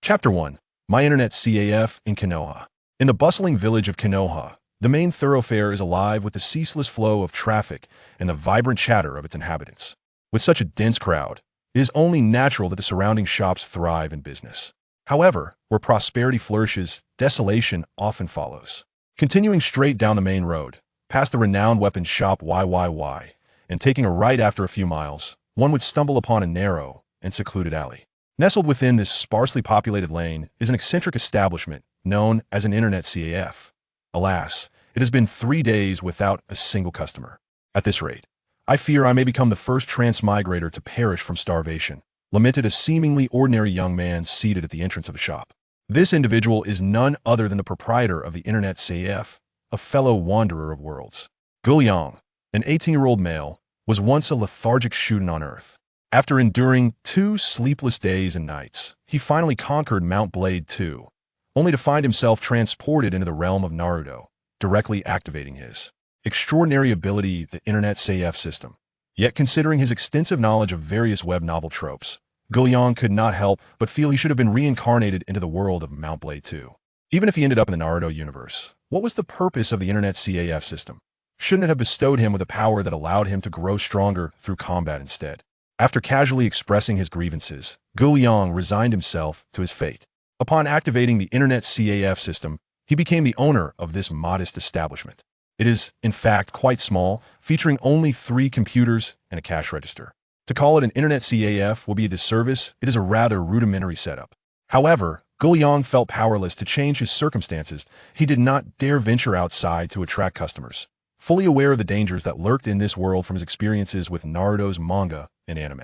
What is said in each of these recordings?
Chapter 1. My Internet CAF in Konoha. In the bustling village of Konoha, the main thoroughfare is alive with the ceaseless flow of traffic and the vibrant chatter of its inhabitants. With such a dense crowd, it is only natural that the surrounding shops thrive in business. However, where prosperity flourishes, desolation often follows. Continuing straight down the main road, past the renowned weapons shop YYY, and taking a right after a few miles, one would stumble upon a narrow and secluded alley. Nestled within this sparsely populated lane is an eccentric establishment known as an Internet CAF. Alas, it has been 3 days without a single customer. At this rate, I fear I may become the first transmigrator to perish from starvation, lamented a seemingly ordinary young man seated at the entrance of the shop. This individual is none other than the proprietor of the Internet CAF, a fellow wanderer of worlds. Jin Yong, an 18-year-old male, was once a lethargic student on Earth. After enduring 2 sleepless days and nights, he finally conquered Mount Blade 2, only to find himself transported into the realm of Naruto, directly activating his extraordinary ability, the Internet CAF system. Yet considering his extensive knowledge of various web novel tropes, Jin Yong could not help but feel he should have been reincarnated into the world of Mount Blade 2. Even if he ended up in the Naruto universe, what was the purpose of the Internet CAF system? Shouldn't it have bestowed him with a power that allowed him to grow stronger through combat instead? After casually expressing his grievances, Jin Yong resigned himself to his fate. Upon activating the Internet CAF system, he became the owner of this modest establishment. It is, in fact, quite small, featuring only 3 computers and a cash register. To call it an Internet CAF will be a disservice. It is a rather rudimentary setup. However, Jin Yong felt powerless to change his circumstances. He did not dare venture outside to attract customers, fully aware of the dangers that lurked in this world from his experiences with Naruto's manga and anime.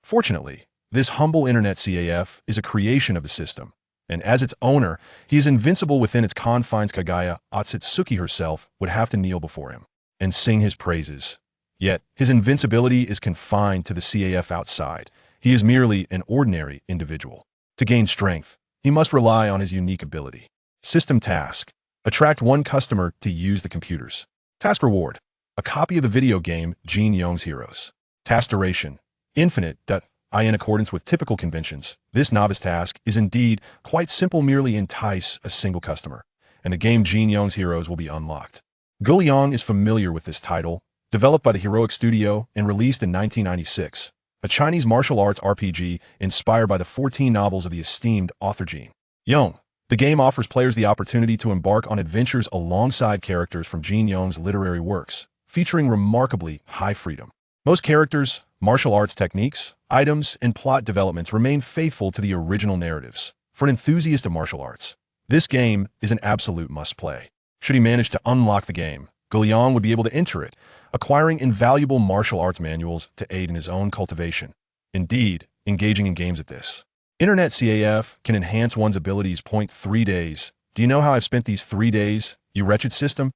Fortunately, this humble Internet CAF is a creation of the system, and as its owner, he is invincible within its confines. Kaguya Otsutsuki herself would have to kneel before him and sing his praises. Yet, his invincibility is confined to the CAF outside. He is merely an ordinary individual. To gain strength, he must rely on his unique ability. System task: attract 1 customer to use the computers. Task reward: a copy of the video game Jin Yong's Heroes. Task duration: infinite. In accordance with typical conventions, this novice task is indeed quite simple. Merely entice a single customer, and the game Jin Yong's Heroes will be unlocked. Jin Yong is familiar with this title, developed by the Heroic Studio and released in 1996, a Chinese martial arts RPG inspired by the 14 novels of the esteemed author Jin Yong. The game offers players the opportunity to embark on adventures alongside characters from Jin Yong's literary works, featuring remarkably high freedom. Most characters, martial arts techniques, items, and plot developments remain faithful to the original narratives. For an enthusiast of martial arts, this game is an absolute must-play. Should he manage to unlock the game, Jin Yong would be able to enter it, acquiring invaluable martial arts manuals to aid in his own cultivation. Indeed, engaging in games at this Internet CAF can enhance one's abilities. 3 days. Do you know how I've spent these 3 days, you wretched system?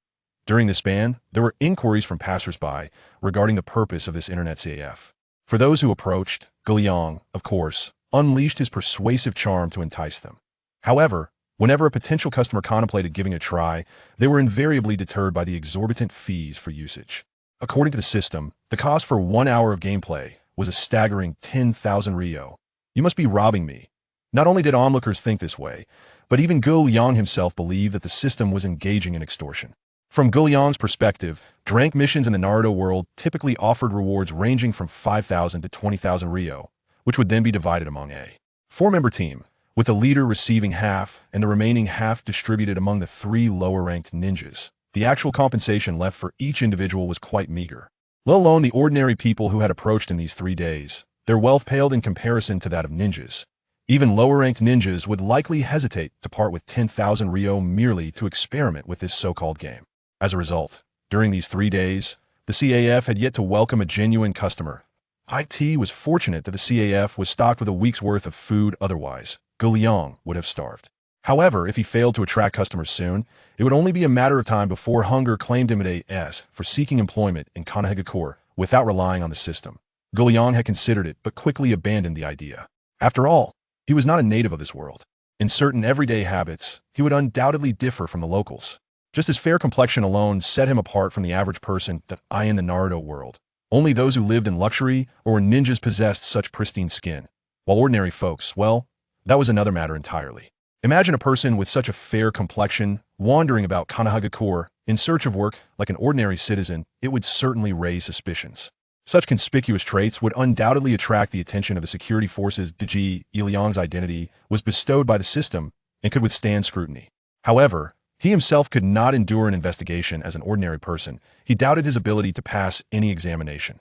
During this span, there were inquiries from passersby regarding the purpose of this Internet CAF. For those who approached, Jin Yong, of course, unleashed his persuasive charm to entice them. However, whenever a potential customer contemplated giving a try, they were invariably deterred by the exorbitant fees for usage. According to the system, the cost for 1 hour of gameplay was a staggering 10,000 ryo. You must be robbing me. Not only did onlookers think this way, but even Jin Yong himself believed that the system was engaging in extortion. From Jin Yong's perspective, drank missions in the Naruto world typically offered rewards ranging from 5,000 to 20,000 ryo, which would then be divided among a 4-member team, with the leader receiving half and the remaining half distributed among the 3 lower-ranked ninjas. The actual compensation left for each individual was quite meager. Let alone the ordinary people who had approached in these 3 days, their wealth paled in comparison to that of ninjas. Even lower-ranked ninjas would likely hesitate to part with 10,000 ryo merely to experiment with this so-called game. As a result, during these 3 days, the CAF had yet to welcome a genuine customer. IT was fortunate that the CAF was stocked with a week's worth of food. Otherwise, Jin Yong would have starved. However, if he failed to attract customers soon, it would only be a matter of time before hunger claimed him at AS for seeking employment in Konohagakure without relying on the system. Jin Yong had considered it but quickly abandoned the idea. After all, he was not a native of this world. In certain everyday habits, he would undoubtedly differ from the locals. Just his fair complexion alone set him apart from the average person in the Naruto world. Only those who lived in luxury or were ninjas possessed such pristine skin, while ordinary folks, well, that was another matter entirely. Imagine a person with such a fair complexion wandering about Kanahagakure in search of work like an ordinary citizen. It would certainly raise suspicions. Such conspicuous traits would undoubtedly attract the attention of the security forces. Ji Yong's identity was bestowed by the system and could withstand scrutiny. However, he himself could not endure an investigation as an ordinary person. He doubted his ability to pass any examination.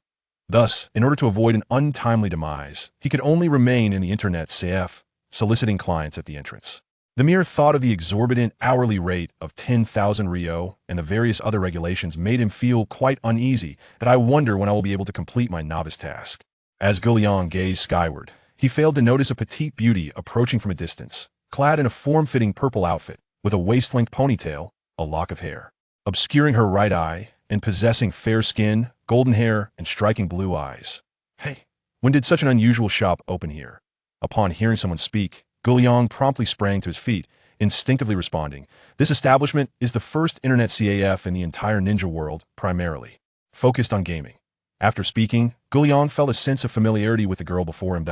Thus, in order to avoid an untimely demise, he could only remain in the internet CF, soliciting clients at the entrance. The mere thought of the exorbitant hourly rate of 10,000 Rio and the various other regulations made him feel quite uneasy, and I wonder when I will be able to complete my novice task. As Guliang gazed skyward, he failed to notice a petite beauty approaching from a distance, clad in a form-fitting purple outfit, with a waist-length ponytail, a lock of hair, obscuring her right eye, and possessing fair skin, golden hair, and striking blue eyes. Hey, when did such an unusual shop open here? Upon hearing someone speak, Guliang promptly sprang to his feet, instinctively responding, "This establishment is the first internet CAF in the entire ninja world, primarily focused on gaming." After speaking, Guliang felt a sense of familiarity with the girl before him.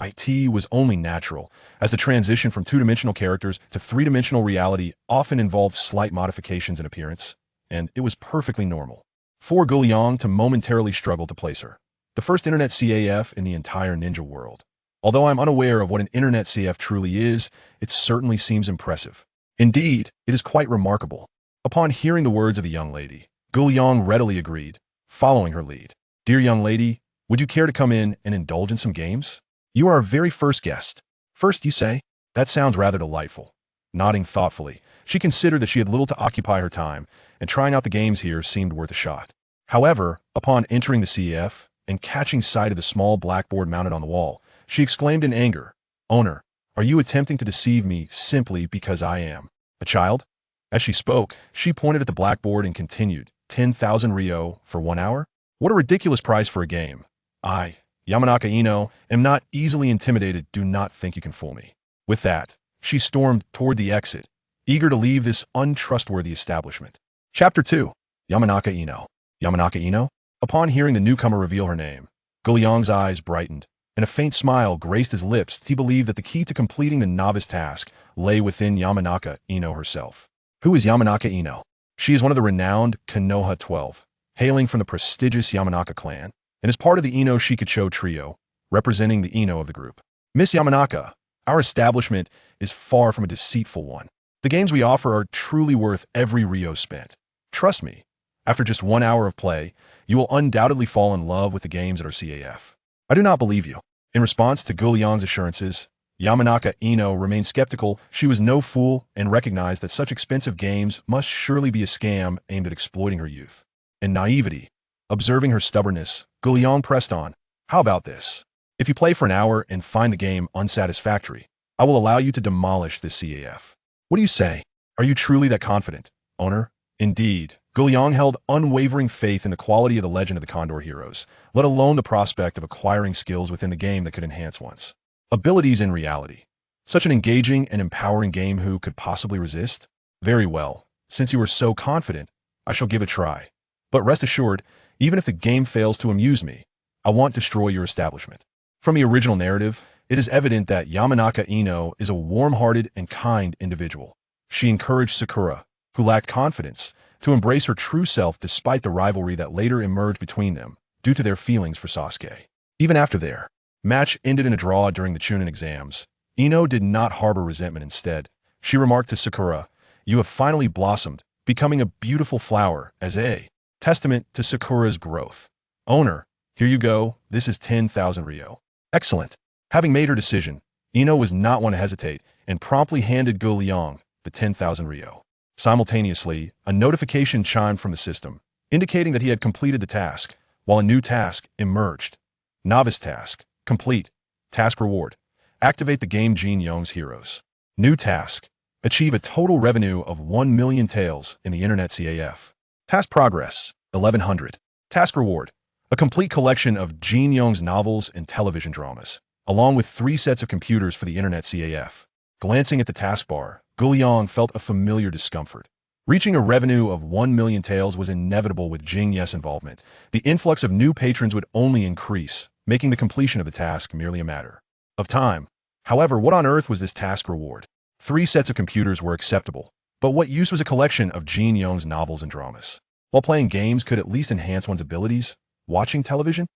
It was only natural, as the transition from two-dimensional characters to three-dimensional reality often involved slight modifications in appearance, and it was perfectly normal for Guliang to momentarily struggle to place her. The first internet CAF in the entire ninja world. Although I'm unaware of what an internet CF truly is, it certainly seems impressive. Indeed, it is quite remarkable. Upon hearing the words of the young lady, Guliang readily agreed, following her lead. "Dear young lady, would you care to come in and indulge in some games? You are our very first guest." "First, you say? That sounds rather delightful." Nodding thoughtfully, she considered that she had little to occupy her time, and trying out the games here seemed worth a shot. However, upon entering the CF and catching sight of the small blackboard mounted on the wall, she exclaimed in anger, "Owner, are you attempting to deceive me simply because I am a child?" As she spoke, she pointed at the blackboard and continued, 10,000 Rio for 1 hour? What a ridiculous price for a game. I, Yamanaka Ino, am not easily intimidated. Do not think you can fool me. With that, she stormed toward the exit, eager to leave this untrustworthy establishment. Chapter 2. Yamanaka Ino. Yamanaka Ino? Upon hearing the newcomer reveal her name, Guliang's eyes brightened, and a faint smile graced his lips. He believed that the key to completing the novice task lay within Yamanaka Ino herself. Who is Yamanaka Ino? She is one of the renowned Konoha 12, hailing from the prestigious Yamanaka clan, and is part of the Ino Shikacho trio, representing the Ino of the group. Miss Yamanaka, our establishment is far from a deceitful one. The games we offer are truly worth every Rio spent. Trust me, after just 1 hour of play, you will undoubtedly fall in love with the games at our CAF. I do not believe you. In response to Guliang's assurances, Yamanaka Ino remained skeptical. She was no fool and recognized that such expensive games must surely be a scam aimed at exploiting her youth and naivety. Observing her stubbornness, Guliang pressed on. "How about this? If you play for an hour and find the game unsatisfactory, I will allow you to demolish this CAF. What do you say? Are you truly that confident, owner?" Indeed, Guliang held unwavering faith in the quality of the Legend of the Condor heroes, let alone the prospect of acquiring skills within the game that could enhance one's abilities in reality. Such an engaging and empowering game, who could possibly resist? Very well, since you are so confident, I shall give it a try. But rest assured, even if the game fails to amuse me, I won't destroy your establishment. From the original narrative, it is evident that Yamanaka Ino is a warm-hearted and kind individual. She encouraged Sakura, who lacked confidence, to embrace her true self despite the rivalry that later emerged between them due to their feelings for Sasuke. Even after their match ended in a draw during the Chunin exams, Ino did not harbor resentment. Instead, she remarked to Sakura, "You have finally blossomed, becoming a beautiful flower," as a testament to Sakura's growth. "Owner, here you go. This is 10,000 Rio. Excellent." Having made her decision, Ino was not one to hesitate and promptly handed Guliang the 10,000 Rio. Simultaneously, a notification chimed from the system, indicating that he had completed the task, while a new task emerged. Novice task, complete. Task reward, activate the game Jin Yong's heroes. New task, achieve a total revenue of 1 million taels in the internet CAF. Task progress, 1100. Task reward, a complete collection of Jin Yong's novels and television dramas, along with 3 sets of computers for the internet CAF. Glancing at the taskbar, Guliang felt a familiar discomfort. Reaching a revenue of 1 million taels was inevitable with Jin Yong's involvement. The influx of new patrons would only increase, making the completion of the task merely a matter of time. However, what on earth was this task reward? 3 sets of computers were acceptable, but what use was a collection of Jin Yong's novels and dramas? While playing games could at least enhance one's abilities, watching television?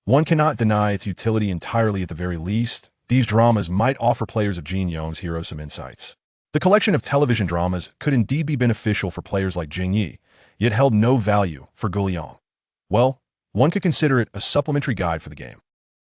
One cannot deny its utility entirely. At the very least, these dramas might offer players of Jin Yong's heroes some insights. The collection of television dramas could indeed be beneficial for players like Jing Yi, yet held no value for Guliang. Well, one could consider it a supplementary guide for the game.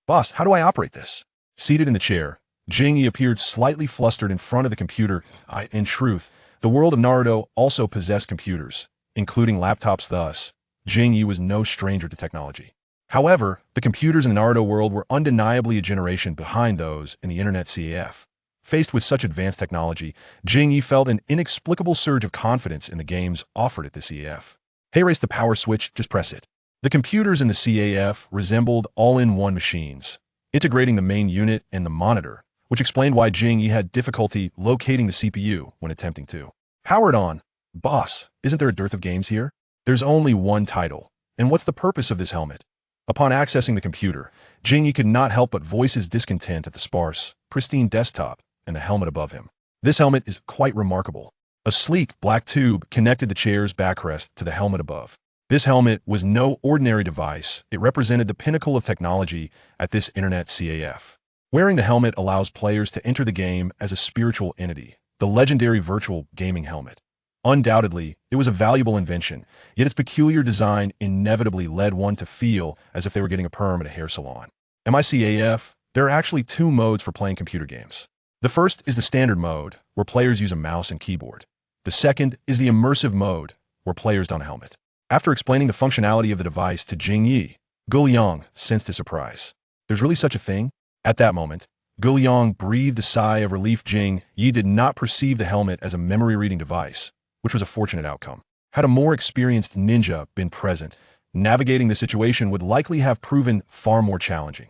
Boss, how do I operate this? Seated in the chair, Jing Yi appeared slightly flustered in front of the computer. In truth, the world of Naruto also possessed computers, including laptops. Thus, Jing Yi was no stranger to technology. However, the computers in the Naruto world were undeniably a generation behind those in the internet CAF. Faced with such advanced technology, Jing Yi felt an inexplicable surge of confidence in the games offered at the CAF. Hey, raise the power switch, just press it. The computers in the CAF resembled all-in-one machines, integrating the main unit and the monitor, which explained why Jing Yi had difficulty locating the CPU when attempting to power it on. Boss, isn't there a dearth of games here? There's only one title. And what's the purpose of this helmet? Upon accessing the computer, Jing Yi could not help but voice his discontent at the sparse, pristine desktop and the helmet above him. This helmet is quite remarkable. A sleek, black tube connected the chair's backrest to the helmet above. This helmet was no ordinary device. It represented the pinnacle of technology at this internet CAF. Wearing the helmet allows players to enter the game as a spiritual entity, the legendary virtual gaming helmet. Undoubtedly, it was a valuable invention, yet its peculiar design inevitably led one to feel as if they were getting a perm at a hair salon. MICAF, there are actually 2 modes for playing computer games. The first is the standard mode, where players use a mouse and keyboard. The second is the immersive mode, where players don a helmet. After explaining the functionality of the device to Jing Yi, Guliang sensed a surprise. There's really such a thing? At that moment, Guliang breathed a sigh of relief. Jing Yi did not perceive the helmet as a memory-reading device, which was a fortunate outcome. Had a more experienced ninja been present, navigating the situation would likely have proven far more challenging.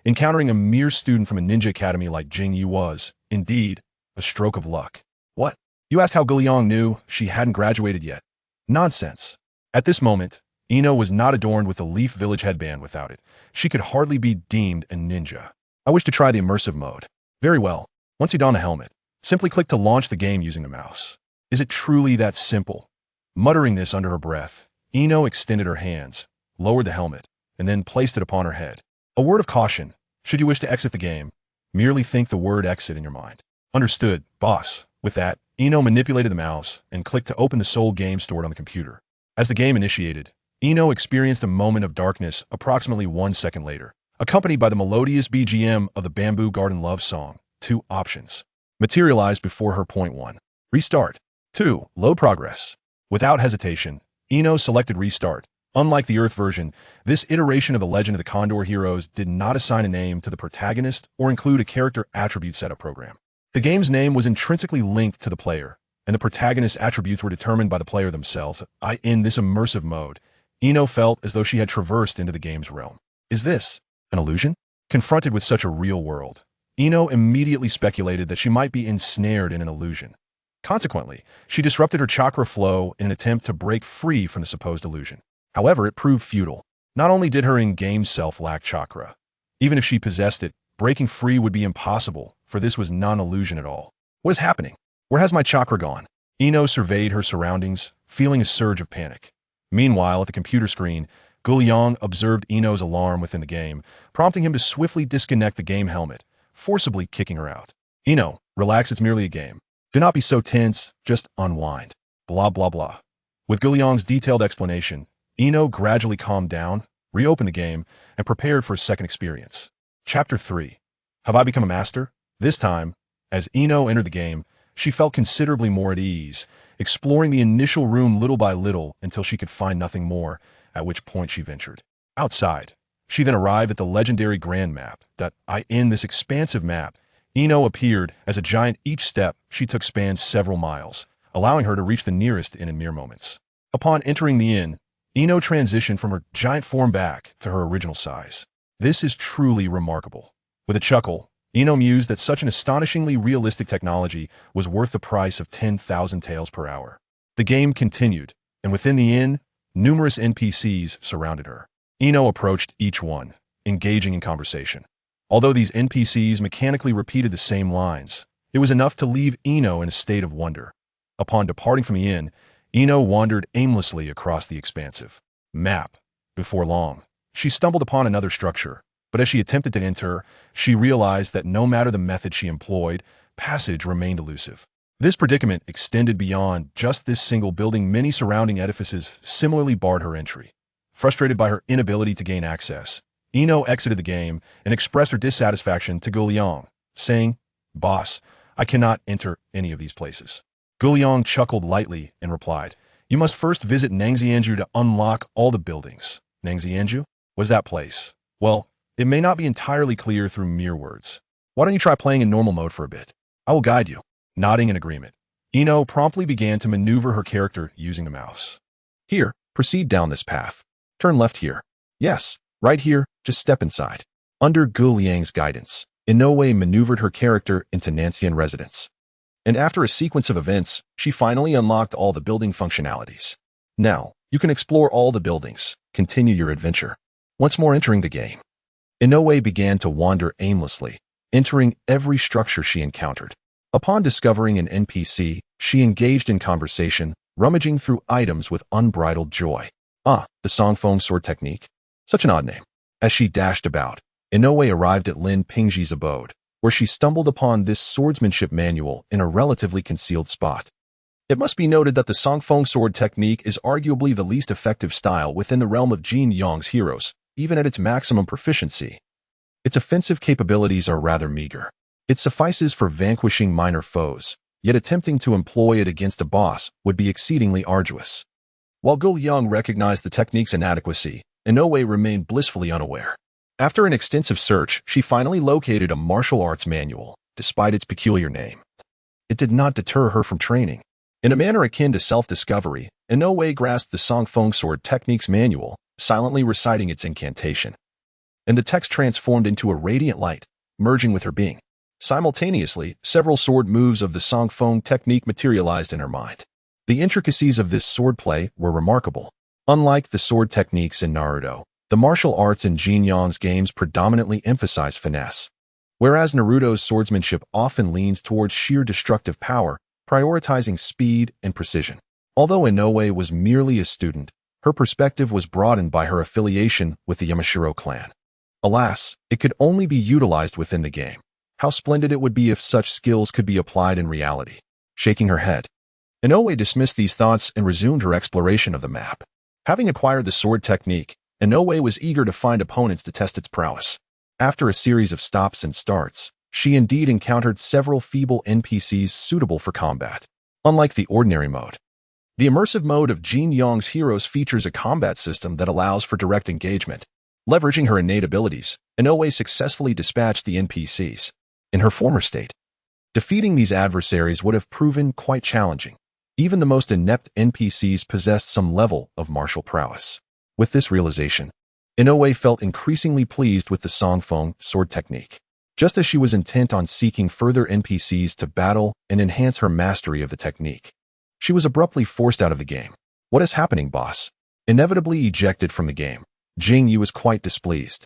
Encountering a mere student from a ninja academy like Jing Yi was, indeed, a stroke of luck. What? You asked how Guliang knew she hadn't graduated yet? Nonsense. At this moment, Ino was not adorned with the Leaf Village headband. Without it, she could hardly be deemed a ninja. I wish to try the immersive mode. Very well. Once you don a helmet, simply click to launch the game using the mouse. Is it truly that simple? Muttering this under her breath, Ino extended her hands, lowered the helmet, and then placed it upon her head. A word of caution. Should you wish to exit the game, merely think the word exit in your mind. Understood, boss. With that, Ino manipulated the mouse and clicked to open the sole game stored on the computer. As the game initiated, Ino experienced a moment of darkness approximately 1 second later, accompanied by the melodious BGM of the Bamboo Garden love song. 2 options materialized before her. Point 1. Restart. 2. Load progress. Without hesitation, Ino selected restart. Unlike the Earth version, this iteration of the Legend of the Condor Heroes did not assign a name to the protagonist or include a character attribute setup program. The game's name was intrinsically linked to the player, and the protagonist's attributes were determined by the player themselves. In this immersive mode, Ino felt as though she had traversed into the game's realm. Is this an illusion? Confronted with such a real world, Ino immediately speculated that she might be ensnared in an illusion. Consequently, she disrupted her chakra flow in an attempt to break free from the supposed illusion. However, it proved futile. Not only did her in-game self lack chakra, even if she possessed it, breaking free would be impossible, for this was non-illusion at all. What is happening? Where has my chakra gone? Ino surveyed her surroundings, feeling a surge of panic. Meanwhile, at the computer screen, Guliang observed Ino's alarm within the game, prompting him to swiftly disconnect the game helmet, forcibly kicking her out. Ino, relax, it's merely a game. Do not be so tense, just unwind. Blah blah blah. With Guliang's detailed explanation, Ino gradually calmed down, reopened the game, and prepared for a second experience. Chapter 3. Have I become a master? This time, as Ino entered the game, she felt considerably more at ease, exploring the initial room little by little until she could find nothing more, at which point she ventured outside. She then arrived at the legendary Grand Map. In this expansive map, Ino appeared as a giant. Each step she took spanned several miles, allowing her to reach the nearest inn in mere moments. Upon entering the inn, Ino transitioned from her giant form back to her original size. This is truly remarkable. With a chuckle, Ino mused that such an astonishingly realistic technology was worth the price of 10,000 taels per hour. The game continued, and within the inn, numerous NPCs surrounded her. Ino approached each one, engaging in conversation. Although these NPCs mechanically repeated the same lines, it was enough to leave Ino in a state of wonder. Upon departing from the inn, Ino wandered aimlessly across the expansive map. Before long, she stumbled upon another structure, but as she attempted to enter, she realized that no matter the method she employed, passage remained elusive. This predicament extended beyond just this single building. Many surrounding edifices similarly barred her entry. Frustrated by her inability to gain access, Ino exited the game and expressed her dissatisfaction to Guliang, saying, "Boss, I cannot enter any of these places." Guliang chuckled lightly and replied, "You must first visit Nangxianju to unlock all the buildings." Nangxianju? Was that place? Well, it may not be entirely clear through mere words. Why don't you try playing in normal mode for a bit? I will guide you. Nodding in agreement, Ino promptly began to maneuver her character using the mouse. Here, proceed down this path. Turn left here. Yes, right here, just step inside. Under Guliang's guidance, Inoue maneuvered her character into Nancian residence. And after a sequence of events, she finally unlocked all the building functionalities. Now, you can explore all the buildings, continue your adventure. Once more entering the game, Inoue began to wander aimlessly, entering every structure she encountered. Upon discovering an NPC, she engaged in conversation, rummaging through items with unbridled joy. Ah, the Songfeng sword technique. Such an odd name. As she dashed about, Inoue arrived at Lin Pingji's abode, where she stumbled upon this swordsmanship manual in a relatively concealed spot. It must be noted that the Songfeng sword technique is arguably the least effective style within the realm of Jin Yong's heroes, even at its maximum proficiency. Its offensive capabilities are rather meager. It suffices for vanquishing minor foes, yet attempting to employ it against a boss would be exceedingly arduous. While Guliang recognized the technique's inadequacy, Inoue remained blissfully unaware. After an extensive search, she finally located a martial arts manual, despite its peculiar name. It did not deter her from training. In a manner akin to self-discovery, Inoue grasped the Songfeng sword technique's manual, silently reciting its incantation. And the text transformed into a radiant light, merging with her being. Simultaneously, several sword moves of the Songfeng technique materialized in her mind. The intricacies of this swordplay were remarkable. Unlike the sword techniques in Naruto, the martial arts in Jin Yong's games predominantly emphasize finesse. Whereas Naruto's swordsmanship often leans towards sheer destructive power, prioritizing speed and precision. Although Inoue was merely a student, her perspective was broadened by her affiliation with the Yamashiro clan. Alas, it could only be utilized within the game. How splendid it would be if such skills could be applied in reality. Shaking her head, Inoue dismissed these thoughts and resumed her exploration of the map. Having acquired the sword technique, Inoue was eager to find opponents to test its prowess. After a series of stops and starts, she indeed encountered several feeble NPCs suitable for combat. Unlike the ordinary mode, the immersive mode of Jin Yong's heroes features a combat system that allows for direct engagement. Leveraging her innate abilities, Inoue successfully dispatched the NPCs. In her former state, defeating these adversaries would have proven quite challenging. Even the most inept NPCs possessed some level of martial prowess. With this realization, Inoue felt increasingly pleased with the Songfeng sword technique. Just as she was intent on seeking further NPCs to battle and enhance her mastery of the technique, she was abruptly forced out of the game. "What is happening, boss?" Inevitably ejected from the game, Jing Yi was quite displeased.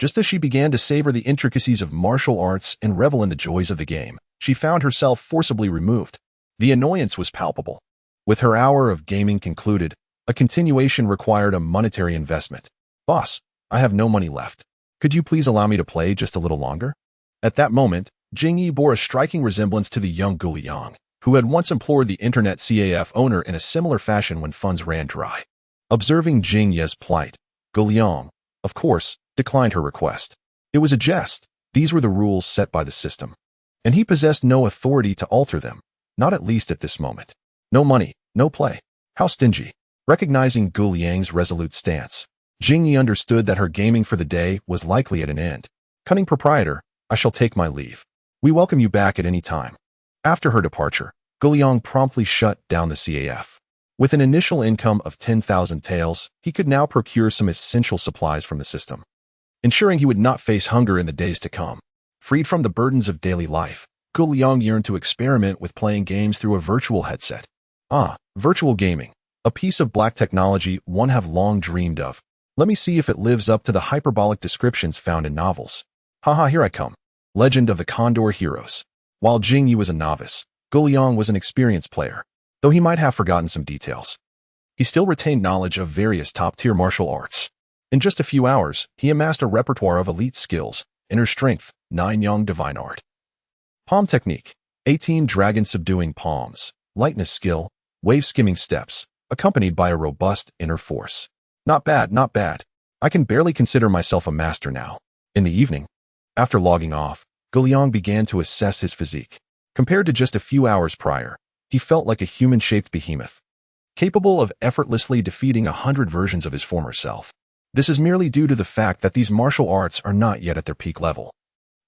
Just as she began to savor the intricacies of martial arts and revel in the joys of the game, she found herself forcibly removed. The annoyance was palpable. With her hour of gaming concluded, a continuation required a monetary investment. "Boss, I have no money left. Could you please allow me to play just a little longer?" At that moment, Jing Yi bore a striking resemblance to the young Guliang, who had once implored the internet CAF owner in a similar fashion when funds ran dry. Observing Jing Ye's plight, Guliang, of course, declined her request. It was a jest. These were the rules set by the system, and he possessed no authority to alter them, not at least at this moment. No money, no play. How stingy. Recognizing Guliang's resolute stance, Jing Yi understood that her gaming for the day was likely at an end. "Cunning proprietor, I shall take my leave. We welcome you back at any time." After her departure, Guliang promptly shut down the CAF. With an initial income of 10,000 taels, he could now procure some essential supplies from the system, ensuring he would not face hunger in the days to come. Freed from the burdens of daily life, Guliang yearned to experiment with playing games through a virtual headset. Ah, virtual gaming, a piece of black technology one have long dreamed of. Let me see if it lives up to the hyperbolic descriptions found in novels. Haha, here I come. Legend of the Condor Heroes. While Jing Yu was a novice, Guliang was an experienced player, though he might have forgotten some details. He still retained knowledge of various top-tier martial arts. In just a few hours, he amassed a repertoire of elite skills: inner strength, 9 Yang divine art, palm technique, 18 dragon subduing palms, lightness skill, wave skimming steps, accompanied by a robust inner force. Not bad, not bad. I can barely consider myself a master now. In the evening, after logging off, Guliang began to assess his physique. Compared to just a few hours prior, he felt like a human-shaped behemoth, capable of effortlessly defeating 100 versions of his former self. This is merely due to the fact that these martial arts are not yet at their peak level.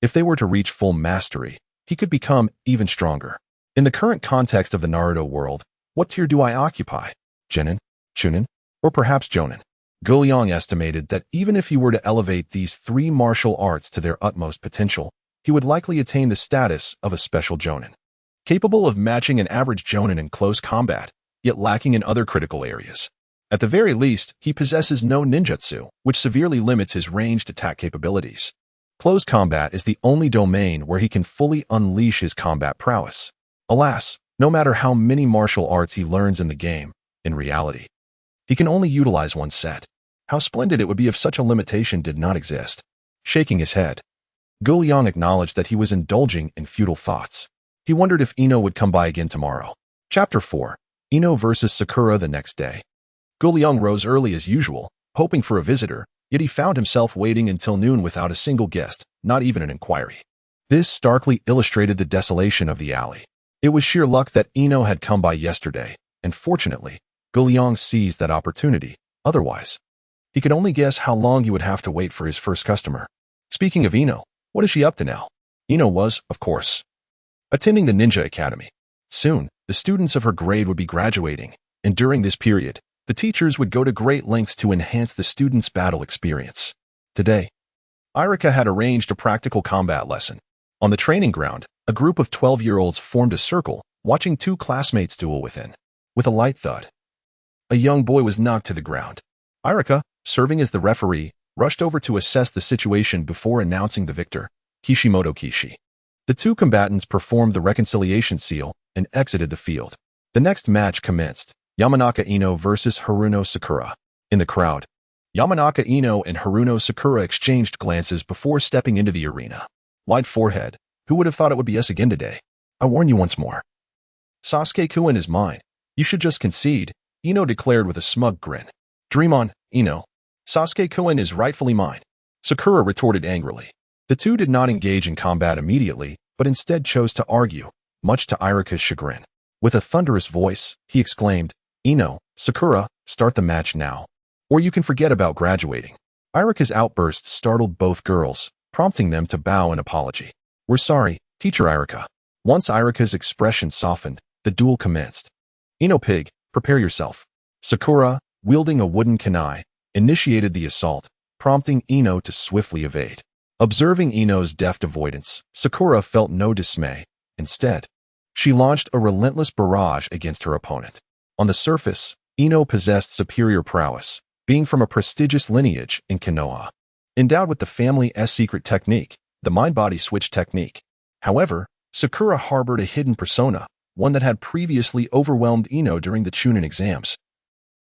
If they were to reach full mastery, he could become even stronger. In the current context of the Naruto world, what tier do I occupy? Genin, Chunin, or perhaps Jonin? Guliang estimated that even if he were to elevate these 3 martial arts to their utmost potential, he would likely attain the status of a special Jonin, capable of matching an average Jonin in close combat, yet lacking in other critical areas. At the very least, he possesses no ninjutsu, which severely limits his ranged attack capabilities. Close combat is the only domain where he can fully unleash his combat prowess. Alas, no matter how many martial arts he learns in the game, in reality, he can only utilize one set. How splendid it would be if such a limitation did not exist. Shaking his head, Guliang acknowledged that he was indulging in futile thoughts. He wondered if Ino would come by again tomorrow. Chapter 4. Ino versus Sakura the next day. Guliang rose early as usual, hoping for a visitor, yet he found himself waiting until noon without a single guest, not even an inquiry. This starkly illustrated the desolation of the alley. It was sheer luck that Ino had come by yesterday, and fortunately, Guliang seized that opportunity. Otherwise, he could only guess how long he would have to wait for his first customer. Speaking of Ino, what is she up to now? Ino was, of course, attending the Ninja Academy. Soon, the students of her grade would be graduating, and during this period, the teachers would go to great lengths to enhance the students' battle experience. Today, Irika had arranged a practical combat lesson. On the training ground, a group of 12-year-olds formed a circle, watching 2 classmates duel within. With a light thud, a young boy was knocked to the ground. Irika, serving as the referee, rushed over to assess the situation before announcing the victor, Kishimoto Kishi. The 2 combatants performed the reconciliation seal and exited the field. The next match commenced, Yamanaka Ino versus Haruno Sakura. In the crowd, Yamanaka Ino and Haruno Sakura exchanged glances before stepping into the arena. Wide forehead, who would have thought it would be us again today? I warn you once more. Sasuke-kun is mine. You should just concede, Ino declared with a smug grin. Dream on, Ino. Sasuke-kun is rightfully mine, Sakura retorted angrily. The 2 did not engage in combat immediately, but instead chose to argue, much to Irika's chagrin. With a thunderous voice, he exclaimed, Ino, Sakura, start the match now, or you can forget about graduating. Irika's outburst startled both girls, prompting them to bow in apology. We're sorry, Teacher Irika. Once Irika's expression softened, the duel commenced. Ino Pig, prepare yourself. Sakura, wielding a wooden kunai, initiated the assault, prompting Ino to swiftly evade. Observing Ino's deft avoidance, Sakura felt no dismay. Instead, she launched a relentless barrage against her opponent. On the surface, Ino possessed superior prowess, being from a prestigious lineage in Konoha, endowed with the family's secret technique, the mind-body switch technique. However, Sakura harbored a hidden persona, one that had previously overwhelmed Ino during the Chunin exams.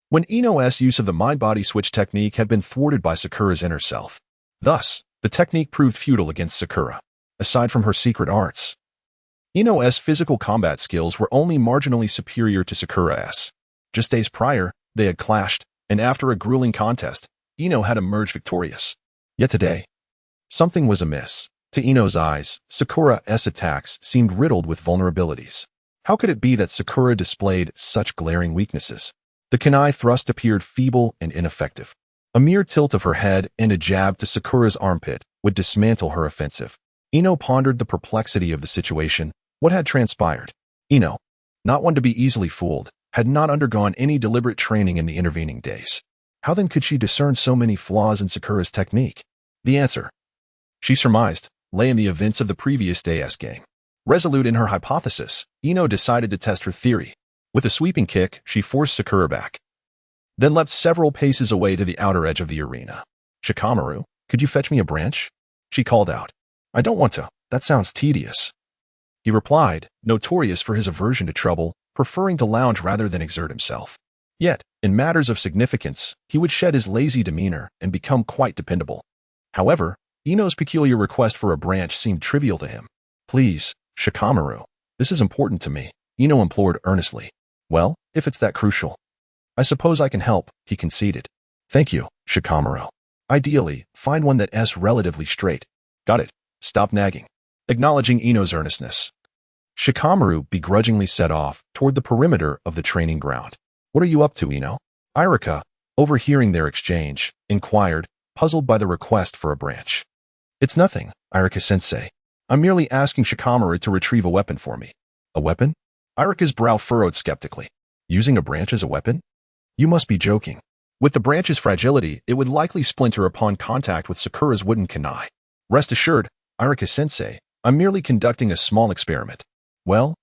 When Ino's use of the mind-body switch technique had been thwarted by Sakura's inner self. Thus, the technique proved futile against Sakura. Aside from her secret arts, Ino's physical combat skills were only marginally superior to Sakura's. Just days prior, they had clashed, and after a grueling contest, Ino had emerged victorious. Yet today, something was amiss. To Ino's eyes, Sakura's attacks seemed riddled with vulnerabilities. How could it be that Sakura displayed such glaring weaknesses? The kunai thrust appeared feeble and ineffective. A mere tilt of her head and a jab to Sakura's armpit would dismantle her offensive. Ino pondered the perplexity of the situation. What had transpired? Ino, not one to be easily fooled, had not undergone any deliberate training in the intervening days. How then could she discern so many flaws in Sakura's technique? The answer, she surmised, lay in the events of the previous day's game. Resolute in her hypothesis, Ino decided to test her theory. With a sweeping kick, she forced Sakura back, then leapt several paces away to the outer edge of the arena. Shikamaru, could you fetch me a branch? She called out. I don't want to. That sounds tedious. He replied, notorious for his aversion to trouble, preferring to lounge rather than exert himself. Yet, in matters of significance, he would shed his lazy demeanor and become quite dependable. However, Ino's peculiar request for a branch seemed trivial to him. Please, Shikamaru. This is important to me, Ino implored earnestly. Well, if it's that crucial. I suppose I can help, he conceded. Thank you, Shikamaru. Ideally, find one that's relatively straight. Got it. Stop nagging. Acknowledging Ino's earnestness, Shikamaru begrudgingly set off toward the perimeter of the training ground. What are you up to, Ino? Irika, overhearing their exchange, inquired, puzzled by the request for a branch. It's nothing, Irika-sensei. I'm merely asking Shikamaru to retrieve a weapon for me. A weapon? Irika's brow furrowed skeptically. Using a branch as a weapon? You must be joking. With the branch's fragility, it would likely splinter upon contact with Sakura's wooden kunai. Rest assured, Irika-sensei, I'm merely conducting a small experiment. Well,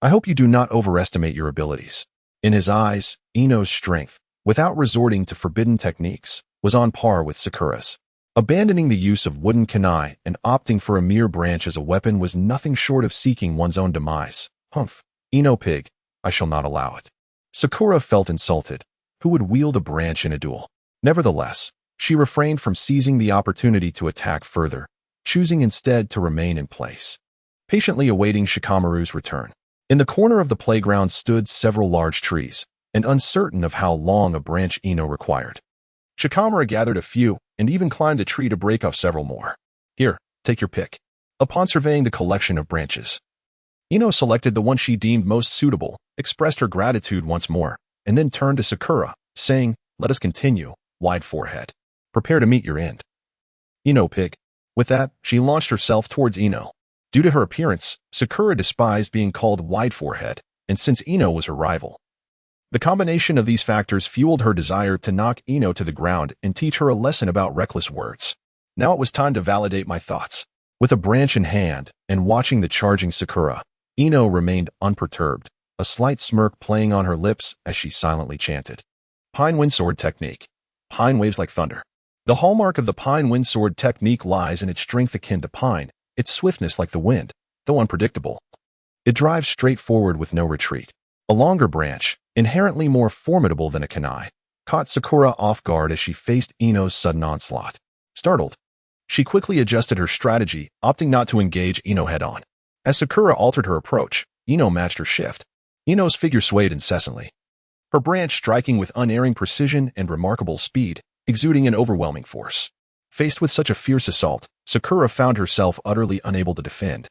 I hope you do not overestimate your abilities. In his eyes, Ino's strength, without resorting to forbidden techniques, was on par with Sakura's. Abandoning the use of wooden kunai and opting for a mere branch as a weapon was nothing short of seeking one's own demise. Humph, Ino pig, I shall not allow it. Sakura felt insulted. Who would wield a branch in a duel? Nevertheless, she refrained from seizing the opportunity to attack further, choosing instead to remain in place, patiently awaiting Shikamaru's return. In the corner of the playground stood several large trees, and uncertain of how long a branch Ino required. Shikamaru gathered a few, and even climbed a tree to break off several more. Here, take your pick. Upon surveying the collection of branches, Ino selected the one she deemed most suitable, expressed her gratitude once more, and then turned to Sakura, saying, let us continue, wide forehead. Prepare to meet your end. Ino pig. With that, she launched herself towards Ino. Due to her appearance, Sakura despised being called wide forehead, and since Ino was her rival, the combination of these factors fueled her desire to knock Ino to the ground and teach her a lesson about reckless words. Now it was time to validate my thoughts. With a branch in hand and watching the charging Sakura, Ino remained unperturbed, a slight smirk playing on her lips as she silently chanted. Pine Windsword Technique. Pine waves like thunder. The hallmark of the Pine Windsword technique lies in its strength akin to pine, its swiftness like the wind, though unpredictable. It drives straight forward with no retreat. A longer branch, inherently more formidable than a kunai, caught Sakura off guard as she faced Ino's sudden onslaught. Startled, she quickly adjusted her strategy, opting not to engage Ino head-on. As Sakura altered her approach, Ino matched her shift. Ino's figure swayed incessantly, her branch striking with unerring precision and remarkable speed, exuding an overwhelming force. Faced with such a fierce assault, Sakura found herself utterly unable to defend,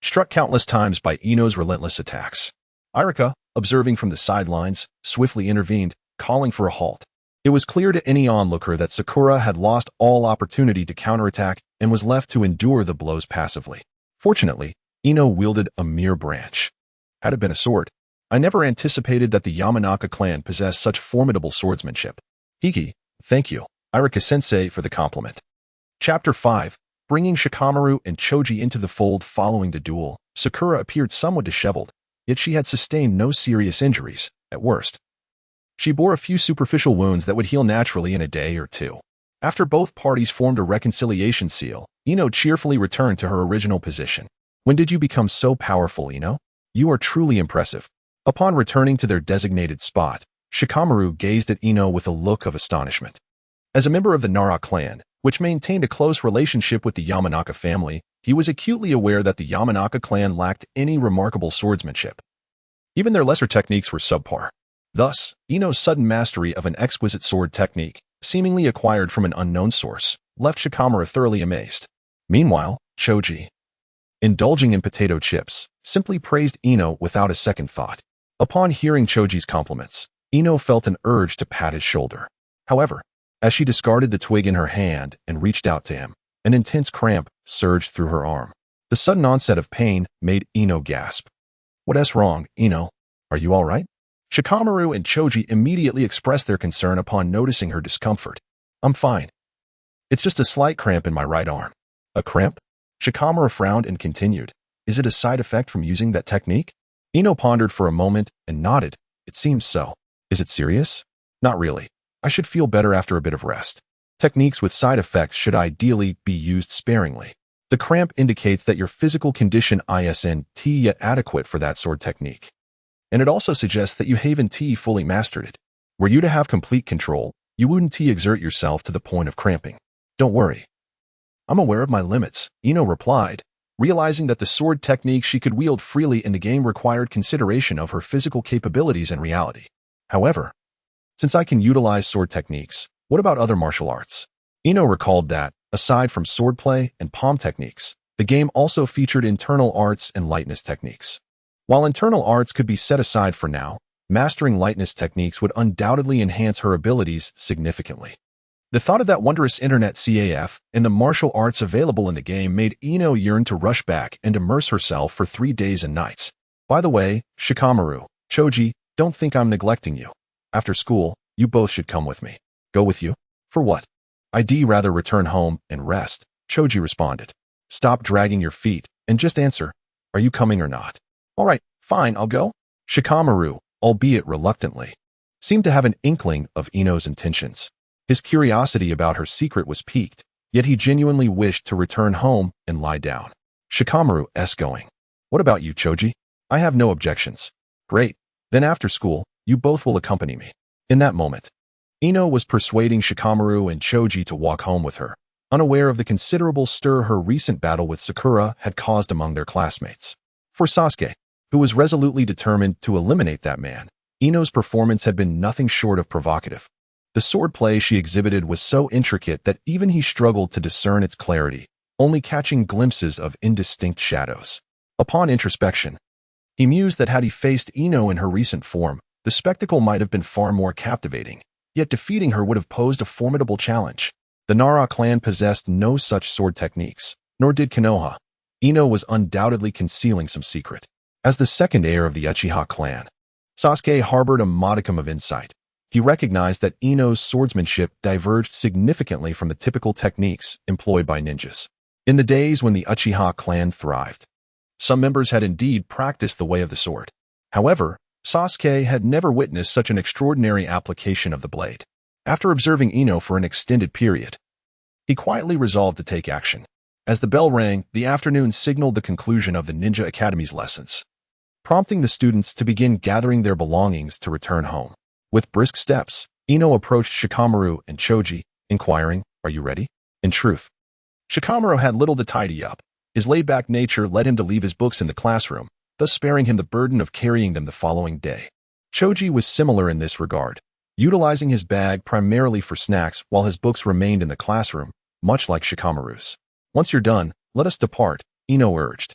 struck countless times by Ino's relentless attacks. Irika, observing from the sidelines, swiftly intervened, calling for a halt. It was clear to any onlooker that Sakura had lost all opportunity to counterattack and was left to endure the blows passively. Fortunately, Ino wielded a mere branch. Had it been a sword, I never anticipated that the Yamanaka clan possessed such formidable swordsmanship. Hiki, thank you, Irika-sensei, for the compliment. Chapter 5. Bringing Shikamaru and Choji into the fold following the duel, Sakura appeared somewhat disheveled, yet she had sustained no serious injuries, at worst. She bore a few superficial wounds that would heal naturally in a day or two. After both parties formed a reconciliation seal, Ino cheerfully returned to her original position. When did you become so powerful, Ino? You are truly impressive. Upon returning to their designated spot, Shikamaru gazed at Ino with a look of astonishment. As a member of the Nara clan, which maintained a close relationship with the Yamanaka family, he was acutely aware that the Yamanaka clan lacked any remarkable swordsmanship. Even their lesser techniques were subpar. Thus, Ino's sudden mastery of an exquisite sword technique, seemingly acquired from an unknown source, left Shikamaru thoroughly amazed. Meanwhile, Choji, indulging in potato chips, simply praised Ino without a second thought. Upon hearing Choji's compliments, Ino felt an urge to pat his shoulder. However, as she discarded the twig in her hand and reached out to him, an intense cramp surged through her arm. The sudden onset of pain made Ino gasp. What's wrong, Ino? Are you all right? Shikamaru and Choji immediately expressed their concern upon noticing her discomfort. I'm fine. It's just a slight cramp in my right arm. A cramp? Shikamaru frowned and continued. Is it a side effect from using that technique? Ino pondered for a moment and nodded. It seems so. Is it serious? Not really. I should feel better after a bit of rest. Techniques with side effects should ideally be used sparingly. The The cramp indicates that your physical condition isn't yet adequate for that sword technique. And it also suggests that you haven't fully mastered it. Were you to have complete control, you wouldn't exert yourself to the point of cramping. Don't worry. I'm aware of my limits, Ino replied, realizing that the sword technique she could wield freely in the game required consideration of her physical capabilities and reality. However, since I can utilize sword techniques, what about other martial arts? Ino recalled that, aside from swordplay and palm techniques, the game also featured internal arts and lightness techniques. While internal arts could be set aside for now, mastering lightness techniques would undoubtedly enhance her abilities significantly. The thought of that wondrous internet CAF and the martial arts available in the game made Ino yearn to rush back and immerse herself for 3 days and nights. By the way, Shikamaru, Choji, don't think I'm neglecting you. After school, you both should come with me. Go with you? For what? I'd rather return home and rest, Choji responded. Stop dragging your feet and just answer, are you coming or not? All right, fine, I'll go. Shikamaru, albeit reluctantly, seemed to have an inkling of Ino's intentions. His curiosity about her secret was piqued, yet he genuinely wished to return home and lie down. Shikamaru's going. What about you, Choji? I have no objections. Great. Then after school, you both will accompany me. In that moment, Ino was persuading Shikamaru and Choji to walk home with her, unaware of the considerable stir her recent battle with Sakura had caused among their classmates. For Sasuke, who was resolutely determined to eliminate that man, Ino's performance had been nothing short of provocative. The swordplay she exhibited was so intricate that even he struggled to discern its clarity, only catching glimpses of indistinct shadows. Upon introspection, he mused that had he faced Ino in her recent form, the spectacle might have been far more captivating, yet defeating her would have posed a formidable challenge. The Nara clan possessed no such sword techniques, nor did Konoha. Ino was undoubtedly concealing some secret. As the second heir of the Uchiha clan, Sasuke harbored a modicum of insight. He recognized that Ino's swordsmanship diverged significantly from the typical techniques employed by ninjas. In the days when the Uchiha clan thrived, some members had indeed practiced the way of the sword. However, Sasuke had never witnessed such an extraordinary application of the blade. After observing Ino for an extended period, he quietly resolved to take action. As the bell rang, the afternoon signaled the conclusion of the Ninja Academy's lessons, prompting the students to begin gathering their belongings to return home. With brisk steps, Ino approached Shikamaru and Choji, inquiring, "Are you ready?" In truth, Shikamaru had little to tidy up. His laid-back nature led him to leave his books in the classroom, thus sparing him the burden of carrying them the following day. Choji was similar in this regard, utilizing his bag primarily for snacks while his books remained in the classroom, much like Shikamaru's. "Once you're done, let us depart," Ino urged.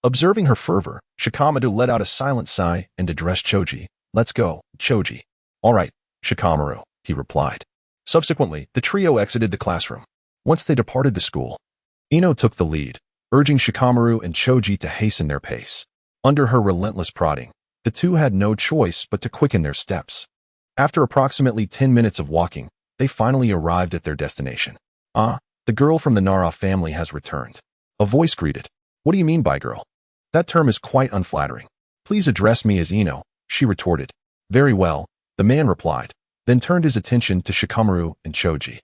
Observing her fervor, Shikamaru let out a silent sigh and addressed Choji. "Let's go, Choji." "All right, Shikamaru," he replied. Subsequently, the trio exited the classroom. Once they departed the school, Ino took the lead, urging Shikamaru and Choji to hasten their pace. Under her relentless prodding, the two had no choice but to quicken their steps. After approximately 10 minutes of walking, they finally arrived at their destination. "Ah, the girl from the Nara family has returned," a voice greeted. "What do you mean by girl? That term is quite unflattering. Please address me as Ino," she retorted. "Very well," the man replied, then turned his attention to Shikamaru and Choji.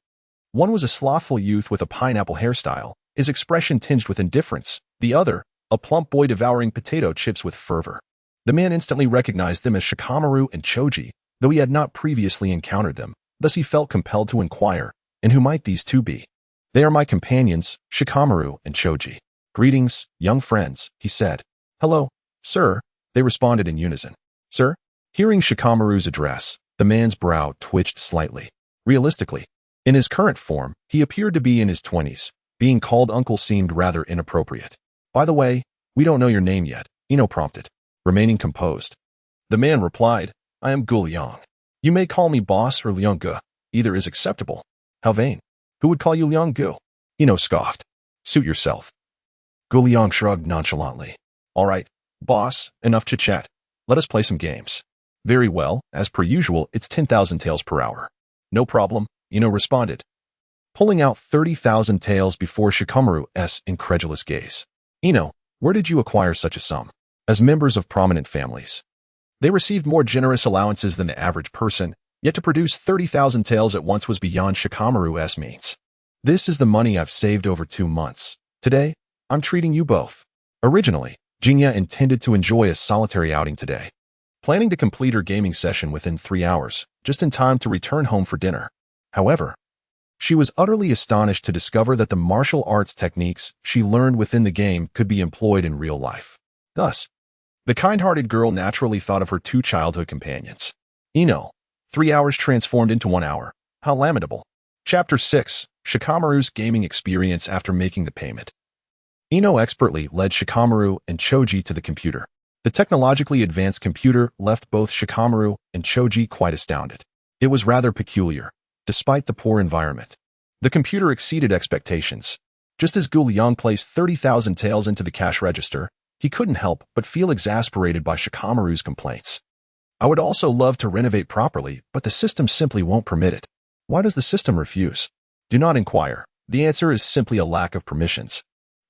One was a slothful youth with a pineapple hairstyle, his expression tinged with indifference. The other, a plump boy devouring potato chips with fervor. The man instantly recognized them as Shikamaru and Choji, though he had not previously encountered them. Thus he felt compelled to inquire, "And who might these two be?" "They are my companions, Shikamaru and Choji." "Greetings, young friends," he said. "Hello, sir," they responded in unison. "Sir?" Hearing Shikamaru's address, the man's brow twitched slightly. Realistically, in his current form, he appeared to be in his 20s. Being called uncle seemed rather inappropriate. "By the way, we don't know your name yet," Ino prompted, remaining composed. The man replied, "I am Jin Yong. You may call me boss or Liang-gu. Either is acceptable." "How vain. Who would call you Liang-gu?" Ino scoffed. "Suit yourself." Jin Yong shrugged nonchalantly. "All right, boss, enough chit-chat. Let us play some games." "Very well, as per usual, it's 10,000 taels per hour." "No problem," Ino responded, pulling out 30,000 taels before Shikamaru's incredulous gaze. "Ino, where did you acquire such a sum?" As members of prominent families, they received more generous allowances than the average person, yet to produce 30,000 taels at once was beyond Shikamaru's means. "This is the money I've saved over 2 months. Today, I'm treating you both. Originally, Jinya intended to enjoy a solitary outing today, planning to complete her gaming session within 3 hours, just in time to return home for dinner. However, she was utterly astonished to discover that the martial arts techniques she learned within the game could be employed in real life. Thus, the kind-hearted girl naturally thought of her 2 childhood companions. Ino, 3 hours transformed into 1 hour. How lamentable. Chapter 6. Shikamaru's gaming experience after making the payment. Ino expertly led Shikamaru and Choji to the computer. The technologically advanced computer left both Shikamaru and Choji quite astounded. It was rather peculiar, despite the poor environment. The computer exceeded expectations. Just as Gu Liang placed 30,000 taels into the cash register, he couldn't help but feel exasperated by Shikamaru's complaints. I would also love to renovate properly, but the system simply won't permit it. Why does the system refuse? Do not inquire. The answer is simply a lack of permissions.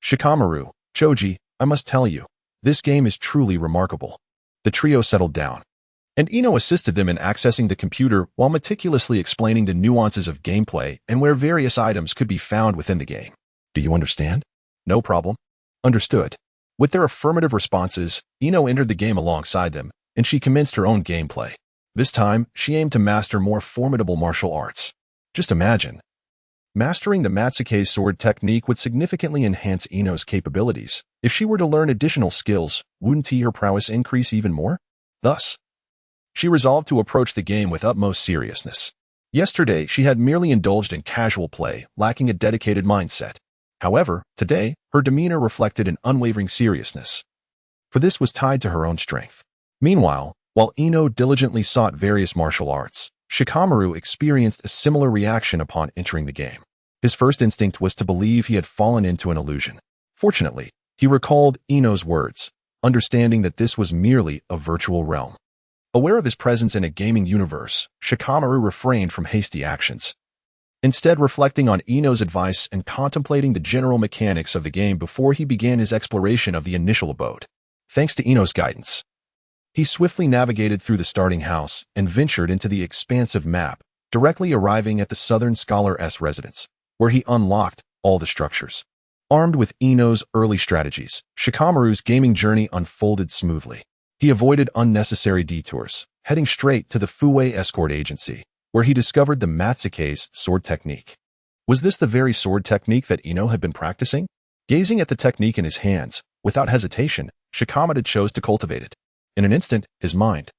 Shikamaru, Choji, I must tell you, this game is truly remarkable. The trio settled down, and Ino assisted them in accessing the computer while meticulously explaining the nuances of gameplay and where various items could be found within the game. Do you understand? No problem. Understood. With their affirmative responses, Ino entered the game alongside them, and she commenced her own gameplay. This time, she aimed to master more formidable martial arts. Just imagine. Mastering the Matsuke's sword technique would significantly enhance Ino's capabilities. If she were to learn additional skills, wouldn't her prowess increase even more? Thus, she resolved to approach the game with utmost seriousness. Yesterday, she had merely indulged in casual play, lacking a dedicated mindset. However, today, her demeanor reflected an unwavering seriousness, for this was tied to her own strength. Meanwhile, while Ino diligently sought various martial arts, Shikamaru experienced a similar reaction upon entering the game. His first instinct was to believe he had fallen into an illusion. Fortunately, he recalled Ino's words, understanding that this was merely a virtual realm. Aware of his presence in a gaming universe, Shikamaru refrained from hasty actions, instead reflecting on Ino's advice and contemplating the general mechanics of the game before he began his exploration of the initial abode. Thanks to Ino's guidance, he swiftly navigated through the starting house and ventured into the expansive map, directly arriving at the Southern Scholar's residence, where he unlocked all the structures. Armed with Ino's early strategies, Shikamaru's gaming journey unfolded smoothly. He avoided unnecessary detours, heading straight to the Fuwei escort agency, where he discovered the Matsuke's sword technique. Was this the very sword technique that Ino had been practicing? Gazing at the technique in his hands, without hesitation, Shikamaru chose to cultivate it. In an instant, his mind,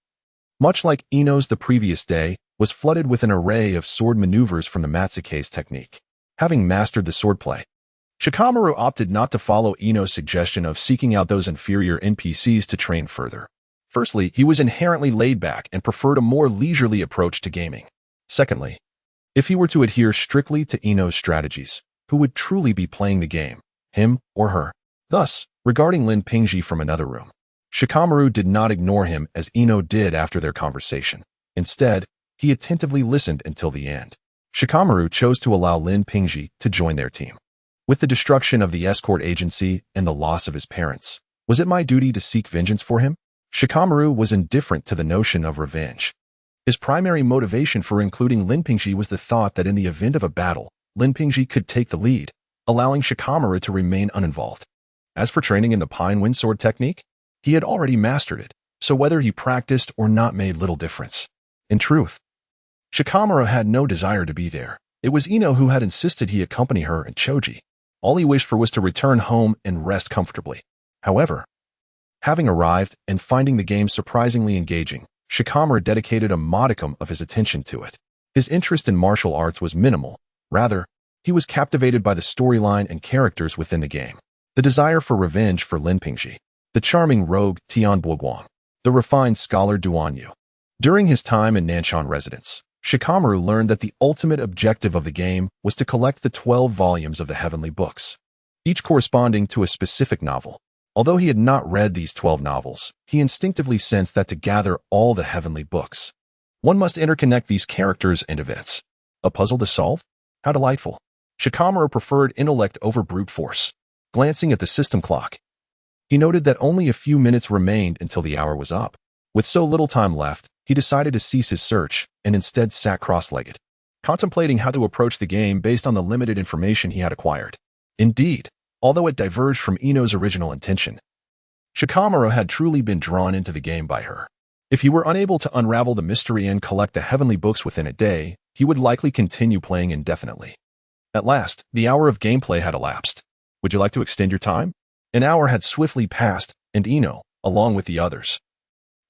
much like Ino's the previous day, was flooded with an array of sword maneuvers from the Matsuke's technique. Having mastered the swordplay, Shikamaru opted not to follow Ino's suggestion of seeking out those inferior NPCs to train further. Firstly, he was inherently laid back and preferred a more leisurely approach to gaming. Secondly, if he were to adhere strictly to Ino's strategies, who would truly be playing the game, him or her? Thus, regarding Lin Pingji from another room, Shikamaru did not ignore him as Ino did after their conversation. Instead, he attentively listened until the end. Shikamaru chose to allow Lin Pingji to join their team. With the destruction of the escort agency and the loss of his parents, was it my duty to seek vengeance for him? Shikamaru was indifferent to the notion of revenge. His primary motivation for including Lin Pingji was the thought that in the event of a battle, Lin Pingji could take the lead, allowing Shikamaru to remain uninvolved. As for training in the Pine Wind Sword technique, he had already mastered it, so whether he practiced or not made little difference. In truth, Shikamaru had no desire to be there. It was Ino who had insisted he accompany her and Choji. All he wished for was to return home and rest comfortably. However, having arrived and finding the game surprisingly engaging, Shikamaru dedicated a modicum of his attention to it. His interest in martial arts was minimal. Rather, he was captivated by the storyline and characters within the game. The desire for revenge for Lin Pingji, the charming rogue Tian Boguang, the refined scholar Duan Yu. During his time in Nanshan residence, Shikamaru learned that the ultimate objective of the game was to collect the 12 volumes of the Heavenly Books, each corresponding to a specific novel. Although he had not read these 12 novels, he instinctively sensed that to gather all the Heavenly Books, one must interconnect these characters and events. A puzzle to solve? How delightful. Shikamaru preferred intellect over brute force. Glancing at the system clock, he noted that only a few minutes remained until the hour was up. With so little time left, he decided to cease his search and instead sat cross-legged, contemplating how to approach the game based on the limited information he had acquired. Indeed, although it diverged from Ino's original intention. Shikamaru had truly been drawn into the game by her. If he were unable to unravel the mystery and collect the heavenly books within a day, he would likely continue playing indefinitely. At last, the hour of gameplay had elapsed. Would you like to extend your time? An hour had swiftly passed, and Ino, along with the others,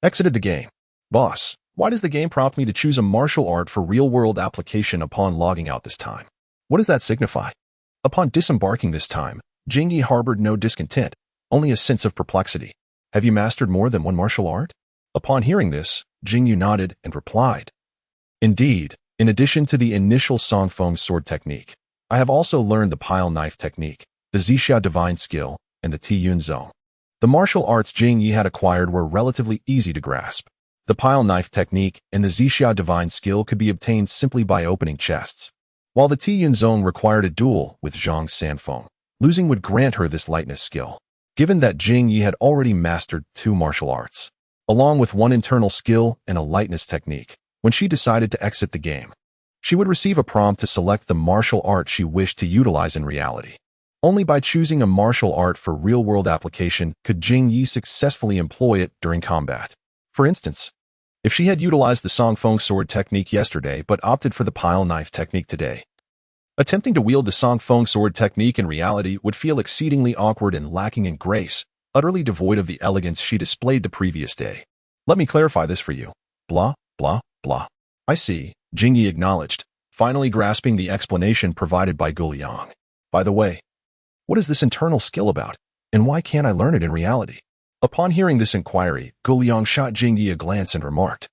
exited the game. Boss, why does the game prompt me to choose a martial art for real-world application upon logging out this time? What does that signify? Upon disembarking this time, Jin Yi harbored no discontent, only a sense of perplexity. Have you mastered more than one martial art? Upon hearing this, Jin Yi nodded and replied, Indeed, in addition to the initial Song Feng sword technique, I have also learned the pile knife technique, the Zixia divine skill, and the Tiyun zone. The martial arts Jin Yi had acquired were relatively easy to grasp. The pile knife technique and the Zixia divine skill could be obtained simply by opening chests, while the Tiyun zone required a duel with Zhang Sanfeng. Losing would grant her this lightness skill. Given that Jin Yi had already mastered 2 martial arts, along with 1 internal skill and a lightness technique, when she decided to exit the game, she would receive a prompt to select the martial art she wished to utilize in reality. Only by choosing a martial art for real-world application could Jin Yi successfully employ it during combat. For instance, if she had utilized the Song Feng sword technique yesterday but opted for the pile knife technique today, attempting to wield the Song Feng sword technique in reality would feel exceedingly awkward and lacking in grace, utterly devoid of the elegance she displayed the previous day. Let me clarify this for you. Blah, blah, blah. I see, Jin Yi acknowledged, finally grasping the explanation provided by Jin Yong. By the way, what is this internal skill about, and why can't I learn it in reality? Upon hearing this inquiry, Jin Yong shot Jin Yi a glance and remarked,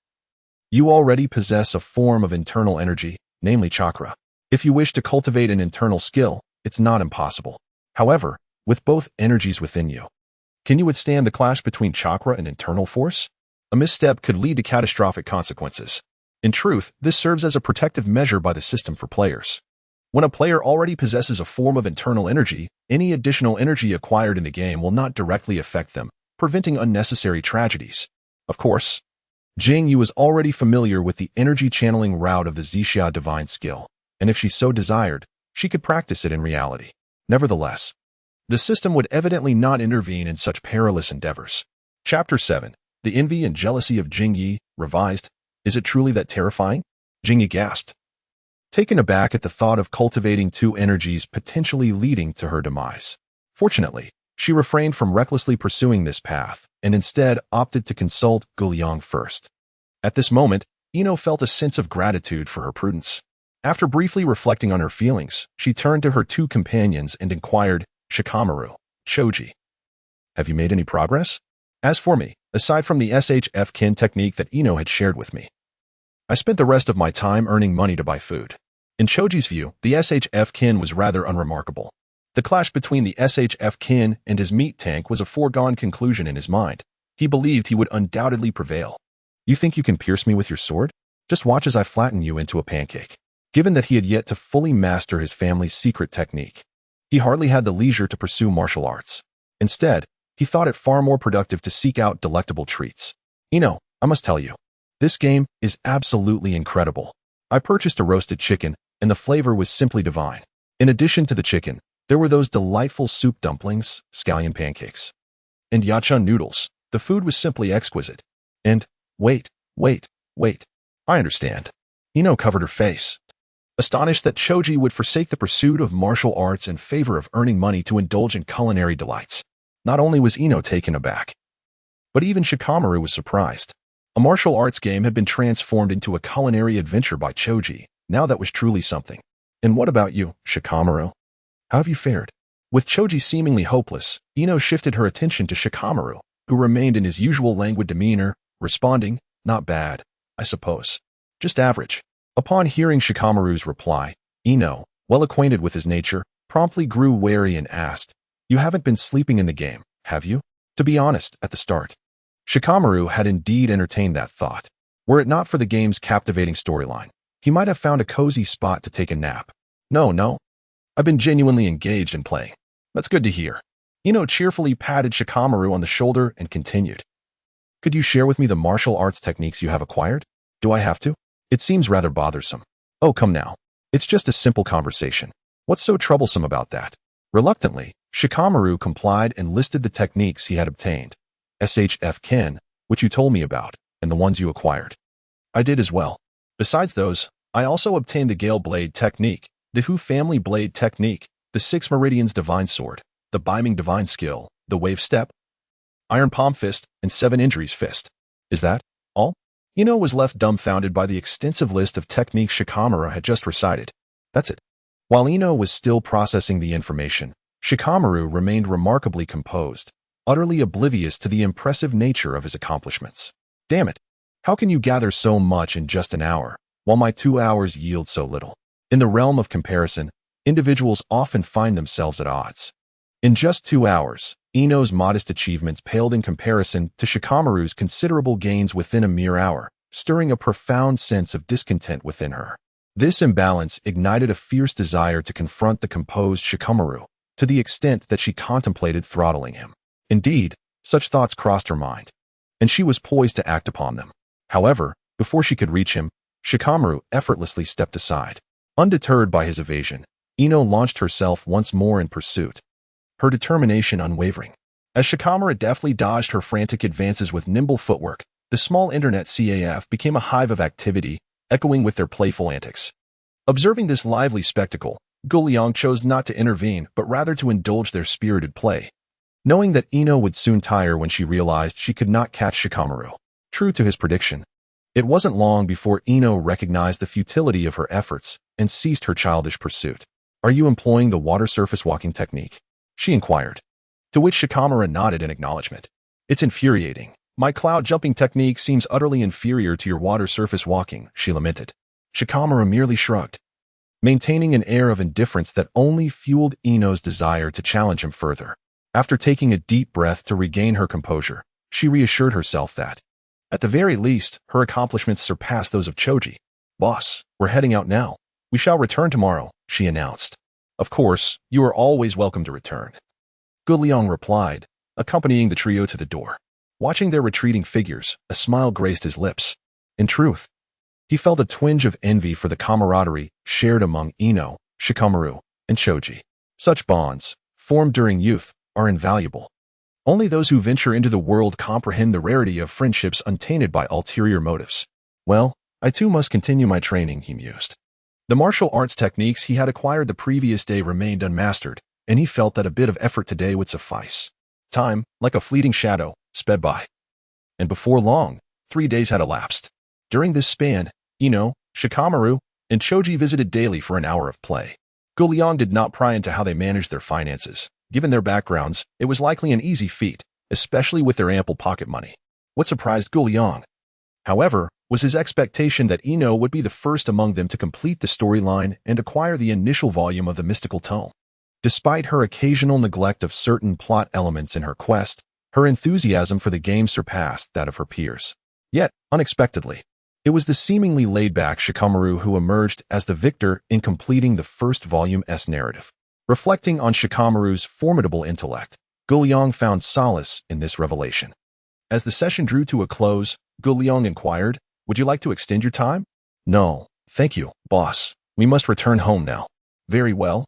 You already possess a form of internal energy, namely chakra. If you wish to cultivate an internal skill, it's not impossible. However, with both energies within you, can you withstand the clash between chakra and internal force? A misstep could lead to catastrophic consequences. In truth, this serves as a protective measure by the system for players. When a player already possesses a form of internal energy, any additional energy acquired in the game will not directly affect them, preventing unnecessary tragedies. Of course, Jin Yi was already familiar with the energy channeling route of the Zixia divine skill, and if she so desired, she could practice it in reality. Nevertheless, the system would evidently not intervene in such perilous endeavors. Chapter 7. The Envy and Jealousy of Jin Yi, revised. Is it truly that terrifying? Jin Yi gasped, taken aback at the thought of cultivating 2 energies potentially leading to her demise. Fortunately, she refrained from recklessly pursuing this path and instead opted to consult Jin Yong first. At this moment, Ino felt a sense of gratitude for her prudence. After briefly reflecting on her feelings, she turned to her 2 companions and inquired, Shikamaru, Choji, have you made any progress? As for me, aside from the SHF kin technique that Ino had shared with me, I spent the rest of my time earning money to buy food. In Choji's view, the SHF kin was rather unremarkable. The clash between the SHF kin and his meat tank was a foregone conclusion in his mind. He believed he would undoubtedly prevail. You think you can pierce me with your sword? Just watch as I flatten you into a pancake. Given that he had yet to fully master his family's secret technique, he hardly had the leisure to pursue martial arts. Instead, he thought it far more productive to seek out delectable treats. Ino, I must tell you, this game is absolutely incredible. I purchased a roasted chicken, and the flavor was simply divine. In addition to the chicken, there were those delightful soup dumplings, scallion pancakes, and yachun noodles. The food was simply exquisite. And, wait. I understand. Ino covered her face, astonished that Choji would forsake the pursuit of martial arts in favor of earning money to indulge in culinary delights. Not only was Ino taken aback, but even Shikamaru was surprised. A martial arts game had been transformed into a culinary adventure by Choji. Now that was truly something. And what about you, Shikamaru? How have you fared? With Choji seemingly hopeless, Ino shifted her attention to Shikamaru, who remained in his usual languid demeanor, responding, Not bad, I suppose. Just average. Upon hearing Shikamaru's reply, Ino, well acquainted with his nature, promptly grew wary and asked, You haven't been sleeping in the game, have you? To be honest, at the start, Shikamaru had indeed entertained that thought. Were it not for the game's captivating storyline, he might have found a cozy spot to take a nap. No. I've been genuinely engaged in playing. That's good to hear. Ino cheerfully patted Shikamaru on the shoulder and continued. Could you share with me the martial arts techniques you have acquired? Do I have to? It seems rather bothersome. Oh, come now. It's just a simple conversation. What's so troublesome about that? Reluctantly, Shikamaru complied and listed the techniques he had obtained. SHF Ken, which you told me about, and the ones you acquired. I did as well. Besides those, I also obtained the Gale Blade technique, the Hu Family Blade technique, the Six Meridians Divine Sword, the Biming Divine Skill, the Wave Step, Iron Palm Fist, and Seven Injuries Fist. Is that all? Ino was left dumbfounded by the extensive list of techniques Shikamaru had just recited. That's it. While Ino was still processing the information, Shikamaru remained remarkably composed, utterly oblivious to the impressive nature of his accomplishments. Damn it! How can you gather so much in just an hour, while my 2 hours yield so little? In the realm of comparison, individuals often find themselves at odds. In just 2 hours, Ino's modest achievements paled in comparison to Shikamaru's considerable gains within a mere hour, stirring a profound sense of discontent within her. This imbalance ignited a fierce desire to confront the composed Shikamaru, to the extent that she contemplated throttling him. Indeed, such thoughts crossed her mind, and she was poised to act upon them. However, before she could reach him, Shikamaru effortlessly stepped aside. Undeterred by his evasion, Ino launched herself once more in pursuit, her determination unwavering. As Shikamaru deftly dodged her frantic advances with nimble footwork, the small internet CAF became a hive of activity, echoing with their playful antics. Observing this lively spectacle, Guliang chose not to intervene but rather to indulge their spirited play, knowing that Ino would soon tire when she realized she could not catch Shikamaru. True to his prediction, it wasn't long before Ino recognized the futility of her efforts and ceased her childish pursuit. Are you employing the water surface walking technique? She inquired, to which Shikamaru nodded in acknowledgement. It's infuriating. My cloud jumping technique seems utterly inferior to your water surface walking, she lamented. Shikamaru merely shrugged, maintaining an air of indifference that only fueled Ino's desire to challenge him further. After taking a deep breath to regain her composure, she reassured herself that, at the very least, her accomplishments surpassed those of Choji. Boss, we're heading out now. We shall return tomorrow, she announced. Of course, you are always welcome to return, Guliang replied, accompanying the trio to the door. Watching their retreating figures, a smile graced his lips. In truth, he felt a twinge of envy for the camaraderie shared among Ino, Shikamaru, and Choji. Such bonds, formed during youth, are invaluable. Only those who venture into the world comprehend the rarity of friendships untainted by ulterior motives. Well, I too must continue my training, he mused. The martial arts techniques he had acquired the previous day remained unmastered, and he felt that a bit of effort today would suffice. Time, like a fleeting shadow, sped by. And before long, 3 days had elapsed. During this span, Ino, Shikamaru, and Choji visited daily for an hour of play. Guliang did not pry into how they managed their finances. Given their backgrounds, it was likely an easy feat, especially with their ample pocket money. What surprised Guliang, however, was his expectation that Ino would be the first among them to complete the storyline and acquire the initial volume of the mystical tome. Despite her occasional neglect of certain plot elements in her quest, her enthusiasm for the game surpassed that of her peers. Yet, unexpectedly, it was the seemingly laid-back Shikamaru who emerged as the victor in completing the first volume's narrative. Reflecting on Shikamaru's formidable intellect, Guliang found solace in this revelation. As the session drew to a close, Guliang inquired, would you like to extend your time? No, thank you, boss. We must return home now. Very well.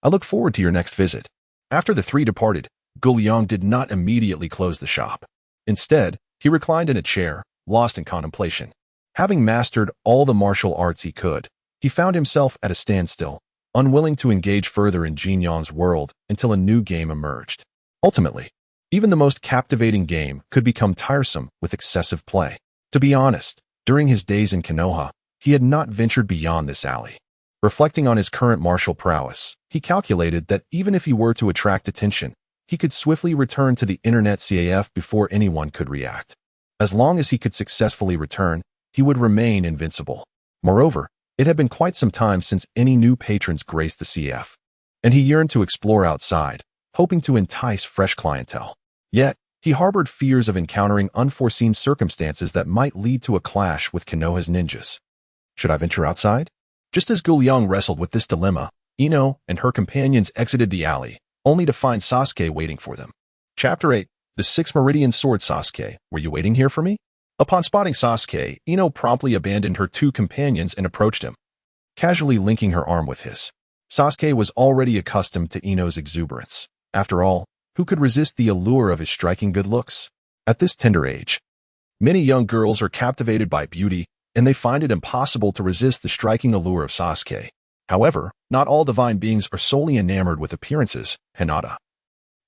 I look forward to your next visit. After the three departed, Guliang did not immediately close the shop. Instead, he reclined in a chair, lost in contemplation. Having mastered all the martial arts he could, he found himself at a standstill, unwilling to engage further in Jin Yong's world until a new game emerged. Ultimately, even the most captivating game could become tiresome with excessive play. To be honest, during his days in Konoha, he had not ventured beyond this alley. Reflecting on his current martial prowess, he calculated that even if he were to attract attention, he could swiftly return to the internet CAF before anyone could react. As long as he could successfully return, he would remain invincible. Moreover, it had been quite some time since any new patrons graced the CF, and he yearned to explore outside, hoping to entice fresh clientele. Yet, he harbored fears of encountering unforeseen circumstances that might lead to a clash with Konoha's ninjas. Should I venture outside? Just as Guliang wrestled with this dilemma, Ino and her companions exited the alley, only to find Sasuke waiting for them. Chapter 8, The Six Meridian Sword. Sasuke, were you waiting here for me? Upon spotting Sasuke, Ino promptly abandoned her two companions and approached him, casually linking her arm with his. Sasuke was already accustomed to Ino's exuberance. After all, who could resist the allure of his striking good looks? At this tender age, many young girls are captivated by beauty, and they find it impossible to resist the striking allure of Sasuke. However, not all divine beings are solely enamored with appearances. Hinata,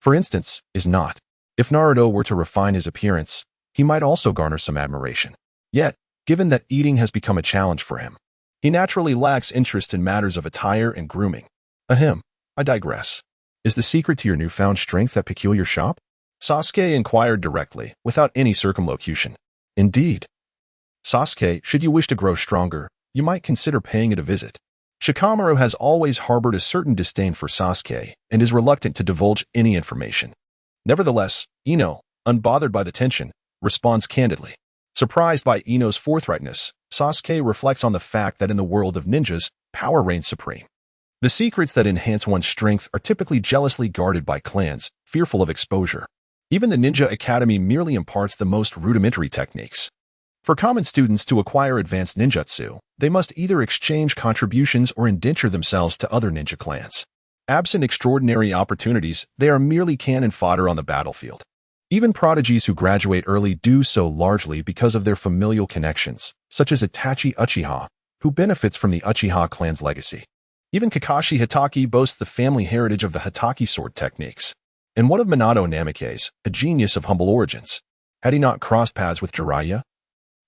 for instance, is not. If Naruto were to refine his appearance, he might also garner some admiration. Yet, given that eating has become a challenge for him, he naturally lacks interest in matters of attire and grooming. Ahem, I digress. Is the secret to your newfound strength that peculiar shop? Sasuke inquired directly, without any circumlocution. Indeed. Sasuke, should you wish to grow stronger, you might consider paying it a visit. Shikamaru has always harbored a certain disdain for Sasuke and is reluctant to divulge any information. Nevertheless, Ino, unbothered by the tension, responds candidly. Surprised by Ino's forthrightness, Sasuke reflects on the fact that in the world of ninjas, power reigns supreme. The secrets that enhance one's strength are typically jealously guarded by clans, fearful of exposure. Even the Ninja Academy merely imparts the most rudimentary techniques. For common students to acquire advanced ninjutsu, they must either exchange contributions or indenture themselves to other ninja clans. Absent extraordinary opportunities, they are merely cannon fodder on the battlefield. Even prodigies who graduate early do so largely because of their familial connections, such as Itachi Uchiha, who benefits from the Uchiha clan's legacy. Even Kakashi Hitaki boasts the family heritage of the Hitaki sword techniques. And what of Minato Namikaze, a genius of humble origins? Had he not crossed paths with Jiraiya?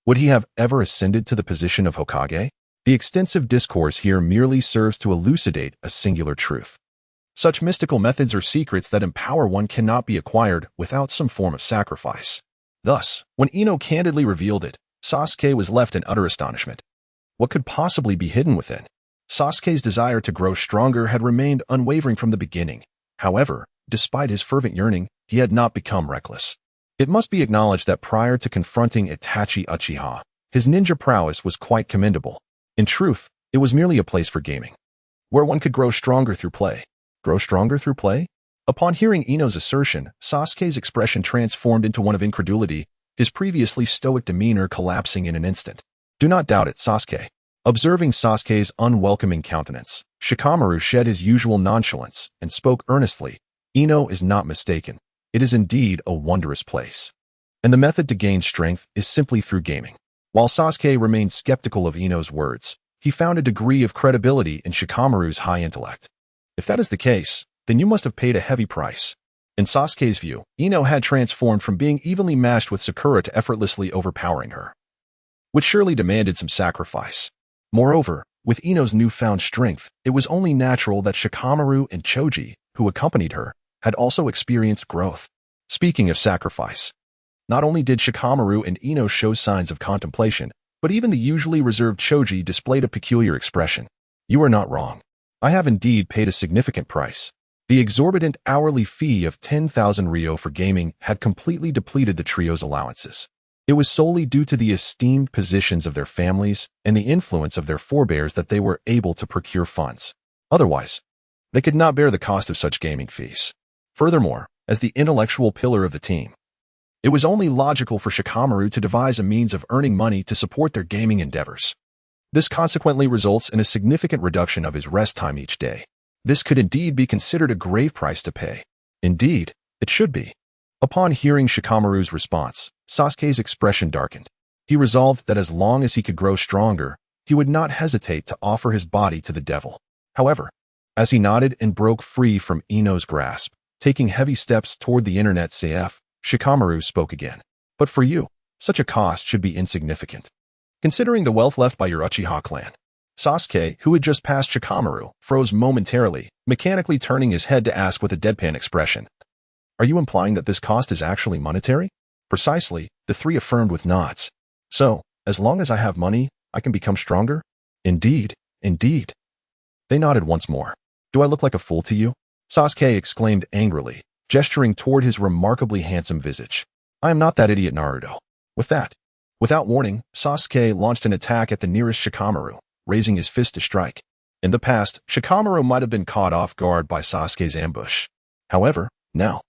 Would he have ever ascended to the position of Hokage? The extensive discourse here merely serves to elucidate a singular truth. Such mystical methods or secrets that empower one cannot be acquired without some form of sacrifice. Thus, when Ino candidly revealed it, Sasuke was left in utter astonishment. What could possibly be hidden within? Sasuke's desire to grow stronger had remained unwavering from the beginning. However, despite his fervent yearning, he had not become reckless. It must be acknowledged that prior to confronting Itachi Uchiha, his ninja prowess was quite commendable. In truth, it was merely a place for gaming, where one could grow stronger through play. Grow stronger through play? Upon hearing Ino's assertion, Sasuke's expression transformed into one of incredulity, his previously stoic demeanor collapsing in an instant. Do not doubt it, Sasuke. Observing Sasuke's unwelcoming countenance, Shikamaru shed his usual nonchalance and spoke earnestly. Ino is not mistaken. It is indeed a wondrous place. And the method to gain strength is simply through gaming. While Sasuke remained skeptical of Ino's words, he found a degree of credibility in Shikamaru's high intellect. If that is the case, then you must have paid a heavy price. In Sasuke's view, Ino had transformed from being evenly matched with Sakura to effortlessly overpowering her, which surely demanded some sacrifice. Moreover, with Ino's newfound strength, it was only natural that Shikamaru and Choji, who accompanied her, had also experienced growth. Speaking of sacrifice, not only did Shikamaru and Ino show signs of contemplation, but even the usually reserved Choji displayed a peculiar expression. You are not wrong. I have indeed paid a significant price. The exorbitant hourly fee of 10,000 ryo for gaming had completely depleted the trio's allowances. It was solely due to the esteemed positions of their families and the influence of their forebears that they were able to procure funds. Otherwise, they could not bear the cost of such gaming fees. Furthermore, as the intellectual pillar of the team, it was only logical for Shikamaru to devise a means of earning money to support their gaming endeavors. This consequently results in a significant reduction of his rest time each day. This could indeed be considered a grave price to pay. Indeed, it should be. Upon hearing Shikamaru's response, Sasuke's expression darkened. He resolved that as long as he could grow stronger, he would not hesitate to offer his body to the devil. However, as he nodded and broke free from Ino's grasp, taking heavy steps toward the internet CF, Shikamaru spoke again. But for you, such a cost should be insignificant, considering the wealth left by your Uchiha clan. Sasuke, who had just passed Shikamaru, froze momentarily, mechanically turning his head to ask with a deadpan expression. Are you implying that this cost is actually monetary? Precisely, the three affirmed with nods. So, as long as I have money, I can become stronger? Indeed, indeed. They nodded once more. Do I look like a fool to you? Sasuke exclaimed angrily, gesturing toward his remarkably handsome visage. I am not that idiot Naruto. With that, without warning, Sasuke launched an attack at the nearest Shikamaru, raising his fist to strike. In the past, Shikamaru might have been caught off guard by Sasuke's ambush. However, now,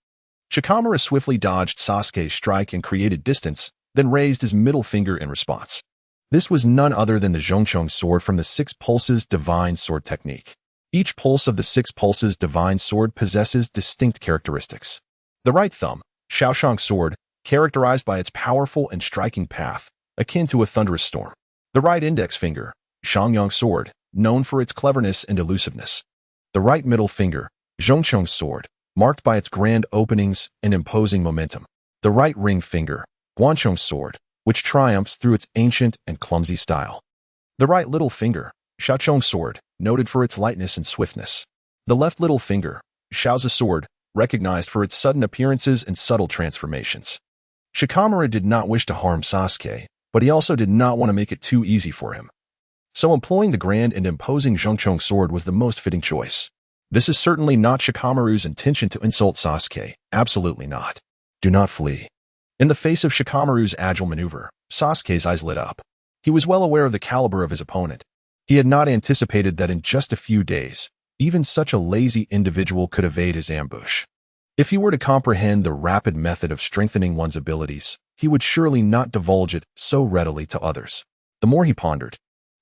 Shikamaru swiftly dodged Sasuke's strike and created distance, then raised his middle finger in response. This was none other than the Zhongchong sword from the Six Pulses Divine Sword technique. Each pulse of the 6 pulses divine sword possesses distinct characteristics. The right thumb, Shaoshang sword, characterized by its powerful and striking path, akin to a thunderous storm. The right index finger, Shangyang sword, known for its cleverness and elusiveness. The right middle finger, Zhongcheng sword, marked by its grand openings and imposing momentum. The right ring finger, Guancheng sword, which triumphs through its ancient and clumsy style. The right little finger, Shaocheng sword, noted for its lightness and swiftness. The left little finger, Shaozi sword, recognized for its sudden appearances and subtle transformations. Shikamaru did not wish to harm Sasuke, but he also did not want to make it too easy for him. So employing the grand and imposing Zhongcheng sword was the most fitting choice. This is certainly not Shikamaru's intention to insult Sasuke, absolutely not. Do not flee. In the face of Shikamaru's agile maneuver, Sasuke's eyes lit up. He was well aware of the caliber of his opponent. He had not anticipated that in just a few days, even such a lazy individual could evade his ambush. If he were to comprehend the rapid method of strengthening one's abilities, he would surely not divulge it so readily to others. The more he pondered,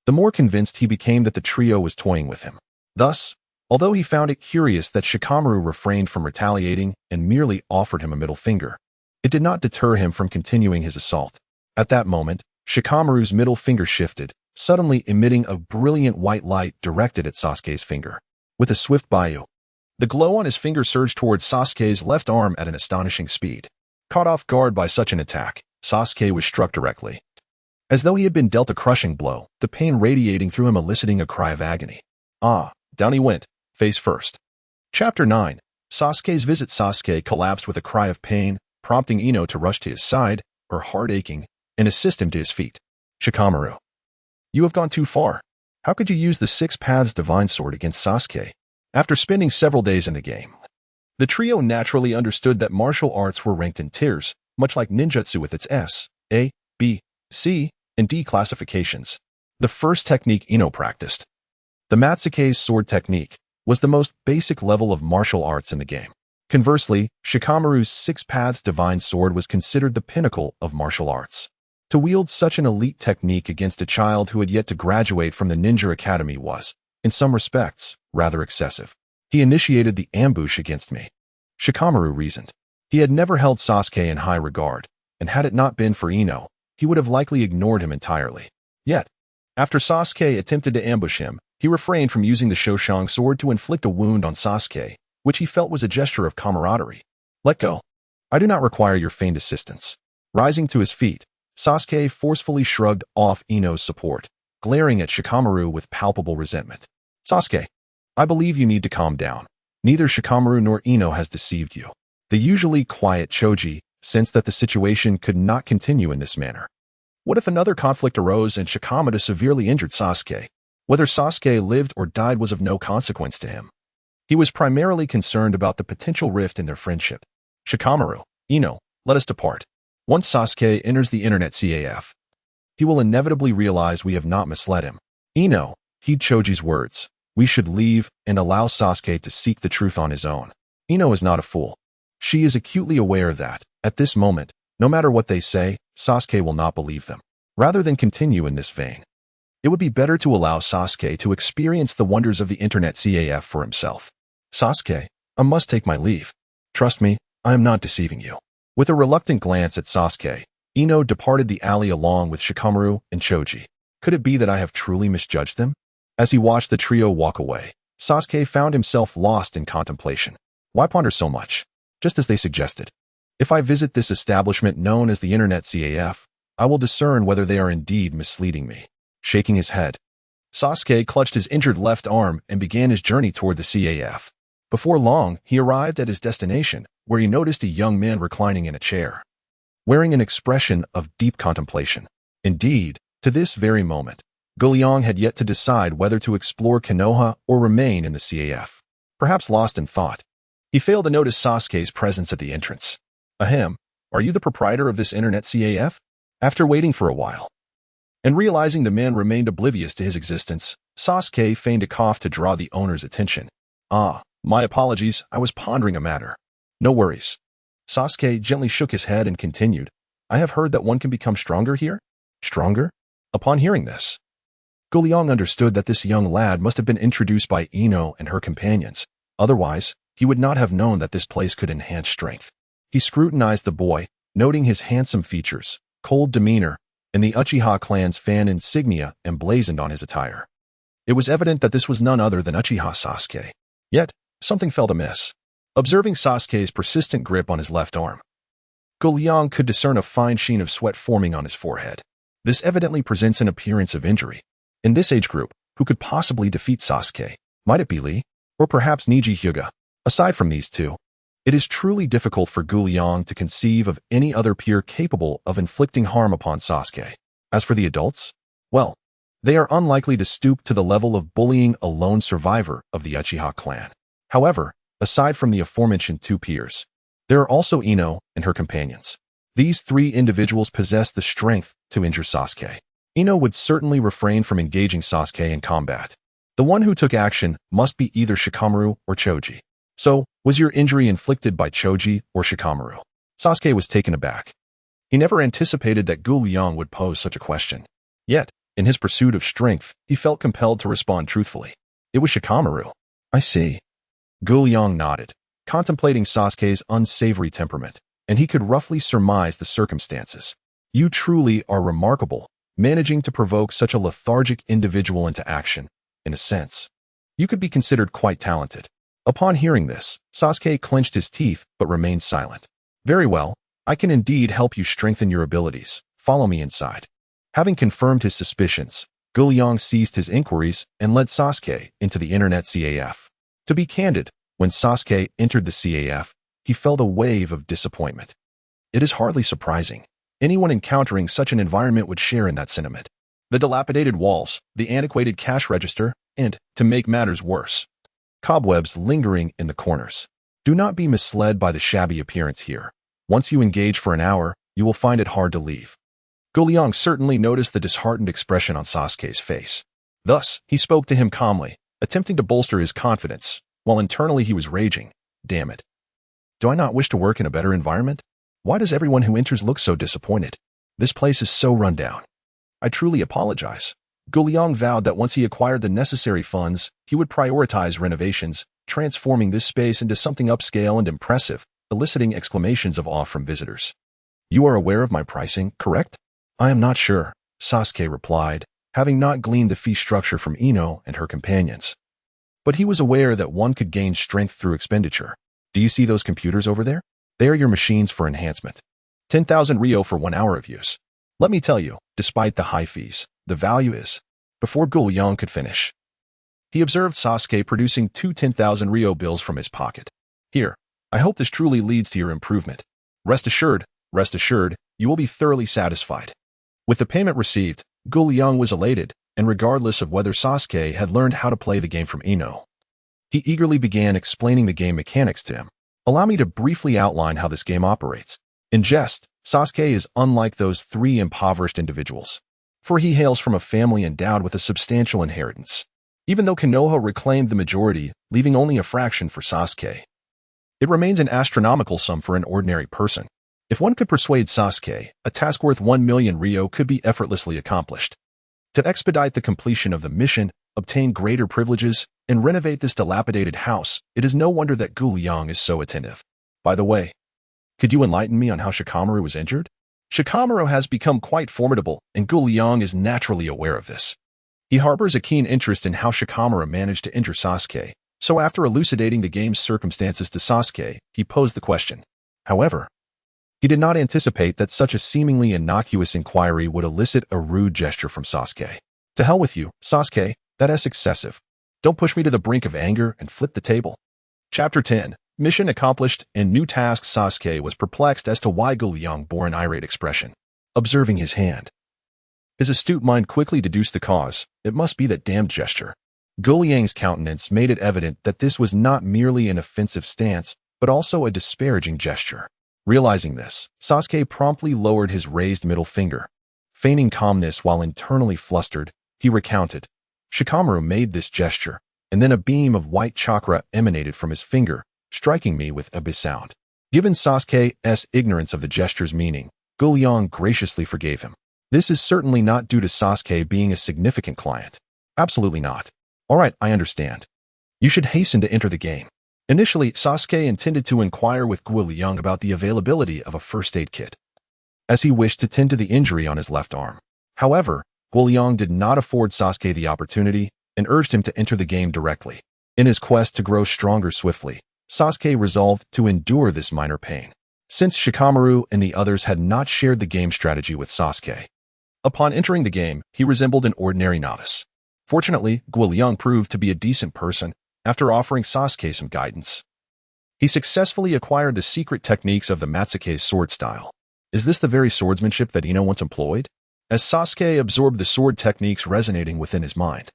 the more convinced he became that the trio was toying with him. Thus, although he found it curious that Shikamaru refrained from retaliating and merely offered him a middle finger, it did not deter him from continuing his assault. At that moment, Shikamaru's middle finger shifted, suddenly emitting a brilliant white light directed at Sasuke's finger. With a swift Baiyu, the glow on his finger surged towards Sasuke's left arm at an astonishing speed. Caught off guard by such an attack, Sasuke was struck directly. As though he had been dealt a crushing blow, the pain radiating through him eliciting a cry of agony. Down he went, face first. Chapter 9. Sasuke's visit. Sasuke collapsed with a cry of pain, prompting Ino to rush to his side, her heart aching, and assist him to his feet. Shikamaru, you have gone too far. How could you use the 6 paths divine sword against Sasuke? After spending several days in the game, the trio naturally understood that martial arts were ranked in tiers, much like ninjutsu with its S, A, B, C, and D classifications. The first technique Ino practiced, the Matsuke's sword technique, was the most basic level of martial arts in the game. Conversely, Shikamaru's 6 paths divine sword was considered the pinnacle of martial arts. To wield such an elite technique against a child who had yet to graduate from the ninja academy was, in some respects, rather excessive. He initiated the ambush against me. Shikamaru reasoned. He had never held Sasuke in high regard, and had it not been for Ino, he would have likely ignored him entirely. Yet, after Sasuke attempted to ambush him, he refrained from using the Shoshang sword to inflict a wound on Sasuke, which he felt was a gesture of camaraderie. Let go. I do not require your feigned assistance. Rising to his feet, Sasuke forcefully shrugged off Ino's support, glaring at Shikamaru with palpable resentment. Sasuke, I believe you need to calm down. Neither Shikamaru nor Ino has deceived you. The usually quiet Choji sensed that the situation could not continue in this manner. What if another conflict arose and Shikamaru severely injured Sasuke? Whether Sasuke lived or died was of no consequence to him. He was primarily concerned about the potential rift in their friendship. Shikamaru, Ino, let us depart. Once Sasuke enters the internet CAF, he will inevitably realize we have not misled him. Ino, heed Choji's words. We should leave and allow Sasuke to seek the truth on his own. Ino is not a fool. She is acutely aware that, at this moment, no matter what they say, Sasuke will not believe them. Rather than continue in this vein, it would be better to allow Sasuke to experience the wonders of the internet CAF for himself. Sasuke, I must take my leave. Trust me, I am not deceiving you. With a reluctant glance at Sasuke, Ino departed the alley along with Shikamaru and Choji. Could it be that I have truly misjudged them? As he watched the trio walk away, Sasuke found himself lost in contemplation. Why ponder so much? Just as they suggested. If I visit this establishment known as the internet CAF, I will discern whether they are indeed misleading me. Shaking his head, Sasuke clutched his injured left arm and began his journey toward the CAF. Before long, he arrived at his destination, where he noticed a young man reclining in a chair, wearing an expression of deep contemplation. Indeed, to this very moment, Guliang had yet to decide whether to explore Konoha or remain in the CAF. Perhaps lost in thought, he failed to notice Sasuke's presence at the entrance. Ahem, are you the proprietor of this internet CAF? After waiting for a while, and realizing the man remained oblivious to his existence, Sasuke feigned a cough to draw the owner's attention. My apologies, I was pondering a matter. No worries. Sasuke gently shook his head and continued. I have heard that one can become stronger here? Stronger? Upon hearing this, Guliang understood that this young lad must have been introduced by Ino and her companions. Otherwise, he would not have known that this place could enhance strength. He scrutinized the boy, noting his handsome features, cold demeanor, and the Uchiha clan's fan insignia emblazoned on his attire. It was evident that this was none other than Uchiha Sasuke. Yet, something felt amiss. Observing Sasuke's persistent grip on his left arm, Guliang could discern a fine sheen of sweat forming on his forehead. This evidently presents an appearance of injury. In this age group, who could possibly defeat Sasuke? Might it be Lee? Or perhaps Niji Hyuga? Aside from these two, it is truly difficult for Guliang to conceive of any other peer capable of inflicting harm upon Sasuke. As for the adults, well, they are unlikely to stoop to the level of bullying a lone survivor of the Uchiha clan. However, aside from the aforementioned two peers, there are also Ino and her companions. These three individuals possess the strength to injure Sasuke. Ino would certainly refrain from engaging Sasuke in combat. The one who took action must be either Shikamaru or Choji. So, was your injury inflicted by Choji or Shikamaru? Sasuke was taken aback. He never anticipated that Guliang would pose such a question. Yet, in his pursuit of strength, he felt compelled to respond truthfully. It was Shikamaru. I see. Guliang nodded, contemplating Sasuke's unsavory temperament, and he could roughly surmise the circumstances. You truly are remarkable, managing to provoke such a lethargic individual into action. In a sense, you could be considered quite talented. Upon hearing this, Sasuke clenched his teeth but remained silent. Very well, I can indeed help you strengthen your abilities. Follow me inside. Having confirmed his suspicions, Guliang ceased his inquiries and led Sasuke into the internet CAF. To be candid, when Sasuke entered the CAF, he felt a wave of disappointment. It is hardly surprising. Anyone encountering such an environment would share in that sentiment. The dilapidated walls, the antiquated cash register, and, to make matters worse, cobwebs lingering in the corners. Do not be misled by the shabby appearance here. Once you engage for an hour, you will find it hard to leave. Guliang certainly noticed the disheartened expression on Sasuke's face. Thus, he spoke to him calmly, attempting to bolster his confidence, while internally he was raging. Damn it. Do I not wish to work in a better environment? Why does everyone who enters look so disappointed? This place is so run down. I truly apologize. Guliang vowed that once he acquired the necessary funds, he would prioritize renovations, transforming this space into something upscale and impressive, eliciting exclamations of awe from visitors. You are aware of my pricing, correct? I am not sure, Sasuke replied, having not gleaned the fee structure from Ino and her companions. But he was aware that one could gain strength through expenditure. Do you see those computers over there? They are your machines for enhancement. 10,000 Ryo for 1 hour of use. Let me tell you, despite the high fees, the value is. Before Guliang could finish, he observed Sasuke producing two 10,000 Ryo bills from his pocket. Here, I hope this truly leads to your improvement. Rest assured, you will be thoroughly satisfied. With the payment received, Guliang was elated, and regardless of whether Sasuke had learned how to play the game from Ino, he eagerly began explaining the game mechanics to him. Allow me to briefly outline how this game operates. In jest, Sasuke is unlike those three impoverished individuals, for he hails from a family endowed with a substantial inheritance. Even though Konoha reclaimed the majority, leaving only a fraction for Sasuke, it remains an astronomical sum for an ordinary person. If one could persuade Sasuke, a task worth 1 million Ryo could be effortlessly accomplished. To expedite the completion of the mission, obtain greater privileges, and renovate this dilapidated house, it is no wonder that Guliang is so attentive. By the way, could you enlighten me on how Shikamaru was injured? Shikamaru has become quite formidable, and Guliang is naturally aware of this. He harbors a keen interest in how Shikamaru managed to injure Sasuke, so after elucidating the game's circumstances to Sasuke, he posed the question. However, he did not anticipate that such a seemingly innocuous inquiry would elicit a rude gesture from Sasuke. To hell with you, Sasuke, that is excessive. Don't push me to the brink of anger and flip the table. Chapter 10. Mission accomplished and new task. Sasuke was perplexed as to why Guliang bore an irate expression. Observing his hand, his astute mind quickly deduced the cause. It must be that damned gesture. Guliang's countenance made it evident that this was not merely an offensive stance, but also a disparaging gesture. Realizing this, Sasuke promptly lowered his raised middle finger. Feigning calmness while internally flustered, he recounted. Shikamaru made this gesture, and then a beam of white chakra emanated from his finger, striking me with a sound. Given Sasuke's ignorance of the gesture's meaning, Guliang graciously forgave him. This is certainly not due to Sasuke being a significant client. Absolutely not. Alright, I understand. You should hasten to enter the game. Initially, Sasuke intended to inquire with Guo Liang about the availability of a first aid kit, as he wished to tend to the injury on his left arm. However, Guo Liang did not afford Sasuke the opportunity and urged him to enter the game directly. In his quest to grow stronger swiftly, Sasuke resolved to endure this minor pain, since Shikamaru and the others had not shared the game strategy with Sasuke. Upon entering the game, he resembled an ordinary novice. Fortunately, Guo Liang proved to be a decent person after offering Sasuke some guidance. He successfully acquired the secret techniques of the Matsuke's sword style. Is this the very swordsmanship that Ino once employed? As Sasuke absorbed the sword techniques resonating within his mind,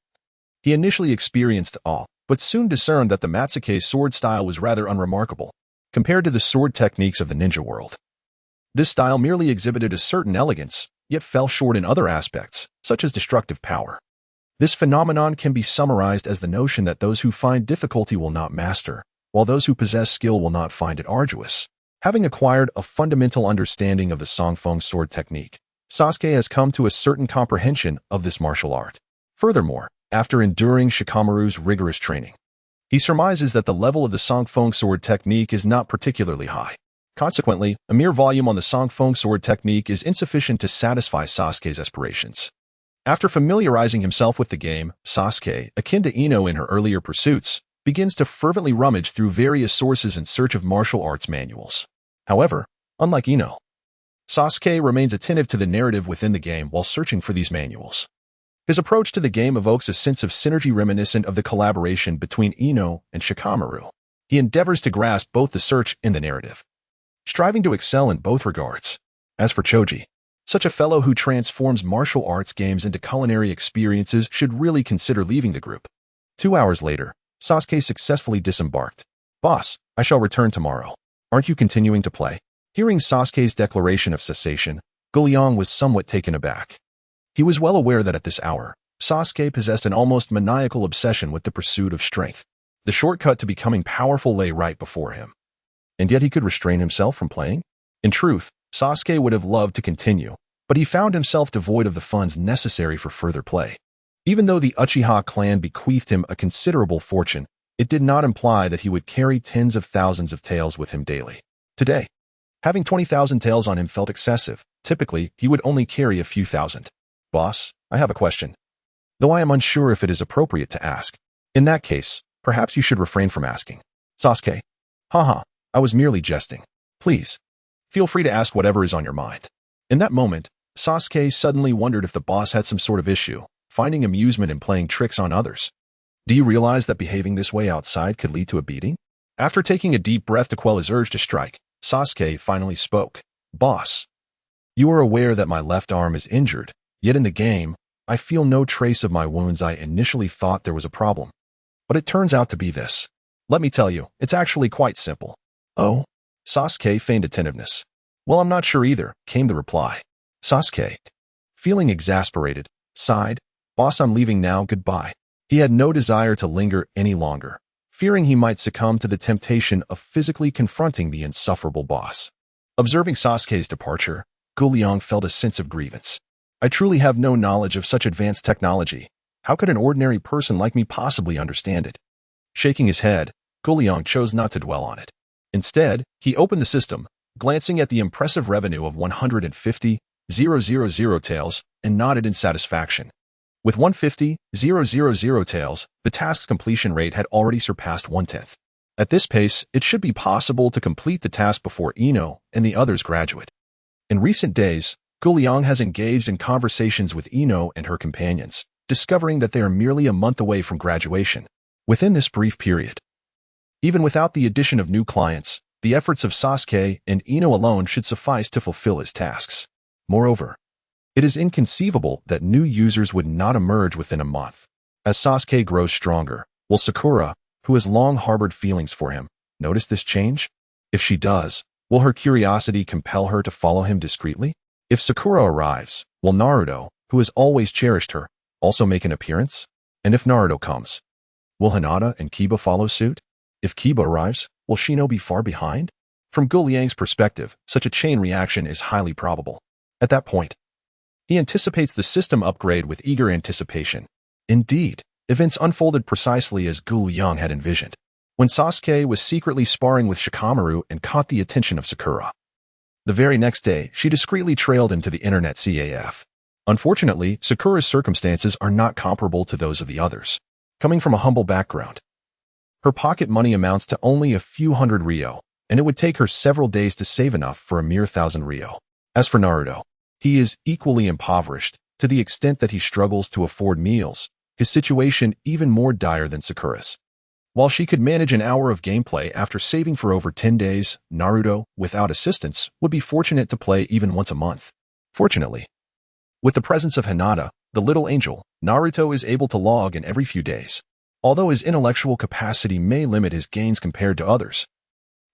he initially experienced awe, but soon discerned that the Matsuke's sword style was rather unremarkable compared to the sword techniques of the ninja world. This style merely exhibited a certain elegance, yet fell short in other aspects, such as destructive power. This phenomenon can be summarized as the notion that those who find difficulty will not master, while those who possess skill will not find it arduous. Having acquired a fundamental understanding of the Songfeng sword technique, Sasuke has come to a certain comprehension of this martial art. Furthermore, after enduring Shikamaru's rigorous training, he surmises that the level of the Songfeng sword technique is not particularly high. Consequently, a mere volume on the Songfeng sword technique is insufficient to satisfy Sasuke's aspirations. After familiarizing himself with the game, Sasuke, akin to Ino in her earlier pursuits, begins to fervently rummage through various sources in search of martial arts manuals. However, unlike Ino, Sasuke remains attentive to the narrative within the game while searching for these manuals. His approach to the game evokes a sense of synergy reminiscent of the collaboration between Ino and Shikamaru. He endeavors to grasp both the search and the narrative, striving to excel in both regards. As for Choji, such a fellow who transforms martial arts games into culinary experiences should really consider leaving the group. 2 hours later, Sasuke successfully disembarked. Boss, I shall return tomorrow. Aren't you continuing to play? Hearing Sasuke's declaration of cessation, Guo Liang was somewhat taken aback. He was well aware that at this hour, Sasuke possessed an almost maniacal obsession with the pursuit of strength. The shortcut to becoming powerful lay right before him. And yet he could restrain himself from playing? In truth, Sasuke would have loved to continue, but he found himself devoid of the funds necessary for further play. Even though the Uchiha clan bequeathed him a considerable fortune, it did not imply that he would carry tens of thousands of taels with him daily. Today, having 20,000 taels on him felt excessive. Typically, he would only carry a few thousand. Boss, I have a question, though I am unsure if it is appropriate to ask. In that case, perhaps you should refrain from asking. Sasuke. Haha, I was merely jesting. Please, feel free to ask whatever is on your mind. In that moment, Sasuke suddenly wondered if the boss had some sort of issue, finding amusement in playing tricks on others. Do you realize that behaving this way outside could lead to a beating? After taking a deep breath to quell his urge to strike, Sasuke finally spoke. Boss, you are aware that my left arm is injured. Yet in the game, I feel no trace of my wounds. I initially thought there was a problem, but it turns out to be this. Let me tell you, it's actually quite simple. Oh? Sasuke feigned attentiveness. Well, I'm not sure either, came the reply. Sasuke, feeling exasperated, sighed. Boss, I'm leaving now, goodbye. He had no desire to linger any longer, fearing he might succumb to the temptation of physically confronting the insufferable boss. Observing Sasuke's departure, Guo Liang felt a sense of grievance. I truly have no knowledge of such advanced technology. How could an ordinary person like me possibly understand it? Shaking his head, Guo Liang chose not to dwell on it. Instead, he opened the system, glancing at the impressive revenue of 150,000 taels, and nodded in satisfaction. With 150,000 taels, the task's completion rate had already surpassed 1/10. At this pace, it should be possible to complete the task before Ino and the others graduate. In recent days, Guo Liang has engaged in conversations with Ino and her companions, discovering that they are merely a month away from graduation. Within this brief period, even without the addition of new clients, the efforts of Sasuke and Ino alone should suffice to fulfill his tasks. Moreover, it is inconceivable that new users would not emerge within a month. As Sasuke grows stronger, will Sakura, who has long harbored feelings for him, notice this change? If she does, will her curiosity compel her to follow him discreetly? If Sakura arrives, will Naruto, who has always cherished her, also make an appearance? And if Naruto comes, will Hinata and Kiba follow suit? If Kiba arrives, will Shino be far behind? From Guo Liang's perspective, such a chain reaction is highly probable. At that point, He anticipates the system upgrade with eager anticipation. Indeed, events unfolded precisely as Jin Yong had envisioned, when Sasuke was secretly sparring with Shikamaru and caught the attention of Sakura. The very next day, she discreetly trailed him to the internet CAF. Unfortunately, Sakura's circumstances are not comparable to those of the others. Coming from a humble background, her pocket money amounts to only a few hundred ryo, and it would take her several days to save enough for a mere 1,000 ryo. As for Naruto, he is equally impoverished, to the extent that he struggles to afford meals, his situation even more dire than Sakura's. While she could manage an hour of gameplay after saving for over 10 days, Naruto, without assistance, would be fortunate to play even once a month. Fortunately, with the presence of Hinata, the little angel, Naruto is able to log in every few days. Although his intellectual capacity may limit his gains compared to others,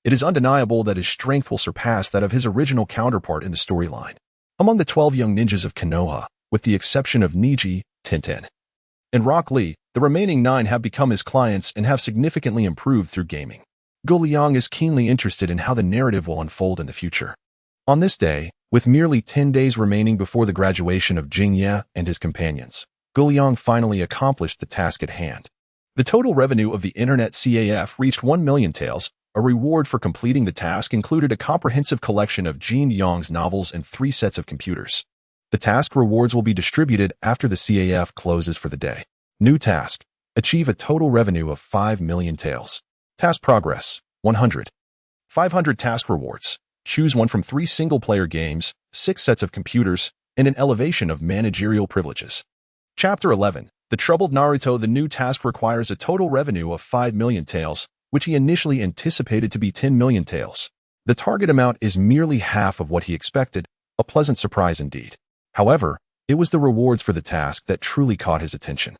it is undeniable that his strength will surpass that of his original counterpart in the storyline. Among the 12 young ninjas of Konoha, with the exception of Niji, Tenten, and Rock Lee, the remaining 9 have become his clients and have significantly improved through gaming. Jin Yong is keenly interested in how the narrative will unfold in the future. On this day, with merely 10 days remaining before the graduation of Jin Yong and his companions, Jin Yong finally accomplished the task at hand. The total revenue of the Internet CAF reached 1 million taels. A reward for completing the task included a comprehensive collection of Jin Yong's novels and 3 sets of computers. The task rewards will be distributed after the CAF closes for the day. New task: achieve a total revenue of 5 million taels. Task progress: 100. 500 task rewards. Choose one from 3 single-player games, 6 sets of computers, and an elevation of managerial privileges. Chapter 11. The Troubled Naruto. The new task requires a total revenue of 5 million taels, which he initially anticipated to be 10 million taels. The target amount is merely half of what he expected, a pleasant surprise indeed. However, it was the rewards for the task that truly caught his attention.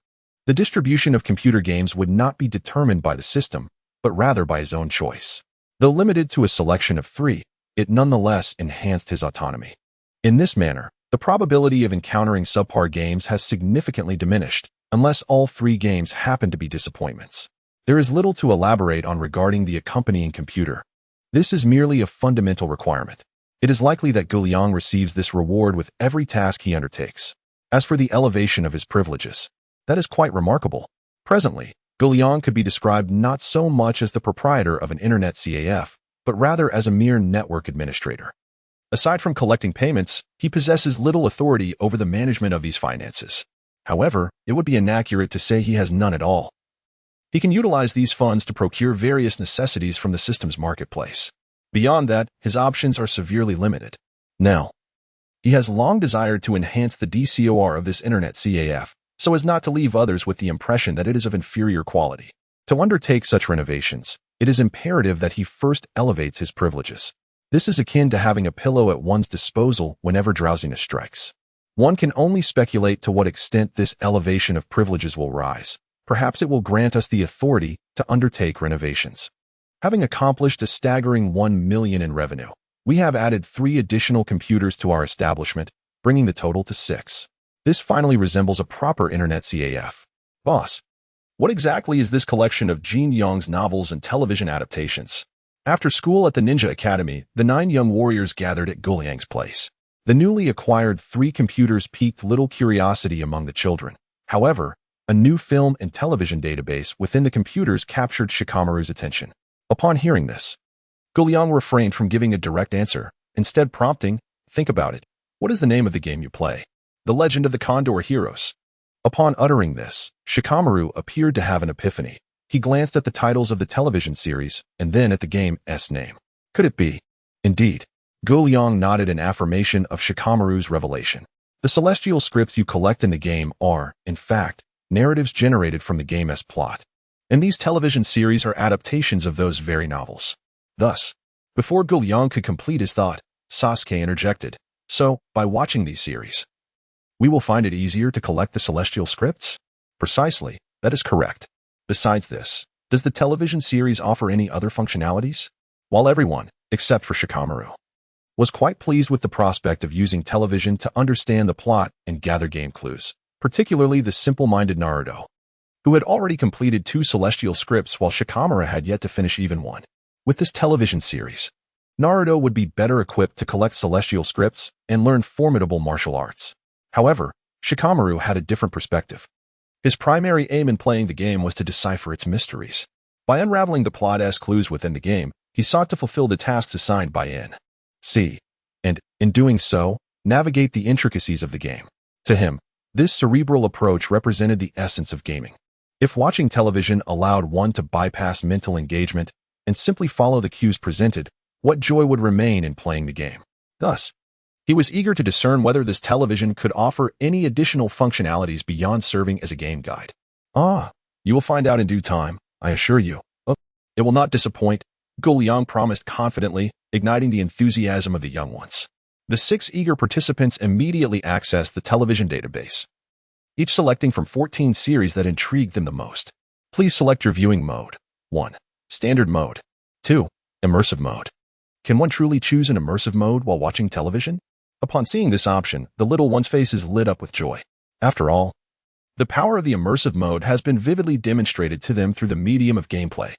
The distribution of computer games would not be determined by the system, but rather by his own choice. Though limited to a selection of 3, it nonetheless enhanced his autonomy. In this manner, the probability of encountering subpar games has significantly diminished, unless all 3 games happen to be disappointments. There is little to elaborate on regarding the accompanying computer. This is merely a fundamental requirement. It is likely that Jin Yong receives this reward with every task he undertakes. As for the elevation of his privileges, that is quite remarkable. Presently, Jin Yong could be described not so much as the proprietor of an internet CAF, but rather as a mere network administrator. Aside from collecting payments, he possesses little authority over the management of these finances. However, it would be inaccurate to say he has none at all. He can utilize these funds to procure various necessities from the system's marketplace. Beyond that, his options are severely limited. Now, he has long desired to enhance the DCOR of this internet CAF, so as not to leave others with the impression that it is of inferior quality. To undertake such renovations, it is imperative that he first elevates his privileges. This is akin to having a pillow at one's disposal whenever drowsiness strikes. One can only speculate to what extent this elevation of privileges will rise. Perhaps it will grant us the authority to undertake renovations. Having accomplished a staggering 1 million in revenue, we have added 3 additional computers to our establishment, bringing the total to 6. This finally resembles a proper internet CAF. Boss, what exactly is this collection of Jin Yong's novels and television adaptations? After school at the Ninja Academy, the 9 young warriors gathered at Jin Yong's place. The newly acquired 3 computers piqued little curiosity among the children. However, a new film and television database within the computers captured Shikamaru's attention. Upon hearing this, Jin Yong refrained from giving a direct answer, instead prompting, "Think about it. What is the name of the game you play?" "The Legend of the Condor Heroes." Upon uttering this, Shikamaru appeared to have an epiphany. He glanced at the titles of the television series and then at the game's name. Could it be? Indeed. Jin Yong nodded in affirmation of Shikamaru's revelation. The celestial scripts you collect in the game are, in fact, narratives generated from the game's plot. And these television series are adaptations of those very novels. Thus, before Jin Yong could complete his thought, Sasuke interjected. "So, by watching these series, we will find it easier to collect the celestial scripts?" "Precisely, that is correct. Besides this, does the television series offer any other functionalities?" While everyone, except for Shikamaru, was quite pleased with the prospect of using television to understand the plot and gather game clues, particularly the simple-minded Naruto, who had already completed 2 celestial scripts while Shikamaru had yet to finish even one. With this television series, Naruto would be better equipped to collect celestial scripts and learn formidable martial arts. However, Shikamaru had a different perspective. His primary aim in playing the game was to decipher its mysteries. By unraveling the plot-esque clues within the game, he sought to fulfill the tasks assigned by N.C. and, in doing so, navigate the intricacies of the game. To him, this cerebral approach represented the essence of gaming. If watching television allowed one to bypass mental engagement and simply follow the cues presented, what joy would remain in playing the game? Thus, he was eager to discern whether this television could offer any additional functionalities beyond serving as a game guide. You will find out in due time, I assure you. It will not disappoint, Guliang promised confidently, igniting the enthusiasm of the young ones. The 6 eager participants immediately accessed the television database, each selecting from 14 series that intrigued them the most. Please select your viewing mode. 1. Standard mode. 2. Immersive mode. Can one truly choose an immersive mode while watching television? Upon seeing this option, the little one's faces lit up with joy. After all, the power of the immersive mode has been vividly demonstrated to them through the medium of gameplay.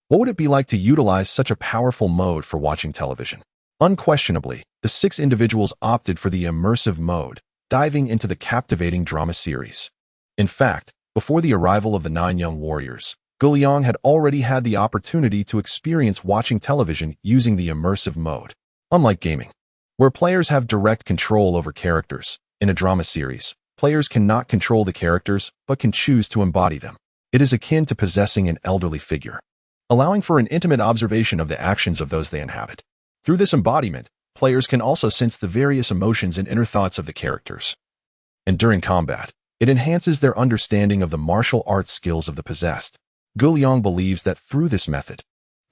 What would it be like to utilize such a powerful mode for watching television? Unquestionably, the 6 individuals opted for the immersive mode, diving into the captivating drama series. In fact, before the arrival of the 9 young warriors, Guliang had already had the opportunity to experience watching television using the immersive mode. Unlike gaming, where players have direct control over characters, in a drama series, players cannot control the characters but can choose to embody them. It is akin to possessing an elderly figure, allowing for an intimate observation of the actions of those they inhabit. Through this embodiment, players can also sense the various emotions and inner thoughts of the characters. And during combat, it enhances their understanding of the martial arts skills of the possessed. Guliang believes that through this method,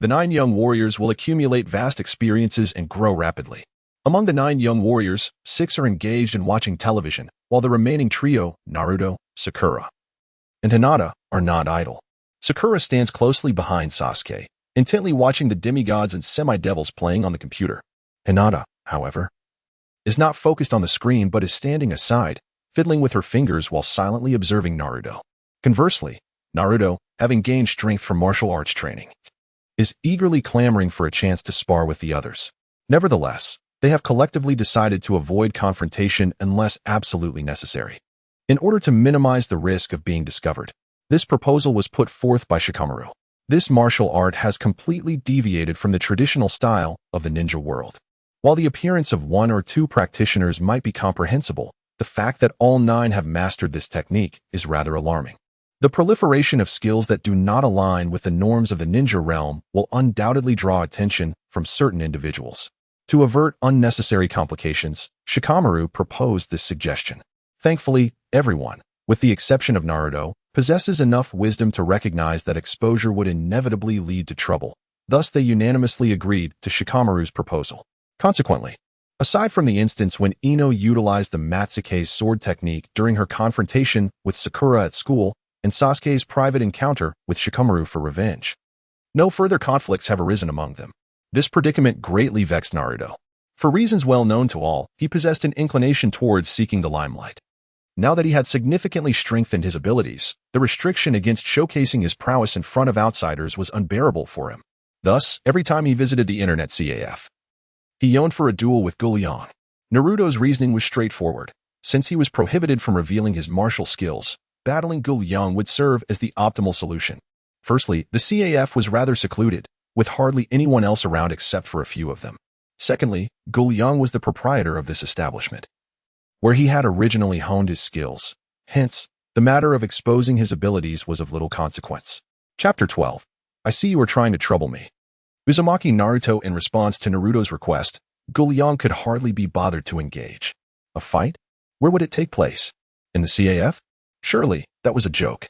the 9 young warriors will accumulate vast experiences and grow rapidly. Among the 9 young warriors, 6 are engaged in watching television, while the remaining trio, Naruto, Sakura, and Hinata, are not idle. Sakura stands closely behind Sasuke, intently watching the demigods and semi-devils playing on the computer. Hinata, however, is not focused on the screen but is standing aside, fiddling with her fingers while silently observing Naruto. Conversely, Naruto, having gained strength from martial arts training, is eagerly clamoring for a chance to spar with the others. Nevertheless, they have collectively decided to avoid confrontation unless absolutely necessary. In order to minimize the risk of being discovered, this proposal was put forth by Shikamaru. This martial art has completely deviated from the traditional style of the ninja world. While the appearance of 1 or 2 practitioners might be comprehensible, the fact that all 9 have mastered this technique is rather alarming. The proliferation of skills that do not align with the norms of the ninja realm will undoubtedly draw attention from certain individuals. To avert unnecessary complications, Shikamaru proposed this suggestion. Thankfully, everyone, with the exception of Naruto, possesses enough wisdom to recognize that exposure would inevitably lead to trouble. Thus, they unanimously agreed to Shikamaru's proposal. Consequently, aside from the instance when Ino utilized the Matsuke's sword technique during her confrontation with Sakura at school and Sasuke's private encounter with Shikamaru for revenge, no further conflicts have arisen among them. This predicament greatly vexed Naruto. For reasons well known to all, he possessed an inclination towards seeking the limelight. Now that he had significantly strengthened his abilities, the restriction against showcasing his prowess in front of outsiders was unbearable for him. Thus, every time he visited the internet CAF, he yearned for a duel with Guliang. Naruto's reasoning was straightforward. Since he was prohibited from revealing his martial skills, battling Guliang would serve as the optimal solution. Firstly, the CAF was rather secluded, with hardly anyone else around except for a few of them. Secondly, Guliang was the proprietor of this establishment, where he had originally honed his skills. Hence, the matter of exposing his abilities was of little consequence. Chapter 12. I see you are trying to trouble me. Uzumaki Naruto. In response to Naruto's request, Guliang could hardly be bothered to engage. A fight? Where would it take place? In the CAF? Surely, that was a joke.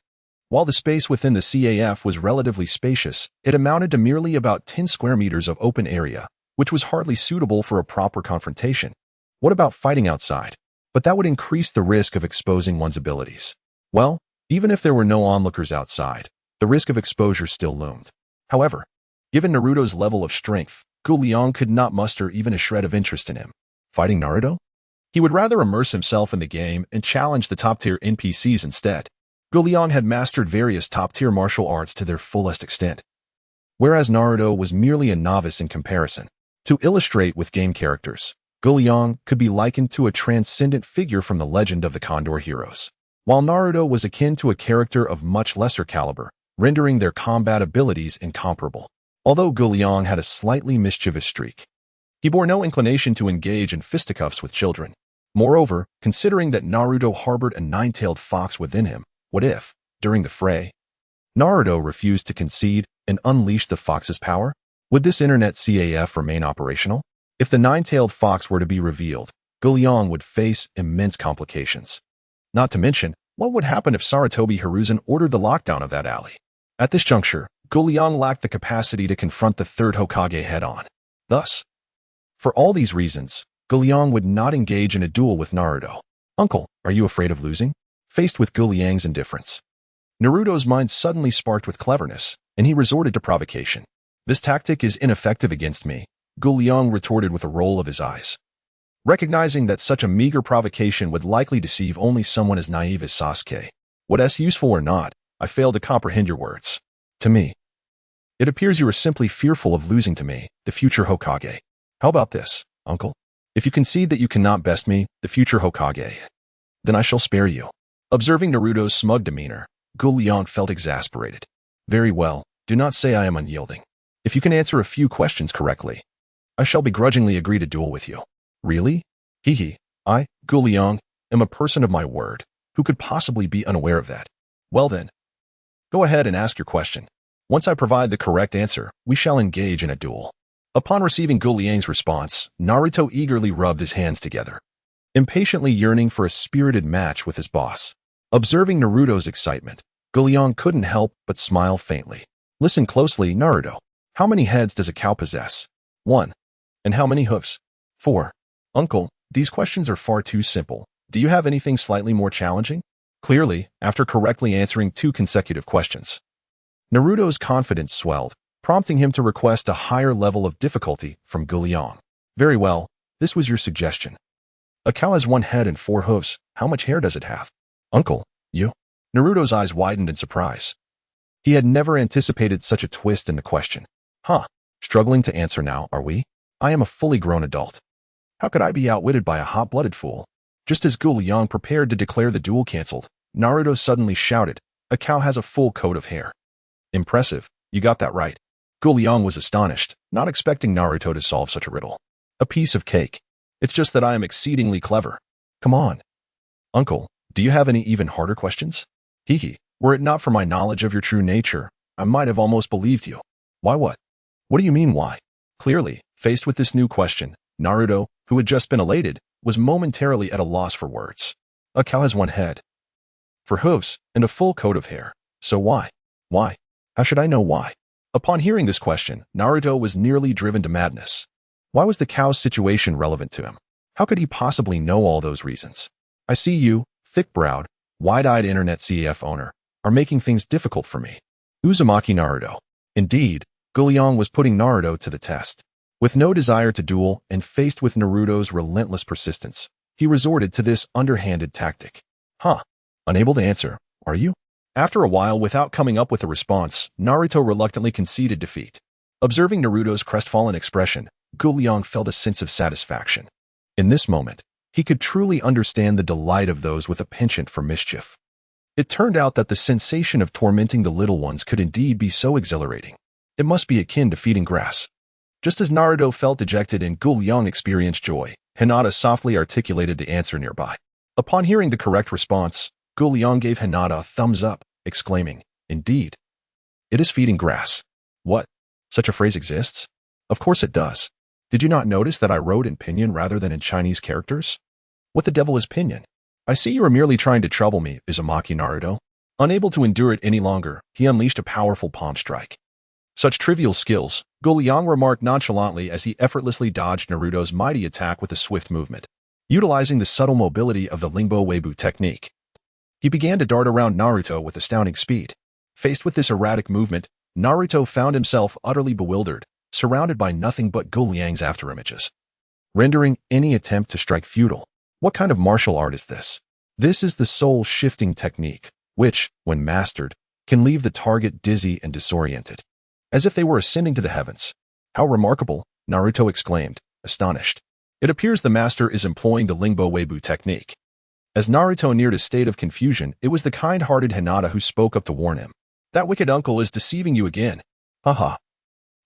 While the space within the CAF was relatively spacious, it amounted to merely about 10 square meters of open area, which was hardly suitable for a proper confrontation. What about fighting outside? But that would increase the risk of exposing one's abilities. Well, even if there were no onlookers outside, the risk of exposure still loomed. However, given Naruto's level of strength, Guliang could not muster even a shred of interest in him. Fighting Naruto? He would rather immerse himself in the game and challenge the top-tier NPCs instead. Guliang had mastered various top-tier martial arts to their fullest extent, whereas Naruto was merely a novice in comparison. To illustrate with game characters, Yong could be likened to a transcendent figure from the legend of the Condor heroes, while Naruto was akin to a character of much lesser caliber, rendering their combat abilities incomparable. Although Yong had a slightly mischievous streak, he bore no inclination to engage in fisticuffs with children. Moreover, considering that Naruto harbored a nine-tailed fox within him, what if, during the fray, Naruto refused to concede and unleash the fox's power? Would this internet CAF remain operational? If the nine-tailed fox were to be revealed, Yong would face immense complications. Not to mention, what would happen if Sarutobi Hiruzen ordered the lockdown of that alley? At this juncture, Yong lacked the capacity to confront the third Hokage head-on. Thus, for all these reasons, Yong would not engage in a duel with Naruto. Uncle, are you afraid of losing? Faced with Yang's indifference, Naruto's mind suddenly sparked with cleverness, and he resorted to provocation. This tactic is ineffective against me, Yong retorted with a roll of his eyes. Recognizing that such a meager provocation would likely deceive only someone as naive as Sasuke, whether useful or not, I fail to comprehend your words. To me, it appears you are simply fearful of losing to me, the future Hokage. How about this, uncle? If you concede that you cannot best me, the future Hokage, then I shall spare you. Observing Naruto's smug demeanor, Yong felt exasperated. Very well, do not say I am unyielding. If you can answer a few questions correctly, I shall begrudgingly agree to duel with you. Really? Hee. I, Yong, am a person of my word. Who could possibly be unaware of that? Well then, go ahead and ask your question. Once I provide the correct answer, we shall engage in a duel. Upon receiving Yang's response, Naruto eagerly rubbed his hands together, impatiently yearning for a spirited match with his boss. Observing Naruto's excitement, Yong couldn't help but smile faintly. Listen closely, Naruto. How many heads does a cow possess? 1. And how many hoofs? 4. Uncle, these questions are far too simple. Do you have anything slightly more challenging? Clearly, after correctly answering 2 consecutive questions, Naruto's confidence swelled, prompting him to request a higher level of difficulty from Yong. Very well, this was your suggestion. A cow has 1 head and 4 hooves. How much hair does it have? Uncle, you? Naruto's eyes widened in surprise. He had never anticipated such a twist in the question. Struggling to answer now, are we? I am a fully grown adult. How could I be outwitted by a hot-blooded fool? Just as Yong prepared to declare the duel cancelled, Naruto suddenly shouted, a cow has a full coat of hair. Impressive, you got that right. Yong was astonished, not expecting Naruto to solve such a riddle. A piece of cake. It's just that I am exceedingly clever. Come on. Uncle, do you have any even harder questions? Hee. Were it not for my knowledge of your true nature, I might have almost believed you. Why what? What do you mean why? Clearly, faced with this new question, Naruto, who had just been elated, was momentarily at a loss for words. A cow has 1 head, 4 hooves, and a full coat of hair. So why? Why? How should I know why? Upon hearing this question, Naruto was nearly driven to madness. Why was the cow's situation relevant to him? How could he possibly know all those reasons? I see you, thick-browed, wide-eyed internet CAF owner, are making things difficult for me. Uzumaki Naruto. Indeed, Yong was putting Naruto to the test. With no desire to duel and faced with Naruto's relentless persistence, he resorted to this underhanded tactic. Unable to answer, are you? After a while, without coming up with a response, Naruto reluctantly conceded defeat. Observing Naruto's crestfallen expression, Yong felt a sense of satisfaction. In this moment, he could truly understand the delight of those with a penchant for mischief. It turned out that the sensation of tormenting the little ones could indeed be so exhilarating. It must be akin to feeding grass. Just as Naruto felt dejected and Yong experienced joy, Hinata softly articulated the answer nearby. Upon hearing the correct response, Yong gave Hinata a thumbs up, exclaiming, indeed. It is feeding grass. What? Such a phrase exists? Of course it does. Did you not notice that I wrote in pinyin rather than in Chinese characters? What the devil is pinyin? I see you are merely trying to trouble me, Uzumaki Naruto. Unable to endure it any longer, he unleashed a powerful palm strike. Such trivial skills, Yong remarked nonchalantly as he effortlessly dodged Naruto's mighty attack with a swift movement. Utilizing the subtle mobility of the Lingbo Weibo technique, he began to dart around Naruto with astounding speed. Faced with this erratic movement, Naruto found himself utterly bewildered, surrounded by nothing but Yang's afterimages, rendering any attempt to strike futile. What kind of martial art is this? This is the soul-shifting technique, which, when mastered, can leave the target dizzy and disoriented, as if they were ascending to the heavens. How remarkable, Naruto exclaimed, astonished. It appears the master is employing the Lingbo Weibu technique. As Naruto neared a state of confusion, it was the kind-hearted Hinata who spoke up to warn him. That wicked uncle is deceiving you again. Haha.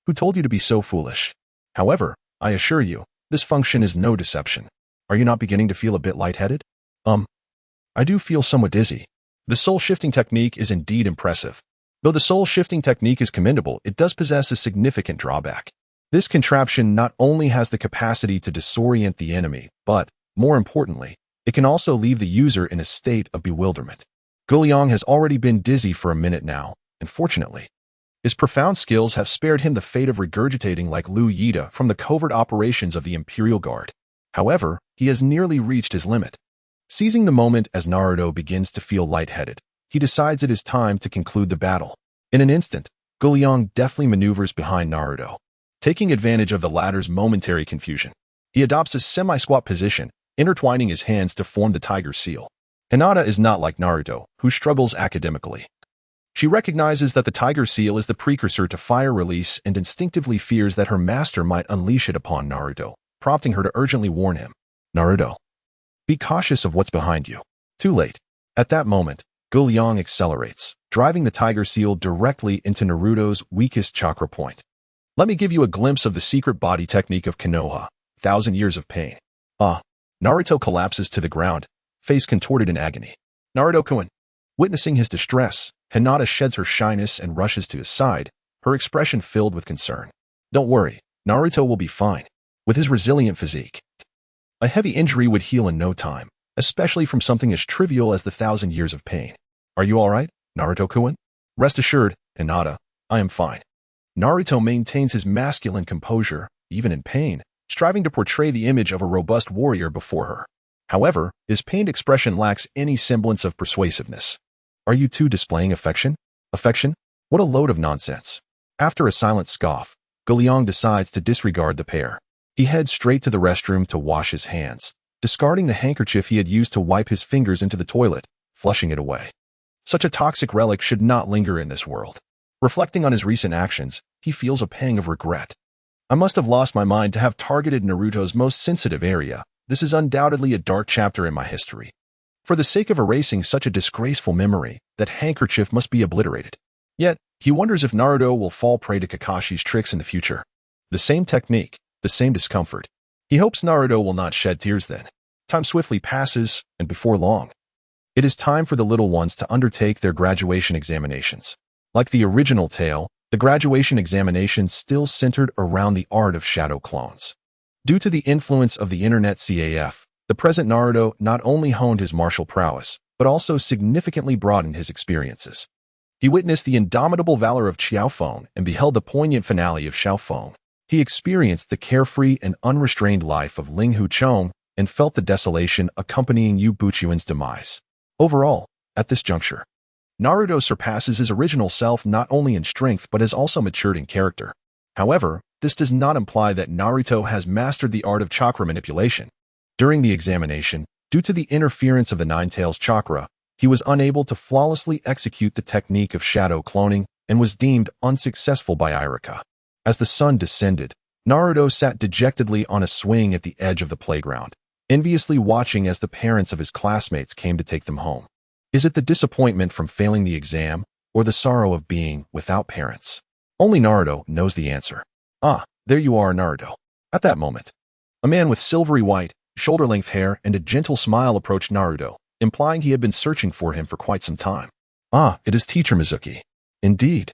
Who told you to be so foolish? However, I assure you, this function is no deception. Are you not beginning to feel a bit lightheaded? I do feel somewhat dizzy. The soul-shifting technique is indeed impressive. Though the soul-shifting technique is commendable, it does possess a significant drawback. This contraption not only has the capacity to disorient the enemy, but, more importantly, it can also leave the user in a state of bewilderment. Guliang has already been dizzy for a minute now, and fortunately, his profound skills have spared him the fate of regurgitating like Liu Yida from the covert operations of the Imperial Guard. However, he has nearly reached his limit. Seizing the moment as Naruto begins to feel lightheaded, he decides it is time to conclude the battle. In an instant, Guliang deftly maneuvers behind Naruto. Taking advantage of the latter's momentary confusion, he adopts a semi-squat position, intertwining his hands to form the tiger seal. Hinata is not like Naruto, who struggles academically. She recognizes that the tiger seal is the precursor to fire release and instinctively fears that her master might unleash it upon Naruto, prompting her to urgently warn him. Naruto, be cautious of what's behind you. Too late. At that moment, Guliang accelerates, driving the tiger seal directly into Naruto's weakest chakra point. Let me give you a glimpse of the secret body technique of Konoha, 1,000 years of pain. Naruto collapses to the ground, face contorted in agony. Naruto-kun. Witnessing his distress, Hinata sheds her shyness and rushes to his side, her expression filled with concern. Don't worry, Naruto will be fine. With his resilient physique, a heavy injury would heal in no time, especially from something as trivial as the 1,000 years of pain. Are you alright, Naruto-kun? Rest assured, Hinata, I am fine. Naruto maintains his masculine composure, even in pain, striving to portray the image of a robust warrior before her. However, his pained expression lacks any semblance of persuasiveness. Are you two displaying affection? Affection? What a load of nonsense. After a silent scoff, Guliang decides to disregard the pair. He heads straight to the restroom to wash his hands, discarding the handkerchief he had used to wipe his fingers into the toilet, flushing it away. Such a toxic relic should not linger in this world. Reflecting on his recent actions, he feels a pang of regret. I must have lost my mind to have targeted Naruto's most sensitive area. This is undoubtedly a dark chapter in my history. For the sake of erasing such a disgraceful memory, that handkerchief must be obliterated. Yet, he wonders if Naruto will fall prey to Kakashi's tricks in the future. The same technique, the same discomfort. He hopes Naruto will not shed tears then. Time swiftly passes, and before long, it is time for the little ones to undertake their graduation examinations. Like the original tale, the graduation examinations still centered around the art of shadow clones. Due to the influence of the internet CAF, the present Naruto not only honed his martial prowess, but also significantly broadened his experiences. He witnessed the indomitable valor of Xiaofeng and beheld the poignant finale of Xiaofeng. He experienced the carefree and unrestrained life of Ling Huchong and felt the desolation accompanying Yu Buchuan's demise. Overall, at this juncture, Naruto surpasses his original self not only in strength but has also matured in character. However, this does not imply that Naruto has mastered the art of chakra manipulation. During the examination, due to the interference of the Nine-Tails chakra, he was unable to flawlessly execute the technique of shadow cloning and was deemed unsuccessful by Irika. As the sun descended, Naruto sat dejectedly on a swing at the edge of the playground, enviously watching as the parents of his classmates came to take them home. Is it the disappointment from failing the exam, or the sorrow of being without parents? Only Naruto knows the answer. There you are, Naruto. At that moment, a man with silvery white, shoulder-length hair and a gentle smile approached Naruto, implying he had been searching for him for quite some time. It is Teacher Mizuki. Indeed.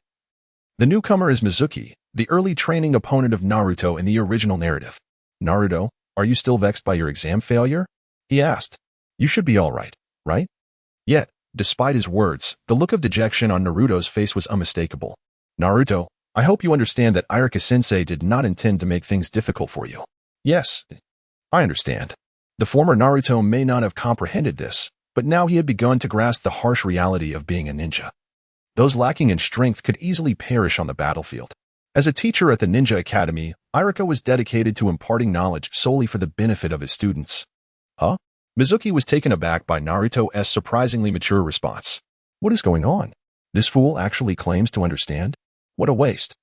The newcomer is Mizuki, the early training opponent of Naruto in the original narrative. Naruto, are you still vexed by your exam failure? He asked. You should be all right, right? Yet, despite his words, the look of dejection on Naruto's face was unmistakable. Naruto, I hope you understand that Irika-sensei did not intend to make things difficult for you. Yes, I understand. The former Naruto may not have comprehended this, but now he had begun to grasp the harsh reality of being a ninja. Those lacking in strength could easily perish on the battlefield. As a teacher at the Ninja Academy, Irika was dedicated to imparting knowledge solely for the benefit of his students. Mizuki was taken aback by Naruto's surprisingly mature response. What is going on? This fool actually claims to understand? What a waste.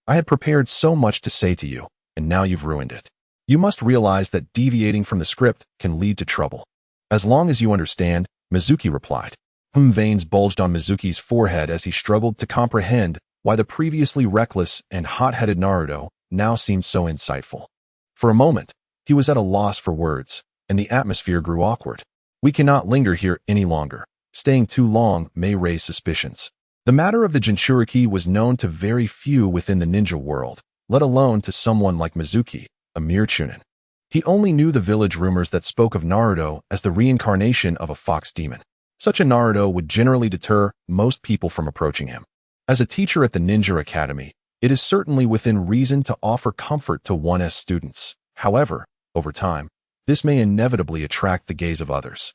I had prepared so much to say to you, and now you've ruined it. You must realize that deviating from the script can lead to trouble. As long as you understand, Mizuki replied. Veins bulged on Mizuki's forehead as he struggled to comprehend why the previously reckless and hot-headed Naruto now seemed so insightful. For a moment, he was at a loss for words, and the atmosphere grew awkward. We cannot linger here any longer. Staying too long may raise suspicions. The matter of the Jinchuriki was known to very few within the ninja world, let alone to someone like Mizuki, a mere chunin. He only knew the village rumors that spoke of Naruto as the reincarnation of a fox demon. Such a Naruto would generally deter most people from approaching him. As a teacher at the Ninja Academy, it is certainly within reason to offer comfort to one's students. However, over time, this may inevitably attract the gaze of others.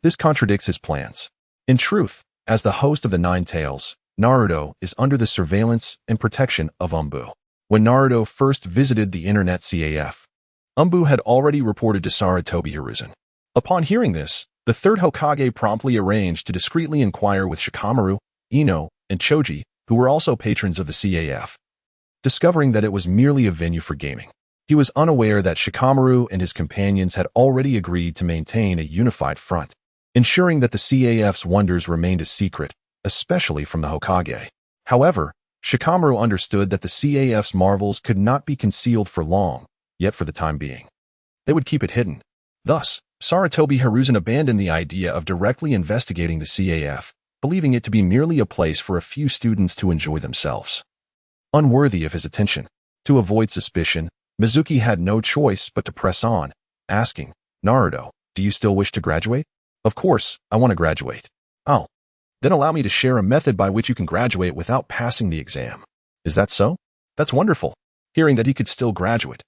This contradicts his plans. In truth, as the host of the Nine Tails, Naruto is under the surveillance and protection of Umbu. When Naruto first visited the internet CAF, Umbu had already reported to Sarutobi Hiruzen. Upon hearing this, the third Hokage promptly arranged to discreetly inquire with Shikamaru, Ino, and Choji, who were also patrons of the CAF. Discovering that it was merely a venue for gaming, he was unaware that Shikamaru and his companions had already agreed to maintain a unified front, ensuring that the CAF's wonders remained a secret, especially from the Hokage. However, Shikamaru understood that the CAF's marvels could not be concealed for long, yet for the time being, they would keep it hidden. Thus, Sarutobi Hiruzen abandoned the idea of directly investigating the CAF, believing it to be merely a place for a few students to enjoy themselves. Unworthy of his attention. To avoid suspicion, Mizuki had no choice but to press on, asking, Naruto, do you still wish to graduate? Of course, I want to graduate. Oh. Then allow me to share a method by which you can graduate without passing the exam. Is that so? That's wonderful. Hearing that he could still graduate.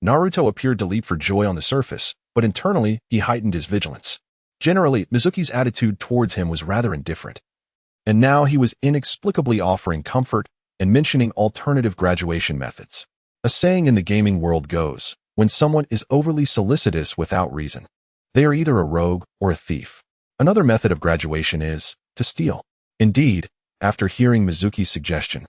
Naruto appeared to leap for joy on the surface, but internally, he heightened his vigilance. Generally, Mizuki's attitude towards him was rather indifferent. And now he was inexplicably offering comfort and mentioning alternative graduation methods. A saying in the gaming world goes, when someone is overly solicitous without reason, they are either a rogue or a thief. Another method of graduation is to steal. Indeed, after hearing Mizuki's suggestion,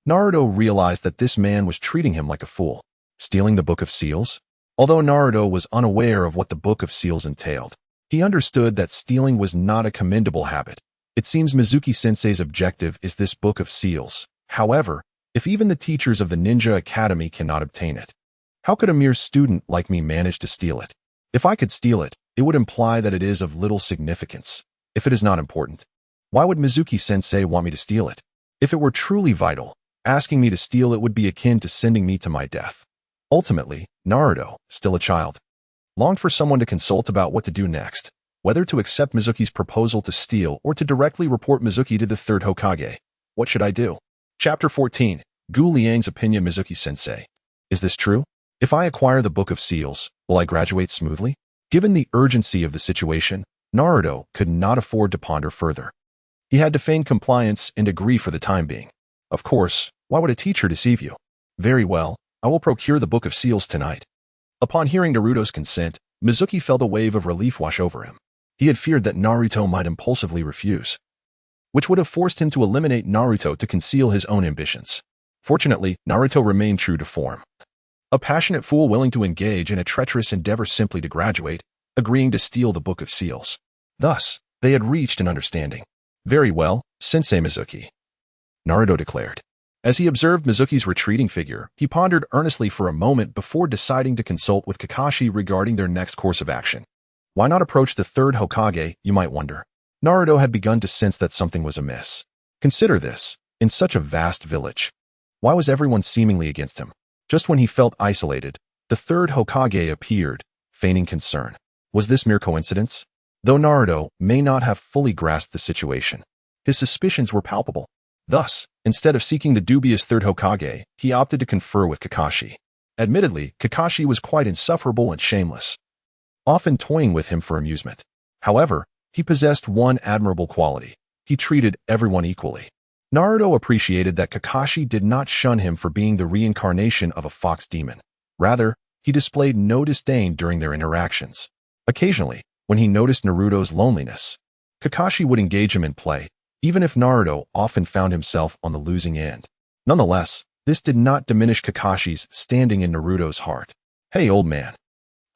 Naruto realized that this man was treating him like a fool. Stealing the Book of Seals? Although Naruto was unaware of what the Book of Seals entailed, he understood that stealing was not a commendable habit. It seems Mizuki-sensei's objective is this Book of Seals. However, if even the teachers of the Ninja Academy cannot obtain it, how could a mere student like me manage to steal it? If I could steal it, it would imply that it is of little significance. If it is not important, why would Mizuki-sensei want me to steal it? If it were truly vital, asking me to steal it would be akin to sending me to my death. Ultimately, Naruto, still a child, longed for someone to consult about what to do next, whether to accept Mizuki's proposal to steal or to directly report Mizuki to the third Hokage. What should I do? Chapter 14. Gu Liang's opinion. Mizuki-sensei. Is this true? If I acquire the Book of Seals, will I graduate smoothly? Given the urgency of the situation, Naruto could not afford to ponder further. He had to feign compliance and agree for the time being. Of course, why would a teacher deceive you? Very well, I will procure the Book of Seals tonight. Upon hearing Naruto's consent, Mizuki felt a wave of relief wash over him. He had feared that Naruto might impulsively refuse, which would have forced him to eliminate Naruto to conceal his own ambitions. Fortunately, Naruto remained true to form. A passionate fool willing to engage in a treacherous endeavor simply to graduate, agreeing to steal the Book of Seals. Thus, they had reached an understanding. Very well, Sensei Mizuki, Naruto declared. As he observed Mizuki's retreating figure, he pondered earnestly for a moment before deciding to consult with Kakashi regarding their next course of action. Why not approach the third Hokage, you might wonder. Naruto had begun to sense that something was amiss. Consider this, in such a vast village, why was everyone seemingly against him? Just when he felt isolated, the third Hokage appeared, feigning concern. Was this mere coincidence? Though Naruto may not have fully grasped the situation, his suspicions were palpable. Thus, instead of seeking the dubious third Hokage, he opted to confer with Kakashi. Admittedly, Kakashi was quite insufferable and shameless, often toying with him for amusement. However, he possessed one admirable quality. He treated everyone equally. Naruto appreciated that Kakashi did not shun him for being the reincarnation of a fox demon. Rather, he displayed no disdain during their interactions. Occasionally, when he noticed Naruto's loneliness, Kakashi would engage him in play, even if Naruto often found himself on the losing end. Nonetheless, this did not diminish Kakashi's standing in Naruto's heart. Hey, old man.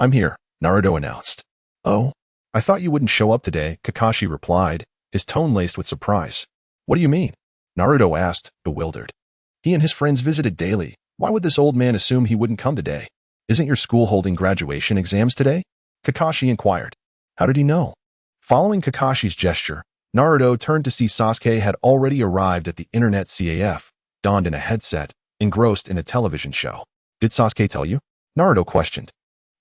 I'm here, Naruto announced. Oh, I thought you wouldn't show up today, Kakashi replied, his tone laced with surprise. What do you mean? Naruto asked, bewildered. He and his friends visited daily. Why would this old man assume he wouldn't come today? Isn't your school holding graduation exams today? Kakashi inquired. How did he know? Following Kakashi's gesture, Naruto turned to see Sasuke had already arrived at the internet CAF, donned in a headset, engrossed in a television show. Did Sasuke tell you? Naruto questioned.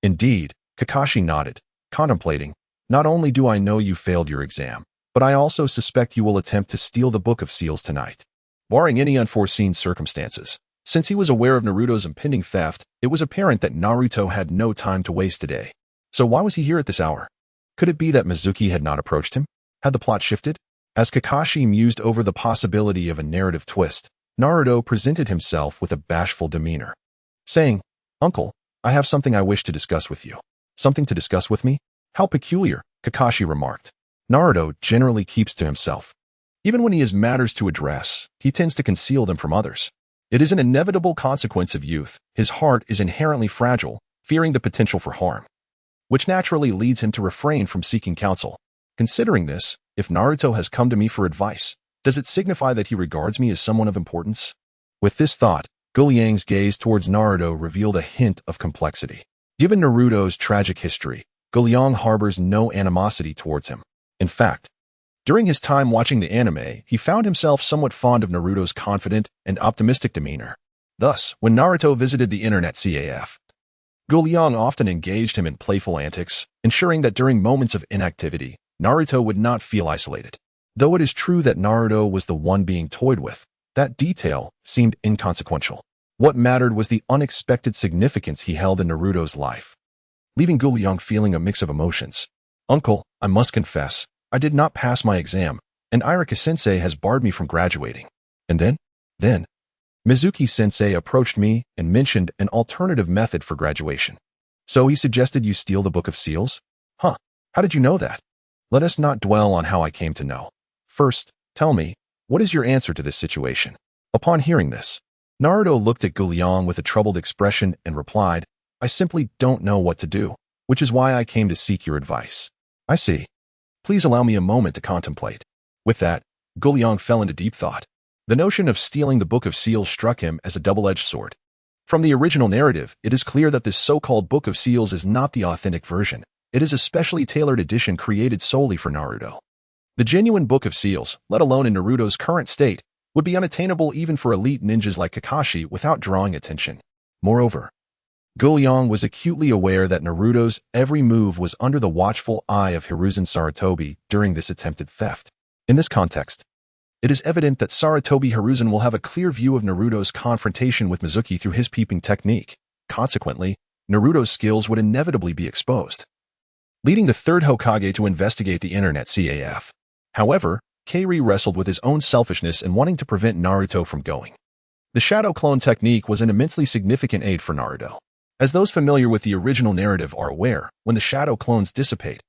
Indeed, Kakashi nodded, contemplating. Not only do I know you failed your exam, but I also suspect you will attempt to steal the Book of Seals tonight. Barring any unforeseen circumstances, since he was aware of Naruto's impending theft, it was apparent that Naruto had no time to waste today. So why was he here at this hour? Could it be that Mizuki had not approached him? Had the plot shifted? As Kakashi mused over the possibility of a narrative twist, Naruto presented himself with a bashful demeanor, saying, Uncle, I have something I wish to discuss with you. Something to discuss with me? How peculiar, Kakashi remarked. Naruto generally keeps to himself. Even when he has matters to address, he tends to conceal them from others. It is an inevitable consequence of youth. His heart is inherently fragile, fearing the potential for harm, which naturally leads him to refrain from seeking counsel. Considering this, if Naruto has come to me for advice, does it signify that he regards me as someone of importance? With this thought, Guliang's gaze towards Naruto revealed a hint of complexity. Given Naruto's tragic history, Guliang harbors no animosity towards him. In fact, during his time watching the anime, he found himself somewhat fond of Naruto's confident and optimistic demeanor. Thus, when Naruto visited the internet CAF, Guliang often engaged him in playful antics, ensuring that during moments of inactivity, Naruto would not feel isolated. Though it is true that Naruto was the one being toyed with, that detail seemed inconsequential. What mattered was the unexpected significance he held in Naruto's life, leaving Guliang feeling a mix of emotions. Uncle, I must confess, I did not pass my exam, and Irika-sensei has barred me from graduating. And then, Mizuki-sensei approached me and mentioned an alternative method for graduation. So he suggested you steal the Book of Seals? Huh, how did you know that? Let us not dwell on how I came to know. First, tell me, what is your answer to this situation? Upon hearing this, Naruto looked at Guliang with a troubled expression and replied, I simply don't know what to do, which is why I came to seek your advice. I see. Please allow me a moment to contemplate. With that, Guliang fell into deep thought. The notion of stealing the Book of Seals struck him as a double-edged sword. From the original narrative, it is clear that this so-called Book of Seals is not the authentic version. It is a specially tailored edition created solely for Naruto. The genuine Book of Seals, let alone in Naruto's current state, would be unattainable even for elite ninjas like Kakashi without drawing attention. Moreover, Guliang was acutely aware that Naruto's every move was under the watchful eye of Hiruzen Sarutobi during this attempted theft. In this context, it is evident that Sarutobi Hiruzen will have a clear view of Naruto's confrontation with Mizuki through his peeping technique. Consequently, Naruto's skills would inevitably be exposed, leading the third Hokage to investigate the internet CAF. However, Kairi wrestled with his own selfishness and wanting to prevent Naruto from going. The shadow clone technique was an immensely significant aid for Naruto. As those familiar with the original narrative are aware, when the shadow clones dissipate,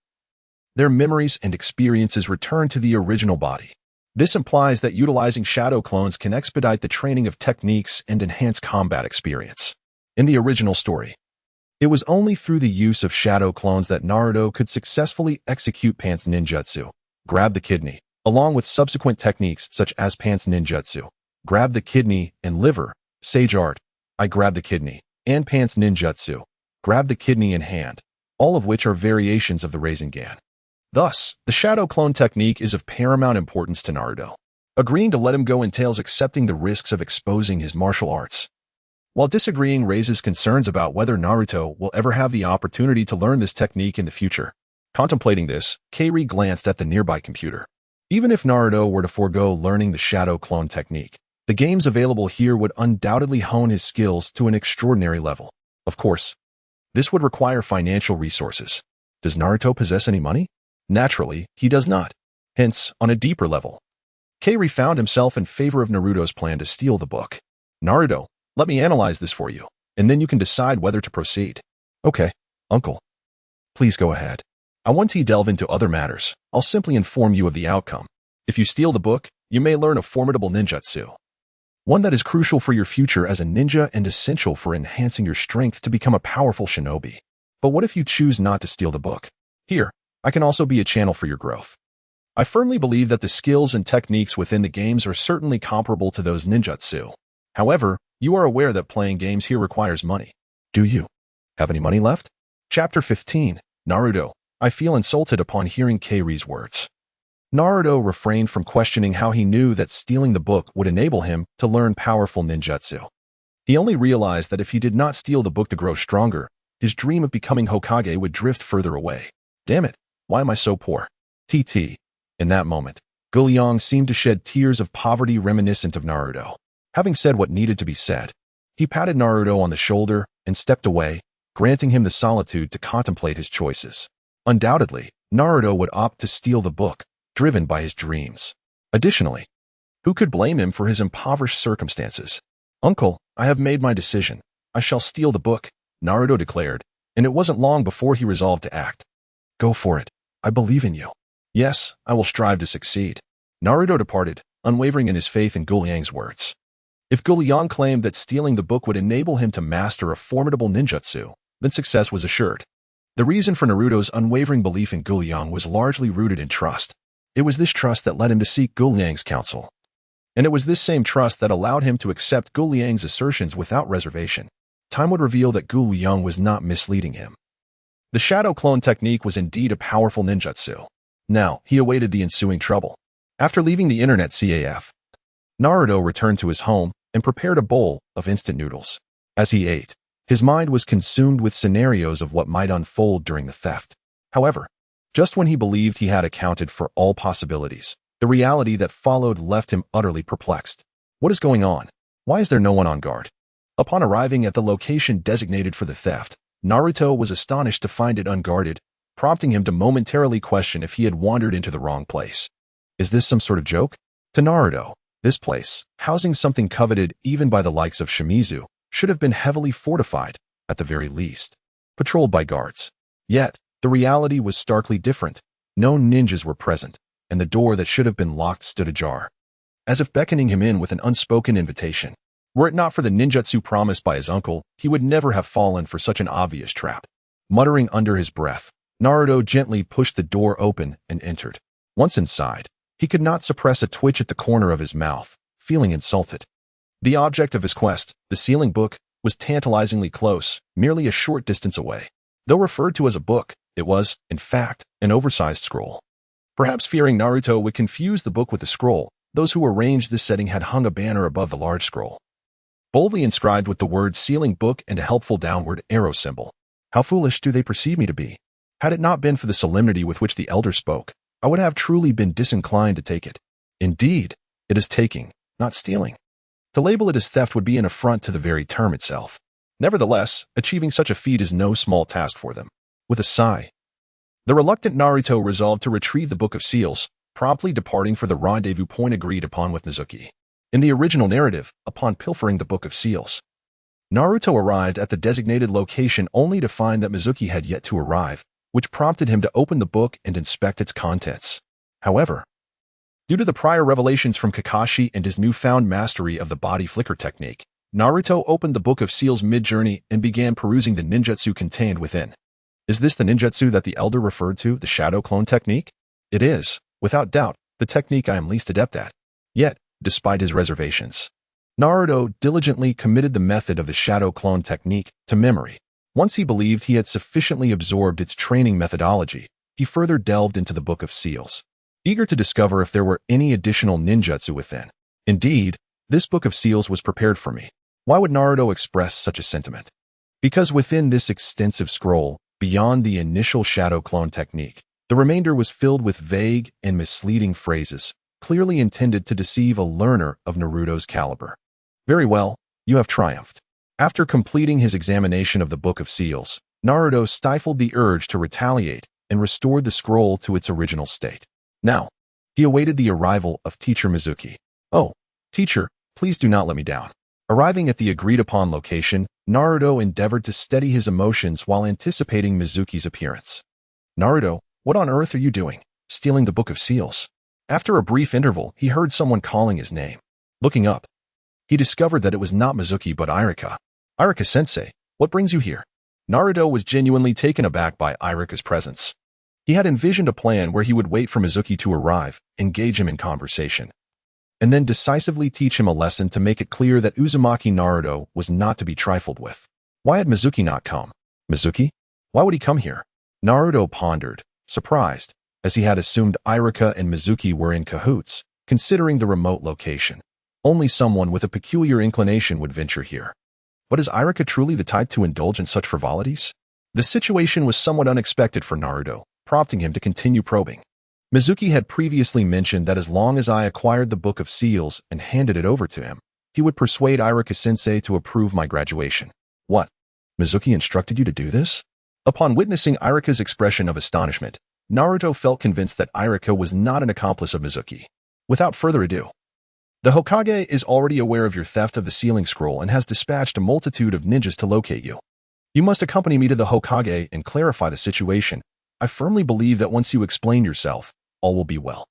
their memories and experiences return to the original body. This implies that utilizing shadow clones can expedite the training of techniques and enhance combat experience. In the original story, it was only through the use of shadow clones that Naruto could successfully execute Pants Ninjutsu, grab the kidney, along with subsequent techniques such as Pants Ninjutsu, grab the kidney and liver, Sage Art, I grab the kidney, and Pants Ninjutsu, grab the kidney in hand, all of which are variations of the Rasengan. Thus, the shadow clone technique is of paramount importance to Naruto. Agreeing to let him go entails accepting the risks of exposing his martial arts, while disagreeing raises concerns about whether Naruto will ever have the opportunity to learn this technique in the future. Contemplating this, Kairi glanced at the nearby computer. Even if Naruto were to forego learning the shadow clone technique, the games available here would undoubtedly hone his skills to an extraordinary level. Of course, this would require financial resources. Does Naruto possess any money? Naturally, he does not. Hence, on a deeper level, Kairi found himself in favor of Naruto's plan to steal the book. Naruto, let me analyze this for you, and then you can decide whether to proceed. Okay, uncle. Please go ahead. I want to delve into other matters. I'll simply inform you of the outcome. If you steal the book, you may learn a formidable ninjutsu. one that is crucial for your future as a ninja and essential for enhancing your strength to become a powerful shinobi. But what if you choose not to steal the book? Here, I can also be a channel for your growth. I firmly believe that the skills and techniques within the games are certainly comparable to those ninjutsu. However, you are aware that playing games here requires money. Do you have any money left? Chapter 15, Naruto. I feel insulted upon hearing Kairi's words. Naruto refrained from questioning how he knew that stealing the book would enable him to learn powerful ninjutsu. He only realized that if he did not steal the book to grow stronger, his dream of becoming Hokage would drift further away. Damn it, why am I so poor? TT. In that moment, Jin Yong seemed to shed tears of poverty reminiscent of Naruto. Having said what needed to be said, he patted Naruto on the shoulder and stepped away, granting him the solitude to contemplate his choices. Undoubtedly, Naruto would opt to steal the book, driven by his dreams. Additionally, who could blame him for his impoverished circumstances? Uncle, I have made my decision. I shall steal the book, Naruto declared, and it wasn't long before he resolved to act. Go for it. I believe in you. Yes, I will strive to succeed. Naruto departed, unwavering in his faith in Jin Yong's words. If Jin Yong claimed that stealing the book would enable him to master a formidable ninjutsu, then success was assured. The reason for Naruto's unwavering belief in Jin Yong was largely rooted in trust. It was this trust that led him to seek Jin Yong's counsel. And it was this same trust that allowed him to accept Jin Yong's assertions without reservation. Time would reveal that Jin Yong was not misleading him. The shadow clone technique was indeed a powerful ninjutsu. Now, he awaited the ensuing trouble. After leaving the internet CAF, Naruto returned to his home and prepared a bowl of instant noodles. As he ate, his mind was consumed with scenarios of what might unfold during the theft. However, just when he believed he had accounted for all possibilities, the reality that followed left him utterly perplexed. What is going on? Why is there no one on guard? Upon arriving at the location designated for the theft, Naruto was astonished to find it unguarded, prompting him to momentarily question if he had wandered into the wrong place. Is this some sort of joke? To Naruto, this place, housing something coveted even by the likes of Shimizu, should have been heavily fortified, at the very least, patrolled by guards. Yet, the reality was starkly different. No ninjas were present, and the door that should have been locked stood ajar, as if beckoning him in with an unspoken invitation. Were it not for the ninjutsu promised by his uncle, he would never have fallen for such an obvious trap. Muttering under his breath, Naruto gently pushed the door open and entered. Once inside, he could not suppress a twitch at the corner of his mouth, feeling insulted. The object of his quest, the sealing book, was tantalizingly close, merely a short distance away. Though referred to as a book, it was, in fact, an oversized scroll. Perhaps fearing Naruto would confuse the book with the scroll, those who arranged this setting had hung a banner above the large scroll, boldly inscribed with the words sealing book and a helpful downward arrow symbol. How foolish do they perceive me to be? Had it not been for the solemnity with which the elder spoke, I would have truly been disinclined to take it. Indeed, it is taking, not stealing. To label it as theft would be an affront to the very term itself. Nevertheless, achieving such a feat is no small task for them. With a sigh, the reluctant Naruto resolved to retrieve the Book of Seals, promptly departing for the rendezvous point agreed upon with Mizuki. In the original narrative, upon pilfering the Book of Seals, Naruto arrived at the designated location only to find that Mizuki had yet to arrive, which prompted him to open the book and inspect its contents. However, due to the prior revelations from Kakashi and his newfound mastery of the body flicker technique, Naruto opened the Book of Seals mid-journey and began perusing the ninjutsu contained within. Is this the ninjutsu that the elder referred to, the shadow clone technique? It is, without doubt, the technique I am least adept at. Yet, despite his reservations, Naruto diligently committed the method of the shadow clone technique to memory. Once he believed he had sufficiently absorbed its training methodology, he further delved into the Book of Seals, eager to discover if there were any additional ninjutsu within. Indeed, this Book of Seals was prepared for me. Why would Naruto express such a sentiment? Because within this extensive scroll, beyond the initial shadow clone technique, the remainder was filled with vague and misleading phrases, clearly intended to deceive a learner of Naruto's caliber. Very well, you have triumphed. After completing his examination of the Book of Seals, Naruto stifled the urge to retaliate and restored the scroll to its original state. Now, he awaited the arrival of teacher Mizuki. Oh, teacher, please do not let me down. Arriving at the agreed-upon location, Naruto endeavored to steady his emotions while anticipating Mizuki's appearance. Naruto, what on earth are you doing? Stealing the Book of Seals? After a brief interval, he heard someone calling his name. Looking up, he discovered that it was not Mizuki but Irika. "Irika-sensei, what brings you here?" Naruto was genuinely taken aback by Irika's presence. He had envisioned a plan where he would wait for Mizuki to arrive, engage him in conversation, and then decisively teach him a lesson to make it clear that Uzumaki Naruto was not to be trifled with. Why had Mizuki not come? Mizuki? Why would he come here? Naruto pondered, surprised, as he had assumed Irika and Mizuki were in cahoots, considering the remote location. Only someone with a peculiar inclination would venture here. But is Irika truly the type to indulge in such frivolities? The situation was somewhat unexpected for Naruto, prompting him to continue probing. Mizuki had previously mentioned that as long as I acquired the Book of Seals and handed it over to him, he would persuade Irika-sensei to approve my graduation. What? Mizuki instructed you to do this? Upon witnessing Irika's expression of astonishment, Naruto felt convinced that Irika was not an accomplice of Mizuki. Without further ado, the Hokage is already aware of your theft of the sealing scroll and has dispatched a multitude of ninjas to locate you. You must accompany me to the Hokage and clarify the situation. I firmly believe that once you explain yourself, all will be well.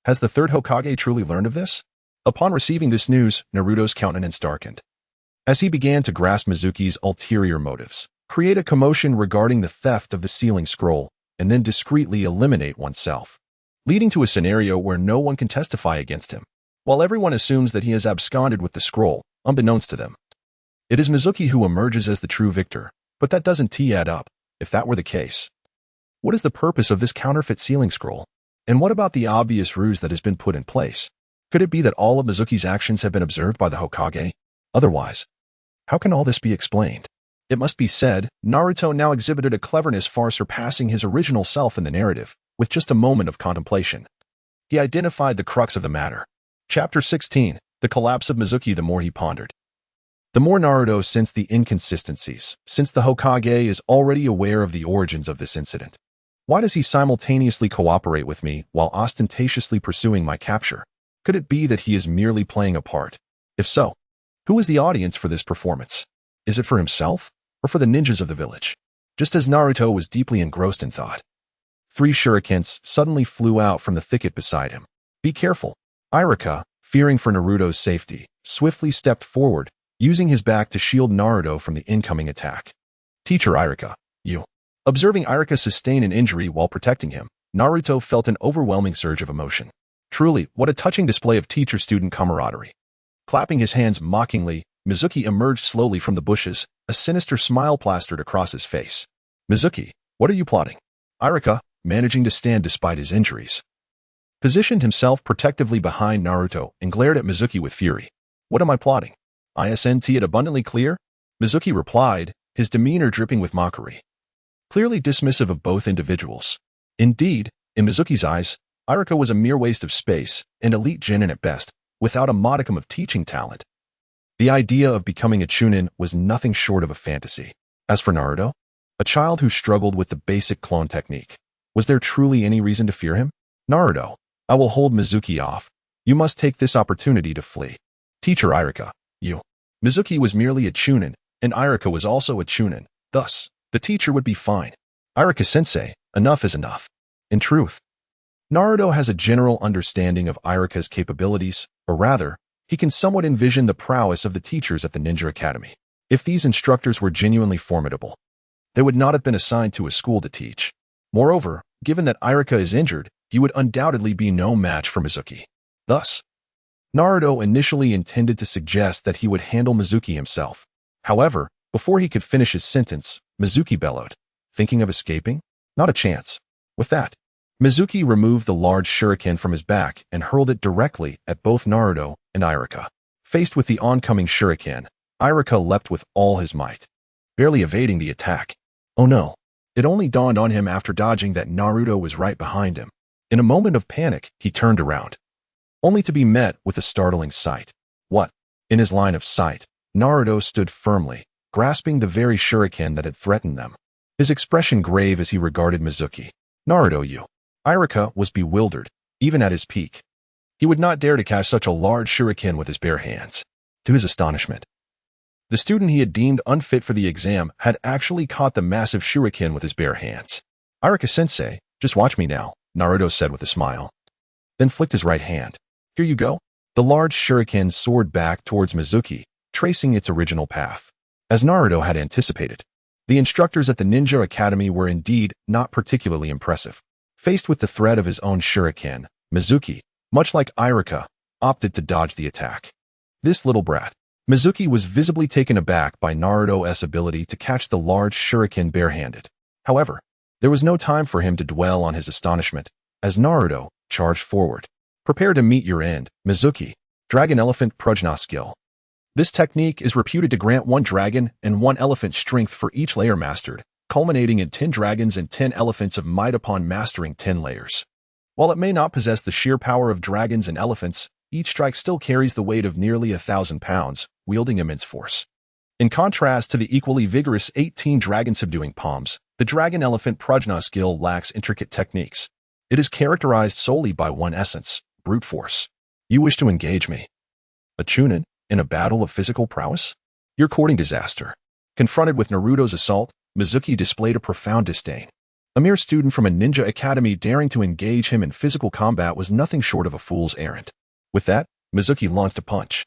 Has the third Hokage truly learned of this? Upon receiving this news, Naruto's countenance darkened, as he began to grasp Mizuki's ulterior motives, create a commotion regarding the theft of the sealing scroll, and then discreetly eliminate oneself, leading to a scenario where no one can testify against him, while everyone assumes that he has absconded with the scroll, unbeknownst to them. It is Mizuki who emerges as the true victor, but that doesn't add up. If that were the case, what is the purpose of this counterfeit sealing scroll? And what about the obvious ruse that has been put in place? Could it be that all of Mizuki's actions have been observed by the Hokage? Otherwise, how can all this be explained? It must be said, Naruto now exhibited a cleverness far surpassing his original self in the narrative. With just a moment of contemplation, he identified the crux of the matter. Chapter 16, The Collapse of Mizuki. The more he pondered, the more Naruto sensed the inconsistencies, since the Hokage is already aware of the origins of this incident. Why does he simultaneously cooperate with me while ostentatiously pursuing my capture? Could it be that he is merely playing a part? If so, who is the audience for this performance? Is it for himself, or for the ninjas of the village? Just as Naruto was deeply engrossed in thought, 3 shurikens suddenly flew out from the thicket beside him. Be careful. Irika, fearing for Naruto's safety, swiftly stepped forward, using his back to shield Naruto from the incoming attack. Teacher Irika, you. Observing Irika sustain an injury while protecting him, Naruto felt an overwhelming surge of emotion. Truly, what a touching display of teacher-student camaraderie. Clapping his hands mockingly, Mizuki emerged slowly from the bushes, a sinister smile plastered across his face. Mizuki, what are you plotting? Irika, managing to stand despite his injuries, positioned himself protectively behind Naruto and glared at Mizuki with fury. What am I plotting? Isn't it abundantly clear? Mizuki replied, his demeanor dripping with mockery, clearly dismissive of both individuals. Indeed, in Mizuki's eyes, Irika was a mere waste of space, an elite genin at best, without a modicum of teaching talent. The idea of becoming a chunin was nothing short of a fantasy. As for Naruto, a child who struggled with the basic clone technique, was there truly any reason to fear him? Naruto, I will hold Mizuki off. You must take this opportunity to flee. Teacher Irika, you. Mizuki was merely a chunin, and Irika was also a chunin. Thus, the teacher would be fine. Irika-sensei, enough is enough. In truth, Naruto has a general understanding of Irika's capabilities, or rather, he can somewhat envision the prowess of the teachers at the Ninja Academy. If these instructors were genuinely formidable, they would not have been assigned to a school to teach. Moreover, given that Irika is injured, he would undoubtedly be no match for Mizuki. Thus, Naruto initially intended to suggest that he would handle Mizuki himself. However, before he could finish his sentence, Mizuki bellowed, thinking of escaping? Not a chance. With that, Mizuki removed the large shuriken from his back and hurled it directly at both Naruto and Irika. Faced with the oncoming shuriken, Irika leapt with all his might, barely evading the attack. Oh no. It only dawned on him after dodging that Naruto was right behind him. In a moment of panic, he turned around, only to be met with a startling sight. What? In his line of sight, Naruto stood firmly, grasping the very shuriken that had threatened them, his expression grave as he regarded Mizuki. Naruto, you. Irika was bewildered, even at his peak. He would not dare to catch such a large shuriken with his bare hands. To his astonishment, the student he had deemed unfit for the exam had actually caught the massive shuriken with his bare hands. Irika-sensei, just watch me now, Naruto said with a smile, then flicked his right hand. Here you go. The large shuriken soared back towards Mizuki, tracing its original path. As Naruto had anticipated, the instructors at the Ninja Academy were indeed not particularly impressive. Faced with the threat of his own shuriken, Mizuki, much like Iruka, opted to dodge the attack. This little brat. Mizuki was visibly taken aback by Naruto's ability to catch the large shuriken barehanded. However, there was no time for him to dwell on his astonishment, as Naruto charged forward. Prepare to meet your end, Mizuki. Dragon Elephant Prajna Skill. This technique is reputed to grant 1 dragon and 1 elephant strength for each layer mastered, culminating in 10 dragons and 10 elephants of might upon mastering 10 layers. While it may not possess the sheer power of dragons and elephants, each strike still carries the weight of nearly 1,000 pounds, wielding immense force. In contrast to the equally vigorous 18 dragon-subduing palms, the Dragon Elephant Prajna skill lacks intricate techniques. It is characterized solely by one essence, brute force. You wish to engage me, a Chunin, in a battle of physical prowess? You're courting disaster. Confronted with Naruto's assault, Mizuki displayed a profound disdain. A mere student from a ninja academy daring to engage him in physical combat was nothing short of a fool's errand. With that, Mizuki launched a punch,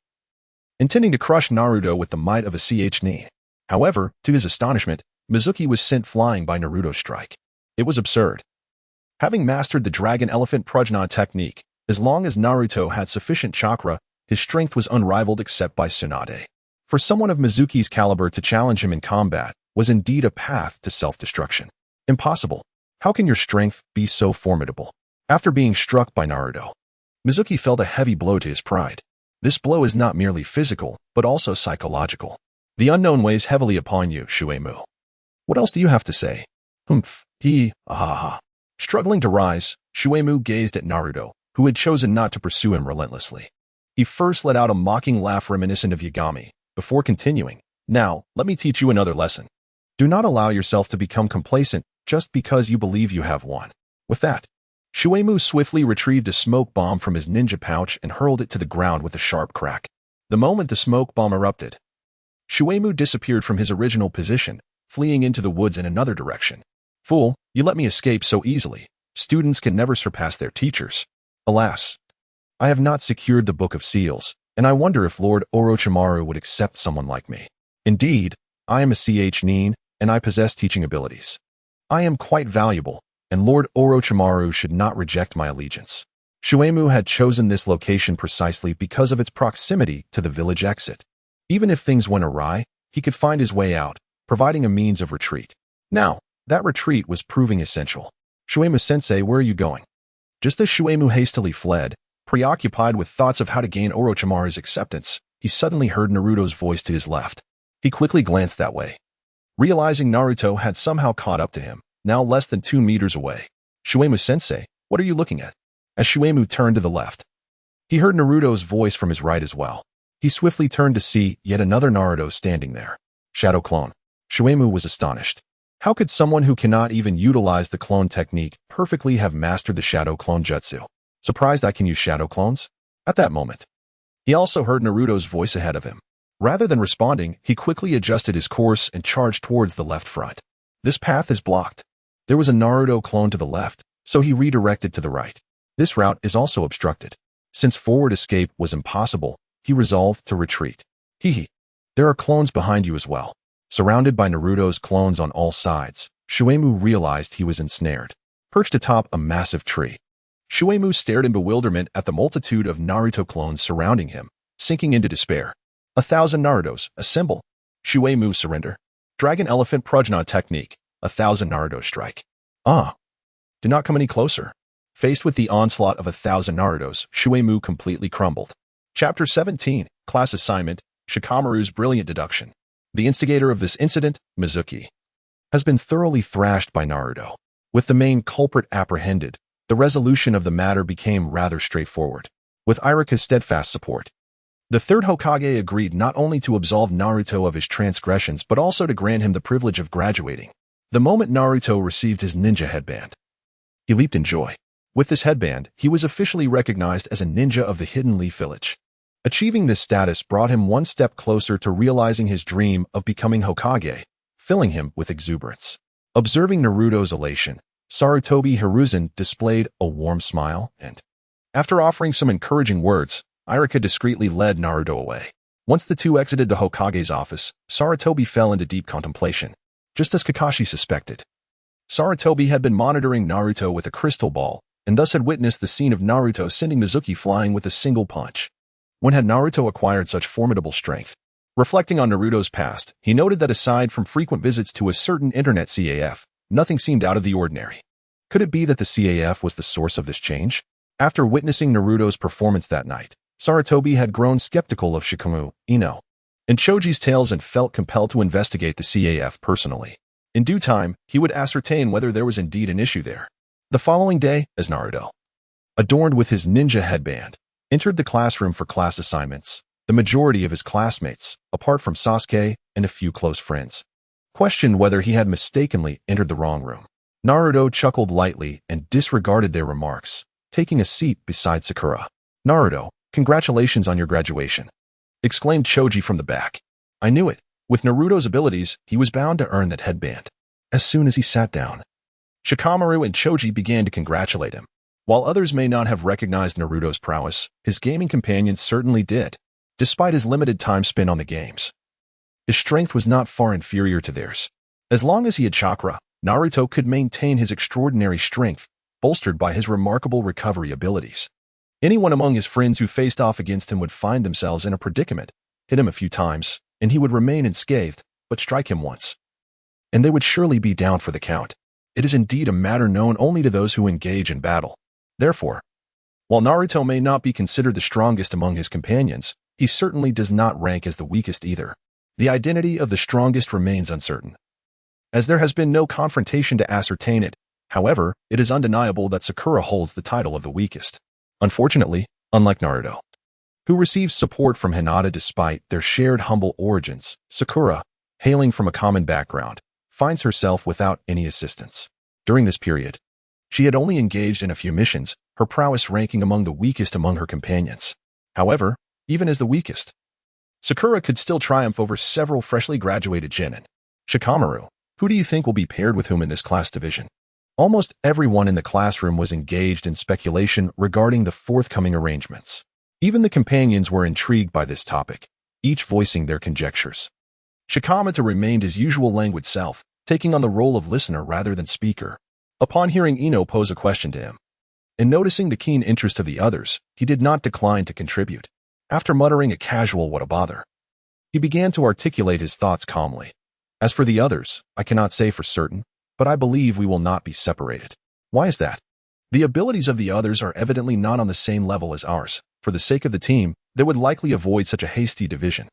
intending to crush Naruto with the might of a ch-ni. However, to his astonishment, Mizuki was sent flying by Naruto's strike. It was absurd. Having mastered the Dragon Elephant Prajna technique, as long as Naruto had sufficient chakra, his strength was unrivaled except by Tsunade. For someone of Mizuki's caliber to challenge him in combat was indeed a path to self-destruction. Impossible. How can your strength be so formidable? After being struck by Naruto, Mizuki felt a heavy blow to his pride. This blow is not merely physical, but also psychological. The unknown weighs heavily upon you, Shuemu. What else do you have to say? Humph, ahaha. Struggling to rise, Shuemu gazed at Naruto, who had chosen not to pursue him relentlessly. He first let out a mocking laugh reminiscent of Yagami, before continuing, Now, let me teach you another lesson. Do not allow yourself to become complacent just because you believe you have won. With that, Shuemu swiftly retrieved a smoke bomb from his ninja pouch and hurled it to the ground with a sharp crack. The moment the smoke bomb erupted, Shuemu disappeared from his original position, fleeing into the woods in another direction. Fool, you let me escape so easily. Students can never surpass their teachers. Alas, I have not secured the Book of Seals, and I wonder if Lord Orochimaru would accept someone like me. Indeed, I am a ch-nin, and I possess teaching abilities. I am quite valuable, and Lord Orochimaru should not reject my allegiance. Shuemu had chosen this location precisely because of its proximity to the village exit. Even if things went awry, he could find his way out, providing a means of retreat. Now, that retreat was proving essential. Shuemu-sensei, where are you going? Just as Shuemu hastily fled, preoccupied with thoughts of how to gain Orochimaru's acceptance, he suddenly heard Naruto's voice to his left. He quickly glanced that way, realizing Naruto had somehow caught up to him, now less than 2 meters away. Shuemu-sensei, what are you looking at? As Shuemu turned to the left, he heard Naruto's voice from his right as well. He swiftly turned to see yet another Naruto standing there. Shadow clone. Shuemu was astonished. How could someone who cannot even utilize the clone technique perfectly have mastered the shadow clone jutsu? Surprised I can use shadow clones? At that moment, he also heard Naruto's voice ahead of him. Rather than responding, he quickly adjusted his course and charged towards the left front. This path is blocked. There was a Naruto clone to the left, so he redirected to the right. This route is also obstructed. Since forward escape was impossible, he resolved to retreat. There are clones behind you as well. Surrounded by Naruto's clones on all sides, Shuemu realized he was ensnared. Perched atop a massive tree, Shuemu stared in bewilderment at the multitude of Naruto clones surrounding him, sinking into despair. 1,000 Narutos, assemble. Shuemu surrender. Dragon Elephant Prajna technique, 1,000 Naruto strike. Do not come any closer. Faced with the onslaught of 1,000 Narutos, Shuemu completely crumbled. Chapter 17, Class Assignment, Shikamaru's Brilliant Deduction. The instigator of this incident, Mizuki, has been thoroughly thrashed by Naruto. With the main culprit apprehended, the resolution of the matter became rather straightforward. With Iruka's steadfast support, the third Hokage agreed not only to absolve Naruto of his transgressions but also to grant him the privilege of graduating. The moment Naruto received his ninja headband, he leaped in joy. With this headband, he was officially recognized as a ninja of the Hidden Leaf Village. Achieving this status brought him one step closer to realizing his dream of becoming Hokage, filling him with exuberance. Observing Naruto's elation, Sarutobi Hiruzen displayed a warm smile and, after offering some encouraging words, Irika discreetly led Naruto away. Once the two exited the Hokage's office, Sarutobi fell into deep contemplation, just as Kakashi suspected. Sarutobi had been monitoring Naruto with a crystal ball, and thus had witnessed the scene of Naruto sending Mizuki flying with a single punch. When had Naruto acquired such formidable strength? Reflecting on Naruto's past, he noted that aside from frequent visits to a certain internet CAF, nothing seemed out of the ordinary. Could it be that the CAF was the source of this change? After witnessing Naruto's performance that night, Sarutobi had grown skeptical of Shikamaru, Ino, and Choji's tales and felt compelled to investigate the CAF personally. In due time, he would ascertain whether there was indeed an issue there. The following day, as Naruto, adorned with his ninja headband, entered the classroom for class assignments, the majority of his classmates, apart from Sasuke and a few close friends, questioned whether he had mistakenly entered the wrong room. Naruto chuckled lightly and disregarded their remarks, taking a seat beside Sakura. "Naruto, congratulations on your graduation," exclaimed Choji from the back. "I knew it. With Naruto's abilities, he was bound to earn that headband." As soon as he sat down, Shikamaru and Choji began to congratulate him. While others may not have recognized Naruto's prowess, his gaming companions certainly did. Despite his limited time spent on the games, his strength was not far inferior to theirs. As long as he had chakra, Naruto could maintain his extraordinary strength, bolstered by his remarkable recovery abilities. Anyone among his friends who faced off against him would find themselves in a predicament, hit him a few times, and he would remain unscathed, but strike him once, and they would surely be down for the count. It is indeed a matter known only to those who engage in battle. Therefore, while Naruto may not be considered the strongest among his companions, he certainly does not rank as the weakest either. The identity of the strongest remains uncertain, as there has been no confrontation to ascertain it. However, it is undeniable that Sakura holds the title of the weakest. Unfortunately, unlike Naruto, who receives support from Hinata despite their shared humble origins, Sakura, hailing from a common background, finds herself without any assistance. During this period, she had only engaged in a few missions, her prowess ranking among the weakest among her companions. However, even as the weakest, Sakura could still triumph over several freshly graduated genin. Shikamaru, who do you think will be paired with whom in this class division? Almost everyone in the classroom was engaged in speculation regarding the forthcoming arrangements. Even the companions were intrigued by this topic, each voicing their conjectures. Shikamaru remained his usual languid self, taking on the role of listener rather than speaker. Upon hearing Ino pose a question to him, and noticing the keen interest of the others, he did not decline to contribute. After muttering a casual "what a bother," he began to articulate his thoughts calmly. "As for the others, I cannot say for certain, but I believe we will not be separated." "Why is that?" "The abilities of the others are evidently not on the same level as ours. For the sake of the team, they would likely avoid such a hasty division,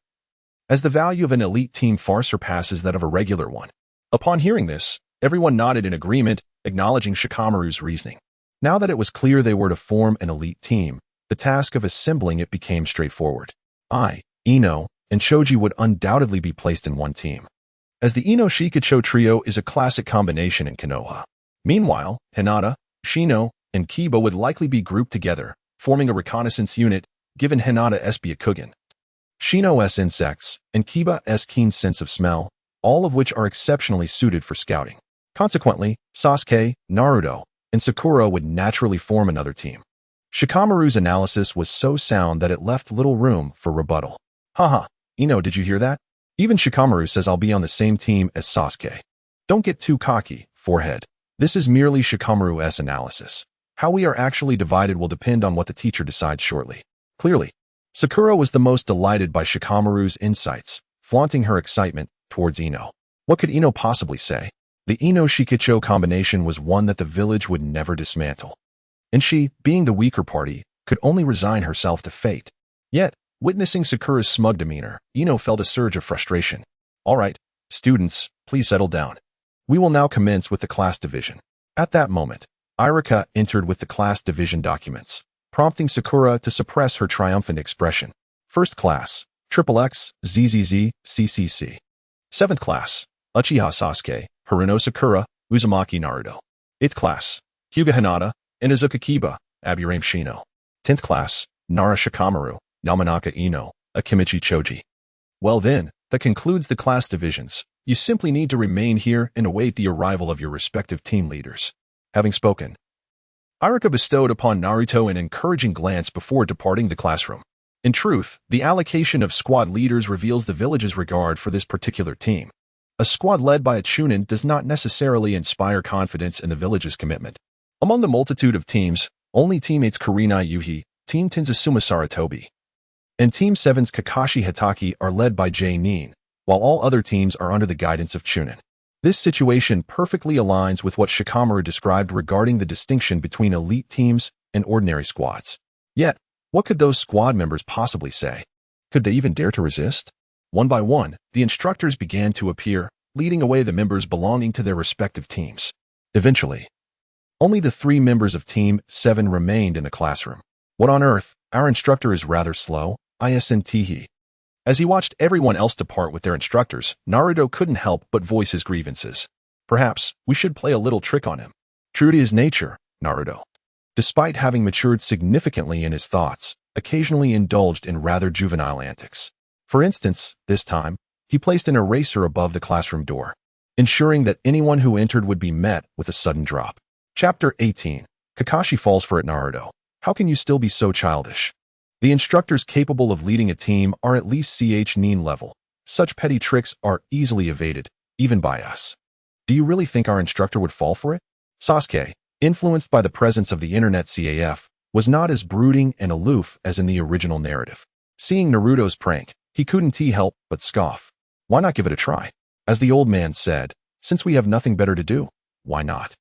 as the value of an elite team far surpasses that of a regular one." Upon hearing this, everyone nodded in agreement, acknowledging Shikamaru's reasoning. Now that it was clear they were to form an elite team, the task of assembling it became straightforward. Ino, and Choji would undoubtedly be placed in one team, as the Ino-Shikacho trio is a classic combination in Konoha. Meanwhile, Hinata, Shino, and Kiba would likely be grouped together, forming a reconnaissance unit, given Hinata's Byakugan, Shino's insects, and Kiba's keen sense of smell, all of which are exceptionally suited for scouting. Consequently, Sasuke, Naruto, and Sakura would naturally form another team. Shikamaru's analysis was so sound that it left little room for rebuttal. "Haha, Ino, did you hear that? Even Shikamaru says I'll be on the same team as Sasuke." "Don't get too cocky, forehead. This is merely Shikamaru's analysis. How we are actually divided will depend on what the teacher decides shortly." Clearly, Sakura was the most delighted by Shikamaru's insights, flaunting her excitement towards Ino. What could Ino possibly say? The Ino-Shikacho combination was one that the village would never dismantle, and she, being the weaker party, could only resign herself to fate. Yet, witnessing Sakura's smug demeanor, Ino felt a surge of frustration. "All right, students, please settle down. We will now commence with the class division." At that moment, Irika entered with the class division documents, prompting Sakura to suppress her triumphant expression. First class, XXX, ZZZ, CCC. Seventh class, Uchiha Sasuke, Haruno Sakura, Uzumaki Naruto. Eighth class, Hyuga Hinata, and Izuka Kiba, Aburame Shino. 10th class, Nara Shikamaru, Yamanaka Ino, Akimichi Choji. Well then, that concludes the class divisions. You simply need to remain here and await the arrival of your respective team leaders. Having spoken, Irika bestowed upon Naruto an encouraging glance before departing the classroom. In truth, the allocation of squad leaders reveals the village's regard for this particular team. A squad led by a chunin does not necessarily inspire confidence in the village's commitment. Among the multitude of teams, only teammates Kurenai Yuhi, Team 10's Asumasara Tobi, and Team 7's Kakashi Hitaki are led by Jay Nin, while all other teams are under the guidance of chunin. This situation perfectly aligns with what Shikamaru described regarding the distinction between elite teams and ordinary squads. Yet, what could those squad members possibly say? Could they even dare to resist? One by one, the instructors began to appear, leading away the members belonging to their respective teams. Eventually, only the 3 members of Team 7 remained in the classroom. What on earth? Our instructor is rather slow, isn't. As he watched everyone else depart with their instructors, Naruto couldn't help but voice his grievances. Perhaps we should play a little trick on him. True to his nature, Naruto, despite having matured significantly in his thoughts, occasionally indulged in rather juvenile antics. For instance, this time, he placed an eraser above the classroom door, ensuring that anyone who entered would be met with a sudden drop. Chapter 18. Kakashi falls for it. Naruto, how can you still be so childish? The instructors capable of leading a team are at least Nin level. Such petty tricks are easily evaded, even by us. Do you really think our instructor would fall for it? Sasuke, influenced by the presence of the internet CAF, was not as brooding and aloof as in the original narrative. Seeing Naruto's prank, he couldn't help but scoff. Why not give it a try? As the old man said, since we have nothing better to do, why not?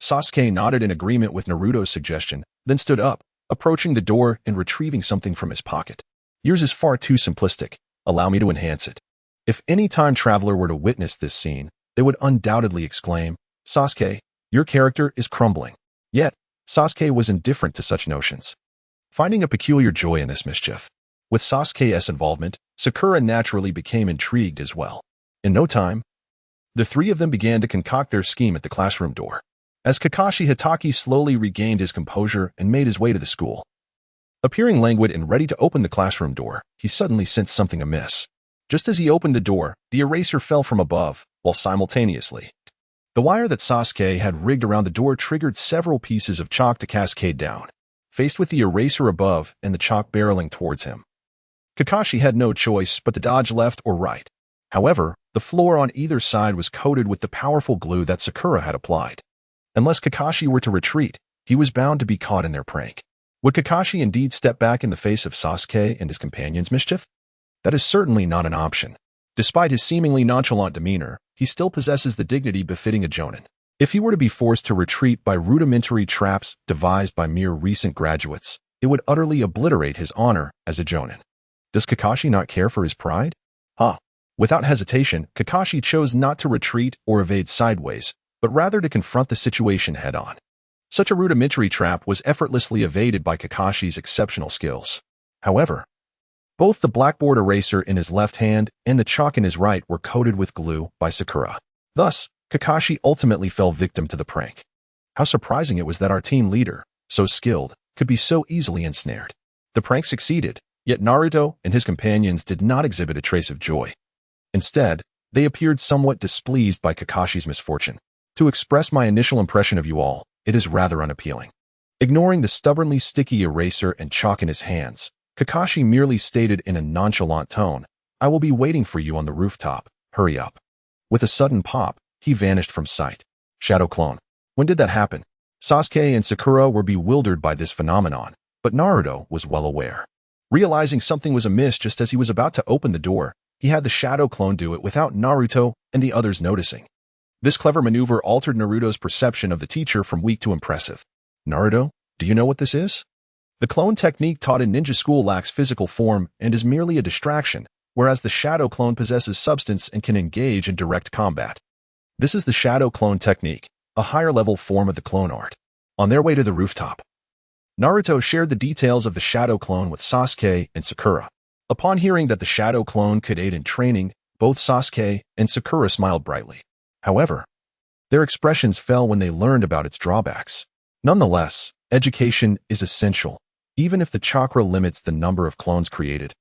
Sasuke nodded in agreement with Naruto's suggestion, then stood up, approaching the door and retrieving something from his pocket. Yours is far too simplistic. Allow me to enhance it. If any time traveler were to witness this scene, they would undoubtedly exclaim, Sasuke, your character is crumbling. Yet, Sasuke was indifferent to such notions, finding a peculiar joy in this mischief. With Sasuke's involvement, Sakura naturally became intrigued as well. In no time, the 3 of them began to concoct their scheme at the classroom door. As Kakashi Hitaki slowly regained his composure and made his way to the school, appearing languid and ready to open the classroom door, he suddenly sensed something amiss. Just as he opened the door, the eraser fell from above, while simultaneously, the wire that Sasuke had rigged around the door triggered several pieces of chalk to cascade down. Faced with the eraser above and the chalk barreling towards him, Kakashi had no choice but to dodge left or right. However, the floor on either side was coated with the powerful glue that Sakura had applied. Unless Kakashi were to retreat, he was bound to be caught in their prank. Would Kakashi indeed step back in the face of Sasuke and his companions' mischief? That is certainly not an option. Despite his seemingly nonchalant demeanor, he still possesses the dignity befitting a jonin. If he were to be forced to retreat by rudimentary traps devised by mere recent graduates, it would utterly obliterate his honor as a jonin. Does Kakashi not care for his pride? Without hesitation, Kakashi chose not to retreat or evade sideways, but rather to confront the situation head-on. Such a rudimentary trap was effortlessly evaded by Kakashi's exceptional skills. However, both the blackboard eraser in his left hand and the chalk in his right were coated with glue by Sakura. Thus, Kakashi ultimately fell victim to the prank. How surprising it was that our team leader, so skilled, could be so easily ensnared. The prank succeeded, yet Naruto and his companions did not exhibit a trace of joy. Instead, they appeared somewhat displeased by Kakashi's misfortune. To express my initial impression of you all, it is rather unappealing. Ignoring the stubbornly sticky eraser and chalk in his hands, Kakashi merely stated in a nonchalant tone, I will be waiting for you on the rooftop, hurry up. With a sudden pop, he vanished from sight. Shadow clone. When did that happen? Sasuke and Sakura were bewildered by this phenomenon, but Naruto was well aware. Realizing something was amiss just as he was about to open the door, he had the shadow clone do it without Naruto and the others noticing. This clever maneuver altered Naruto's perception of the teacher from weak to impressive. Naruto, do you know what this is? The clone technique taught in ninja school lacks physical form and is merely a distraction, whereas the shadow clone possesses substance and can engage in direct combat. This is the shadow clone technique, a higher-level form of the clone art. On their way to the rooftop, Naruto shared the details of the shadow clone with Sasuke and Sakura. Upon hearing that the shadow clone could aid in training, both Sasuke and Sakura smiled brightly. However, their expressions fell when they learned about its drawbacks. Nonetheless, education is essential, even if the chakra limits the number of clones created.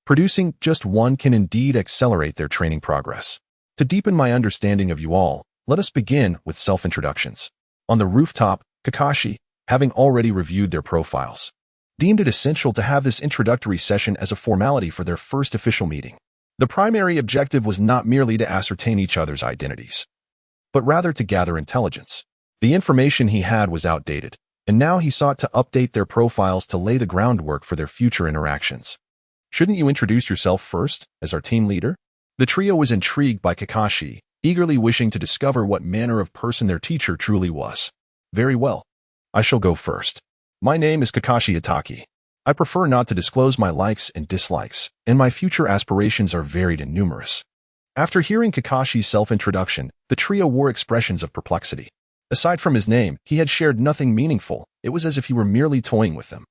Producing just one can indeed accelerate their training progress. To deepen my understanding of you all, let us begin with self-introductions. On the rooftop, Kakashi, having already reviewed their profiles, deemed it essential to have this introductory session as a formality for their first official meeting. The primary objective was not merely to ascertain each other's identities, but rather to gather intelligence. The information he had was outdated, and now he sought to update their profiles to lay the groundwork for their future interactions. Shouldn't you introduce yourself first, as our team leader? The trio was intrigued by Kakashi, eagerly wishing to discover what manner of person their teacher truly was. Very well. I shall go first. My name is Kakashi Itaki. I prefer not to disclose my likes and dislikes, and my future aspirations are varied and numerous. After hearing Kakashi's self-introduction, the trio wore expressions of perplexity. Aside from his name, he had shared nothing meaningful. It was as if he were merely toying with them.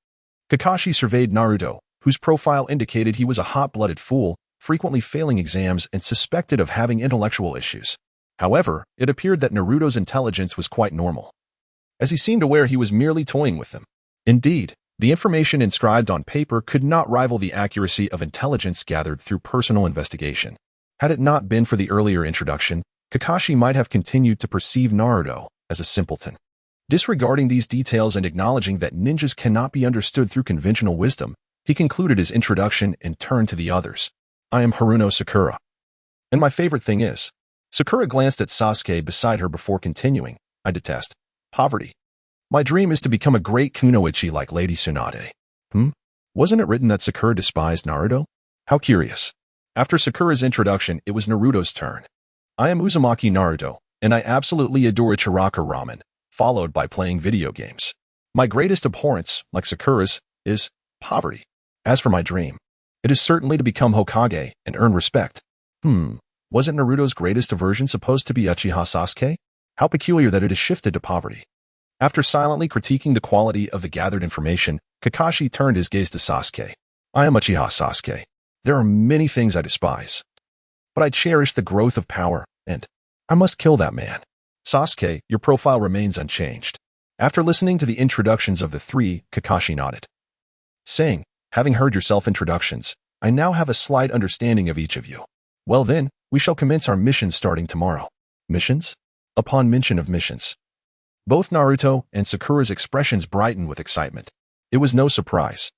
Kakashi surveyed Naruto, whose profile indicated he was a hot-blooded fool, frequently failing exams and suspected of having intellectual issues. However, it appeared that Naruto's intelligence was quite normal, as he seemed aware he was merely toying with them. Indeed, the information inscribed on paper could not rival the accuracy of intelligence gathered through personal investigation. Had it not been for the earlier introduction, Kakashi might have continued to perceive Naruto as a simpleton. Disregarding these details and acknowledging that ninjas cannot be understood through conventional wisdom, he concluded his introduction and turned to the others. I am Haruno Sakura. And my favorite thing is, Sakura glanced at Sasuke beside her before continuing, I detest poverty. My dream is to become a great kunoichi like Lady Tsunade. Wasn't it written that Sakura despised Naruto? How curious. After Sakura's introduction, it was Naruto's turn. I am Uzumaki Naruto, and I absolutely adore Chiraka ramen, followed by playing video games. My greatest abhorrence, like Sakura's, is poverty. As for my dream, it is certainly to become Hokage and earn respect. Wasn't Naruto's greatest aversion supposed to be Uchiha Sasuke? How peculiar that it has shifted to poverty. After silently critiquing the quality of the gathered information, Kakashi turned his gaze to Sasuke. I am Uchiha Sasuke. There are many things I despise, but I cherish the growth of power, and I must kill that man. Sasuke, your profile remains unchanged. After listening to the introductions of the three, Kakashi nodded, saying, having heard your self-introductions, I now have a slight understanding of each of you. Well then, we shall commence our mission starting tomorrow. Missions? Upon mention of missions, both Naruto and Sakura's expressions brightened with excitement. It was no surprise.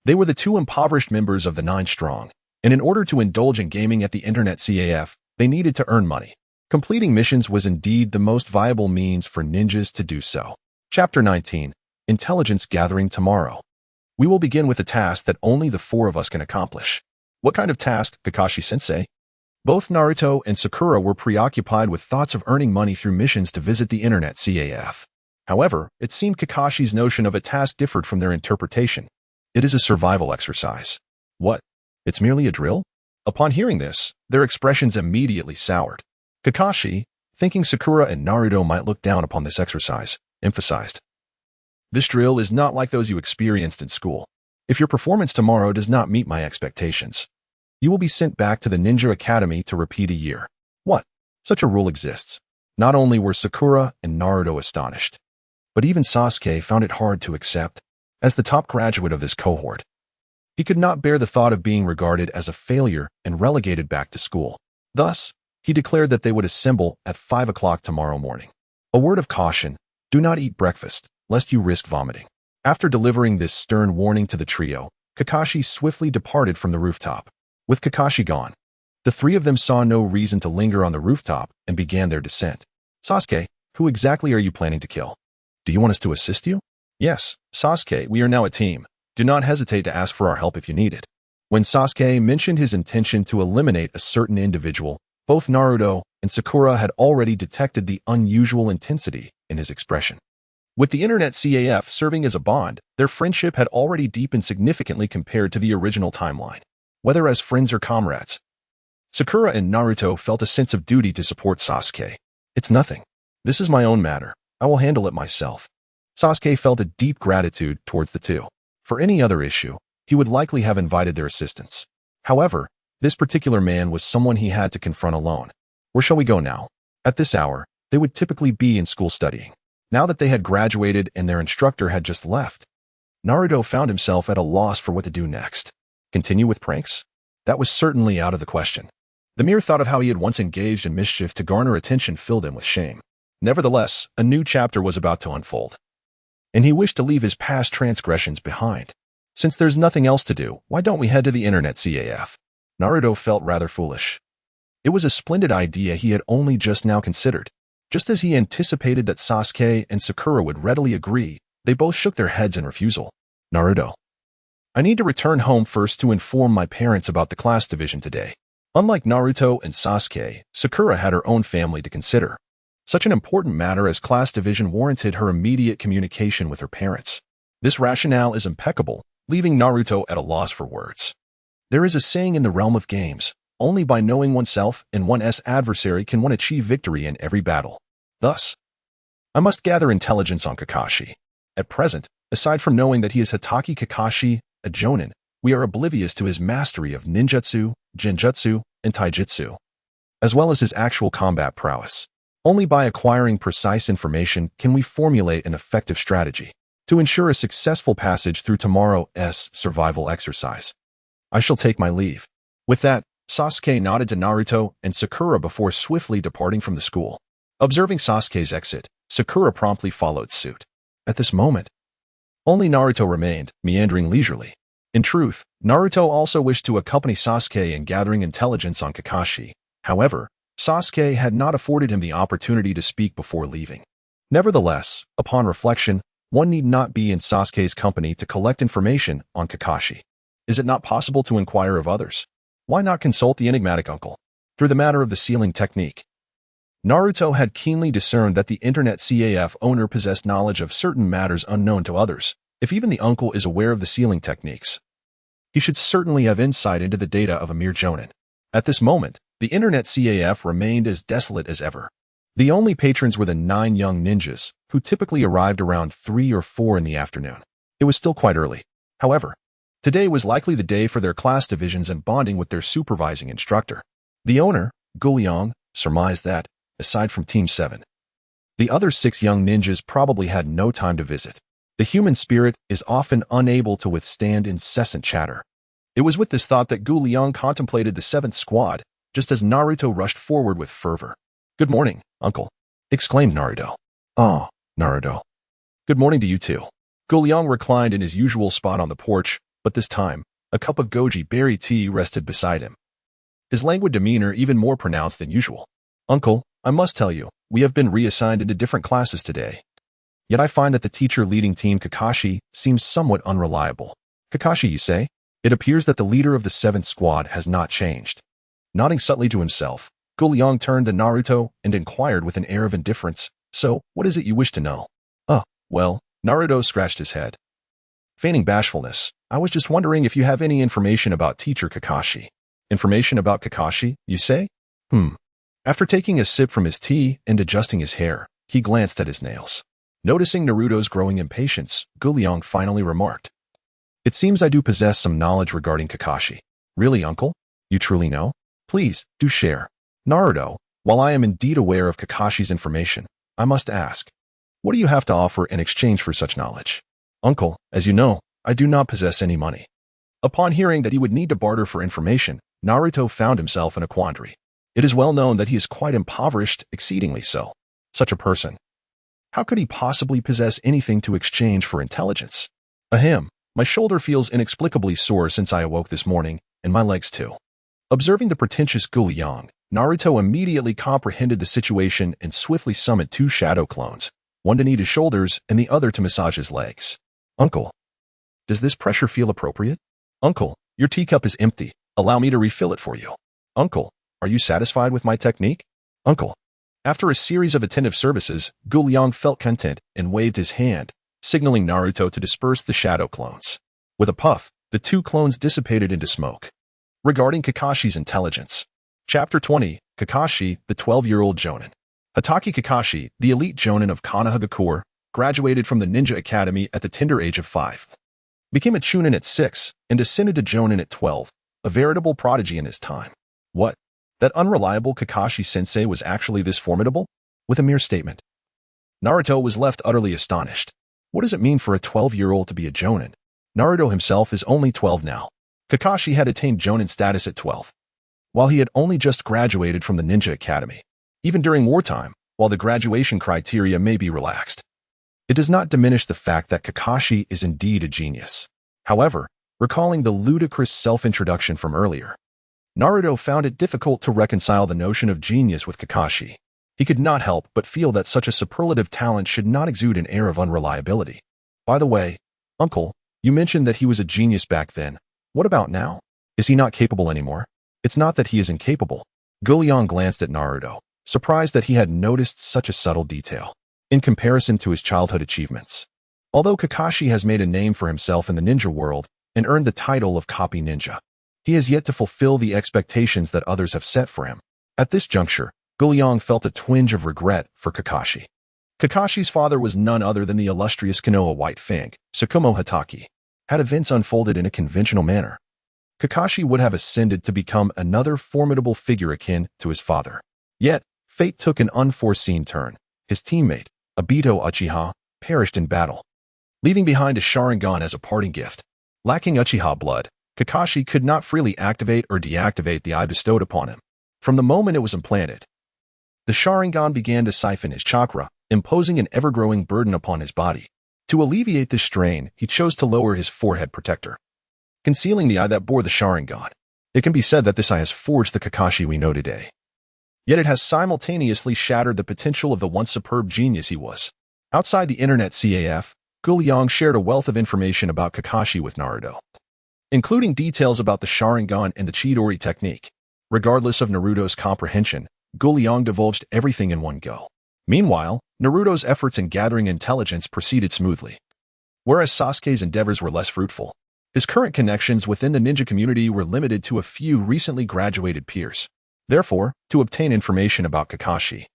They were the two impoverished members of the Nine Strong, and in order to indulge in gaming at the internet CAF, they needed to earn money. Completing missions was indeed the most viable means for ninjas to do so. Chapter 19. Intelligence Gathering Tomorrow. We will begin with a task that only the four of us can accomplish. What kind of task, Kakashi-sensei? Both Naruto and Sakura were preoccupied with thoughts of earning money through missions to visit the internet CAF. However, it seemed Kakashi's notion of a task differed from their interpretation. It is a survival exercise. What? It's merely a drill? Upon hearing this, their expressions immediately soured. Kakashi, thinking Sakura and Naruto might look down upon this exercise, emphasized, this drill is not like those you experienced in school. If your performance tomorrow does not meet my expectations, you will be sent back to the Ninja Academy to repeat a year. What? Such a rule exists. Not only were Sakura and Naruto astonished, but even Sasuke found it hard to accept. As the top graduate of this cohort, he could not bear the thought of being regarded as a failure and relegated back to school. Thus, he declared that they would assemble at 5 o'clock tomorrow morning. A word of caution, do not eat breakfast, lest you risk vomiting. After delivering this stern warning to the trio, Kakashi swiftly departed from the rooftop. With Kakashi gone, the three of them saw no reason to linger on the rooftop and began their descent. Sasuke, who exactly are you planning to kill? Do you want us to assist you? Yes, Sasuke, we are now a team. Do not hesitate to ask for our help if you need it. When Sasuke mentioned his intention to eliminate a certain individual, both Naruto and Sakura had already detected the unusual intensity in his expression. With the internet CAF serving as a bond, their friendship had already deepened significantly compared to the original timeline. Whether as friends or comrades, Sakura and Naruto felt a sense of duty to support Sasuke. It's nothing. This is my own matter. I will handle it myself. Sasuke felt a deep gratitude towards the two. For any other issue, he would likely have invited their assistance. However, this particular man was someone he had to confront alone. Where shall we go now? At this hour, they would typically be in school studying. Now that they had graduated and their instructor had just left, Naruto found himself at a loss for what to do next. Continue with pranks? That was certainly out of the question. The mere thought of how he had once engaged in mischief to garner attention filled him with shame. Nevertheless, a new chapter was about to unfold, and he wished to leave his past transgressions behind. Since there's nothing else to do, why don't we head to the internet CAF? Naruto felt rather foolish. It was a splendid idea he had only just now considered. Just as he anticipated that Sasuke and Sakura would readily agree, they both shook their heads in refusal. Naruto, I need to return home first to inform my parents about the class division today. Unlike Naruto and Sasuke, Sakura had her own family to consider. Such an important matter as class division warranted her immediate communication with her parents. This rationale is impeccable, leaving Naruto at a loss for words. There is a saying in the realm of games, only by knowing oneself and one's adversary can one achieve victory in every battle. Thus, I must gather intelligence on Kakashi. At present, aside from knowing that he is Hatake Kakashi, a jonin, we are oblivious to his mastery of ninjutsu, genjutsu, and taijutsu, as well as his actual combat prowess. Only by acquiring precise information can we formulate an effective strategy to ensure a successful passage through tomorrow's survival exercise. I shall take my leave. With that, Sasuke nodded to Naruto and Sakura before swiftly departing from the school. Observing Sasuke's exit, Sakura promptly followed suit. At this moment, only Naruto remained, meandering leisurely. In truth, Naruto also wished to accompany Sasuke in gathering intelligence on Kakashi. However, Sasuke had not afforded him the opportunity to speak before leaving. Nevertheless, upon reflection, one need not be in Sasuke's company to collect information on Kakashi. Is it not possible to inquire of others? Why not consult the enigmatic uncle? Through the matter of the sealing technique, Naruto had keenly discerned that the internet CAF owner possessed knowledge of certain matters unknown to others. If even the uncle is aware of the sealing techniques, he should certainly have insight into the data of a mere jonin. At this moment, the internet CAF remained as desolate as ever. The only patrons were the 9 young ninjas, who typically arrived around 3 or 4 in the afternoon. It was still quite early. However, today was likely the day for their class divisions and bonding with their supervising instructor. The owner, Jin Yong, surmised that, aside from Team 7, the other 6 young ninjas probably had no time to visit. The human spirit is often unable to withstand incessant chatter. It was with this thought that Jin Yong contemplated the 7th squad, just as Naruto rushed forward with fervor. "Good morning, uncle," exclaimed Naruto. "Oh, Naruto. Good morning to you too." Jin Yong reclined in his usual spot on the porch, but this time, a cup of goji berry tea rested beside him. His languid demeanor even more pronounced than usual. "Uncle, I must tell you, we have been reassigned into different classes today. Yet I find that the teacher leading Team Kakashi seems somewhat unreliable." "Kakashi, you say?" "It appears that the leader of the 7th squad has not changed." Nodding subtly to himself, Jin Yong turned to Naruto and inquired with an air of indifference, "So, what is it you wish to know?" "Oh, well," Naruto scratched his head. Feigning bashfulness, "I was just wondering if you have any information about teacher Kakashi." "Information about Kakashi, you say?" After taking a sip from his tea and adjusting his hair, he glanced at his nails. Noticing Naruto's growing impatience, Jin Yong finally remarked, "It seems I do possess some knowledge regarding Kakashi." "Really, uncle? You truly know? Please, do share." "Naruto, while I am indeed aware of Kakashi's information, I must ask, what do you have to offer in exchange for such knowledge?" "Uncle, as you know, I do not possess any money." Upon hearing that he would need to barter for information, Naruto found himself in a quandary. It is well known that he is quite impoverished, exceedingly so. Such a person, how could he possibly possess anything to exchange for intelligence? Ahem, my shoulder feels inexplicably sore since I awoke this morning, and my legs too. Observing the pretentious Jin Yong, Naruto immediately comprehended the situation and swiftly summoned 2 shadow clones, one to knead his shoulders and the other to massage his legs. "Uncle, does this pressure feel appropriate?" "Uncle, your teacup is empty. Allow me to refill it for you." "Uncle, are you satisfied with my technique?" "Uncle." After a series of attentive services, Jin Yong felt content and waved his hand, signaling Naruto to disperse the shadow clones. With a puff, the 2 clones dissipated into smoke. Regarding Kakashi's intelligence. Chapter 20, Kakashi, the 12-year-old jonin. Hatake Kakashi, the elite jonin of Konohagakure, graduated from the Ninja Academy at the tender age of 5. Became a chunin at 6, and ascended to jonin at 12, a veritable prodigy in his time. What? That unreliable Kakashi-sensei was actually this formidable? With a mere statement. Naruto was left utterly astonished. What does it mean for a 12-year-old to be a jonin? Naruto himself is only 12 now. Kakashi had attained jonin status at 12, while he had only just graduated from the Ninja Academy. Even during wartime, while the graduation criteria may be relaxed, it does not diminish the fact that Kakashi is indeed a genius. However, recalling the ludicrous self-introduction from earlier, Naruto found it difficult to reconcile the notion of genius with Kakashi. He could not help but feel that such a superlative talent should not exude an air of unreliability. By the way, Uncle, you mentioned that he was a genius back then. What about now? Is he not capable anymore? It's not that he is incapable. Jin Yong glanced at Naruto, surprised that he had noticed such a subtle detail in comparison to his childhood achievements. Although Kakashi has made a name for himself in the ninja world and earned the title of copy ninja, he has yet to fulfill the expectations that others have set for him. At this juncture, Jin Yong felt a twinge of regret for Kakashi. Kakashi's father was none other than the illustrious Konoha White Fang, Tsukumo Hatake. Had events unfolded in a conventional manner, Kakashi would have ascended to become another formidable figure akin to his father. Yet, fate took an unforeseen turn. His teammate, Obito Uchiha, perished in battle, leaving behind a Sharingan as a parting gift. Lacking Uchiha blood, Kakashi could not freely activate or deactivate the eye bestowed upon him. From the moment it was implanted, the Sharingan began to siphon his chakra, imposing an ever-growing burden upon his body. To alleviate this strain, he chose to lower his forehead protector, concealing the eye that bore the Sharingan. It can be said that this eye has forged the Kakashi we know today. Yet it has simultaneously shattered the potential of the once superb genius he was. Outside the internet CAF, Jin Yong shared a wealth of information about Kakashi with Naruto, including details about the Sharingan and the Chidori technique. Regardless of Naruto's comprehension, Jin Yong divulged everything in one go. Meanwhile, Naruto's efforts in gathering intelligence proceeded smoothly, whereas Sasuke's endeavors were less fruitful. His current connections within the ninja community were limited to a few recently graduated peers. Therefore, to obtain information about Kakashi,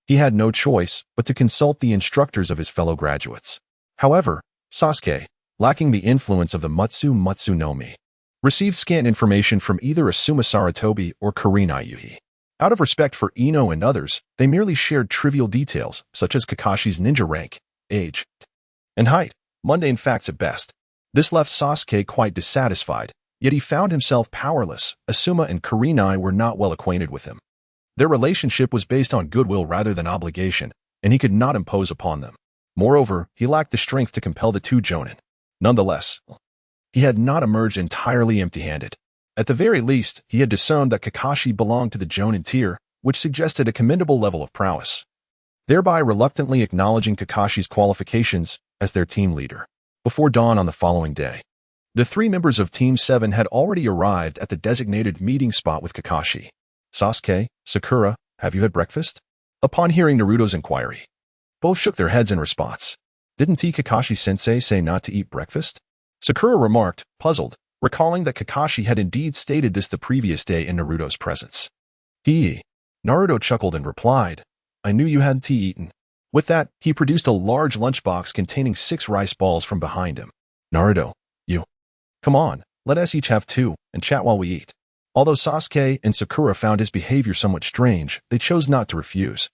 he had no choice but to consult the instructors of his fellow graduates. However, Sasuke, lacking the influence of the Mutsu no Mi, received scant information from either Asuma Sarutobi or Karin Ayuhi. Out of respect for Ino and others, they merely shared trivial details such as Kakashi's ninja rank, age, and height, mundane facts at best. This left Sasuke quite dissatisfied, yet he found himself powerless. Asuma and Kurenai were not well acquainted with him. Their relationship was based on goodwill rather than obligation, and he could not impose upon them. Moreover, he lacked the strength to compel the two jonin. Nonetheless, he had not emerged entirely empty-handed. At the very least, he had discerned that Kakashi belonged to the jonin tier, which suggested a commendable level of prowess, thereby reluctantly acknowledging Kakashi's qualifications as their team leader. Before dawn on the following day, the three members of Team 7 had already arrived at the designated meeting spot with Kakashi. Sasuke, Sakura, have you had breakfast? Upon hearing Naruto's inquiry, both shook their heads in response. Didn't Kakashi-sensei say not to eat breakfast? Sakura remarked, puzzled, recalling that Kakashi had indeed stated this the previous day in Naruto's presence. Naruto chuckled and replied, I knew you hadn't eaten. With that, he produced a large lunchbox containing 6 rice balls from behind him. Naruto, you. Come on, let us each have 2, and chat while we eat. Although Sasuke and Sakura found his behavior somewhat strange, they chose not to refuse,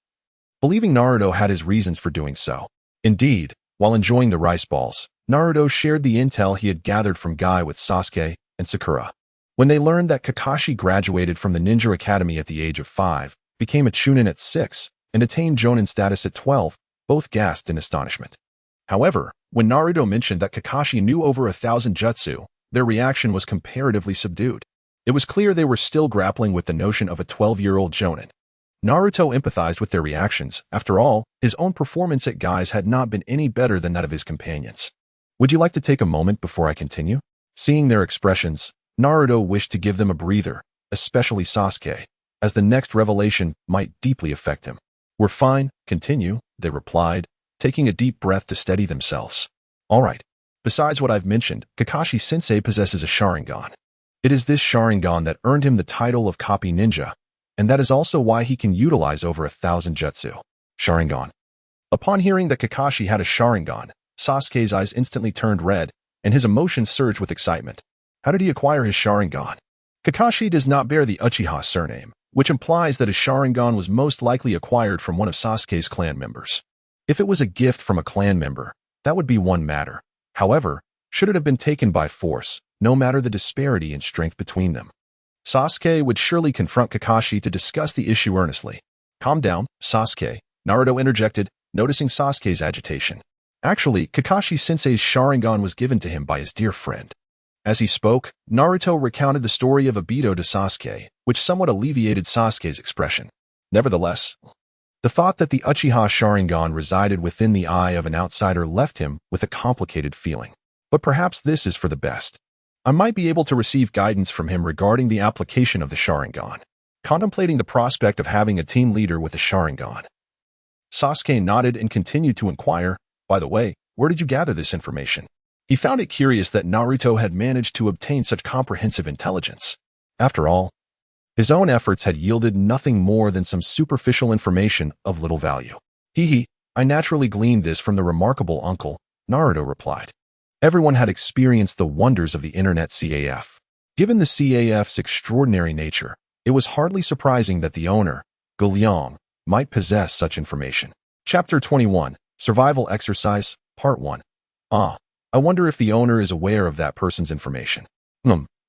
believing Naruto had his reasons for doing so. Indeed, while enjoying the rice balls, Naruto shared the intel he had gathered from Guy with Sasuke and Sakura. When they learned that Kakashi graduated from the Ninja Academy at the age of 5, became a Chunin at 6, and attained Jonin status at 12, both gasped in astonishment. However, when Naruto mentioned that Kakashi knew over 1,000 jutsu, their reaction was comparatively subdued. It was clear they were still grappling with the notion of a 12-year-old Jonin. Naruto empathized with their reactions. After all, his own performance at Guy's had not been any better than that of his companions. Would you like to take a moment before I continue? Seeing their expressions, Naruto wished to give them a breather, especially Sasuke, as the next revelation might deeply affect him. We're fine, continue, they replied, taking a deep breath to steady themselves. All right. Besides what I've mentioned, Kakashi-sensei possesses a Sharingan. It is this Sharingan that earned him the title of copy ninja, and that is also why he can utilize over 1,000 jutsu. Sharingan. Upon hearing that Kakashi had a Sharingan, Sasuke's eyes instantly turned red, and his emotions surged with excitement. How did he acquire his Sharingan? Kakashi does not bear the Uchiha surname, which implies that his Sharingan was most likely acquired from one of Sasuke's clan members. If it was a gift from a clan member, that would be one matter. However, should it have been taken by force, no matter the disparity in strength between them, Sasuke would surely confront Kakashi to discuss the issue earnestly. Calm down, Sasuke, Naruto interjected, noticing Sasuke's agitation. Actually, Kakashi-sensei's Sharingan was given to him by his dear friend, As he spoke, Naruto recounted the story of Obito to Sasuke, which somewhat alleviated Sasuke's expression. Nevertheless, the thought that the Uchiha Sharingan resided within the eye of an outsider left him with a complicated feeling. But perhaps this is for the best. I might be able to receive guidance from him regarding the application of the Sharingan. Contemplating the prospect of having a team leader with a Sharingan, Sasuke nodded and continued to inquire, "By the way, where did you gather this information?" He found it curious that Naruto had managed to obtain such comprehensive intelligence. After all, his own efforts had yielded nothing more than some superficial information of little value. I naturally gleaned this from the remarkable uncle," Naruto replied. Everyone had experienced the wonders of the internet CAF. Given the CAF's extraordinary nature, it was hardly surprising that the owner, Jin Yong, might possess such information. Chapter 21, Survival Exercise, Part 1. I wonder if the owner is aware of that person's information.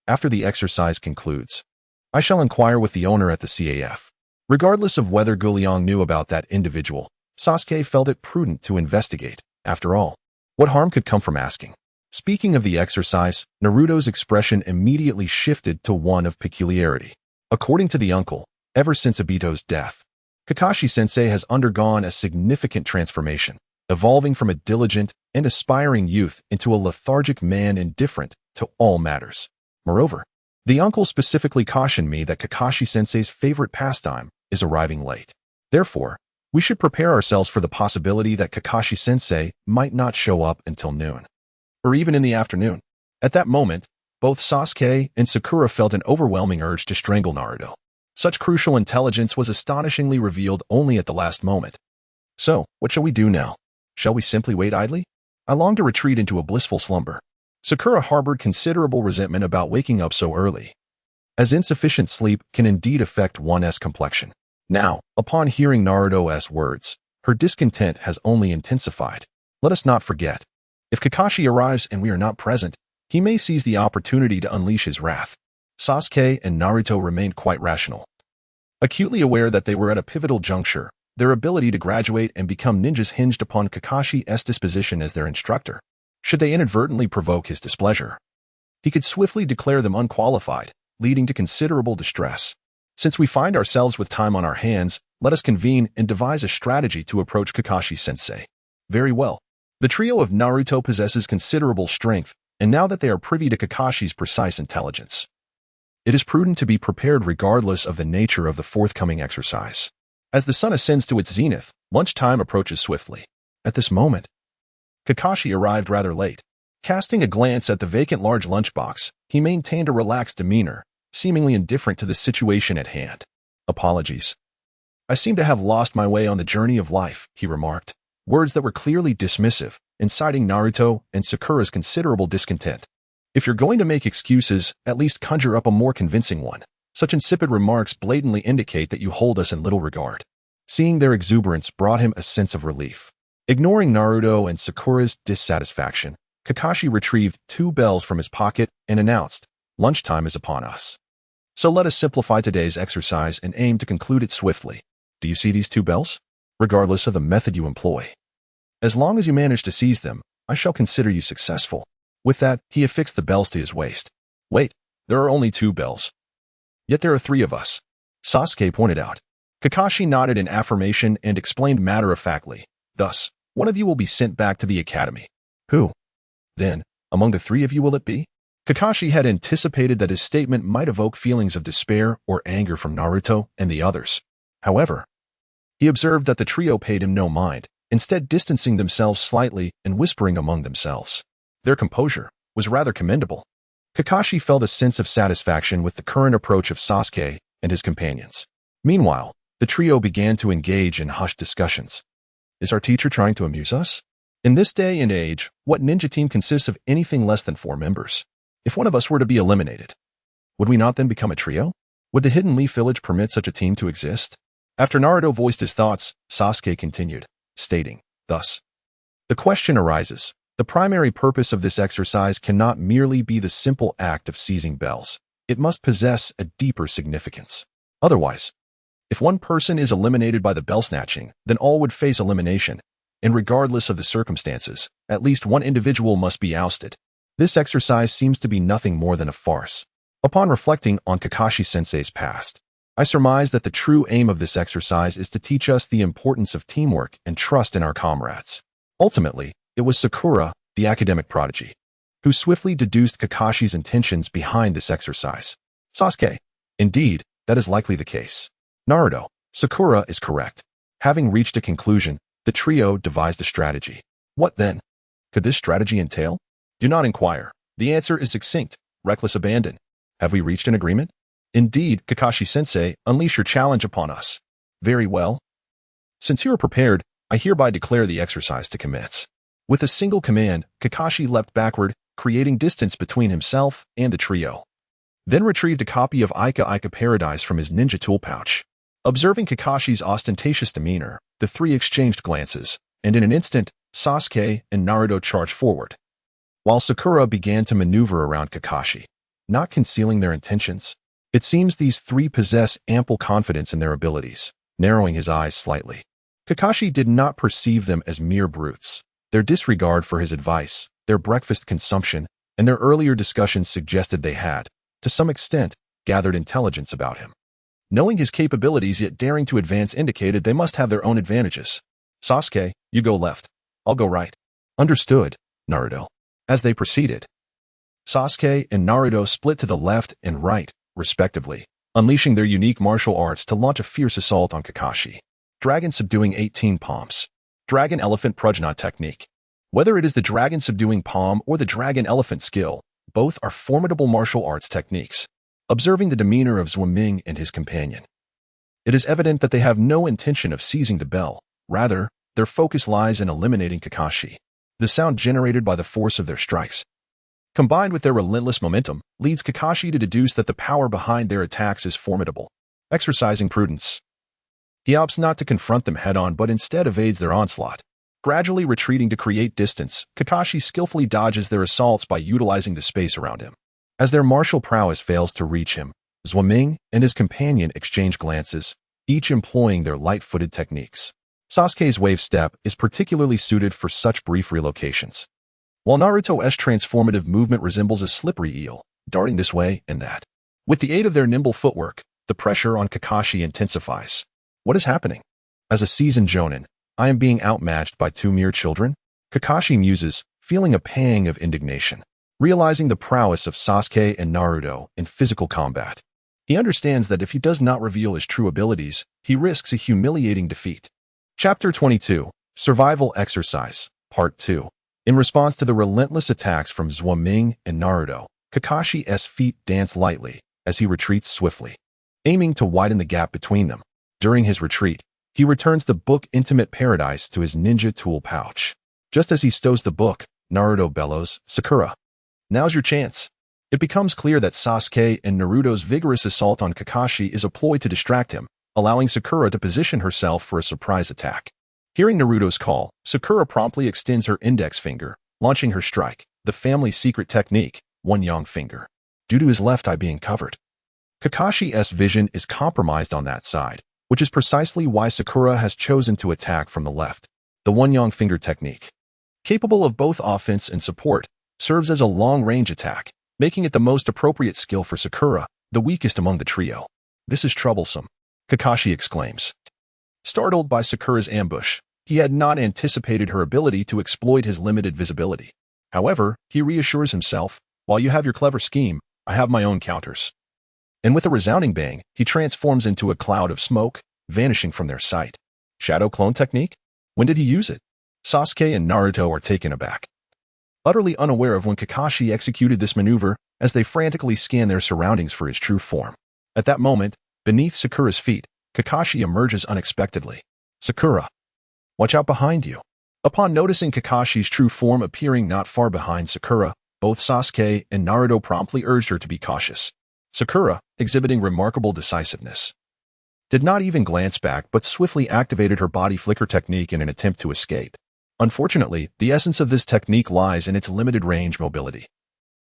After the exercise concludes, I shall inquire with the owner at the CAF. Regardless of whether Jin Yong knew about that individual, Sasuke felt it prudent to investigate. After all, what harm could come from asking? Speaking of the exercise, Naruto's expression immediately shifted to one of peculiarity. According to the uncle, ever since Obito's death, Kakashi-sensei has undergone a significant transformation, evolving from a diligent and aspiring youth into a lethargic man indifferent to all matters. Moreover, the uncle specifically cautioned me that Kakashi-sensei's favorite pastime is arriving late. Therefore, we should prepare ourselves for the possibility that Kakashi-sensei might not show up until noon, or even in the afternoon. At that moment, both Sasuke and Sakura felt an overwhelming urge to strangle Naruto. Such crucial intelligence was astonishingly revealed only at the last moment. So, what shall we do now? Shall we simply wait idly? I longed to retreat into a blissful slumber. Sakura harbored considerable resentment about waking up so early, as insufficient sleep can indeed affect one's complexion. Now, upon hearing Naruto's words, her discontent has only intensified. Let us not forget, if Kakashi arrives and we are not present, he may seize the opportunity to unleash his wrath. Sasuke and Naruto remained quite rational. Acutely aware that they were at a pivotal juncture, their ability to graduate and become ninjas hinged upon Kakashi's disposition as their instructor. Should they inadvertently provoke his displeasure, he could swiftly declare them unqualified, leading to considerable distress. Since we find ourselves with time on our hands, let us convene and devise a strategy to approach Kakashi-sensei. Very well. The trio of Naruto possesses considerable strength, and now that they are privy to Kakashi's precise intelligence, it is prudent to be prepared regardless of the nature of the forthcoming exercise. As the sun ascends to its zenith, lunchtime approaches swiftly. At this moment, Kakashi arrived rather late. Casting a glance at the vacant large lunchbox, he maintained a relaxed demeanor, seemingly indifferent to the situation at hand. "Apologies. I seem to have lost my way on the journey of life," he remarked, words that were clearly dismissive, inciting Naruto and Sakura's considerable discontent. "If you're going to make excuses, at least conjure up a more convincing one. Such insipid remarks blatantly indicate that you hold us in little regard." Seeing their exuberance brought him a sense of relief. Ignoring Naruto and Sakura's dissatisfaction, Kakashi retrieved 2 bells from his pocket and announced, "Lunchtime is upon us. So let us simplify today's exercise and aim to conclude it swiftly. Do you see these 2 bells? Regardless of the method you employ, as long as you manage to seize them, I shall consider you successful." With that, he affixed the bells to his waist. "Wait, there are only 2 bells. Yet there are 3 of us," Sasuke pointed out. Kakashi nodded in affirmation and explained matter-of-factly, "Thus, one of you will be sent back to the academy." "Who, then, among the 3 of you will it be?" Kakashi had anticipated that his statement might evoke feelings of despair or anger from Naruto and the others. However, he observed that the trio paid him no mind, instead distancing themselves slightly and whispering among themselves. Their composure was rather commendable. Kakashi felt a sense of satisfaction with the current approach of Sasuke and his companions. Meanwhile, the trio began to engage in hushed discussions. Is our teacher trying to amuse us? In this day and age, what ninja team consists of anything less than 4 members? If one of us were to be eliminated, would we not then become a trio? Would the Hidden Leaf Village permit such a team to exist? After Naruto voiced his thoughts, Sasuke continued, stating, "Thus, the question arises. The primary purpose of this exercise cannot merely be the simple act of seizing bells. It must possess a deeper significance. Otherwise, if one person is eliminated by the bell snatching, then all would face elimination, and regardless of the circumstances, at least one individual must be ousted. This exercise seems to be nothing more than a farce. Upon reflecting on Kakashi-sensei's past, I surmise that the true aim of this exercise is to teach us the importance of teamwork and trust in our comrades. Ultimately, it was Sakura, the academic prodigy, who swiftly deduced Kakashi's intentions behind this exercise. Sasuke. Indeed, that is likely the case. Naruto. Sakura is correct. Having reached a conclusion, the trio devised a strategy. What then? Could this strategy entail? Do not inquire. The answer is succinct, reckless abandon. Have we reached an agreement? Indeed, Kakashi-sensei, unleash your challenge upon us. Very well. Since you are prepared, I hereby declare the exercise to commence. With a single command, Kakashi leapt backward, creating distance between himself and the trio. Then retrieved a copy of Ika Paradise from his ninja tool pouch. Observing Kakashi's ostentatious demeanor, the three exchanged glances, and in an instant, Sasuke and Naruto charged forward, while Sakura began to maneuver around Kakashi, not concealing their intentions. It seems these three possess ample confidence in their abilities, narrowing his eyes slightly. Kakashi did not perceive them as mere brutes. Their disregard for his advice, their breakfast consumption, and their earlier discussions suggested they had, to some extent, gathered intelligence about him. Knowing his capabilities yet daring to advance indicated they must have their own advantages. Sasuke, you go left. I'll go right. Understood, Naruto. As they proceeded, Sasuke and Naruto split to the left and right, respectively, unleashing their unique martial arts to launch a fierce assault on Kakashi. Dragon subduing 18 palms. Dragon Elephant Prajna technique. Whether it is the dragon subduing palm or the dragon elephant skill, both are formidable martial arts techniques. Observing the demeanor of Zhuang and his companion, it is evident that they have no intention of seizing the bell. Rather, their focus lies in eliminating Kakashi. The sound generated by the force of their strikes, combined with their relentless momentum, leads Kakashi to deduce that the power behind their attacks is formidable. Exercising prudence, he opts not to confront them head-on but instead evades their onslaught. Gradually retreating to create distance, Kakashi skillfully dodges their assaults by utilizing the space around him. As their martial prowess fails to reach him, Zhuang and his companion exchange glances, each employing their light-footed techniques. Sasuke's wave step is particularly suited for such brief relocations, while Naruto's transformative movement resembles a slippery eel, darting this way and that. With the aid of their nimble footwork, the pressure on Kakashi intensifies. What is happening? As a seasoned jonin, I am being outmatched by two mere children? Kakashi muses, feeling a pang of indignation, realizing the prowess of Sasuke and Naruto in physical combat. He understands that if he does not reveal his true abilities, he risks a humiliating defeat. Chapter 22, Survival Exercise, Part 2. In response to the relentless attacks from Zhuang and Naruto, Kakashi's feet dance lightly as he retreats swiftly, aiming to widen the gap between them. During his retreat, he returns the book Intimate Paradise to his ninja tool pouch. Just as he stows the book, Naruto bellows, Sakura, now's your chance. It becomes clear that Sasuke and Naruto's vigorous assault on Kakashi is a ploy to distract him, allowing Sakura to position herself for a surprise attack. Hearing Naruto's call, Sakura promptly extends her index finger, launching her strike, the family's secret technique, Jin Yong finger, due to his left eye being covered. Kakashi's vision is compromised on that side, which is precisely why Sakura has chosen to attack from the left. The Jin Yong finger technique, capable of both offense and support, serves as a long-range attack, making it the most appropriate skill for Sakura, the weakest among the trio. This is troublesome, Kakashi exclaims. Startled by Sakura's ambush, he had not anticipated her ability to exploit his limited visibility. However, he reassures himself, while you have your clever scheme, I have my own counters. And with a resounding bang, he transforms into a cloud of smoke, vanishing from their sight. Shadow clone technique? When did he use it? Sasuke and Naruto are taken aback, utterly unaware of when Kakashi executed this maneuver as they frantically scan their surroundings for his true form. At that moment, beneath Sakura's feet, Kakashi emerges unexpectedly. Sakura, watch out behind you. Upon noticing Kakashi's true form appearing not far behind Sakura, both Sasuke and Naruto promptly urged her to be cautious. Sakura, exhibiting remarkable decisiveness, did not even glance back but swiftly activated her body flicker technique in an attempt to escape. Unfortunately, the essence of this technique lies in its limited range mobility,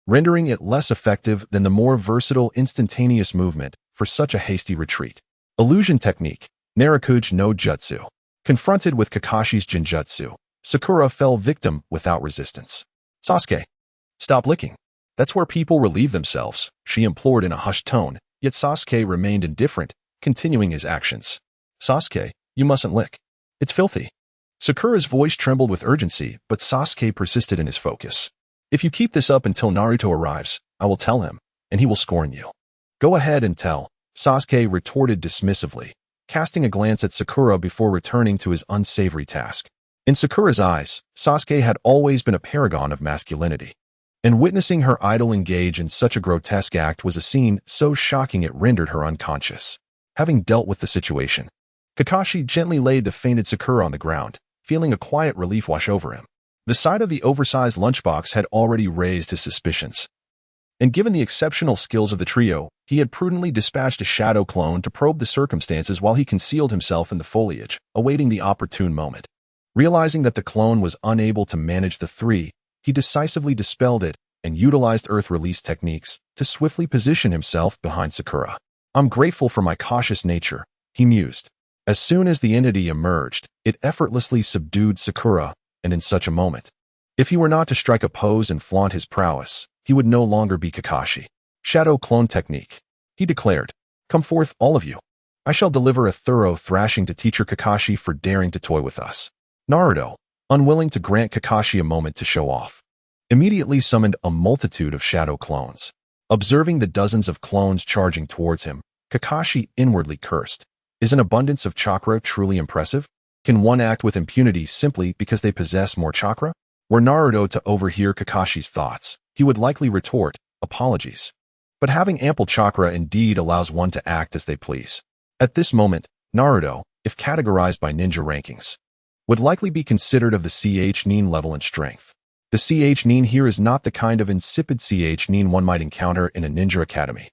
rendering it less effective than the more versatile instantaneous movement for such a hasty retreat. Illusion technique, Narukuge no Jutsu. Confronted with Kakashi's Jinjutsu, Sakura fell victim without resistance. Sasuke, Stop licking. That's where people relieve themselves, she implored in a hushed tone, yet Sasuke remained indifferent, continuing his actions. Sasuke, you mustn't lick. It's filthy. Sakura's voice trembled with urgency, but Sasuke persisted in his focus. If you keep this up until Naruto arrives, I will tell him, and he will scorn you. Go ahead and tell, Sasuke retorted dismissively, casting a glance at Sakura before returning to his unsavory task. In Sakura's eyes, Sasuke had always been a paragon of masculinity. And witnessing her idol engage in such a grotesque act was a scene so shocking it rendered her unconscious. Having dealt with the situation, Kakashi gently laid the fainted Sakura on the ground, feeling a quiet relief wash over him. The sight of the oversized lunchbox had already raised his suspicions. And given the exceptional skills of the trio, he had prudently dispatched a shadow clone to probe the circumstances while he concealed himself in the foliage, awaiting the opportune moment. Realizing that the clone was unable to manage the three, he decisively dispelled it and utilized earth release techniques to swiftly position himself behind Sakura. I'm grateful for my cautious nature, he mused. As soon as the entity emerged, it effortlessly subdued Sakura, and in such a moment, if he were not to strike a pose and flaunt his prowess, he would no longer be Kakashi. Shadow clone technique, he declared. Come forth, all of you. I shall deliver a thorough thrashing to teacher Kakashi for daring to toy with us. Naruto, unwilling to grant Kakashi a moment to show off, immediately summoned a multitude of shadow clones. Observing the dozens of clones charging towards him, Kakashi inwardly cursed. Is an abundance of chakra truly impressive? Can one act with impunity simply because they possess more chakra? Were Naruto to overhear Kakashi's thoughts, he would likely retort, apologies. But having ample chakra indeed allows one to act as they please. At this moment, Naruto, if categorized by ninja rankings, would likely be considered of the CH Nin level in strength. The CH Nin here is not the kind of insipid CH Nin one might encounter in a ninja academy,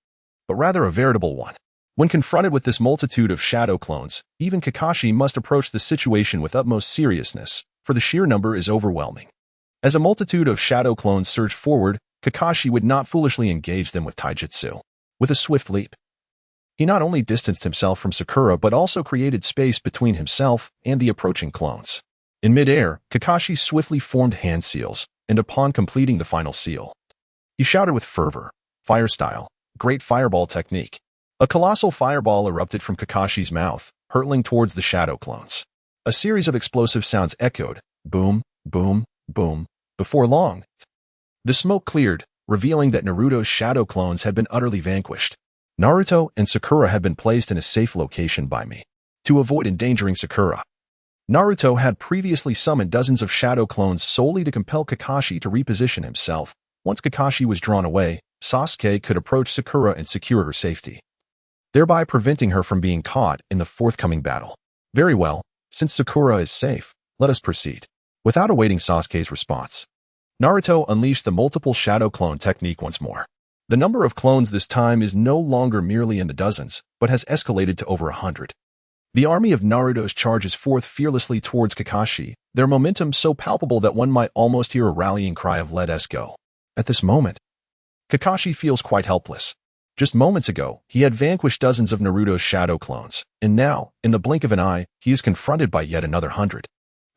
but rather a veritable one. When confronted with this multitude of shadow clones, even Kakashi must approach the situation with utmost seriousness, for the sheer number is overwhelming. As a multitude of shadow clones surged forward, Kakashi would not foolishly engage them with taijutsu. With a swift leap, he not only distanced himself from Sakura but also created space between himself and the approaching clones. In midair, Kakashi swiftly formed hand seals, and upon completing the final seal, he shouted with fervor, "Fire style, great fireball technique." A colossal fireball erupted from Kakashi's mouth, hurtling towards the shadow clones. A series of explosive sounds echoed, boom, boom, boom. Before long, the smoke cleared, revealing that Naruto's shadow clones had been utterly vanquished. Naruto and Sakura had been placed in a safe location by me. To avoid endangering Sakura, Naruto had previously summoned dozens of shadow clones solely to compel Kakashi to reposition himself. Once Kakashi was drawn away, Sasuke could approach Sakura and secure her safety, thereby preventing her from being caught in the forthcoming battle. Very well, since Sakura is safe, let us proceed. Without awaiting Sasuke's response, Naruto unleashed the multiple shadow clone technique once more. The number of clones this time is no longer merely in the dozens, but has escalated to over 100. The army of Naruto's charges forth fearlessly towards Kakashi, their momentum so palpable that one might almost hear a rallying cry of "Let us go." At this moment, Kakashi feels quite helpless. Just moments ago, he had vanquished dozens of Naruto's shadow clones, and now, in the blink of an eye, he is confronted by yet another 100.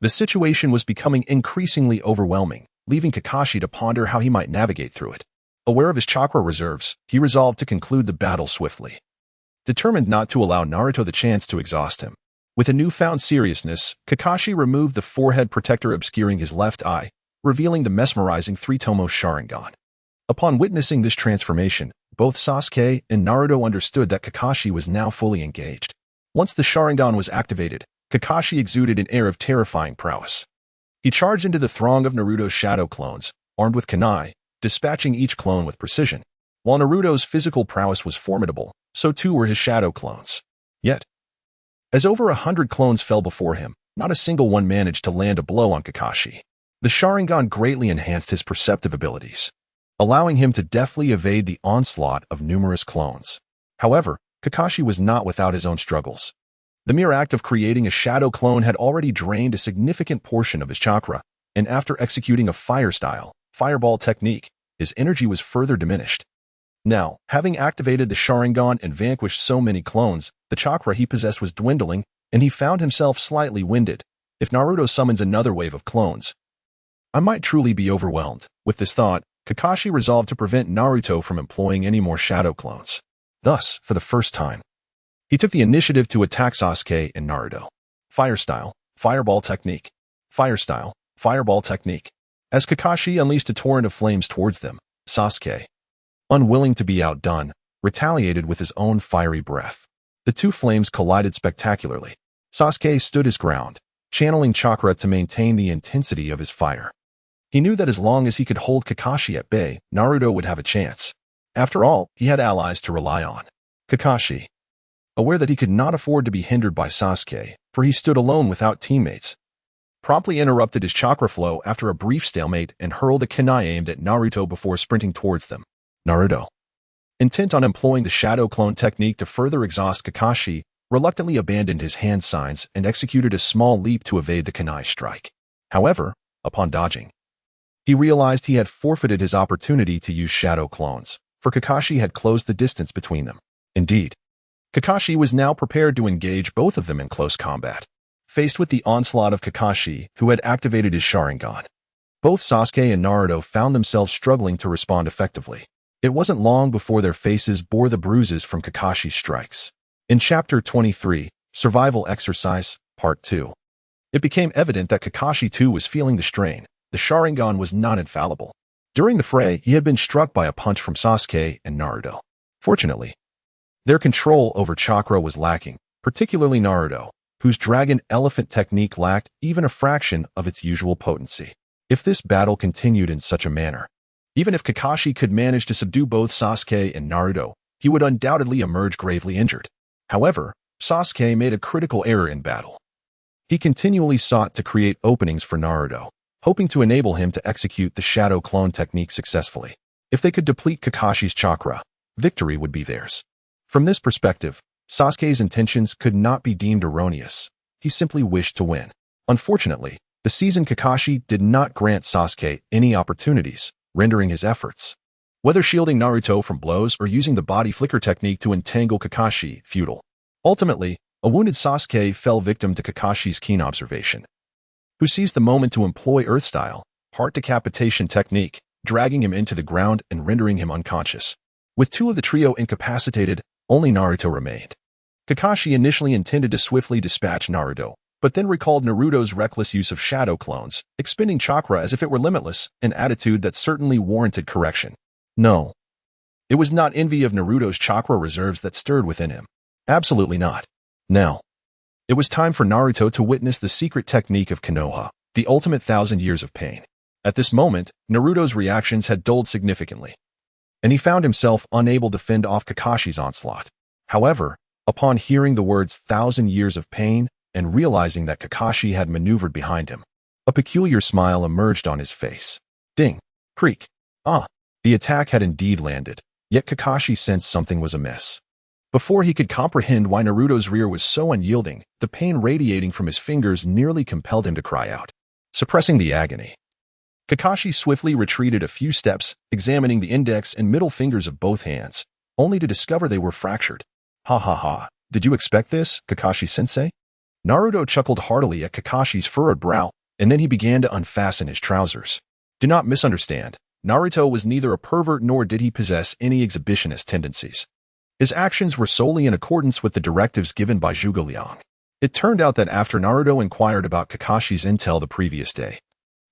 The situation was becoming increasingly overwhelming, leaving Kakashi to ponder how he might navigate through it. Aware of his chakra reserves, he resolved to conclude the battle swiftly, determined not to allow Naruto the chance to exhaust him. With a newfound seriousness, Kakashi removed the forehead protector obscuring his left eye, revealing the mesmerizing three-tomo Sharingan. Upon witnessing this transformation, both Sasuke and Naruto understood that Kakashi was now fully engaged. Once the Sharingan was activated, Kakashi exuded an air of terrifying prowess. He charged into the throng of Naruto's shadow clones, armed with kunai, dispatching each clone with precision. While Naruto's physical prowess was formidable, so too were his shadow clones. Yet, as over 100 clones fell before him, not a single one managed to land a blow on Kakashi. The Sharingan greatly enhanced his perceptive abilities, allowing him to deftly evade the onslaught of numerous clones. However, Kakashi was not without his own struggles. The mere act of creating a shadow clone had already drained a significant portion of his chakra, and after executing a fire-style, fireball technique, his energy was further diminished. Now, having activated the Sharingan and vanquished so many clones, the chakra he possessed was dwindling, and he found himself slightly winded. If Naruto summons another wave of clones, I might truly be overwhelmed. With this thought, Kakashi resolved to prevent Naruto from employing any more shadow clones. Thus, for the first time, he took the initiative to attack Sasuke and Naruto. Fire style, fireball technique. Fire style, fireball technique. As Kakashi unleashed a torrent of flames towards them, Sasuke, unwilling to be outdone, retaliated with his own fiery breath. The two flames collided spectacularly. Sasuke stood his ground, channeling chakra to maintain the intensity of his fire. He knew that as long as he could hold Kakashi at bay, Naruto would have a chance. After all, he had allies to rely on. Kakashi, aware that he could not afford to be hindered by Sasuke, for he stood alone without teammates, promptly interrupted his chakra flow after a brief stalemate and hurled a kunai aimed at Naruto before sprinting towards them. Naruto, intent on employing the shadow clone technique to further exhaust Kakashi, reluctantly abandoned his hand signs and executed a small leap to evade the kunai strike. However, upon dodging, he realized he had forfeited his opportunity to use shadow clones, for Kakashi had closed the distance between them. Indeed, Kakashi was now prepared to engage both of them in close combat. Faced with the onslaught of Kakashi, who had activated his Sharingan, both Sasuke and Naruto found themselves struggling to respond effectively. It wasn't long before their faces bore the bruises from Kakashi's strikes. In Chapter 23, Survival Exercise, Part 2, it became evident that Kakashi too was feeling the strain. The Sharingan was not infallible. During the fray, he had been struck by a punch from Sasuke and Naruto. Fortunately, their control over chakra was lacking, particularly Naruto, whose dragon elephant technique lacked even a fraction of its usual potency. If this battle continued in such a manner, even if Kakashi could manage to subdue both Sasuke and Naruto, he would undoubtedly emerge gravely injured. However, Sasuke made a critical error in battle. He continually sought to create openings for Naruto, hoping to enable him to execute the shadow clone technique successfully. If they could deplete Kakashi's chakra, victory would be theirs. From this perspective, Sasuke's intentions could not be deemed erroneous. He simply wished to win. Unfortunately, the seasoned Kakashi did not grant Sasuke any opportunities, rendering his efforts, whether shielding Naruto from blows or using the body flicker technique to entangle Kakashi, futile. Ultimately, a wounded Sasuke fell victim to Kakashi's keen observation, who seized the moment to employ Earth-style, heart decapitation technique, dragging him into the ground and rendering him unconscious. With two of the trio incapacitated, only Naruto remained. Kakashi initially intended to swiftly dispatch Naruto, but then recalled Naruto's reckless use of shadow clones, expending chakra as if it were limitless, an attitude that certainly warranted correction. No. It was not envy of Naruto's chakra reserves that stirred within him. Absolutely not. Now, it was time for Naruto to witness the secret technique of Konoha, the ultimate 1,000 years of pain. At this moment, Naruto's reactions had dulled significantly, and he found himself unable to fend off Kakashi's onslaught. However, upon hearing the words 1,000 years of pain and realizing that Kakashi had maneuvered behind him, a peculiar smile emerged on his face. Ding! Creak! Ah! The attack had indeed landed, yet Kakashi sensed something was amiss. Before he could comprehend why Naruto's rear was so unyielding, the pain radiating from his fingers nearly compelled him to cry out, suppressing the agony. Kakashi swiftly retreated a few steps, examining the index and middle fingers of both hands, only to discover they were fractured. Ha ha ha, did you expect this, Kakashi-sensei? Naruto chuckled heartily at Kakashi's furrowed brow, and then he began to unfasten his trousers. Do not misunderstand, Naruto was neither a pervert nor did he possess any exhibitionist tendencies. His actions were solely in accordance with the directives given by Zhuge Liang. It turned out that after Naruto inquired about Kakashi's intel the previous day,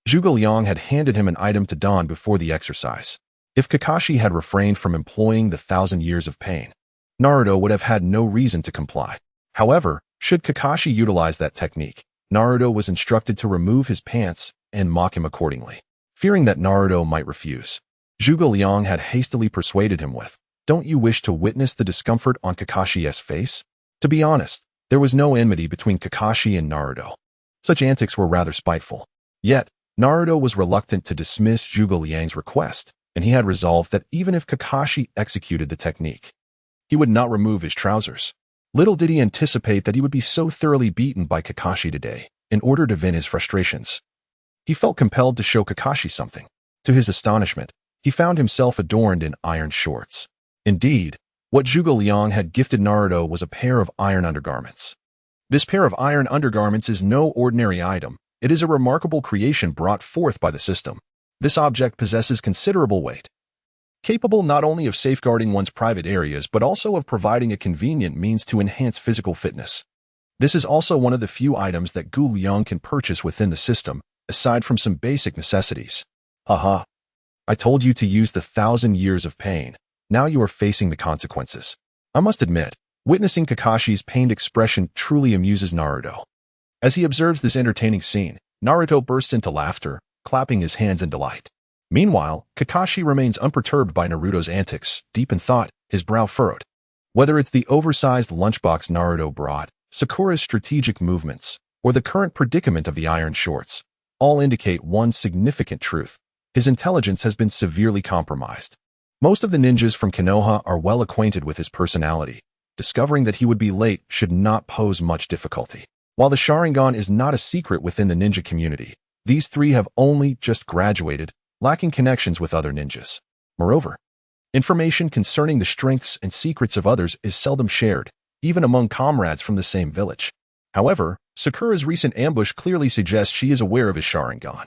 Zhuge Liang had handed him an item to don before the exercise. If Kakashi had refrained from employing the 1,000 years of pain, Naruto would have had no reason to comply. However, should Kakashi utilize that technique, Naruto was instructed to remove his pants and mock him accordingly. Fearing that Naruto might refuse, Zhuge Liang had hastily persuaded him with, "Don't you wish to witness the discomfort on Kakashi's face?" To be honest, there was no enmity between Kakashi and Naruto. Such antics were rather spiteful. Yet, Naruto was reluctant to dismiss Zhuge Liang's request, and he had resolved that even if Kakashi executed the technique, he would not remove his trousers. Little did he anticipate that he would be so thoroughly beaten by Kakashi today. In order to vent his frustrations, he felt compelled to show Kakashi something. To his astonishment, he found himself adorned in iron shorts. Indeed, what Zhuge Liang had gifted Naruto was a pair of iron undergarments. This pair of iron undergarments is no ordinary item. It is a remarkable creation brought forth by the system. This object possesses considerable weight, capable not only of safeguarding one's private areas but also of providing a convenient means to enhance physical fitness. This is also one of the few items that Jin Yong can purchase within the system, aside from some basic necessities. Haha. I told you to use the 1,000 years of pain. Now you are facing the consequences. I must admit, witnessing Kakashi's pained expression truly amuses Naruto. As he observes this entertaining scene, Naruto bursts into laughter, clapping his hands in delight. Meanwhile, Kakashi remains unperturbed by Naruto's antics, deep in thought, his brow furrowed. Whether it's the oversized lunchbox Naruto brought, Sakura's strategic movements, or the current predicament of the iron shorts, all indicate one significant truth. His intelligence has been severely compromised. Most of the ninjas from Konoha are well acquainted with his personality. Discovering that he would be late should not pose much difficulty. While the Sharingan is not a secret within the ninja community, these three have only just graduated, lacking connections with other ninjas. Moreover, information concerning the strengths and secrets of others is seldom shared, even among comrades from the same village. However, Sakura's recent ambush clearly suggests she is aware of his Sharingan.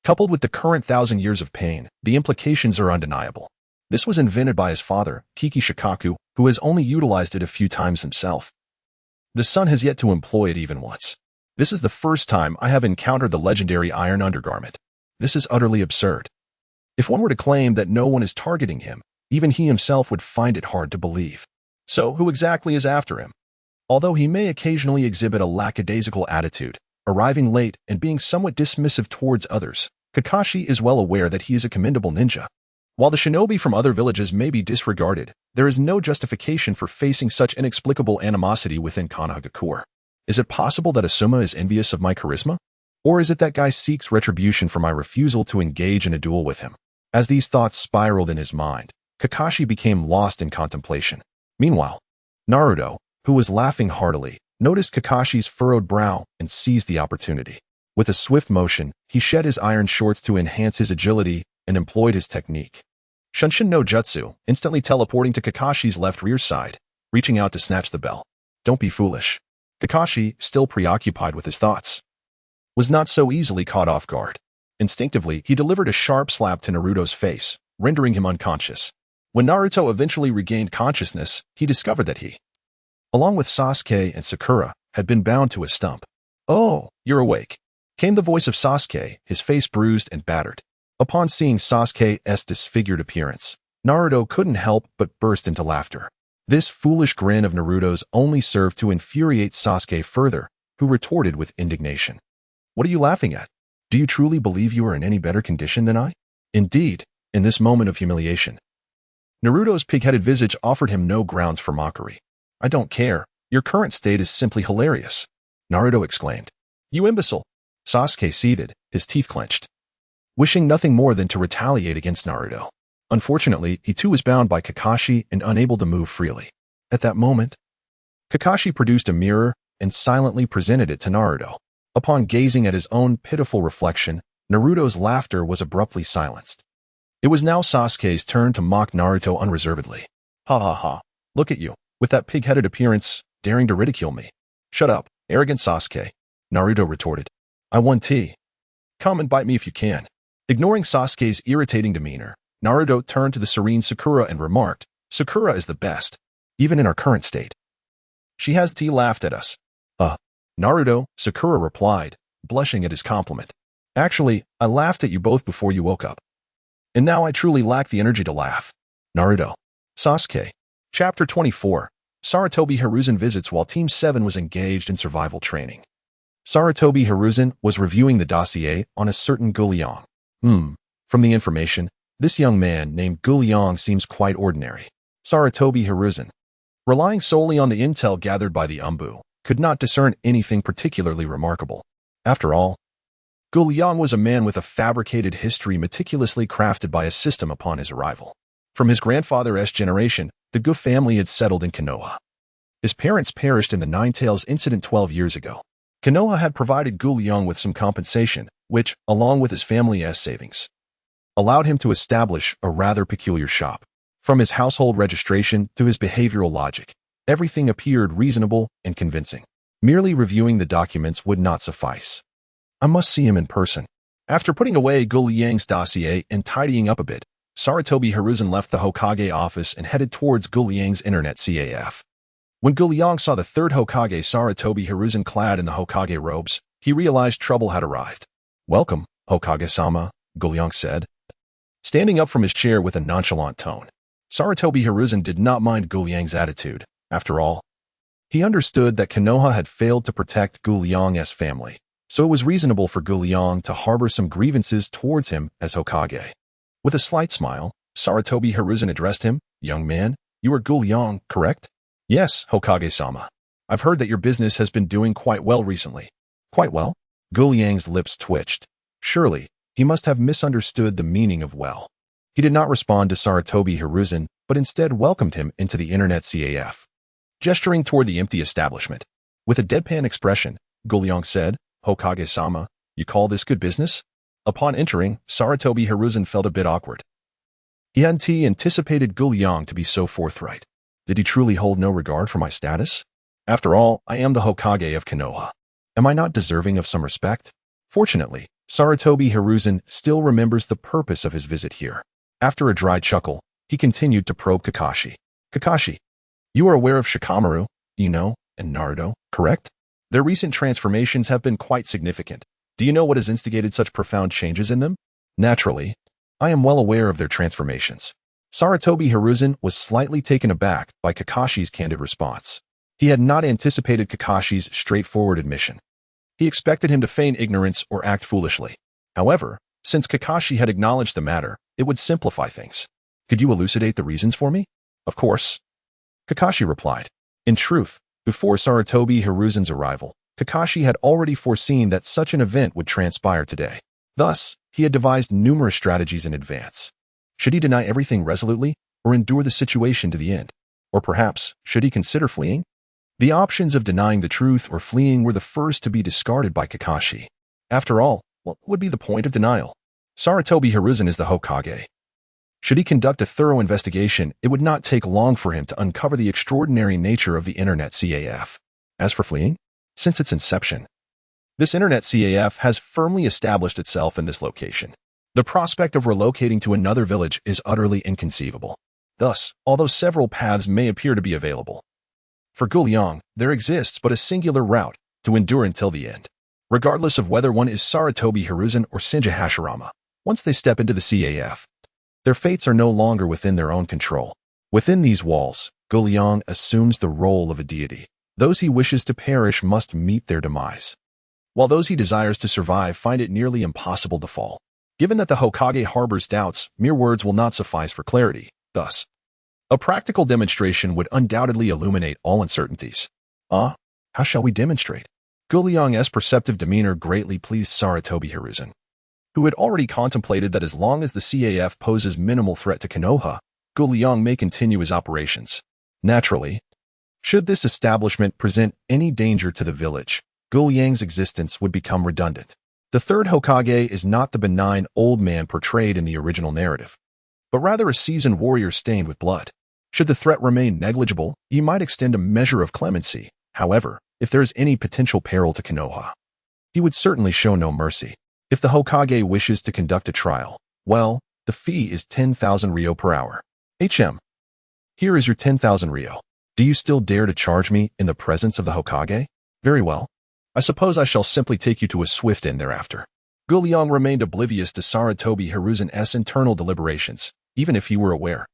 Coupled with the current 1,000 years of pain, the implications are undeniable. This was invented by his father, Kiki Shikaku, who has only utilized it a few times himself. The son has yet to employ it even once. This is the first time I have encountered the legendary iron undergarment. This is utterly absurd. If one were to claim that no one is targeting him, even he himself would find it hard to believe. So who exactly is after him? Although he may occasionally exhibit a lackadaisical attitude, arriving late and being somewhat dismissive towards others, Kakashi is well aware that he is a commendable ninja. While the shinobi from other villages may be disregarded, there is no justification for facing such inexplicable animosity within Konohagakure. Is it possible that Asuma is envious of my charisma? Or is it that guy seeks retribution for my refusal to engage in a duel with him? As these thoughts spiraled in his mind, Kakashi became lost in contemplation. Meanwhile, Naruto, who was laughing heartily, noticed Kakashi's furrowed brow and seized the opportunity. With a swift motion, he shed his iron shorts to enhance his agility and employed his technique. Shunshin no Jutsu, instantly teleporting to Kakashi's left rear side, reaching out to snatch the bell. Don't be foolish. Kakashi, still preoccupied with his thoughts, was not so easily caught off guard. Instinctively, he delivered a sharp slap to Naruto's face, rendering him unconscious. When Naruto eventually regained consciousness, he discovered that he, along with Sasuke and Sakura, had been bound to a stump. "Oh, you're awake," came the voice of Sasuke, his face bruised and battered. Upon seeing Sasuke's disfigured appearance, Naruto couldn't help but burst into laughter. This foolish grin of Naruto's only served to infuriate Sasuke further, who retorted with indignation. "What are you laughing at? Do you truly believe you are in any better condition than I?" Indeed, in this moment of humiliation, Naruto's pig-headed visage offered him no grounds for mockery. "I don't care. Your current state is simply hilarious," Naruto exclaimed. "You imbecile!" Sasuke seethed, his teeth clenched, wishing nothing more than to retaliate against Naruto. Unfortunately, he too was bound by Kakashi and unable to move freely. At that moment, Kakashi produced a mirror and silently presented it to Naruto. Upon gazing at his own pitiful reflection, Naruto's laughter was abruptly silenced. It was now Sasuke's turn to mock Naruto unreservedly. "Ha ha ha, look at you, with that pig-headed appearance, daring to ridicule me." "Shut up, arrogant Sasuke," Naruto retorted. "I won tea. Come and bite me if you can." Ignoring Sasuke's irritating demeanor, Naruto turned to the serene Sakura and remarked, "Sakura is the best, even in our current state. She has tea." Laughed at us. Naruto," Sakura replied, blushing at his compliment. "Actually, I laughed at you both before you woke up. And now I truly lack the energy to laugh." Naruto. Sasuke. Chapter 24. Sarutobi Hiruzen visits while Team 7 was engaged in survival training. Sarutobi Hiruzen was reviewing the dossier on a certain Jin Yong. From the information, this young man named Jin Yong seems quite ordinary. Sarutobi Hiruzen, relying solely on the intel gathered by the Umbu, could not discern anything particularly remarkable. After all, Jin Yong was a man with a fabricated history meticulously crafted by a system upon his arrival. From his grandfather's generation, the Gu family had settled in Konoha. His parents perished in the Nine Tails incident 12 years ago. Konoha had provided Jin Yong with some compensation, which, along with his family's savings, allowed him to establish a rather peculiar shop. From his household registration to his behavioral logic, everything appeared reasonable and convincing. Merely reviewing the documents would not suffice. "I must see him in person," After putting away Gu Liang's dossier and tidying up a bit, Sarutobi Hiruzen left the Hokage office and headed towards Gu Liang's internet CAF. When Gu Liang saw the third Hokage Sarutobi Hiruzen clad in the Hokage robes, he realized trouble had arrived. "Welcome, Hokage-sama," Gu Liang said, standing up from his chair with a nonchalant tone. Sarutobi Hiruzen did not mind Gu Liang's attitude. After all, he understood that Konoha had failed to protect Gu Liang's family, so it was reasonable for Gu Liang to harbor some grievances towards him as Hokage. With a slight smile, Sarutobi Hiruzen addressed him. "Young man, you are Gu Liang, correct?" "Yes, Hokage-sama. I've heard that your business has been doing quite well recently." "Quite well?" Gu Liang's lips twitched. Surely, he must have misunderstood the meaning of well. He did not respond to Sarutobi Hiruzen, but instead welcomed him into the internet CAF. Gesturing toward the empty establishment, with a deadpan expression, Gu Liang said, "Hokage-sama, you call this good business?" Upon entering, Sarutobi Hiruzen felt a bit awkward. He hadn't anticipated Gu Liang to be so forthright. Did he truly hold no regard for my status? After all, I am the Hokage of Konoha. Am I not deserving of some respect? Fortunately, Sarutobi Hiruzen still remembers the purpose of his visit here. After a dry chuckle, he continued to probe Kakashi. "Kakashi, you are aware of Shikamaru, Ino, and Naruto, correct? Their recent transformations have been quite significant. Do you know what has instigated such profound changes in them?" "Naturally, I am well aware of their transformations." Sarutobi Hiruzen was slightly taken aback by Kakashi's candid response. He had not anticipated Kakashi's straightforward admission. He expected him to feign ignorance or act foolishly. However, since Kakashi had acknowledged the matter, it would simplify things. "Could you elucidate the reasons for me?" "Of course," Kakashi replied. In truth, before Sarutobi Hiruzen's arrival, Kakashi had already foreseen that such an event would transpire today. Thus, he had devised numerous strategies in advance. Should he deny everything resolutely, or endure the situation to the end? Or perhaps, should he consider fleeing? The options of denying the truth or fleeing were the first to be discarded by Kakashi. After all, what would be the point of denial? Sarutobi Hiruzen is the Hokage. Should he conduct a thorough investigation, it would not take long for him to uncover the extraordinary nature of the internet CAF. As for fleeing, since its inception, this internet CAF has firmly established itself in this location. The prospect of relocating to another village is utterly inconceivable. Thus, although several paths may appear to be available, for Gu Liang, there exists but a singular route to endure until the end. Regardless of whether one is Sarutobi Hiruzen or Shinja Hashirama, once they step into the CAF, their fates are no longer within their own control. Within these walls, Gu Liang assumes the role of a deity. Those he wishes to perish must meet their demise, while those he desires to survive find it nearly impossible to fall. Given that the Hokage harbors doubts, mere words will not suffice for clarity. Thus, a practical demonstration would undoubtedly illuminate all uncertainties. How shall we demonstrate? Gu Liang's perceptive demeanor greatly pleased Sarutobi Hiruzen, who had already contemplated that as long as the CAF poses minimal threat to Konoha, Gu Liang may continue his operations. Naturally, should this establishment present any danger to the village, Gu Liang's existence would become redundant. The third Hokage is not the benign old man portrayed in the original narrative, but rather a seasoned warrior stained with blood. Should the threat remain negligible, he might extend a measure of clemency. However, if there is any potential peril to Konoha, he would certainly show no mercy. If the Hokage wishes to conduct a trial, well, the fee is 10,000 ryo per hour. Here is your 10,000 ryo. Do you still dare to charge me in the presence of the Hokage? Very well. I suppose I shall simply take you to a swift end thereafter. Gu Liang remained oblivious to Sarutobi Hiruzen's internal deliberations, even if he were aware.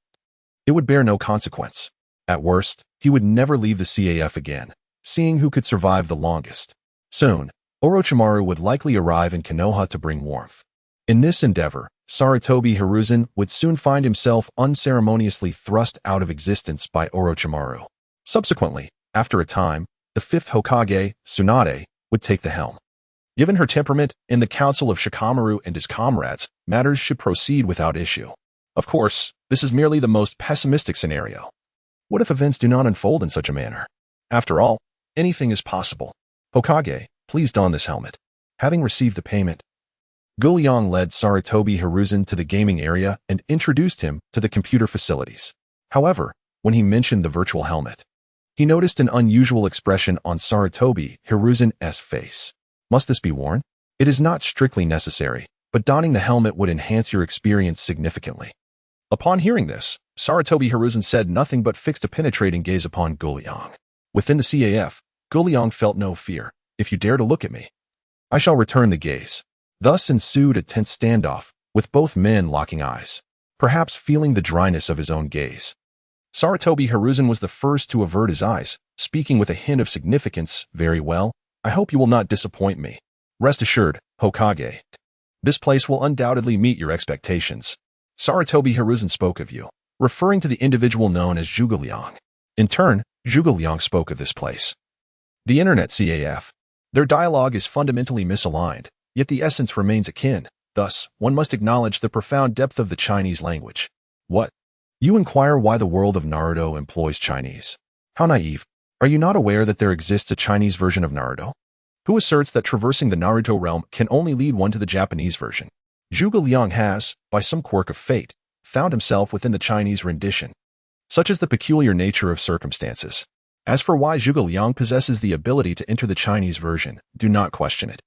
It would bear no consequence. At worst, he would never leave the CAF again, seeing who could survive the longest. Soon, Orochimaru would likely arrive in Konoha to bring warmth. In this endeavor, Sarutobi Hiruzen would soon find himself unceremoniously thrust out of existence by Orochimaru. Subsequently, after a time, the fifth Hokage, Tsunade, would take the helm. Given her temperament, in the council of Shikamaru and his comrades, matters should proceed without issue. Of course, this is merely the most pessimistic scenario. What if events do not unfold in such a manner? After all, anything is possible. Hokage, please don this helmet. Having received the payment, Gu Liang led Sarutobi Hiruzen to the gaming area and introduced him to the computer facilities. However, when he mentioned the virtual helmet, he noticed an unusual expression on Sarutobi Hiruzen's face. Must this be worn? It is not strictly necessary, but donning the helmet would enhance your experience significantly. Upon hearing this, Sarutobi Hiruzen said nothing but fixed a penetrating gaze upon Guliang. Within the CAF, Guliang felt no fear. If you dare to look at me, I shall return the gaze. Thus ensued a tense standoff, with both men locking eyes, perhaps feeling the dryness of his own gaze. Sarutobi Hiruzen was the first to avert his eyes, speaking with a hint of significance. Very well, I hope you will not disappoint me. Rest assured, Hokage. This place will undoubtedly meet your expectations. Sarutobi Hiruzen spoke of you, referring to the individual known as Zhuge Liang. In turn, Zhuge Liang spoke of this place. The Internet CAF. Their dialogue is fundamentally misaligned, yet the essence remains akin. Thus, one must acknowledge the profound depth of the Chinese language. What? You inquire why the world of Naruto employs Chinese. How naive. Are you not aware that there exists a Chinese version of Naruto? Who asserts that traversing the Naruto realm can only lead one to the Japanese version? Zhuge Liang has, by some quirk of fate, found himself within the Chinese rendition. Such is the peculiar nature of circumstances. As for why Zhuge Liang possesses the ability to enter the Chinese version, do not question it.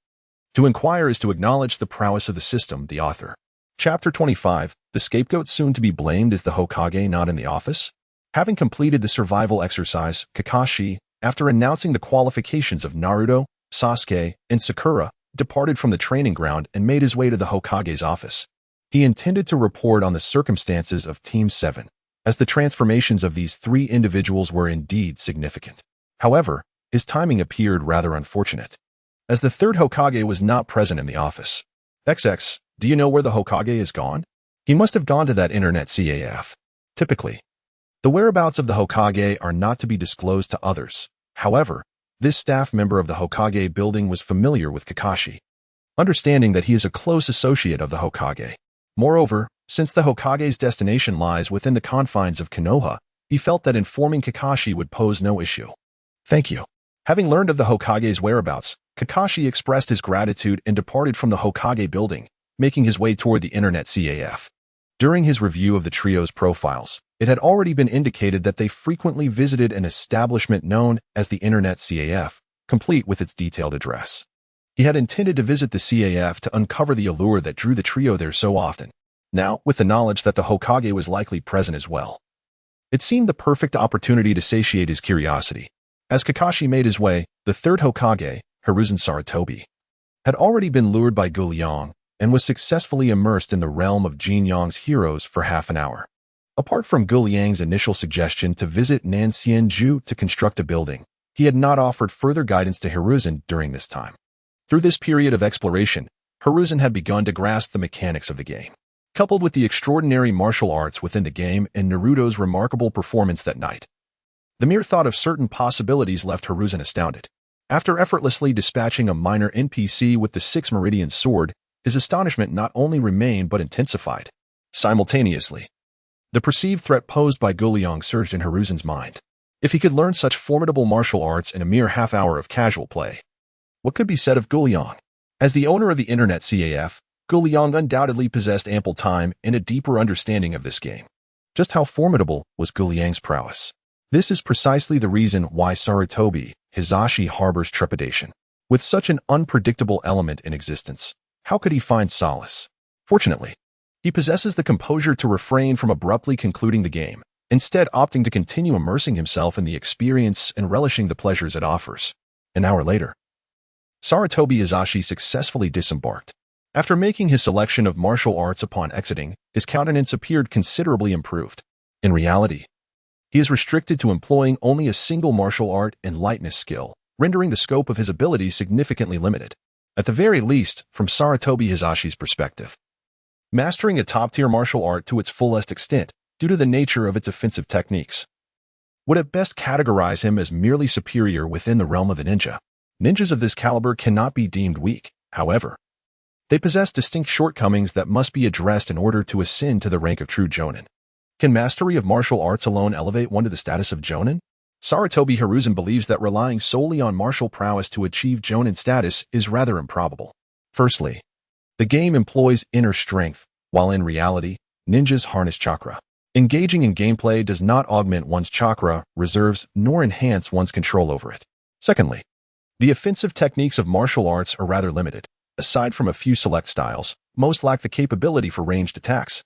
To inquire is to acknowledge the prowess of the system. The author. Chapter 25, The Scapegoat soon to be blamed. Is the Hokage not in the office? Having completed the survival exercise, Kakashi, after announcing the qualifications of Naruto, Sasuke, and Sakura, departed from the training ground and made his way to the Hokage's office. He intended to report on the circumstances of Team 7, as the transformations of these three individuals were indeed significant. However, his timing appeared rather unfortunate, as the third Hokage was not present in the office. XX, do you know where the Hokage is gone? He must have gone to that Internet CAF. Typically, the whereabouts of the Hokage are not to be disclosed to others. However, this staff member of the Hokage building was familiar with Kakashi, understanding that he is a close associate of the Hokage. Moreover, since the Hokage's destination lies within the confines of Konoha, he felt that informing Kakashi would pose no issue. Thank you. Having learned of the Hokage's whereabouts, Kakashi expressed his gratitude and departed from the Hokage building, making his way toward the Internet CAF. During his review of the trio's profiles, it had already been indicated that they frequently visited an establishment known as the Internet CAF, complete with its detailed address. He had intended to visit the CAF to uncover the allure that drew the trio there so often. Now, with the knowledge that the Hokage was likely present as well, it seemed the perfect opportunity to satiate his curiosity. As Kakashi made his way, the third Hokage, Hiruzen Sarutobi, had already been lured by Guliang and was successfully immersed in the realm of Jin Yong's heroes for half an hour. Apart from Guliang's initial suggestion to visit Nanxianju to construct a building, he had not offered further guidance to Hiruzen during this time. Through this period of exploration, Hiruzen had begun to grasp the mechanics of the game. Coupled with the extraordinary martial arts within the game and Naruto's remarkable performance that night, the mere thought of certain possibilities left Hiruzen astounded. After effortlessly dispatching a minor NPC with the Six Meridian Sword, his astonishment not only remained but intensified. Simultaneously, the perceived threat posed by Guliang surged in Hiruzen's mind. If he could learn such formidable martial arts in a mere half hour of casual play, what could be said of Guliang? As the owner of the Internet CAF, Guliang undoubtedly possessed ample time and a deeper understanding of this game. Just how formidable was Guliang's prowess? This is precisely the reason why Sarutobi Hizashi harbors trepidation. With such an unpredictable element in existence, how could he find solace? Fortunately, he possesses the composure to refrain from abruptly concluding the game, instead opting to continue immersing himself in the experience and relishing the pleasures it offers. An hour later, Sarutobi Hizashi successfully disembarked. After making his selection of martial arts upon exiting, his countenance appeared considerably improved. In reality, he is restricted to employing only a single martial art and lightness skill, rendering the scope of his abilities significantly limited. At the very least, from Sarutobi Hizashi's perspective, mastering a top-tier martial art to its fullest extent, due to the nature of its offensive techniques, would at best categorize him as merely superior within the realm of the ninja. Ninjas of this caliber cannot be deemed weak, however. They possess distinct shortcomings that must be addressed in order to ascend to the rank of true jonin. Can mastery of martial arts alone elevate one to the status of jonin? Sarutobi Hiruzen believes that relying solely on martial prowess to achieve jonin status is rather improbable. Firstly, the game employs inner strength, while in reality, ninjas harness chakra. Engaging in gameplay does not augment one's chakra reserves nor enhance one's control over it. Secondly, the offensive techniques of martial arts are rather limited. Aside from a few select styles, most lack the capability for ranged attacks,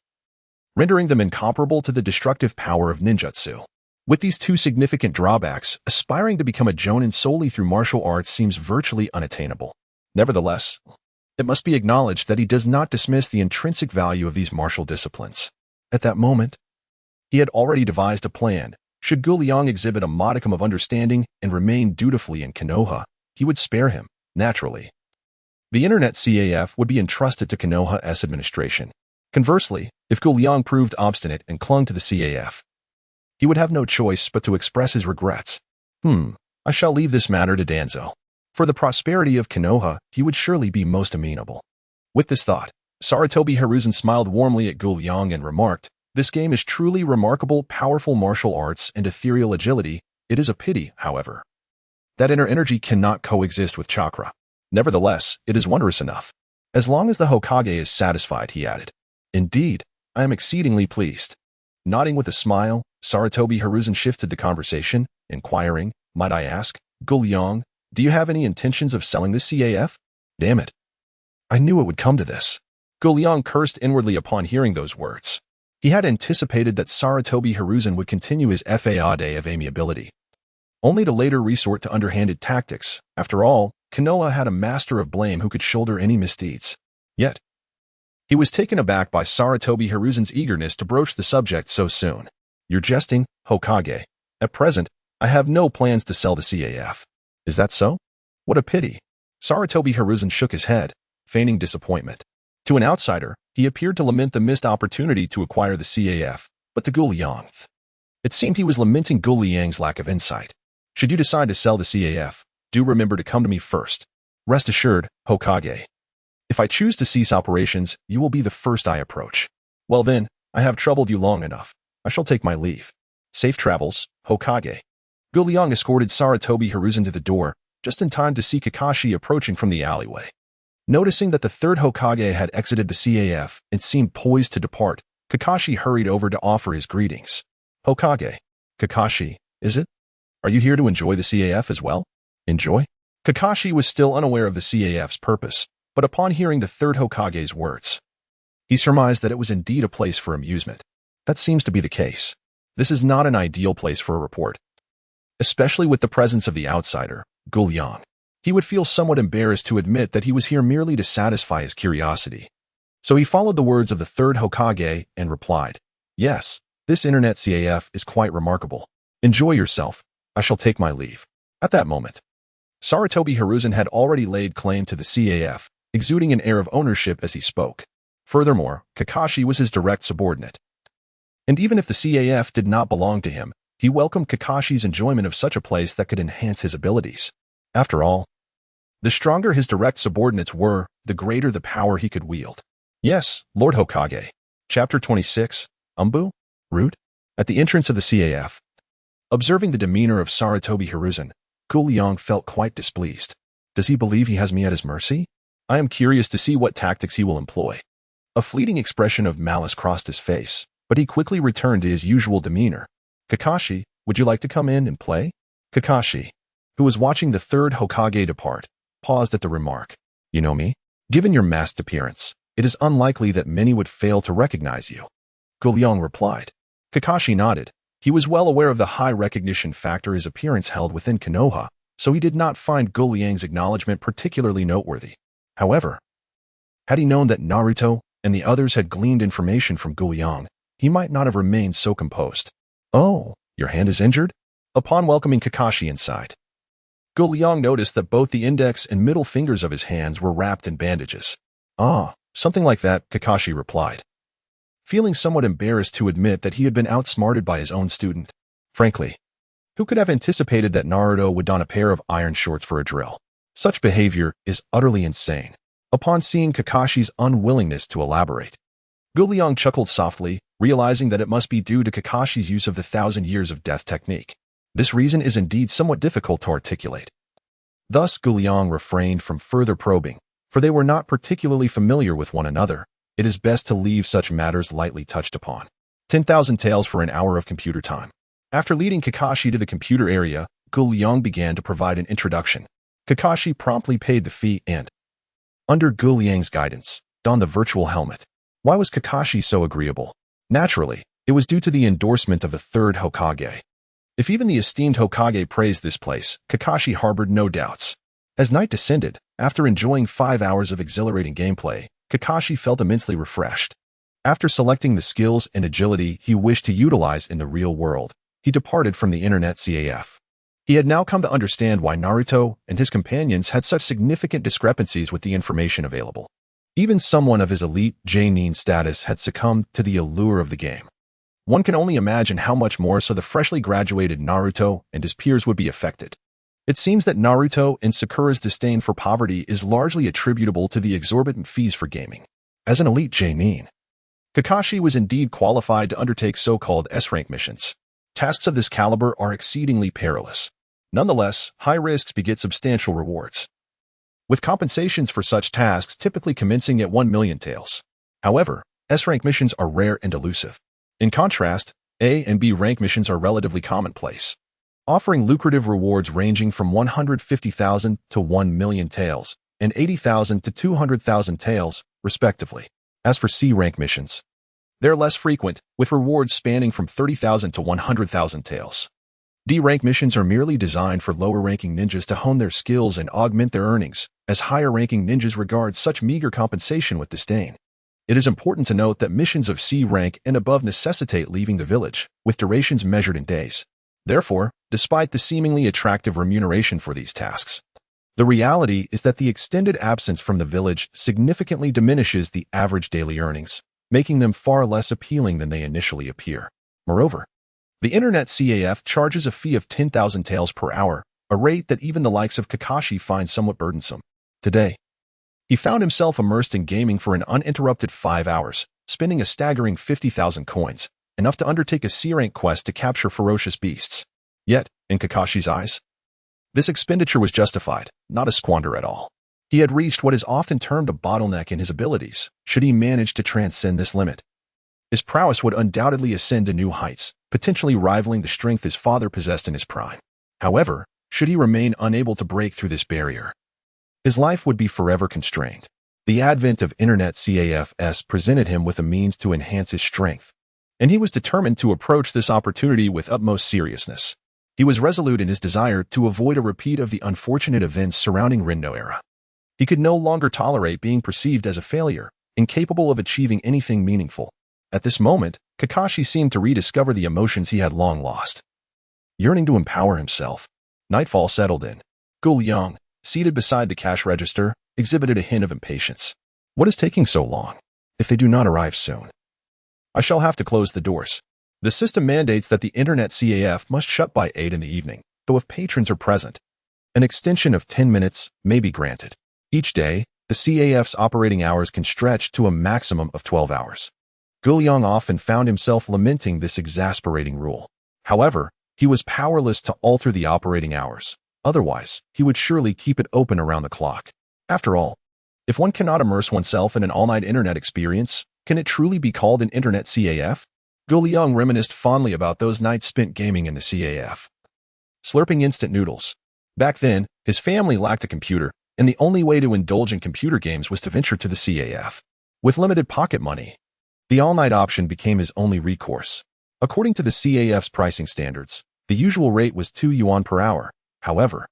rendering them incomparable to the destructive power of ninjutsu. With these two significant drawbacks, aspiring to become a jonin solely through martial arts seems virtually unattainable. Nevertheless, it must be acknowledged that he does not dismiss the intrinsic value of these martial disciplines. At that moment, he had already devised a plan. Should Guliang exhibit a modicum of understanding and remain dutifully in Konoha, he would spare him, naturally. The internet CAF would be entrusted to Konoha's administration. Conversely, if Guliang proved obstinate and clung to the CAF, he would have no choice but to express his regrets. I shall leave this matter to Danzo. For the prosperity of Konoha, he would surely be most amenable. With this thought, Sarutobi Hiruzen smiled warmly at Guliang and remarked, "This game is truly remarkable, powerful martial arts and ethereal agility. It is a pity, however, that inner energy cannot coexist with chakra. Nevertheless, it is wondrous enough. As long as the Hokage is satisfied," he added. "Indeed, I am exceedingly pleased." Nodding with a smile, Sarutobi Hiruzen shifted the conversation, inquiring, "Might I ask, Guliang, do you have any intentions of selling this CAF? Damn it. I knew it would come to this." Guliang cursed inwardly upon hearing those words. He had anticipated that Sarutobi Hiruzen would continue his day of amiability, only to later resort to underhanded tactics. After all, Konoha had a master of blame who could shoulder any misdeeds. Yet, he was taken aback by Sarutobi Hiruzen's eagerness to broach the subject so soon. "You're jesting, Hokage. At present, I have no plans to sell the CAF. Is that so? What a pity." Sarutobi Hiruzen shook his head, feigning disappointment. To an outsider, he appeared to lament the missed opportunity to acquire the CAF, but to Guliang, it seemed he was lamenting Guliang's lack of insight. "Should you decide to sell the CAF, do remember to come to me first. Rest assured, Hokage. If I choose to cease operations, you will be the first I approach. Well then, I have troubled you long enough. I shall take my leave. Safe travels, Hokage." Guliang escorted Sarutobi Hiruzen to the door, just in time to see Kakashi approaching from the alleyway. Noticing that the third Hokage had exited the CAF and seemed poised to depart, Kakashi hurried over to offer his greetings. "Hokage. Kakashi, is it? Are you here to enjoy the CAF as well?" "Enjoy?" Kakashi was still unaware of the CAF's purpose, but upon hearing the third Hokage's words, he surmised that it was indeed a place for amusement. That seems to be the case. This is not an ideal place for a report, especially with the presence of the outsider, Guliang. He would feel somewhat embarrassed to admit that he was here merely to satisfy his curiosity. So he followed the words of the third Hokage and replied, "Yes, this internet CAF is quite remarkable. Enjoy yourself. I shall take my leave." At that moment, Sarutobi Hiruzen had already laid claim to the CAF, exuding an air of ownership as he spoke. Furthermore, Kakashi was his direct subordinate. And even if the CAF did not belong to him, he welcomed Kakashi's enjoyment of such a place that could enhance his abilities. After all, the stronger his direct subordinates were, the greater the power he could wield. "Yes, Lord Hokage." Chapter 26, Umbu? Root? At the entrance of the CAF, observing the demeanor of Sarutobi Hiruzen, Guliang felt quite displeased. Does he believe he has me at his mercy? I am curious to see what tactics he will employ. A fleeting expression of malice crossed his face, but he quickly returned to his usual demeanor. "Kakashi, would you like to come in and play?" Kakashi, who was watching the third Hokage depart, paused at the remark. "You know me? Given your masked appearance, it is unlikely that many would fail to recognize you." Guliang replied. Kakashi nodded. He was well aware of the high recognition factor his appearance held within Konoha, so he did not find Guliang's acknowledgement particularly noteworthy. However, had he known that Naruto and the others had gleaned information from Guliang, he might not have remained so composed. "Oh, your hand is injured?" Upon welcoming Kakashi inside, Guliang noticed that both the index and middle fingers of his hands were wrapped in bandages. "Ah, something like that," Kakashi replied, feeling somewhat embarrassed to admit that he had been outsmarted by his own student. Frankly, who could have anticipated that Naruto would don a pair of iron shorts for a drill? Such behavior is utterly insane. Upon seeing Kakashi's unwillingness to elaborate, Guliang chuckled softly, realizing that it must be due to Kakashi's use of the 1,000 Years of Death technique. This reason is indeed somewhat difficult to articulate. Thus Guliang refrained from further probing, for they were not particularly familiar with one another. It is best to leave such matters lightly touched upon. 10,000 taels for an hour of computer time. After leading Kakashi to the computer area, Guliang began to provide an introduction. Kakashi promptly paid the fee and, under Guliang's guidance, donned the virtual helmet. Why was Kakashi so agreeable? Naturally, it was due to the endorsement of the third Hokage. If even the esteemed Hokage praised this place, Kakashi harbored no doubts. As night descended, after enjoying 5 hours of exhilarating gameplay, Kakashi felt immensely refreshed. After selecting the skills and agility he wished to utilize in the real world, he departed from the internet CAF. He had now come to understand why Naruto and his companions had such significant discrepancies with the information available. Even someone of his elite J-Nin status had succumbed to the allure of the game. One can only imagine how much more so the freshly graduated Naruto and his peers would be affected. It seems that Naruto and Sakura's disdain for poverty is largely attributable to the exorbitant fees for gaming. As an elite J-Nin, Kakashi was indeed qualified to undertake so-called S-rank missions. Tasks of this caliber are exceedingly perilous. Nonetheless, high risks beget substantial rewards, with compensations for such tasks typically commencing at 1 million taels. However, S-rank missions are rare and elusive. In contrast, A and B rank missions are relatively commonplace, offering lucrative rewards ranging from 150,000 to 1 million taels and 80,000 to 200,000 taels, respectively. As for C rank missions, they're less frequent, with rewards spanning from 30,000 to 100,000 taels. D rank missions are merely designed for lower-ranking ninjas to hone their skills and augment their earnings, as higher-ranking ninjas regard such meager compensation with disdain. It is important to note that missions of C rank and above necessitate leaving the village, with durations measured in days. Therefore, despite the seemingly attractive remuneration for these tasks, the reality is that the extended absence from the village significantly diminishes the average daily earnings, making them far less appealing than they initially appear. Moreover, the internet CAF charges a fee of 10,000 taels per hour, a rate that even the likes of Kakashi find somewhat burdensome. Today, he found himself immersed in gaming for an uninterrupted 5 hours, spending a staggering 50,000 coins, enough to undertake a C-rank quest to capture ferocious beasts. Yet, in Kakashi's eyes, this expenditure was justified, not a squander at all. He had reached what is often termed a bottleneck in his abilities, should he manage to transcend this limit. His prowess would undoubtedly ascend to new heights, potentially rivaling the strength his father possessed in his prime. However, should he remain unable to break through this barrier, his life would be forever constrained. The advent of internet CAFs presented him with a means to enhance his strength, and he was determined to approach this opportunity with utmost seriousness. He was resolute in his desire to avoid a repeat of the unfortunate events surrounding Rinno era. He could no longer tolerate being perceived as a failure, incapable of achieving anything meaningful. At this moment, Kakashi seemed to rediscover the emotions he had long lost. Yearning to empower himself, nightfall settled in. Jin Yong, seated beside the cash register, exhibited a hint of impatience. What is taking so long? If they do not arrive soon, I shall have to close the doors. The system mandates that the internet CAF must shut by 8 in the evening, though if patrons are present, an extension of 10 minutes may be granted. Each day, the CAF's operating hours can stretch to a maximum of 12 hours. Jin Yong often found himself lamenting this exasperating rule. However, he was powerless to alter the operating hours. Otherwise, he would surely keep it open around the clock. After all, if one cannot immerse oneself in an all-night internet experience, can it truly be called an internet CAF? Jin Yong reminisced fondly about those nights spent gaming in the CAF, slurping instant noodles. Back then, his family lacked a computer, and the only way to indulge in computer games was to venture to the CAF. With limited pocket money, the all-night option became his only recourse. According to the CAF's pricing standards, the usual rate was 2 yuan per hour. However,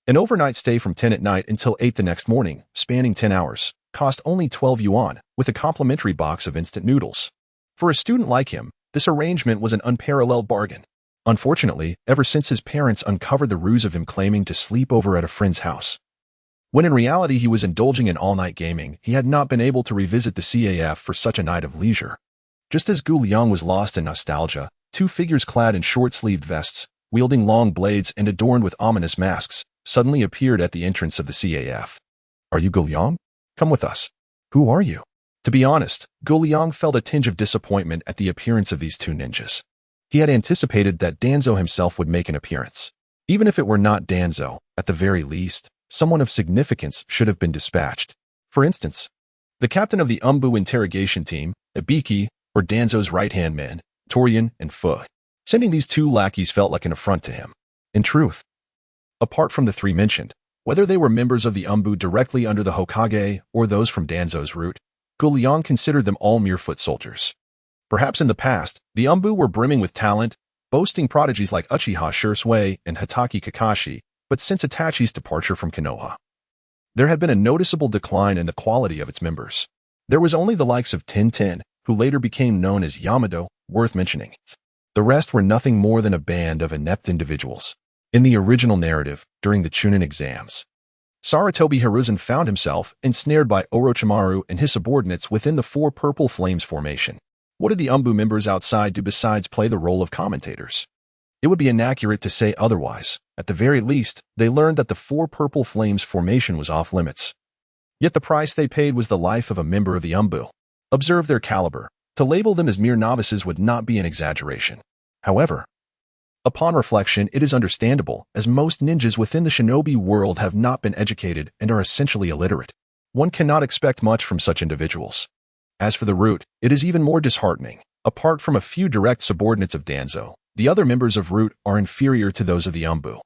an overnight stay from 10 at night until 8 the next morning, spanning 10 hours, cost only 12 yuan, with a complimentary box of instant noodles. For a student like him, this arrangement was an unparalleled bargain. Unfortunately, ever since his parents uncovered the ruse of him claiming to sleep over at a friend's house, when in reality he was indulging in all-night gaming, he had not been able to revisit the CAF for such a night of leisure. Just as Jin Yong was lost in nostalgia, two figures clad in short-sleeved vests, wielding long blades and adorned with ominous masks, suddenly appeared at the entrance of the CAF. Are you Jin Yong? Come with us. Who are you? To be honest, Jin Yong felt a tinge of disappointment at the appearance of these two ninjas. He had anticipated that Danzo himself would make an appearance. Even if it were not Danzo, at the very least, someone of significance should have been dispatched. For instance, the captain of the Umbu interrogation team, Ibiki, or Danzo's right-hand men, Torian and Fu. Sending these two lackeys felt like an affront to him. In truth, apart from the three mentioned, whether they were members of the Umbu directly under the Hokage or those from Danzo's route, Guliang considered them all mere foot soldiers. Perhaps in the past, the Umbu were brimming with talent, boasting prodigies like Uchiha Shursui and Hitaki Kakashi, but since Itachi's departure from Konoha, there had been a noticeable decline in the quality of its members. There was only the likes of Tintin, who later became known as Yamato, worth mentioning. The rest were nothing more than a band of inept individuals. In the original narrative, during the Chunin exams, Sarutobi Hiruzen found himself ensnared by Orochimaru and his subordinates within the Four Purple Flames formation. What did the Umbu members outside do besides play the role of commentators? It would be inaccurate to say otherwise. At the very least, they learned that the Four Purple Flames formation was off limits. Yet the price they paid was the life of a member of the Umbu. Observe their caliber. To label them as mere novices would not be an exaggeration. However, upon reflection, it is understandable, as most ninjas within the shinobi world have not been educated and are essentially illiterate. One cannot expect much from such individuals. As for the Root, it is even more disheartening. Apart from a few direct subordinates of Danzo, the other members of Root are inferior to those of the Umbu.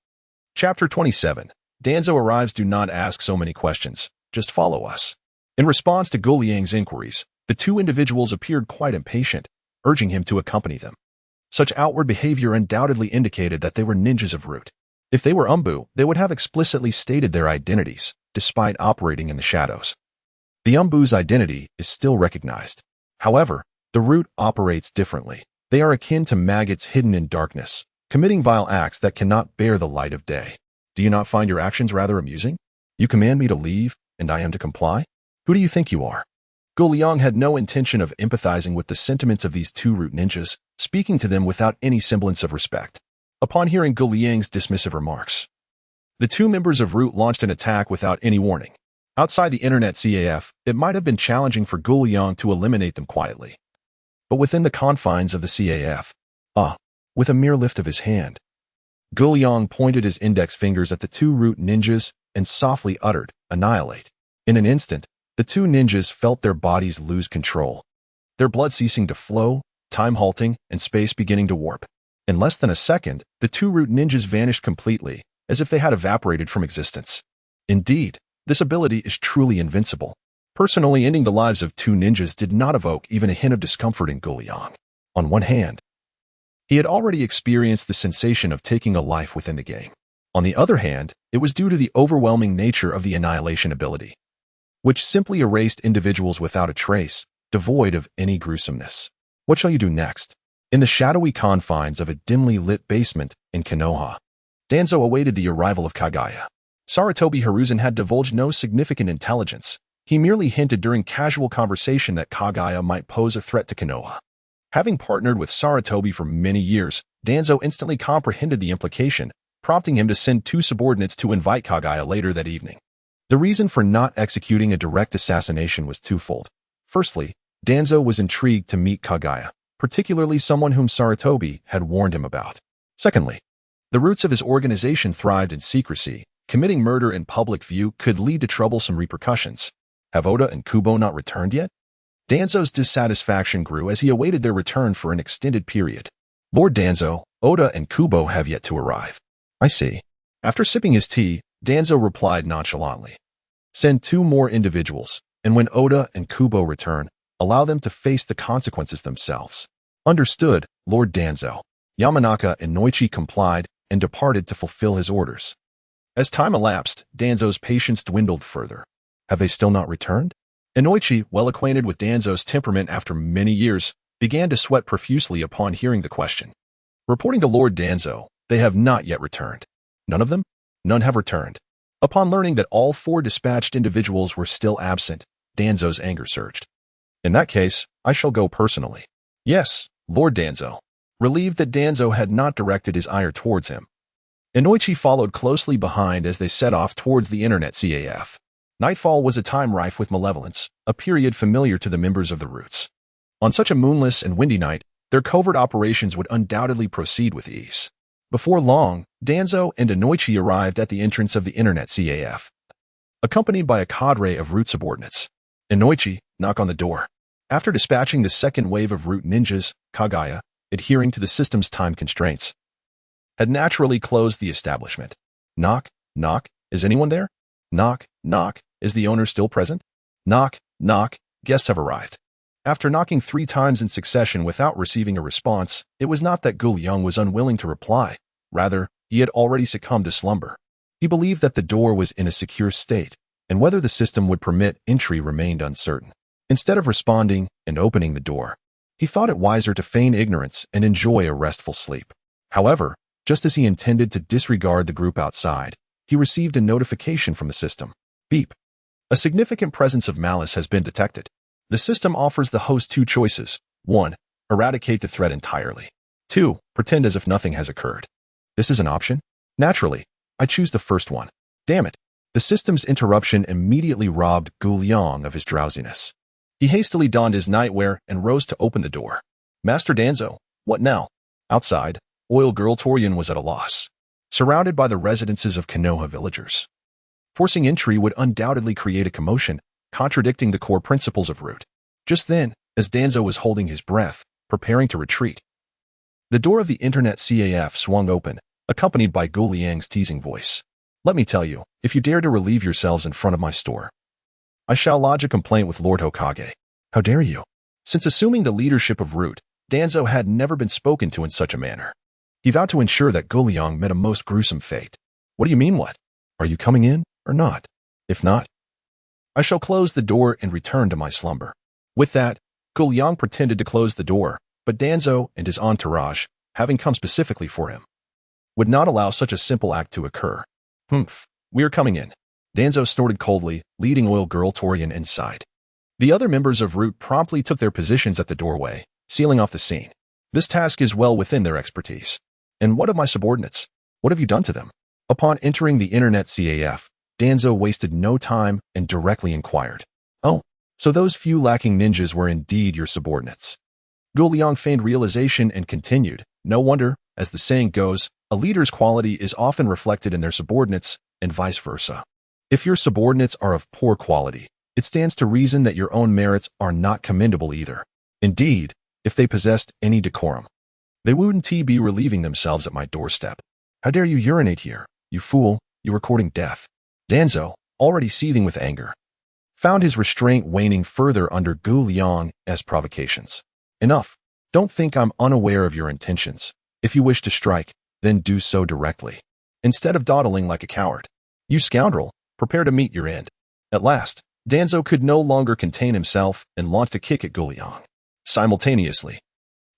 Chapter 27. Danzo arrives. Do not ask so many questions. Just follow us. In response to Guliang's inquiries, the two individuals appeared quite impatient, urging him to accompany them. Such outward behavior undoubtedly indicated that they were ninjas of Root. If they were Umbu, they would have explicitly stated their identities, despite operating in the shadows. The Umbu's identity is still recognized. However, the Root operates differently. They are akin to maggots hidden in darkness, committing vile acts that cannot bear the light of day. Do you not find your actions rather amusing? You command me to leave, and I am to comply? Who do you think you are? Guliang had no intention of empathizing with the sentiments of these two Root ninjas, speaking to them without any semblance of respect. Upon hearing Guliang's dismissive remarks, the two members of Root launched an attack without any warning. Outside the internet CAF, it might have been challenging for Guliang to eliminate them quietly. But within the confines of the CAF, with a mere lift of his hand, Guliang pointed his index fingers at the two Root ninjas and softly uttered, "Annihilate." In an instant, the two ninjas felt their bodies lose control, their blood ceasing to flow, time halting, and space beginning to warp. In less than a second, the two Root ninjas vanished completely, as if they had evaporated from existence. Indeed, this ability is truly invincible. Personally, ending the lives of two ninjas did not evoke even a hint of discomfort in Guliang. On one hand, he had already experienced the sensation of taking a life within the game. On the other hand, it was due to the overwhelming nature of the annihilation ability, which simply erased individuals without a trace, devoid of any gruesomeness. What shall you do next? In the shadowy confines of a dimly lit basement in Konoha, Danzo awaited the arrival of Kagaya. Sarutobi Hiruzen had divulged no significant intelligence. He merely hinted during casual conversation that Kagaya might pose a threat to Konoha. Having partnered with Sarutobi for many years, Danzo instantly comprehended the implication, prompting him to send two subordinates to invite Kagaya later that evening. The reason for not executing a direct assassination was twofold. Firstly, Danzo was intrigued to meet Kagaya, particularly someone whom Sarutobi had warned him about. Secondly, the roots of his organization thrived in secrecy. Committing murder in public view could lead to troublesome repercussions. Have Oda and Kubo not returned yet? Danzo's dissatisfaction grew as he awaited their return for an extended period. Lord Danzo, Oda and Kubo have yet to arrive. I see. After sipping his tea, Danzo replied nonchalantly. Send two more individuals, and when Oda and Kubo return, allow them to face the consequences themselves. Understood, Lord Danzo. Yamanaka and Noichi complied and departed to fulfill his orders. As time elapsed, Danzo's patience dwindled further. Have they still not returned? Inoichi, well acquainted with Danzo's temperament after many years, began to sweat profusely upon hearing the question. Reporting to Lord Danzo, they have not yet returned. None of them? None have returned. Upon learning that all four dispatched individuals were still absent, Danzo's anger surged. In that case, I shall go personally. Yes, Lord Danzo. Relieved that Danzo had not directed his ire towards him, Inoichi followed closely behind as they set off towards the internet CAF. Nightfall was a time rife with malevolence, a period familiar to the members of the Roots. On such a moonless and windy night, their covert operations would undoubtedly proceed with ease. Before long, Danzo and Inoichi arrived at the entrance of the internet CAF, accompanied by a cadre of Root subordinates. Inoichi, knock on the door. After dispatching the second wave of Root ninjas, Kagaya, adhering to the system's time constraints, had naturally closed the establishment. Knock, knock, is anyone there? Knock, knock, is the owner still present? Knock, knock, guests have arrived. After knocking 3 times in succession without receiving a response, it was not that Gu Liang was unwilling to reply. Rather, he had already succumbed to slumber. He believed that the door was in a secure state, and whether the system would permit entry remained uncertain. Instead of responding and opening the door, he thought it wiser to feign ignorance and enjoy a restful sleep. However, just as he intended to disregard the group outside, he received a notification from the system. Beep. A significant presence of malice has been detected. The system offers the host 2 choices. 1. Eradicate the threat entirely. 2. Pretend as if nothing has occurred. This is an option? Naturally, I choose the first one. Damn it. The system's interruption immediately robbed Gu Liang of his drowsiness. He hastily donned his nightwear and rose to open the door. Master Danzo, what now? Outside, Oil Girl Torian was at a loss, surrounded by the residences of Konoha villagers. Forcing entry would undoubtedly create a commotion, contradicting the core principles of Root. Just then, as Danzo was holding his breath, preparing to retreat, the door of the internet CAF swung open, accompanied by Gu Liang's teasing voice. Let me tell you, if you dare to relieve yourselves in front of my store, I shall lodge a complaint with Lord Hokage. How dare you? Since assuming the leadership of Root, Danzo had never been spoken to in such a manner. He vowed to ensure that Gu Liang met a most gruesome fate. What do you mean what? Are you coming in, or not? If not, I shall close the door and return to my slumber. With that, Gu Liang pretended to close the door, but Danzo and his entourage, having come specifically for him, would not allow such a simple act to occur. Humph, we are coming in. Danzo snorted coldly, leading Oil Girl Torian inside. The other members of Root promptly took their positions at the doorway, sealing off the scene. This task is well within their expertise. And what of my subordinates? What have you done to them? Upon entering the internet CAF, Danzo wasted no time and directly inquired. Oh, so those few lacking ninjas were indeed your subordinates. Gu Liang feigned realization and continued. No wonder, as the saying goes, a leader's quality is often reflected in their subordinates, and vice versa. If your subordinates are of poor quality, it stands to reason that your own merits are not commendable either. Indeed, if they possessed any decorum, they wouldn't be relieving themselves at my doorstep. How dare you urinate here, you fool, you are courting death. Danzo, already seething with anger, found his restraint waning further under Gu Liang's provocations. Enough. Don't think I'm unaware of your intentions. If you wish to strike, then do so directly, instead of dawdling like a coward. You scoundrel, prepare to meet your end. At last, Danzo could no longer contain himself and launched a kick at Gu Liang. Simultaneously,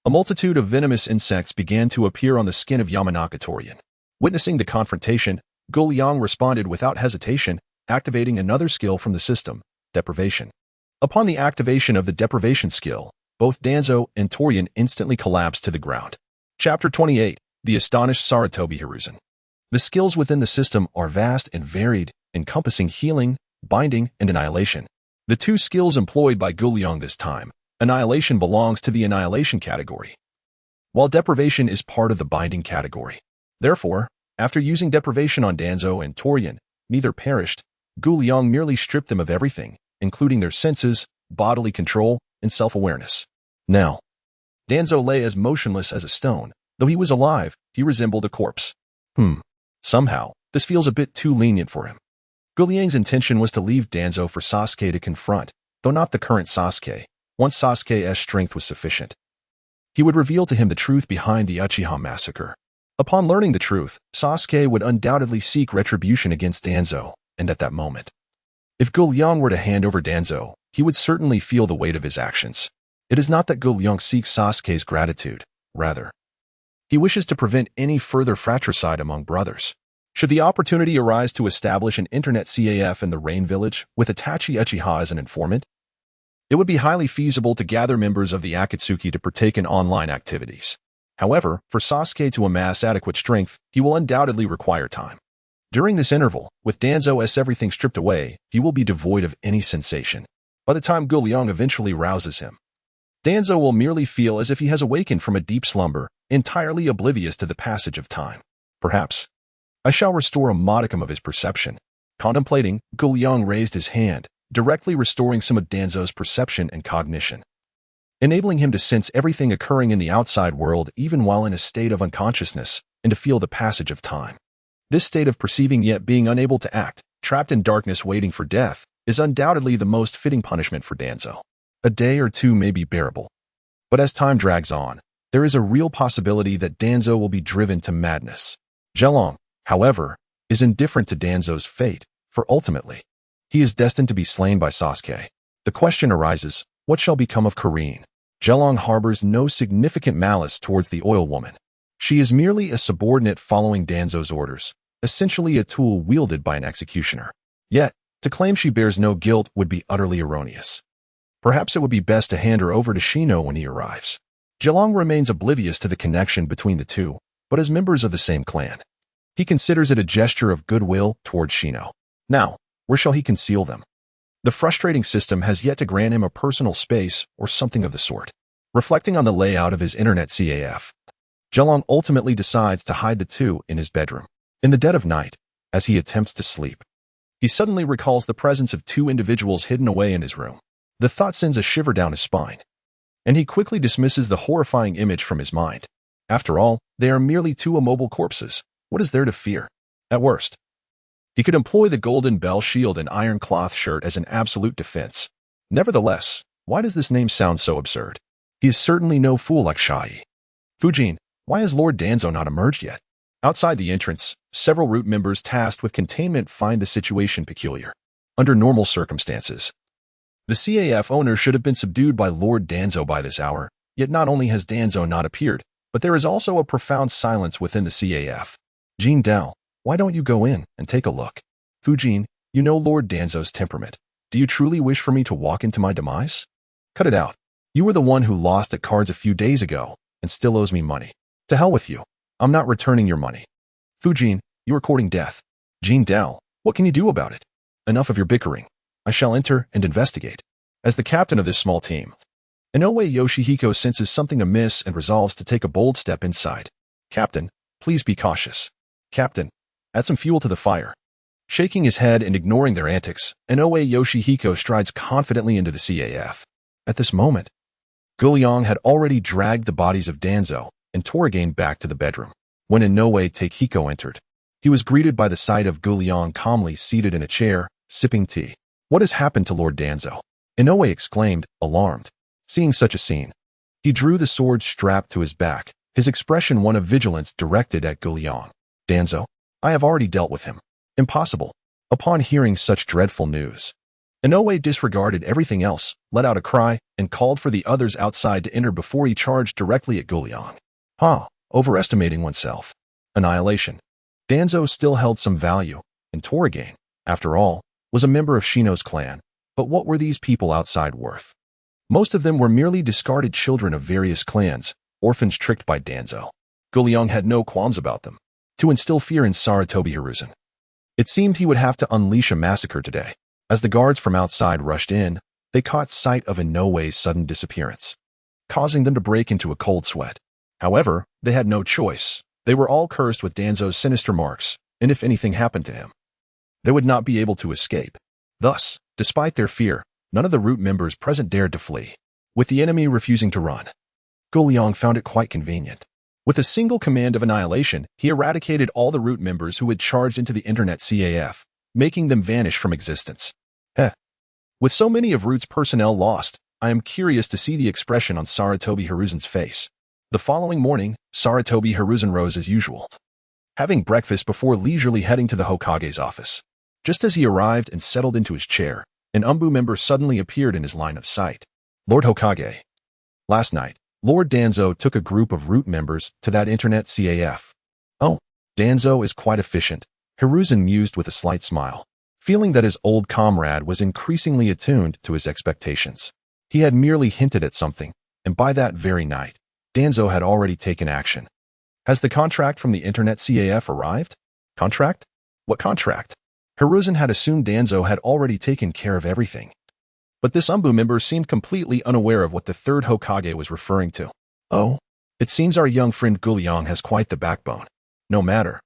a multitude of venomous insects began to appear on the skin of Yamanaka Torian. Witnessing the confrontation, Gu Liang responded without hesitation, activating another skill from the system, deprivation. Upon the activation of the deprivation skill, both Danzo and Torian instantly collapsed to the ground. Chapter 28. The Astonished Sarutobi Hiruzen. The skills within the system are vast and varied, encompassing healing, binding, and annihilation. The 2 skills employed by Gu Liang this time, annihilation belongs to the annihilation category, while deprivation is part of the binding category. Therefore, after using deprivation on Danzo and Torian, neither perished. Gu Liang merely stripped them of everything, including their senses, bodily control, and self-awareness. Now, Danzo lay as motionless as a stone. Though he was alive, he resembled a corpse. Somehow, this feels a bit too lenient for him. Gu Liang's intention was to leave Danzo for Sasuke to confront, though not the current Sasuke. Once Sasuke's strength was sufficient, he would reveal to him the truth behind the Uchiha massacre. Upon learning the truth, Sasuke would undoubtedly seek retribution against Danzo, and at that moment, if Gu Liang were to hand over Danzo, he would certainly feel the weight of his actions. It is not that Gu Liang seeks Sasuke's gratitude. Rather, he wishes to prevent any further fratricide among brothers. Should the opportunity arise to establish an internet CAF in the Rain Village with Itachi Uchiha as an informant, it would be highly feasible to gather members of the Akatsuki to partake in online activities. However, for Sasuke to amass adequate strength, he will undoubtedly require time. During this interval, with Danzo's everything stripped away, he will be devoid of any sensation. By the time Gu Liang eventually rouses him, Danzo will merely feel as if he has awakened from a deep slumber, entirely oblivious to the passage of time. Perhaps I shall restore a modicum of his perception. Contemplating, Gu Liang raised his hand, directly restoring some of Danzo's perception and cognition, enabling him to sense everything occurring in the outside world even while in a state of unconsciousness, and to feel the passage of time. This state of perceiving yet being unable to act, trapped in darkness waiting for death, is undoubtedly the most fitting punishment for Danzo. A day or two may be bearable. But as time drags on, there is a real possibility that Danzo will be driven to madness. Jelong, however, is indifferent to Danzo's fate, for ultimately, he is destined to be slain by Sasuke. The question arises, what shall become of Karine? Jelong harbors no significant malice towards the oil woman. She is merely a subordinate following Danzo's orders, essentially a tool wielded by an executioner. Yet, to claim she bears no guilt would be utterly erroneous. Perhaps it would be best to hand her over to Shino when he arrives. Jelong remains oblivious to the connection between the two, but as members of the same clan, he considers it a gesture of goodwill towards Shino. Now, where shall he conceal them? The frustrating system has yet to grant him a personal space or something of the sort. Reflecting on the layout of his internet CAF, Jelong ultimately decides to hide the two in his bedroom. In the dead of night, as he attempts to sleep, he suddenly recalls the presence of two individuals hidden away in his room. The thought sends a shiver down his spine, and he quickly dismisses the horrifying image from his mind. After all, they are merely two immobile corpses. What is there to fear? At worst, he could employ the golden bell shield and iron cloth shirt as an absolute defense. Nevertheless, why does this name sound so absurd? He is certainly no fool like Shai. Fujin, why has Lord Danzo not emerged yet? Outside the entrance, several root members tasked with containment find the situation peculiar. Under normal circumstances, the CAF owner should have been subdued by Lord Danzo by this hour, yet not only has Danzo not appeared, but there is also a profound silence within the CAF. Jin Dao, why don't you go in and take a look? Fujin, you know Lord Danzo's temperament. Do you truly wish for me to walk into my demise? Cut it out. You were the one who lost at cards a few days ago and still owes me money. To hell with you. I'm not returning your money. Fujin, you are courting death. Jin Dao, what can you do about it? Enough of your bickering. I shall enter and investigate. As the captain of this small team, Inoue Yoshihiko senses something amiss and resolves to take a bold step inside. Captain, please be cautious. Captain, add some fuel to the fire. Shaking his head and ignoring their antics, Inoue Yoshihiko strides confidently into the CAF. At this moment, Guliang had already dragged the bodies of Danzo and Toragain back to the bedroom. When Inoue Takehiko entered, he was greeted by the sight of Guliang calmly seated in a chair, sipping tea. What has happened to Lord Danzo? Inoue exclaimed, alarmed. Seeing such a scene, he drew the sword strapped to his back, his expression one of vigilance directed at Guliang. Danzo, I have already dealt with him. Impossible. Upon hearing such dreadful news, Inoue disregarded everything else, let out a cry, and called for the others outside to enter before he charged directly at Guliang. Overestimating oneself. Annihilation. Danzo still held some value, and Toragain, after all, was a member of Shino's clan, but what were these people outside worth? Most of them were merely discarded children of various clans, orphans tricked by Danzo. Guliang had no qualms about them. To instill fear in Sarutobi Hiruzen, it seemed he would have to unleash a massacre today. As the guards from outside rushed in, they caught sight of Inoue's sudden disappearance, causing them to break into a cold sweat. However, they had no choice. They were all cursed with Danzo's sinister marks, and if anything happened to him, they would not be able to escape. Thus, despite their fear, none of the root members present dared to flee, with the enemy refusing to run. Guliang found it quite convenient. With a single command of annihilation, he eradicated all the root members who had charged into the internet CAF, making them vanish from existence. With so many of Root's personnel lost, I am curious to see the expression on Sarutobi Hiruzen's face. The following morning, Sarutobi Hiruzen rose as usual, having breakfast before leisurely heading to the Hokage's office. Just as he arrived and settled into his chair, an Umbu member suddenly appeared in his line of sight. Lord Hokage. Last night, Lord Danzo took a group of root members to that internet CAF. Oh, Danzo is quite efficient, Hiruzen mused with a slight smile, feeling that his old comrade was increasingly attuned to his expectations. He had merely hinted at something, and by that very night, Danzo had already taken action. Has the contract from the internet CAF arrived? Contract? What contract? Hiruzen had assumed Danzo had already taken care of everything. But this Umbu member seemed completely unaware of what the third Hokage was referring to. Oh, it seems our young friend Guliang has quite the backbone. No matter.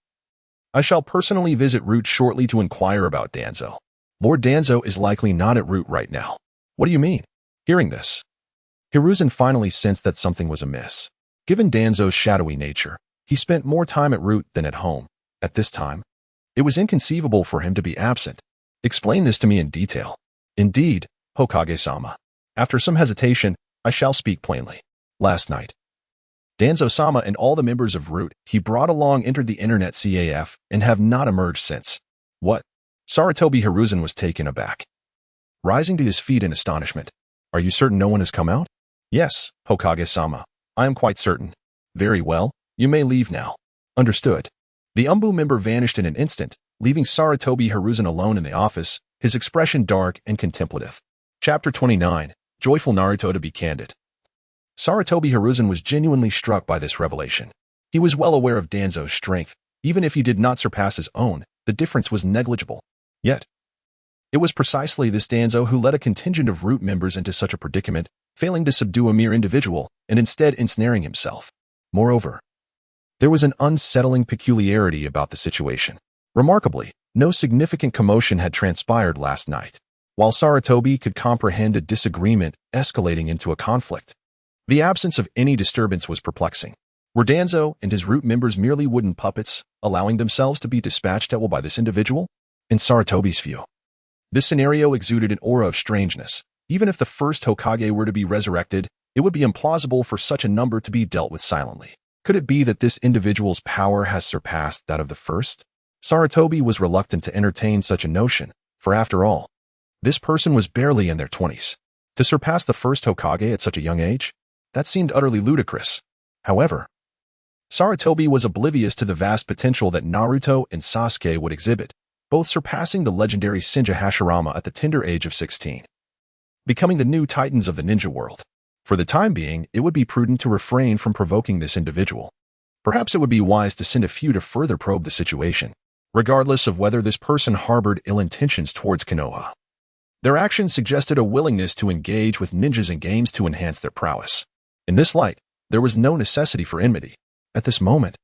I shall personally visit Root shortly to inquire about Danzo. Lord Danzo is likely not at Root right now. What do you mean? Hearing this, Hiruzen finally sensed that something was amiss. Given Danzo's shadowy nature, he spent more time at Root than at home. At this time, it was inconceivable for him to be absent. Explain this to me in detail. Indeed, Hokage-sama. After some hesitation, I shall speak plainly. Last night, Danzo-sama and all the members of Root he brought along entered the internet CAF and have not emerged since. What? Sarutobi Hiruzen was taken aback, rising to his feet in astonishment. Are you certain no one has come out? Yes, Hokage-sama. I am quite certain. Very well, you may leave now. Understood. The Umbu member vanished in an instant, leaving Sarutobi Hiruzen alone in the office, his expression dark and contemplative. Chapter 29. Joyful Naruto. To be candid, Sarutobi Hiruzen was genuinely struck by this revelation. He was well aware of Danzo's strength. Even if he did not surpass his own, the difference was negligible. Yet, it was precisely this Danzo who led a contingent of Root members into such a predicament, failing to subdue a mere individual and instead ensnaring himself. Moreover, there was an unsettling peculiarity about the situation. Remarkably, no significant commotion had transpired last night. While Sarutobi could comprehend a disagreement escalating into a conflict, the absence of any disturbance was perplexing. Were Danzo and his Root members merely wooden puppets, allowing themselves to be dispatched at will by this individual? In Sarutobi's view, this scenario exuded an aura of strangeness. Even if the first Hokage were to be resurrected, it would be implausible for such a number to be dealt with silently. Could it be that this individual's power has surpassed that of the first? Sarutobi was reluctant to entertain such a notion, for after all, this person was barely in their 20s. To surpass the first Hokage at such a young age? That seemed utterly ludicrous. However, Sarutobi was oblivious to the vast potential that Naruto and Sasuke would exhibit, both surpassing the legendary Senja Hashirama at the tender age of 16. Becoming the new titans of the ninja world. For the time being, it would be prudent to refrain from provoking this individual. Perhaps it would be wise to send a few to further probe the situation, regardless of whether this person harbored ill intentions towards Konoha. Their actions suggested a willingness to engage with ninjas in games to enhance their prowess. In this light, there was no necessity for enmity. At this moment,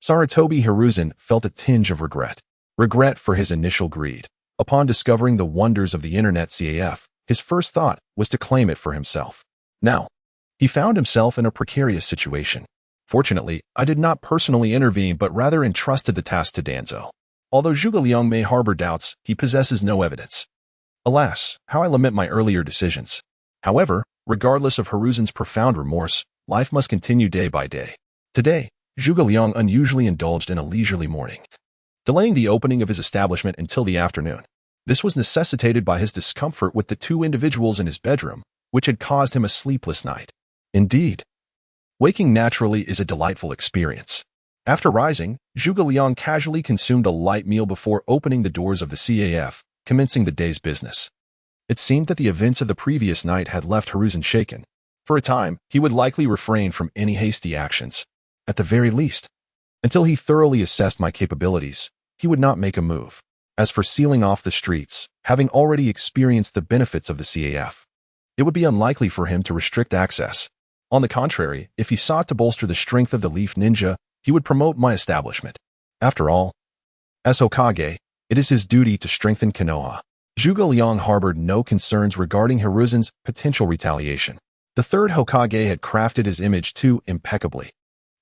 Sarutobi Hiruzen felt a tinge of regret. Regret for his initial greed. Upon discovering the wonders of the internet CAF, his first thought was to claim it for himself. Now, he found himself in a precarious situation. Fortunately, I did not personally intervene but rather entrusted the task to Danzo. Although Zhuge Liang may harbor doubts, he possesses no evidence. Alas, how I lament my earlier decisions. However, regardless of Hiruzen's profound remorse, life must continue day by day. Today, Zhuge Liang unusually indulged in a leisurely morning, delaying the opening of his establishment until the afternoon. This was necessitated by his discomfort with the two individuals in his bedroom, which had caused him a sleepless night. Indeed, waking naturally is a delightful experience. After rising, Zhuge Liang casually consumed a light meal before opening the doors of the CAF, commencing the day's business. It seemed that the events of the previous night had left Hiruzen shaken. For a time, he would likely refrain from any hasty actions. At the very least, until he thoroughly assessed my capabilities, he would not make a move. As for sealing off the streets, having already experienced the benefits of the CAF, it would be unlikely for him to restrict access. On the contrary, if he sought to bolster the strength of the Leaf Ninja, he would promote my establishment. After all, as Hokage, it is his duty to strengthen Konoha. Zhuge Liang harbored no concerns regarding Hiruzen's potential retaliation. The third Hokage had crafted his image too impeccably.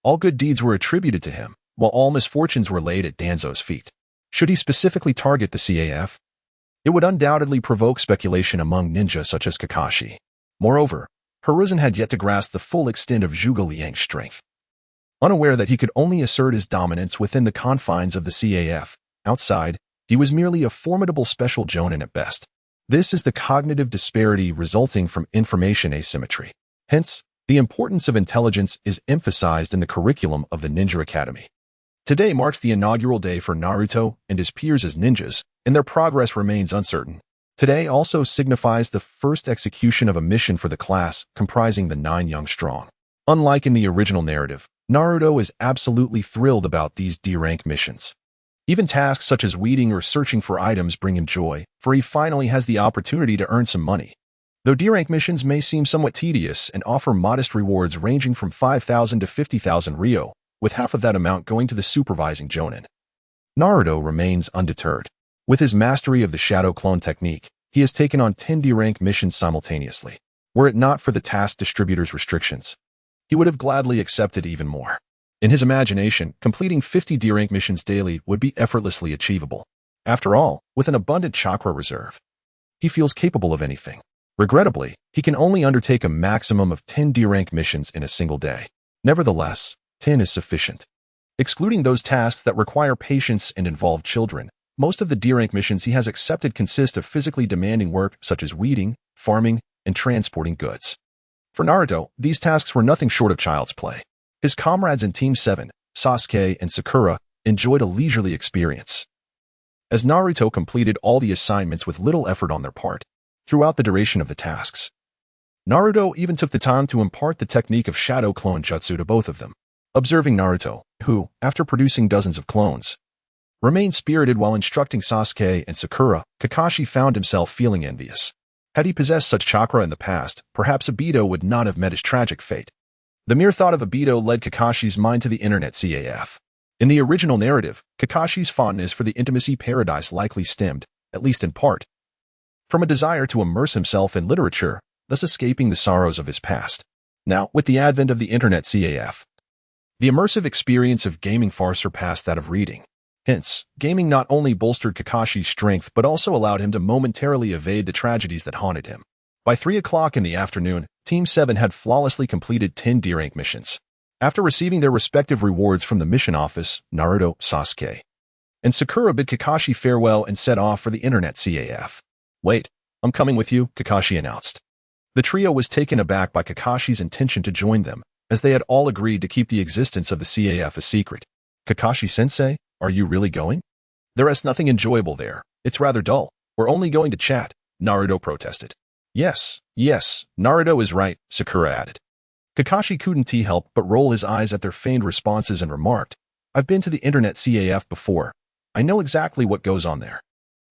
All good deeds were attributed to him, while all misfortunes were laid at Danzo's feet. Should he specifically target the CAF? It would undoubtedly provoke speculation among ninja such as Kakashi. Moreover, Hiruzen had yet to grasp the full extent of Zhuge Liang's strength. Unaware that he could only assert his dominance within the confines of the CAF, outside, he was merely a formidable special jonin at best. This is the cognitive disparity resulting from information asymmetry. Hence, the importance of intelligence is emphasized in the curriculum of the Ninja Academy. Today marks the inaugural day for Naruto and his peers as ninjas, and their progress remains uncertain. Today also signifies the first execution of a mission for the class comprising the 9 young strong. Unlike in the original narrative, Naruto is absolutely thrilled about these D-rank missions. Even tasks such as weeding or searching for items bring him joy, for he finally has the opportunity to earn some money. Though D-rank missions may seem somewhat tedious and offer modest rewards ranging from 5,000 to 50,000 Ryo, with half of that amount going to the supervising jonin, Naruto remains undeterred. With his mastery of the shadow clone technique, he has taken on 10 D-rank missions simultaneously. Were it not for the task distributor's restrictions, he would have gladly accepted even more. In his imagination, completing 50 D-rank missions daily would be effortlessly achievable. After all, with an abundant chakra reserve, he feels capable of anything. Regrettably, he can only undertake a maximum of 10 D-rank missions in a single day. Nevertheless, 10 is sufficient. Excluding those tasks that require patience and involve children, most of the D-rank missions he has accepted consist of physically demanding work such as weeding, farming, and transporting goods. For Naruto, these tasks were nothing short of child's play. His comrades in Team 7, Sasuke and Sakura, enjoyed a leisurely experience, as Naruto completed all the assignments with little effort on their part throughout the duration of the tasks. Naruto even took the time to impart the technique of shadow clone jutsu to both of them. Observing Naruto, who, after producing dozens of clones, remained spirited while instructing Sasuke and Sakura, Kakashi found himself feeling envious. Had he possessed such chakra in the past, perhaps Obito would not have met his tragic fate. The mere thought of Obito led Kakashi's mind to the internet CAF. In the original narrative, Kakashi's fondness for the intimacy paradise likely stemmed, at least in part, from a desire to immerse himself in literature, thus escaping the sorrows of his past. Now, with the advent of the internet CAF, the immersive experience of gaming far surpassed that of reading. Hence, gaming not only bolstered Kakashi's strength but also allowed him to momentarily evade the tragedies that haunted him. By 3 o'clock in the afternoon, Team 7 had flawlessly completed 10 D-rank missions. After receiving their respective rewards from the mission office, Naruto, Sasuke, and Sakura bid Kakashi farewell and set off for the internet CAF. "Wait, I'm coming with you," Kakashi announced. The trio was taken aback by Kakashi's intention to join them, as they had all agreed to keep the existence of the CAF a secret. "Kakashi-sensei, are you really going? There is nothing enjoyable there. It's rather dull. We're only going to chat," Naruto protested. Yes, Naruto is right," Sakura added. Kakashi couldn't help but roll his eyes at their feigned responses and remarked, "I've been to the internet CAF before. I know exactly what goes on there."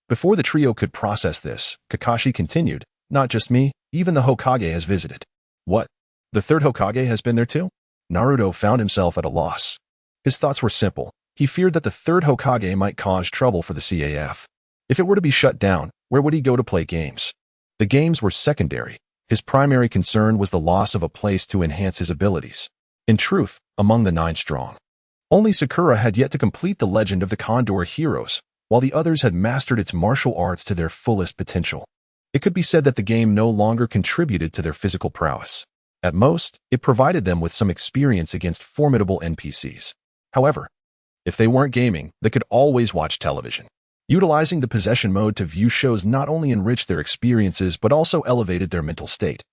Before the trio could process this, Kakashi continued, "Not just me, even the Hokage has visited." "What? The third Hokage has been there too?" Naruto found himself at a loss. His thoughts were simple. He feared that the third Hokage might cause trouble for the CAF. If it were to be shut down, where would he go to play games? The games were secondary. His primary concern was the loss of a place to enhance his abilities. In truth, among the 9 strong, only Sakura had yet to complete the legend of the Condor Heroes, while the others had mastered its martial arts to their fullest potential. It could be said that the game no longer contributed to their physical prowess. At most, it provided them with some experience against formidable NPCs. However, if they weren't gaming, they could always watch television. Utilizing the possession mode to view shows not only enriched their experiences but also elevated their mental state,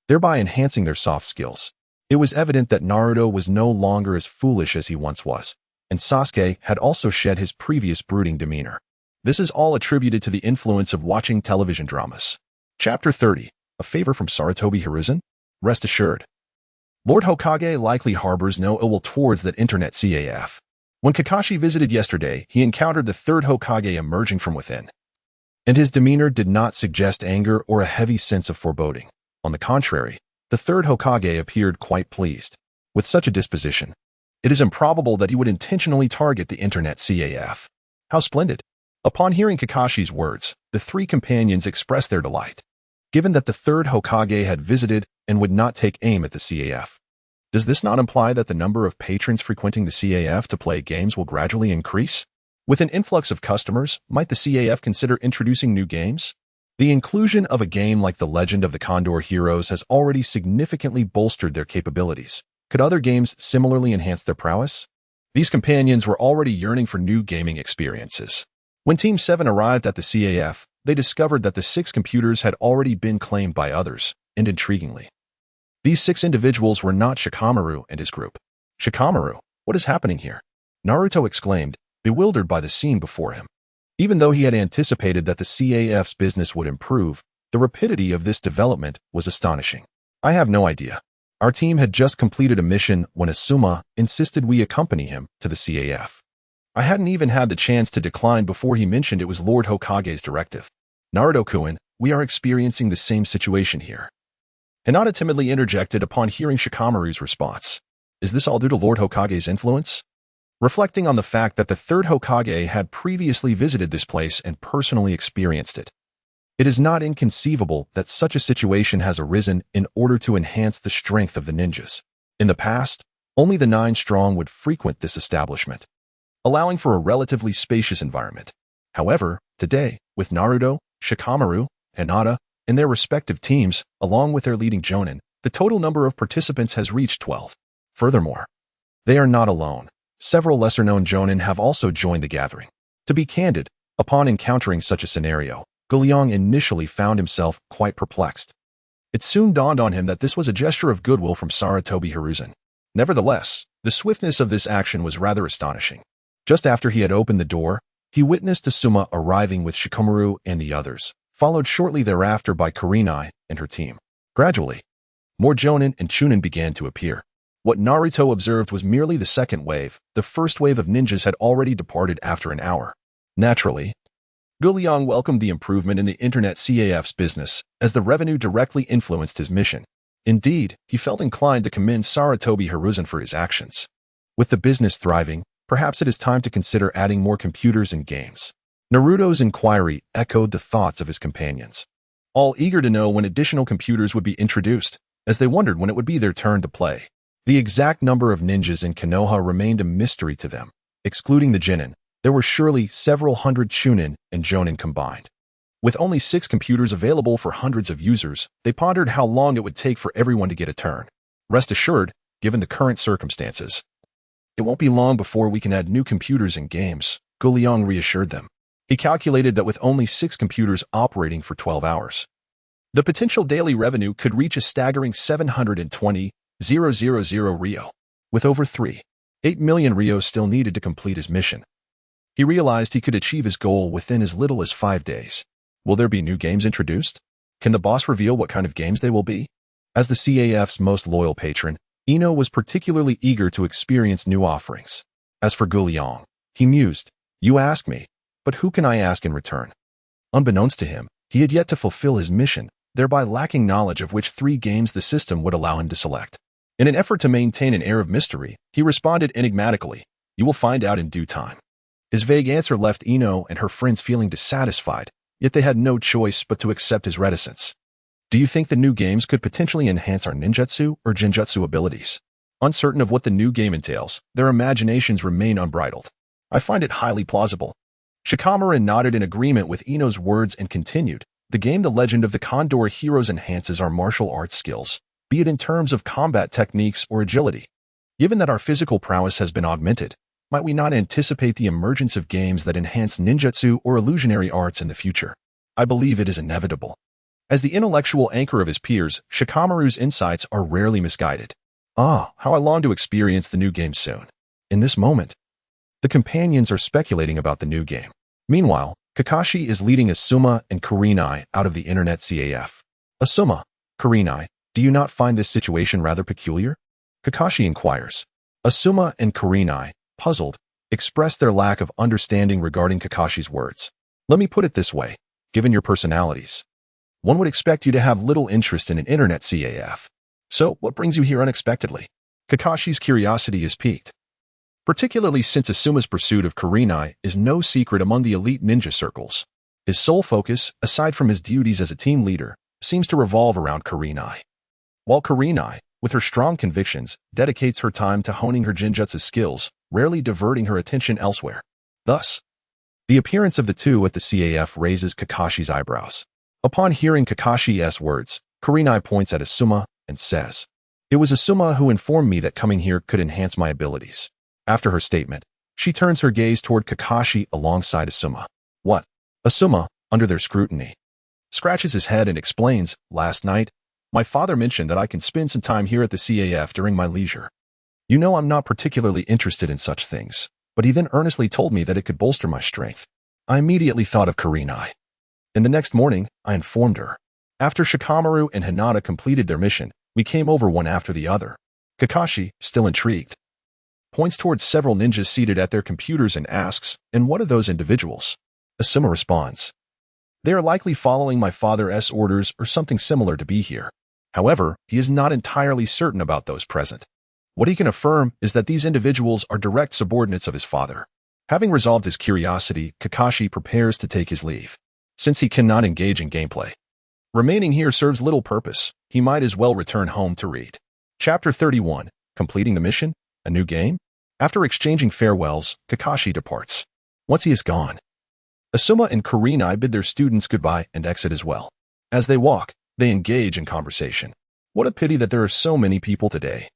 thereby enhancing their soft skills. It was evident that Naruto was no longer as foolish as he once was, and Sasuke had also shed his previous brooding demeanor. This is all attributed to the influence of watching television dramas. Chapter 30. A favor from Sarutobi Hiruzen? Rest assured, Lord Hokage likely harbors no ill will towards that internet CAF. When Kakashi visited yesterday, he encountered the third Hokage emerging from within, and his demeanor did not suggest anger or a heavy sense of foreboding. On the contrary, the third Hokage appeared quite pleased. With such a disposition, it is improbable that he would intentionally target the internet CAF. How splendid! Upon hearing Kakashi's words, the 3 companions expressed their delight, given that the third Hokage had visited and would not take aim at the CAF. Does this not imply that the number of patrons frequenting the CAF to play games will gradually increase? With an influx of customers, might the CAF consider introducing new games? The inclusion of a game like The Legend of the Condor Heroes has already significantly bolstered their capabilities. Could other games similarly enhance their prowess? These companions were already yearning for new gaming experiences. When Team 7 arrived at the CAF, they discovered that the 6 computers had already been claimed by others, and intriguingly, these 6 individuals were not Shikamaru and his group. "Shikamaru, what is happening here?" Naruto exclaimed, bewildered by the scene before him. Even though he had anticipated that the CAF's business would improve, the rapidity of this development was astonishing. "I have no idea. Our team had just completed a mission when Asuma insisted we accompany him to the CAF. I hadn't even had the chance to decline before he mentioned it was Lord Hokage's directive." "Naruto-kun, we are experiencing the same situation here." Hinata timidly interjected upon hearing Shikamaru's response. "Is this all due to Lord Hokage's influence?" Reflecting on the fact that the third Hokage had previously visited this place and personally experienced it, it is not inconceivable that such a situation has arisen in order to enhance the strength of the ninjas. In the past, only the 9 strong would frequent this establishment, allowing for a relatively spacious environment. However, today, with Naruto, Shikamaru, Hinata, In their respective teams, along with their leading jonin, the total number of participants has reached 12. Furthermore, they are not alone. Several lesser-known jonin have also joined the gathering. To be candid, upon encountering such a scenario, Jin Yong initially found himself quite perplexed. It soon dawned on him that this was a gesture of goodwill from Sarutobi Hiruzen. Nevertheless, the swiftness of this action was rather astonishing. Just after he had opened the door, he witnessed Asuma arriving with Shikamaru and the others, followed shortly thereafter by Kurenai and her team. Gradually, more jonin and chunin began to appear. What Naruto observed was merely the second wave. The first wave of ninjas had already departed after an hour. Naturally, Jin Yong welcomed the improvement in the internet CAF's business, as the revenue directly influenced his mission. Indeed, he felt inclined to commend Sarutobi Hiruzen for his actions. With the business thriving, perhaps it is time to consider adding more computers and games. Naruto's inquiry echoed the thoughts of his companions, all eager to know when additional computers would be introduced, as they wondered when it would be their turn to play. The exact number of ninjas in Konoha remained a mystery to them. Excluding the Jinin, there were surely several hundred chunin and jonin combined. With only 6 computers available for hundreds of users, they pondered how long it would take for everyone to get a turn. Rest assured, given the current circumstances, it won't be long before we can add new computers and games, Jin Yong reassured them. He calculated that with only 6 computers operating for 12 hours, the potential daily revenue could reach a staggering 720,000 Ryo. With over 3.8 million Ryo still needed to complete his mission, he realized he could achieve his goal within as little as 5 days. Will there be new games introduced? Can the boss reveal what kind of games they will be? As the CAF's most loyal patron, Ino was particularly eager to experience new offerings. As for Jin Yong, he mused, "You ask me, but who can I ask in return?" Unbeknownst to him, he had yet to fulfill his mission, thereby lacking knowledge of which 3 games the system would allow him to select. In an effort to maintain an air of mystery, he responded enigmatically, "You will find out in due time." His vague answer left Ino and her friends feeling dissatisfied, yet they had no choice but to accept his reticence. "Do you think the new games could potentially enhance our ninjutsu or genjutsu abilities?" Uncertain of what the new game entails, their imaginations remain unbridled. "I find it highly plausible." Shikamaru nodded in agreement with Ino's words and continued, "The game The Legend of the Condor Heroes enhances our martial arts skills, be it in terms of combat techniques or agility. Given that our physical prowess has been augmented, might we not anticipate the emergence of games that enhance ninjutsu or illusionary arts in the future? I believe it is inevitable." As the intellectual anchor of his peers, Shikamaru's insights are rarely misguided. How I long to experience the new game soon. In this moment, the companions are speculating about the new game. Meanwhile, Kakashi is leading Asuma and Kurenai out of the internet CAF. "Asuma, Kurenai, do you not find this situation rather peculiar?" Kakashi inquires. Asuma and Kurenai, puzzled, express their lack of understanding regarding Kakashi's words. "Let me put it this way. Given your personalities, one would expect you to have little interest in an internet CAF. So, what brings you here unexpectedly?" Kakashi's curiosity is piqued, particularly since Asuma's pursuit of Kurenai is no secret among the elite ninja circles. His sole focus, aside from his duties as a team leader, seems to revolve around Kurenai. While Kurenai, with her strong convictions, dedicates her time to honing her genjutsu skills, rarely diverting her attention elsewhere. Thus, the appearance of the two at the CAF raises Kakashi's eyebrows. Upon hearing Kakashi's words, Kurenai points at Asuma and says, "It was Asuma who informed me that coming here could enhance my abilities." After her statement, she turns her gaze toward Kakashi alongside Asuma. "What?" Asuma, under their scrutiny, scratches his head and explains, "Last night, my father mentioned that I can spend some time here at the CAF during my leisure. You know I'm not particularly interested in such things, but he then earnestly told me that it could bolster my strength. I immediately thought of Kurenai. And the next morning, I informed her. After Shikamaru and Hinata completed their mission, we came over one after the other." Kakashi, still intrigued, points towards several ninjas seated at their computers and asks, "And what are those individuals?" Asuma responds, "They are likely following my father's orders or something similar to be here." However, he is not entirely certain about those present. What he can affirm is that these individuals are direct subordinates of his father. Having resolved his curiosity, Kakashi prepares to take his leave. Since he cannot engage in gameplay, remaining here serves little purpose. He might as well return home to read. Chapter 31, Completing the Mission? A New Game? After exchanging farewells, Kakashi departs. Once he is gone, Asuma and Kurenai bid their students goodbye and exit as well. As they walk, they engage in conversation. What a pity that there are so many people today.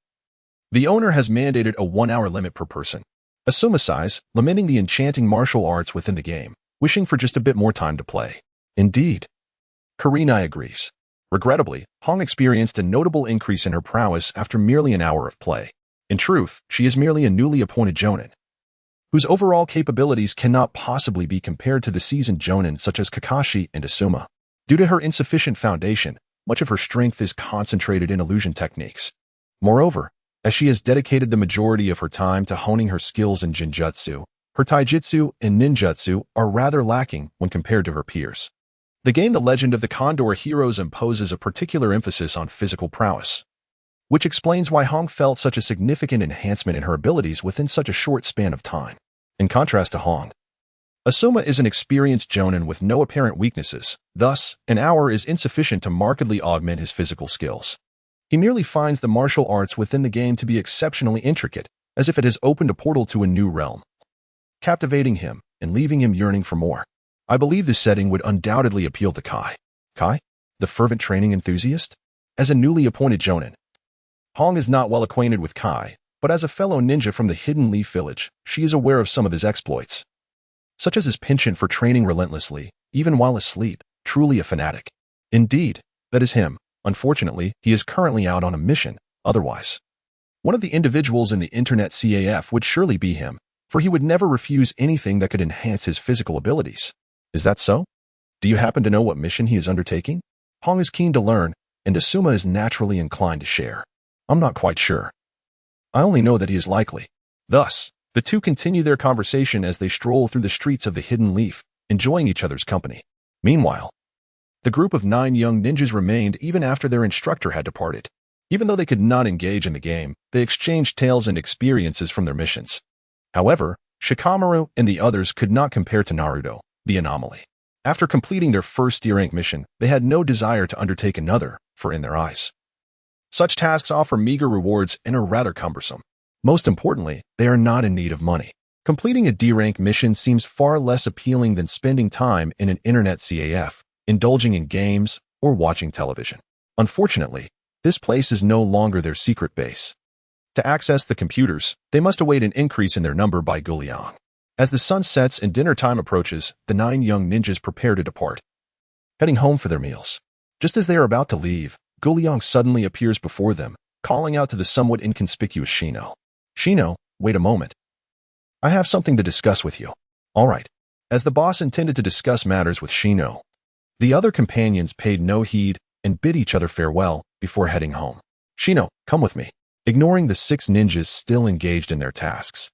The owner has mandated a 1-hour limit per person. Asuma sighs, lamenting the enchanting martial arts within the game, wishing for just a bit more time to play. Indeed. Kurenai agrees. Regrettably, Hong experienced a notable increase in her prowess after merely an hour of play. In truth, she is merely a newly appointed jonin, whose overall capabilities cannot possibly be compared to the seasoned jonin such as Kakashi and Asuma. Due to her insufficient foundation, much of her strength is concentrated in illusion techniques. Moreover, as she has dedicated the majority of her time to honing her skills in Jinjutsu, her Taijutsu and Ninjutsu are rather lacking when compared to her peers. The game The Legend of the Condor Heroes imposes a particular emphasis on physical prowess, which explains why Hong felt such a significant enhancement in her abilities within such a short span of time. In contrast to Hong, Asuma is an experienced jonin with no apparent weaknesses, thus, an hour is insufficient to markedly augment his physical skills. He merely finds the martial arts within the game to be exceptionally intricate, as if it has opened a portal to a new realm, captivating him and leaving him yearning for more. I believe this setting would undoubtedly appeal to Kai. Kai? The fervent training enthusiast? As a newly appointed jonin, Hong is not well acquainted with Kai, but as a fellow ninja from the Hidden Leaf Village, she is aware of some of his exploits, such as his penchant for training relentlessly, even while asleep, truly a fanatic. Indeed, that is him. Unfortunately, he is currently out on a mission, otherwise. One of the individuals in the internet CAF would surely be him, for he would never refuse anything that could enhance his physical abilities. Is that so? Do you happen to know what mission he is undertaking? Hong is keen to learn, and Asuma is naturally inclined to share. I'm not quite sure. I only know that he is likely. Thus, the two continue their conversation as they stroll through the streets of the Hidden Leaf, enjoying each other's company. Meanwhile, the group of 9 young ninjas remained even after their instructor had departed. Even though they could not engage in the game, they exchanged tales and experiences from their missions. However, Shikamaru and the others could not compare to Naruto, the anomaly. After completing their first D-rank mission, they had no desire to undertake another, for in their eyes, such tasks offer meager rewards and are rather cumbersome. Most importantly, they are not in need of money. Completing a D-rank mission seems far less appealing than spending time in an internet CAF, indulging in games, or watching television. Unfortunately, this place is no longer their secret base. To access the computers, they must await an increase in their number by Guliang. As the sun sets and dinner time approaches, the 9 young ninjas prepare to depart, heading home for their meals. Just as they are about to leave, Guliang suddenly appears before them, calling out to the somewhat inconspicuous Shino. Shino, wait a moment. I have something to discuss with you. All right. As the boss intended to discuss matters with Shino, the other companions paid no heed and bid each other farewell before heading home. Shino, come with me. Ignoring the 6 ninjas still engaged in their tasks,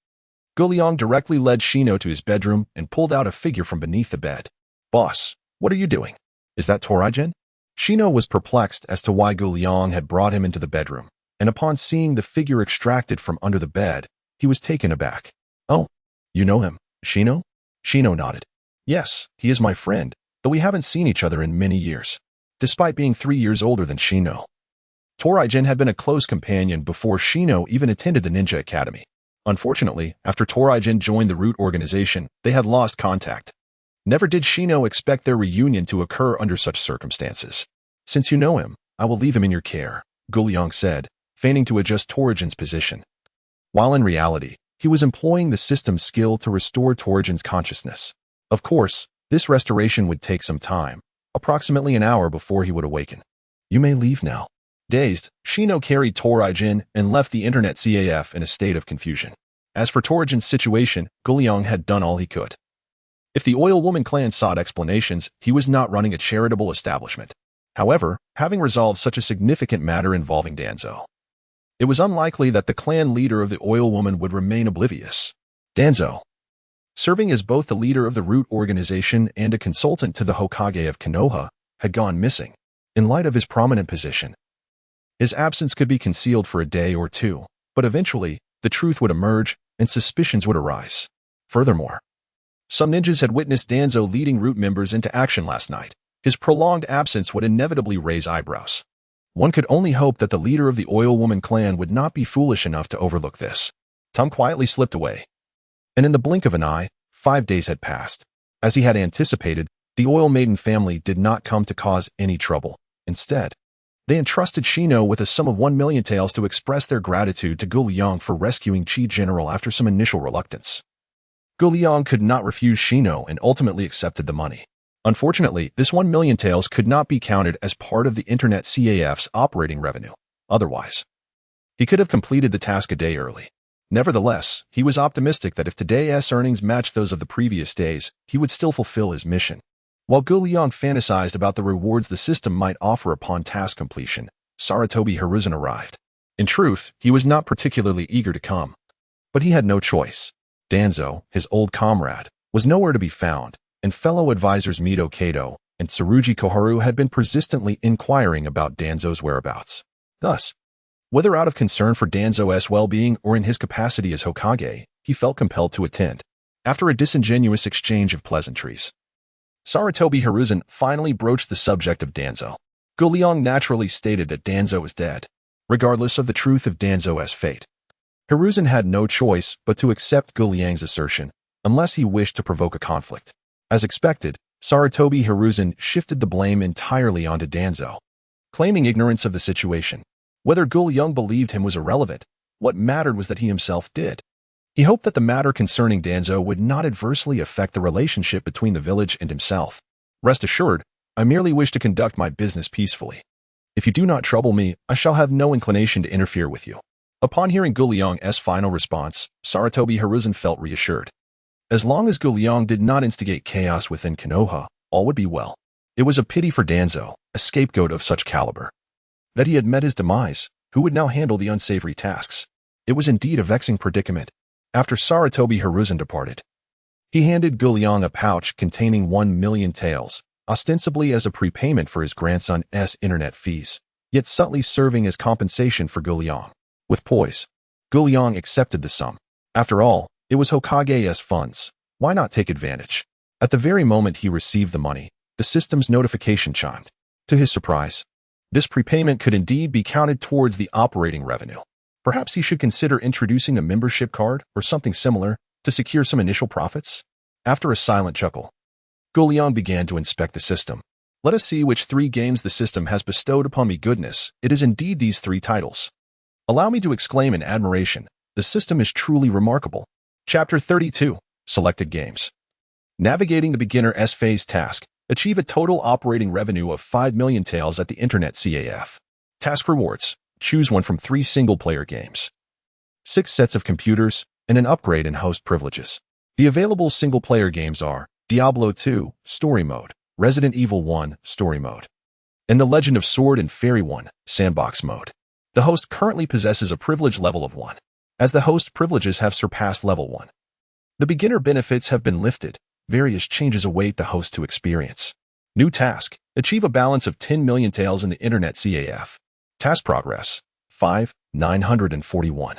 Guliang directly led Shino to his bedroom and pulled out a figure from beneath the bed. Boss, what are you doing? Is that Toraijin? Shino was perplexed as to why Guliang had brought him into the bedroom, and upon seeing the figure extracted from under the bed, he was taken aback. Oh, you know him, Shino? Shino nodded. Yes, he is my friend, though we haven't seen each other in many years. Despite being 3 years older than Shino, Toraijin had been a close companion before Shino even attended the Ninja Academy. Unfortunately, after Toraijin joined the Root organization, they had lost contact. Never did Shino expect their reunion to occur under such circumstances. Since you know him, I will leave him in your care, Guliang said, feigning to adjust Toraijin's position. While in reality, he was employing the system's skill to restore Toraijin's consciousness. Of course, this restoration would take some time, approximately an hour before he would awaken. You may leave now. Dazed, Shino carried Toraijin and left the internet CAF in a state of confusion. As for Toraijin's situation, Guliang had done all he could. If the Oil Woman clan sought explanations, he was not running a charitable establishment. However, having resolved such a significant matter involving Danzo, it was unlikely that the clan leader of the Oil Woman would remain oblivious. Danzo, serving as both the leader of the Root organization and a consultant to the Hokage of Konoha, had gone missing. In light of his prominent position, his absence could be concealed for a day or two, but eventually, the truth would emerge and suspicions would arise. Furthermore, some ninjas had witnessed Danzo leading Root members into action last night. His prolonged absence would inevitably raise eyebrows. One could only hope that the leader of the Oil Woman clan would not be foolish enough to overlook this. Tom quietly slipped away, and in the blink of an eye, 5 days had passed. As he had anticipated, The Oil Maiden family did not come to cause any trouble. Instead, they entrusted Shino with a sum of 1 million taels to express their gratitude to Gu Liang for rescuing Qi General after some initial reluctance. Gu Liang could not refuse Shino and ultimately accepted the money. Unfortunately, this 1 million taels could not be counted as part of the Internet CAF's operating revenue. Otherwise, he could have completed the task a day early. Nevertheless, he was optimistic that if today's earnings matched those of the previous days, he would still fulfill his mission. While Gu Liang fantasized about the rewards the system might offer upon task completion, Sarutobi Hiruzen arrived. In truth, he was not particularly eager to come. But he had no choice. Danzo, his old comrade, was nowhere to be found, and fellow advisors Mito Kato and Tsurugi Koharu had been persistently inquiring about Danzo's whereabouts. Thus, whether out of concern for Danzo's well-being or in his capacity as Hokage, he felt compelled to attend. After a disingenuous exchange of pleasantries, Sarutobi Hiruzen finally broached the subject of Danzo. Gu Liang naturally stated that Danzo was dead, regardless of the truth of Danzo's fate. Hiruzen had no choice but to accept Gu Liang's assertion, unless he wished to provoke a conflict. As expected, Sarutobi Hiruzen shifted the blame entirely onto Danzo, claiming ignorance of the situation. Whether Gu Liang believed him was irrelevant. What mattered was that he himself did. He hoped that the matter concerning Danzo would not adversely affect the relationship between the village and himself. Rest assured, I merely wish to conduct my business peacefully. If you do not trouble me, I shall have no inclination to interfere with you. Upon hearing Gu Liang's final response, Sarutobi Hiruzen felt reassured. As long as Gu Liang did not instigate chaos within Konoha, all would be well. It was a pity for Danzo, a scapegoat of such caliber, that he had met his demise. Who would now handle the unsavory tasks? It was indeed a vexing predicament. After Sarutobi Hiruzen departed, he handed Gu Liang a pouch containing 1 million taels, ostensibly as a prepayment for his grandson's internet fees, yet subtly serving as compensation for Gu Liang. With poise, Gu Liang accepted the sum. After all, it was Hokage's funds. Why not take advantage? At the very moment he received the money, the system's notification chimed. To his surprise, this prepayment could indeed be counted towards the operating revenue. Perhaps he should consider introducing a membership card or something similar to secure some initial profits? After a silent chuckle, Gu Liang began to inspect the system. Let us see which 3 games the system has bestowed upon me. Goodness, it is indeed these 3 titles. Allow me to exclaim in admiration. The system is truly remarkable. Chapter 32. Selected Games. Navigating the beginner's phase task. Achieve a total operating revenue of 5 million taels at the Internet CAF. Task rewards. Choose one from 3 single-player games, 6 sets of computers, and an upgrade in host privileges. The available single-player games are Diablo 2, Story Mode, Resident Evil 1, Story Mode, and The Legend of Sword and Fairy 1, Sandbox Mode. The host currently possesses a privilege level of 1, as the host privileges have surpassed level 1. The beginner benefits have been lifted. Various changes await the host to experience. New task. Achieve a balance of 10 million taels in the Internet CAF. Task progress, 5,941.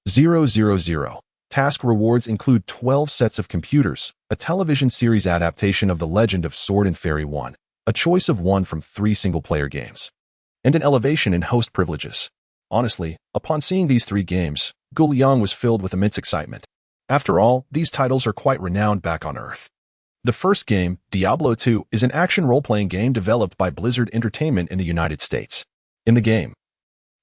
000. Task rewards include 12 sets of computers, a television series adaptation of The Legend of Sword and Fairy 1, a choice of 1 from 3 single-player games, and an elevation in host privileges. Honestly, upon seeing these 3 games, Gu Liang was filled with immense excitement. After all, these titles are quite renowned back on Earth. The first game, Diablo 2, is an action role-playing game developed by Blizzard Entertainment in the United States. In the game,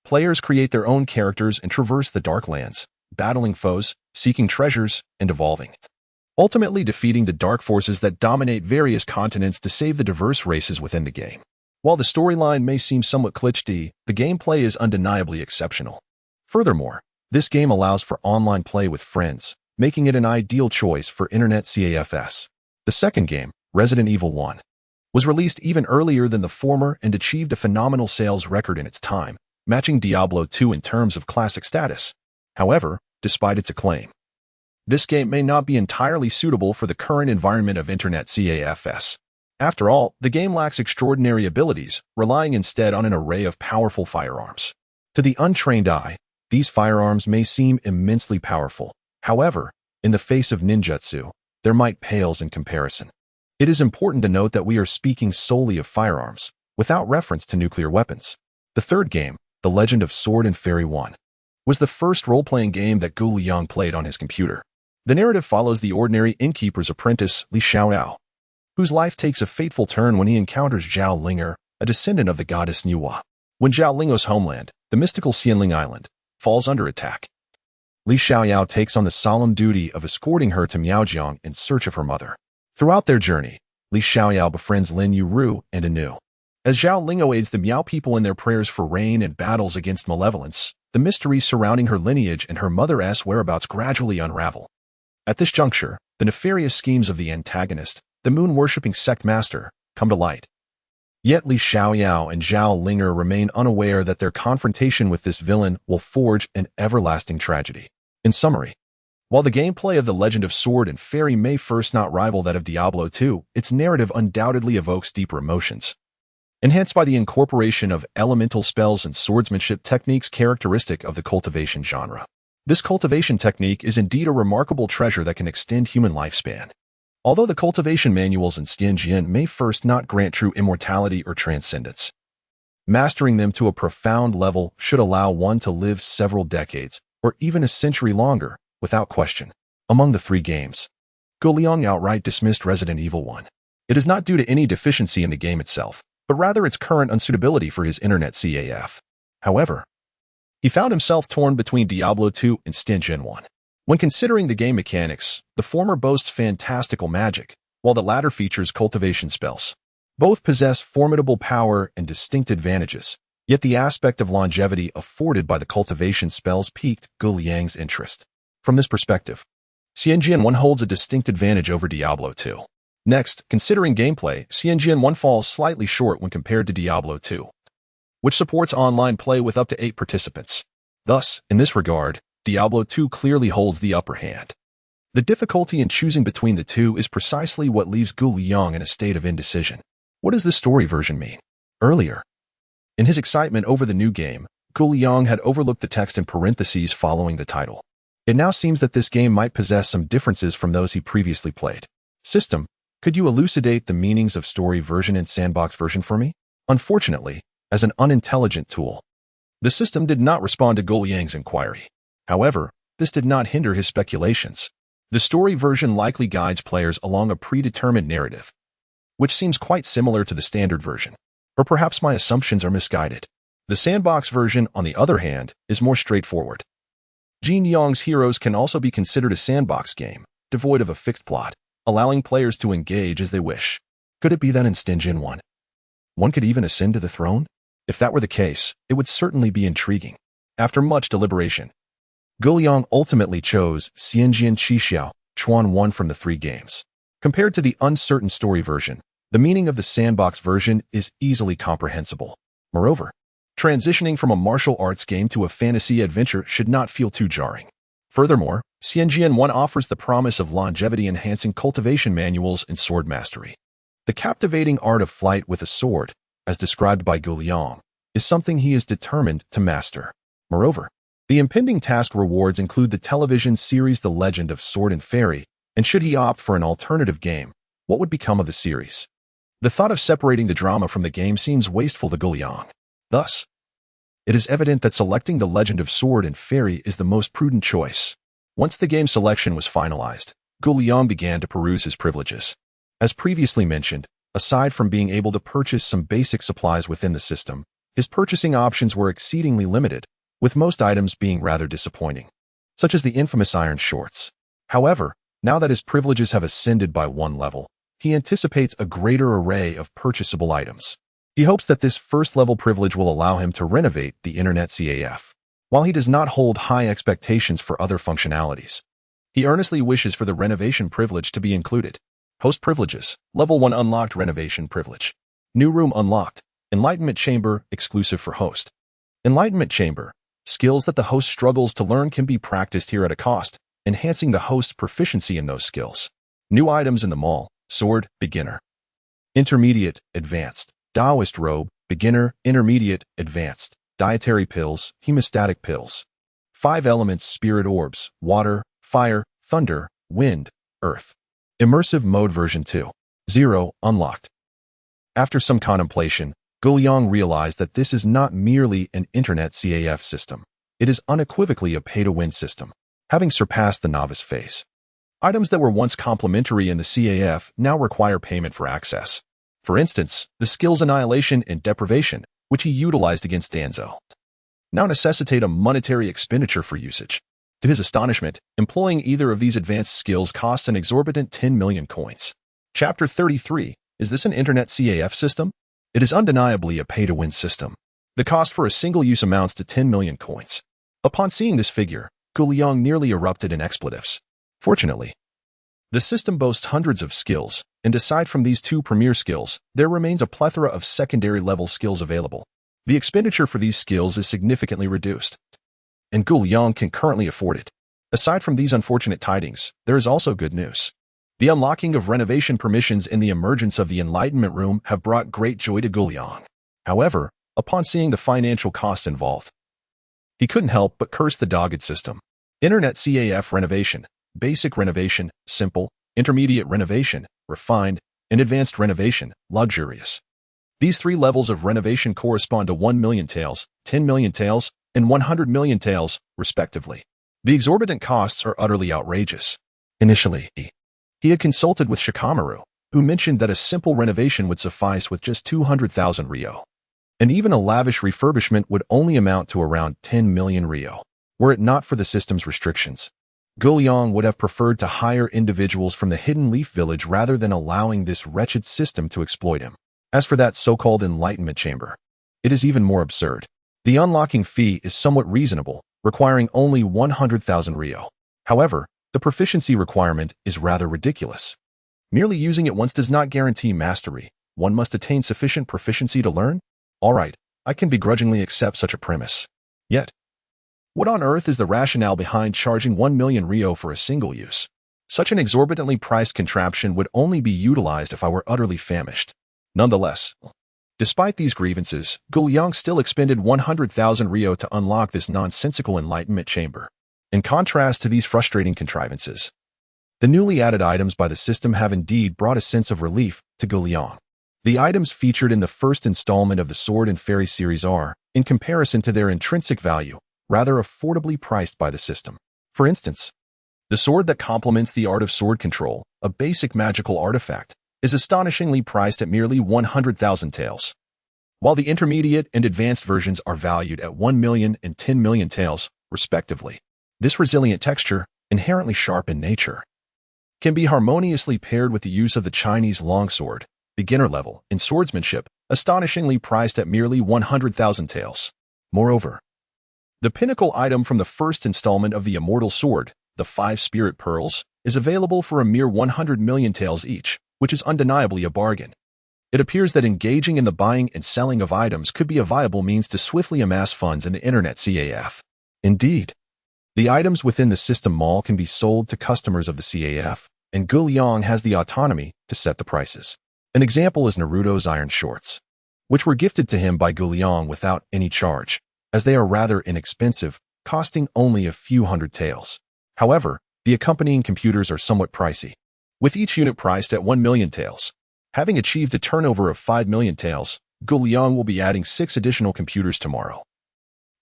players create their own characters and traverse the Dark Lands, battling foes, seeking treasures, and evolving, ultimately defeating the dark forces that dominate various continents to save the diverse races within the game. While the storyline may seem somewhat cliché, the gameplay is undeniably exceptional. Furthermore, this game allows for online play with friends, making it an ideal choice for Internet CAFs. The second game, Resident Evil 1, was released even earlier than the former and achieved a phenomenal sales record in its time, matching Diablo 2 in terms of classic status. However, despite its acclaim, this game may not be entirely suitable for the current environment of Internet CAFs. After all, the game lacks extraordinary abilities, relying instead on an array of powerful firearms. To the untrained eye, these firearms may seem immensely powerful. However, in the face of ninjutsu, their might pales in comparison. It is important to note that we are speaking solely of firearms, without reference to nuclear weapons. The third game, The Legend of Sword and Fairy 1, was the first role-playing game that Gu Liang played on his computer. The narrative follows the ordinary innkeeper's apprentice, Li Xiaoyao, whose life takes a fateful turn when he encounters Zhao Linger, a descendant of the goddess Nuwa. When Zhao Lingo's homeland, the mystical Xianling Island, falls under attack, Li Xiaoyao takes on the solemn duty of escorting her to Miaojiang in search of her mother. Throughout their journey, Li Xiaoyao befriends Lin Yuru and Anu. As Zhao Lingo aids the Miao people in their prayers for rain and battles against malevolence, the mysteries surrounding her lineage and her mother's whereabouts gradually unravel. At this juncture, the nefarious schemes of the antagonist, the moon-worshipping sect master, come to light. Yet Li Xiaoyao and Zhao Linger remain unaware that their confrontation with this villain will forge an everlasting tragedy. In summary, while the gameplay of The Legend of Sword and Fairy may first not rival that of Diablo 2, its narrative undoubtedly evokes deeper emotions. Enhanced by the incorporation of elemental spells and swordsmanship techniques characteristic of the cultivation genre. This cultivation technique is indeed a remarkable treasure that can extend human lifespan. Although the cultivation manuals in Xianjian may first not grant true immortality or transcendence, mastering them to a profound level should allow one to live several decades, or even a century longer, without question. Among the three games, Gu Liang outright dismissed Resident Evil 1. It is not due to any deficiency in the game itself, but rather its current unsuitability for his internet CAF. However, he found himself torn between Diablo 2 and Xianjian 1. When considering the game mechanics, the former boasts fantastical magic, while the latter features cultivation spells. Both possess formidable power and distinct advantages, yet the aspect of longevity afforded by the cultivation spells piqued Gu Liang's interest. From this perspective, Xianjian 1 holds a distinct advantage over Diablo 2. Next, considering gameplay, Xianjian 1 falls slightly short when compared to Diablo 2, which supports online play with up to 8 participants. Thus, in this regard, Diablo 2 clearly holds the upper hand. The difficulty in choosing between the two is precisely what leaves Gu Liang in a state of indecision. What does this story version mean? Earlier, in his excitement over the new game, Gu Liang had overlooked the text in parentheses following the title. It now seems that this game might possess some differences from those he previously played. System, could you elucidate the meanings of story version and sandbox version for me? Unfortunately, as an unintelligent tool, the system did not respond to Gu Liang's inquiry. However, this did not hinder his speculations. The story version likely guides players along a predetermined narrative, which seems quite similar to the standard version. Or perhaps my assumptions are misguided. The sandbox version, on the other hand, is more straightforward. Jin Yong's Heroes can also be considered a sandbox game, devoid of a fixed plot, allowing players to engage as they wish. Could it be that in Xianjian 1, one could even ascend to the throne? If that were the case, it would certainly be intriguing. After much deliberation, Gu Liang ultimately chose Xianjian Qixiao, Chuan 1 from the three games. Compared to the uncertain story version, the meaning of the sandbox version is easily comprehensible. Moreover, transitioning from a martial arts game to a fantasy adventure should not feel too jarring. Furthermore, Xianjian 1 offers the promise of longevity-enhancing cultivation manuals and sword mastery. The captivating art of flight with a sword, as described by Gu Liang, is something he is determined to master. Moreover, the impending task rewards include the television series The Legend of Sword and Fairy, and should he opt for an alternative game, what would become of the series? The thought of separating the drama from the game seems wasteful to Gu Liang. Thus, it is evident that selecting The Legend of Sword and Fairy is the most prudent choice. Once the game selection was finalized, Gu Liang began to peruse his privileges. As previously mentioned, aside from being able to purchase some basic supplies within the system, his purchasing options were exceedingly limited, with most items being rather disappointing, such as the infamous iron shorts. However, now that his privileges have ascended by one level, he anticipates a greater array of purchasable items. He hopes that this first-level privilege will allow him to renovate the internet CAF. While he does not hold high expectations for other functionalities, he earnestly wishes for the renovation privilege to be included. Host privileges, Level 1 unlocked renovation privilege. New room unlocked, Enlightenment Chamber exclusive for host. Enlightenment Chamber, skills that the host struggles to learn can be practiced here at a cost, enhancing the host's proficiency in those skills. New items in the mall, Sword, Beginner. Intermediate, Advanced. Taoist Robe, Beginner, Intermediate, Advanced. Dietary Pills, Hemostatic Pills. 5 Elements Spirit Orbs, Water, Fire, Thunder, Wind, Earth. Immersive Mode Version 2.0 unlocked. After some contemplation, Gu Liang realized that this is not merely an internet CAF system. It is unequivocally a pay-to-win system. Having surpassed the novice phase, Items that were once complimentary in the CAF now require payment for access. For instance, the skills Annihilation and Deprivation, which he utilized against Danzo, now necessitate a monetary expenditure for usage. To his astonishment, employing either of these advanced skills costs an exorbitant 10 million coins. Chapter 33. Is this an internet CAF system? It is undeniably a pay-to-win system. The cost for a single use amounts to 10 million coins. Upon seeing this figure, Yong nearly erupted in expletives. Fortunately, the system boasts hundreds of skills, and aside from these two premier skills, there remains a plethora of secondary-level skills available. The expenditure for these skills is significantly reduced, and Yong can currently afford it. Aside from these unfortunate tidings, there is also good news. The unlocking of renovation permissions and the emergence of the Enlightenment Room have brought great joy to Yong. However, upon seeing the financial cost involved, he couldn't help but curse the dogged system. Internet CAF renovation, basic renovation, simple, intermediate renovation, refined, and advanced renovation, luxurious. These three levels of renovation correspond to 1 million taels, 10 million taels, and 100 million taels, respectively. The exorbitant costs are utterly outrageous. Initially, he had consulted with Shikamaru, who mentioned that a simple renovation would suffice with just 200,000 Ryo. And even a lavish refurbishment would only amount to around 10 million Ryo, were it not for the system's restrictions. Yong would have preferred to hire individuals from the Hidden Leaf Village rather than allowing this wretched system to exploit him. As for that so-called Enlightenment Chamber, it is even more absurd. The unlocking fee is somewhat reasonable, requiring only 100,000 Ryo. However, the proficiency requirement is rather ridiculous. Merely using it once does not guarantee mastery. One must attain sufficient proficiency to learn? Alright, I can begrudgingly accept such a premise. Yet, what on earth is the rationale behind charging 1 million Ryo for a single use? Such an exorbitantly priced contraption would only be utilized if I were utterly famished. Nonetheless, despite these grievances, Yong still expended 100,000 Ryo to unlock this nonsensical enlightenment chamber. In contrast to these frustrating contrivances, the newly added items by the system have indeed brought a sense of relief to Yong. The items featured in the first installment of the Sword and Fairy series are, in comparison to their intrinsic value, rather affordably priced by the system. For instance, the sword that complements the art of sword control, a basic magical artifact, is astonishingly priced at merely 100,000 taels, while the intermediate and advanced versions are valued at 1 million and 10 million taels, respectively. This resilient texture, inherently sharp in nature, can be harmoniously paired with the use of the Chinese longsword, beginner level, in swordsmanship, astonishingly priced at merely 100,000 taels. Moreover, the pinnacle item from the first installment of the Immortal Sword, the 5 Spirit Pearls, is available for a mere 100 million taels each, which is undeniably a bargain. It appears that engaging in the buying and selling of items could be a viable means to swiftly amass funds in the internet CAF. Indeed, the items within the system mall can be sold to customers of the CAF, and Yong has the autonomy to set the prices. An example is Naruto's iron shorts, which were gifted to him by Yong without any charge, as they are rather inexpensive, costing only a few hundred taels. However, the accompanying computers are somewhat pricey, with each unit priced at 1 million taels. Having achieved a turnover of 5 million taels, Yong will be adding 6 additional computers tomorrow,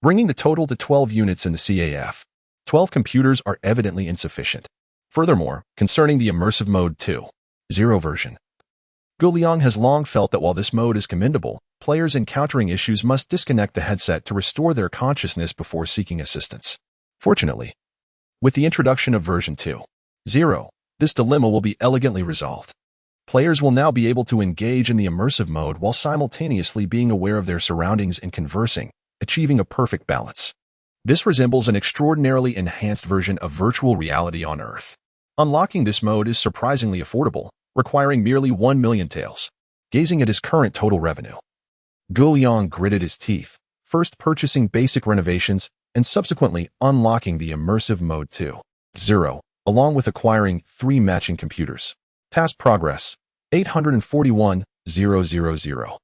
bringing the total to 12 units in the CAF. 12 computers are evidently insufficient. Furthermore, concerning the immersive mode 2.0 version, Yong has long felt that while this mode is commendable, players encountering issues must disconnect the headset to restore their consciousness before seeking assistance. Fortunately, with the introduction of version 2.0, this dilemma will be elegantly resolved. Players will now be able to engage in the immersive mode while simultaneously being aware of their surroundings and conversing, achieving a perfect balance. This resembles an extraordinarily enhanced version of virtual reality on Earth. Unlocking this mode is surprisingly affordable, requiring merely 1 million taels. Gazing at his current total revenue, Yong gritted his teeth, first purchasing basic renovations and subsequently unlocking the immersive mode 2.0, along with acquiring 3 matching computers. Task progress, 841,000.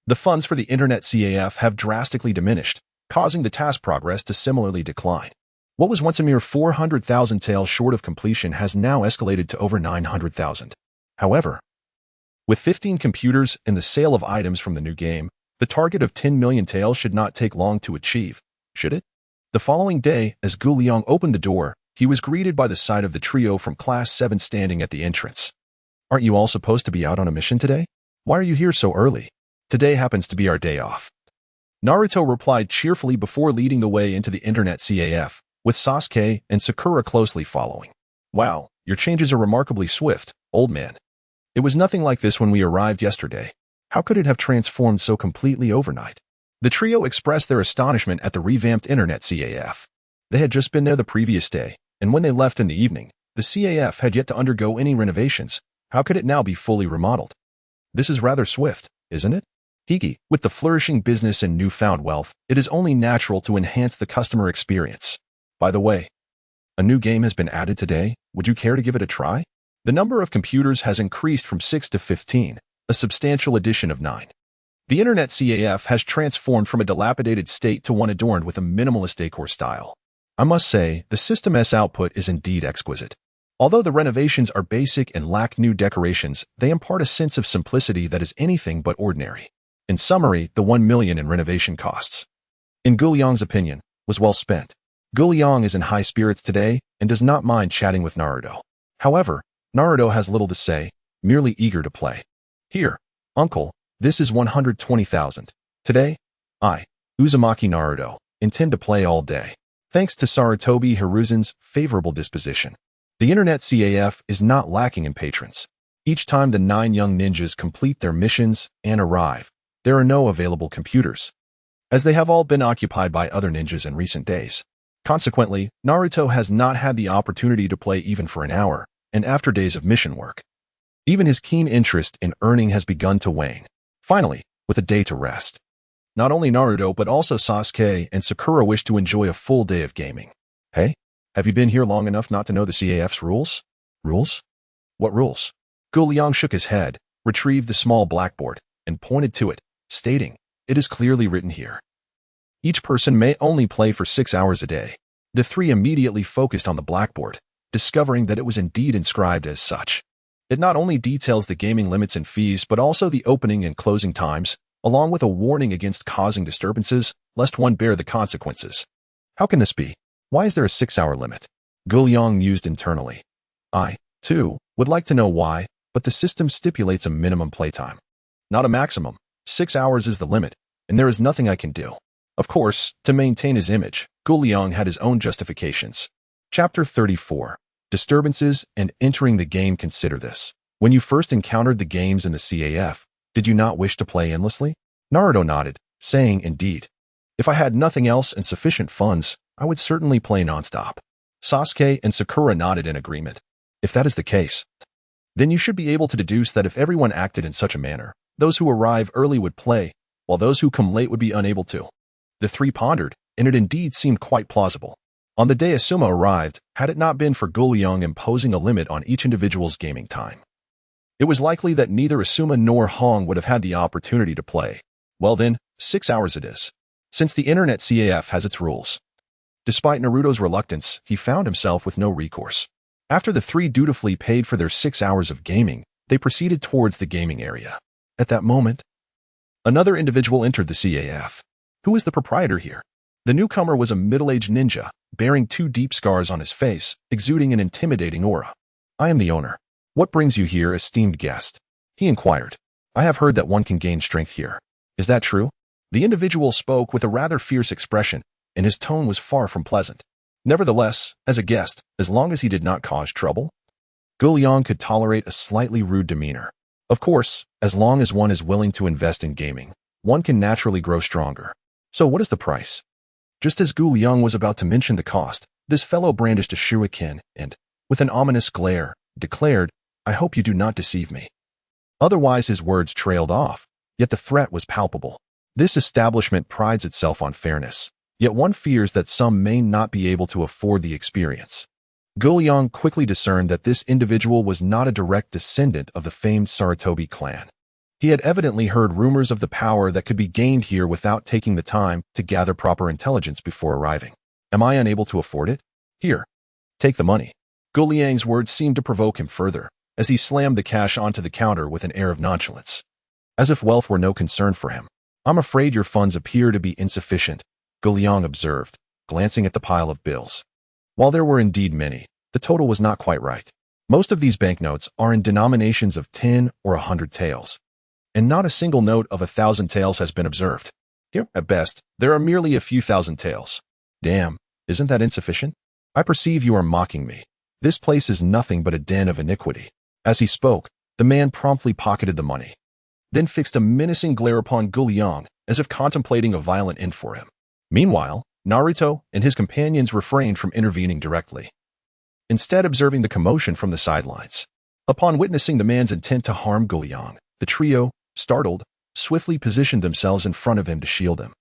The funds for the internet CAF have drastically diminished, causing the task progress to similarly decline. What was once a mere 400,000 taels short of completion has now escalated to over 900,000. However, with 15 computers and the sale of items from the new game, the target of 10 million taels should not take long to achieve, should it? The following day, as Yong opened the door, He was greeted by the sight of the trio from Class 7 standing at the entrance. "Aren't you all supposed to be out on a mission today? Why are you here so early? Today happens to be our day off." Naruto replied cheerfully before leading the way into the internet CAF, with Sasuke and Sakura closely following. "Wow, your changes are remarkably swift, old man. It was nothing like this when we arrived yesterday. How could it have transformed so completely overnight?" The trio expressed their astonishment at the revamped internet CAF. They had just been there the previous day, and when they left in the evening, the CAF had yet to undergo any renovations. How could it now be fully remodeled? "This is rather swift, isn't it?" Hiki, with the flourishing business and newfound wealth, it is only natural to enhance the customer experience. "By the way, a new game has been added today. Would you care to give it a try?" The number of computers has increased from 6 to 15, a substantial addition of 9. The internet CAF has transformed from a dilapidated state to one adorned with a minimalist decor style. I must say, the system's output is indeed exquisite. Although the renovations are basic and lack new decorations, they impart a sense of simplicity that is anything but ordinary. In summary, the 1 million in renovation costs, in Guliang's opinion, was well spent. Guliang is in high spirits today and does not mind chatting with Naruto. However, Naruto has little to say, merely eager to play. "Here, uncle, this is 120,000. Today, I, Uzumaki Naruto, intend to play all day." Thanks to Sarutobi Hiruzen's favorable disposition, the internet CAF is not lacking in patrons. Each time the 9 young ninjas complete their missions and arrive, there are no available computers, as they have all been occupied by other ninjas in recent days. Consequently, Naruto has not had the opportunity to play even for an hour, and after days of mission work, even his keen interest in earning has begun to wane. Finally, with a day to rest, not only Naruto but also Sasuke and Sakura wish to enjoy a full day of gaming. "Hey, have you been here long enough not to know the CAF's rules?" "Rules? What rules?" Guliang shook his head, retrieved the small blackboard, and pointed to it, stating, "It is clearly written here. Each person may only play for 6 hours a day." The three immediately focused on the blackboard, discovering that it was indeed inscribed as such. It not only details the gaming limits and fees but also the opening and closing times, along with a warning against causing disturbances, lest one bear the consequences. "How can this be? Why is there a 6-hour limit?" Guliang mused internally. "I, too, would like to know why, but the system stipulates a minimum playtime, not a maximum. 6 hours is the limit, and there is nothing I can do." Of course, to maintain his image, Guliang had his own justifications. Chapter 34. Disturbances and entering the game. Consider this. When you first encountered the games in the CAF, did you not wish to play endlessly? Naruto nodded, saying, "Indeed. If I had nothing else and sufficient funds, I would certainly play nonstop." Sasuke and Sakura nodded in agreement. "If that is the case, then you should be able to deduce that if everyone acted in such a manner, those who arrive early would play, while those who come late would be unable to." The three pondered, and it indeed seemed quite plausible. On the day Asuma arrived, had it not been for Guliang imposing a limit on each individual's gaming time, it was likely that neither Asuma nor Hong would have had the opportunity to play. Well then, 6 hours it is, since the internet CAF has its rules. Despite Naruto's reluctance, he found himself with no recourse. After the three dutifully paid for their 6 hours of gaming, they proceeded towards the gaming area. At that moment, another individual entered the CAF. Who is the proprietor here? The newcomer was a middle-aged ninja, bearing 2 deep scars on his face, exuding an intimidating aura. "I am the owner. What brings you here, esteemed guest?" he inquired. "I have heard that one can gain strength here. Is that true?" The individual spoke with a rather fierce expression, and his tone was far from pleasant. Nevertheless, as a guest, as long as he did not cause trouble, Guliang could tolerate a slightly rude demeanor. Of course, as long as one is willing to invest in gaming, one can naturally grow stronger. "So what is the price?" Just as Guliang was about to mention the cost, this fellow brandished a shuriken and, with an ominous glare, declared, "I hope you do not deceive me." Otherwise his words trailed off, yet the threat was palpable. This establishment prides itself on fairness, yet one fears that some may not be able to afford the experience. Guliang quickly discerned that this individual was not a direct descendant of the famed Sarutobi clan. He had evidently heard rumors of the power that could be gained here without taking the time to gather proper intelligence before arriving. "Am I unable to afford it? Here, take the money." Guliang's words seemed to provoke him further, as he slammed the cash onto the counter with an air of nonchalance, as if wealth were no concern for him. "I'm afraid your funds appear to be insufficient," Guliang observed, glancing at the pile of bills. While there were indeed many, the total was not quite right. Most of these banknotes are in denominations of 10 or 100 taels, and not a single note of 1,000 taels has been observed. Here, at best, there are merely a few thousand taels. Damn, isn't that insufficient? I perceive you are mocking me. This place is nothing but a den of iniquity. As he spoke, the man promptly pocketed the money, then fixed a menacing glare upon Jin Yong as if contemplating a violent end for him. Meanwhile, Naruto and his companions refrained from intervening directly, instead observing the commotion from the sidelines. Upon witnessing the man's intent to harm Jin Yong, the trio, startled, swiftly positioned themselves in front of him to shield him,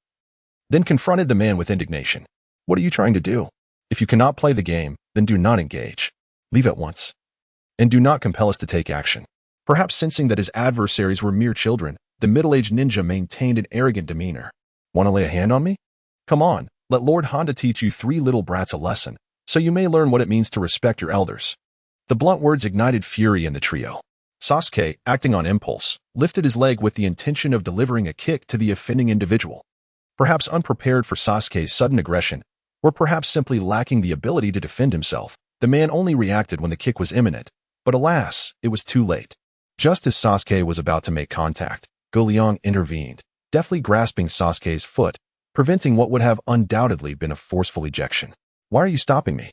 then confronted the man with indignation. What are you trying to do? If you cannot play the game, then do not engage. Leave at once. And do not compel us to take action. Perhaps sensing that his adversaries were mere children, the middle-aged ninja maintained an arrogant demeanor. Want to lay a hand on me? Come on, let Lord Honda teach you three little brats a lesson, so you may learn what it means to respect your elders. The blunt words ignited fury in the trio. Sasuke, acting on impulse, lifted his leg with the intention of delivering a kick to the offending individual. Perhaps unprepared for Sasuke's sudden aggression, or perhaps simply lacking the ability to defend himself, the man only reacted when the kick was imminent. But alas, it was too late. Just as Sasuke was about to make contact, Jin Yong intervened, deftly grasping Sasuke's foot, preventing what would have undoubtedly been a forceful ejection. Why are you stopping me?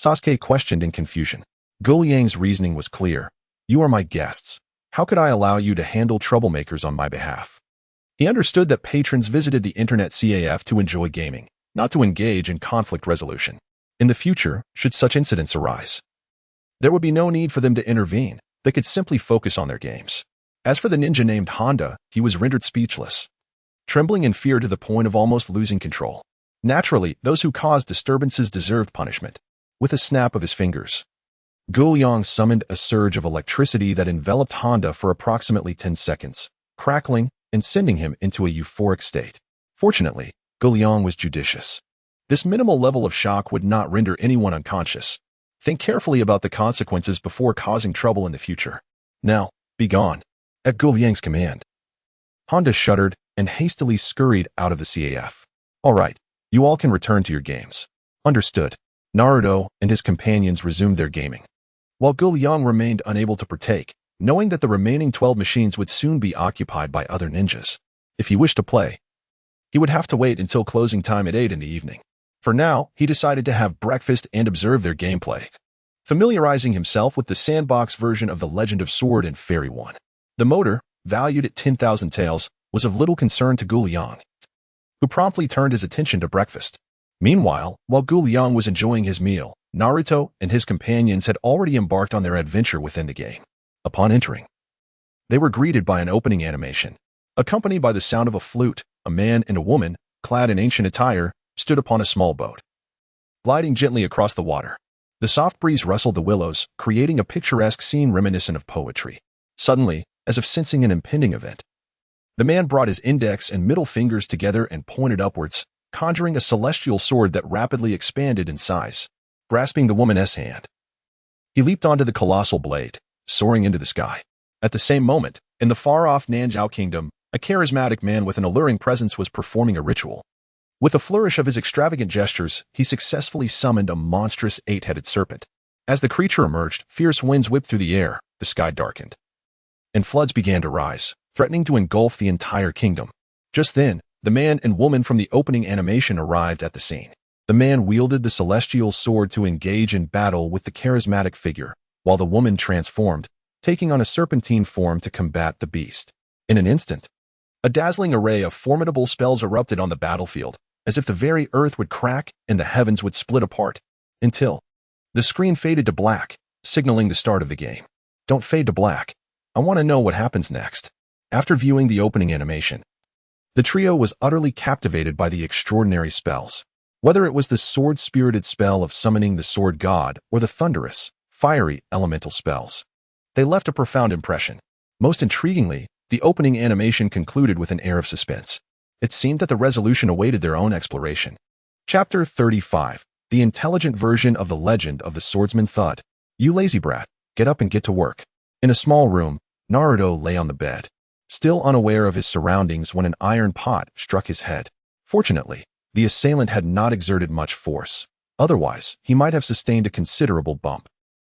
Sasuke questioned in confusion. Jin Yong's reasoning was clear. You are my guests. How could I allow you to handle troublemakers on my behalf? He understood that patrons visited the internet CAF to enjoy gaming, not to engage in conflict resolution. In the future, should such incidents arise, there would be no need for them to intervene. They could simply focus on their games. As for the ninja named Honda, he was rendered speechless, trembling in fear to the point of almost losing control. Naturally, those who caused disturbances deserved punishment. With a snap of his fingers, Jin Yong summoned a surge of electricity that enveloped Honda for approximately 10 seconds, crackling and sending him into a euphoric state. Fortunately, Jin Yong was judicious. This minimal level of shock would not render anyone unconscious. Think carefully about the consequences before causing trouble in the future. Now, be gone. At Jin Yong's command, Honda shuddered and hastily scurried out of the CAF. All right, you all can return to your games. Understood. Naruto and his companions resumed their gaming, while Jin Yong remained unable to partake, knowing that the remaining 12 machines would soon be occupied by other ninjas. If he wished to play, he would have to wait until closing time at 8 in the evening. For now, he decided to have breakfast and observe their gameplay, familiarizing himself with the sandbox version of The Legend of Sword and Fairy 1. The motor, valued at 10,000 taels, was of little concern to Jin Yong, who promptly turned his attention to breakfast. Meanwhile, while Jin Yong was enjoying his meal, Naruto and his companions had already embarked on their adventure within the game. Upon entering, they were greeted by an opening animation. Accompanied by the sound of a flute, a man and a woman, clad in ancient attire, stood upon a small boat, gliding gently across the water. The soft breeze rustled the willows, creating a picturesque scene reminiscent of poetry. Suddenly, as if sensing an impending event, the man brought his index and middle fingers together and pointed upwards, conjuring a celestial sword that rapidly expanded in size. Grasping the woman's hand, he leaped onto the colossal blade, soaring into the sky. At the same moment, in the far-off Nanzhao kingdom, a charismatic man with an alluring presence was performing a ritual. With a flourish of his extravagant gestures, he successfully summoned a monstrous 8-headed serpent. As the creature emerged, fierce winds whipped through the air, the sky darkened, and floods began to rise, threatening to engulf the entire kingdom. Just then, the man and woman from the opening animation arrived at the scene. The man wielded the celestial sword to engage in battle with the charismatic figure, while the woman transformed, taking on a serpentine form to combat the beast. In an instant, a dazzling array of formidable spells erupted on the battlefield, as if the very earth would crack and the heavens would split apart, until the screen faded to black, signaling the start of the game. Don't fade to black. I want to know what happens next. After viewing the opening animation, the trio was utterly captivated by the extraordinary spells. Whether it was the sword-spirited spell of summoning the sword god or the thunderous, fiery elemental spells, they left a profound impression. Most intriguingly, the opening animation concluded with an air of suspense. It seemed that the resolution awaited their own exploration. Chapter 35. The intelligent version of the legend of the swordsman Thud. You lazy brat, get up and get to work. In a small room, Naruto lay on the bed, still unaware of his surroundings when an iron pot struck his head. Fortunately, the assailant had not exerted much force. Otherwise, he might have sustained a considerable bump.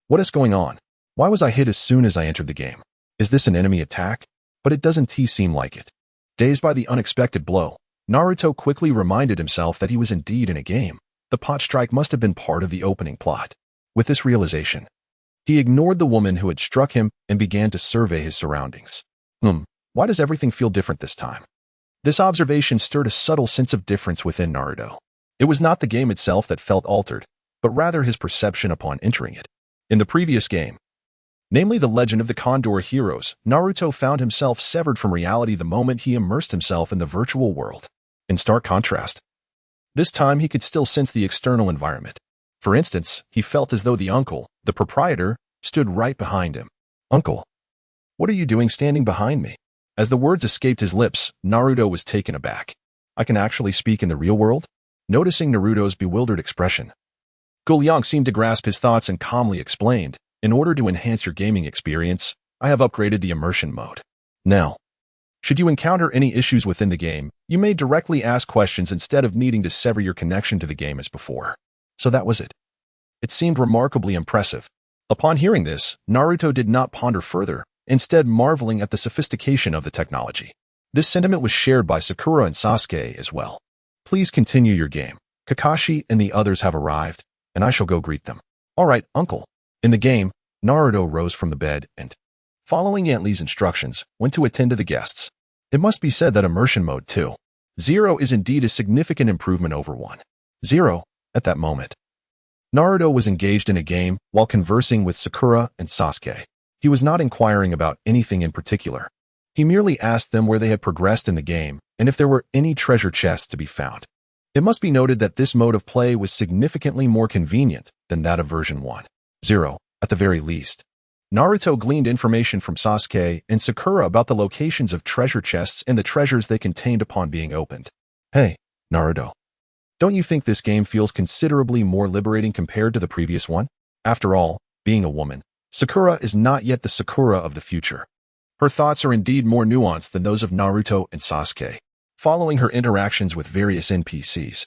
What is going on? Why was I hit as soon as I entered the game? Is this an enemy attack? But it doesn't seem like it. Dazed by the unexpected blow, Naruto quickly reminded himself that he was indeed in a game. The pot strike must have been part of the opening plot. With this realization, he ignored the woman who had struck him and began to survey his surroundings. Why does everything feel different this time? This observation stirred a subtle sense of difference within Naruto. It was not the game itself that felt altered, but rather his perception upon entering it. In the previous game, namely The Legend of the Condor Heroes, Naruto found himself severed from reality the moment he immersed himself in the virtual world. In stark contrast, this time he could still sense the external environment. For instance, he felt as though the uncle, the proprietor, stood right behind him. "Uncle, what are you doing standing behind me?" As the words escaped his lips, Naruto was taken aback. "I can actually speak in the real world?" Noticing Naruto's bewildered expression, Jin Yong seemed to grasp his thoughts and calmly explained, "In order to enhance your gaming experience, I have upgraded the immersion mode. Now, should you encounter any issues within the game, you may directly ask questions instead of needing to sever your connection to the game as before." So that was it. It seemed remarkably impressive. Upon hearing this, Naruto did not ponder further, instead marveling at the sophistication of the technology. This sentiment was shared by Sakura and Sasuke as well. "Please continue your game. Kakashi and the others have arrived, and I shall go greet them." "All right, uncle." In the game, Naruto rose from the bed and, following Aunt Lee's instructions, went to attend to the guests. It must be said that immersion mode 2.0 is indeed a significant improvement over 1.0 at that moment. Naruto was engaged in a game while conversing with Sakura and Sasuke. He was not inquiring about anything in particular. He merely asked them where they had progressed in the game and if there were any treasure chests to be found. It must be noted that this mode of play was significantly more convenient than that of version 1.0, at the very least. Naruto gleaned information from Sasuke and Sakura about the locations of treasure chests and the treasures they contained upon being opened. "Hey, Naruto. Don't you think this game feels considerably more liberating compared to the previous one? After all, being a woman, Sakura is not yet the Sakura of the future. Her thoughts are indeed more nuanced than those of Naruto and Sasuke." Following her interactions with various NPCs,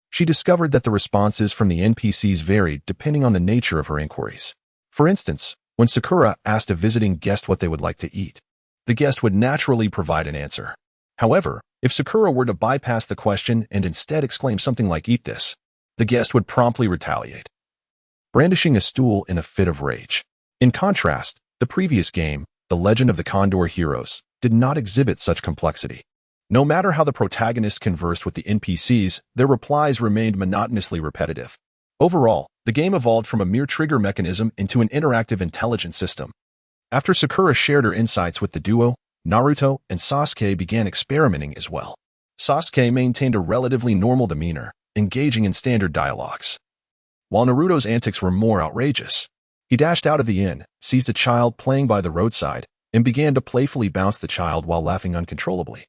she discovered that the responses from the NPCs varied depending on the nature of her inquiries. For instance, when Sakura asked a visiting guest what they would like to eat, the guest would naturally provide an answer. However, if Sakura were to bypass the question and instead exclaim something like "eat this," the guest would promptly retaliate, brandishing a stool in a fit of rage. In contrast, the previous game, The Legend of the Condor Heroes, did not exhibit such complexity. No matter how the protagonist conversed with the NPCs, their replies remained monotonously repetitive. Overall, the game evolved from a mere trigger mechanism into an interactive intelligence system. After Sakura shared her insights with the duo, Naruto and Sasuke began experimenting as well. Sasuke maintained a relatively normal demeanor, engaging in standard dialogues, while Naruto's antics were more outrageous. He dashed out of the inn, seized a child playing by the roadside, and began to playfully bounce the child while laughing uncontrollably.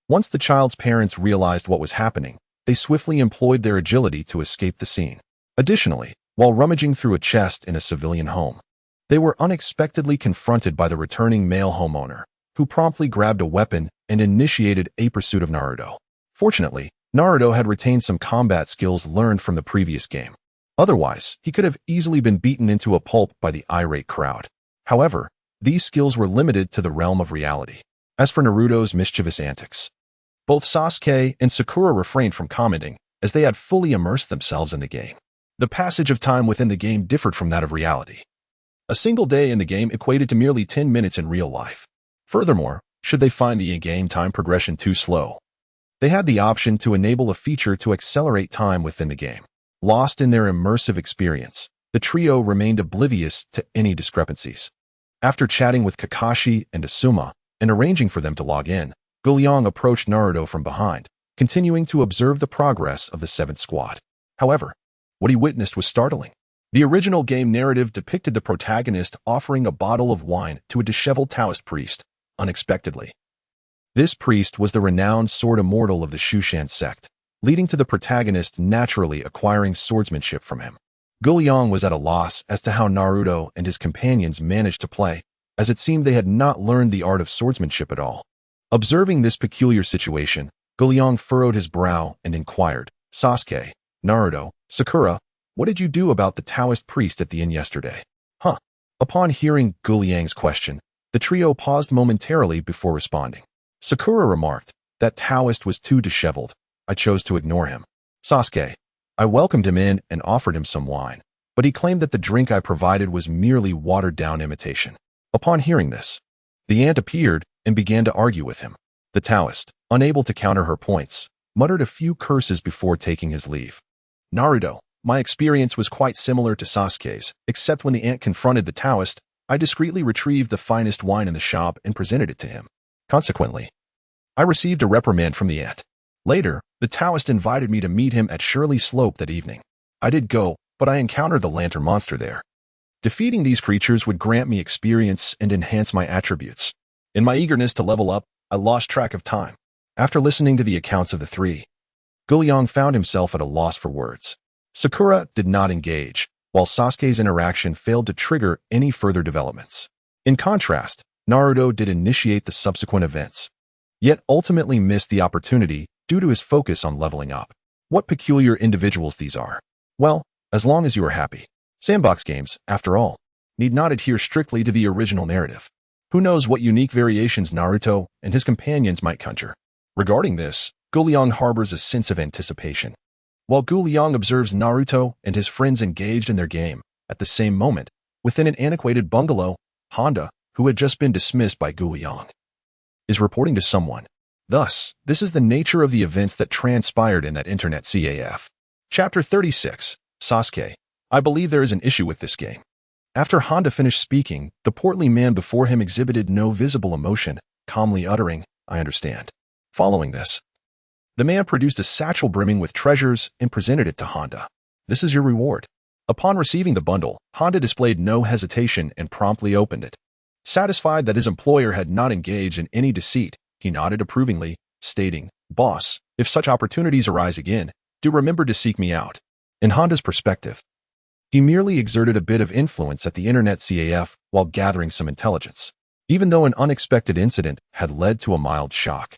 Once the child's parents realized what was happening, they swiftly employed their agility to escape the scene. Additionally, while rummaging through a chest in a civilian home, they were unexpectedly confronted by the returning male homeowner, who promptly grabbed a weapon and initiated a pursuit of Naruto. Fortunately, Naruto had retained some combat skills learned from the previous game. Otherwise, he could have easily been beaten into a pulp by the irate crowd. However, these skills were limited to the realm of reality. As for Naruto's mischievous antics, both Sasuke and Sakura refrained from commenting, as they had fully immersed themselves in the game. The passage of time within the game differed from that of reality. A single day in the game equated to merely 10 minutes in real life. Furthermore, should they find the in-game time progression too slow, they had the option to enable a feature to accelerate time within the game. Lost in their immersive experience, the trio remained oblivious to any discrepancies. After chatting with Kakashi and Asuma and arranging for them to log in, Jin Yong approached Naruto from behind, continuing to observe the progress of the seventh squad. However, what he witnessed was startling. The original game narrative depicted the protagonist offering a bottle of wine to a disheveled Taoist priest, unexpectedly. This priest was the renowned sword immortal of the Shushan sect, leading to the protagonist naturally acquiring swordsmanship from him. Jin Yong was at a loss as to how Naruto and his companions managed to play, as it seemed they had not learned the art of swordsmanship at all. Observing this peculiar situation, Jin Yong furrowed his brow and inquired, "Sasuke, Naruto, Sakura, What did you do about the Taoist priest at the inn yesterday? Huh. Upon hearing Guliang's question, the trio paused momentarily before responding. Sakura remarked, that Taoist was too disheveled. I chose to ignore him. Sasuke. I welcomed him in and offered him some wine, but he claimed that the drink I provided was merely watered-down imitation. Upon hearing this, the aunt appeared and began to argue with him. The Taoist, unable to counter her points, muttered a few curses before taking his leave. Naruto. My experience was quite similar to Sasuke's, except when the aunt confronted the Taoist, I discreetly retrieved the finest wine in the shop and presented it to him. Consequently, I received a reprimand from the aunt. Later, the Taoist invited me to meet him at Shirley Slope that evening. I did go, but I encountered the lantern monster there. Defeating these creatures would grant me experience and enhance my attributes. In my eagerness to level up, I lost track of time. After listening to the accounts of the three, Guliang found himself at a loss for words. Sakura did not engage, while Sasuke's interaction failed to trigger any further developments. In contrast, Naruto did initiate the subsequent events, yet ultimately missed the opportunity due to his focus on leveling up. What peculiar individuals these are. Well, as long as you are happy. Sandbox games, after all, need not adhere strictly to the original narrative. Who knows what unique variations Naruto and his companions might conjure. Regarding this, Guliang harbors a sense of anticipation. While Guliang observes Naruto and his friends engaged in their game, at the same moment, within an antiquated bungalow, Honda, who had just been dismissed by Guliang, is reporting to someone. Thus, this is the nature of the events that transpired in that internet CAF. Chapter 36, Sasuke. I believe there is an issue with this game. After Honda finished speaking, the portly man before him exhibited no visible emotion, calmly uttering, I understand. Following this, the man produced a satchel brimming with treasures and presented it to Honda. This is your reward. Upon receiving the bundle, Honda displayed no hesitation and promptly opened it. Satisfied that his employer had not engaged in any deceit, he nodded approvingly, stating, Boss, if such opportunities arise again, do remember to seek me out. In Honda's perspective, he merely exerted a bit of influence at the internet CAF while gathering some intelligence, even though an unexpected incident had led to a mild shock.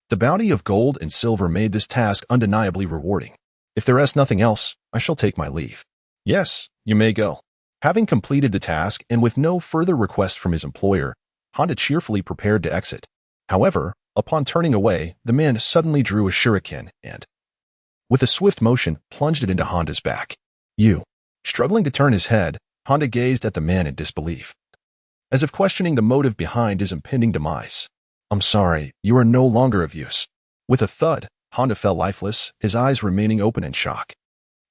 The bounty of gold and silver made this task undeniably rewarding. If there is nothing else, I shall take my leave. Yes, you may go. Having completed the task and with no further request from his employer, Honda cheerfully prepared to exit. However, upon turning away, the man suddenly drew a shuriken and, with a swift motion, plunged it into Honda's back. Struggling to turn his head, Honda gazed at the man in disbelief, as if questioning the motive behind his impending demise. I'm sorry, you are no longer of use. With a thud, Honda fell lifeless, his eyes remaining open in shock.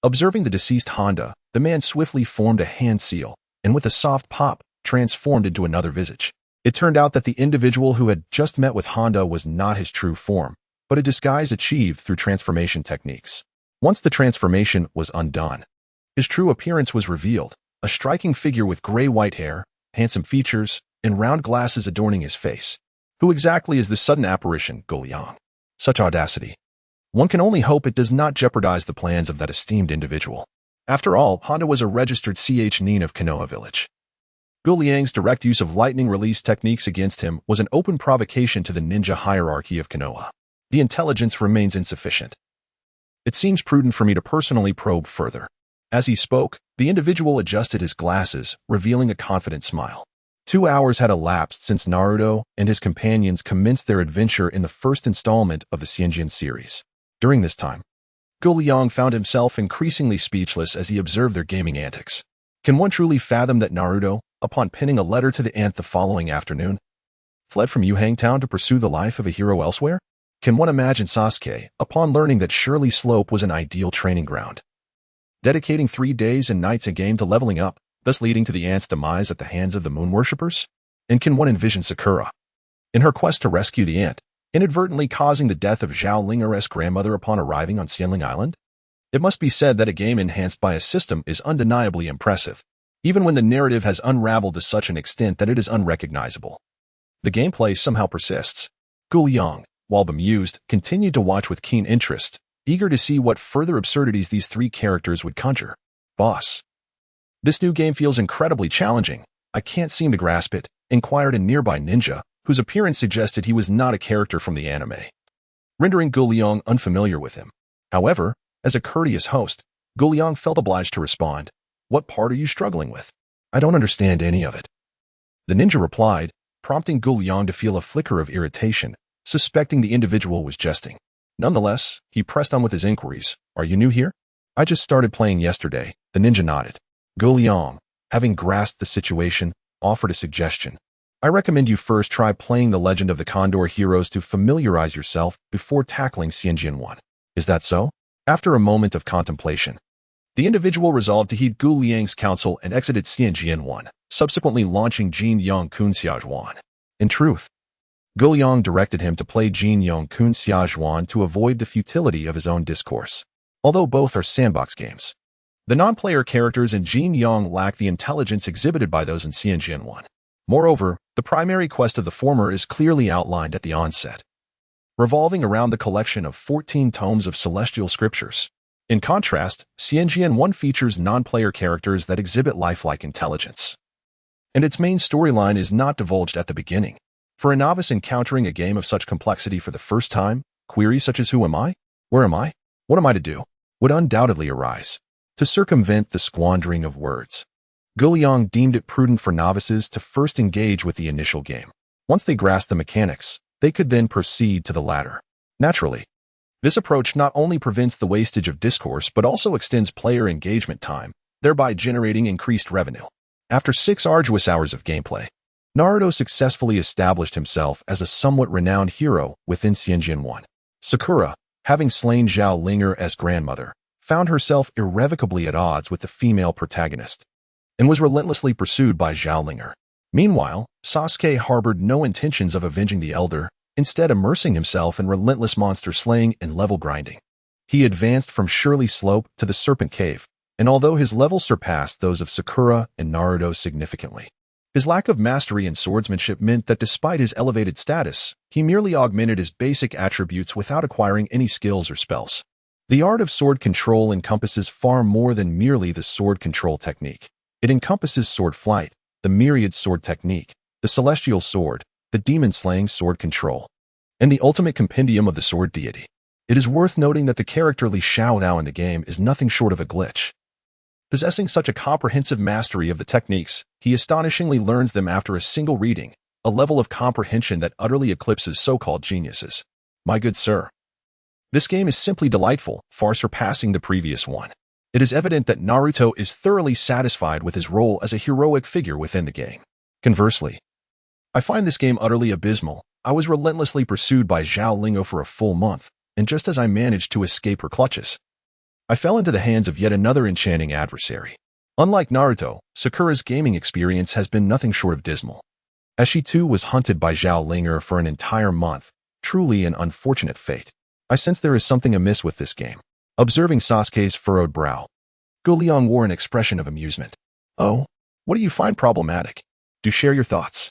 Observing the deceased Honda, the man swiftly formed a hand seal, and with a soft pop, transformed into another visage. It turned out that the individual who had just met with Honda was not his true form, but a disguise achieved through transformation techniques. Once the transformation was undone, his true appearance was revealed, a striking figure with gray-white hair, handsome features, and round glasses adorning his face. Who exactly is this sudden apparition, Guliang? Such audacity. One can only hope it does not jeopardize the plans of that esteemed individual. After all, Honda was a registered nin of Konoha Village. Guliang's direct use of lightning release techniques against him was an open provocation to the ninja hierarchy of Konoha. The intelligence remains insufficient. It seems prudent for me to personally probe further. As he spoke, the individual adjusted his glasses, revealing a confident smile. 2 hours had elapsed since Naruto and his companions commenced their adventure in the first installment of the Xianjin series. During this time, Guliang found himself increasingly speechless as he observed their gaming antics. Can one truly fathom that Naruto, upon penning a letter to the aunt the following afternoon, fled from Yuhang Town to pursue the life of a hero elsewhere? Can one imagine Sasuke, upon learning that Shirley Slope was an ideal training ground, dedicating 3 days and nights a game to leveling up, thus leading to the aunt's demise at the hands of the moon worshippers? And can one envision Sakura, in her quest to rescue the aunt, inadvertently causing the death of Zhao Linger's grandmother upon arriving on Xianling Island? It must be said that a game enhanced by a system is undeniably impressive, even when the narrative has unraveled to such an extent that it is unrecognizable. The gameplay somehow persists. Guliang, while bemused, continued to watch with keen interest, eager to see what further absurdities these three characters would conjure. Boss, this new game feels incredibly challenging. I can't seem to grasp it, inquired a nearby ninja, whose appearance suggested he was not a character from the anime, rendering Guliang unfamiliar with him. However, as a courteous host, Gu Liang felt obliged to respond. What part are you struggling with? I don't understand any of it. The ninja replied, prompting Gu Liang to feel a flicker of irritation, suspecting the individual was jesting. Nonetheless, he pressed on with his inquiries. Are you new here? I just started playing yesterday, the ninja nodded. Gu Liang, having grasped the situation, offered a suggestion. I recommend you first try playing The Legend of the Condor Heroes to familiarize yourself before tackling Xianjian 1. Is that so? After a moment of contemplation, the individual resolved to heed Gu Liang's counsel and exited Xianjian 1, subsequently launching Jin Yong Kunxiajuan. In truth, Gu Liang directed him to play Jin Yong Kunxiajuan to avoid the futility of his own discourse. Although both are sandbox games, the non-player characters in Jin Yong lack the intelligence exhibited by those in Xianjian 1. Moreover, the primary quest of the former is clearly outlined at the onset, revolving around the collection of 14 tomes of celestial scriptures. In contrast, Xianjian 1 features non-player characters that exhibit lifelike intelligence, and its main storyline is not divulged at the beginning. For a novice encountering a game of such complexity for the first time, queries such as who am I? Where am I? What am I to do? Would undoubtedly arise. To circumvent the squandering of words, Gu Liang deemed it prudent for novices to first engage with the initial game. Once they grasped the mechanics, they could then proceed to the latter. Naturally, this approach not only prevents the wastage of discourse but also extends player engagement time, thereby generating increased revenue. After 6 arduous hours of gameplay, Naruto successfully established himself as a somewhat renowned hero within Xianjian 1. Sakura, having slain Zhao Linger as grandmother, found herself irrevocably at odds with the female protagonist, and was relentlessly pursued by Zhao Linger. Meanwhile, Sasuke harbored no intentions of avenging the elder, instead immersing himself in relentless monster slaying and level grinding. He advanced from Shirley Slope to the Serpent Cave, and although his levels surpassed those of Sakura and Naruto significantly, his lack of mastery in swordsmanship meant that despite his elevated status, he merely augmented his basic attributes without acquiring any skills or spells. The art of sword control encompasses far more than merely the sword control technique. It encompasses sword flight, the myriad sword technique, the celestial sword, the demon-slaying sword control, and the ultimate compendium of the sword deity. It is worth noting that the character Li Xiaodao in the game is nothing short of a glitch. Possessing such a comprehensive mastery of the techniques, he astonishingly learns them after a single reading, a level of comprehension that utterly eclipses so-called geniuses. My good sir, this game is simply delightful, far surpassing the previous one. It is evident that Naruto is thoroughly satisfied with his role as a heroic figure within the game. Conversely, I find this game utterly abysmal. I was relentlessly pursued by Zhao Lingo for a full month, and just as I managed to escape her clutches, I fell into the hands of yet another enchanting adversary. Unlike Naruto, Sakura's gaming experience has been nothing short of dismal, as she too was hunted by Zhao Linger for an entire month, truly an unfortunate fate. I sense there is something amiss with this game. Observing Sasuke's furrowed brow, Gu Liang wore an expression of amusement. Oh, what do you find problematic? Do share your thoughts.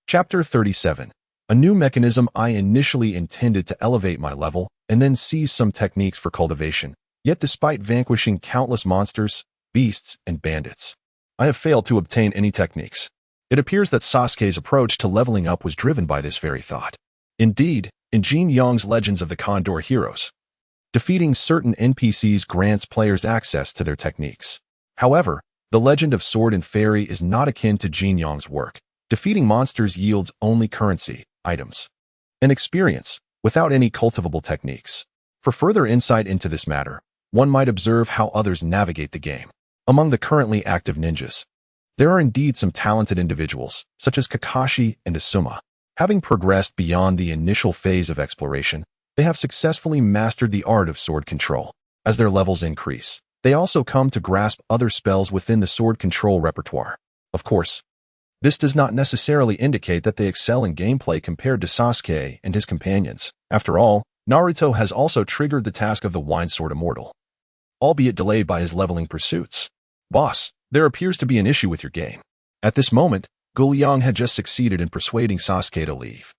Chapter 37. A new mechanism. I initially intended to elevate my level and then seize some techniques for cultivation. Yet despite vanquishing countless monsters, beasts, and bandits, I have failed to obtain any techniques. It appears that Sasuke's approach to leveling up was driven by this very thought. Indeed, in Jin Yong's Legends of the Condor Heroes, defeating certain NPCs grants players access to their techniques. However, the Legend of Sword and Fairy is not akin to Jin Yong's work. Defeating monsters yields only currency, items, and experience, without any cultivable techniques. For further insight into this matter, one might observe how others navigate the game. Among the currently active ninjas, there are indeed some talented individuals, such as Kakashi and Asuma. Having progressed beyond the initial phase of exploration, they have successfully mastered the art of sword control. As their levels increase, they also come to grasp other spells within the sword control repertoire. Of course, this does not necessarily indicate that they excel in gameplay compared to Sasuke and his companions. After all, Naruto has also triggered the task of the Wine Sword Immortal, albeit delayed by his leveling pursuits. Boss, there appears to be an issue with your game. At this moment, Gu Liang had just succeeded in persuading Sasuke to leave,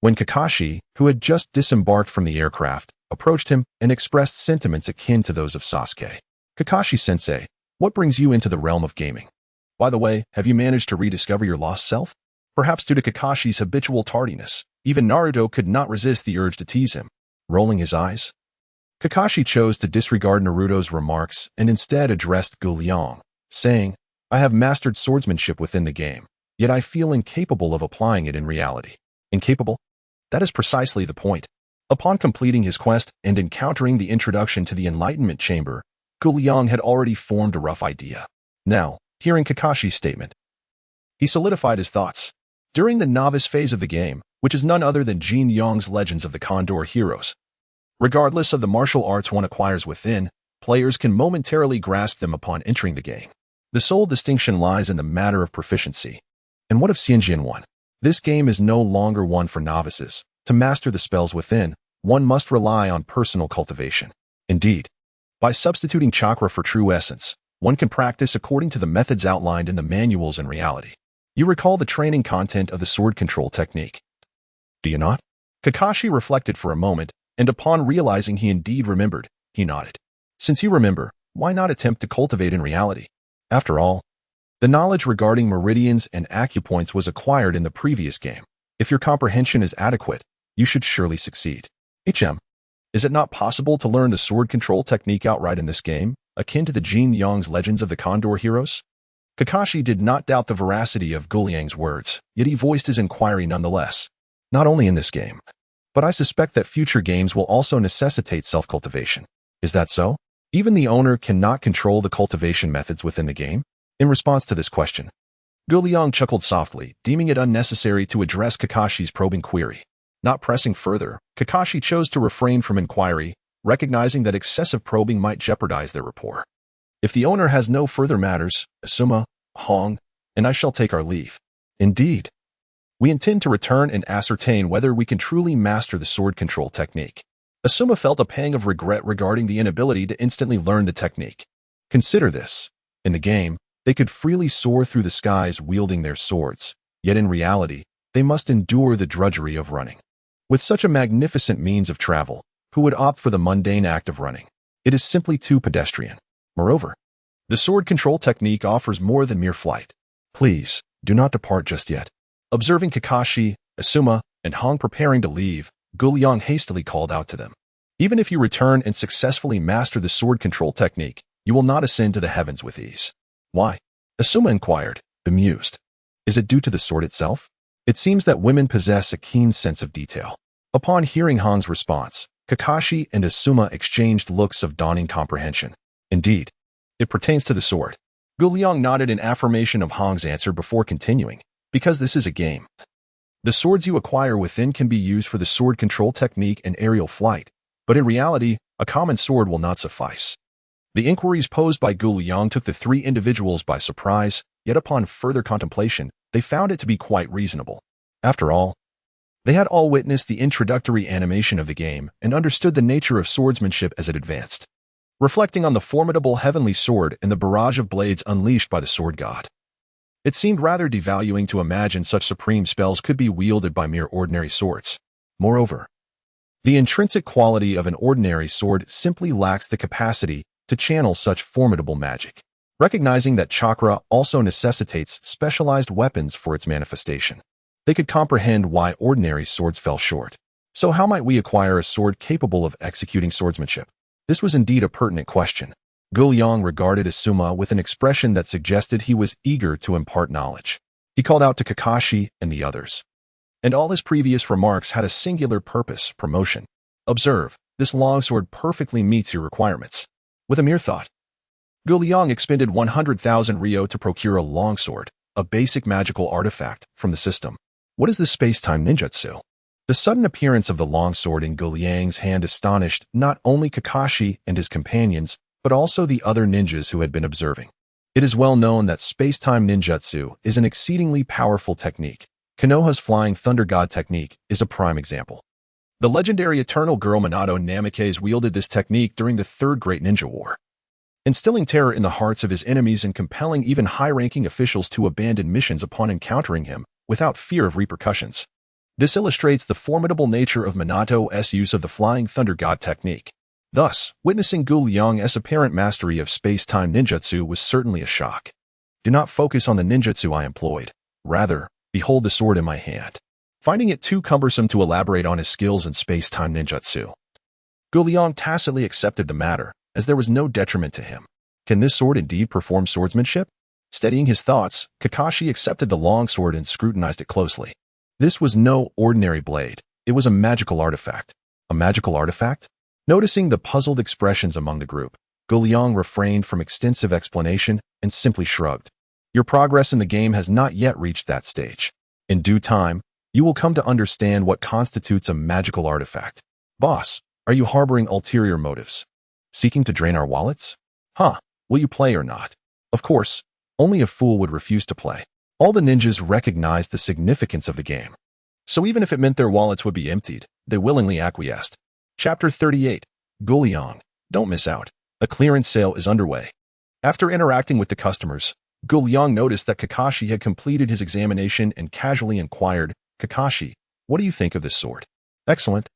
when Kakashi, who had just disembarked from the aircraft, approached him and expressed sentiments akin to those of Sasuke. Kakashi-sensei, what brings you into the realm of gaming? By the way, have you managed to rediscover your lost self? Perhaps due to Kakashi's habitual tardiness, even Naruto could not resist the urge to tease him. Rolling his eyes, Kakashi chose to disregard Naruto's remarks and instead addressed Jin Yong, saying, I have mastered swordsmanship within the game, yet I feel incapable of applying it in reality. Incapable? That is precisely the point. Upon completing his quest and encountering the introduction to the Enlightenment Chamber, Jin Yong had already formed a rough idea. Now, hearing Kakashi's statement, he solidified his thoughts. During the novice phase of the game, which is none other than Jin Yong's Legends of the Condor Heroes, regardless of the martial arts one acquires within, players can momentarily grasp them upon entering the game. The sole distinction lies in the matter of proficiency. And what of Xianjian 1? This game is no longer one for novices. To master the spells within, one must rely on personal cultivation. Indeed, by substituting chakra for true essence, one can practice according to the methods outlined in the manuals in reality. You recall the training content of the sword control technique, do you not? Kakashi reflected for a moment, and upon realizing he indeed remembered, he nodded. Since you remember, why not attempt to cultivate in reality? After all, the knowledge regarding meridians and acupoints was acquired in the previous game. If your comprehension is adequate, you should surely succeed. Is it not possible to learn the sword control technique outright in this game, akin to the Jin Yong's Legends of the Condor Heroes? Kakashi did not doubt the veracity of Jin Yong's words, yet he voiced his inquiry nonetheless. Not only in this game, but I suspect that future games will also necessitate self-cultivation. Is that so? Even the owner cannot control the cultivation methods within the game? In response to this question, Jin Yong chuckled softly, deeming it unnecessary to address Kakashi's probing query. Not pressing further, Kakashi chose to refrain from inquiry, recognizing that excessive probing might jeopardize their rapport. If the owner has no further matters, Asuma, Hong, and I shall take our leave. Indeed, we intend to return and ascertain whether we can truly master the sword control technique. Asuma felt a pang of regret regarding the inability to instantly learn the technique. Consider this. In the game, they could freely soar through the skies wielding their swords, yet in reality, they must endure the drudgery of running. With such a magnificent means of travel, who would opt for the mundane act of running? It is simply too pedestrian. Moreover, the sword control technique offers more than mere flight. Please, do not depart just yet. Observing Kakashi, Asuma, and Hong preparing to leave, Jin Yong hastily called out to them. Even if you return and successfully master the sword control technique, you will not ascend to the heavens with ease. Why? Asuma inquired, bemused. Is it due to the sword itself? It seems that women possess a keen sense of detail. Upon hearing Hong's response, Kakashi and Asuma exchanged looks of dawning comprehension. Indeed, it pertains to the sword. Jin Yong nodded in affirmation of Hong's answer before continuing, because this is a game. The swords you acquire within can be used for the sword control technique and aerial flight, but in reality, a common sword will not suffice. The inquiries posed by Jin Yong took the three individuals by surprise, yet upon further contemplation, they found it to be quite reasonable. After all, they had all witnessed the introductory animation of the game and understood the nature of swordsmanship as it advanced. Reflecting on the formidable heavenly sword and the barrage of blades unleashed by the sword god, it seemed rather devaluing to imagine such supreme spells could be wielded by mere ordinary swords. Moreover, the intrinsic quality of an ordinary sword simply lacks the capacity to channel such formidable magic. Recognizing that chakra also necessitates specialized weapons for its manifestation, they could comprehend why ordinary swords fell short. So how might we acquire a sword capable of executing swordsmanship? This was indeed a pertinent question. Jin Yong regarded Asuma with an expression that suggested he was eager to impart knowledge. He called out to Kakashi and the others. And all his previous remarks had a singular purpose: promotion. Observe, this longsword perfectly meets your requirements. With a mere thought, Jin Yong expended 100,000 ryo to procure a longsword, a basic magical artifact, from the system. What is this space-time ninjutsu? The sudden appearance of the longsword in Jin Yong's hand astonished not only Kakashi and his companions, but also the other ninjas who had been observing. It is well known that space-time ninjutsu is an exceedingly powerful technique. Konoha's Flying Thunder God technique is a prime example. The legendary Eternal Girl Minato Namikaze wielded this technique during the Third Great Ninja War, instilling terror in the hearts of his enemies and compelling even high-ranking officials to abandon missions upon encountering him without fear of repercussions. This illustrates the formidable nature of Minato's use of the Flying Thunder God technique. Thus, witnessing Jin Yong's apparent mastery of space-time ninjutsu was certainly a shock. Do not focus on the ninjutsu I employed. Rather, behold the sword in my hand. Finding it too cumbersome to elaborate on his skills in space-time ninjutsu, Gu Liang tacitly accepted the matter, as there was no detriment to him. Can this sword indeed perform swordsmanship? Steadying his thoughts, Kakashi accepted the long sword and scrutinized it closely. This was no ordinary blade. It was a magical artifact. A magical artifact? Noticing the puzzled expressions among the group, Gu Liang refrained from extensive explanation and simply shrugged. Your progress in the game has not yet reached that stage. In due time, you will come to understand what constitutes a magical artifact. Boss, are you harboring ulterior motives? Seeking to drain our wallets? Will you play or not? Of course, only a fool would refuse to play. All the ninjas recognized the significance of the game. So even if it meant their wallets would be emptied, they willingly acquiesced. Chapter 38. Gu Liang, don't miss out. A clearance sale is underway. After interacting with the customers, Gu Liang noticed that Kakashi had completed his examination and casually inquired, Kakashi, what do you think of this sword? Excellent.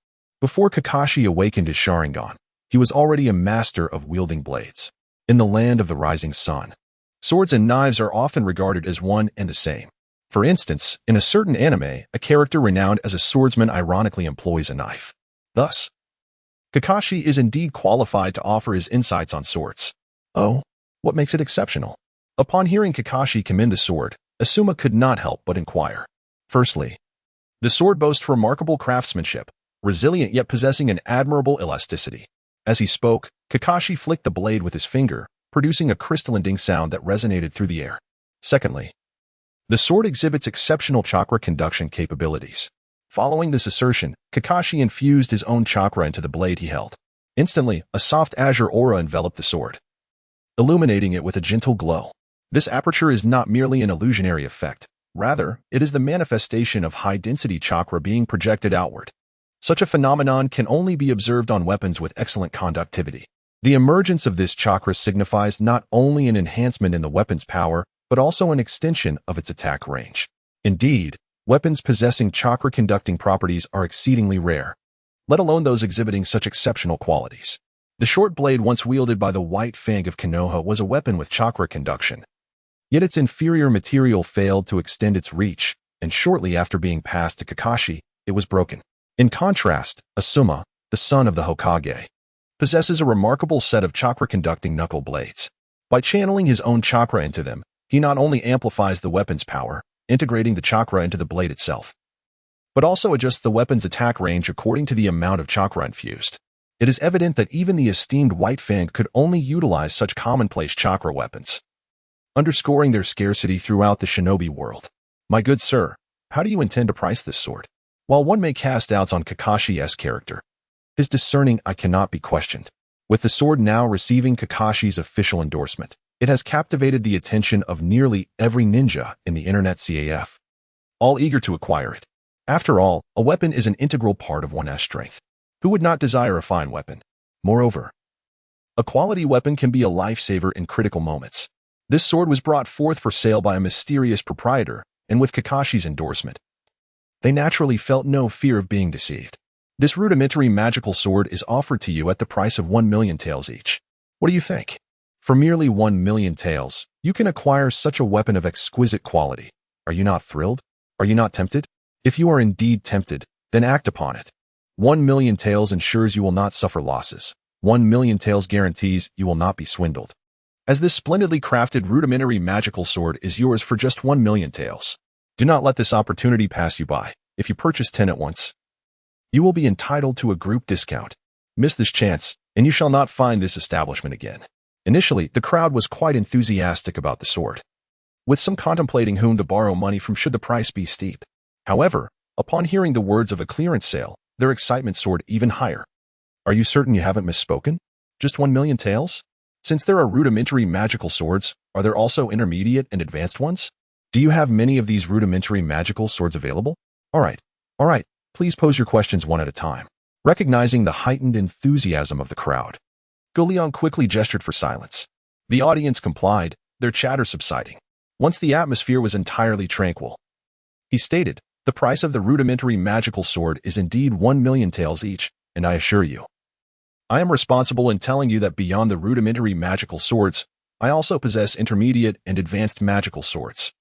Before Kakashi awakened his Sharingan, he was already a master of wielding blades. In the land of the rising sun, swords and knives are often regarded as one and the same. For instance, in a certain anime, a character renowned as a swordsman ironically employs a knife. Thus, Kakashi is indeed qualified to offer his insights on swords. Oh, what makes it exceptional? Upon hearing Kakashi commend the sword, Asuma could not help but inquire. Firstly, the sword boasts remarkable craftsmanship, resilient yet possessing an admirable elasticity. As he spoke, Kakashi flicked the blade with his finger, producing a crystalline ding sound that resonated through the air. Secondly, the sword exhibits exceptional chakra conduction capabilities. Following this assertion, Kakashi infused his own chakra into the blade he held. Instantly, a soft azure aura enveloped the sword, illuminating it with a gentle glow. This aperture is not merely an illusionary effect. Rather, it is the manifestation of high-density chakra being projected outward. Such a phenomenon can only be observed on weapons with excellent conductivity. The emergence of this chakra signifies not only an enhancement in the weapon's power, but also an extension of its attack range. Indeed, weapons possessing chakra-conducting properties are exceedingly rare, let alone those exhibiting such exceptional qualities. The short blade once wielded by the White Fang of Konoha was a weapon with chakra conduction. Yet its inferior material failed to extend its reach, and shortly after being passed to Kakashi, it was broken. In contrast, Asuma, the son of the Hokage, possesses a remarkable set of chakra-conducting knuckle blades. By channeling his own chakra into them, he not only amplifies the weapon's power, integrating the chakra into the blade itself, but also adjusts the weapon's attack range according to the amount of chakra infused. It is evident that even the esteemed White Fang could only utilize such commonplace chakra weapons, underscoring their scarcity throughout the shinobi world. My good sir, how do you intend to price this sword? While one may cast doubts on Kakashi's character, his discerning eye cannot be questioned. With the sword now receiving Kakashi's official endorsement, it has captivated the attention of nearly every ninja in the internet CAF, all eager to acquire it. After all, a weapon is an integral part of one's strength. Who would not desire a fine weapon? Moreover, a quality weapon can be a lifesaver in critical moments. This sword was brought forth for sale by a mysterious proprietor, and with Kakashi's endorsement, they naturally felt no fear of being deceived. This rudimentary magical sword is offered to you at the price of 1 million taels each. What do you think? For merely 1 million taels, you can acquire such a weapon of exquisite quality. Are you not thrilled? Are you not tempted? If you are indeed tempted, then act upon it. 1 million taels ensures you will not suffer losses. 1 million taels guarantees you will not be swindled. As this splendidly crafted rudimentary magical sword is yours for just 1 million taels. Do not let this opportunity pass you by. If you purchase 10 at once, you will be entitled to a group discount. Miss this chance, and you shall not find this establishment again. Initially, the crowd was quite enthusiastic about the sword, with some contemplating whom to borrow money from should the price be steep. However, upon hearing the words of a clearance sale, their excitement soared even higher. Are you certain you haven't misspoken? Just 1 million taels? Since there are rudimentary magical swords, are there also intermediate and advanced ones? Do you have many of these rudimentary magical swords available? All right, please pose your questions one at a time. Recognizing the heightened enthusiasm of the crowd, Gu Liang quickly gestured for silence. The audience complied, their chatter subsiding. Once the atmosphere was entirely tranquil, he stated, the price of the rudimentary magical sword is indeed 1 million taels each, and I assure you, I am responsible in telling you that beyond the rudimentary magical swords, I also possess intermediate and advanced magical swords.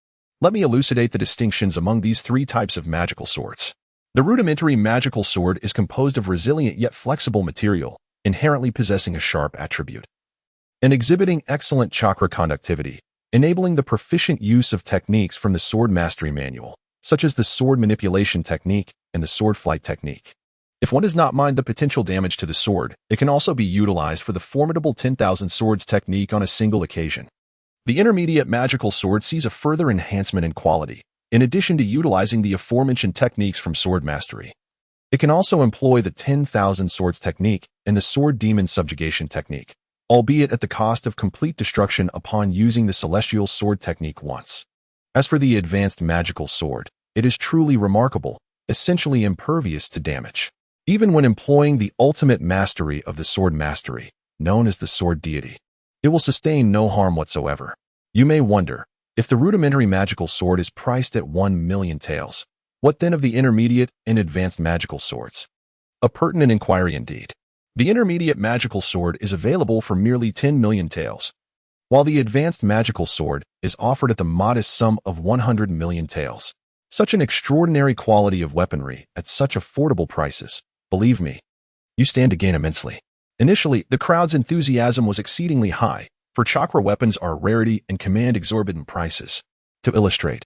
Let me elucidate the distinctions among these 3 types of magical swords. The rudimentary magical sword is composed of resilient yet flexible material, inherently possessing a sharp attribute, and exhibiting excellent chakra conductivity, enabling the proficient use of techniques from the sword mastery manual, such as the sword manipulation technique and the sword flight technique. If one does not mind the potential damage to the sword, it can also be utilized for the formidable 10,000 swords technique on a single occasion. The intermediate magical sword sees a further enhancement in quality, in addition to utilizing the aforementioned techniques from sword mastery. It can also employ the 10,000 swords technique and the sword demon subjugation technique, albeit at the cost of complete destruction upon using the celestial sword technique once. As for the advanced magical sword, it is truly remarkable, essentially impervious to damage. Even when employing the ultimate mastery of the sword mastery, known as the sword deity, it will sustain no harm whatsoever. You may wonder, if the rudimentary magical sword is priced at 1 million taels, what then of the intermediate and advanced magical swords? A pertinent inquiry indeed. The intermediate magical sword is available for merely 10 million taels, while the advanced magical sword is offered at the modest sum of 100 million taels. Such an extraordinary quality of weaponry at such affordable prices, believe me, you stand to gain immensely. Initially, the crowd's enthusiasm was exceedingly high, for chakra weapons are a rarity and command exorbitant prices. To illustrate,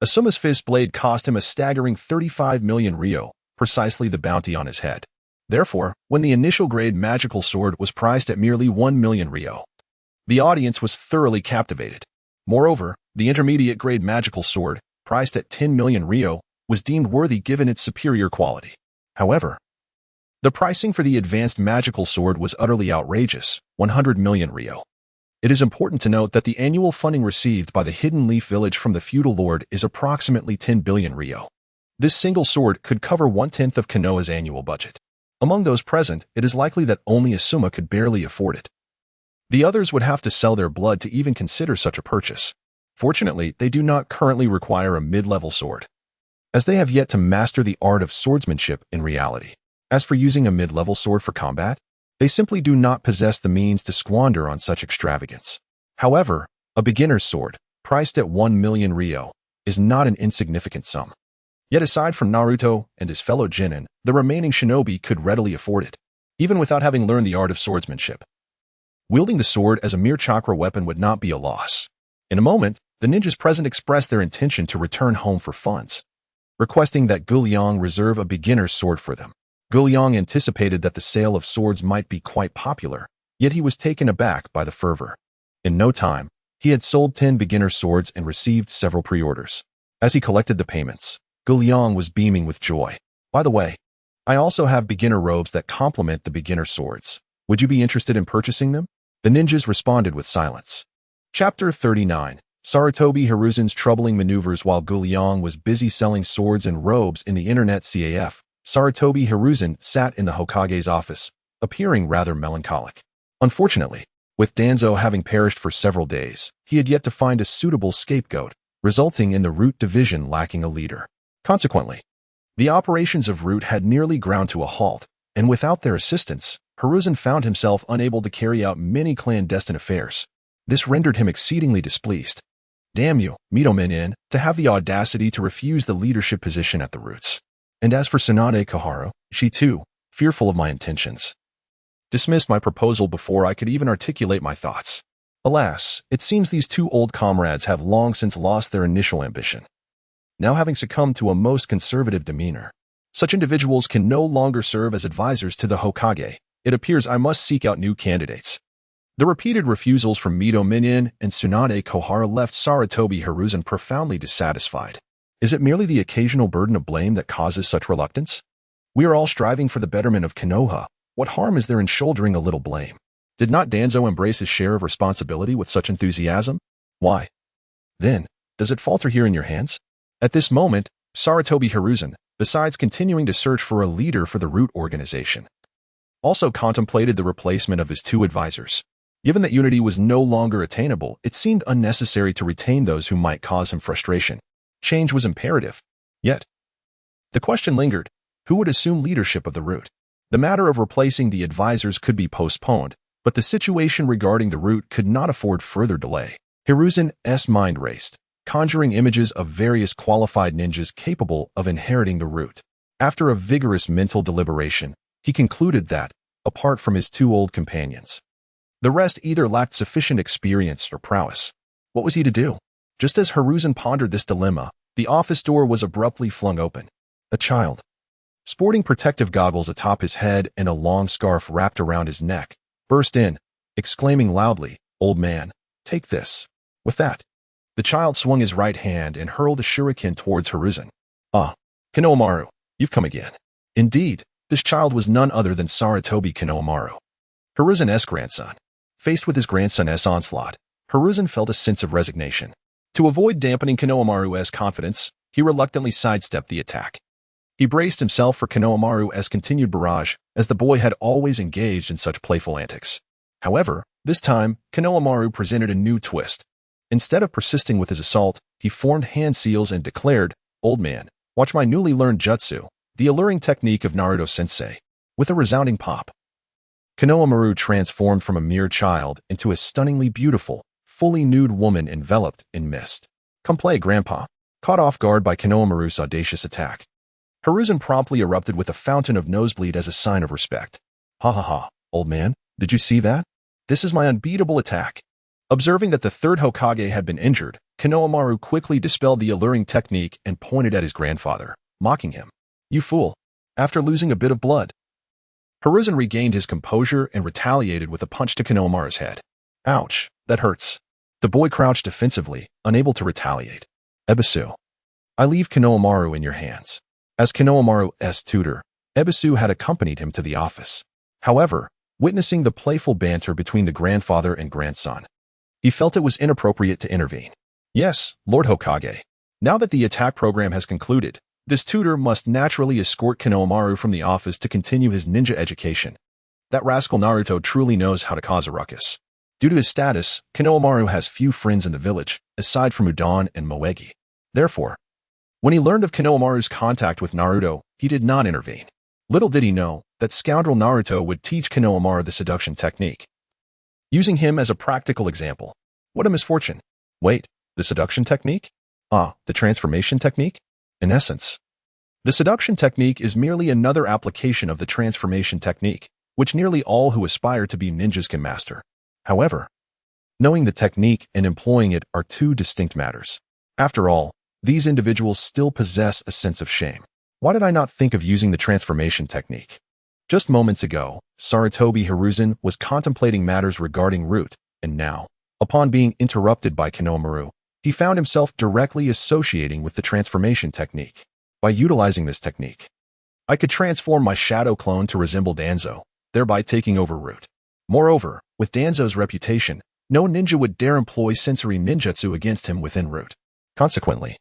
Asuma's fist blade cost him a staggering 35 million ryo, precisely the bounty on his head. Therefore, when the initial grade magical sword was priced at merely 1 million ryo, the audience was thoroughly captivated. Moreover, the intermediate grade magical sword, priced at 10 million ryo, was deemed worthy given its superior quality. However, the pricing for the advanced magical sword was utterly outrageous, 100 million ryo. It is important to note that the annual funding received by the Hidden Leaf Village from the feudal lord is approximately 10 billion ryo. This single sword could cover 1/10 of Konoha's annual budget. Among those present, it is likely that only Asuma could barely afford it. The others would have to sell their blood to even consider such a purchase. Fortunately, they do not currently require a mid-level sword, as they have yet to master the art of swordsmanship in reality. As for using a mid-level sword for combat, they simply do not possess the means to squander on such extravagance. However, a beginner's sword, priced at 1 million ryo, is not an insignificant sum. Yet aside from Naruto and his fellow Genin, the remaining shinobi could readily afford it, even without having learned the art of swordsmanship. Wielding the sword as a mere chakra weapon would not be a loss. In a moment, the ninjas present expressed their intention to return home for funds, requesting that Guliang reserve a beginner's sword for them. Guliang anticipated that the sale of swords might be quite popular, yet he was taken aback by the fervor. In no time, he had sold 10 beginner swords and received several pre-orders. As he collected the payments, Guliang was beaming with joy. By the way, I also have beginner robes that complement the beginner swords. Would you be interested in purchasing them? The ninjas responded with silence. Chapter 39. Sarutobi Hiruzen's troubling maneuvers. While Guliang was busy selling swords and robes in the internet CAF, Sarutobi Hiruzen sat in the Hokage's office, appearing rather melancholic. Unfortunately, with Danzo having perished for several days, he had yet to find a suitable scapegoat, resulting in the Root division lacking a leader. Consequently, the operations of Root had nearly ground to a halt, and without their assistance, Hiruzen found himself unable to carry out many clandestine affairs. This rendered him exceedingly displeased. Damn you, Mito to have the audacity to refuse the leadership position at the Roots. And as for Tsunade Koharu, she too, fearful of my intentions, dismissed my proposal before I could even articulate my thoughts. Alas, it seems these two old comrades have long since lost their initial ambition, now having succumbed to a most conservative demeanor. Such individuals can no longer serve as advisors to the Hokage. It appears I must seek out new candidates. The repeated refusals from Mito Minin and Tsunade Koharu left Sarutobi Hiruzen profoundly dissatisfied. Is it merely the occasional burden of blame that causes such reluctance? We are all striving for the betterment of Konoha. What harm is there in shouldering a little blame? Did not Danzo embrace his share of responsibility with such enthusiasm? Why, then, does it falter here in your hands? At this moment, Sarutobi Hiruzen, besides continuing to search for a leader for the Root organization, also contemplated the replacement of his two advisors. Given that unity was no longer attainable, it seemed unnecessary to retain those who might cause him frustration. Change was imperative. Yet, the question lingered, who would assume leadership of the Root? The matter of replacing the advisors could be postponed, but the situation regarding the Root could not afford further delay. Hiruzen's mind raced, conjuring images of various qualified ninjas capable of inheriting the Root. After a vigorous mental deliberation, he concluded that, apart from his two old companions. The rest either lacked sufficient experience or prowess. What was he to do? Just as Hiruzen pondered this dilemma, the office door was abruptly flung open. A child, sporting protective goggles atop his head and a long scarf wrapped around his neck, burst in, exclaiming loudly, "Old man, take this." With that, the child swung his right hand and hurled a shuriken towards Hiruzen. "Ah, Konohamaru, you've come again." Indeed, this child was none other than Sarutobi Konohamaru, Hiruzen's grandson. Faced with his grandson's onslaught, Hiruzen felt a sense of resignation. To avoid dampening Konohamaru's confidence, he reluctantly sidestepped the attack. He braced himself for Konohamaru's continued barrage, as the boy had always engaged in such playful antics. However, this time, Konohamaru presented a new twist. Instead of persisting with his assault, he formed hand seals and declared, "Old man, watch my newly learned jutsu, the alluring technique of Naruto-sensei." With a resounding pop, Konohamaru transformed from a mere child into a stunningly beautiful, fully nude woman enveloped in mist. "Come play, Grandpa." Caught off guard by Konohamaru's audacious attack, Hiruzen promptly erupted with a fountain of nosebleed as a sign of respect. "Ha ha ha, old man, did you see that? This is my unbeatable attack." Observing that the third Hokage had been injured, Konohamaru quickly dispelled the alluring technique and pointed at his grandfather, mocking him. "You fool. After losing a bit of blood." Hiruzen regained his composure and retaliated with a punch to Konohamaru's head. "Ouch, that hurts." The boy crouched defensively, unable to retaliate. "Ebisu, I leave Konohamaru in your hands." As Konohamaru's tutor, Ebisu had accompanied him to the office. However, witnessing the playful banter between the grandfather and grandson, he felt it was inappropriate to intervene. "Yes, Lord Hokage. Now that the attack program has concluded, this tutor must naturally escort Konohamaru from the office to continue his ninja education. That rascal Naruto truly knows how to cause a ruckus." Due to his status, Konohamaru has few friends in the village, aside from Udon and Moegi. Therefore, when he learned of Konohamaru's contact with Naruto, he did not intervene. Little did he know that scoundrel Naruto would teach Konohamaru the seduction technique. Using him as a practical example. What a misfortune. Wait, the seduction technique? Ah, the transformation technique? In essence, the seduction technique is merely another application of the transformation technique, which nearly all who aspire to be ninjas can master. However, knowing the technique and employing it are two distinct matters. After all, these individuals still possess a sense of shame. Why did I not think of using the transformation technique? Just moments ago, Sarutobi Hiruzen was contemplating matters regarding Root, and now, upon being interrupted by Konohamaru, he found himself directly associating with the transformation technique. By utilizing this technique, I could transform my shadow clone to resemble Danzo, thereby taking over Root. Moreover, with Danzo's reputation, no ninja would dare employ sensory ninjutsu against him within Root. Consequently,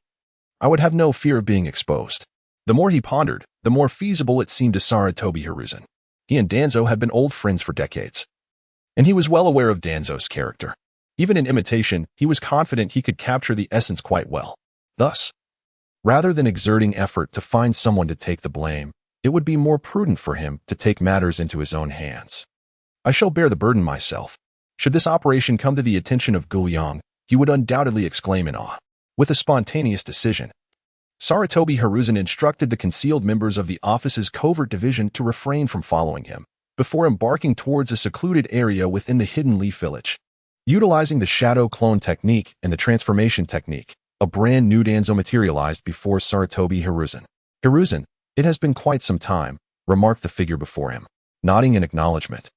I would have no fear of being exposed. The more he pondered, the more feasible it seemed to Sarutobi Hiruzen. He and Danzo had been old friends for decades, and he was well aware of Danzo's character. Even in imitation, he was confident he could capture the essence quite well. Thus, rather than exerting effort to find someone to take the blame, it would be more prudent for him to take matters into his own hands. "I shall bear the burden myself." Should this operation come to the attention of Jin Yong, he would undoubtedly exclaim in awe. With a spontaneous decision, Sarutobi Hiruzen instructed the concealed members of the office's covert division to refrain from following him, before embarking towards a secluded area within the Hidden Leaf Village. Utilizing the shadow clone technique and the transformation technique, a brand new Danzo materialized before Sarutobi Hiruzen. "Hiruzen, it has been quite some time," remarked the figure before him. Nodding in acknowledgement,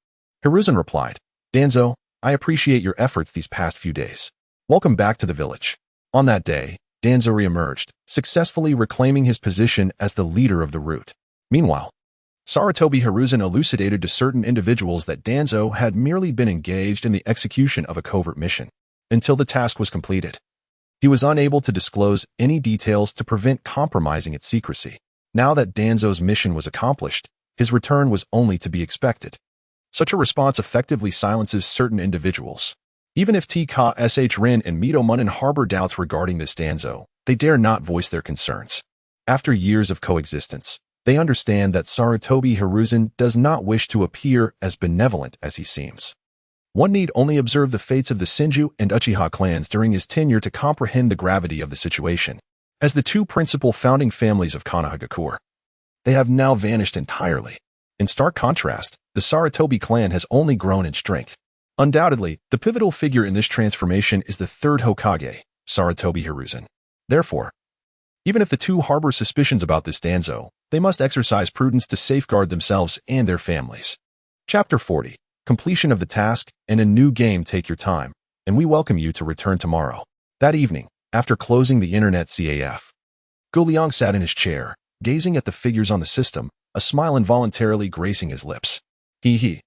Hiruzen replied, "Danzo, I appreciate your efforts these past few days. Welcome back to the village." On that day, Danzo re-emerged, successfully reclaiming his position as the leader of the Root. Meanwhile, Sarutobi Hiruzen elucidated to certain individuals that Danzo had merely been engaged in the execution of a covert mission, until the task was completed. He was unable to disclose any details to prevent compromising its secrecy. Now that Danzo's mission was accomplished, his return was only to be expected. Such a response effectively silences certain individuals. Even if Tka.sh Rin and Mito Munin harbor doubts regarding this Danzo, they dare not voice their concerns. After years of coexistence, they understand that Sarutobi Hiruzen does not wish to appear as benevolent as he seems. One need only observe the fates of the Senju and Uchiha clans during his tenure to comprehend the gravity of the situation. As the two principal founding families of Konohagakure, they have now vanished entirely. In stark contrast, the Sarutobi clan has only grown in strength. Undoubtedly, the pivotal figure in this transformation is the third Hokage, Sarutobi Hiruzen. Therefore, even if the two harbor suspicions about this Danzo, they must exercise prudence to safeguard themselves and their families. Chapter 40. Completion of the task and a new game. Take your time, and we welcome you to return tomorrow. That evening, after closing the internet CAF, Guliang sat in his chair, gazing at the figures on the system, a smile involuntarily gracing his lips.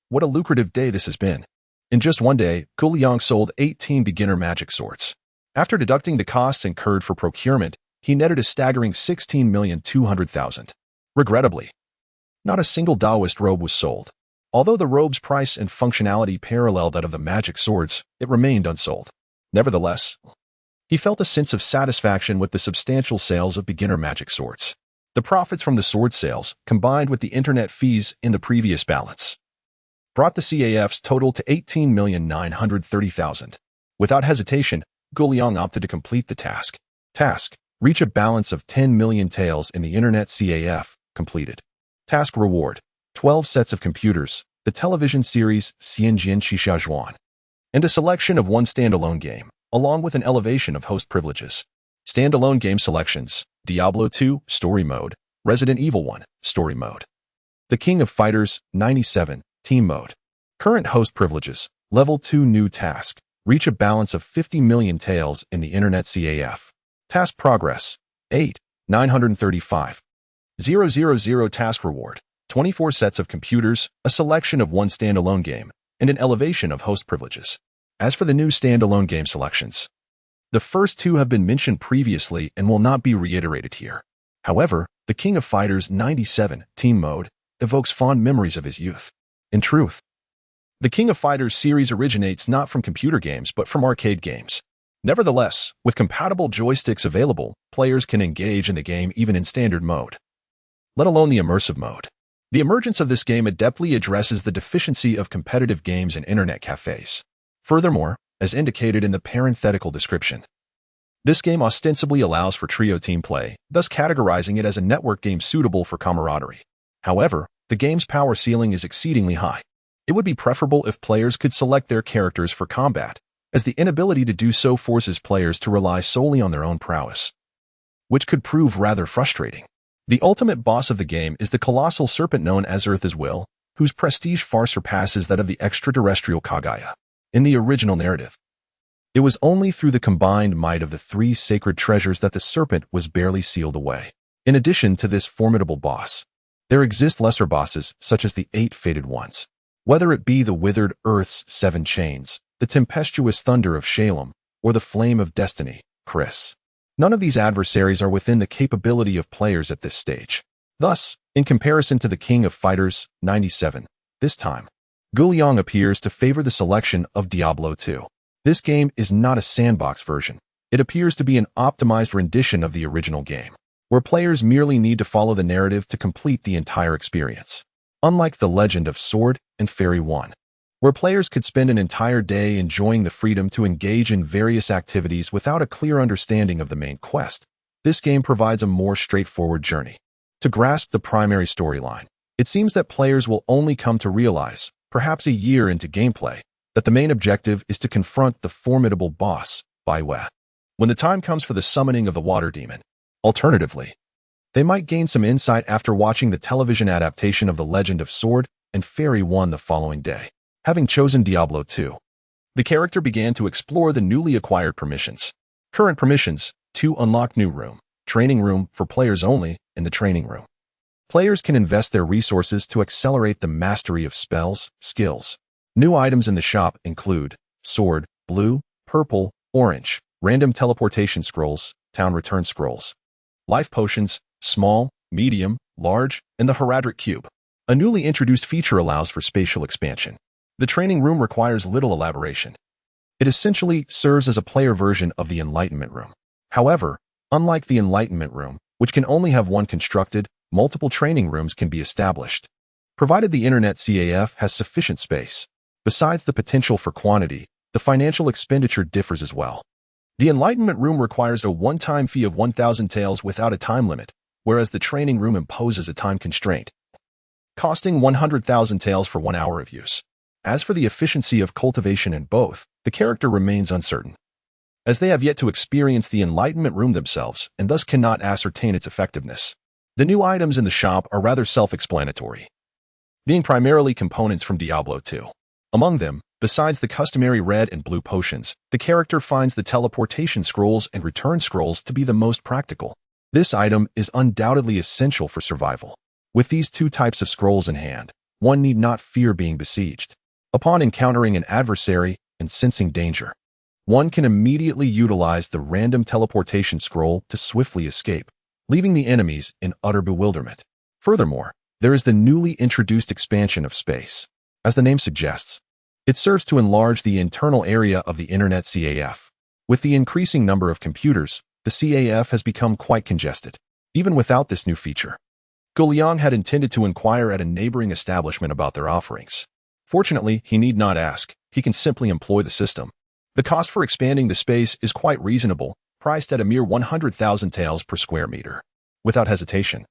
What a lucrative day this has been. In just one day, Guliang sold 18 beginner magic swords. After deducting the costs incurred for procurement, he netted a staggering 16,200,000. Regrettably, not a single Taoist robe was sold. Although the robe's price and functionality paralleled that of the magic swords, it remained unsold. Nevertheless, he felt a sense of satisfaction with the substantial sales of beginner magic swords. The profits from the sword sales, combined with the internet fees in the previous balance, brought the CAF's total to 18,930,000. Without hesitation, Guliang opted to complete the task. Reach a balance of 10 million taels in the internet CAF, completed. Task reward, 12 sets of computers, the television series Xianjian Xishajuan, and a selection of one standalone game, along with an elevation of host privileges. Standalone game selections, Diablo 2, Story Mode, Resident Evil 1, Story Mode. The King of Fighters, 97, Team Mode. Current host privileges, Level 2 new task, reach a balance of 50 million taels in the internet CAF. Task progress, 8,935,000. Task reward, 24 sets of computers, a selection of one standalone game, and an elevation of host privileges. As for the new standalone game selections, the first two have been mentioned previously and will not be reiterated here. However, the King of Fighters 97, Team Mode, evokes fond memories of his youth. In truth, the King of Fighters series originates not from computer games but from arcade games. Nevertheless, with compatible joysticks available, players can engage in the game even in standard mode, let alone the immersive mode. The emergence of this game adeptly addresses the deficiency of competitive games in internet cafes. Furthermore, as indicated in the parenthetical description, this game ostensibly allows for trio team play, thus categorizing it as a network game suitable for camaraderie. However, the game's power ceiling is exceedingly high. It would be preferable if players could select their characters for combat, as the inability to do so forces players to rely solely on their own prowess, which could prove rather frustrating. The ultimate boss of the game is the colossal serpent known as Earth's Will, whose prestige far surpasses that of the extraterrestrial Kaguya. In the original narrative, it was only through the combined might of the three sacred treasures that the serpent was barely sealed away. In addition to this formidable boss, there exist lesser bosses such as the 8 fated ones. Whether it be the withered Earth's 7 chains, the tempestuous thunder of Shalem, or the flame of destiny, Chris. None of these adversaries are within the capability of players at this stage. Thus, in comparison to the King of Fighters 97, this time, Guliang appears to favor the selection of Diablo 2. This game is not a sandbox version. It appears to be an optimized rendition of the original game, where players merely need to follow the narrative to complete the entire experience. Unlike The Legend of Sword and Fairy 1, where players could spend an entire day enjoying the freedom to engage in various activities without a clear understanding of the main quest, this game provides a more straightforward journey. To grasp the primary storyline, it seems that players will only come to realize, perhaps a year into gameplay, that the main objective is to confront the formidable boss, Baiwe, when the time comes for the summoning of the water demon. Alternatively, they might gain some insight after watching the television adaptation of The Legend of Sword and Fairy 1 the following day. Having chosen Diablo 2, the character began to explore the newly acquired permissions. Current permissions: to unlock new room, training room for players only in the training room. Players can invest their resources to accelerate the mastery of spells, skills. New items in the shop include sword, blue, purple, orange, random teleportation scrolls, town return scrolls, life potions, small, medium, large, and the Heradric Cube. A newly introduced feature allows for spatial expansion. The training room requires little elaboration. It essentially serves as a player version of the Enlightenment Room. However, unlike the Enlightenment Room, which can only have one constructed, multiple training rooms can be established, provided the Internet CAF has sufficient space. Besides the potential for quantity, the financial expenditure differs as well. The Enlightenment Room requires a one-time fee of 1,000 taels without a time limit, whereas the training room imposes a time constraint. costing 100,000 taels for 1 hour of use. As for the efficiency of cultivation in both, the character remains uncertain, as they have yet to experience the Enlightenment Room themselves and thus cannot ascertain its effectiveness. The new items in the shop are rather self-explanatory, being primarily components from Diablo 2. Among them, besides the customary red and blue potions, the character finds the teleportation scrolls and return scrolls to be the most practical. This item is undoubtedly essential for survival. With these two types of scrolls in hand, one need not fear being besieged. Upon encountering an adversary and sensing danger, one can immediately utilize the random teleportation scroll to swiftly escape, leaving the enemies in utter bewilderment. Furthermore, there is the newly introduced expansion of space. As the name suggests, it serves to enlarge the internal area of the internet CAF. With the increasing number of computers, the CAF has become quite congested. Even without this new feature, Guliang had intended to inquire at a neighboring establishment about their offerings. Fortunately, he need not ask. He can simply employ the system. The cost for expanding the space is quite reasonable, priced at a mere 100,000 taels per square meter. Without hesitation,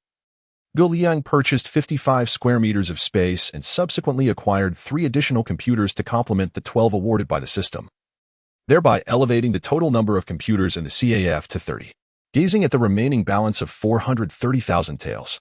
Guliang purchased 55 square meters of space and subsequently acquired 3 additional computers to complement the 12 awarded by the system, thereby elevating the total number of computers in the CAF to 30. Gazing at the remaining balance of 430,000 taels,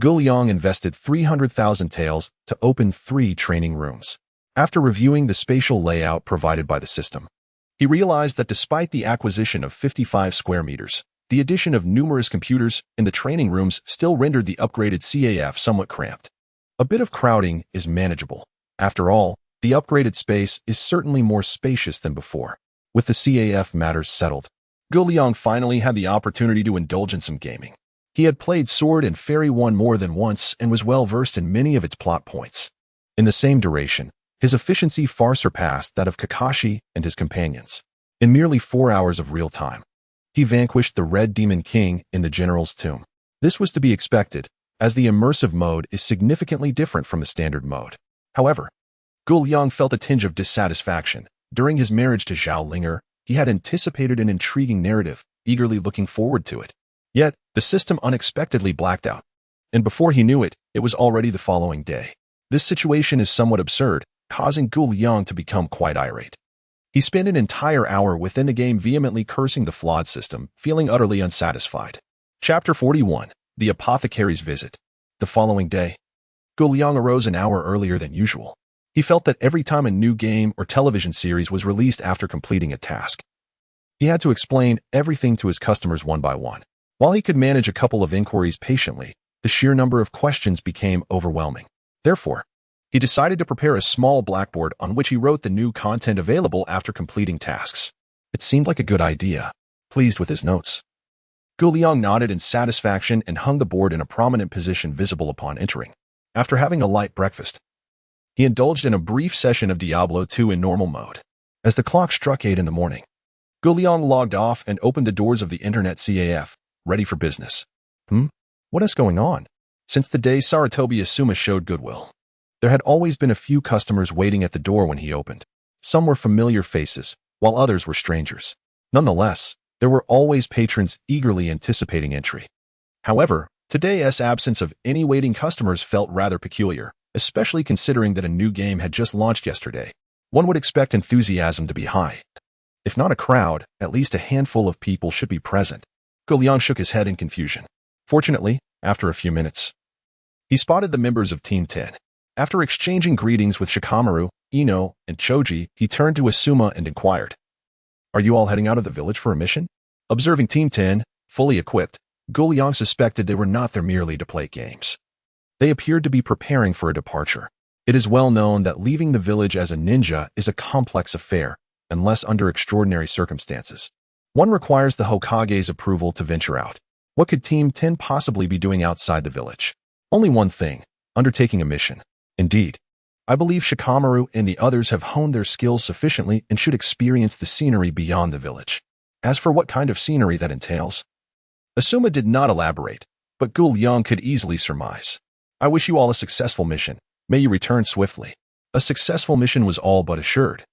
Guliang invested 300,000 taels to open 3 training rooms. After reviewing the spatial layout provided by the system, he realized that despite the acquisition of 55 square meters, the addition of numerous computers in the training rooms still rendered the upgraded CAF somewhat cramped. A bit of crowding is manageable. After all, the upgraded space is certainly more spacious than before. With the CAF matters settled, Guliang finally had the opportunity to indulge in some gaming. He had played Sword and Fairy 1 more than once and was well versed in many of its plot points. In the same duration, his efficiency far surpassed that of Kakashi and his companions. In merely 4 hours of real time, he vanquished the Red Demon King in the General's Tomb. This was to be expected, as the immersive mode is significantly different from the standard mode. However, Guliang felt a tinge of dissatisfaction. During his marriage to Zhao Linger, he had anticipated an intriguing narrative, eagerly looking forward to it. Yet, the system unexpectedly blacked out, and before he knew it, it was already the following day. This situation is somewhat absurd, causing Guliang to become quite irate. He spent an entire hour within the game vehemently cursing the flawed system, feeling utterly unsatisfied. Chapter 41. The Apothecary's Visit. The following day, Guliang arose an hour earlier than usual. He felt that every time a new game or television series was released after completing a task, he had to explain everything to his customers one by one. While he could manage a couple of inquiries patiently, the sheer number of questions became overwhelming. Therefore, he decided to prepare a small blackboard on which he wrote the new content available after completing tasks. It seemed like a good idea. Pleased with his notes, Guliang nodded in satisfaction and hung the board in a prominent position visible upon entering. After having a light breakfast, he indulged in a brief session of Diablo 2 in normal mode. As the clock struck 8 in the morning, Guliang logged off and opened the doors of the internet CAF, ready for business. What is going on? Since the day Saratobi Asuma showed goodwill, there had always been a few customers waiting at the door when he opened. Some were familiar faces, while others were strangers. Nonetheless, there were always patrons eagerly anticipating entry. However, today's absence of any waiting customers felt rather peculiar, especially considering that a new game had just launched yesterday. One would expect enthusiasm to be high. If not a crowd, at least a handful of people should be present. Guliang shook his head in confusion. Fortunately, after a few minutes, he spotted the members of Team 10. After exchanging greetings with Shikamaru, Ino, and Choji, he turned to Asuma and inquired, "Are you all heading out of the village for a mission?" Observing Team 10, fully equipped, Guliang suspected they were not there merely to play games. They appeared to be preparing for a departure. It is well known that leaving the village as a ninja is a complex affair, unless under extraordinary circumstances. One requires the Hokage's approval to venture out. What could Team 10 possibly be doing outside the village? Only one thing, undertaking a mission. Indeed, I believe Shikamaru and the others have honed their skills sufficiently and should experience the scenery beyond the village. As for what kind of scenery that entails, Asuma did not elaborate, but Guliang could easily surmise. "I wish you all a successful mission. May you return swiftly." A successful mission was all but assured,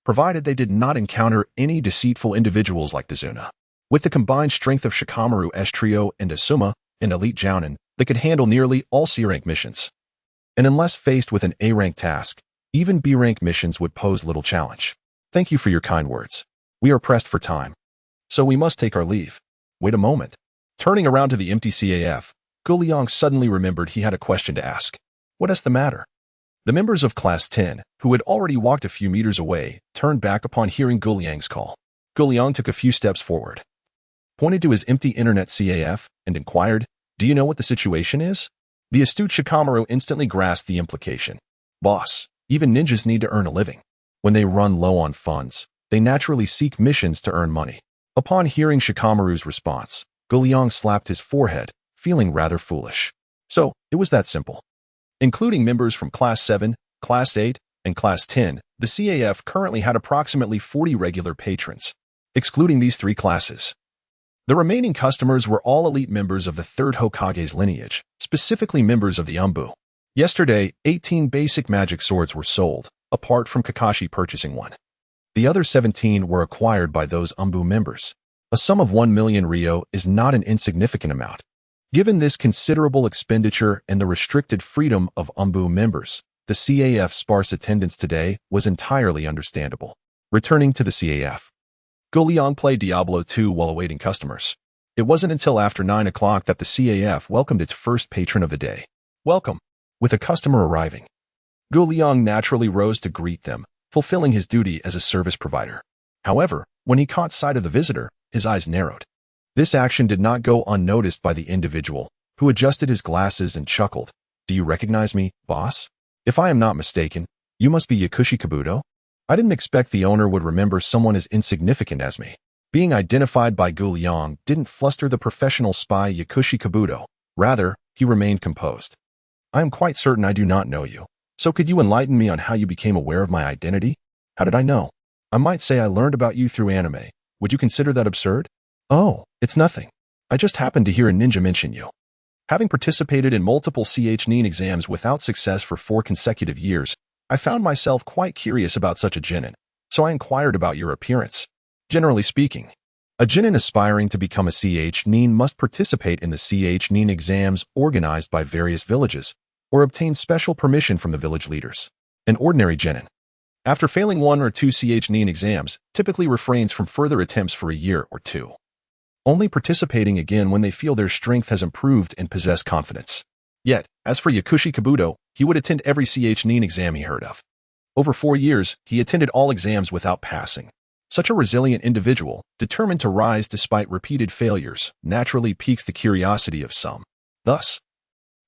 provided they did not encounter any deceitful individuals like Dazuna. With the combined strength of Shikamaru's trio and Asuma, an elite jounin, they could handle nearly all C-rank missions. And unless faced with an A-rank task, even B-rank missions would pose little challenge. Thank you for your kind words. We are pressed for time, so we must take our leave. Wait a moment. Turning around to the empty CAF, Guliang suddenly remembered he had a question to ask. What is the matter? The members of Class 10, who had already walked a few meters away, turned back upon hearing Guliang's call. Guliang took a few steps forward, pointed to his empty internet CAF, and inquired, "Do you know what the situation is?" The astute Shikamaru instantly grasped the implication. Boss, even ninjas need to earn a living. When they run low on funds, they naturally seek missions to earn money. Upon hearing Shikamaru's response, Guliang slapped his forehead, feeling rather foolish. So, it was that simple. Including members from Class 7, Class 8, and Class 10, the CAF currently had approximately 40 regular patrons, excluding these three classes. The remaining customers were all elite members of the 3rd Hokage's lineage, specifically members of the Umbu. Yesterday, 18 basic magic swords were sold, apart from Kakashi purchasing one. The other 17 were acquired by those Umbu members. A sum of 1 million ryo is not an insignificant amount. Given this considerable expenditure and the restricted freedom of Umbu members, the CAF's sparse attendance today was entirely understandable. Returning to the CAF, Guliang played Diablo 2 while awaiting customers. It wasn't until after 9 o'clock that the CAF welcomed its first patron of the day. Welcome. With a customer arriving, Guliang naturally rose to greet them, fulfilling his duty as a service provider. However, when he caught sight of the visitor, his eyes narrowed. This action did not go unnoticed by the individual, who adjusted his glasses and chuckled. "Do you recognize me, boss? If I am not mistaken, you must be Yakushi Kabuto?" I didn't expect the owner would remember someone as insignificant as me. Being identified by Guliang didn't fluster the professional spy Yakushi Kabuto. Rather, he remained composed. "I am quite certain I do not know you. So could you enlighten me on how you became aware of my identity? How did I know? I might say I learned about you through anime. Would you consider that absurd?" "Oh, it's nothing. I just happened to hear a ninja mention you. Having participated in multiple CH-NIN exams without success for 4 consecutive years, I found myself quite curious about such a genin, so I inquired about your appearance. Generally speaking, a genin aspiring to become a CH-NIN must participate in the CH-NIN exams organized by various villages, or obtain special permission from the village leaders. An ordinary genin, after failing 1 or 2 CH-NIN exams, typically refrains from further attempts for a year or 2. Only participating again when they feel their strength has improved and possess confidence. Yet, as for Yakushi Kabuto, he would attend every CH-NIN exam he heard of. Over 4 years, he attended all exams without passing. Such a resilient individual, determined to rise despite repeated failures, naturally piques the curiosity of some. Thus,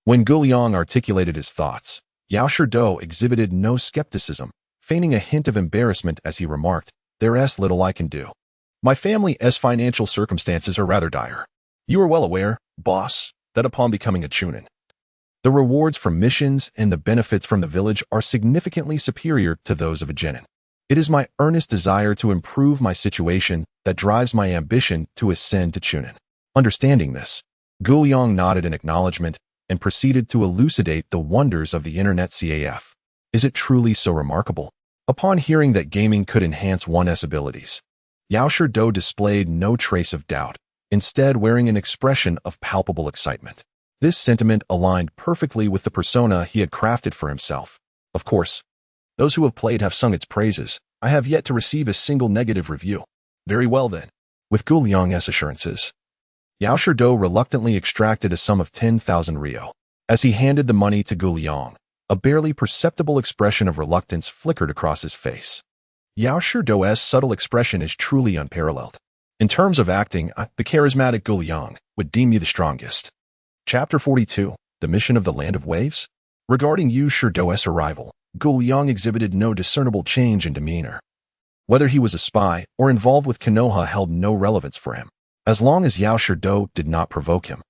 when Guliang articulated his thoughts, Yao Shirdo exhibited no skepticism, feigning a hint of embarrassment as he remarked, "There's little I can do. My family's financial circumstances are rather dire. You are well aware, boss, that upon becoming a chunin, the rewards from missions and the benefits from the village are significantly superior to those of a genin. It is my earnest desire to improve my situation that drives my ambition to ascend to chunin." Understanding this, Guliang nodded in acknowledgement and proceeded to elucidate the wonders of the internet CAF. Is it truly so remarkable? Upon hearing that gaming could enhance one's abilities, Yao Shirdo displayed no trace of doubt, instead wearing an expression of palpable excitement. This sentiment aligned perfectly with the persona he had crafted for himself. Of course, those who have played have sung its praises. I have yet to receive a single negative review. Very well then. With Guliang's assurances, Yao Shirdo reluctantly extracted a sum of 10,000 ryo. As he handed the money to Guliang, a barely perceptible expression of reluctance flickered across his face. Yao Shirdo's subtle expression is truly unparalleled. In terms of acting, the charismatic Guliang would deem you the strongest. Chapter 42, The Mission of the Land of Waves? Regarding Yao Shirdo's arrival, Guliang exhibited no discernible change in demeanor. Whether he was a spy or involved with Konoha held no relevance for him. As long as Yao Shirdo did not provoke him,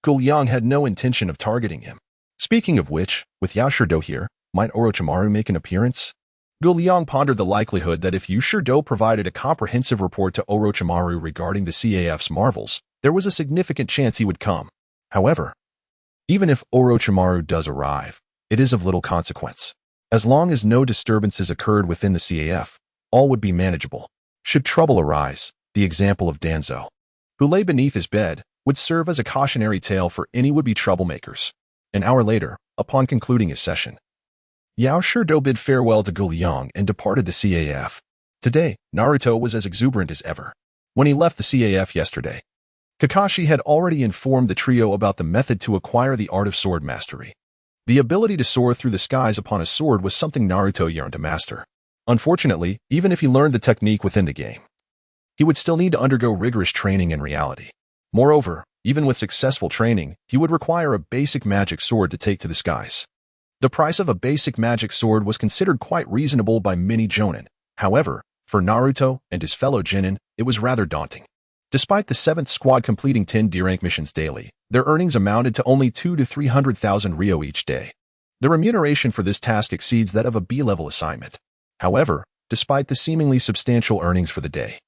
Guliang had no intention of targeting him. Speaking of which, with Yao Shirdo here, might Orochimaru make an appearance? Guliang pondered the likelihood that if Yao Shirdo provided a comprehensive report to Orochimaru regarding the CAF's marvels, there was a significant chance he would come. However, even if Orochimaru does arrive, it is of little consequence. As long as no disturbances occurred within the CAF, all would be manageable. Should trouble arise, the example of Danzo, who lay beneath his bed, would serve as a cautionary tale for any would-be troublemakers. An hour later, upon concluding his session. Yao Shido bid farewell to Jin Yong and departed the CAF. Today, Naruto was as exuberant as ever. When he left the CAF yesterday, Kakashi had already informed the trio about the method to acquire the art of sword mastery. The ability to soar through the skies upon a sword was something Naruto yearned to master. Unfortunately, even if he learned the technique within the game, he would still need to undergo rigorous training in reality. Moreover, even with successful training, he would require a basic magic sword to take to the skies. The price of a basic magic sword was considered quite reasonable by many jonin. However, for Naruto and his fellow genin, it was rather daunting. Despite the 7th squad completing 10 D-rank missions daily, their earnings amounted to only 200,000 to 300,000 Ryo each day. The remuneration for this task exceeds that of a B-level assignment. However, despite the seemingly substantial earnings for the day,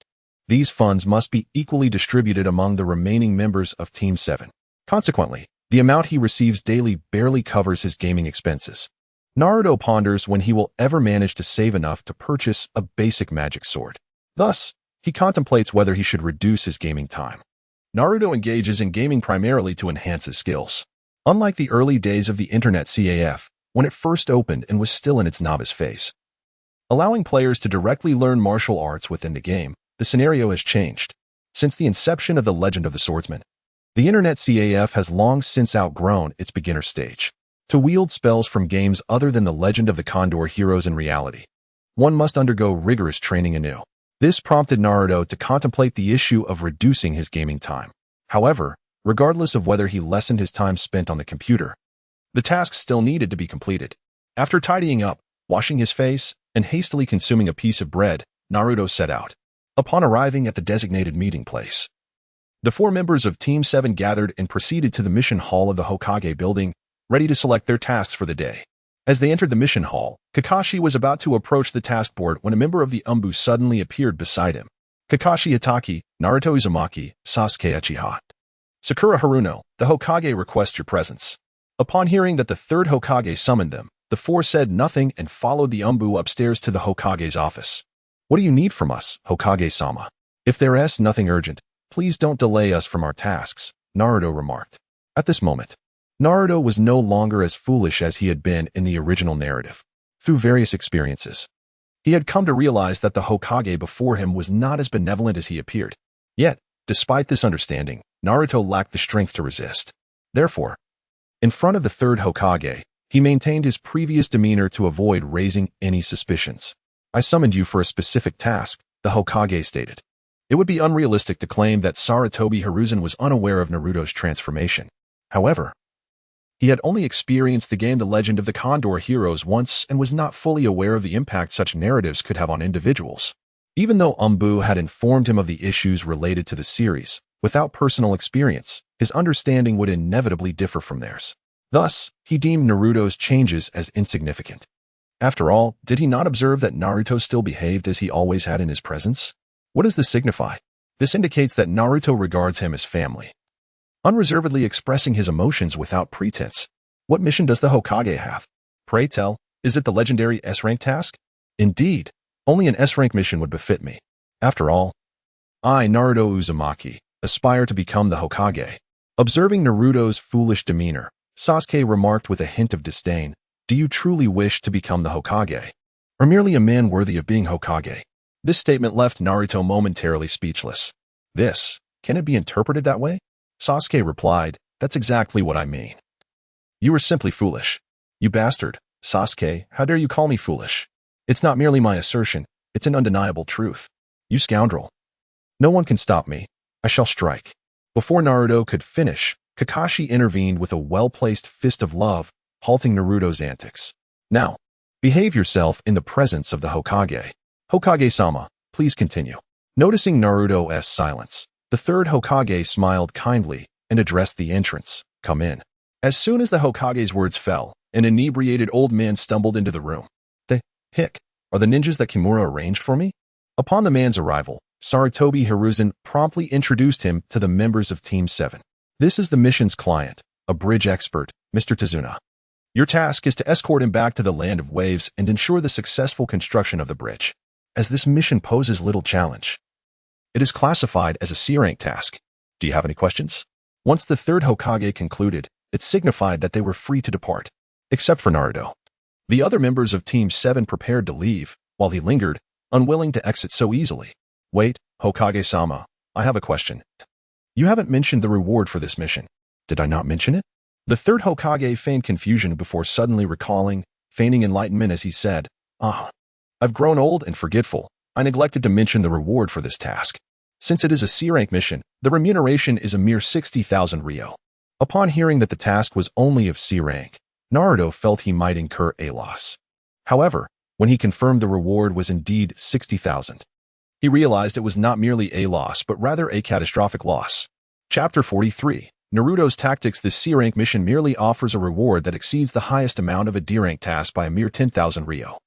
these funds must be equally distributed among the remaining members of Team 7. Consequently, the amount he receives daily barely covers his gaming expenses. Naruto ponders when he will ever manage to save enough to purchase a basic magic sword. Thus, he contemplates whether he should reduce his gaming time. Naruto engages in gaming primarily to enhance his skills. Unlike the early days of the Internet CAF, when it first opened and was still in its novice phase, allowing players to directly learn martial arts within the game, the scenario has changed. Since the inception of the Legend of the Swordsman, the Internet CAF has long since outgrown its beginner stage. To wield spells from games other than the Legend of the Condor heroes in reality, one must undergo rigorous training anew. This prompted Naruto to contemplate the issue of reducing his gaming time. However, regardless of whether he lessened his time spent on the computer, the task still needed to be completed. After tidying up, washing his face, and hastily consuming a piece of bread, Naruto set out. Upon arriving at the designated meeting place, the 4 members of Team 7 gathered and proceeded to the mission hall of the Hokage building, ready to select their tasks for the day. As they entered the mission hall, Kakashi was about to approach the task board when a member of the Umbu suddenly appeared beside him. Kakashi Hatake, Naruto Uzumaki, Sasuke Uchiha. Sakura Haruno, the Hokage requests your presence. Upon hearing that the 3rd Hokage summoned them, the 4 said nothing and followed the Umbu upstairs to the Hokage's office. What do you need from us, Hokage-sama? If there is nothing urgent, please don't delay us from our tasks, Naruto remarked. At this moment, Naruto was no longer as foolish as he had been in the original narrative. Through various experiences, he had come to realize that the Hokage before him was not as benevolent as he appeared. Yet, despite this understanding, Naruto lacked the strength to resist. Therefore, in front of the 3rd Hokage, he maintained his previous demeanor to avoid raising any suspicions. I summoned you for a specific task, the Hokage stated. It would be unrealistic to claim that Sarutobi Hiruzen was unaware of Naruto's transformation. However, he had only experienced the game The Legend of the Condor Heroes once and was not fully aware of the impact such narratives could have on individuals. Even though Umbu had informed him of the issues related to the series, without personal experience, his understanding would inevitably differ from theirs. Thus, he deemed Naruto's changes as insignificant. After all, did he not observe that Naruto still behaved as he always had in his presence? What does this signify? This indicates that Naruto regards him as family, unreservedly expressing his emotions without pretense. What mission does the Hokage have? Pray tell, is it the legendary S-rank task? Indeed, only an S-rank mission would befit me. After all, I, Naruto Uzumaki, aspire to become the Hokage. Observing Naruto's foolish demeanor, Sasuke remarked with a hint of disdain, do you truly wish to become the Hokage? Or merely a man worthy of being Hokage? This statement left Naruto momentarily speechless. Can it be interpreted that way? Sasuke replied, that's exactly what I mean. You are simply foolish. You bastard. Sasuke, how dare you call me foolish? It's not merely my assertion, it's an undeniable truth. You scoundrel. No one can stop me. I shall strike. Before Naruto could finish, Kakashi intervened with a well-placed fist of love, halting Naruto's antics. Now, behave yourself in the presence of the Hokage. Hokage-sama, please continue. Noticing Naruto's silence, the 3rd Hokage smiled kindly and addressed the entrance, come in. As soon as the Hokage's words fell, an inebriated old man stumbled into the room. Are the ninjas that Kimura arranged for me? Upon the man's arrival, Sarutobi Hiruzen promptly introduced him to the members of Team 7. This is the mission's client, a bridge expert, Mr. Tazuna. Your task is to escort him back to the Land of Waves and ensure the successful construction of the bridge. As this mission poses little challenge, it is classified as a C-rank task. Do you have any questions? Once the 3rd Hokage concluded, it signified that they were free to depart. except for Naruto. The other members of Team 7 prepared to leave, while he lingered, unwilling to exit so easily. Wait, Hokage-sama, I have a question. You haven't mentioned the reward for this mission. Did I not mention it? The third Hokage feigned confusion before suddenly recalling, feigning enlightenment as he said, I've grown old and forgetful. I neglected to mention the reward for this task. Since it is a C-rank mission, the remuneration is a mere 60,000 ryo. Upon hearing that the task was only of C rank, Naruto felt he might incur a loss. However, when he confirmed the reward was indeed 60,000, he realized it was not merely a loss but rather a catastrophic loss. Chapter 43. Naruto's Tactics. This C-rank mission merely offers a reward that exceeds the highest amount of a D-rank task by a mere 10,000 ryo.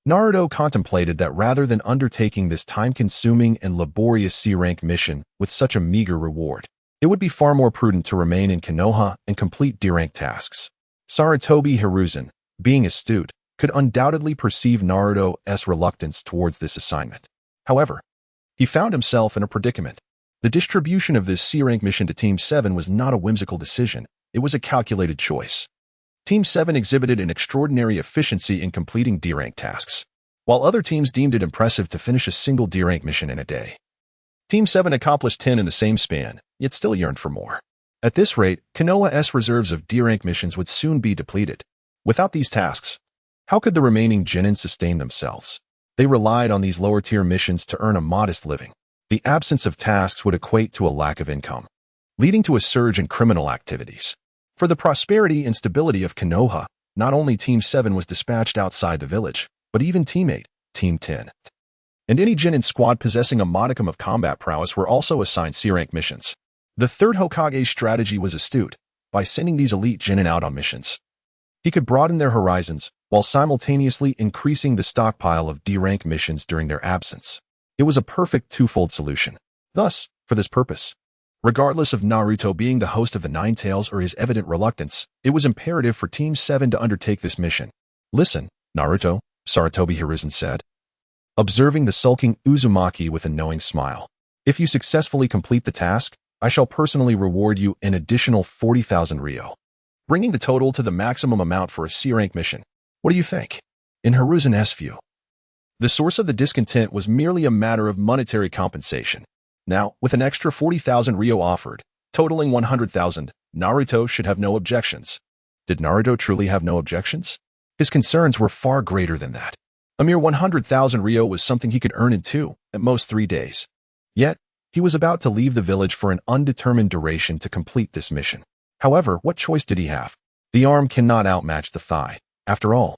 Naruto contemplated that rather than undertaking this time-consuming and laborious C-rank mission with such a meager reward, it would be far more prudent to remain in Konoha and complete D-rank tasks. Sarutobi Hiruzen, being astute, could undoubtedly perceive Naruto's reluctance towards this assignment. However, he found himself in a predicament. The distribution of this C-rank mission to Team 7 was not a whimsical decision, it was a calculated choice. Team 7 exhibited an extraordinary efficiency in completing D-rank tasks, while other teams deemed it impressive to finish a single D-rank mission in a day. Team 7 accomplished 10 in the same span, yet still yearned for more. At this rate, Konoha's reserves of D-rank missions would soon be depleted. Without these tasks, how could the remaining genin sustain themselves? They relied on these lower-tier missions to earn a modest living. The absence of tasks would equate to a lack of income, leading to a surge in criminal activities. For the prosperity and stability of Konoha, not only Team 7 was dispatched outside the village, but even Team 8, Team 10, and any genin squad possessing a modicum of combat prowess were also assigned C-rank missions. The third Hokage's strategy was astute. By sending these elite genin out on missions, he could broaden their horizons while simultaneously increasing the stockpile of D-rank missions during their absence. It was a perfect twofold solution. Thus, for this purpose, regardless of Naruto being the host of the Nine Tails or his evident reluctance, it was imperative for Team 7 to undertake this mission. Listen, Naruto, Sarutobi Hiruzen said, observing the sulking Uzumaki with a knowing smile. If you successfully complete the task, I shall personally reward you an additional 40,000 ryo, bringing the total to the maximum amount for a C-rank mission. What do you think? In Hiruzen's view, the source of the discontent was merely a matter of monetary compensation. Now, with an extra 40,000 ryo offered, totaling 100,000, Naruto should have no objections. Did Naruto truly have no objections? His concerns were far greater than that. A mere 100,000 ryo was something he could earn in 2, at most 3 days. Yet, he was about to leave the village for an undetermined duration to complete this mission. However, what choice did he have? The arm cannot outmatch the thigh. After all,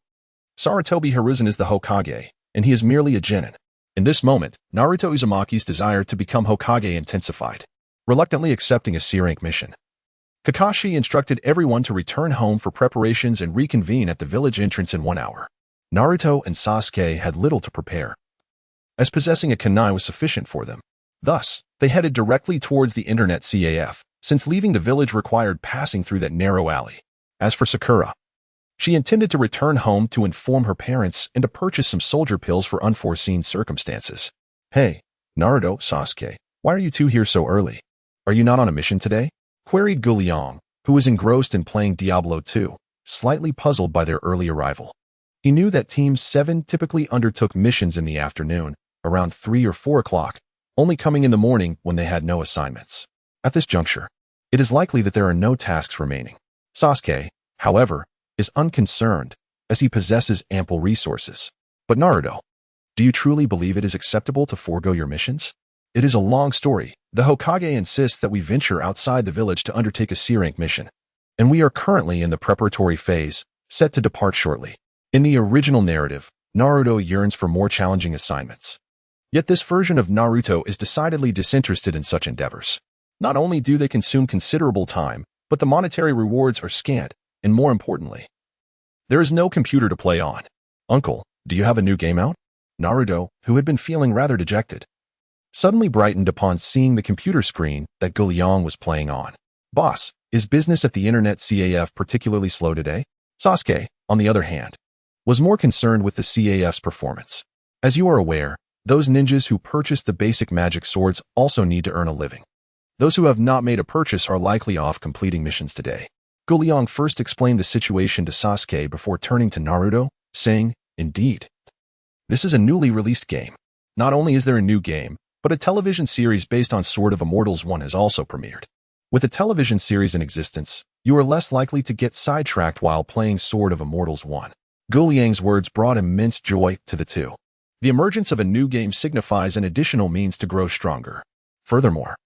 Sarutobi Hiruzen is the Hokage, and he is merely a genin. In this moment, Naruto Uzumaki's desire to become Hokage intensified, reluctantly accepting a C-rank mission. Kakashi instructed everyone to return home for preparations and reconvene at the village entrance in 1 hour. Naruto and Sasuke had little to prepare, as possessing a kunai was sufficient for them. Thus, they headed directly towards the internet CAF, since leaving the village required passing through that narrow alley. As for Sakura, she intended to return home to inform her parents and to purchase some soldier pills for unforeseen circumstances. Hey, Naruto, Sasuke, why are you two here so early? Are you not on a mission today? Queried Jin Yong, who was engrossed in playing Diablo 2, slightly puzzled by their early arrival. He knew that Team 7 typically undertook missions in the afternoon, around 3 or 4 o'clock, only coming in the morning when they had no assignments. At this juncture, it is likely that there are no tasks remaining. Sasuke, however, is unconcerned, as he possesses ample resources. But Naruto, do you truly believe it is acceptable to forego your missions? It is a long story. The Hokage insists that we venture outside the village to undertake a C-rank mission, and we are currently in the preparatory phase, set to depart shortly. In the original narrative, Naruto yearns for more challenging assignments. Yet this version of Naruto is decidedly disinterested in such endeavors. Not only do they consume considerable time, but the monetary rewards are scant, and more importantly, there is no computer to play on. Uncle, do you have a new game out? Naruto, who had been feeling rather dejected, suddenly brightened upon seeing the computer screen that Jin Yong was playing on. Boss, is business at the internet CAF particularly slow today? Sasuke, on the other hand, was more concerned with the CAF's performance. As you are aware, those ninjas who purchase the basic magic swords also need to earn a living. Those who have not made a purchase are likely off completing missions today. Guliang first explained the situation to Sasuke before turning to Naruto, saying, "Indeed. This is a newly released game. Not only is there a new game, but a television series based on Sword of Immortals 1 has also premiered. With a television series in existence, you are less likely to get sidetracked while playing Sword of Immortals 1. Guliang's words brought immense joy to the two. The emergence of a new game signifies an additional means to grow stronger. Furthermore,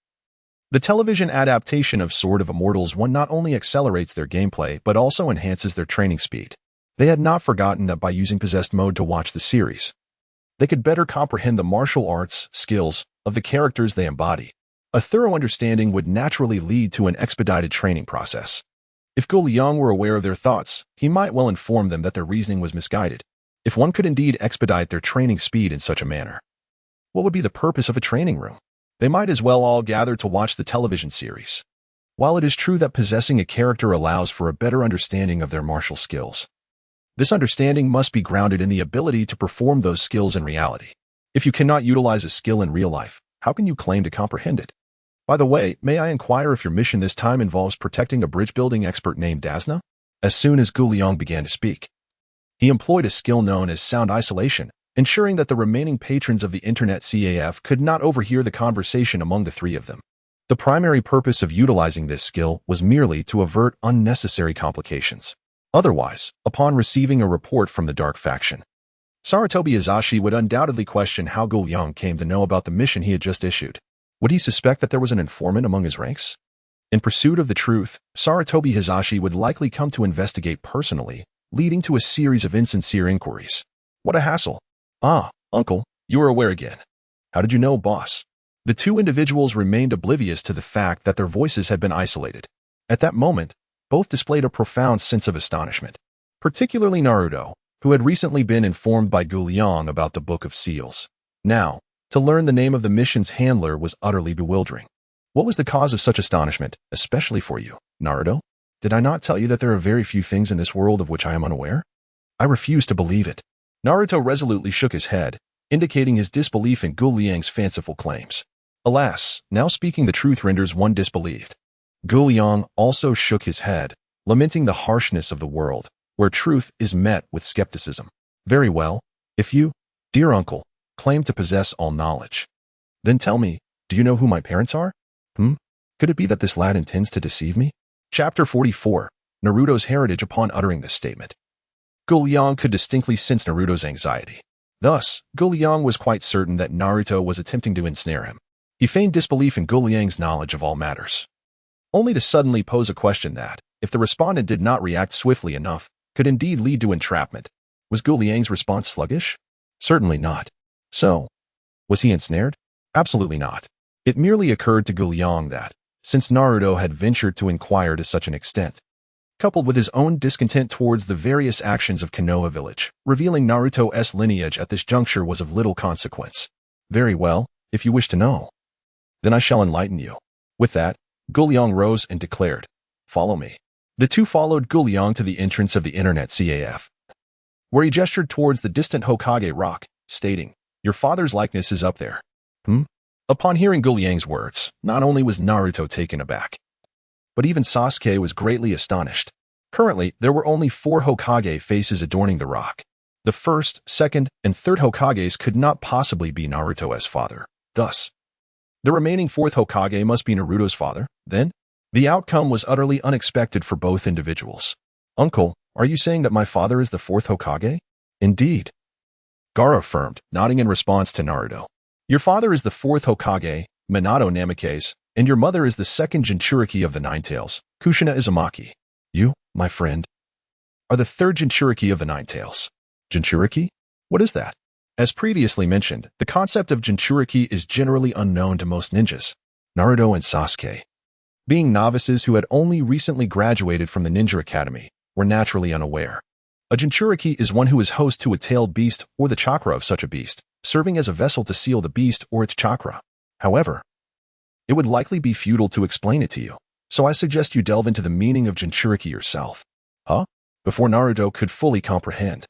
the television adaptation of Sword of Immortals 1 not only accelerates their gameplay but also enhances their training speed. They had not forgotten that by using possessed mode to watch the series, they could better comprehend the martial arts skills of the characters they embody. A thorough understanding would naturally lead to an expedited training process. If Guliang were aware of their thoughts, he might well inform them that their reasoning was misguided. If one could indeed expedite their training speed in such a manner, what would be the purpose of a training room? They might as well all gather to watch the television series. While it is true that possessing a character allows for a better understanding of their martial skills, this understanding must be grounded in the ability to perform those skills in reality. If you cannot utilize a skill in real life, how can you claim to comprehend it? By the way, may I inquire if your mission this time involves protecting a bridge-building expert named Dasna? As soon as Guliang began to speak, he employed a skill known as sound isolation, ensuring that the remaining patrons of the internet CAF could not overhear the conversation among the three of them. The primary purpose of utilizing this skill was merely to avert unnecessary complications. Otherwise, upon receiving a report from the Dark Faction, Sarutobi Izashi would undoubtedly question how Guliang came to know about the mission he had just issued. Would he suspect that there was an informant among his ranks? In pursuit of the truth, Sarutobi Hizashi would likely come to investigate personally, leading to a series of insincere inquiries. What a hassle. Ah, uncle, you are aware again. How did you know, boss? The two individuals remained oblivious to the fact that their voices had been isolated. At that moment, both displayed a profound sense of astonishment. Particularly Naruto, who had recently been informed by Guliang about the Book of Seals. Now, to learn the name of the mission's handler was utterly bewildering. What was the cause of such astonishment, especially for you, Naruto? Did I not tell you that there are very few things in this world of which I am unaware? I refuse to believe it. Naruto resolutely shook his head, indicating his disbelief in Guliang's fanciful claims. Alas, now speaking the truth renders one disbelieved. Guliang also shook his head, lamenting the harshness of the world, where truth is met with skepticism. Very well, if you, dear uncle, claim to possess all knowledge, then tell me, do you know who my parents are? Could it be that this lad intends to deceive me? Chapter 44. Naruto's heritage upon uttering this statement. Guliang could distinctly sense Naruto's anxiety. Thus, Guliang was quite certain that Naruto was attempting to ensnare him. He feigned disbelief in Guliang's knowledge of all matters, only to suddenly pose a question that, if the respondent did not react swiftly enough, could indeed lead to entrapment. Was Guliang's response sluggish? Certainly not. So, was he ensnared? Absolutely not. It merely occurred to Guliang that, since Naruto had ventured to inquire to such an extent, coupled with his own discontent towards the various actions of Konoha village, revealing Naruto's lineage at this juncture was of little consequence. Very well, if you wish to know, then I shall enlighten you. With that, Guliang rose and declared, "Follow me." The two followed Guliang to the entrance of the internet CAF, where he gestured towards the distant Hokage rock, stating, "Your father's likeness is up there." Upon hearing Guliang's words, not only was Naruto taken aback, but even Sasuke was greatly astonished. Currently, there were only 4 Hokage faces adorning the rock. The first, second, and third Hokages could not possibly be Naruto's father. Thus, the remaining 4th Hokage must be Naruto's father. Then, the outcome was utterly unexpected for both individuals. Uncle, are you saying that my father is the 4th Hokage? Indeed, Gaara affirmed, nodding in response to Naruto. Your father is the 4th Hokage, Minato Namikaze, and your mother is the 2nd Jinchuriki of the Nine Tails, Kushina Izumaki. You, my friend, are the 3rd Jinchuriki of the Nine Tails. Jinchuriki? What is that? As previously mentioned, the concept of Jinchuriki is generally unknown to most ninjas. Naruto and Sasuke, being novices who had only recently graduated from the Ninja Academy, were naturally unaware. A Jinchuriki is one who is host to a tailed beast or the chakra of such a beast, serving as a vessel to seal the beast or its chakra. However, it would likely be futile to explain it to you, so I suggest you delve into the meaning of Jinchuriki yourself. Before Naruto could fully comprehend,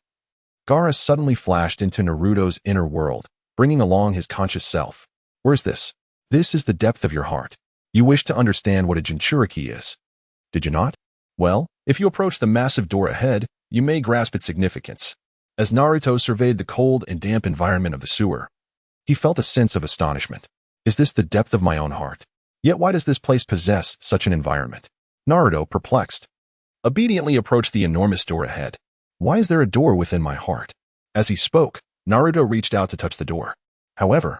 Gaara suddenly flashed into Naruto's inner world, bringing along his conscious self. Where's this? This is the depth of your heart. You wish to understand what a Jinchuriki is, did you not? Well, if you approach the massive door ahead, you may grasp its significance. As Naruto surveyed the cold and damp environment of the sewer, he felt a sense of astonishment. Is this the depth of my own heart? Yet why does this place possess such an environment? Naruto, perplexed, obediently approached the enormous door ahead. Why is there a door within my heart? As he spoke, Naruto reached out to touch the door. However,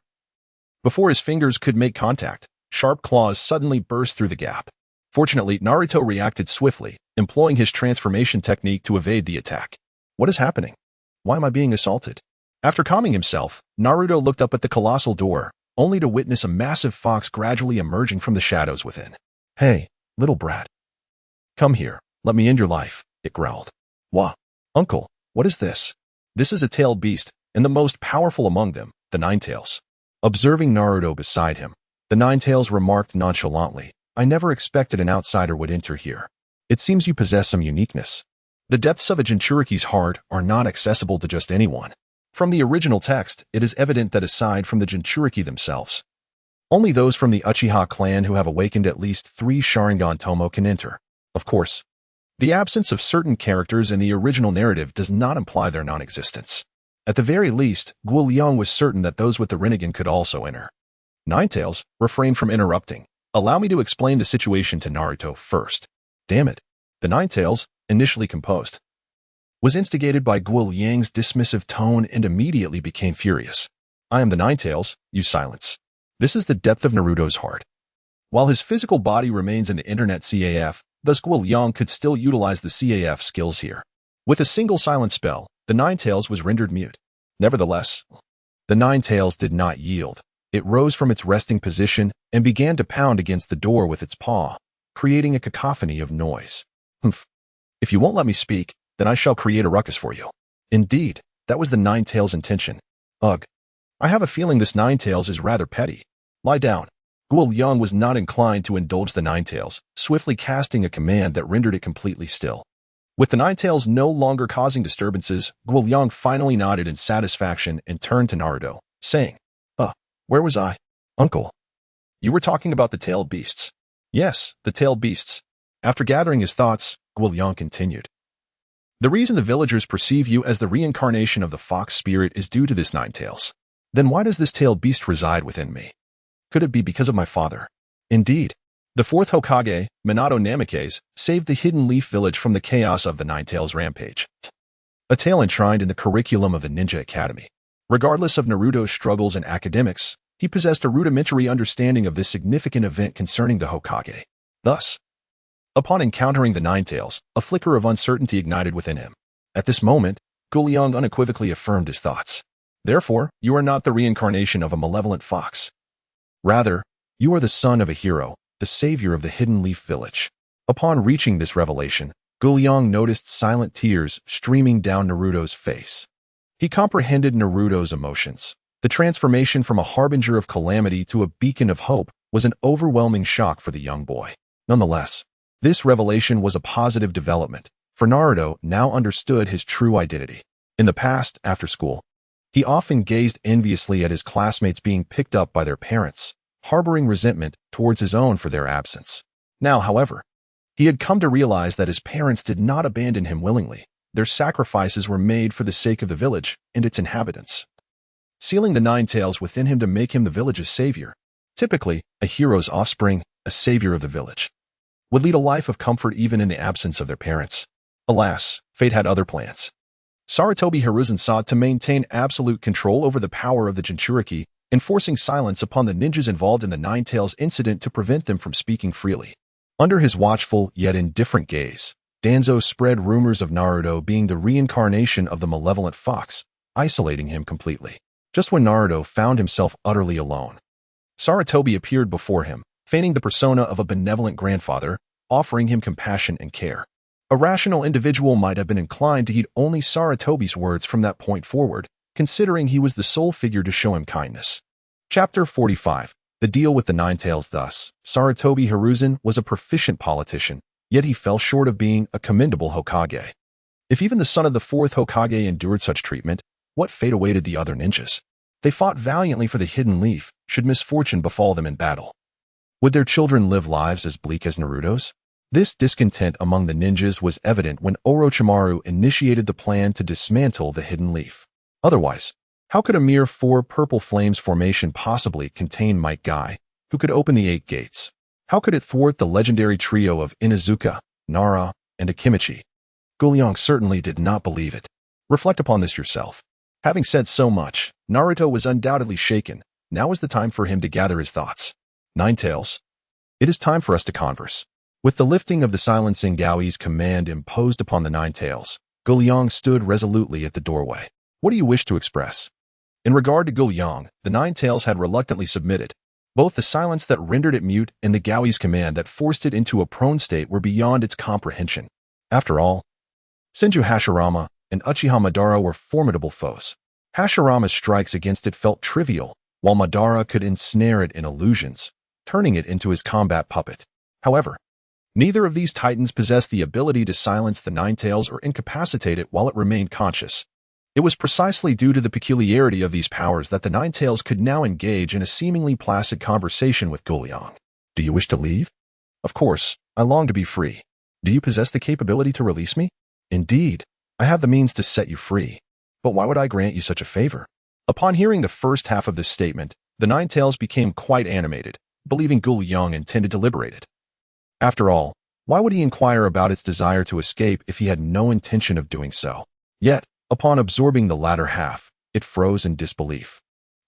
before his fingers could make contact, sharp claws suddenly burst through the gap. Fortunately, Naruto reacted swiftly, employing his transformation technique to evade the attack. What is happening? Why am I being assaulted? After calming himself, Naruto looked up at the colossal door, only to witness a massive fox gradually emerging from the shadows within. Hey, little brat. Come here, let me end your life, it growled. Wah, uncle, what is this? This is a tailed beast, and the most powerful among them, the Ninetales. Observing Naruto beside him, the Ninetales remarked nonchalantly, I never expected an outsider would enter here. It seems you possess some uniqueness. The depths of a Jinchuriki's heart are not accessible to just anyone. From the original text, it is evident that aside from the Jinchuriki themselves, only those from the Uchiha clan who have awakened at least 3 Sharingan Tomo can enter. Of course, the absence of certain characters in the original narrative does not imply their non-existence. At the very least, Jin Yong was certain that those with the Rinnegan could also enter. Ninetales, refrain from interrupting. Allow me to explain the situation to Naruto first. Damn it. The Ninetales, initially composed, was instigated by Jin Yong's dismissive tone and immediately became furious. I am the Ninetales, use silence. This is the depth of Naruto's heart. While his physical body remains in the internet CAF, thus Jin Yong could still utilize the CAF skills here. With a single silent spell, the Ninetales was rendered mute. Nevertheless, the Ninetales did not yield. It rose from its resting position and began to pound against the door with its paw, creating a cacophony of noise. Humph. If you won't let me speak, then I shall create a ruckus for you. Indeed, that was the Ninetales' intention. Ugh. I have a feeling this Ninetales is rather petty. Lie down. Jin Yong was not inclined to indulge the Ninetales, swiftly casting a command that rendered it completely still. With the Ninetales no longer causing disturbances, Jin Yong finally nodded in satisfaction and turned to Naruto, saying, where was I? Uncle. You were talking about the tailed beasts. Yes, the tailed beasts. After gathering his thoughts, Jin Yong continued. The reason the villagers perceive you as the reincarnation of the fox spirit is due to this Ninetales. Then why does this tailed beast reside within me? Could it be because of my father? Indeed. The 4th Hokage, Minato Namikaze, saved the Hidden Leaf Village from the chaos of the Ninetales rampage. A tale enshrined in the curriculum of the Ninja Academy. Regardless of Naruto's struggles in academics, he possessed a rudimentary understanding of this significant event concerning the Hokage. Thus, upon encountering the Ninetales, a flicker of uncertainty ignited within him. At this moment, Jin Yong unequivocally affirmed his thoughts. Therefore, you are not the reincarnation of a malevolent fox. Rather, you are the son of a hero, the savior of the Hidden Leaf Village. Upon reaching this revelation, Jin Yong noticed silent tears streaming down Naruto's face. He comprehended Naruto's emotions. The transformation from a harbinger of calamity to a beacon of hope was an overwhelming shock for the young boy. Nonetheless, this revelation was a positive development, for Naruto now understood his true identity. In the past, after school, he often gazed enviously at his classmates being picked up by their parents, harboring resentment towards his own for their absence. Now, however, he had come to realize that his parents did not abandon him willingly. Their sacrifices were made for the sake of the village and its inhabitants, sealing the Ninetales within him to make him the village's savior. Typically, a hero's offspring, a savior of the village, would lead a life of comfort even in the absence of their parents. Alas, fate had other plans. Sarutobi Hiruzen sought to maintain absolute control over the power of the Jinchuriki, enforcing silence upon the ninjas involved in the Ninetales incident to prevent them from speaking freely. Under his watchful yet indifferent gaze, Danzo spread rumors of Naruto being the reincarnation of the malevolent fox, isolating him completely. Just when Naruto found himself utterly alone, Sarutobi appeared before him, feigning the persona of a benevolent grandfather, offering him compassion and care. A rational individual might have been inclined to heed only Sarutobi's words from that point forward, considering he was the sole figure to show him kindness. Chapter 45. The Deal with the Ninetales. Thus, Sarutobi Hiruzen was a proficient politician, yet he fell short of being a commendable Hokage. If even the son of the 4th Hokage endured such treatment, what fate awaited the other ninjas? They fought valiantly for the Hidden Leaf, should misfortune befall them in battle. Would their children live lives as bleak as Naruto's? This discontent among the ninjas was evident when Orochimaru initiated the plan to dismantle the hidden leaf. Otherwise, how could a mere 4 purple flames formation possibly contain Might Guy, who could open the 8 gates? How could it thwart the legendary trio of Inuzuka, Nara, and Akimichi? Guliang certainly did not believe it. Reflect upon this yourself. Having said so much, Naruto was undoubtedly shaken. Now is the time for him to gather his thoughts. Ninetales. It is time for us to converse. With the lifting of the silencing Gaoi's command imposed upon the Ninetales, Guliang stood resolutely at the doorway. What do you wish to express? In regard to Guliang, the Ninetales had reluctantly submitted. Both the silence that rendered it mute and the Gaoi's command that forced it into a prone state were beyond its comprehension. After all, Senju Hashirama and Uchiha Madara were formidable foes. Hashirama's strikes against it felt trivial, while Madara could ensnare it in illusions, turning it into his combat puppet. However, neither of these titans possessed the ability to silence the Ninetales or incapacitate it while it remained conscious. It was precisely due to the peculiarity of these powers that the Ninetales could now engage in a seemingly placid conversation with Guliang. Do you wish to leave? Of course, I long to be free. Do you possess the capability to release me? Indeed, I have the means to set you free. But why would I grant you such a favor? Upon hearing the first half of this statement, the Ninetales became quite animated, believing Guliang intended to liberate it. After all, why would he inquire about its desire to escape if he had no intention of doing so? Yet, upon absorbing the latter half, it froze in disbelief.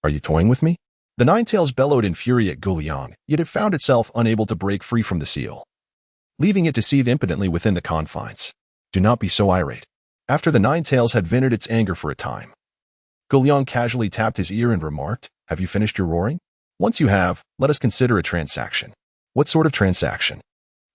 Are you toying with me? The Ninetales bellowed in fury at Guliang, yet it found itself unable to break free from the seal, leaving it to seethe impotently within the confines. Do not be so irate. After the Ninetales had vented its anger for a time, Guliang casually tapped his ear and remarked, "Have you finished your roaring? Once you have, let us consider a transaction." What sort of transaction?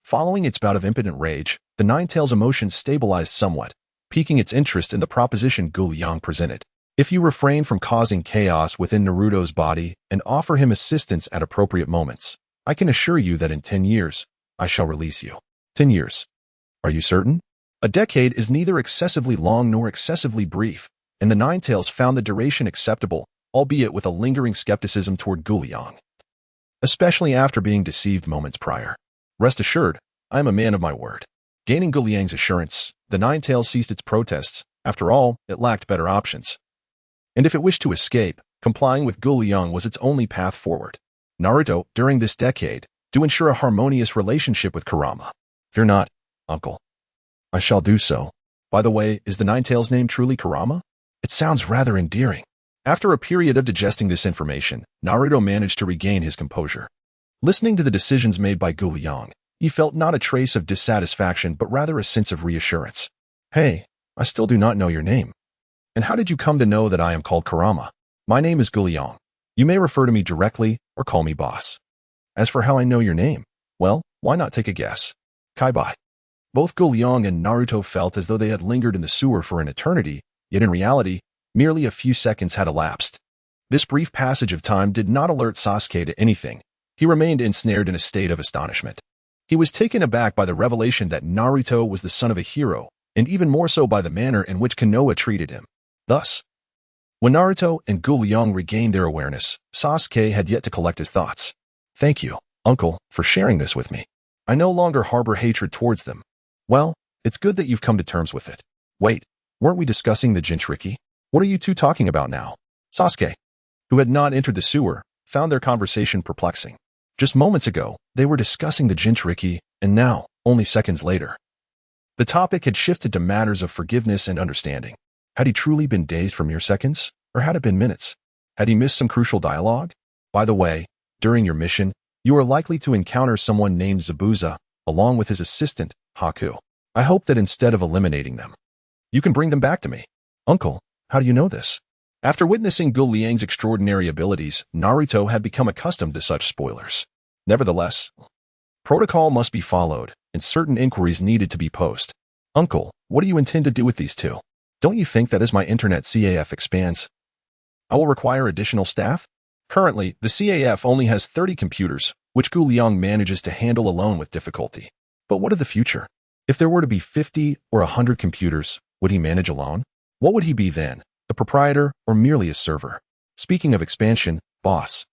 Following its bout of impotent rage, the Ninetales' emotions stabilized somewhat, piquing its interest in the proposition Guliang presented. If you refrain from causing chaos within Naruto's body and offer him assistance at appropriate moments, I can assure you that in 10 years, I shall release you. 10 years. Are you certain? A decade is neither excessively long nor excessively brief, and the Ninetales found the duration acceptable, albeit with a lingering skepticism toward Guliang, especially after being deceived moments prior. Rest assured, I am a man of my word. Gaining Guliang's assurance, the Ninetales ceased its protests. After all, it lacked better options. And if it wished to escape, complying with Guliang was its only path forward. Naruto, during this decade, to ensure a harmonious relationship with Kurama. Fear not, uncle. I shall do so. By the way, is the Ninetales' name truly Kurama? It sounds rather endearing. After a period of digesting this information, Naruto managed to regain his composure. Listening to the decisions made by Guliang, he felt not a trace of dissatisfaction but rather a sense of reassurance. Hey, I still do not know your name. And how did you come to know that I am called Kurama? My name is Guliang. You may refer to me directly or call me boss. As for how I know your name, well, why not take a guess? Kaibai. Both Guliang and Naruto felt as though they had lingered in the sewer for an eternity, yet in reality, merely a few seconds had elapsed. This brief passage of time did not alert Sasuke to anything. He remained ensnared in a state of astonishment. He was taken aback by the revelation that Naruto was the son of a hero, and even more so by the manner in which Konoha treated him. Thus, when Naruto and Guliang regained their awareness, Sasuke had yet to collect his thoughts. Thank you, uncle, for sharing this with me. I no longer harbor hatred towards them. Well, it's good that you've come to terms with it. Wait, weren't we discussing the Jinchuriki? What are you two talking about now? Sasuke, who had not entered the sewer, found their conversation perplexing. Just moments ago, they were discussing the Jinchuriki, and now, only seconds later, the topic had shifted to matters of forgiveness and understanding. Had he truly been dazed for mere seconds, or had it been minutes? Had he missed some crucial dialogue? By the way, during your mission, you are likely to encounter someone named Zabuza, along with his assistant, Haku. I hope that instead of eliminating them, you can bring them back to me. Uncle, how do you know this? After witnessing Guliang's extraordinary abilities, Naruto had become accustomed to such spoilers. Nevertheless, protocol must be followed, and certain inquiries needed to be posed. Uncle, what do you intend to do with these two? Don't you think that as my internet CAF expands, I will require additional staff? Currently, the CAF only has 30 computers, which Guliang manages to handle alone with difficulty. But what of the future? If there were to be 50 or 100 computers, would he manage alone? What would he be then, the proprietor or merely a server? Speaking of expansion, boss,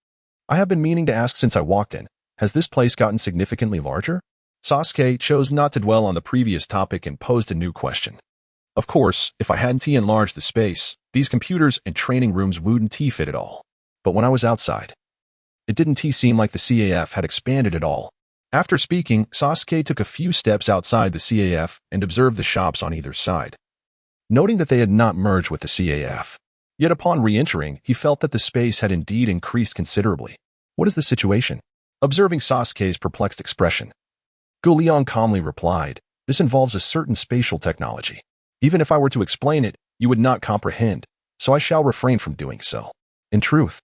I have been meaning to ask since I walked in, has this place gotten significantly larger? Sasuke chose not to dwell on the previous topic and posed a new question. Of course, if I hadn't enlarged the space, these computers and training rooms wouldn't fit at all. But when I was outside, it didn't seem like the CAF had expanded at all. After speaking, Sasuke took a few steps outside the CAF and observed the shops on either side, noting that they had not merged with the CAF. Yet upon re-entering, he felt that the space had indeed increased considerably. What is the situation? Observing Sasuke's perplexed expression, Jin Yong calmly replied, this involves a certain spatial technology. Even if I were to explain it, you would not comprehend, so I shall refrain from doing so. In truth,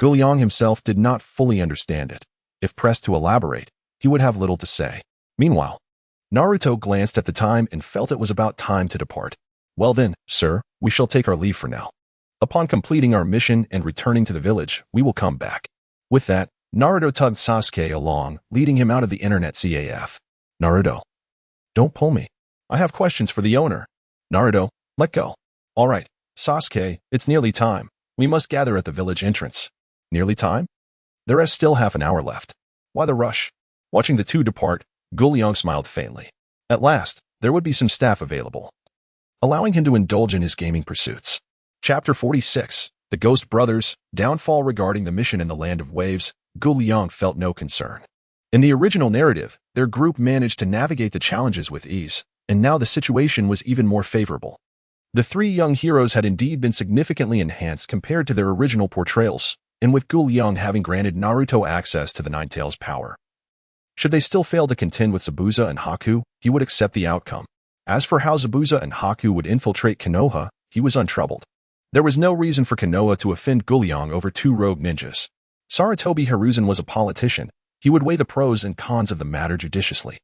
Jin Yong himself did not fully understand it. If pressed to elaborate, he would have little to say. Meanwhile, Naruto glanced at the time and felt it was about time to depart. Well then, sir, we shall take our leave for now. Upon completing our mission and returning to the village, we will come back. With that, Naruto tugged Sasuke along, leading him out of the internet CAF. Naruto, don't pull me. I have questions for the owner. Naruto, let go. All right, Sasuke, it's nearly time. We must gather at the village entrance. Nearly time? There is still half an hour left. Why the rush? Watching the two depart, Jin Yong smiled faintly. At last, there would be some staff available, allowing him to indulge in his gaming pursuits. Chapter 46, The Ghost Brothers, Downfall. Regarding the mission in the Land of Waves, Jin Yong felt no concern. In the original narrative, their group managed to navigate the challenges with ease, and now the situation was even more favorable. The three young heroes had indeed been significantly enhanced compared to their original portrayals, and with Jin Yong having granted Naruto access to the Nine Tails' power. Should they still fail to contend with Zabuza and Haku, he would accept the outcome. As for how Zabuza and Haku would infiltrate Konoha, he was untroubled. There was no reason for Konoha to offend Jin Yong over two rogue ninjas. Sarutobi Hiruzen was a politician. He would weigh the pros and cons of the matter judiciously.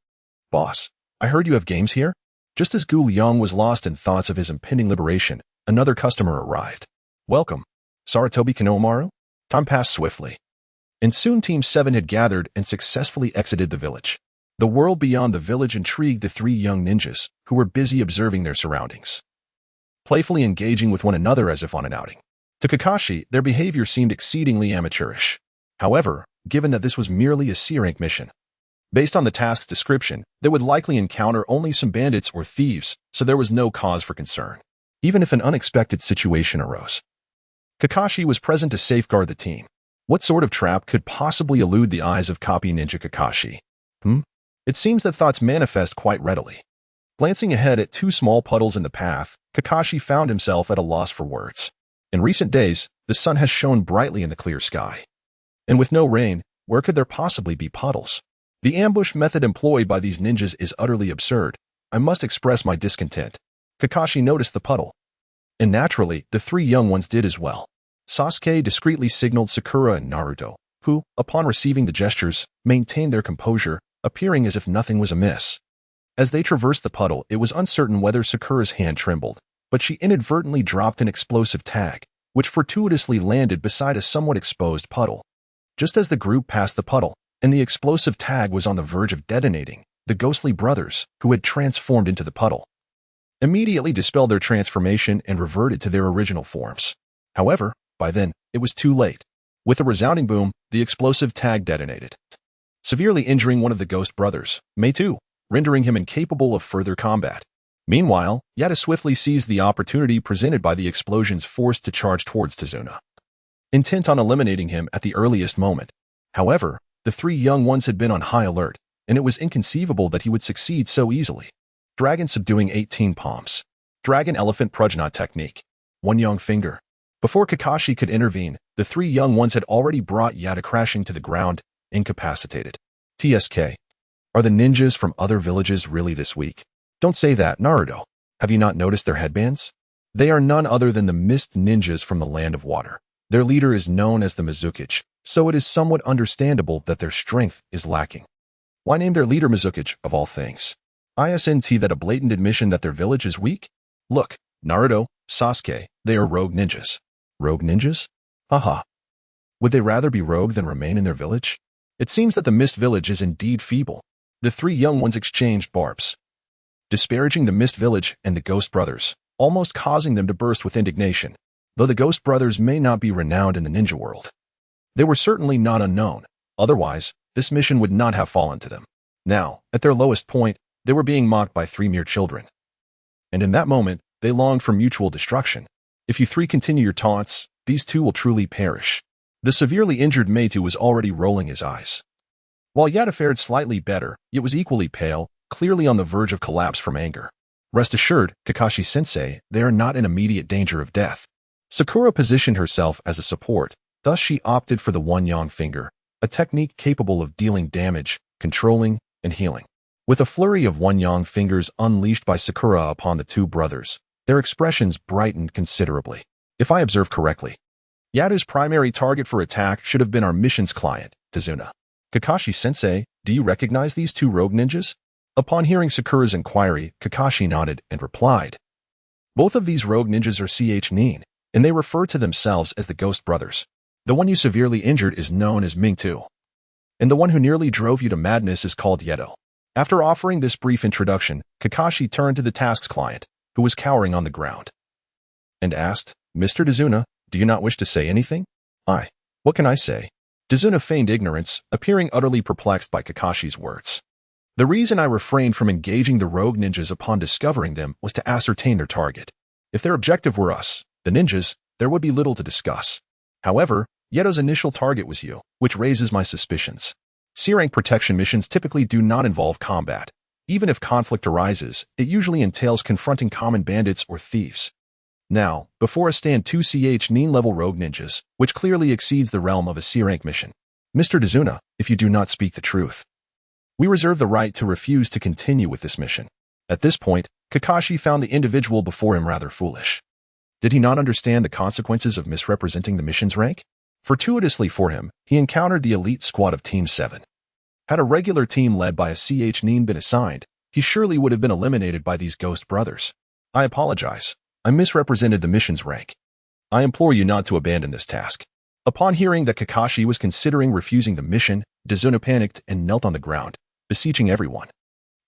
Boss, I heard you have games here? Just as Jin Yong was lost in thoughts of his impending liberation, another customer arrived. Welcome, Sarutobi Konohamaru. Time passed swiftly, and soon Team 7 had gathered and successfully exited the village. The world beyond the village intrigued the three young ninjas, who were busy observing their surroundings, playfully engaging with one another as if on an outing. To Kakashi, their behavior seemed exceedingly amateurish. However, given that this was merely a C-rank mission, based on the task's description, they would likely encounter only some bandits or thieves, so there was no cause for concern, even if an unexpected situation arose. Kakashi was present to safeguard the team. What sort of trap could possibly elude the eyes of copy ninja Kakashi? It seems that thoughts manifest quite readily. Glancing ahead at two small puddles in the path, Kakashi found himself at a loss for words. In recent days, the sun has shone brightly in the clear sky. And with no rain, where could there possibly be puddles? The ambush method employed by these ninjas is utterly absurd. I must express my discontent. Kakashi noticed the puddle, and naturally, the three young ones did as well. Sasuke discreetly signaled Sakura and Naruto, who, upon receiving the gestures, maintained their composure, appearing as if nothing was amiss. As they traversed the puddle, it was uncertain whether Sakura's hand trembled, but she inadvertently dropped an explosive tag, which fortuitously landed beside a somewhat exposed puddle. Just as the group passed the puddle, and the explosive tag was on the verge of detonating, the ghostly brothers, who had transformed into the puddle, immediately dispelled their transformation and reverted to their original forms. However, by then, it was too late. With a resounding boom, the explosive tag detonated, severely injuring one of the ghost brothers, Meitu, rendering him incapable of further combat. Meanwhile, Yada swiftly seized the opportunity presented by the explosion's force to charge towards Tazuna, intent on eliminating him at the earliest moment. However, the three young ones had been on high alert, and it was inconceivable that he would succeed so easily. Dragon subduing 18 palms. Dragon Elephant Prajna technique. One young finger. Before Kakashi could intervene, the three young ones had already brought Yada crashing to the ground, incapacitated. TSK. Are the ninjas from other villages really this weak? Don't say that, Naruto. Have you not noticed their headbands? They are none other than the mist ninjas from the Land of Water. Their leader is known as the Mizukage, so it is somewhat understandable that their strength is lacking. Why name their leader Mizukage, of all things? Isn't that a blatant admission that their village is weak? Look, Naruto, Sasuke, they are rogue ninjas. Rogue ninjas? Haha. Would they rather be rogue than remain in their village? It seems that the Mist Village is indeed feeble. The three young ones exchanged barbs, disparaging the Mist Village and the Ghost Brothers, almost causing them to burst with indignation. Though the Ghost Brothers may not be renowned in the ninja world, they were certainly not unknown. Otherwise, this mission would not have fallen to them. Now, at their lowest point, they were being mocked by 3 mere children. And in that moment, they longed for mutual destruction. If you 3 continue your taunts, these 2 will truly perish. The severely injured Meitu was already rolling his eyes. While Yada fared slightly better, yet was equally pale, clearly on the verge of collapse from anger. Rest assured, Kakashi-sensei, they are not in immediate danger of death. Sakura positioned herself as a support, thus she opted for the one-yang finger, a technique capable of dealing damage, controlling, and healing. With a flurry of one-yang fingers unleashed by Sakura upon the 2 brothers, their expressions brightened considerably. If I observe correctly, Yadu's primary target for attack should have been our mission's client, Tazuna. Kakashi-sensei, do you recognize these 2 rogue ninjas? Upon hearing Sakura's inquiry, Kakashi nodded and replied. Both of these rogue ninjas are Nin, and they refer to themselves as the Ghost Brothers. The one you severely injured is known as Ming-Tu, and the one who nearly drove you to madness is called Yedo. After offering this brief introduction, Kakashi turned to the task's client, who was cowering on the ground, and asked, Mr. Tazuna, do you not wish to say anything? What can I say? Tazuna feigned ignorance, appearing utterly perplexed by Kakashi's words. The reason I refrained from engaging the rogue ninjas upon discovering them was to ascertain their target. If their objective were us, the ninjas, there would be little to discuss. However, Yedo's initial target was you, which raises my suspicions. C-rank protection missions typically do not involve combat. Even if conflict arises, it usually entails confronting common bandits or thieves. Now, before us stand 2 Nin-level rogue ninjas, which clearly exceeds the realm of a C-rank mission. Mr. Tazuna, if you do not speak the truth, we reserve the right to refuse to continue with this mission. At this point, Kakashi found the individual before him rather foolish. Did he not understand the consequences of misrepresenting the mission's rank? Fortuitously for him, he encountered the elite squad of Team 7. Had a regular team led by a Nin been assigned, he surely would have been eliminated by these Ghost Brothers. I apologize. I misrepresented the mission's rank. I implore you not to abandon this task. Upon hearing that Kakashi was considering refusing the mission, Tazuna panicked and knelt on the ground, beseeching everyone.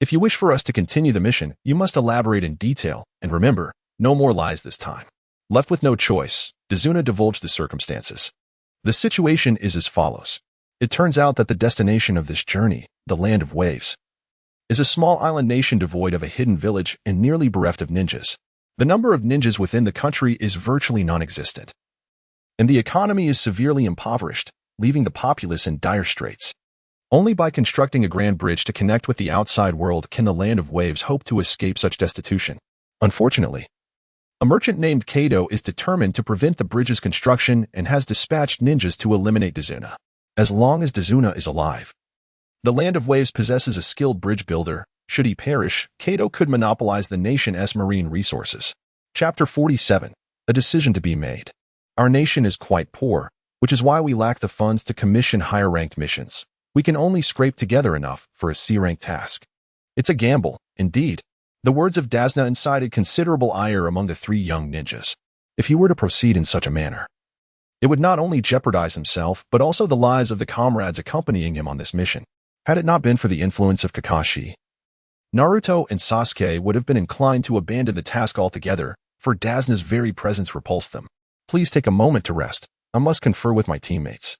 If you wish for us to continue the mission, you must elaborate in detail, and remember, no more lies this time. Left with no choice, Tazuna divulged the circumstances. The situation is as follows. It turns out that the destination of this journey, the Land of Waves, is a small island nation devoid of a hidden village and nearly bereft of ninjas. The number of ninjas within the country is virtually non-existent, and the economy is severely impoverished, leaving the populace in dire straits. Only by constructing a grand bridge to connect with the outside world can the Land of Waves hope to escape such destitution. Unfortunately, a merchant named Kado is determined to prevent the bridge's construction and has dispatched ninjas to eliminate Tazuna. As long as Tazuna is alive, the Land of Waves possesses a skilled bridge builder. Should he perish, Kado could monopolize the nation's marine resources. Chapter 47. A decision to be made. Our nation is quite poor, which is why we lack the funds to commission higher-ranked missions. We can only scrape together enough for a C-rank task. It's a gamble, indeed. The words of Tazuna incited considerable ire among the 3 young ninjas. If he were to proceed in such a manner, it would not only jeopardize himself, but also the lives of the comrades accompanying him on this mission. Had it not been for the influence of Kakashi, Naruto and Sasuke would have been inclined to abandon the task altogether, for Tazuna's very presence repulsed them. Please take a moment to rest. I must confer with my teammates,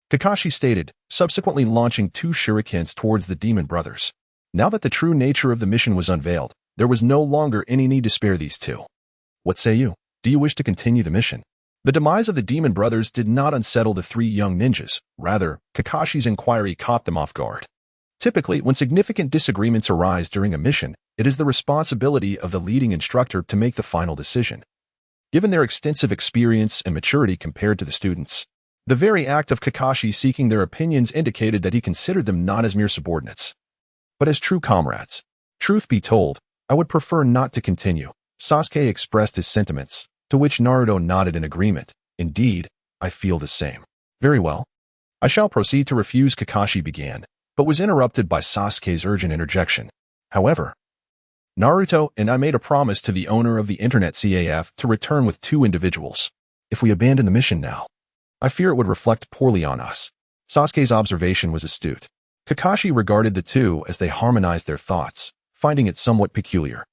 Kakashi stated, subsequently launching 2 shurikens towards the demon brothers. Now that the true nature of the mission was unveiled, there was no longer any need to spare these 2. What say you? Do you wish to continue the mission? The demise of the demon brothers did not unsettle the 3 young ninjas. Rather, Kakashi's inquiry caught them off guard. Typically, when significant disagreements arise during a mission, it is the responsibility of the leading instructor to make the final decision. Given their extensive experience and maturity compared to the students, the very act of Kakashi seeking their opinions indicated that he considered them not as mere subordinates, but as true comrades. Truth be told, I would prefer not to continue. Sasuke expressed his sentiments, to which Naruto nodded in agreement. Indeed, I feel the same. Very well. I shall proceed to refuse, Kakashi began, but was interrupted by Sasuke's urgent interjection. However, Naruto and I made a promise to the owner of the Internet CAF to return with 2 individuals. If we abandon the mission now, I fear it would reflect poorly on us. Sasuke's observation was astute. Kakashi regarded the 2 as they harmonized their thoughts, finding it somewhat peculiar.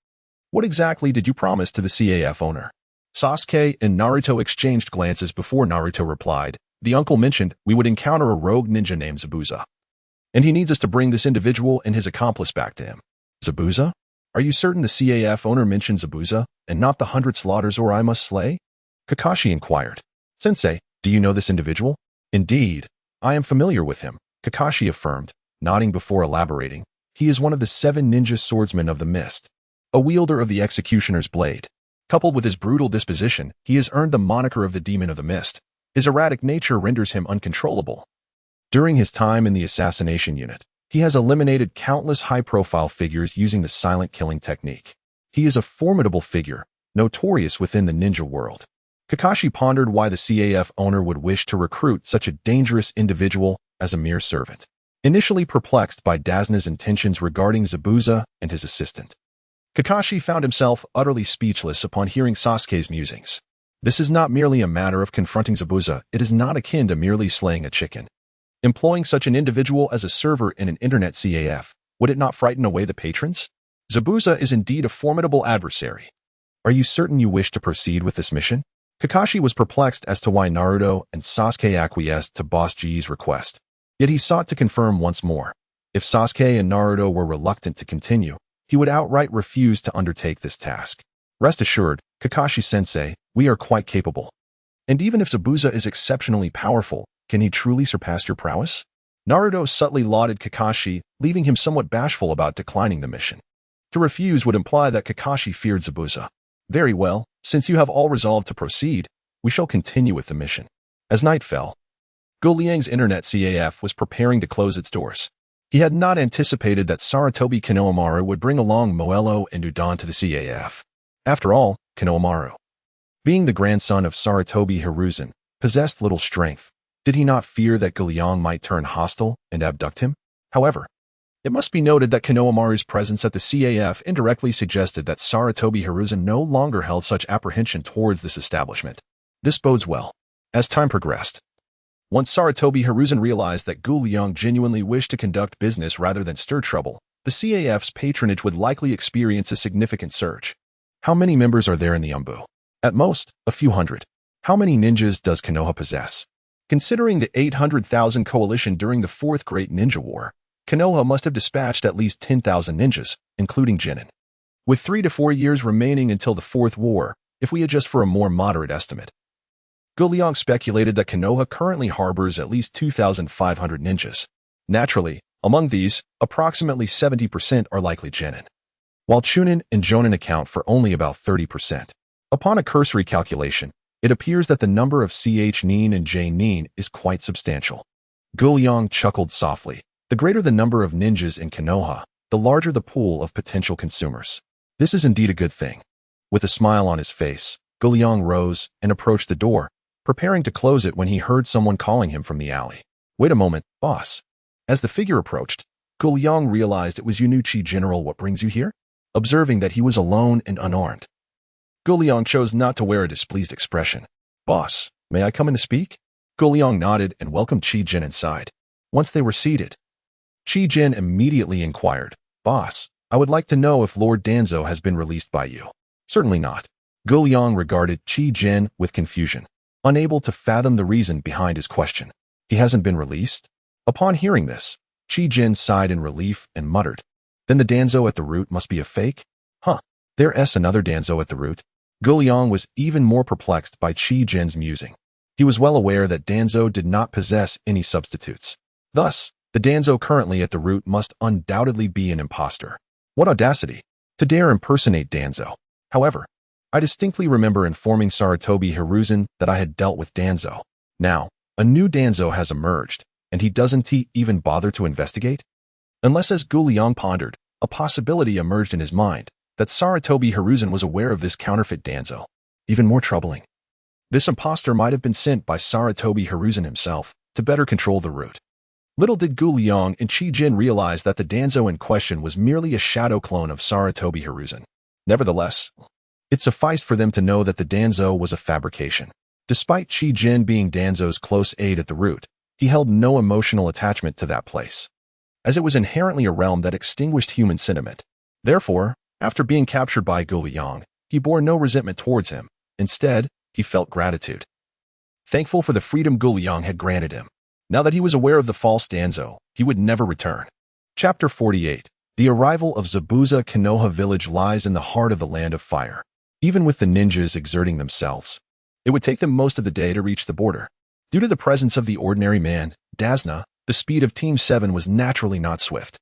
What exactly did you promise to the CAF owner? Sasuke and Naruto exchanged glances before Naruto replied. The uncle mentioned we would encounter a rogue ninja named Zabuza, and he needs us to bring this individual and his accomplice back to him. Zabuza? Are you certain the CAF owner mentioned Zabuza, and not the 100 slaughters or I must slay? Kakashi inquired. Sensei, do you know this individual? Indeed, I am familiar with him, Kakashi affirmed, nodding before elaborating. He is one of the 7 ninja swordsmen of the mist, a wielder of the executioner's blade. Coupled with his brutal disposition, he has earned the moniker of the Demon of the Mist. His erratic nature renders him uncontrollable. During his time in the assassination unit, he has eliminated countless high-profile figures using the silent killing technique. He is a formidable figure, notorious within the ninja world. Kakashi pondered why the CAF owner would wish to recruit such a dangerous individual as a mere servant. Initially perplexed by Dazna's intentions regarding Zabuza and his assistant, Kakashi found himself utterly speechless upon hearing Sasuke's musings. This is not merely a matter of confronting Zabuza, it is not akin to merely slaying a chicken. Employing such an individual as a server in an internet CAF, would it not frighten away the patrons? Zabuza is indeed a formidable adversary. Are you certain you wish to proceed with this mission? Kakashi was perplexed as to why Naruto and Sasuke acquiesced to Boss G's request. Yet he sought to confirm once more. If Sasuke and Naruto were reluctant to continue, he would outright refuse to undertake this task. Rest assured, Kakashi-sensei, we are quite capable. And even if Zabuza is exceptionally powerful, can he truly surpass your prowess? Naruto subtly lauded Kakashi, leaving him somewhat bashful about declining the mission. To refuse would imply that Kakashi feared Zabuza. Very well, since you have all resolved to proceed, we shall continue with the mission. As night fell, Guoliang's internet CAF was preparing to close its doors. He had not anticipated that Sarutobi Konohamaru would bring along Moello and Udon to the CAF. After all, Konohamaru, being the grandson of Sarutobi Hiruzen, possessed little strength. Did he not fear that Guoliang might turn hostile and abduct him? However, it must be noted that Konohamaru's presence at the CAF indirectly suggested that Sarutobi Hiruzen no longer held such apprehension towards this establishment. This bodes well. As time progressed, once Sarutobi Hiruzen realized that Guoliang genuinely wished to conduct business rather than stir trouble, the CAF's patronage would likely experience a significant surge. How many members are there in the Umbu? At most, a few hundred. How many ninjas does Konoha possess? Considering the 800,000 coalition during the Fourth Great Ninja War, Konoha must have dispatched at least 10,000 ninjas, including Genin. With 3 to 4 years remaining until the Fourth War, if we adjust for a more moderate estimate, Guoliang speculated that Konoha currently harbors at least 2,500 ninjas. Naturally, among these, approximately 70% are likely Genin, while Chunin and Jonin account for only about 30%. Upon a cursory calculation, it appears that the number of CH Nin and J Nin is quite substantial. Guoliang chuckled softly. The greater the number of ninjas in Konoha, the larger the pool of potential consumers. This is indeed a good thing. With a smile on his face, Guoliang rose and approached the door, preparing to close it when he heard someone calling him from the alley. Wait a moment, boss. As the figure approached, Guoliang realized it was Yunuchi General. What brings you here? Observing that he was alone and unarmed, Guoliang chose not to wear a displeased expression. Boss, may I come in to speak? Guoliang nodded and welcomed Chi-Jin inside. Once they were seated, Chi-Jin immediately inquired, Boss, I would like to know if Lord Danzo has been released by you. Certainly not. Guoliang regarded Chi-Jin with confusion, unable to fathom the reason behind his question. He hasn't been released? Upon hearing this, Chi-Jin sighed in relief and muttered, Then the Danzo at the root must be a fake? Huh, there's another Danzo at the root. Guoliang was even more perplexed by Chi-Jin's musing. He was well aware that Danzo did not possess any substitutes. Thus, the Danzo currently at the root must undoubtedly be an imposter. What audacity to dare impersonate Danzo. However, I distinctly remember informing Sarutobi Hiruzen that I had dealt with Danzo. Now, a new Danzo has emerged, and doesn't even bother to investigate? Unless, as Guoliang pondered, a possibility emerged in his mind that Sarutobi Hiruzen was aware of this counterfeit Danzo. Even more troubling, this imposter might have been sent by Sarutobi Hiruzen himself to better control the root. Little did Guoliang and Chi-Jin realize that the Danzo in question was merely a shadow clone of Sarutobi Hiruzen. Nevertheless, it sufficed for them to know that the Danzo was a fabrication. Despite Chi-Jin being Danzo's close aide at the root, he held no emotional attachment to that place, as it was inherently a realm that extinguished human sentiment. Therefore, after being captured by Guoliang, he bore no resentment towards him. Instead, he felt gratitude, thankful for the freedom Guoliang had granted him. Now that he was aware of the false Danzo, he would never return. Chapter 48. The arrival of Zabuza Konoha village lies in the heart of the Land of Fire. Even with the ninjas exerting themselves, it would take them most of the day to reach the border. Due to the presence of the ordinary man, Dazna, the speed of Team 7 was naturally not swift.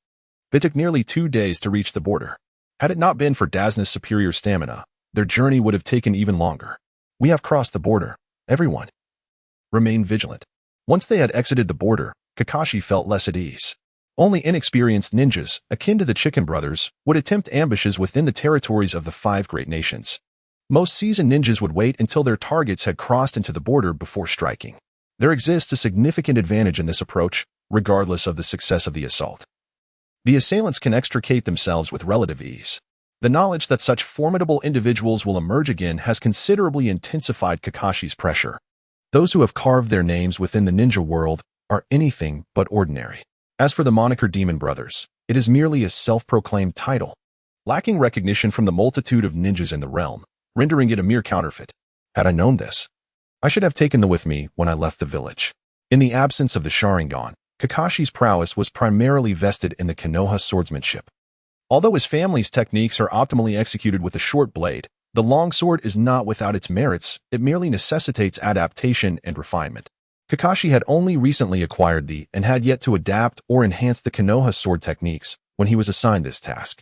It took nearly 2 days to reach the border. Had it not been for Dazna's superior stamina, their journey would have taken even longer. We have crossed the border. Everyone, remain vigilant. Once they had exited the border, Kakashi felt less at ease. Only inexperienced ninjas, akin to the Chicken Brothers, would attempt ambushes within the territories of the 5 great nations. Most seasoned ninjas would wait until their targets had crossed into the border before striking. There exists a significant advantage in this approach, regardless of the success of the assault. The assailants can extricate themselves with relative ease. The knowledge that such formidable individuals will emerge again has considerably intensified Kakashi's pressure. Those who have carved their names within the ninja world are anything but ordinary. As for the moniker Demon Brothers, it is merely a self-proclaimed title, lacking recognition from the multitude of ninjas in the realm, rendering it a mere counterfeit. Had I known this, I should have taken them with me when I left the village. In the absence of the Sharingan, Kakashi's prowess was primarily vested in the Konoha swordsmanship. Although his family's techniques are optimally executed with a short blade, the longsword is not without its merits. It merely necessitates adaptation and refinement. Kakashi had only recently acquired the and had yet to adapt or enhance the Konoha sword techniques when he was assigned this task.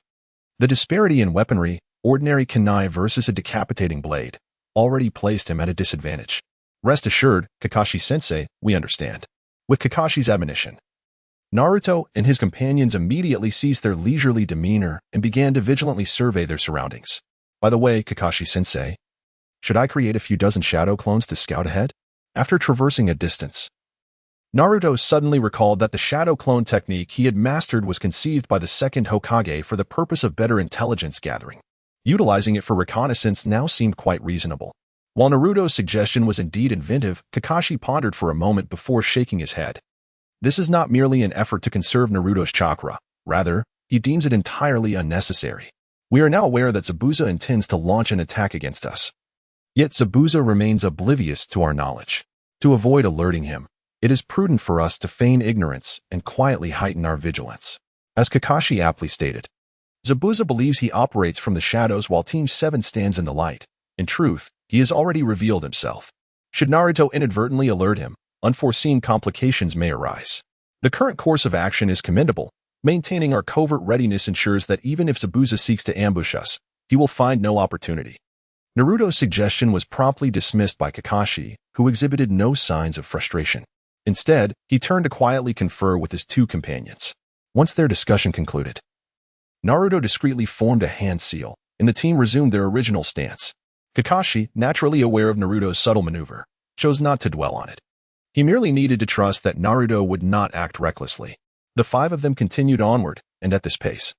The disparity in weaponry, ordinary kunai versus a decapitating blade, already placed him at a disadvantage. Rest assured, Kakashi-sensei, we understand. With Kakashi's admonition, Naruto and his companions immediately ceased their leisurely demeanor and began to vigilantly survey their surroundings. By the way, Kakashi-sensei, should I create a few dozen shadow clones to scout ahead? After traversing a distance, Naruto suddenly recalled that the shadow clone technique he had mastered was conceived by the second Hokage for the purpose of better intelligence gathering. Utilizing it for reconnaissance now seemed quite reasonable. While Naruto's suggestion was indeed inventive, Kakashi pondered for a moment before shaking his head. This is not merely an effort to conserve Naruto's chakra. Rather, he deems it entirely unnecessary. We are now aware that Zabuza intends to launch an attack against us. Yet Zabuza remains oblivious to our knowledge. To avoid alerting him, it is prudent for us to feign ignorance and quietly heighten our vigilance. As Kakashi aptly stated, Zabuza believes he operates from the shadows while Team 7 stands in the light. In truth, he has already revealed himself. Should Naruto inadvertently alert him, unforeseen complications may arise. The current course of action is commendable. Maintaining our covert readiness ensures that even if Zabuza seeks to ambush us, he will find no opportunity. Naruto's suggestion was promptly dismissed by Kakashi, who exhibited no signs of frustration. Instead, he turned to quietly confer with his 2 companions. Once their discussion concluded, Naruto discreetly formed a hand seal, and the team resumed their original stance. Kakashi, naturally aware of Naruto's subtle maneuver, chose not to dwell on it. He merely needed to trust that Naruto would not act recklessly. The 5 of them continued onward, and at this pace,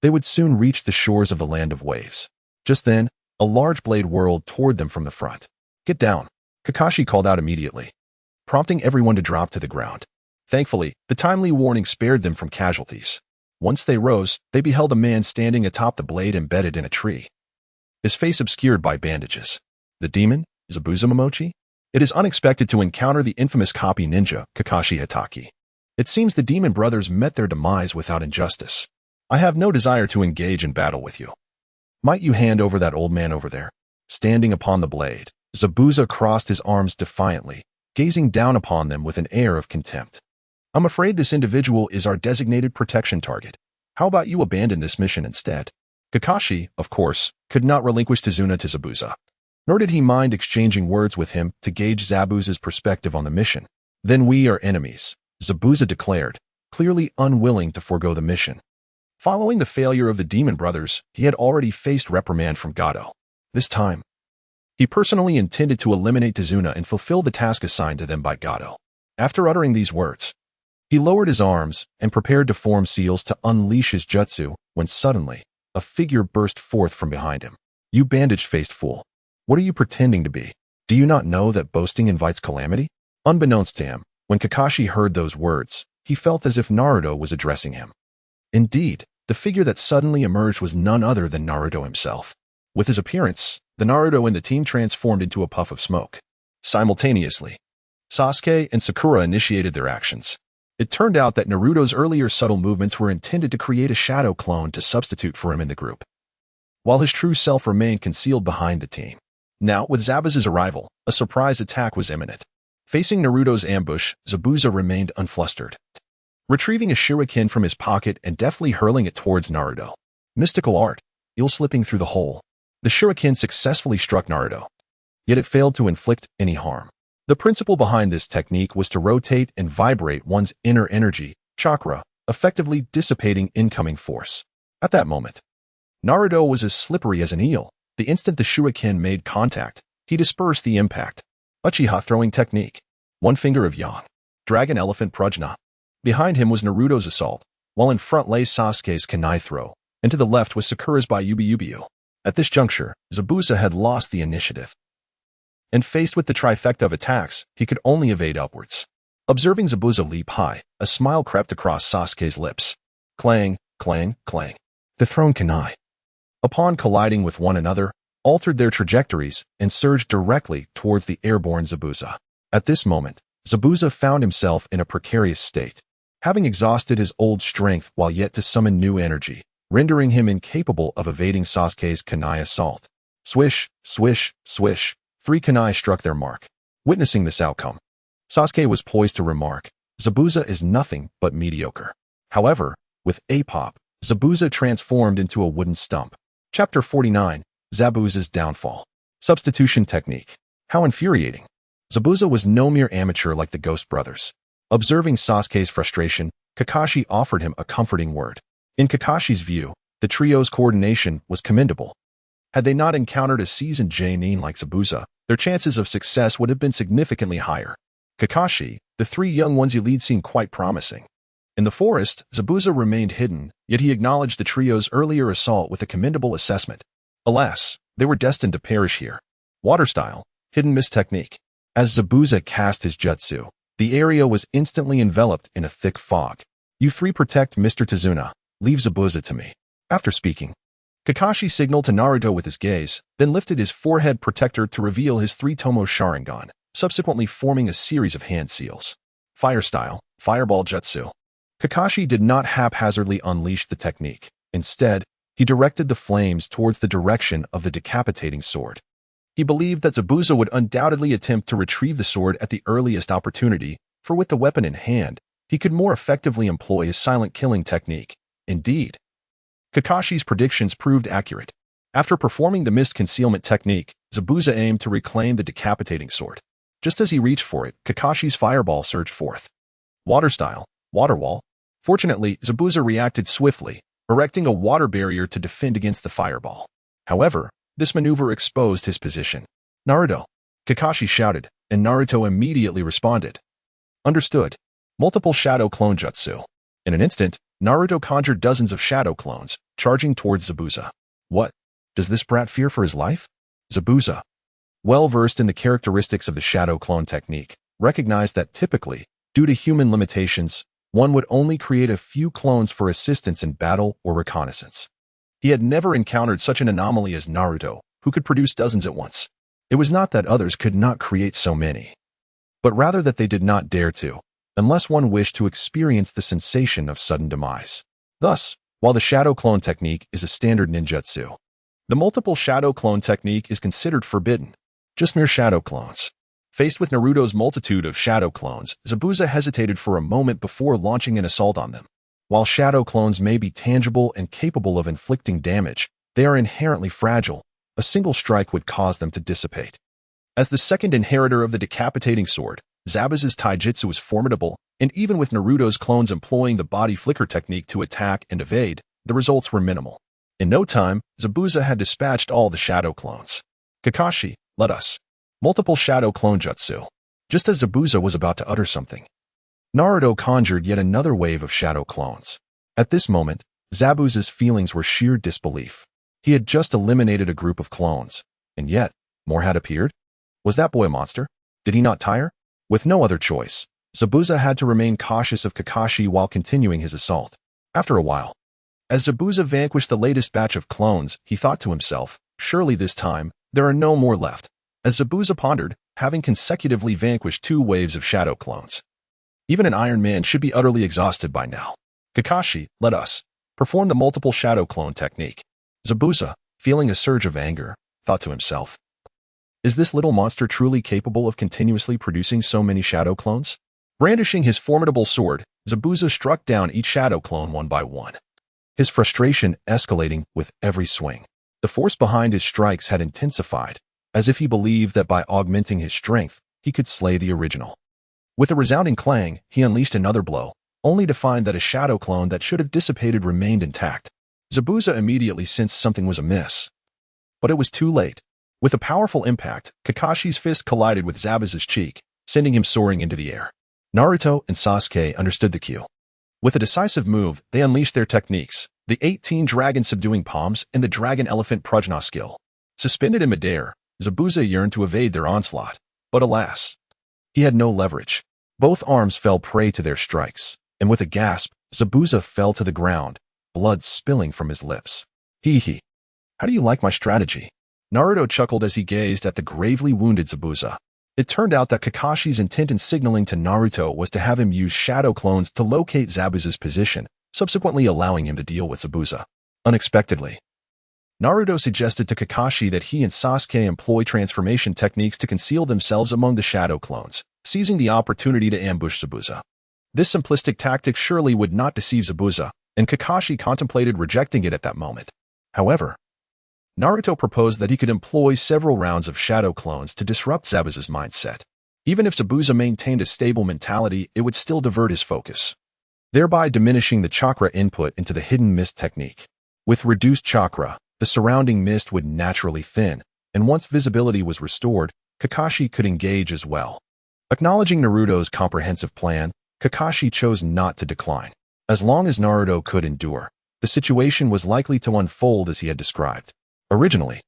they would soon reach the shores of the Land of Waves. Just then, a large blade whirled toward them from the front. Get down, Kakashi called out immediately, prompting everyone to drop to the ground. Thankfully, the timely warning spared them from casualties. Once they rose, they beheld a man standing atop the blade embedded in a tree, his face obscured by bandages. The demon, Zabuza Momochi? It is unexpected to encounter the infamous copy ninja, Kakashi Hatake. It seems the Demon Brothers met their demise without injustice. I have no desire to engage in battle with you. Might you hand over that old man over there? Standing upon the blade, Zabuza crossed his arms defiantly, gazing down upon them with an air of contempt. I'm afraid this individual is our designated protection target. How about you abandon this mission instead? Kakashi, of course, could not relinquish Tizuna to Zabuza, nor did he mind exchanging words with him to gauge Zabuza's perspective on the mission. Then we are enemies, Zabuza declared, clearly unwilling to forego the mission. Following the failure of the Demon Brothers, he had already faced reprimand from Gato. This time, he personally intended to eliminate Tizuna and fulfill the task assigned to them by Gato. After uttering these words, he lowered his arms and prepared to form seals to unleash his jutsu, when suddenly, a figure burst forth from behind him. You bandage-faced fool. What are you pretending to be? Do you not know that boasting invites calamity? Unbeknownst to him, when Kakashi heard those words, he felt as if Naruto was addressing him. Indeed, the figure that suddenly emerged was none other than Naruto himself. With his appearance, the Naruto in the team transformed into a puff of smoke. Simultaneously, Sasuke and Sakura initiated their actions. It turned out that Naruto's earlier subtle movements were intended to create a shadow clone to substitute for him in the group, while his true self remained concealed behind the team. Now, with Zabuza's arrival, a surprise attack was imminent. Facing Naruto's ambush, Zabuza remained unflustered, retrieving a shuriken from his pocket and deftly hurling it towards Naruto. Mystical art, ill-slipping through the hole. The shuriken successfully struck Naruto, yet it failed to inflict any harm. The principle behind this technique was to rotate and vibrate one's inner energy, chakra, effectively dissipating incoming force. At that moment, Naruto was as slippery as an eel. The instant the shuriken made contact, he dispersed the impact. Uchiha throwing technique. One finger of Yang. Dragon Elephant Prajna. Behind him was Naruto's assault, while in front lay Sasuke's kunai throw, and to the left was Sakura's Bayubi-Yubiu. At this juncture, Zabuza had lost the initiative, and faced with the trifecta of attacks, he could only evade upwards. Observing Zabuza leap high, a smile crept across Sasuke's lips. Clang, clang, clang. The thrown kunai, upon colliding with one another, altered their trajectories and surged directly towards the airborne Zabuza. At this moment, Zabuza found himself in a precarious state, having exhausted his old strength while yet to summon new energy, rendering him incapable of evading Sasuke's kunai assault. Swish, swish, swish. 3 kunai struck their mark. Witnessing this outcome, Sasuke was poised to remark, Zabuza is nothing but mediocre. However, with a pop, Zabuza transformed into a wooden stump. Chapter 49, Zabuza's Downfall. Substitution Technique. How infuriating. Zabuza was no mere amateur like the Ghost Brothers. Observing Sasuke's frustration, Kakashi offered him a comforting word. In Kakashi's view, the trio's coordination was commendable. Had they not encountered a seasoned Genin like Zabuza, their chances of success would have been significantly higher. Kakashi, the 3 young ones you lead seemed quite promising. In the forest, Zabuza remained hidden, yet he acknowledged the trio's earlier assault with a commendable assessment. Alas, they were destined to perish here. Water style, hidden mist technique. As Zabuza cast his jutsu, the area was instantly enveloped in a thick fog. You 3 protect Mr. Tazuna, leave Zabuza to me. After speaking, Kakashi signaled to Naruto with his gaze, then lifted his forehead protector to reveal his 3-tomo Sharingan, subsequently forming a series of hand seals. Fire style, fireball jutsu. Kakashi did not haphazardly unleash the technique. Instead, he directed the flames towards the direction of the decapitating sword. He believed that Zabuza would undoubtedly attempt to retrieve the sword at the earliest opportunity, for with the weapon in hand, he could more effectively employ his silent killing technique. Indeed, Kakashi's predictions proved accurate. After performing the mist concealment technique, Zabuza aimed to reclaim the decapitating sword. Just as he reached for it, Kakashi's fireball surged forth. Water style, water wall. Fortunately, Zabuza reacted swiftly, erecting a water barrier to defend against the fireball. However, this maneuver exposed his position. Naruto, Kakashi shouted, and Naruto immediately responded. Understood. Multiple shadow clone jutsu. In an instant, Naruto conjured dozens of shadow clones, charging towards Zabuza. What? Does this brat fear for his life? Zabuza, well versed in the characteristics of the shadow clone technique, recognized that typically, due to human limitations, one would only create a few clones for assistance in battle or reconnaissance. He had never encountered such an anomaly as Naruto, who could produce dozens at once. It was not that others could not create so many, but rather that they did not dare to, unless one wished to experience the sensation of sudden demise. Thus, while the shadow clone technique is a standard ninjutsu, the multiple shadow clone technique is considered forbidden. Just mere shadow clones. Faced with Naruto's multitude of shadow clones, Zabuza hesitated for a moment before launching an assault on them. While shadow clones may be tangible and capable of inflicting damage, they are inherently fragile. A single strike would cause them to dissipate. As the second inheritor of the decapitating sword, Zabuza's taijutsu was formidable, and even with Naruto's clones employing the body flicker technique to attack and evade, the results were minimal. In no time, Zabuza had dispatched all the shadow clones. Kakashi, let us. Multiple shadow clone jutsu. Just as Zabuza was about to utter something, Naruto conjured yet another wave of shadow clones. At this moment, Zabuza's feelings were sheer disbelief. He had just eliminated a group of clones, and yet, more had appeared? Was that boy a monster? Did he not tire? With no other choice, Zabuza had to remain cautious of Kakashi while continuing his assault. After a while, as Zabuza vanquished the latest batch of clones, he thought to himself, surely this time, there are no more left. As Zabuza pondered, having consecutively vanquished 2 waves of shadow clones. Even an Iron Man should be utterly exhausted by now. Kakashi, let us perform the multiple shadow clone technique. Zabuza, feeling a surge of anger, thought to himself, is this little monster truly capable of continuously producing so many shadow clones? Brandishing his formidable sword, Zabuza struck down each shadow clone one by one, his frustration escalating with every swing. The force behind his strikes had intensified, as if he believed that by augmenting his strength, he could slay the original. With a resounding clang, he unleashed another blow, only to find that a shadow clone that should have dissipated remained intact. Zabuza immediately sensed something was amiss. But it was too late. With a powerful impact, Kakashi's fist collided with Zabuza's cheek, sending him soaring into the air. Naruto and Sasuke understood the cue. With a decisive move, they unleashed their techniques, the 18 dragon-subduing palms and the dragon-elephant prajna skill. Suspended in midair, Zabuza yearned to evade their onslaught, but alas, he had no leverage. Both arms fell prey to their strikes, and with a gasp, Zabuza fell to the ground, blood spilling from his lips. Hee. How do you like my strategy? Naruto chuckled as he gazed at the gravely wounded Zabuza. It turned out that Kakashi's intent in signaling to Naruto was to have him use shadow clones to locate Zabuza's position, subsequently allowing him to deal with Zabuza. Unexpectedly, Naruto suggested to Kakashi that he and Sasuke employ transformation techniques to conceal themselves among the shadow clones, seizing the opportunity to ambush Zabuza. This simplistic tactic surely would not deceive Zabuza, and Kakashi contemplated rejecting it at that moment. However, Naruto proposed that he could employ several rounds of shadow clones to disrupt Zabuza's mindset. Even if Zabuza maintained a stable mentality, it would still divert his focus, thereby diminishing the chakra input into the hidden mist technique. With reduced chakra, the surrounding mist would naturally thin, and once visibility was restored, Kakashi could engage as well. Acknowledging Naruto's comprehensive plan, Kakashi chose not to decline. As long as Naruto could endure, the situation was likely to unfold as he had described. Originally,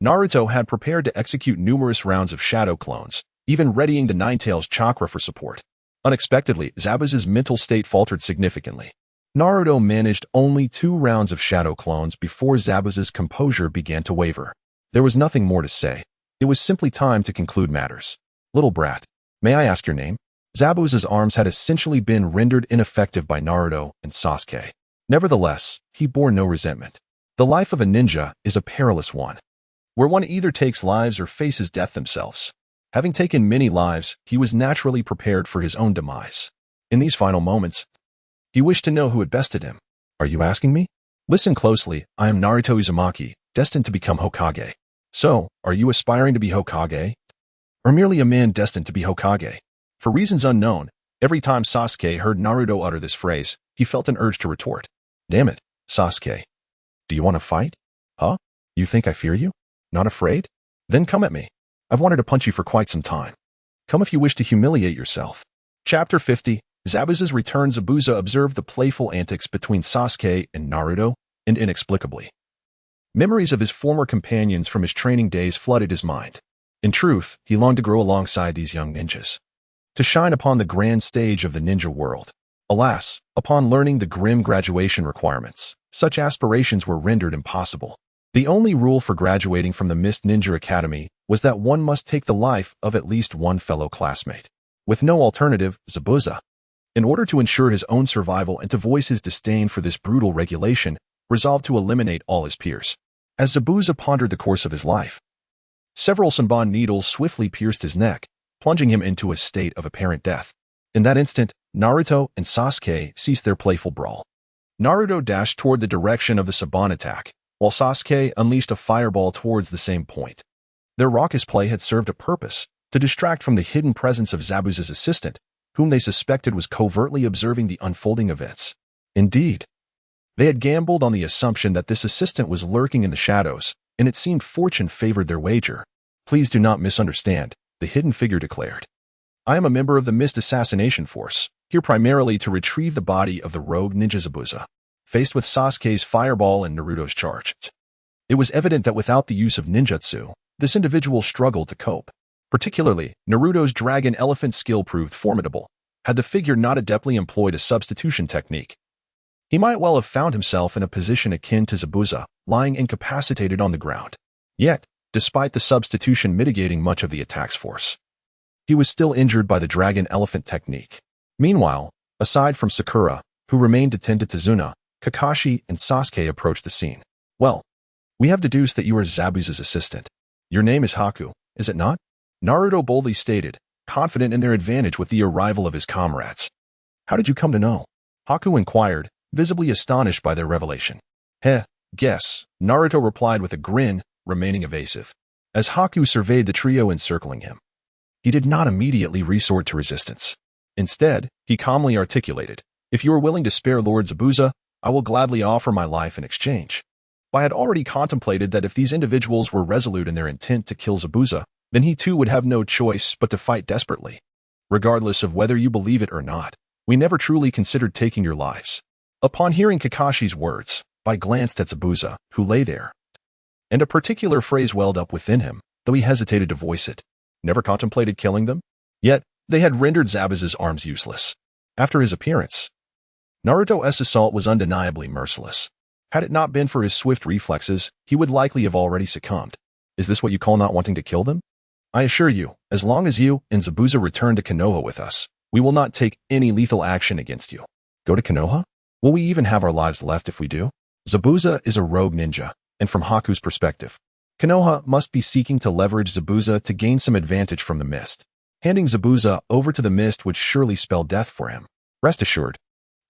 Naruto had prepared to execute numerous rounds of shadow clones, even readying the Ninetales chakra for support. Unexpectedly, Zabuza's mental state faltered significantly. Naruto managed only 2 rounds of shadow clones before Zabuza's composure began to waver. There was nothing more to say. It was simply time to conclude matters. Little brat, may I ask your name? Zabuza's arms had essentially been rendered ineffective by Naruto and Sasuke. Nevertheless, he bore no resentment. The life of a ninja is a perilous one, where one either takes lives or faces death themselves. Having taken many lives, he was naturally prepared for his own demise. In these final moments, he wished to know who had bested him. Are you asking me? Listen closely, I am Naruto Uzumaki, destined to become Hokage. So, are you aspiring to be Hokage? Or merely a man destined to be Hokage? For reasons unknown, every time Sasuke heard Naruto utter this phrase, he felt an urge to retort. Damn it, Sasuke. Do you want to fight? Huh? You think I fear you? Not afraid? Then come at me. I've wanted to punch you for quite some time. Come if you wish to humiliate yourself. Chapter 50, Zabuza's return. Zabuza observed the playful antics between Sasuke and Naruto, and inexplicably, memories of his former companions from his training days flooded his mind. In truth, he longed to grow alongside these young ninjas, to shine upon the grand stage of the ninja world. Alas, upon learning the grim graduation requirements, such aspirations were rendered impossible. The only rule for graduating from the Mist Ninja Academy was that one must take the life of at least one fellow classmate. With no alternative, Zabuza, in order to ensure his own survival and to voice his disdain for this brutal regulation, resolved to eliminate all his peers. As Zabuza pondered the course of his life, several Senbon needles swiftly pierced his neck, plunging him into a state of apparent death. In that instant, Naruto and Sasuke ceased their playful brawl. Naruto dashed toward the direction of the Senbon attack, while Sasuke unleashed a fireball towards the same point. Their raucous play had served a purpose, to distract from the hidden presence of Zabuza's assistant, whom they suspected was covertly observing the unfolding events. Indeed, they had gambled on the assumption that this assistant was lurking in the shadows, and it seemed fortune favored their wager. Please do not misunderstand, the hidden figure declared. I am a member of the Mist Assassination Force, here primarily to retrieve the body of the rogue ninja Zabuza. Faced with Sasuke's fireball and Naruto's charge, it was evident that without the use of ninjutsu, this individual struggled to cope. Particularly, Naruto's dragon elephant skill proved formidable. Had the figure not adeptly employed a substitution technique, he might well have found himself in a position akin to Zabuza, lying incapacitated on the ground. Yet, despite the substitution mitigating much of the attack's force, He was still injured by the dragon-elephant technique. Meanwhile, aside from Sakura, who remained to tend to Tazuna, Kakashi and Sasuke approached the scene. Well, we have deduced that you are Zabuza's assistant. Your name is Haku, is it not? Naruto boldly stated, confident in their advantage with the arrival of his comrades. How did you come to know? Haku inquired, visibly astonished by their revelation. Guess, Naruto replied with a grin, remaining evasive. As Haku surveyed the trio encircling him, he did not immediately resort to resistance. Instead, he calmly articulated, if you are willing to spare Lord Zabuza, I will gladly offer my life in exchange. I had already contemplated that if these individuals were resolute in their intent to kill Zabuza, then he too would have no choice but to fight desperately. Regardless of whether you believe it or not, we never truly considered taking your lives. Upon hearing Kakashi's words, I glanced at Zabuza, who lay there, and a particular phrase welled up within him, though he hesitated to voice it. Never contemplated killing them? Yet, they had rendered Zabuza's arms useless. After his appearance, Naruto's assault was undeniably merciless. Had it not been for his swift reflexes, he would likely have already succumbed. Is this what you call not wanting to kill them? I assure you, as long as you and Zabuza return to Konoha with us, we will not take any lethal action against you. Go to Konoha? Will we even have our lives left if we do? Zabuza is a rogue ninja, and from Haku's perspective, Konoha must be seeking to leverage Zabuza to gain some advantage from the mist. Handing Zabuza over to the mist would surely spell death for him. Rest assured,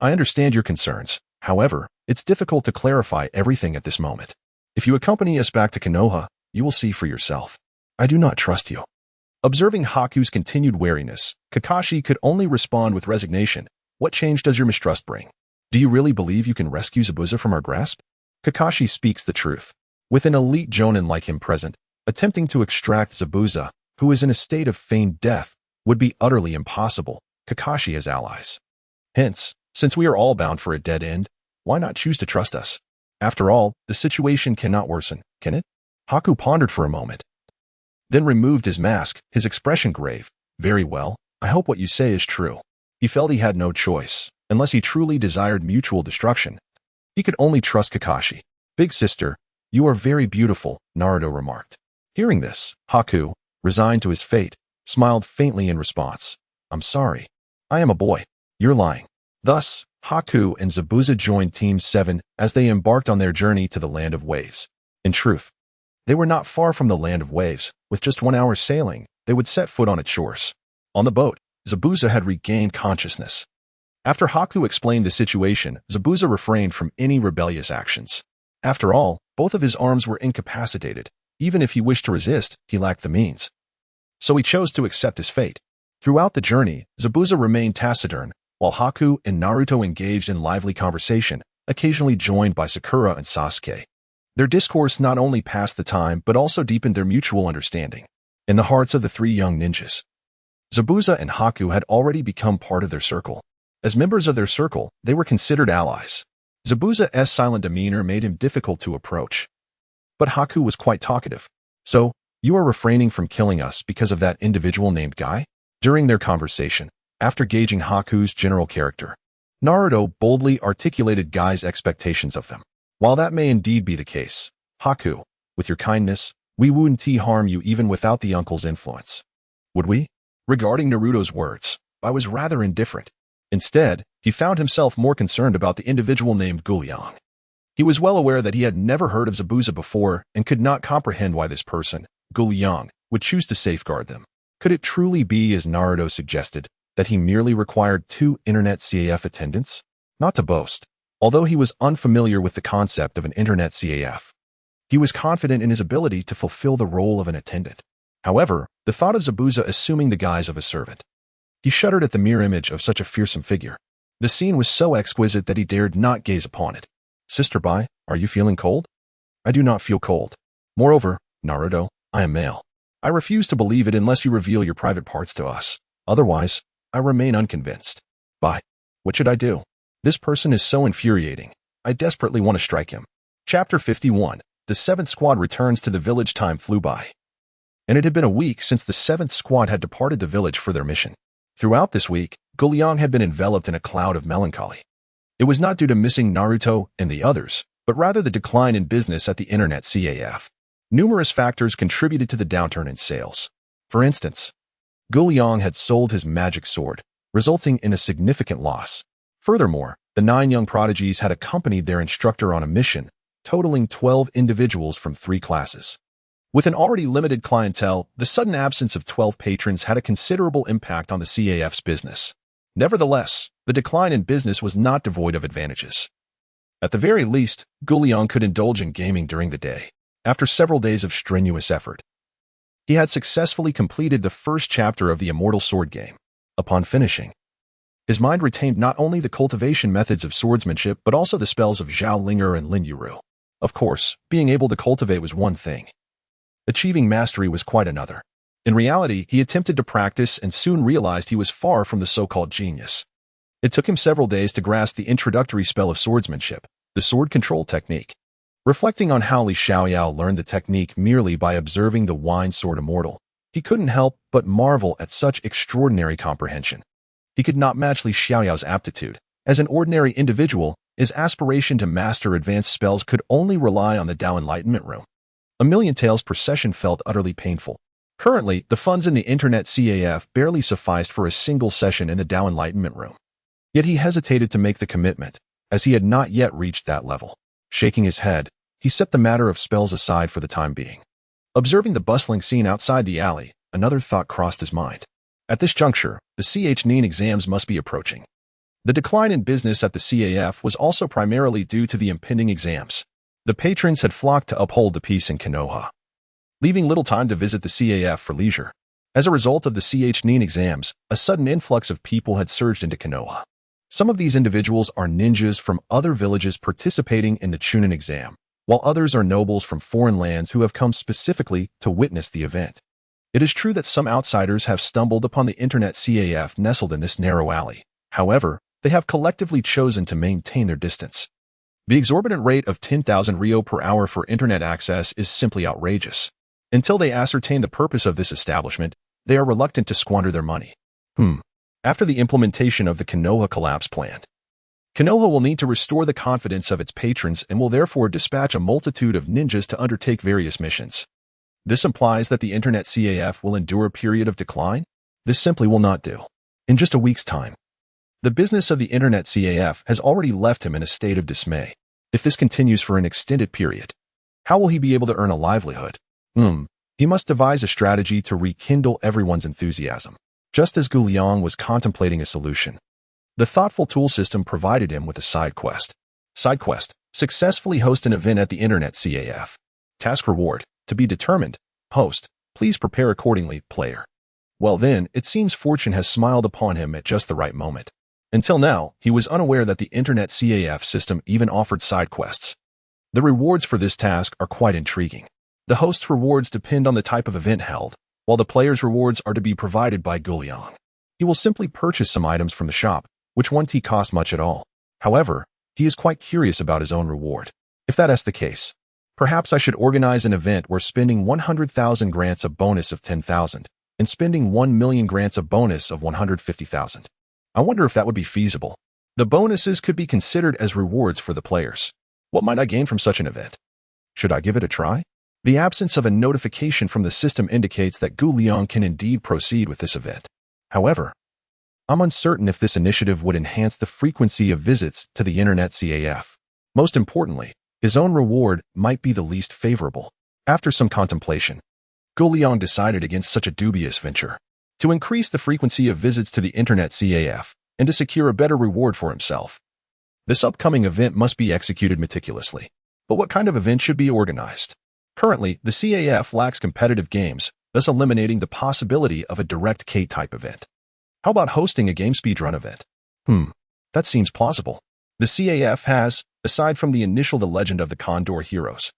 I understand your concerns. However, it's difficult to clarify everything at this moment. If you accompany us back to Konoha, you will see for yourself. I do not trust you. Observing Haku's continued wariness, Kakashi could only respond with resignation. What change does your mistrust bring? Do you really believe you can rescue Zabuza from our grasp? Kakashi speaks the truth. With an elite jonin like him present, attempting to extract Zabuza, who is in a state of feigned death, would be utterly impossible. Kakashi has allies. Hence, since we are all bound for a dead end, why not choose to trust us? After all, the situation cannot worsen, can it? Haku pondered for a moment, then removed his mask, his expression grave. Very well, I hope what you say is true. He felt he had no choice, unless he truly desired mutual destruction. He could only trust Kakashi. Big sister, you are very beautiful, Naruto remarked. Hearing this, Haku, resigned to his fate, smiled faintly in response. I'm sorry. I am a boy. You're lying. Thus, Haku and Zabuza joined Team 7 as they embarked on their journey to the Land of Waves. In truth, they were not far from the Land of Waves. With just 1 hour's sailing, they would set foot on its shores. On the boat, Zabuza had regained consciousness. After Haku explained the situation, Zabuza refrained from any rebellious actions. After all, both of his arms were incapacitated. Even if he wished to resist, he lacked the means. So he chose to accept his fate. Throughout the journey, Zabuza remained taciturn, while Haku and Naruto engaged in lively conversation, occasionally joined by Sakura and Sasuke. Their discourse not only passed the time but also deepened their mutual understanding. In the hearts of the three young ninjas, Zabuza and Haku had already become part of their circle. As members of their circle, they were considered allies. Zabuza's silent demeanor made him difficult to approach. But Haku was quite talkative. So, you are refraining from killing us because of that individual named Guy? During their conversation, after gauging Haku's general character, Naruto boldly articulated Guy's expectations of them. While that may indeed be the case, Haku, with your kindness, we wouldn't harm you even without the uncle's influence. Would we? Regarding Naruto's words, I was rather indifferent. Instead, he found himself more concerned about the individual named Jin Yong. He was well aware that he had never heard of Zabuza before and could not comprehend why this person, Jin Yong, would choose to safeguard them. Could it truly be, as Naruto suggested, that he merely required 2 internet CAF attendants? Not to boast, although he was unfamiliar with the concept of an internet CAF, he was confident in his ability to fulfill the role of an attendant. However, the thought of Zabuza assuming the guise of a servant, he shuddered at the mere image of such a fearsome figure. The scene was so exquisite that he dared not gaze upon it. Sister Bai, are you feeling cold? I do not feel cold. Moreover, Naruto, I am male. I refuse to believe it unless you reveal your private parts to us. Otherwise, I remain unconvinced. Bai, what should I do? This person is so infuriating. I desperately want to strike him. Chapter 51. The 7th squad returns to the village. Time flew by, and it had been a week since the 7th squad had departed the village for their mission. Throughout this week, Jin Yong had been enveloped in a cloud of melancholy. It was not due to missing Naruto and the others, but rather the decline in business at the internet CAF. Numerous factors contributed to the downturn in sales. For instance, Gu Liang had sold his magic sword, resulting in a significant loss. Furthermore, the 9 young prodigies had accompanied their instructor on a mission, totaling 12 individuals from 3 classes. With an already limited clientele, the sudden absence of 12 patrons had a considerable impact on the CAF's business. Nevertheless, the decline in business was not devoid of advantages. At the very least, Gu Liang could indulge in gaming during the day. After several days of strenuous effort, he had successfully completed the first chapter of the Immortal Sword game. Upon finishing, his mind retained not only the cultivation methods of swordsmanship but also the spells of Zhao Linger and Lin Yuru. Of course, being able to cultivate was one thing. Achieving mastery was quite another. In reality, he attempted to practice and soon realized he was far from the so-called genius. It took him several days to grasp the introductory spell of swordsmanship, the sword control technique. Reflecting on how Li Xiaoyao learned the technique merely by observing the Wine Sword Immortal, he couldn't help but marvel at such extraordinary comprehension. He could not match Li Xiaoyao's aptitude. As an ordinary individual, his aspiration to master advanced spells could only rely on the Dao Enlightenment Room. A million taels per session felt utterly painful. Currently, the funds in the Internet CAF barely sufficed for a single session in the Dao Enlightenment Room. Yet he hesitated to make the commitment, as he had not yet reached that level. Shaking his head, he set the matter of spells aside for the time being. Observing the bustling scene outside the alley, another thought crossed his mind. At this juncture, the CHNIN exams must be approaching. The decline in business at the CAF was also primarily due to the impending exams. The patrons had flocked to uphold the peace in Konoha, leaving little time to visit the CAF for leisure. As a result of the CHNIN exams, a sudden influx of people had surged into Konoha. Some of these individuals are ninjas from other villages participating in the Chunin exam, while others are nobles from foreign lands who have come specifically to witness the event. It is true that some outsiders have stumbled upon the Internet CAF nestled in this narrow alley. However, they have collectively chosen to maintain their distance. The exorbitant rate of 10,000 Rio per hour for Internet access is simply outrageous. Until they ascertain the purpose of this establishment, they are reluctant to squander their money. After the implementation of the Konoha collapse plan, Konoha will need to restore the confidence of its patrons and will therefore dispatch a multitude of ninjas to undertake various missions. This implies that the Internet CAF will endure a period of decline? This simply will not do. In just a week's time, the business of the Internet CAF has already left him in a state of dismay. If this continues for an extended period, how will he be able to earn a livelihood? He must devise a strategy to rekindle everyone's enthusiasm. Just as Gu Liang was contemplating a solution, the thoughtful tool system provided him with a side quest. Side quest: successfully host an event at the Internet CAF. Task reward: to be determined. Host: please prepare accordingly, player. Well then, it seems fortune has smiled upon him at just the right moment. Until now, he was unaware that the Internet CAF system even offered side quests. The rewards for this task are quite intriguing. The host's rewards depend on the type of event held, while the player's rewards are to be provided by Gu Liang. He will simply purchase some items from the shop, which won't cost much at all. However, he is quite curious about his own reward. If that is the case, perhaps I should organize an event where spending 100,000 grants a bonus of 10,000, and spending 1 million grants a bonus of 150,000. I wonder if that would be feasible. The bonuses could be considered as rewards for the players. What might I gain from such an event? Should I give it a try? The absence of a notification from the system indicates that Gu Liang can indeed proceed with this event. However, I'm uncertain if this initiative would enhance the frequency of visits to the Internet CAF. Most importantly, his own reward might be the least favorable. After some contemplation, Gu Liang decided against such a dubious venture. To increase the frequency of visits to the Internet CAF, and to secure a better reward for himself, this upcoming event must be executed meticulously. But what kind of event should be organized? Currently, the CAF lacks competitive games, thus eliminating the possibility of a direct K-type event. How about hosting a game speedrun event? That seems plausible. The CAF has, aside from the initial The Legend of the Condor Heroes,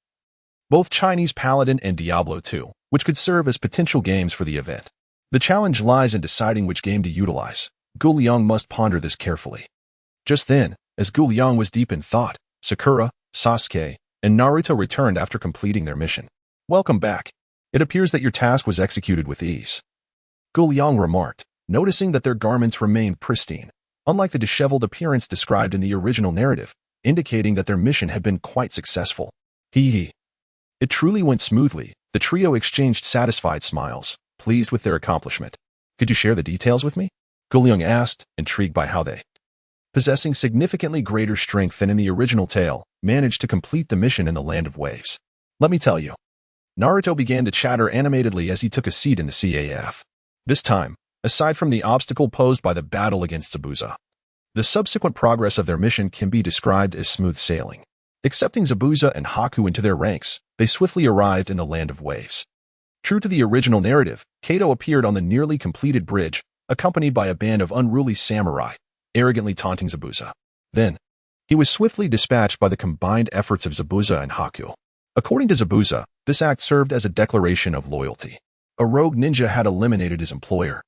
both Chinese Paladin and Diablo 2, which could serve as potential games for the event. The challenge lies in deciding which game to utilize. Gu Liang must ponder this carefully. Just then, as Gu Liang was deep in thought, Sakura, Sasuke, and Naruto returned after completing their mission. Welcome back. It appears that your task was executed with ease, Gu Liang remarked, noticing that their garments remained pristine, unlike the disheveled appearance described in the original narrative, indicating that their mission had been quite successful. It truly went smoothly. The trio exchanged satisfied smiles, pleased with their accomplishment. Could you share the details with me? Jin Yong asked, intrigued by how they, possessing significantly greater strength than in the original tale, managed to complete the mission in the Land of Waves. Let me tell you. Naruto began to chatter animatedly as he took a seat in the CAF. This time, aside from the obstacle posed by the battle against Zabuza, the subsequent progress of their mission can be described as smooth sailing. Accepting Zabuza and Haku into their ranks, they swiftly arrived in the Land of Waves. True to the original narrative, Kato appeared on the nearly completed bridge, accompanied by a band of unruly samurai, arrogantly taunting Zabuza. Then, he was swiftly dispatched by the combined efforts of Zabuza and Haku. According to Zabuza, this act served as a declaration of loyalty. A rogue ninja had eliminated his employer,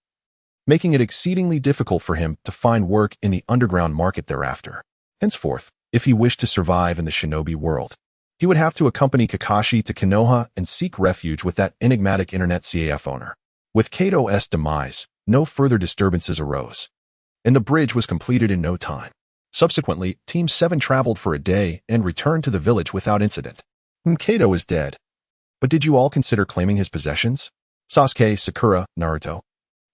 making it exceedingly difficult for him to find work in the underground market thereafter. Henceforth, if he wished to survive in the shinobi world, he would have to accompany Kakashi to Konoha and seek refuge with that enigmatic internet CAF owner. With Kato's demise, no further disturbances arose, and the bridge was completed in no time. Subsequently, Team 7 traveled for a day and returned to the village without incident. Kato is dead. But did you all consider claiming his possessions? Sasuke, Sakura, Naruto.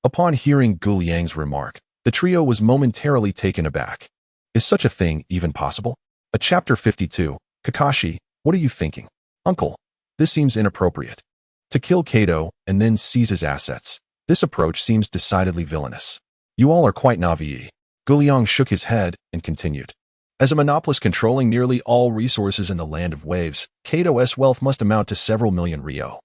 Upon hearing Gul Yang's remark, the trio was momentarily taken aback. Is such a thing even possible? Chapter 52. Kakashi, what are you thinking? Uncle, this seems inappropriate. To kill Kato and then seize his assets. This approach seems decidedly villainous. You all are quite naive. Gul Yang shook his head and continued. As a monopolist controlling nearly all resources in the Land of Waves, Kato's wealth must amount to several million ryo.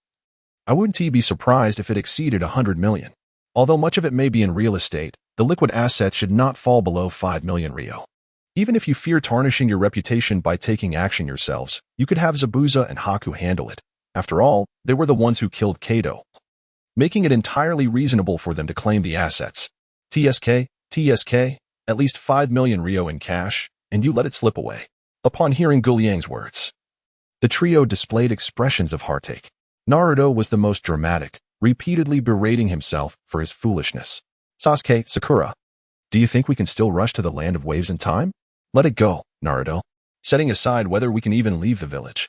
I wouldn't be surprised if it exceeded 100 million. Although much of it may be in real estate, the liquid assets should not fall below 5 million ryo. Even if you fear tarnishing your reputation by taking action yourselves, you could have Zabuza and Haku handle it. After all, they were the ones who killed Kato, making it entirely reasonable for them to claim the assets. TSK, at least 5 million ryo in cash, and you let it slip away. Upon hearing Gul Yang's words, the trio displayed expressions of heartache. Naruto was the most dramatic, repeatedly berating himself for his foolishness. Sasuke, Sakura, do you think we can still rush to the Land of Waves in time? Let it go, Naruto. Setting aside whether we can even leave the village,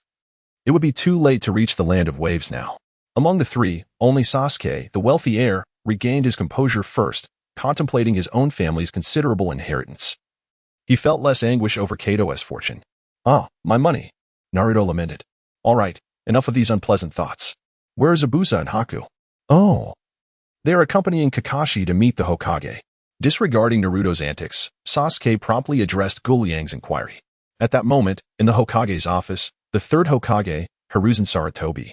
it would be too late to reach the Land of Waves now. Among the three, only Sasuke, the wealthy heir, regained his composure first, contemplating his own family's considerable inheritance. He felt less anguish over Kato's fortune. Ah, my money, Naruto lamented. All right, enough of these unpleasant thoughts. Where are Zabuza and Haku? Oh. They are accompanying Kakashi to meet the Hokage. Disregarding Naruto's antics, Sasuke promptly addressed Gul Yang's inquiry. At that moment, in the Hokage's office, the third Hokage, Hiruzen Sarutobi,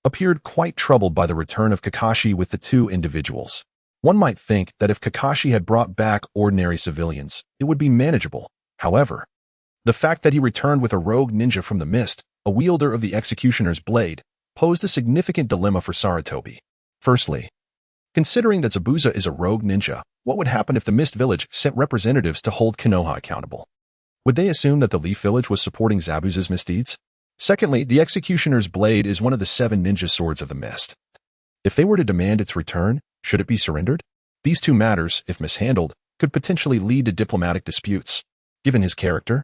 appeared quite troubled by the return of Kakashi with the two individuals. One might think that if Kakashi had brought back ordinary civilians, it would be manageable. However, the fact that he returned with a rogue ninja from the mist, a wielder of the executioner's blade, posed a significant dilemma for Sarutobi. Firstly, considering that Zabuza is a rogue ninja, what would happen if the Mist Village sent representatives to hold Konoha accountable? Would they assume that the Leaf Village was supporting Zabuza's misdeeds? Secondly, the Executioner's Blade is one of the 7 ninja swords of the Mist. If they were to demand its return, should it be surrendered? These two matters, if mishandled, could potentially lead to diplomatic disputes. Given his character,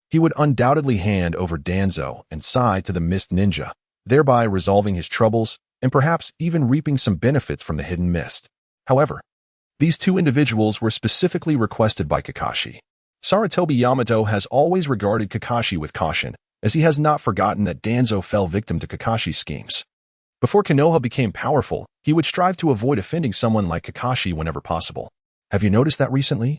he would undoubtedly hand over Danzo and Sai to the Mist Ninja, thereby resolving his troubles and perhaps even reaping some benefits from the hidden mist. However, these two individuals were specifically requested by Kakashi. Sarutobi Yamato has always regarded Kakashi with caution, as he has not forgotten that Danzo fell victim to Kakashi's schemes. Before Konoha became powerful, he would strive to avoid offending someone like Kakashi whenever possible. Have you noticed that recently?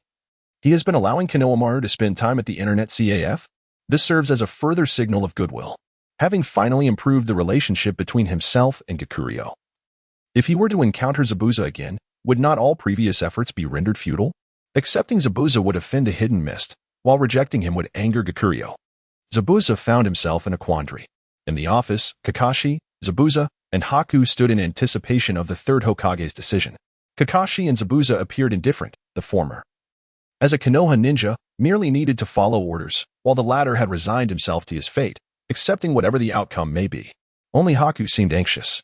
He has been allowing Konohamaru to spend time at the internet CAF? This serves as a further signal of goodwill, having finally improved the relationship between himself and Gakuryo. If he were to encounter Zabuza again, would not all previous efforts be rendered futile? Accepting Zabuza would offend the hidden mist, while rejecting him would anger Gakuryo. Zabuza found himself in a quandary. In the office, Kakashi, Zabuza, and Haku stood in anticipation of the third Hokage's decision. Kakashi and Zabuza appeared indifferent, the former, as a Konoha ninja, merely needed to follow orders, while the latter had resigned himself to his fate, accepting whatever the outcome may be. Only Haku seemed anxious,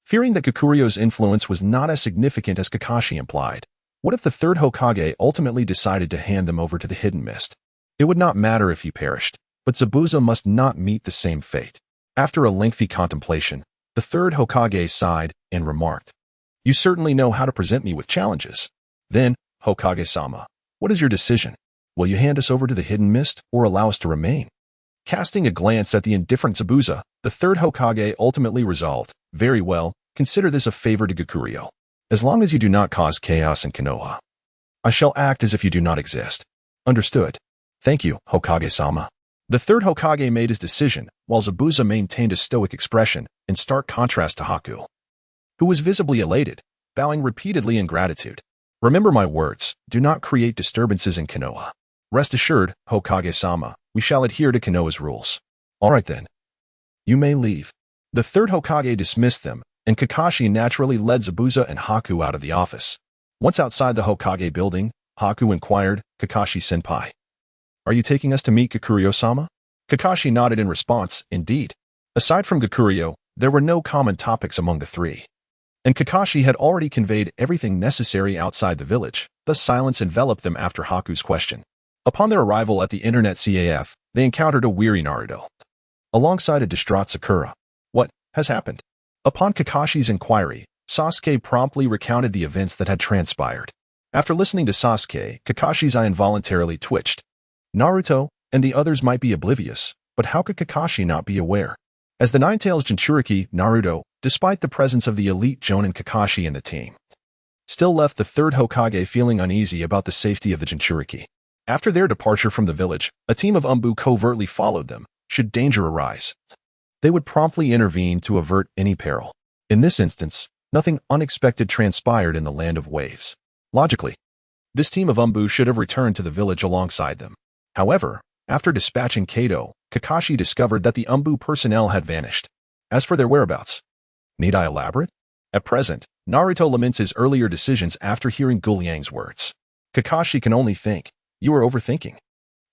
fearing that Gakuryo's influence was not as significant as Kakashi implied. What if the third Hokage ultimately decided to hand them over to the hidden mist? It would not matter if he perished, but Zabuza must not meet the same fate. After a lengthy contemplation, the third Hokage sighed and remarked, You certainly know how to present me with challenges. Then, Hokage-sama, what is your decision? Will you hand us over to the hidden mist or allow us to remain? Casting a glance at the indifferent Zabuza, the third Hokage ultimately resolved, very well, consider this a favor to Gakuryo. As long as you do not cause chaos in Konoha, I shall act as if you do not exist. Understood. Thank you, Hokage-sama. The third Hokage made his decision, while Zabuza maintained a stoic expression, in stark contrast to Haku, who was visibly elated, bowing repeatedly in gratitude. Remember my words, do not create disturbances in Konoha. Rest assured, Hokage-sama, we shall adhere to Konoha's rules. All right then. You may leave. The third Hokage dismissed them, and Kakashi naturally led Zabuza and Haku out of the office. Once outside the Hokage building, Haku inquired, Kakashi-senpai, are you taking us to meet Gakuryo-sama? Kakashi nodded in response, indeed. Aside from Gakuryo, there were no common topics among the three. And Kakashi had already conveyed everything necessary outside the village, thus silence enveloped them after Haku's question. Upon their arrival at the internet CAF, they encountered a weary Naruto, alongside a distraught Sakura. What has happened? Upon Kakashi's inquiry, Sasuke promptly recounted the events that had transpired. After listening to Sasuke, Kakashi's eye involuntarily twitched. Naruto and the others might be oblivious, but how could Kakashi not be aware? As the Nine-Tails Jinchuriki, Naruto, despite the presence of the elite Jonin Kakashi in the team, still left the third Hokage feeling uneasy about the safety of the Jinchuriki. After their departure from the village, a team of Umbu covertly followed them. Should danger arise, they would promptly intervene to avert any peril. In this instance, nothing unexpected transpired in the Land of Waves. Logically, this team of Umbu should have returned to the village alongside them. However, after dispatching Kato, Kakashi discovered that the Umbu personnel had vanished. As for their whereabouts, need I elaborate? At present, Naruto laments his earlier decisions after hearing Guliang's words. Kakashi can only think, you are overthinking.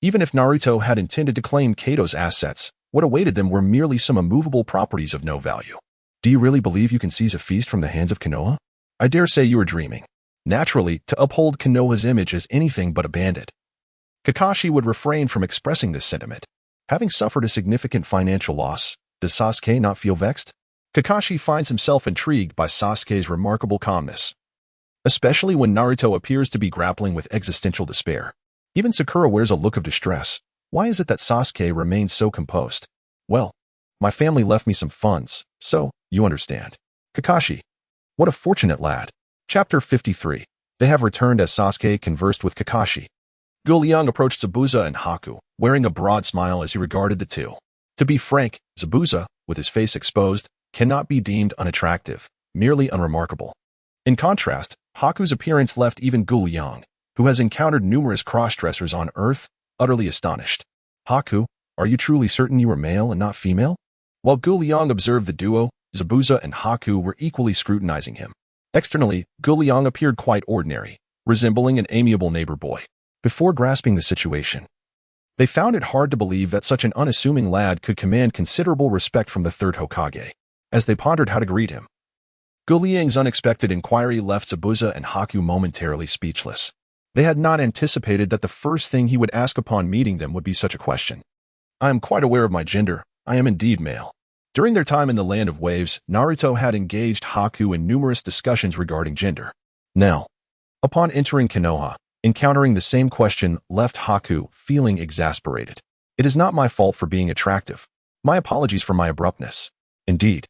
Even if Naruto had intended to claim Kato's assets, what awaited them were merely some immovable properties of no value. Do you really believe you can seize a feast from the hands of Konoha? I dare say you are dreaming. Naturally, to uphold Konoha's image as anything but a bandit, Kakashi would refrain from expressing this sentiment. Having suffered a significant financial loss, does Sasuke not feel vexed? Kakashi finds himself intrigued by Sasuke's remarkable calmness, especially when Naruto appears to be grappling with existential despair. Even Sakura wears a look of distress. Why is it that Sasuke remains so composed? Well, my family left me some funds, so, you understand. Kakashi. What a fortunate lad. Chapter 53. They have returned as Sasuke conversed with Kakashi. Guliang approached Zabuza and Haku, wearing a broad smile as he regarded the two. To be frank, Zabuza, with his face exposed, cannot be deemed unattractive, merely unremarkable. In contrast, Haku's appearance left even Guliang, who has encountered numerous cross-dressers on Earth, utterly astonished. Haku, are you truly certain you are male and not female? While Guliang observed the duo, Zabuza and Haku were equally scrutinizing him. Externally, Guliang appeared quite ordinary, resembling an amiable neighbor boy. Before grasping the situation, they found it hard to believe that such an unassuming lad could command considerable respect from the third Hokage. As they pondered how to greet him, Guliang's unexpected inquiry left Zabuza and Haku momentarily speechless. They had not anticipated that the first thing he would ask upon meeting them would be such a question. I am quite aware of my gender. I am indeed male. During their time in the Land of Waves, Naruto had engaged Haku in numerous discussions regarding gender. Now, upon entering Konoha, encountering the same question left Haku feeling exasperated. It is not my fault for being attractive. My apologies for my abruptness. Indeed,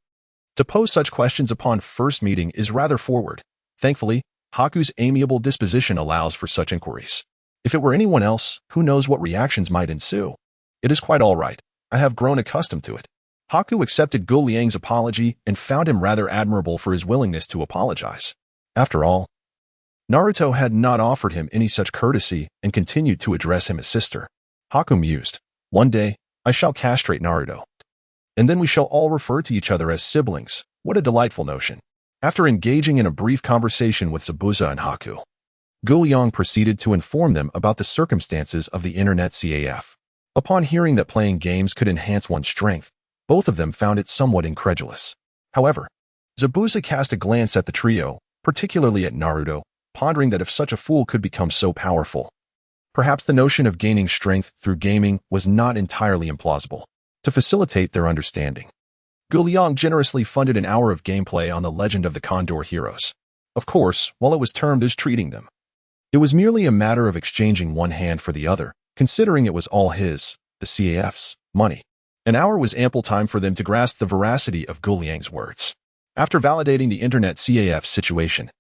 to pose such questions upon first meeting is rather forward. Thankfully, Haku's amiable disposition allows for such inquiries. If it were anyone else, who knows what reactions might ensue? It is quite all right. I have grown accustomed to it. Haku accepted Guliang's apology and found him rather admirable for his willingness to apologize. After all, Naruto had not offered him any such courtesy and continued to address him as sister. Haku mused, one day, I shall castrate Naruto. And then we shall all refer to each other as siblings. What a delightful notion. After engaging in a brief conversation with Zabuza and Haku, Guliang proceeded to inform them about the circumstances of the internet CAF. Upon hearing that playing games could enhance one's strength, both of them found it somewhat incredulous. However, Zabuza cast a glance at the trio, particularly at Naruto, pondering that if such a fool could become so powerful, perhaps the notion of gaining strength through gaming was not entirely implausible. To facilitate their understanding, Guliang generously funded an hour of gameplay on the Legend of the Condor Heroes. Of course, while it was termed as treating them. It was merely a matter of exchanging one hand for the other, considering it was all his, the CAF's, money. An hour was ample time for them to grasp the veracity of Gu Liang's words. After validating the internet CAF's situation,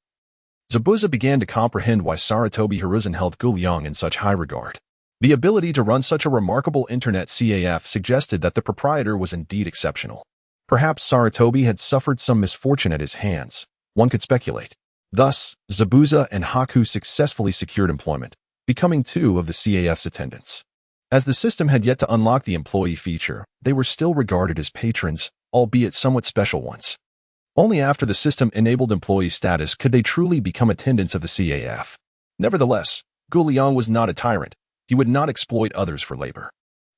Zabuza began to comprehend why Sarutobi Hiruzen held Gu Liang in such high regard. The ability to run such a remarkable internet CAF suggested that the proprietor was indeed exceptional. Perhaps Sarutobi had suffered some misfortune at his hands, one could speculate. Thus, Zabuza and Haku successfully secured employment, becoming two of the CAF's attendants. As the system had yet to unlock the employee feature, they were still regarded as patrons, albeit somewhat special ones. Only after the system enabled employee status could they truly become attendants of the CAF. Nevertheless, Gu Liang was not a tyrant. He would not exploit others for labor.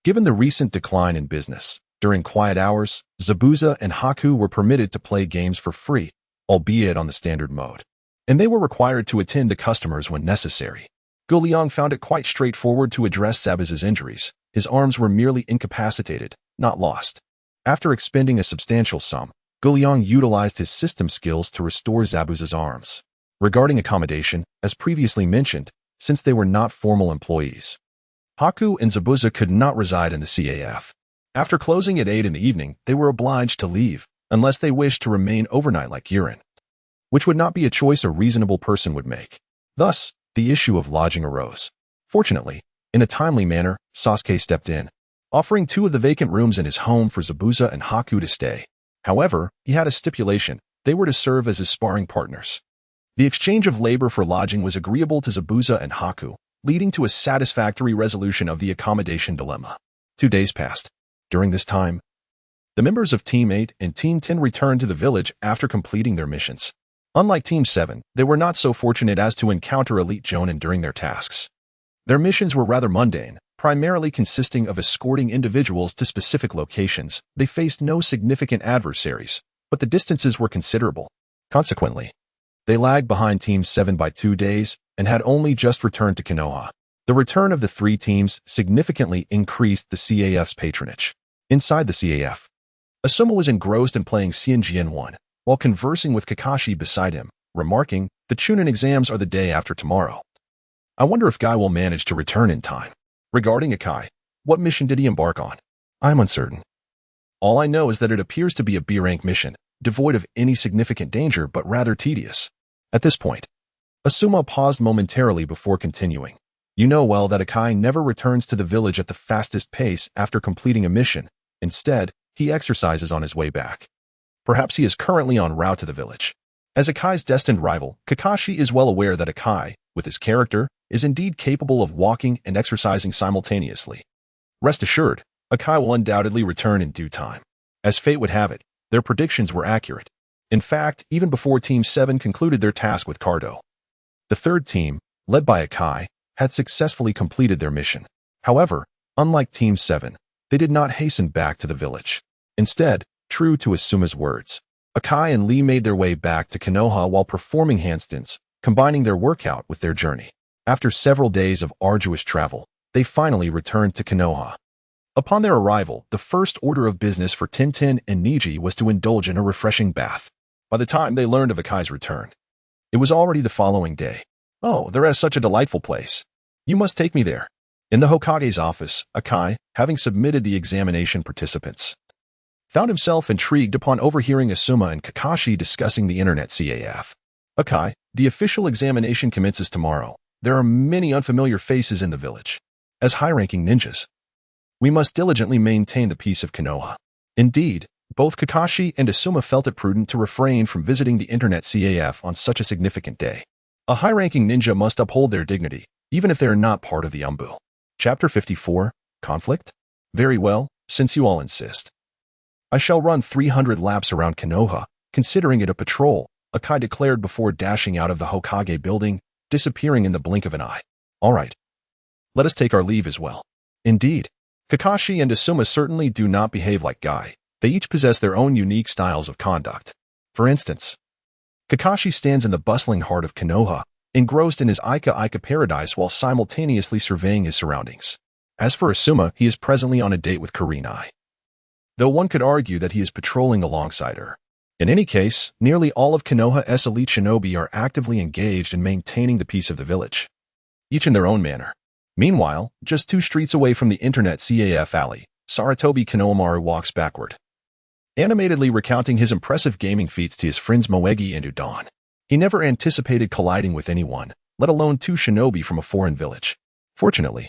Given the recent decline in business, during quiet hours, Zabuza and Haku were permitted to play games for free, albeit on the standard mode. And they were required to attend to customers when necessary. Gu Liang found it quite straightforward to address Zabuza's injuries. His arms were merely incapacitated, not lost. After expending a substantial sum, Gu Liang utilized his system skills to restore Zabuza's arms. Regarding accommodation, as previously mentioned, since they were not formal employees, Haku and Zabuza could not reside in the CAF. After closing at 8 in the evening, they were obliged to leave, unless they wished to remain overnight like urine, which would not be a choice a reasonable person would make. Thus, the issue of lodging arose. Fortunately, in a timely manner, Sasuke stepped in, offering 2 of the vacant rooms in his home for Zabuza and Haku to stay. However, he had a stipulation: they were to serve as his sparring partners. The exchange of labor for lodging was agreeable to Zabuza and Haku, leading to a satisfactory resolution of the accommodation dilemma. 2 days passed. During this time, the members of Team 8 and Team 10 returned to the village after completing their missions. Unlike Team 7, they were not so fortunate as to encounter elite jonin during their tasks. Their missions were rather mundane, primarily consisting of escorting individuals to specific locations. They faced no significant adversaries, but the distances were considerable. Consequently, they lagged behind Team 7 by 2 days and had only just returned to Konoha. The return of the 3 teams significantly increased the CAF's patronage. Inside the CAF, Asuma was engrossed in playing Xianjian 1, while conversing with Kakashi beside him, remarking, "The Chunin exams are the day after tomorrow. I wonder if Guy will manage to return in time." Regarding Akai, what mission did he embark on? I'm uncertain. All I know is that it appears to be a B-rank mission, devoid of any significant danger but rather tedious. At this point, Asuma paused momentarily before continuing. You know well that Akai never returns to the village at the fastest pace after completing a mission. Instead, he exercises on his way back. Perhaps he is currently en route to the village. As Akai's destined rival, Kakashi is well aware that Akai, with his character, is indeed capable of walking and exercising simultaneously. Rest assured, Akai will undoubtedly return in due time. As fate would have it, their predictions were accurate. In fact, even before Team 7 concluded their task with Cardo, the third team, led by Akai, had successfully completed their mission. However, unlike Team 7, they did not hasten back to the village. Instead, true to Asuma's words, Akai and Lee made their way back to Konoha while performing handstands, combining their workout with their journey. After several days of arduous travel, they finally returned to Konoha. Upon their arrival, the first order of business for Tintin and Niji was to indulge in a refreshing bath. By the time they learned of Akai's return, it was already the following day. "Oh, there is such a delightful place. You must take me there." In the Hokage's office, Akai, having submitted the examination participants, found himself intrigued upon overhearing Asuma and Kakashi discussing the internet CAF. "Akai, the official examination commences tomorrow. There are many unfamiliar faces in the village. As high-ranking ninjas, we must diligently maintain the peace of Konoha." Indeed, both Kakashi and Asuma felt it prudent to refrain from visiting the internet CAF on such a significant day. A high-ranking ninja must uphold their dignity, even if they are not part of the Umbu. Chapter 54, Conflict? Very well, since you all insist. I shall run 300 laps around Konoha, considering it a patrol, Akai declared before dashing out of the Hokage building, disappearing in the blink of an eye. All right. Let us take our leave as well. Indeed, Kakashi and Asuma certainly do not behave like Guy. They each possess their own unique styles of conduct. For instance, Kakashi stands in the bustling heart of Konoha, engrossed in his Ika paradise while simultaneously surveying his surroundings. As for Asuma, he is presently on a date with Kurenai, though one could argue that he is patrolling alongside her. In any case, nearly all of Konoha's elite shinobi are actively engaged in maintaining the peace of the village, each in their own manner. Meanwhile, just 2 streets away from the internet CAF alley, Sarutobi Konohamaru walks backward, animatedly recounting his impressive gaming feats to his friends Moegi and Udon. He never anticipated colliding with anyone, let alone 2 shinobi from a foreign village. Fortunately,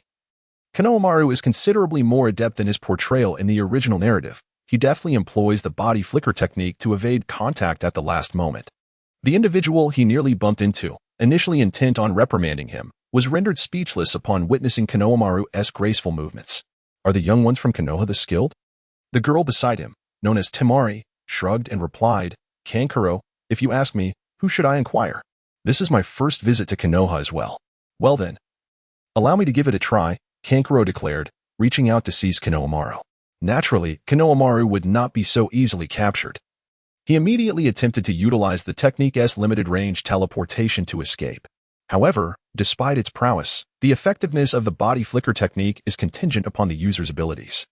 Konohamaru is considerably more adept than his portrayal in the original narrative. He deftly employs the body flicker technique to evade contact at the last moment. The individual he nearly bumped into, initially intent on reprimanding him, was rendered speechless upon witnessing Konohamaru's graceful movements. Are the young ones from Konoha the skilled? The girl beside him, known as Temari, shrugged and replied, Kankuro, if you ask me, who should I inquire? This is my first visit to Konoha as well. Well then, allow me to give it a try, Kankuro declared, reaching out to seize Konohamaru. Naturally, Konohamaru would not be so easily captured. He immediately attempted to utilize the technique's limited-range teleportation to escape. However, despite its prowess, the effectiveness of the body flicker technique is contingent upon the user's abilities.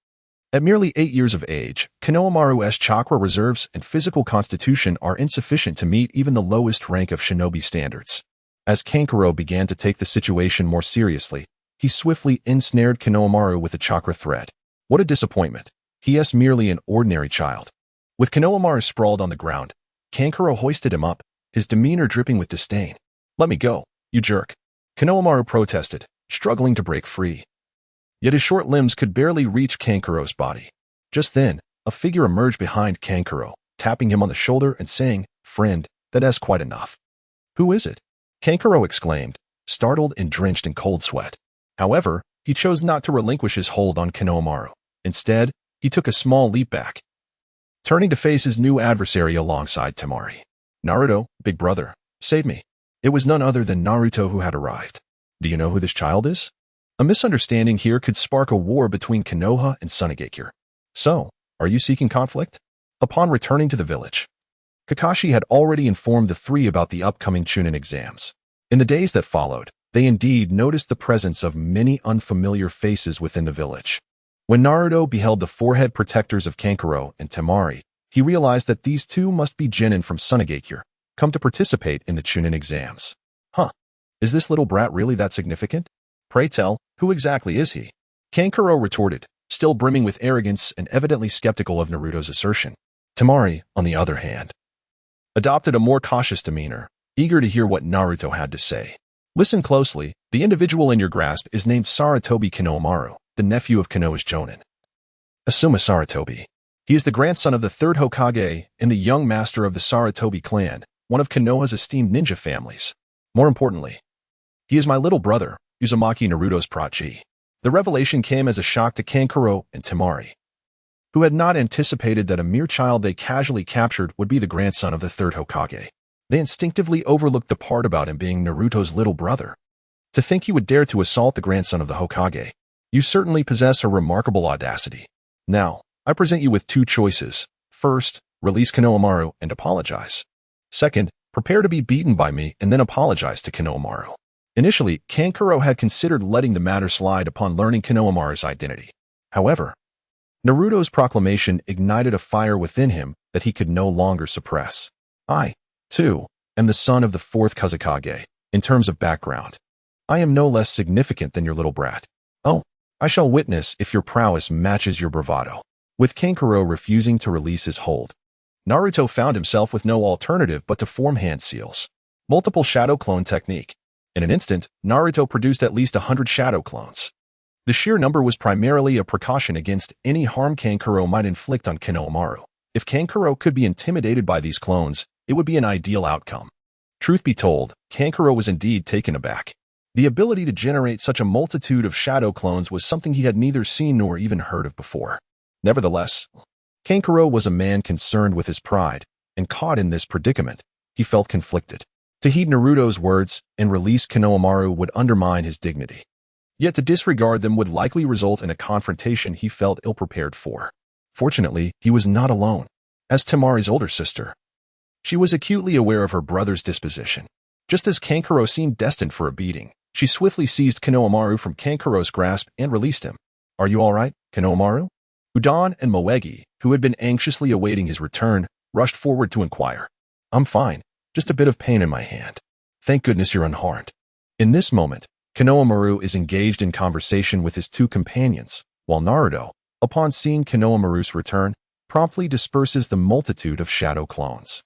At merely 8 years of age, Konohamaru's chakra reserves and physical constitution are insufficient to meet even the lowest rank of shinobi standards. As Kankuro began to take the situation more seriously, he swiftly ensnared Konohamaru with a chakra thread. What a disappointment. He is merely an ordinary child. With Konohamaru sprawled on the ground, Kankuro hoisted him up, his demeanor dripping with disdain. Let me go, you jerk. Konohamaru protested, struggling to break free. Yet his short limbs could barely reach Kankuro's body. Just then, a figure emerged behind Kankuro, tapping him on the shoulder and saying, Friend, that is quite enough. Who is it? Kankuro exclaimed, startled and drenched in cold sweat. However, he chose not to relinquish his hold on Konohamaru. Instead, he took a small leap back, turning to face his new adversary alongside Temari. Naruto, big brother, save me. It was none other than Naruto who had arrived. Do you know who this child is? A misunderstanding here could spark a war between Konoha and Sunigakure. So, are you seeking conflict? Upon returning to the village, Kakashi had already informed the 3 about the upcoming Chunin exams. In the days that followed, they indeed noticed the presence of many unfamiliar faces within the village. When Naruto beheld the forehead protectors of Kankuro and Temari, he realized that these 2 must be genin from Sunigakure, come to participate in the Chunin exams. Huh, is this little brat really that significant? Pray tell, who exactly is he? Kankuro retorted, still brimming with arrogance and evidently skeptical of Naruto's assertion. Temari, on the other hand, adopted a more cautious demeanor, eager to hear what Naruto had to say. Listen closely, the individual in your grasp is named Sarutobi Konohamaru, the nephew of Konoha's Jonin. Asuma Sarutobi. He is the grandson of the 3rd Hokage and the young master of the Sarutobi clan, one of Konoha's esteemed ninja families. More importantly, he is my little brother, Uzumaki Naruto's protege. The revelation came as a shock to Kankuro and Temari, who had not anticipated that a mere child they casually captured would be the grandson of the 3rd Hokage. They instinctively overlooked the part about him being Naruto's little brother. To think he would dare to assault the grandson of the Hokage. You certainly possess a remarkable audacity. Now, I present you with 2 choices. First, release Konohamaru and apologize. Second, prepare to be beaten by me and then apologize to Konohamaru. Initially, Kankuro had considered letting the matter slide upon learning Konohamaru's identity. However, Naruto's proclamation ignited a fire within him that he could no longer suppress. I, too, am the son of the 4th Kazekage. In terms of background, I am no less significant than your little brat. Oh, I shall witness if your prowess matches your bravado. With Kankuro refusing to release his hold, Naruto found himself with no alternative but to form hand seals. Multiple shadow clone technique. In an instant, Naruto produced at least 100 shadow clones. The sheer number was primarily a precaution against any harm Kankuro might inflict on Konohamaru. If Kankuro could be intimidated by these clones, it would be an ideal outcome. Truth be told, Kankuro was indeed taken aback. The ability to generate such a multitude of shadow clones was something he had neither seen nor even heard of before. Nevertheless, Kankuro was a man concerned with his pride, and caught in this predicament, he felt conflicted. To heed Naruto's words and release Konohamaru would undermine his dignity. Yet to disregard them would likely result in a confrontation he felt ill-prepared for. Fortunately, he was not alone. As Temari's older sister, she was acutely aware of her brother's disposition. Just as Kankuro seemed destined for a beating, she swiftly seized Konohamaru from Kankuro's grasp and released him. Are you all right, Konohamaru? Udon and Moegi, who had been anxiously awaiting his return, rushed forward to inquire. I'm fine, just a bit of pain in my hand. Thank goodness you're unharmed. In this moment, Konohamaru is engaged in conversation with his two companions, while Naruto, upon seeing Konohamaru's return, promptly disperses the multitude of shadow clones.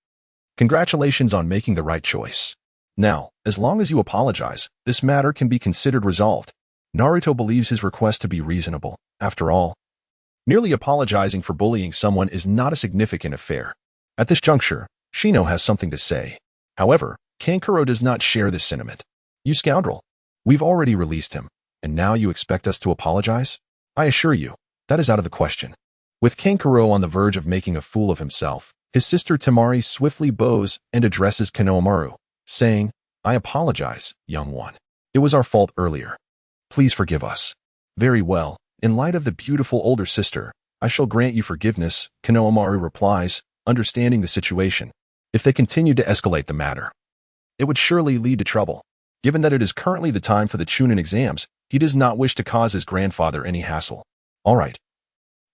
Congratulations on making the right choice. Now, as long as you apologize, this matter can be considered resolved. Naruto believes his request to be reasonable. After all, merely apologizing for bullying someone is not a significant affair. At this juncture, Shino has something to say. However, Kankuro does not share this sentiment. You scoundrel. We've already released him, and now you expect us to apologize? I assure you, that is out of the question. With Kankuro on the verge of making a fool of himself, his sister Temari swiftly bows and addresses Konohamaru, saying, I apologize, young one. It was our fault earlier. Please forgive us. Very well. In light of the beautiful older sister, I shall grant you forgiveness, Konohamaru replies, understanding the situation. If they continued to escalate the matter, it would surely lead to trouble. Given that it is currently the time for the Chunin exams, he does not wish to cause his grandfather any hassle. All right.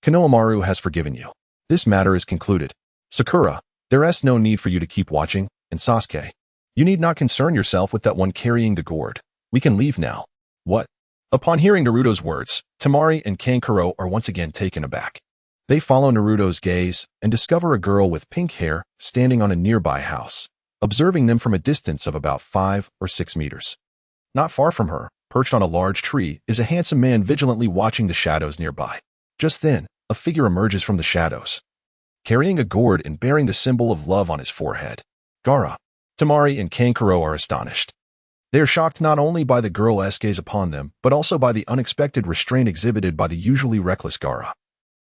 Konohamaru has forgiven you. This matter is concluded. Sakura, there is no need for you to keep watching, and Sasuke, you need not concern yourself with that one carrying the gourd. We can leave now. What? Upon hearing Naruto's words, Temari and Kankuro are once again taken aback. They follow Naruto's gaze and discover a girl with pink hair standing on a nearby house, observing them from a distance of about 5 or 6 meters. Not far from her, perched on a large tree, is a handsome man vigilantly watching the shadows nearby. Just then, a figure emerges from the shadows, carrying a gourd and bearing the symbol of love on his forehead. Gaara. Temari and Kankuro are astonished. They are shocked not only by the girl's gaze upon them, but also by the unexpected restraint exhibited by the usually reckless Gaara,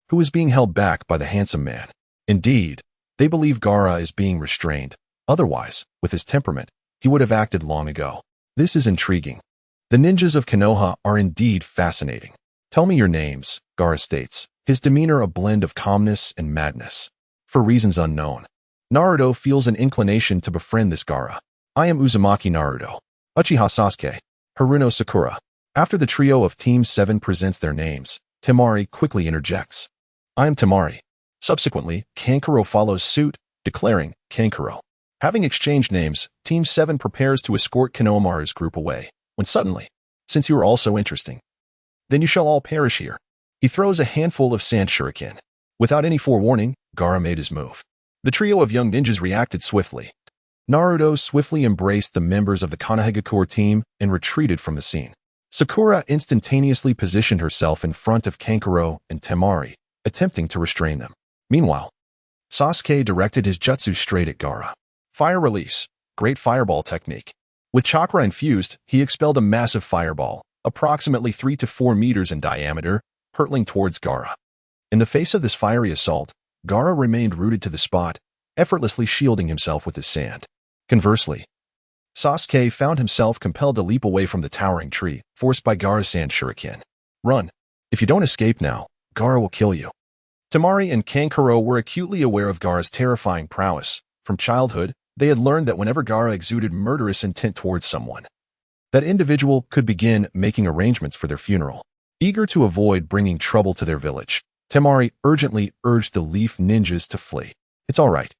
who is being held back by the handsome man. Indeed, they believe Gaara is being restrained. Otherwise, with his temperament, he would have acted long ago. This is intriguing. The ninjas of Konoha are indeed fascinating. Tell me your names, Gaara states, his demeanor a blend of calmness and madness. For reasons unknown, Naruto feels an inclination to befriend this Gaara. I am Uzumaki Naruto. Uchiha Sasuke. Haruno Sakura. After the trio of Team 7 presents their names, Temari quickly interjects. I am Temari. Subsequently, Kankuro follows suit, declaring, Kankuro. Having exchanged names, Team 7 prepares to escort Konohamaru's group away, when suddenly, since you are all so interesting, then you shall all perish here. He throws a handful of sand shuriken. Without any forewarning, Gaara made his move. The trio of young ninjas reacted swiftly. Naruto swiftly embraced the members of the Konohagakure team and retreated from the scene. Sakura instantaneously positioned herself in front of Kankuro and Temari, attempting to restrain them. Meanwhile, Sasuke directed his jutsu straight at Gaara. Fire release. Great fireball technique. With chakra infused, he expelled a massive fireball, approximately 3 to 4 meters in diameter, hurtling towards Gaara. In the face of this fiery assault, Gaara remained rooted to the spot, effortlessly shielding himself with his sand. Conversely, Sasuke found himself compelled to leap away from the towering tree, forced by Gaara's sand shuriken. Run. If you don't escape now, Gaara will kill you. Temari and Kankuro were acutely aware of Gaara's terrifying prowess. From childhood, they had learned that whenever Gaara exuded murderous intent towards someone, that individual could begin making arrangements for their funeral. Eager to avoid bringing trouble to their village, Temari urgently urged the Leaf Ninjas to flee. It's all right.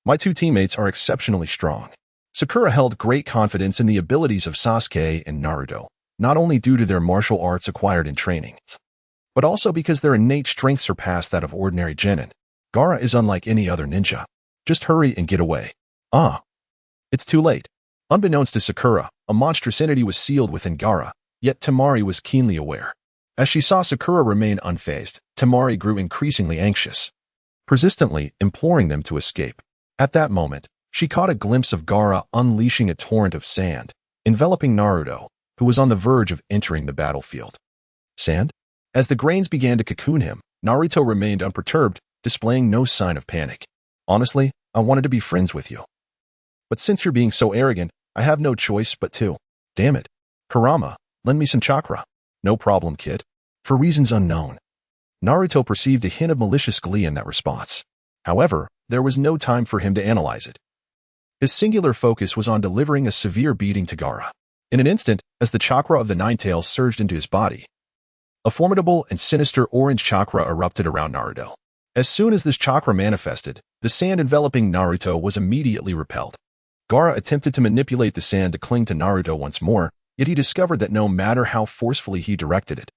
My two teammates are exceptionally strong. Sakura held great confidence in the abilities of Sasuke and Naruto, not only due to their martial arts acquired in training, but also because their innate strength surpassed that of ordinary genin. Gaara is unlike any other ninja. Just hurry and get away. It's too late. Unbeknownst to Sakura, a monstrous entity was sealed within Gaara, yet Temari was keenly aware. As she saw Sakura remain unfazed, Temari grew increasingly anxious, persistently imploring them to escape. At that moment, she caught a glimpse of Gaara unleashing a torrent of sand, enveloping Naruto, who was on the verge of entering the battlefield. Sand? As the grains began to cocoon him, Naruto remained unperturbed, displaying no sign of panic. Honestly, I wanted to be friends with you. But since you're being so arrogant, I have no choice but to. Damn it. Kurama, lend me some chakra. No problem, kid. For reasons unknown. Naruto perceived a hint of malicious glee in that response. However, there was no time for him to analyze it. His singular focus was on delivering a severe beating to Gaara. In an instant, as the chakra of the Nine-Tails surged into his body, a formidable and sinister orange chakra erupted around Naruto. As soon as this chakra manifested, The sand enveloping Naruto was immediately repelled. Gaara attempted to manipulate the sand to cling to Naruto once more, yet he discovered that no matter how forcefully he directed it,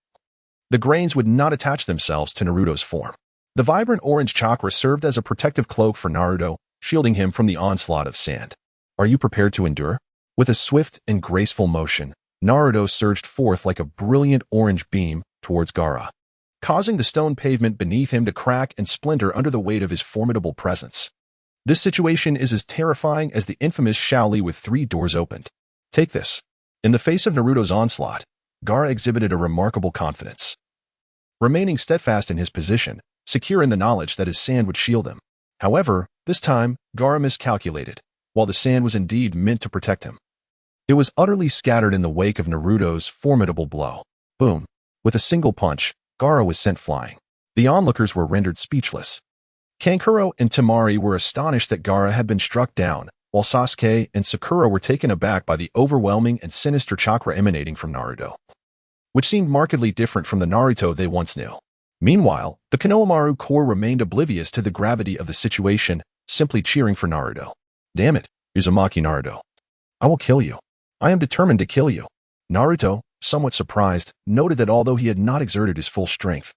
the grains would not attach themselves to Naruto's form. The vibrant orange chakra served as a protective cloak for Naruto, shielding him from the onslaught of sand. Are you prepared to endure? With a swift and graceful motion, Naruto surged forth like a brilliant orange beam towards Gaara, causing the stone pavement beneath him to crack and splinter under the weight of his formidable presence. This situation is as terrifying as the infamous Shaoli with 3 doors opened. Take this. In the face of Naruto's onslaught, Gaara exhibited a remarkable confidence, remaining steadfast in his position, secure in the knowledge that his sand would shield him. However, this time, Gaara miscalculated. While the sand was indeed meant to protect him, it was utterly scattered in the wake of Naruto's formidable blow. Boom! With a single punch, Gaara was sent flying. The onlookers were rendered speechless. Kankuro and Temari were astonished that Gaara had been struck down, while Sasuke and Sakura were taken aback by the overwhelming and sinister chakra emanating from Naruto, which seemed markedly different from the Naruto they once knew. Meanwhile, the Konohamaru Corps remained oblivious to the gravity of the situation, simply cheering for Naruto. Damn it, Uzumaki Naruto. I will kill you. I am determined to kill you. Naruto, somewhat surprised, noted that although he had not exerted his full strength,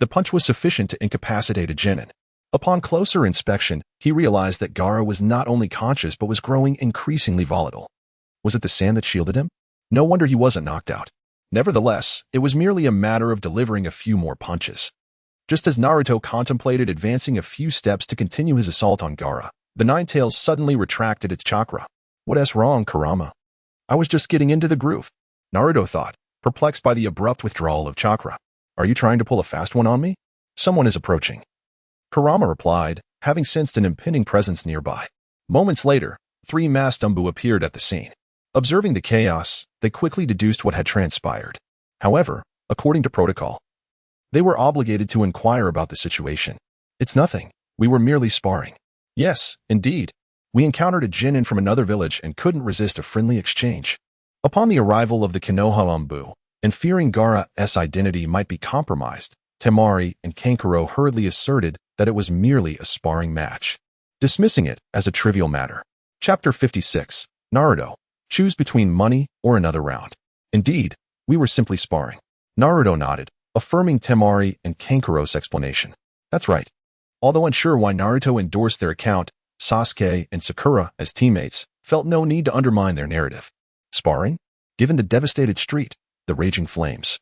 the punch was sufficient to incapacitate a genin. Upon closer inspection, he realized that Gaara was not only conscious but was growing increasingly volatile. Was it the sand that shielded him? No wonder he wasn't knocked out. Nevertheless, it was merely a matter of delivering a few more punches. Just as Naruto contemplated advancing a few steps to continue his assault on Gaara, the Nine Tails suddenly retracted its chakra. What's wrong, Kurama? I was just getting into the groove, Naruto thought, perplexed by the abrupt withdrawal of chakra. Are you trying to pull a fast one on me? Someone is approaching. Kurama replied, having sensed an impending presence nearby. Moments later, 3 masked Umbu appeared at the scene. Observing the chaos, they quickly deduced what had transpired. However, according to protocol, they were obligated to inquire about the situation. It's nothing. We were merely sparring. Yes, indeed. We encountered a genin from another village and couldn't resist a friendly exchange. Upon the arrival of the Konoha Umbu, and fearing Gaara's identity might be compromised, Temari and Kankuro hurriedly asserted that it was merely a sparring match, dismissing it as a trivial matter. Chapter 56. Naruto. Choose between money or another round. Indeed, we were simply sparring. Naruto nodded, affirming Temari and Kankuro's explanation. That's right. Although unsure why Naruto endorsed their account, Sasuke and Sakura, as teammates, felt no need to undermine their narrative. Sparring? Given the devastated street, the raging flames,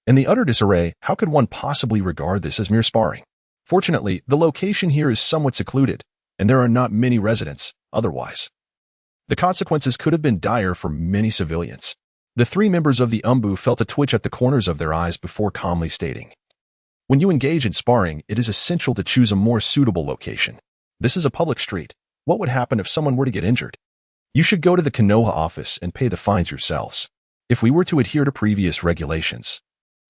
and the utter disarray, how could one possibly regard this as mere sparring? Fortunately, the location here is somewhat secluded, and there are not many residents, otherwise the consequences could have been dire for many civilians. The 3 members of the Umbu felt a twitch at the corners of their eyes before calmly stating, when you engage in sparring, it is essential to choose a more suitable location. This is a public street. What would happen if someone were to get injured? You should go to the Konoha office and pay the fines yourselves. If we were to adhere to previous regulations,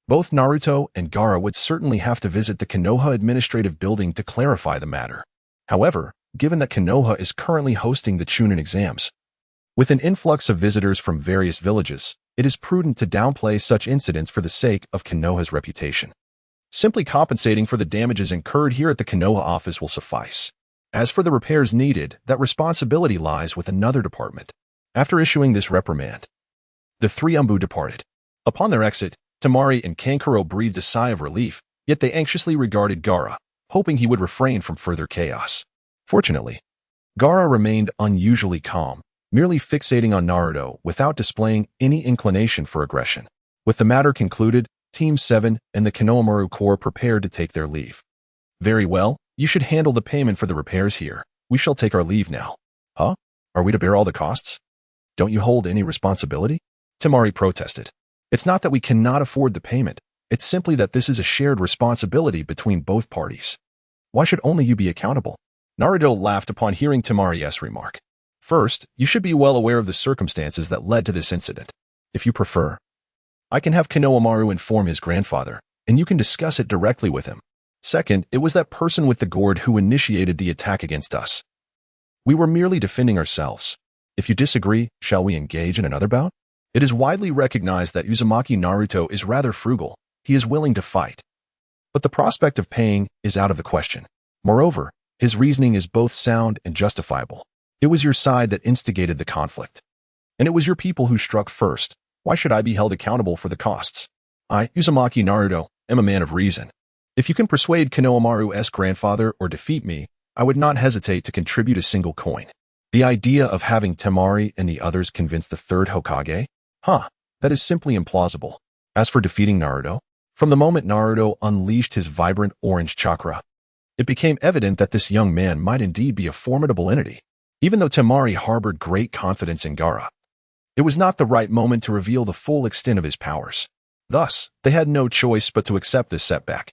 both Naruto and Gaara would certainly have to visit the Konoha administrative building to clarify the matter. However, given that Konoha is currently hosting the Chunin exams, with an influx of visitors from various villages, it is prudent to downplay such incidents for the sake of Konoha's reputation. Simply compensating for the damages incurred here at the Konoha office will suffice. As for the repairs needed, that responsibility lies with another department. After issuing this reprimand, the 3 Umbu departed. Upon their exit, Temari and Kankuro breathed a sigh of relief, yet they anxiously regarded Gaara, hoping he would refrain from further chaos. Fortunately, Gaara remained unusually calm, merely fixating on Naruto without displaying any inclination for aggression. With the matter concluded, Team 7 and the Konohamaru Corps prepared to take their leave. Very well, you should handle the payment for the repairs here. We shall take our leave now. Huh? Are we to bear all the costs? Don't you hold any responsibility? Temari protested. It's not that we cannot afford the payment. It's simply that this is a shared responsibility between both parties. Why should only you be accountable? Naruto laughed upon hearing Temari's remark. First, you should be well aware of the circumstances that led to this incident. If you prefer, I can have Konohamaru inform his grandfather, and you can discuss it directly with him. Second, it was that person with the gourd who initiated the attack against us. We were merely defending ourselves. If you disagree, shall we engage in another bout? It is widely recognized that Uzumaki Naruto is rather frugal. He is willing to fight, but the prospect of paying is out of the question. Moreover, His reasoning is both sound and justifiable. It was your side that instigated the conflict. And it was your people who struck first. Why should I be held accountable for the costs? I, Uzumaki Naruto, am a man of reason. If you can persuade Konohamaru's grandfather or defeat me, I would not hesitate to contribute a single coin. The idea of having Temari and the others convince the third Hokage? That is simply implausible. As for defeating Naruto, from the moment Naruto unleashed his vibrant orange chakra, it became evident that this young man might indeed be a formidable entity. Even though Temari harbored great confidence in Gaara, it was not the right moment to reveal the full extent of his powers. Thus, they had no choice but to accept this setback.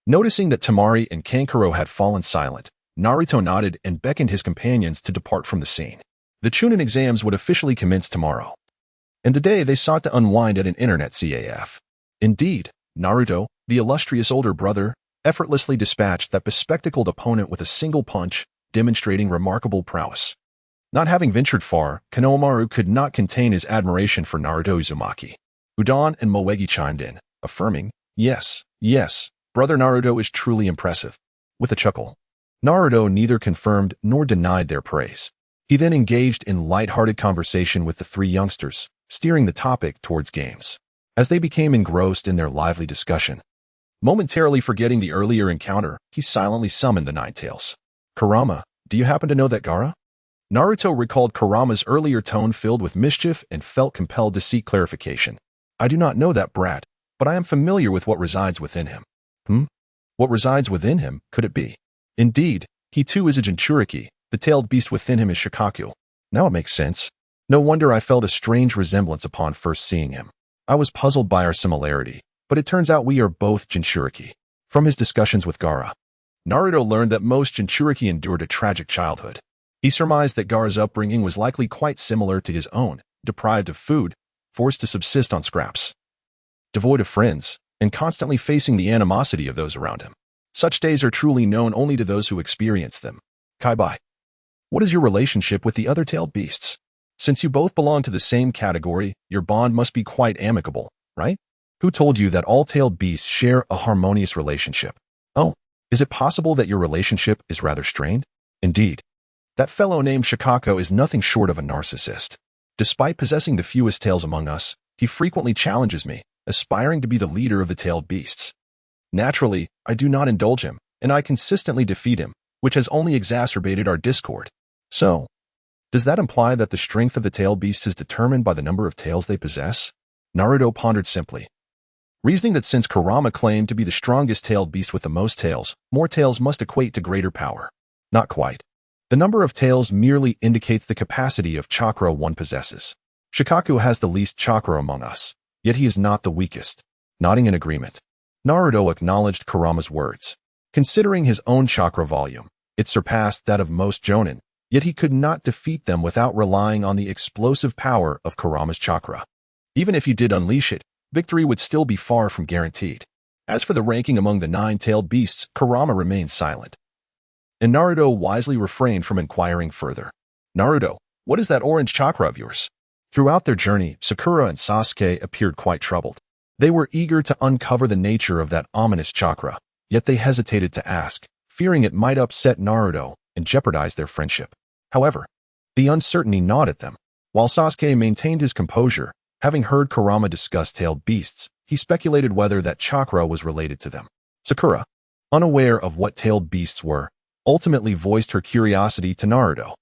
Noticing that Temari and Kankuro had fallen silent, Naruto nodded and beckoned his companions to depart from the scene. The Chunin exams would officially commence tomorrow, and today they sought to unwind at an internet CAF. Indeed, Naruto, the illustrious older brother, effortlessly dispatched that bespectacled opponent with a single punch, demonstrating remarkable prowess. Not having ventured far, Konohamaru could not contain his admiration for Naruto Uzumaki. Udon and Moegi chimed in, affirming, yes, brother Naruto is truly impressive. With a chuckle, Naruto neither confirmed nor denied their praise. He then engaged in light-hearted conversation with the three youngsters, steering the topic towards games. As they became engrossed in their lively discussion, momentarily forgetting the earlier encounter, he silently summoned the Nine Tails. Kurama, do you happen to know that Gaara? Naruto recalled Kurama's earlier tone filled with mischief and felt compelled to seek clarification. I do not know that brat, but I am familiar with what resides within him. What resides within him, could it be? Indeed, he too is a Jinchuriki. The tailed beast within him is Shikaku. Now it makes sense. No wonder I felt a strange resemblance upon first seeing him. I was puzzled by our similarity, but it turns out we are both Jinchuriki. From his discussions with Gaara, Naruto learned that most Jinchuriki endured a tragic childhood. He surmised that Gaara's upbringing was likely quite similar to his own, deprived of food, forced to subsist on scraps, devoid of friends, and constantly facing the animosity of those around him. Such days are truly known only to those who experience them. Kaibai, what is your relationship with the other tailed beasts? Since you both belong to the same category, your bond must be quite amicable, right? Who told you that all tailed beasts share a harmonious relationship? Oh, is it possible that your relationship is rather strained? Indeed. That fellow named Shikako is nothing short of a narcissist. Despite possessing the fewest tails among us, he frequently challenges me, aspiring to be the leader of the tailed beasts. Naturally, I do not indulge him, and I consistently defeat him, which has only exacerbated our discord. So, does that imply that the strength of the tailed beasts is determined by the number of tails they possess? Naruto pondered simply, reasoning that since Kurama claimed to be the strongest tailed beast with the most tails, more tails must equate to greater power. Not quite. The number of tails merely indicates the capacity of chakra one possesses. Shikaku has the least chakra among us, yet he is not the weakest. Nodding in agreement, Naruto acknowledged Kurama's words. Considering his own chakra volume, it surpassed that of most jonin, yet he could not defeat them without relying on the explosive power of Kurama's chakra. Even if he did unleash it, victory would still be far from guaranteed. As for the ranking among the nine-tailed beasts, Kurama remained silent, and Naruto wisely refrained from inquiring further. Naruto, what is that orange chakra of yours? Throughout their journey, Sakura and Sasuke appeared quite troubled. They were eager to uncover the nature of that ominous chakra, yet they hesitated to ask, fearing it might upset Naruto and jeopardize their friendship. However, the uncertainty gnawed at them. While Sasuke maintained his composure, having heard Kurama discuss tailed beasts, he speculated whether that chakra was related to them. Sakura, unaware of what tailed beasts were, ultimately voiced her curiosity to Naruto.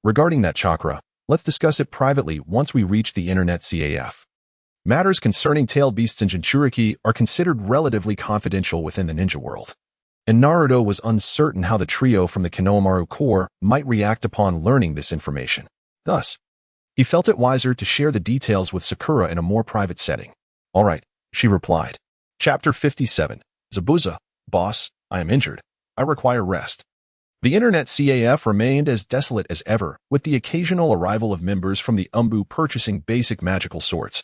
Regarding that chakra, let's discuss it privately once we reach the internet CAF. Matters concerning tailed beasts and Jinchuriki are considered relatively confidential within the ninja world, and Naruto was uncertain how the trio from the Konohamaru Corps might react upon learning this information. Thus, he felt it wiser to share the details with Sakura in a more private setting. All right, she replied. Chapter 57. Zabuza, boss, I am injured. I require rest. The internet CAF remained as desolate as ever, with the occasional arrival of members from the Umbu purchasing basic magical swords,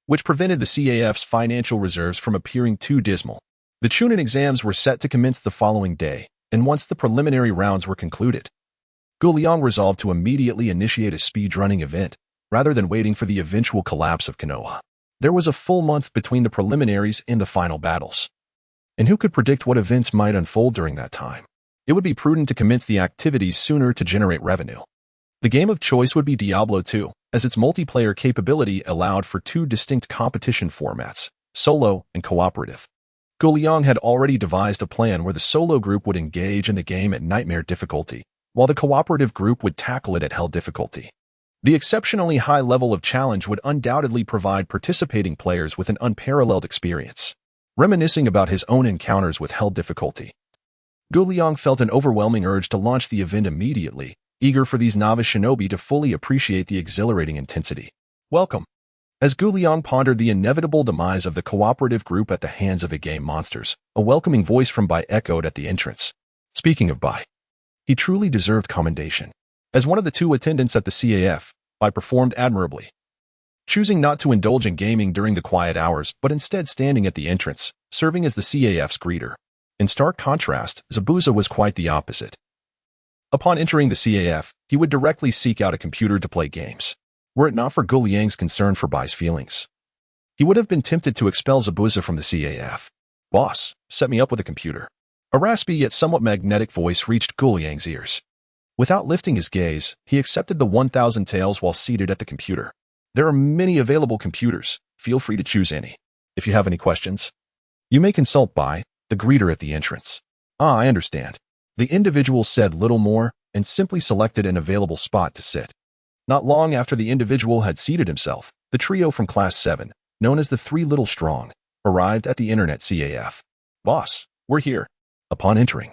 which prevented the CAF's financial reserves from appearing too dismal. The Chunin exams were set to commence the following day, and once the preliminary rounds were concluded, Guliang resolved to immediately initiate a speedrunning event, rather than waiting for the eventual collapse of Konoha. There was a full month between the preliminaries and the final battles, and who could predict what events might unfold during that time? it would be prudent to commence the activities sooner to generate revenue. The game of choice would be Diablo 2, as its multiplayer capability allowed for two distinct competition formats, solo and cooperative. Guliang had already devised a plan where the solo group would engage in the game at nightmare difficulty, while the cooperative group would tackle it at hell difficulty. The exceptionally high level of challenge would undoubtedly provide participating players with an unparalleled experience. Reminiscing about his own encounters with hell difficulty, Guliang felt an overwhelming urge to launch the event immediately, eager for these novice shinobi to fully appreciate the exhilarating intensity. Welcome. As Guliang pondered the inevitable demise of the cooperative group at the hands of a game monsters, a welcoming voice from Bai echoed at the entrance. Speaking of Bai, he truly deserved commendation. As one of the two attendants at the CAF, Bai performed admirably, choosing not to indulge in gaming during the quiet hours, but instead standing at the entrance, serving as the CAF's greeter. In stark contrast, Zabuza was quite the opposite. Upon entering the CAF, he would directly seek out a computer to play games. Were it not for Guliang's concern for Bai's feelings, he would have been tempted to expel Zabuza from the CAF. Boss, set me up with a computer. A raspy yet somewhat magnetic voice reached Guliang's ears. Without lifting his gaze, he accepted the 1,000 taels while seated at the computer. There are many available computers. Feel free to choose any. If you have any questions, you may consult Bai, the greeter at the entrance. Ah, I understand. The individual said little more and simply selected an available spot to sit. Not long after the individual had seated himself, the trio from Class 7, known as the Three Little Strong, arrived at the Internet CAF. Boss, we're here. Upon entering,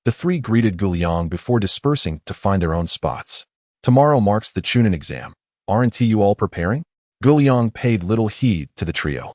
the three greeted Guliang before dispersing to find their own spots. Tomorrow marks the Chunin exam. Aren't you all preparing? Guliang paid little heed to the trio.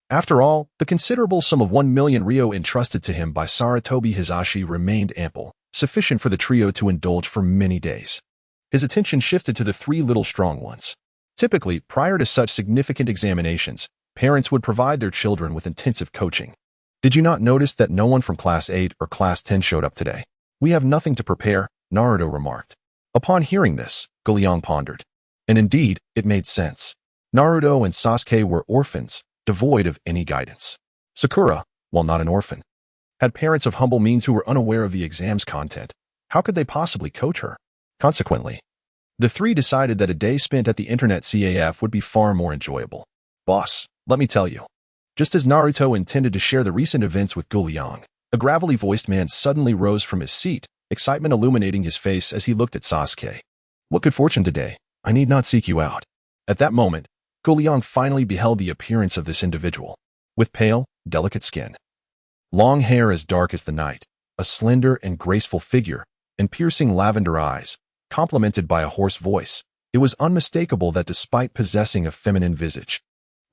After all, the considerable sum of 1 million ryo entrusted to him by Saratobi Hizashi remained ample, sufficient for the trio to indulge for many days. His attention shifted to the Three Little Strong ones. Typically, prior to such significant examinations, parents would provide their children with intensive coaching. Did you not notice that no one from Class 8 or Class 10 showed up today? We have nothing to prepare, Naruto remarked. Upon hearing this, Guliang pondered. And indeed, it made sense. Naruto and Sasuke were orphans, devoid of any guidance. Sakura, while not an orphan, had parents of humble means who were unaware of the exam's content. How could they possibly coach her? Consequently, the three decided that a day spent at the Internet CAF would be far more enjoyable. Boss, let me tell you. Just as Naruto intended to share the recent events with Guliang, a gravelly voiced man suddenly rose from his seat, excitement illuminating his face as he looked at Sasuke. What good fortune today? I need not seek you out. At that moment, Guliang finally beheld the appearance of this individual, with pale, delicate skin, long hair as dark as the night, a slender and graceful figure, and piercing lavender eyes, complemented by a hoarse voice. It was unmistakable that despite possessing a feminine visage,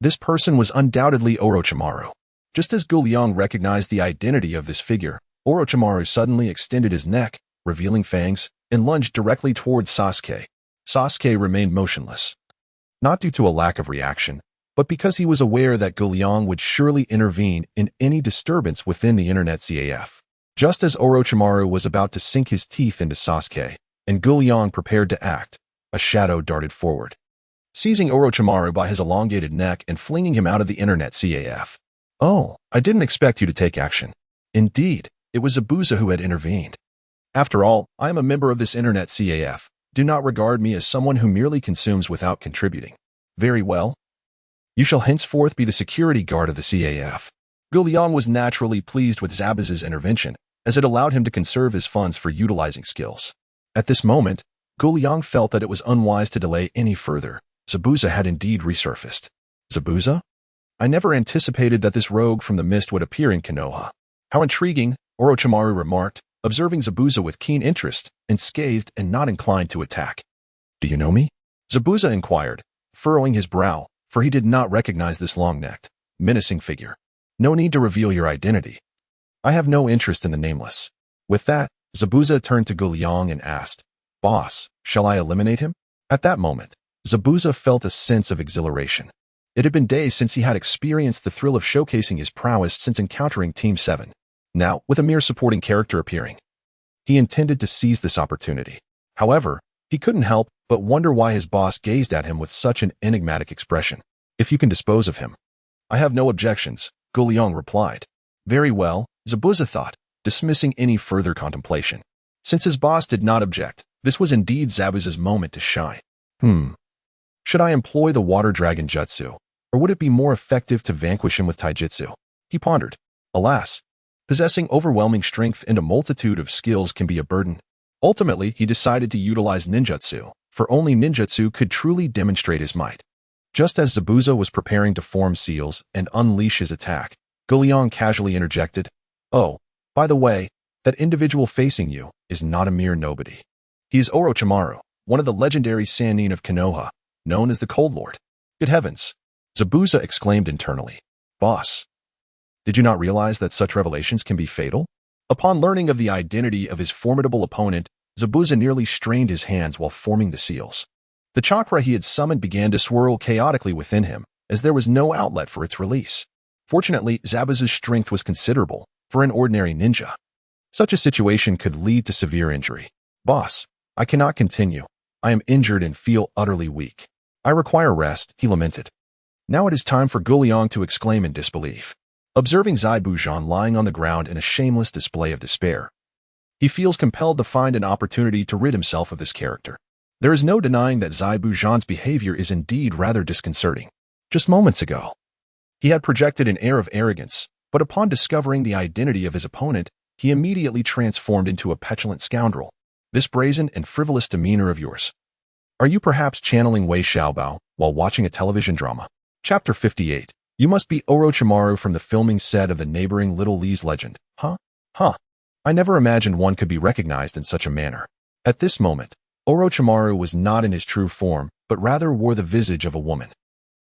this person was undoubtedly Orochimaru. Just as Guliang recognized the identity of this figure, Orochimaru suddenly extended his neck, revealing fangs, and lunged directly towards Sasuke. Sasuke remained motionless, not due to a lack of reaction, but because he was aware that Guliang would surely intervene in any disturbance within the Internet CAF. Just as Orochimaru was about to sink his teeth into Sasuke, and Guliang prepared to act, a shadow darted forward, seizing Orochimaru by his elongated neck and flinging him out of the Internet CAF. Oh, I didn't expect you to take action. Indeed, it was Zabuza who had intervened. After all, I am a member of this Internet CAF. Do not regard me as someone who merely consumes without contributing. Very well. You shall henceforth be the security guard of the CAF. Guliang was naturally pleased with Zabuza's intervention, as it allowed him to conserve his funds for utilizing skills. At this moment, Guliang felt that it was unwise to delay any further. Zabuza had indeed resurfaced. Zabuza? I never anticipated that this rogue from the mist would appear in Konoha. How intriguing, Orochimaru remarked, observing Zabuza with keen interest, and scathed and not inclined to attack. Do you know me? Zabuza inquired, furrowing his brow, for he did not recognize this long-necked, menacing figure. No need to reveal your identity. I have no interest in the nameless. With that, Zabuza turned to Guliang and asked, Boss, shall I eliminate him? At that moment, Zabuza felt a sense of exhilaration. It had been days since he had experienced the thrill of showcasing his prowess since encountering Team 7. Now, with a mere supporting character appearing, he intended to seize this opportunity. However, he couldn't help but wonder why his boss gazed at him with such an enigmatic expression. If you can dispose of him. I have no objections, Guliang replied. Very well, Zabuza thought. dismissing any further contemplation. Since his boss did not object, this was indeed Zabuza's moment to shine. Should I employ the water dragon jutsu, or would it be more effective to vanquish him with taijutsu? He pondered. Alas, possessing overwhelming strength and a multitude of skills can be a burden. Ultimately, he decided to utilize ninjutsu, for only ninjutsu could truly demonstrate his might. Just as Zabuza was preparing to form seals and unleash his attack, Guliang casually interjected, "Oh, by the way, that individual facing you is not a mere nobody. He is Orochimaru, one of the legendary Sannin of Konoha, known as the Cold Lord." Good heavens! Zabuza exclaimed internally. Boss, did you not realize that such revelations can be fatal? Upon learning of the identity of his formidable opponent, Zabuza nearly strained his hands while forming the seals. The chakra he had summoned began to swirl chaotically within him, as there was no outlet for its release. Fortunately, Zabuza's strength was considerable for an ordinary ninja. Such a situation could lead to severe injury. Boss, I cannot continue. I am injured and feel utterly weak. I require rest, he lamented. Now it is time for Guliang to exclaim in disbelief. Observing Zai Bujan lying on the ground in a shameless display of despair, he feels compelled to find an opportunity to rid himself of this character. There is no denying that Zai Bujan's behavior is indeed rather disconcerting. Just moments ago, he had projected an air of arrogance, but upon discovering the identity of his opponent, he immediately transformed into a petulant scoundrel. This brazen and frivolous demeanor of yours. Are you perhaps channeling Wei Xiaobao while watching a television drama? Chapter 58. You must be Orochimaru from the filming set of the neighboring Little Lee's legend. Huh? I never imagined one could be recognized in such a manner. At this moment, Orochimaru was not in his true form, but rather wore the visage of a woman.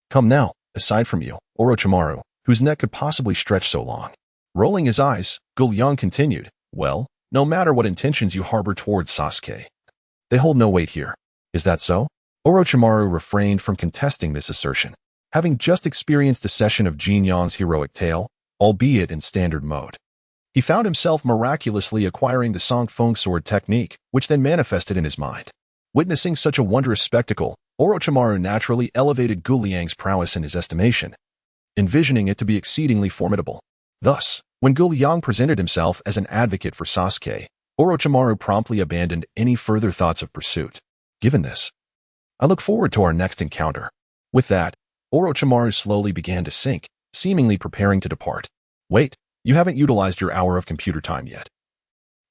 Come now, aside from you, Orochimaru, whose neck could possibly stretch so long. Rolling his eyes, Guliang continued, well, no matter what intentions you harbor towards Sasuke, they hold no weight here. Is that so? Orochimaru refrained from contesting this assertion, having just experienced a session of Jin Yong's heroic tale, albeit in standard mode. He found himself miraculously acquiring the Song Feng sword technique, which then manifested in his mind. Witnessing such a wondrous spectacle, Orochimaru naturally elevated Guliang's prowess in his estimation, envisioning it to be exceedingly formidable. Thus, when Guliang presented himself as an advocate for Sasuke, Orochimaru promptly abandoned any further thoughts of pursuit. Given this, I look forward to our next encounter. With that, Orochimaru slowly began to sink, seemingly preparing to depart. Wait, you haven't utilized your hour of computer time yet.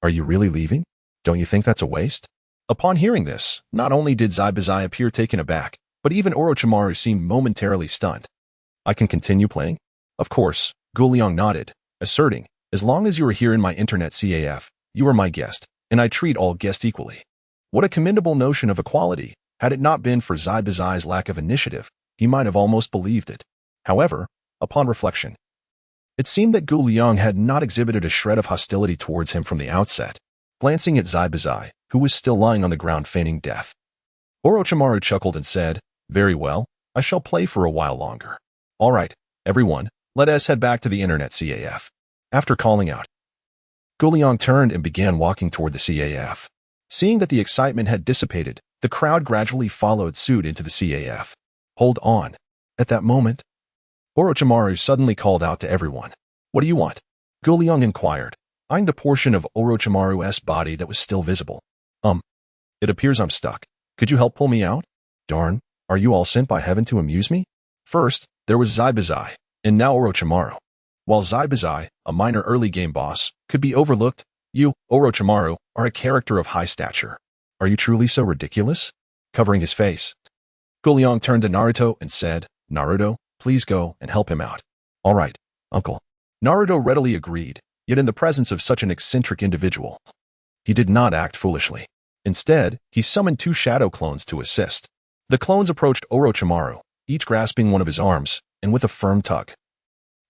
Are you really leaving? Don't you think that's a waste? Upon hearing this, not only did Zaibuzai appear taken aback, but even Orochimaru seemed momentarily stunned. I can continue playing? Of course, Guliang nodded, asserting, as long as you are here in my internet CAF, you are my guest, and I treat all guests equally. What a commendable notion of equality. Had it not been for Zaibuzai's lack of initiative, he might have almost believed it. However, upon reflection, it seemed that Guliang had not exhibited a shred of hostility towards him from the outset. Glancing at Zaibuzai, who was still lying on the ground feigning death, Orochimaru chuckled and said, very well, I shall play for a while longer. All right, everyone, let us head back to the internet CAF. After calling out, Guliang turned and began walking toward the CAF. Seeing that the excitement had dissipated, the crowd gradually followed suit into the CAF. Hold on. At that moment, Orochimaru suddenly called out to everyone. What do you want? Guliang inquired, eyeing the portion of Orochimaru's body that was still visible. It appears I'm stuck. Could you help pull me out? Darn, are you all sent by heaven to amuse me? First, there was Zaibuzai, and now Orochimaru. While Zaibuzai, a minor early game boss, could be overlooked, you, Orochimaru, are a character of high stature. Are you truly so ridiculous? Covering his face, Guliang turned to Naruto and said, Naruto, please go and help him out. All right, uncle. Naruto readily agreed, yet in the presence of such an eccentric individual, he did not act foolishly. Instead, he summoned 2 shadow clones to assist. The clones approached Orochimaru, each grasping one of his arms, and with a firm tug,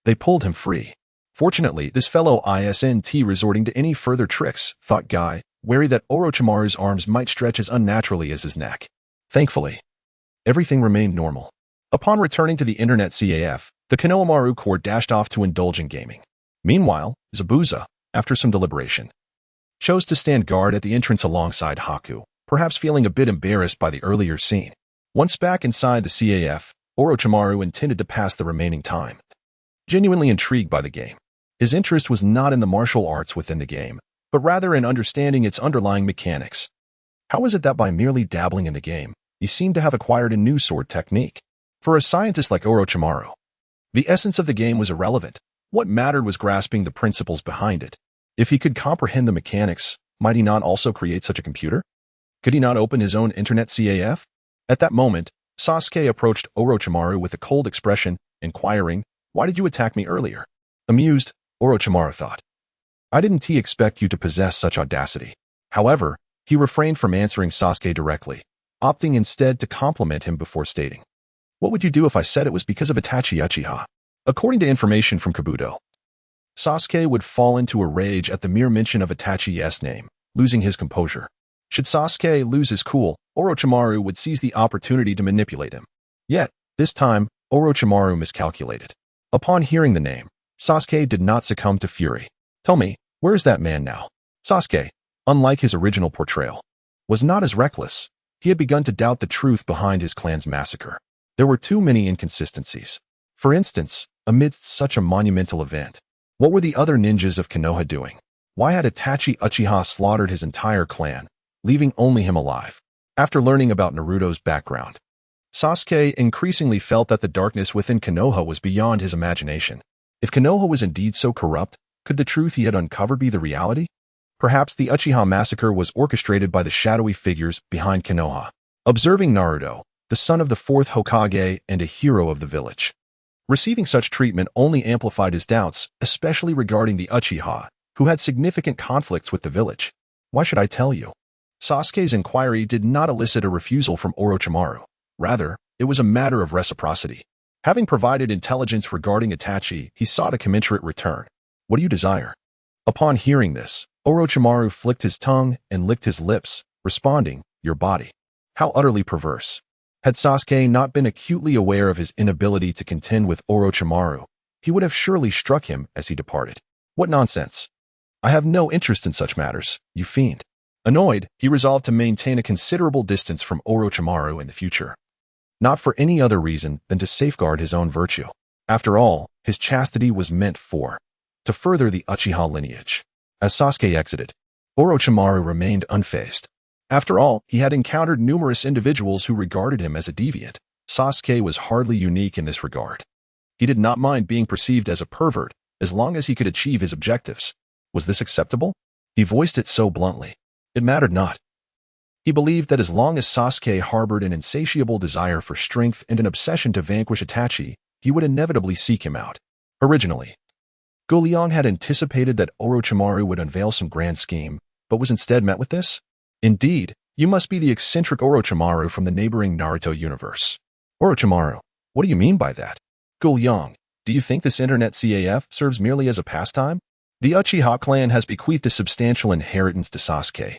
they pulled him free. Fortunately, this fellow isn't resorting to any further tricks, thought Guy, wary that Orochimaru's arms might stretch as unnaturally as his neck. Thankfully, everything remained normal. Upon returning to the internet CAF, the Konohamaru Corps dashed off to indulge in gaming. Meanwhile, Zabuza, after some deliberation, chose to stand guard at the entrance alongside Haku, perhaps feeling a bit embarrassed by the earlier scene. Once back inside the CAF, Orochimaru intended to pass the remaining time. Genuinely intrigued by the game, His interest was not in the martial arts within the game, but rather in understanding its underlying mechanics. How is it that by merely dabbling in the game, you seem to have acquired a new sword technique? For a scientist like Orochimaru, the essence of the game was irrelevant. What mattered was grasping the principles behind it. If he could comprehend the mechanics, might he not also create such a computer? Could he not open his own internet CAF? At that moment, Sasuke approached Orochimaru with a cold expression, inquiring, "Why did you attack me earlier?" Amused, Orochimaru thought, "I didn't expect you to possess such audacity." However, he refrained from answering Sasuke directly, opting instead to compliment him before stating, "What would you do if I said it was because of Itachi Uchiha?" According to information from Kabuto, Sasuke would fall into a rage at the mere mention of Itachi's name, losing his composure. Should Sasuke lose his cool, Orochimaru would seize the opportunity to manipulate him. Yet, this time, Orochimaru miscalculated. Upon hearing the name, Sasuke did not succumb to fury. "Tell me, where is that man now?" Sasuke, unlike his original portrayal, was not as reckless. He had begun to doubt the truth behind his clan's massacre. There were too many inconsistencies. For instance, amidst such a monumental event, what were the other ninjas of Konoha doing? Why had Itachi Uchiha slaughtered his entire clan, leaving only him alive? After learning about Naruto's background, Sasuke increasingly felt that the darkness within Konoha was beyond his imagination. If Konoha was indeed so corrupt, could the truth he had uncovered be the reality? Perhaps the Uchiha massacre was orchestrated by the shadowy figures behind Konoha. Observing Naruto, the son of the fourth Hokage and a hero of the village, receiving such treatment only amplified his doubts, especially regarding the Uchiha, who had significant conflicts with the village. "Why should I tell you?" Sasuke's inquiry did not elicit a refusal from Orochimaru. Rather, it was a matter of reciprocity. Having provided intelligence regarding Itachi, he sought a commensurate return. "What do you desire?" Upon hearing this, Orochimaru flicked his tongue and licked his lips, responding, "Your body." How utterly perverse. Had Sasuke not been acutely aware of his inability to contend with Orochimaru, he would have surely struck him as he departed. "What nonsense! I have no interest in such matters, you fiend." Annoyed, he resolved to maintain a considerable distance from Orochimaru in the future. Not for any other reason than to safeguard his own virtue. After all, his chastity was meant to further the Uchiha lineage. As Sasuke exited, Orochimaru remained unfazed. After all, he had encountered numerous individuals who regarded him as a deviant. Sasuke was hardly unique in this regard. He did not mind being perceived as a pervert, as long as he could achieve his objectives. Was this acceptable? He voiced it so bluntly. It mattered not. He believed that as long as Sasuke harbored an insatiable desire for strength and an obsession to vanquish Itachi, he would inevitably seek him out. Originally, Jin Yong had anticipated that Orochimaru would unveil some grand scheme, but was instead met with this. "Indeed, you must be the eccentric Orochimaru from the neighboring Naruto universe." "Orochimaru, what do you mean by that?" "Jin Yong, do you think this internet CAF serves merely as a pastime? The Uchiha clan has bequeathed a substantial inheritance to Sasuke.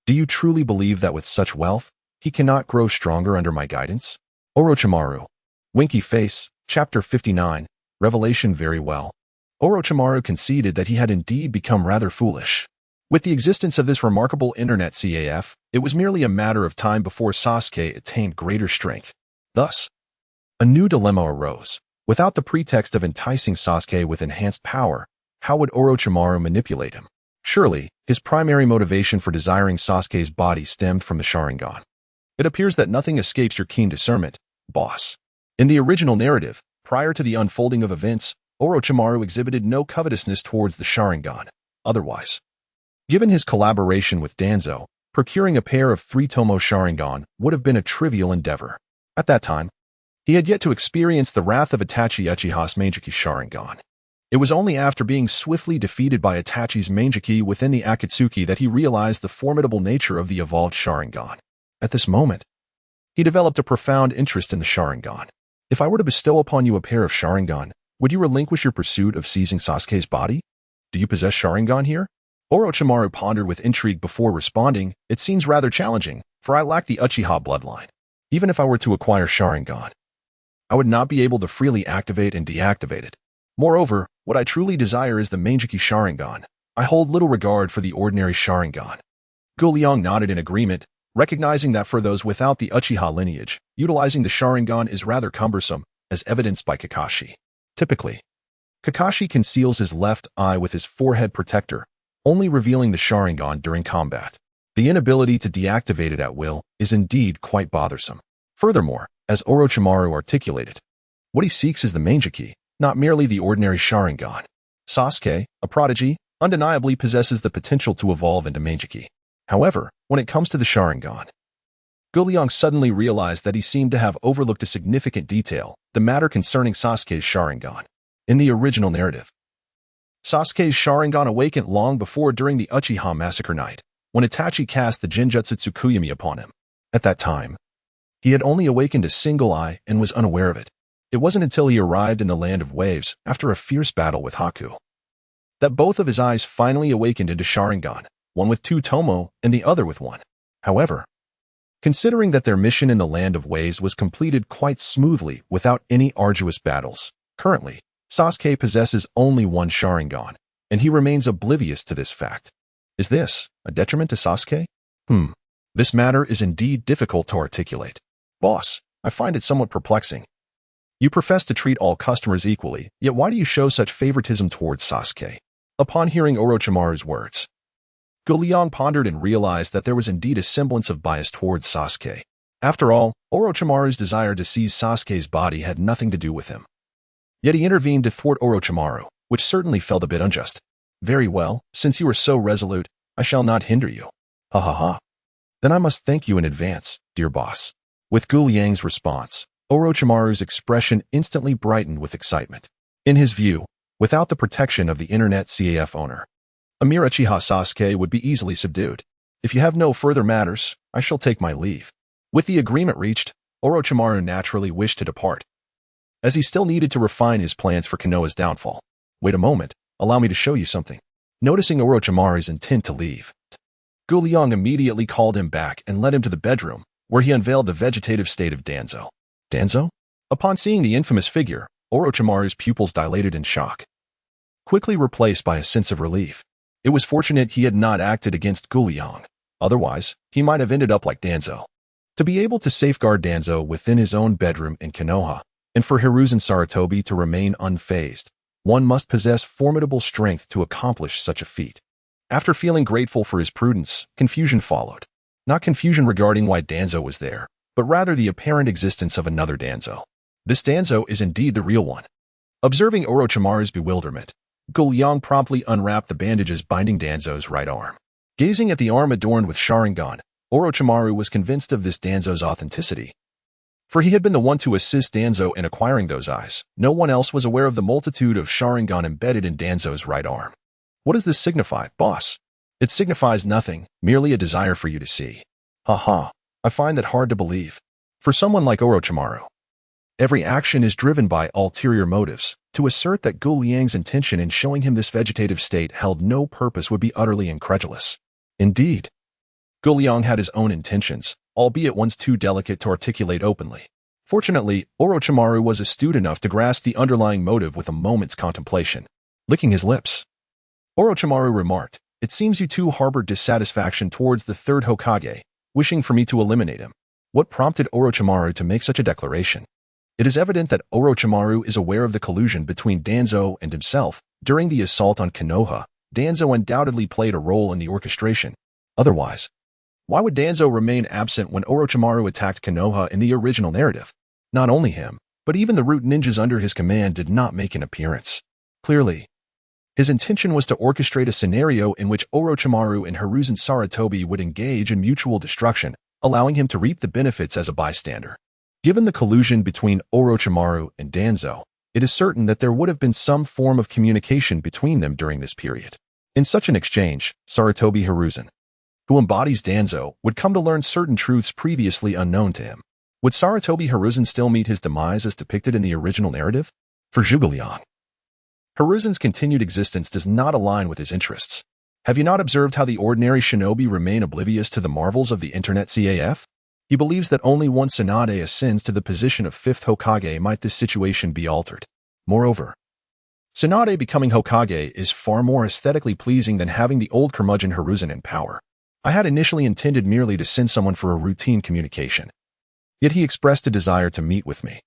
Do you truly believe that with such wealth, he cannot grow stronger under my guidance?" Orochimaru. Winky face, Chapter 59, Revelation. Very well. Orochimaru conceded that he had indeed become rather foolish. With the existence of this remarkable internet CAF, it was merely a matter of time before Sasuke attained greater strength. Thus, a new dilemma arose. Without the pretext of enticing Sasuke with enhanced power, how would Orochimaru manipulate him? Surely, his primary motivation for desiring Sasuke's body stemmed from the Sharingan. It appears that nothing escapes your keen discernment, boss. In the original narrative, prior to the unfolding of events, Orochimaru exhibited no covetousness towards the Sharingan. Otherwise, given his collaboration with Danzo, procuring a pair of 3-tomo Sharingan would have been a trivial endeavor. At that time, he had yet to experience the wrath of Itachi Uchiha's Mangekyou Sharingan. It was only after being swiftly defeated by Itachi's Mangekyou within the Akatsuki that he realized the formidable nature of the evolved Sharingan. At this moment, he developed a profound interest in the Sharingan. "If I were to bestow upon you a pair of Sharingan, would you relinquish your pursuit of seizing Sasuke's body? Do you possess Sharingan here?" Orochimaru pondered with intrigue before responding. "It seems rather challenging, for I lack the Uchiha bloodline. Even if I were to acquire Sharingan, I would not be able to freely activate and deactivate it. Moreover, what I truly desire is the Mangekyou Sharingan. I hold little regard for the ordinary Sharingan." Jin Yong nodded in agreement, recognizing that for those without the Uchiha lineage, utilizing the Sharingan is rather cumbersome, as evidenced by Kakashi. Typically, Kakashi conceals his left eye with his forehead protector, only revealing the Sharingan during combat. The inability to deactivate it at will is indeed quite bothersome. Furthermore, as Orochimaru articulated, what he seeks is the Mangekey, not merely the ordinary Sharingan. Sasuke, a prodigy, undeniably possesses the potential to evolve into Mangekey. However, when it comes to the Sharingan, Yong suddenly realized that he seemed to have overlooked a significant detail, the matter concerning Sasuke's Sharingan. In the original narrative, Sasuke's Sharingan awakened long before during the Uchiha Massacre night, when Itachi cast the Genjutsu Tsukuyami upon him. At that time, he had only awakened a single eye and was unaware of it. It wasn't until he arrived in the Land of Waves, after a fierce battle with Haku, that both of his eyes finally awakened into Sharingan, one with two Tomo and the other with one. However, considering that their mission in the Land of Waves was completed quite smoothly without any arduous battles, currently, Sasuke possesses only one Sharingan, and he remains oblivious to this fact. Is this a detriment to Sasuke? This matter is indeed difficult to articulate. Boss, I find it somewhat perplexing. You profess to treat all customers equally, yet why do you show such favoritism towards Sasuke? Upon hearing Orochimaru's words, Yong pondered and realized that there was indeed a semblance of bias towards Sasuke. After all, Orochimaru's desire to seize Sasuke's body had nothing to do with him. Yet he intervened to thwart Orochimaru, which certainly felt a bit unjust. Very well, since you are so resolute, I shall not hinder you. Ha ha ha. Then I must thank you in advance, dear boss. With Yang's response, Orochimaru's expression instantly brightened with excitement. In his view, without the protection of the internet CAF owner, a mere Uchiha Sasuke would be easily subdued. If you have no further matters, I shall take my leave. With the agreement reached, Orochimaru naturally wished to depart, as he still needed to refine his plans for Konoha's downfall. Wait a moment, allow me to show you something. Noticing Orochimaru's intent to leave, Yong immediately called him back and led him to the bedroom, where he unveiled the vegetative state of Danzo. Danzo? Upon seeing the infamous figure, Orochimaru's pupils dilated in shock, quickly replaced by a sense of relief. It was fortunate he had not acted against Yong. Otherwise, he might have ended up like Danzo. To be able to safeguard Danzo within his own bedroom in Konoha, and for Hiruzen Sarutobi to remain unfazed, one must possess formidable strength to accomplish such a feat. After feeling grateful for his prudence, confusion followed. Not confusion regarding why Danzo was there, but rather the apparent existence of another Danzo. This Danzo is indeed the real one. Observing Orochimaru's bewilderment, Yong promptly unwrapped the bandages binding Danzo's right arm. Gazing at the arm adorned with Sharingan, Orochimaru was convinced of this Danzo's authenticity. For he had been the one to assist Danzo in acquiring those eyes. No one else was aware of the multitude of Sharingan embedded in Danzo's right arm. What does this signify, boss? It signifies nothing, merely a desire for you to see. Ha. I find that hard to believe. For someone like Orochimaru, every action is driven by ulterior motives. To assert that Yang's intention in showing him this vegetative state held no purpose would be utterly incredulous. Indeed, Yang had his own intentions, albeit ones too delicate to articulate openly. Fortunately, Orochimaru was astute enough to grasp the underlying motive with a moment's contemplation. Licking his lips, Orochimaru remarked, "It seems you two harbor dissatisfaction towards the third Hokage, wishing for me to eliminate him." What prompted Orochimaru to make such a declaration? It is evident that Orochimaru is aware of the collusion between Danzo and himself. During the assault on Konoha, Danzo undoubtedly played a role in the orchestration. Otherwise, why would Danzo remain absent when Orochimaru attacked Konoha in the original narrative? Not only him, but even the root ninjas under his command did not make an appearance. Clearly, his intention was to orchestrate a scenario in which Orochimaru and Hiruzen Sarutobi would engage in mutual destruction, allowing him to reap the benefits as a bystander. Given the collusion between Orochimaru and Danzo, it is certain that there would have been some form of communication between them during this period. In such an exchange, Sarutobi Hiruzen, who embodies Danzo, would come to learn certain truths previously unknown to him. Would Sarutobi Hiruzen still meet his demise as depicted in the original narrative? For Zhuge Liang, Hiruzen's continued existence does not align with his interests. Have you not observed how the ordinary shinobi remain oblivious to the marvels of the internet CAF? He believes that only once Tsunade ascends to the position of 5th Hokage might this situation be altered. Moreover, Tsunade becoming Hokage is far more aesthetically pleasing than having the old curmudgeon Hiruzen in power. I had initially intended merely to send someone for a routine communication. Yet he expressed a desire to meet with me.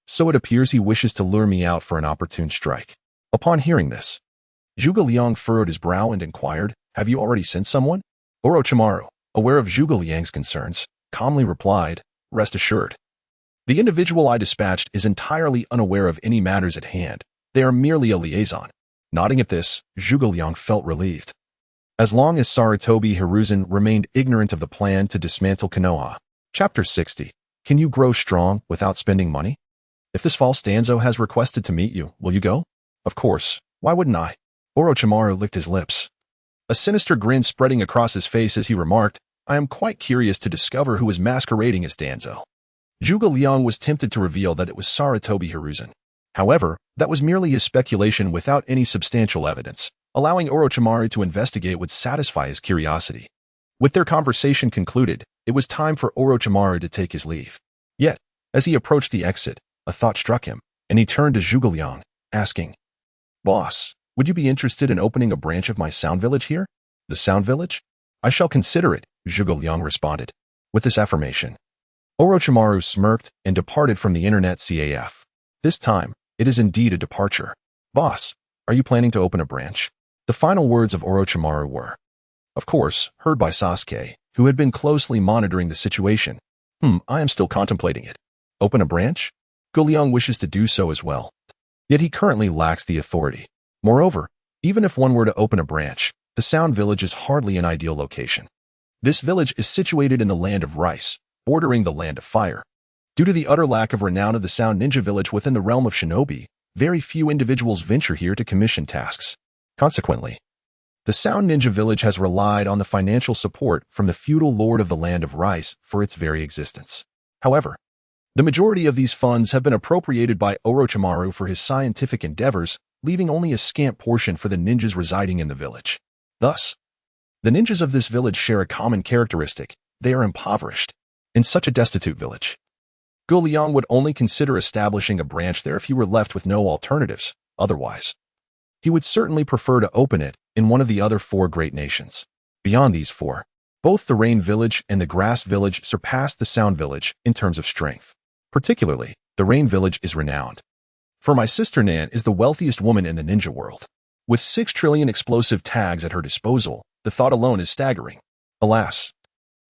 So it appears he wishes to lure me out for an opportune strike. Upon hearing this, Zhuge Liang furrowed his brow and inquired, "Have you already sent someone?" Orochimaru, aware of Zhuge Liang's concerns, calmly replied, "Rest assured. The individual I dispatched is entirely unaware of any matters at hand. They are merely a liaison." Nodding at this, Zhuge Liang felt relieved. As long as Sarutobi Hiruzen remained ignorant of the plan to dismantle Konoha. Chapter 60. Can you grow strong without spending money? If this false Danzo has requested to meet you, will you go? Of course, why wouldn't I? Orochimaru licked his lips, a sinister grin spreading across his face as he remarked, "I am quite curious to discover who is masquerading as Danzo." Zhuge Liang was tempted to reveal that it was Sarutobi Hiruzen. However, that was merely his speculation without any substantial evidence. Allowing Orochimaru to investigate would satisfy his curiosity. With their conversation concluded, it was time for Orochimaru to take his leave. Yet, as he approached the exit, a thought struck him, and he turned to Zhuge Liang, asking, "Boss, would you be interested in opening a branch of my Sound Village here?" "The Sound Village? I shall consider it," Zhuge Liang responded. With this affirmation, Orochimaru smirked and departed from the internet CAF. This time, it is indeed a departure. "Boss, are you planning to open a branch?" The final words of Orochimaru were, of course, heard by Sasuke, who had been closely monitoring the situation. I am still contemplating it. Open a branch? Zhuge Liang wishes to do so as well. Yet he currently lacks the authority. Moreover, even if one were to open a branch, the Sound Village is hardly an ideal location. This village is situated in the land of rice, bordering the land of fire. Due to the utter lack of renown of the Sound Ninja Village within the realm of shinobi, very few individuals venture here to commission tasks. Consequently, the Sound Ninja Village has relied on the financial support from the feudal lord of the land of rice for its very existence. However, the majority of these funds have been appropriated by Orochimaru for his scientific endeavors, leaving only a scant portion for the ninjas residing in the village. Thus, the ninjas of this village share a common characteristic: they are impoverished. In such a destitute village, Zhuge Liang would only consider establishing a branch there if he were left with no alternatives. Otherwise, he would certainly prefer to open it in one of the other four great nations. Beyond these four, both the Rain Village and the Grass Village surpass the Sound Village in terms of strength. Particularly, the Rain Village is renowned. For my sister Nan is the wealthiest woman in the ninja world. With 6 trillion explosive tags at her disposal, the thought alone is staggering. Alas,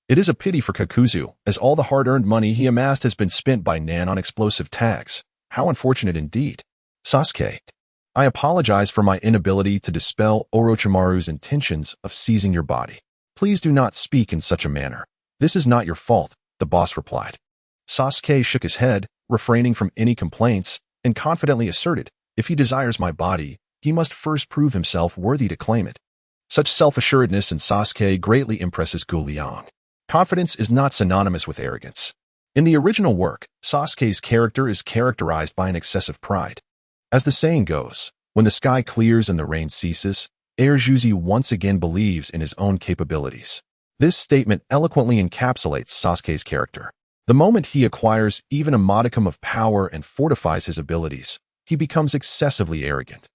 it is a pity for Kakuzu, as all the hard-earned money he amassed has been spent by Nan on explosive tags. How unfortunate indeed. Sasuke, I apologize for my inability to dispel Orochimaru's intentions of seizing your body. Please do not speak in such a manner. This is not your fault, the boss replied. Sasuke shook his head, refraining from any complaints, and confidently asserted, if he desires my body, he must first prove himself worthy to claim it. Such self-assuredness in Sasuke greatly impresses Zhuge Liang. Confidence is not synonymous with arrogance. In the original work, Sasuke's character is characterized by an excessive pride. As the saying goes, when the sky clears and the rain ceases, Erjuzi once again believes in his own capabilities. This statement eloquently encapsulates Sasuke's character. The moment he acquires even a modicum of power and fortifies his abilities, he becomes excessively arrogant.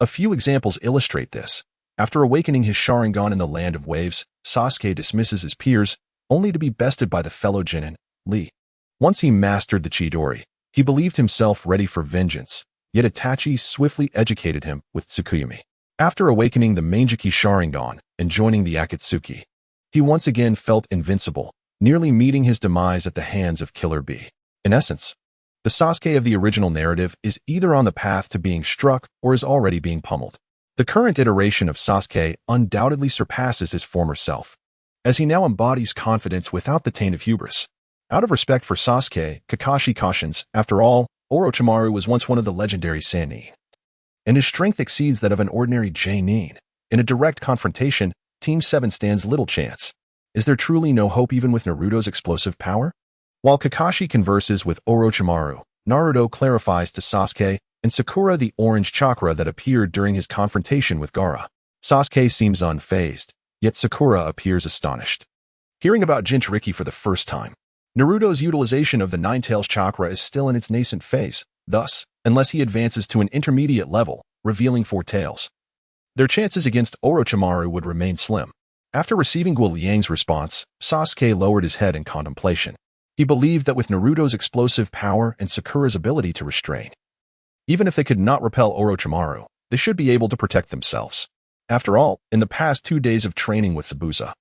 A few examples illustrate this. After awakening his Sharingan in the Land of Waves, Sasuke dismisses his peers, only to be bested by the fellow Genin, Lee. Once he mastered the Chidori, he believed himself ready for vengeance, yet Itachi swiftly educated him with Tsukuyomi. After awakening the Mangekyou Sharingan and joining the Akatsuki, he once again felt invincible, nearly meeting his demise at the hands of Killer Bee. In essence, the Sasuke of the original narrative is either on the path to being struck or is already being pummeled. The current iteration of Sasuke undoubtedly surpasses his former self, as he now embodies confidence without the taint of hubris. Out of respect for Sasuke, Kakashi cautions, after all, Orochimaru was once one of the legendary Sannin, and his strength exceeds that of an ordinary Jonin. In a direct confrontation, Team 7 stands little chance. Is there truly no hope even with Naruto's explosive power? While Kakashi converses with Orochimaru, Naruto clarifies to Sasuke and Sakura the orange chakra that appeared during his confrontation with Gaara. Sasuke seems unfazed, yet Sakura appears astonished. Hearing about Jinchuriki for the first time, Naruto's utilization of the Nine-Tails chakra is still in its nascent phase. Thus, unless he advances to an intermediate level, revealing 4 tails, their chances against Orochimaru would remain slim. After receiving Zhuge Liang's response, Sasuke lowered his head in contemplation. He believed that with Naruto's explosive power and Sakura's ability to restrain, even if they could not repel Orochimaru, they should be able to protect themselves. After all, in the past 2 days of training with Zabuza,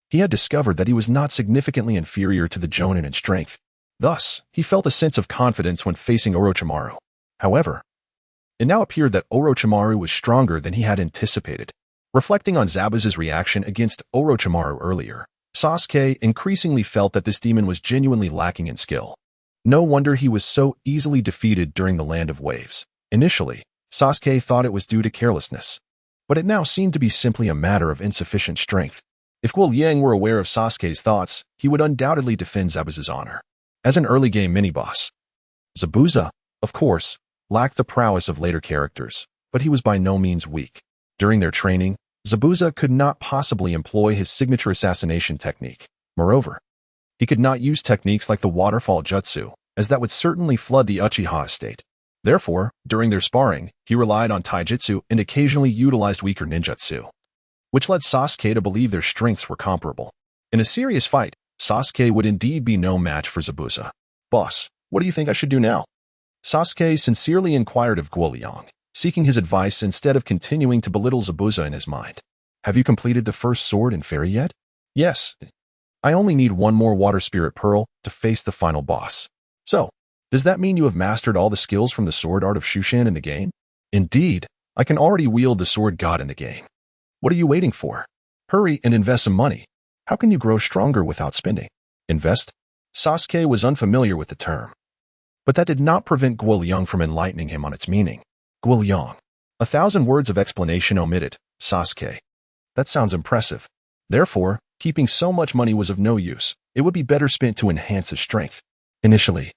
he had discovered that he was not significantly inferior to the Jonin in strength. Thus, he felt a sense of confidence when facing Orochimaru. However, it now appeared that Orochimaru was stronger than he had anticipated. Reflecting on Zabuza's reaction against Orochimaru earlier, Sasuke increasingly felt that this demon was genuinely lacking in skill. No wonder he was so easily defeated during the Land of Waves. Initially, Sasuke thought it was due to carelessness, but it now seemed to be simply a matter of insufficient strength. If Guo Liang were aware of Sasuke's thoughts, he would undoubtedly defend Zabuza's honor. As an early-game mini-boss, Zabuza, of course, lacked the prowess of later characters, but he was by no means weak. During their training, Zabuza could not possibly employ his signature assassination technique. Moreover, he could not use techniques like the waterfall jutsu, as that would certainly flood the Uchiha estate. Therefore, during their sparring, he relied on taijutsu and occasionally utilized weaker ninjutsu, which led Sasuke to believe their strengths were comparable. In a serious fight, Sasuke would indeed be no match for Zabuza. "Boss, what do you think I should do now?" Sasuke sincerely inquired of Guo Liang, seeking his advice instead of continuing to belittle Zabuza in his mind. "Have you completed the first sword and fairy yet?" "Yes. I only need one more water spirit pearl to face the final boss." "So, does that mean you have mastered all the skills from the sword art of Shushan in the game?" "Indeed, I can already wield the sword god in the game." "What are you waiting for? Hurry and invest some money. How can you grow stronger without spending?" "Invest?" Sasuke was unfamiliar with the term, but that did not prevent Guo Liang from enlightening him on its meaning. Guo Liang. 1,000 words of explanation omitted. Sasuke. That sounds impressive. Therefore, keeping so much money was of no use. It would be better spent to enhance his strength. Initially,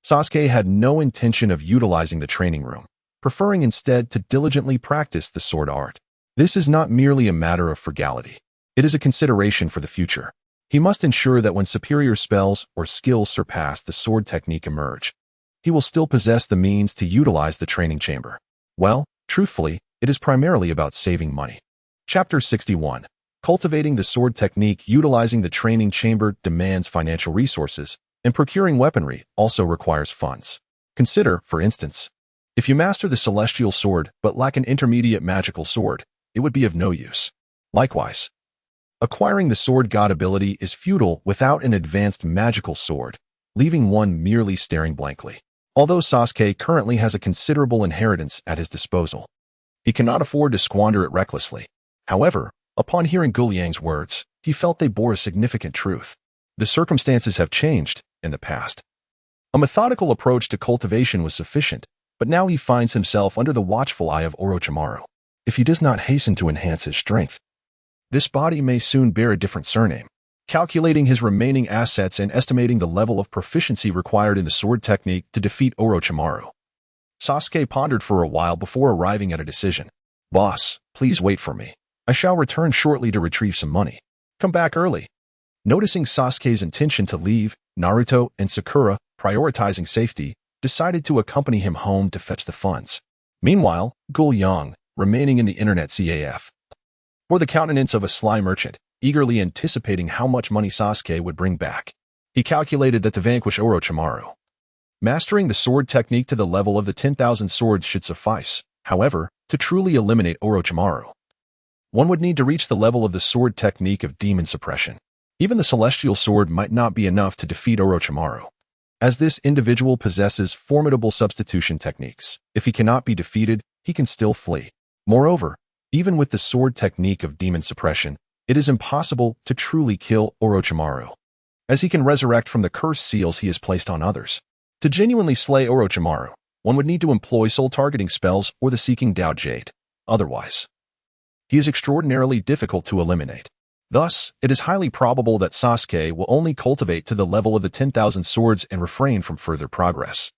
Sasuke had no intention of utilizing the training room, preferring instead to diligently practice the sword art. This is not merely a matter of frugality. It is a consideration for the future. He must ensure that when superior spells or skills surpass the sword technique emerge, he will still possess the means to utilize the training chamber. Well, truthfully, it is primarily about saving money. Chapter 61. Cultivating the sword technique utilizing the training chamber demands financial resources, and procuring weaponry also requires funds. Consider, for instance, if you master the celestial sword but lack an intermediate magical sword, it would be of no use. Likewise, acquiring the sword god ability is futile without an advanced magical sword, leaving one merely staring blankly. Although Sasuke currently has a considerable inheritance at his disposal, he cannot afford to squander it recklessly. However, upon hearing Guo Liang's words, he felt they bore a significant truth. The circumstances have changed in the past. A methodical approach to cultivation was sufficient, but now he finds himself under the watchful eye of Orochimaru. If he does not hasten to enhance his strength, this body may soon bear a different surname. Calculating his remaining assets and estimating the level of proficiency required in the sword technique to defeat Orochimaru, Sasuke pondered for a while before arriving at a decision. "Boss, please wait for me. I shall return shortly to retrieve some money. Come back early." Noticing Sasuke's intention to leave, Naruto and Sakura, prioritizing safety, decided to accompany him home to fetch the funds. Meanwhile, Guo Liang, remaining in the internet CAF, bore the countenance of a sly merchant, eagerly anticipating how much money Sasuke would bring back. He calculated that to vanquish Orochimaru, mastering the sword technique to the level of the 10,000 swords should suffice. However, to truly eliminate Orochimaru, one would need to reach the level of the sword technique of demon suppression. Even the celestial sword might not be enough to defeat Orochimaru, as this individual possesses formidable substitution techniques. If he cannot be defeated, he can still flee. Moreover, even with the sword technique of demon suppression, it is impossible to truly kill Orochimaru, as he can resurrect from the cursed seals he has placed on others. To genuinely slay Orochimaru, one would need to employ soul-targeting spells or the Seeking Dao Jade. Otherwise, he is extraordinarily difficult to eliminate. Thus, it is highly probable that Sasuke will only cultivate to the level of the 10,000 swords and refrain from further progress.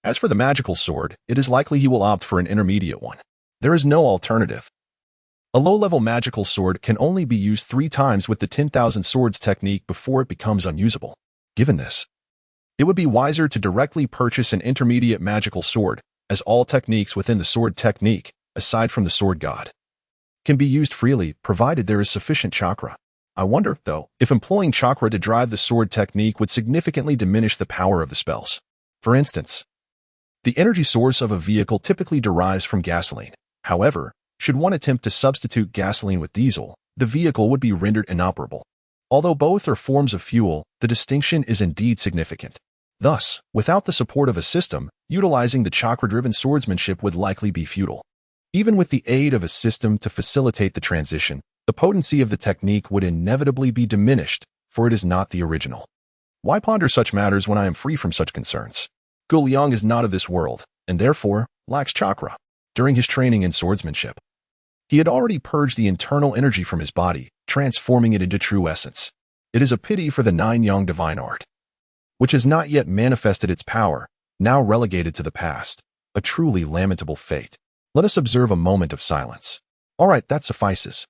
As for the magical sword, it is likely he will opt for an intermediate one. There is no alternative. A low-level magical sword can only be used 3 times with the 10,000 swords technique before it becomes unusable. Given this, it would be wiser to directly purchase an intermediate magical sword, as all techniques within the sword technique, aside from the sword god, can be used freely provided there is sufficient chakra. I wonder, though, if employing chakra to drive the sword technique would significantly diminish the power of the spells. For instance, the energy source of a vehicle typically derives from gasoline. However, should one attempt to substitute gasoline with diesel, the vehicle would be rendered inoperable. Although both are forms of fuel, the distinction is indeed significant. Thus, without the support of a system, utilizing the chakra-driven swordsmanship would likely be futile. Even with the aid of a system to facilitate the transition, the potency of the technique would inevitably be diminished, for it is not the original. Why ponder such matters when I am free from such concerns? Jin Yong is not of this world, and therefore lacks chakra. During his training in swordsmanship, he had already purged the internal energy from his body, transforming it into true essence. It is a pity for the Jin Yong divine art, which has not yet manifested its power, now relegated to the past, a truly lamentable fate. Let us observe a moment of silence. All right, that suffices.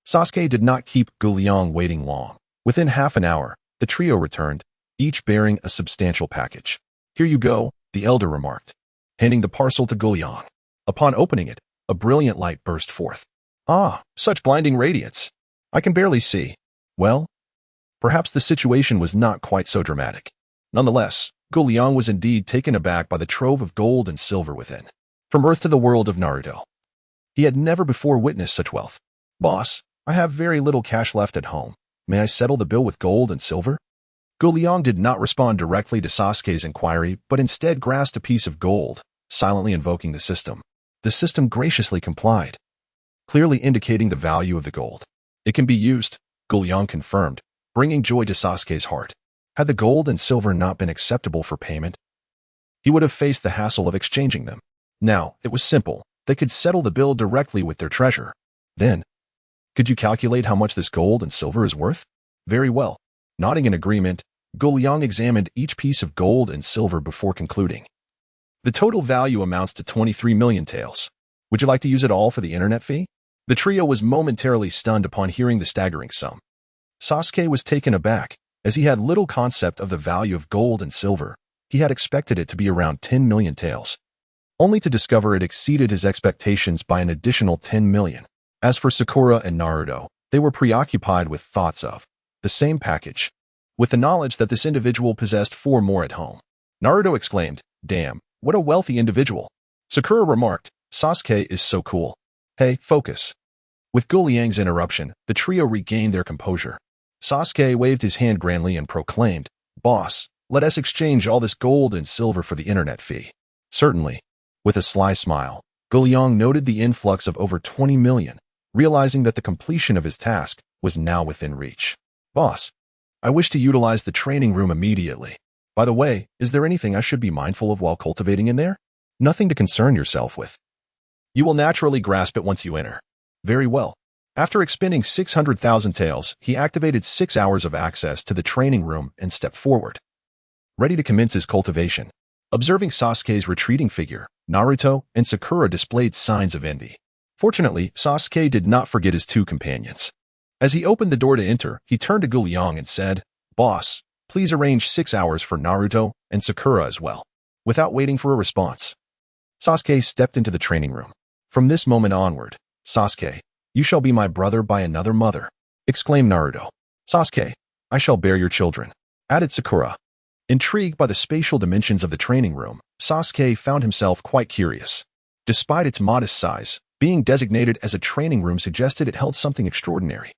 Sasuke did not keep Jin Yong waiting long. Within half an hour, the trio returned, each bearing a substantial package. Here you go, the elder remarked, handing the parcel to Jin Yong. Upon opening it, a brilliant light burst forth. Ah, such blinding radiance. I can barely see. Well, perhaps the situation was not quite so dramatic. Nonetheless, Jin Yong was indeed taken aback by the trove of gold and silver within. From Earth to the world of Naruto, he had never before witnessed such wealth. Boss, I have very little cash left at home. May I settle the bill with gold and silver? Jin Yong did not respond directly to Sasuke's inquiry, but instead grasped a piece of gold, silently invoking the system. The system graciously complied, clearly indicating the value of the gold. It can be used, Jin Yong confirmed, bringing joy to Sasuke's heart. Had the gold and silver not been acceptable for payment, he would have faced the hassle of exchanging them. Now, it was simple. They could settle the bill directly with their treasure. Then, could you calculate how much this gold and silver is worth? Very well. Nodding in agreement, Jin Yong examined each piece of gold and silver before concluding. The total value amounts to 23 million taels. Would you like to use it all for the internet fee? The trio was momentarily stunned upon hearing the staggering sum. Sasuke was taken aback, as he had little concept of the value of gold and silver. He had expected it to be around 10 million taels, only to discover it exceeded his expectations by an additional 10 million. As for Sakura and Naruto, they were preoccupied with thoughts of the same package, with the knowledge that this individual possessed 4 more at home. Naruto exclaimed, "Damn, what a wealthy individual." Sakura remarked, "Sasuke is so cool." Hey, focus. With Jin Yong's interruption, the trio regained their composure. Sasuke waved his hand grandly and proclaimed, "Boss, let us exchange all this gold and silver for the internet fee." Certainly. With a sly smile, Jin Yong noted the influx of over 20 million, realizing that the completion of his task was now within reach. "Boss, I wish to utilize the training room immediately. By the way, is there anything I should be mindful of while cultivating in there?" "Nothing to concern yourself with. You will naturally grasp it once you enter." "Very well." After expending 600,000 taels, he activated 6 hours of access to the training room and stepped forward, ready to commence his cultivation. Observing Sasuke's retreating figure, Naruto and Sakura displayed signs of envy. Fortunately, Sasuke did not forget his 2 companions. As he opened the door to enter, he turned to Jin Yong and said, "Boss, please arrange 6 hours for Naruto and Sakura as well." Without waiting for a response, Sasuke stepped into the training room. "From this moment onward, Sasuke, you shall be my brother by another mother," exclaimed Naruto. "Sasuke, I shall bear your children," added Sakura. Intrigued by the spatial dimensions of the training room, Sasuke found himself quite curious. Despite its modest size, being designated as a training room suggested it held something extraordinary.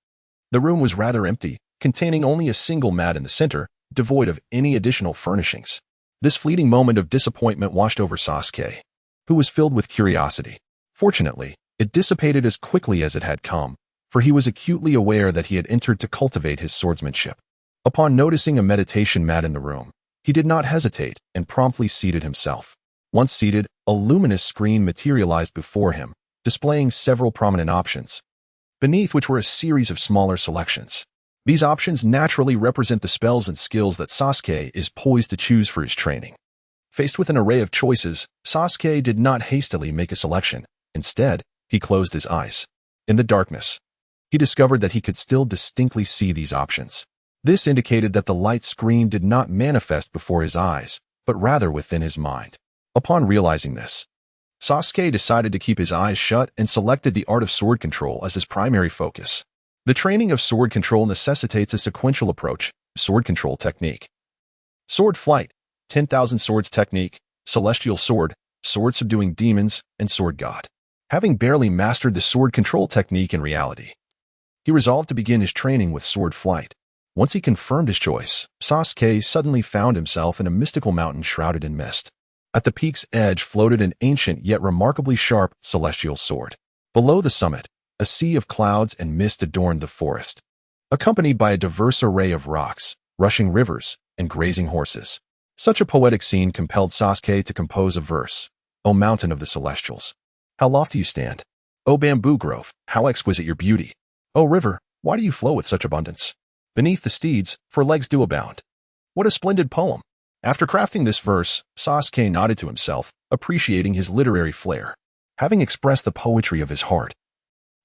The room was rather empty, containing only a single mat in the center, devoid of any additional furnishings. This fleeting moment of disappointment washed over Sasuke, who was filled with curiosity. Fortunately, it dissipated as quickly as it had come, for he was acutely aware that he had entered to cultivate his swordsmanship. Upon noticing a meditation mat in the room, he did not hesitate and promptly seated himself. Once seated, a luminous screen materialized before him, displaying several prominent options, beneath which were a series of smaller selections. These options naturally represent the spells and skills that Sasuke is poised to choose for his training. Faced with an array of choices, Sasuke did not hastily make a selection. Instead, he closed his eyes. In the darkness, he discovered that he could still distinctly see these options. This indicated that the light screen did not manifest before his eyes, but rather within his mind. Upon realizing this, Sasuke decided to keep his eyes shut and selected the art of sword control as his primary focus. The training of sword control necessitates a sequential approach, sword control technique. Sword flight, 10,000 swords technique, celestial sword, sword subduing demons, and sword god. having barely mastered the sword control technique in reality. He resolved to begin his training with sword flight. Once he confirmed his choice, Sasuke suddenly found himself in a mystical mountain shrouded in mist. At the peak's edge floated an ancient yet remarkably sharp celestial sword. Below the summit, a sea of clouds and mist adorned the forest, accompanied by a diverse array of rocks, rushing rivers, and grazing horses. Such a poetic scene compelled Sasuke to compose a verse. O mountain of the celestials, how lofty you stand. O bamboo grove, how exquisite your beauty. O river, why do you flow with such abundance? Beneath the steeds, for legs do abound. What a splendid poem. After crafting this verse, Sasuke nodded to himself, appreciating his literary flair. Having expressed the poetry of his heart,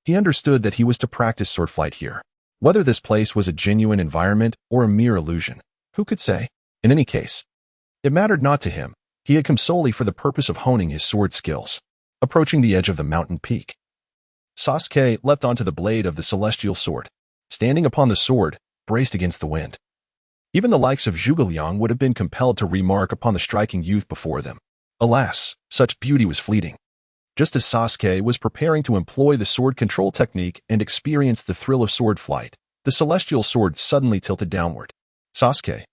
he understood that he was to practice sword flight here. Whether this place was a genuine environment or a mere illusion, who could say? In any case, it mattered not to him. He had come solely for the purpose of honing his sword skills. Approaching the edge of the mountain peak, Sasuke leapt onto the blade of the celestial sword. Standing upon the sword, braced against the wind, even the likes of Jin Yong would have been compelled to remark upon the striking youth before them. Alas, such beauty was fleeting. Just as Sasuke was preparing to employ the sword control technique and experience the thrill of sword flight, the celestial sword suddenly tilted downward. Sasuke,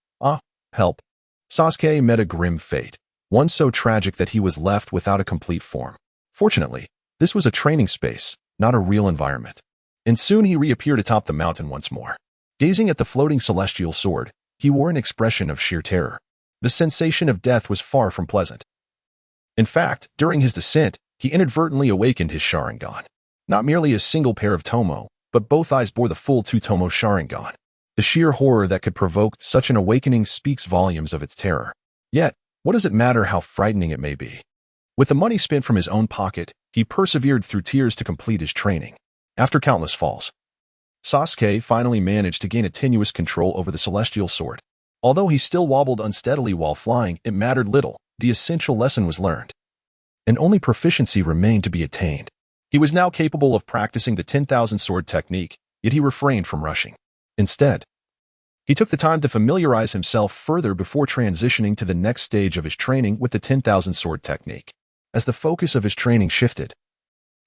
help. Sasuke met a grim fate, one so tragic that he was left without a complete form. Fortunately, this was a training space, not a real environment. And soon he reappeared atop the mountain once more. Gazing at the floating celestial sword, he wore an expression of sheer terror. The sensation of death was far from pleasant. In fact, during his descent, he inadvertently awakened his Sharingan. Not merely a single pair of Tomo, but both eyes bore the full 2 Tomo Sharingan. The sheer horror that could provoke such an awakening speaks volumes of its terror. Yet, what does it matter how frightening it may be? With the money spent from his own pocket, he persevered through tears to complete his training. After countless falls, Sasuke finally managed to gain a tenuous control over the celestial sword. Although he still wobbled unsteadily while flying, it mattered little. The essential lesson was learned, and only proficiency remained to be attained. He was now capable of practicing the 10,000 sword technique, yet he refrained from rushing. Instead, he took the time to familiarize himself further before transitioning to the next stage of his training with the 10,000 sword technique. As the focus of his training shifted,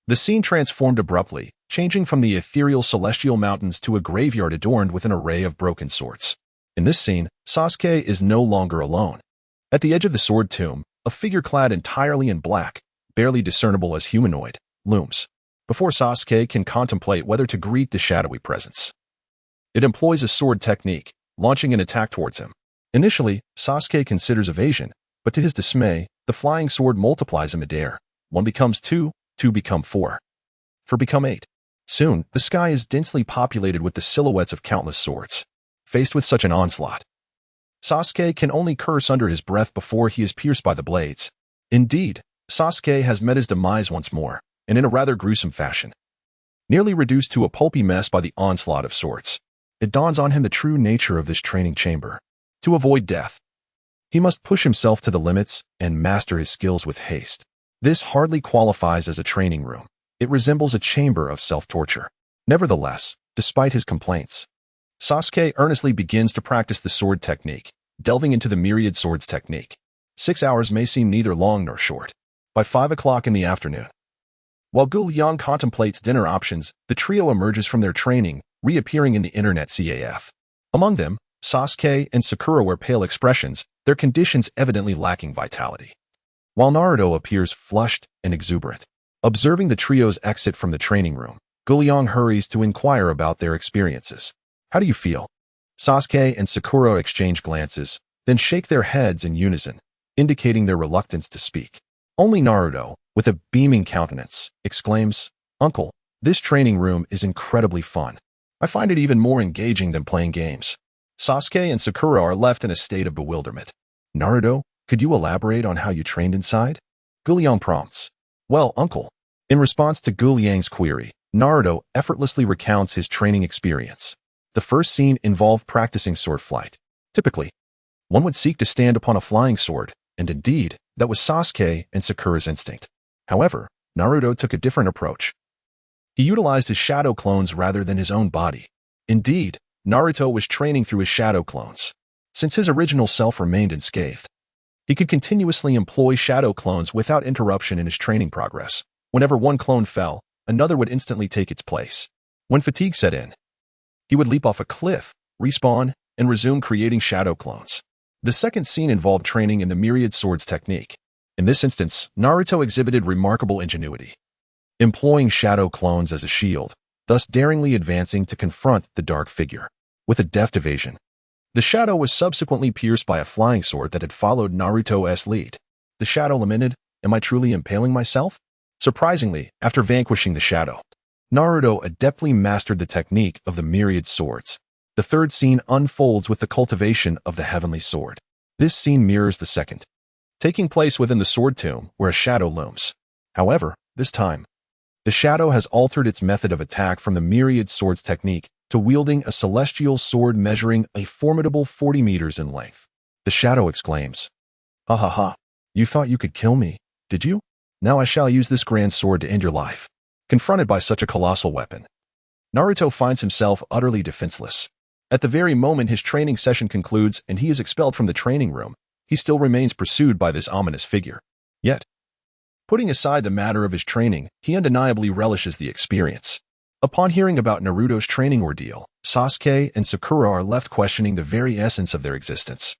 the scene transformed abruptly, changing from the ethereal celestial mountains to a graveyard adorned with an array of broken swords. In this scene, Sasuke is no longer alone. At the edge of the sword tomb, a figure clad entirely in black, barely discernible as humanoid, looms. Before Sasuke can contemplate whether to greet the shadowy presence, it employs a sword technique, launching an attack towards him. Initially, Sasuke considers evasion, but to his dismay, the flying sword multiplies in midair. 1 becomes 2, 2 become 4. 4 become 8. Soon, the sky is densely populated with the silhouettes of countless swords. Faced with such an onslaught, Sasuke can only curse under his breath before he is pierced by the blades. Indeed, Sasuke has met his demise once more, and in a rather gruesome fashion. Nearly reduced to a pulpy mess by the onslaught of swords, it dawns on him the true nature of this training chamber. To avoid death, he must push himself to the limits and master his skills with haste. This hardly qualifies as a training room. It resembles a chamber of self-torture. Nevertheless, despite his complaints, Sasuke earnestly begins to practice the sword technique, delving into the myriad swords technique. 6 hours may seem neither long nor short. By 5 o'clock in the afternoon, while Jin Yong contemplates dinner options, the trio emerges from their training, reappearing in the internet CAF. Among them, Sasuke and Sakura wear pale expressions, their conditions evidently lacking vitality, while Naruto appears flushed and exuberant. Observing the trio's exit from the training room, Jin Yong hurries to inquire about their experiences. How do you feel? Sasuke and Sakura exchange glances, then shake their heads in unison, indicating their reluctance to speak. Only Naruto, with a beaming countenance, exclaims, "Uncle, this training room is incredibly fun. I find it even more engaging than playing games." Sasuke and Sakura are left in a state of bewilderment. "Naruto, could you elaborate on how you trained inside?" Jin Yong prompts. "Well, uncle." In response to Jin Yong's query, Naruto effortlessly recounts his training experience. The first scene involved practicing sword flight. Typically, one would seek to stand upon a flying sword, and indeed, that was Sasuke and Sakura's instinct. However, Naruto took a different approach. He utilized his shadow clones rather than his own body. Indeed, Naruto was training through his shadow clones. Since his original self remained unscathed, he could continuously employ shadow clones without interruption in his training progress. Whenever one clone fell, another would instantly take its place. When fatigue set in, he would leap off a cliff, respawn, and resume creating shadow clones. The second scene involved training in the myriad swords technique. In this instance, Naruto exhibited remarkable ingenuity, employing shadow clones as a shield, thus daringly advancing to confront the dark figure. With a deft evasion, the shadow was subsequently pierced by a flying sword that had followed Naruto's lead. The shadow lamented, "Am I truly impaling myself?" Surprisingly, after vanquishing the shadow, Naruto adeptly mastered the technique of the myriad swords. The third scene unfolds with the cultivation of the heavenly sword. This scene mirrors the second, taking place within the sword tomb where a shadow looms. However, this time, the shadow has altered its method of attack from the myriad swords technique to wielding a celestial sword measuring a formidable 40 meters in length. The shadow exclaims, "Ha ha ha, you thought you could kill me, did you? Now I shall use this grand sword to end your life." Confronted by such a colossal weapon, Naruto finds himself utterly defenseless. At the very moment his training session concludes and he is expelled from the training room, he still remains pursued by this ominous figure. Yet, putting aside the matter of his training, he undeniably relishes the experience. Upon hearing about Naruto's training ordeal, Sasuke and Sakura are left questioning the very essence of their existence.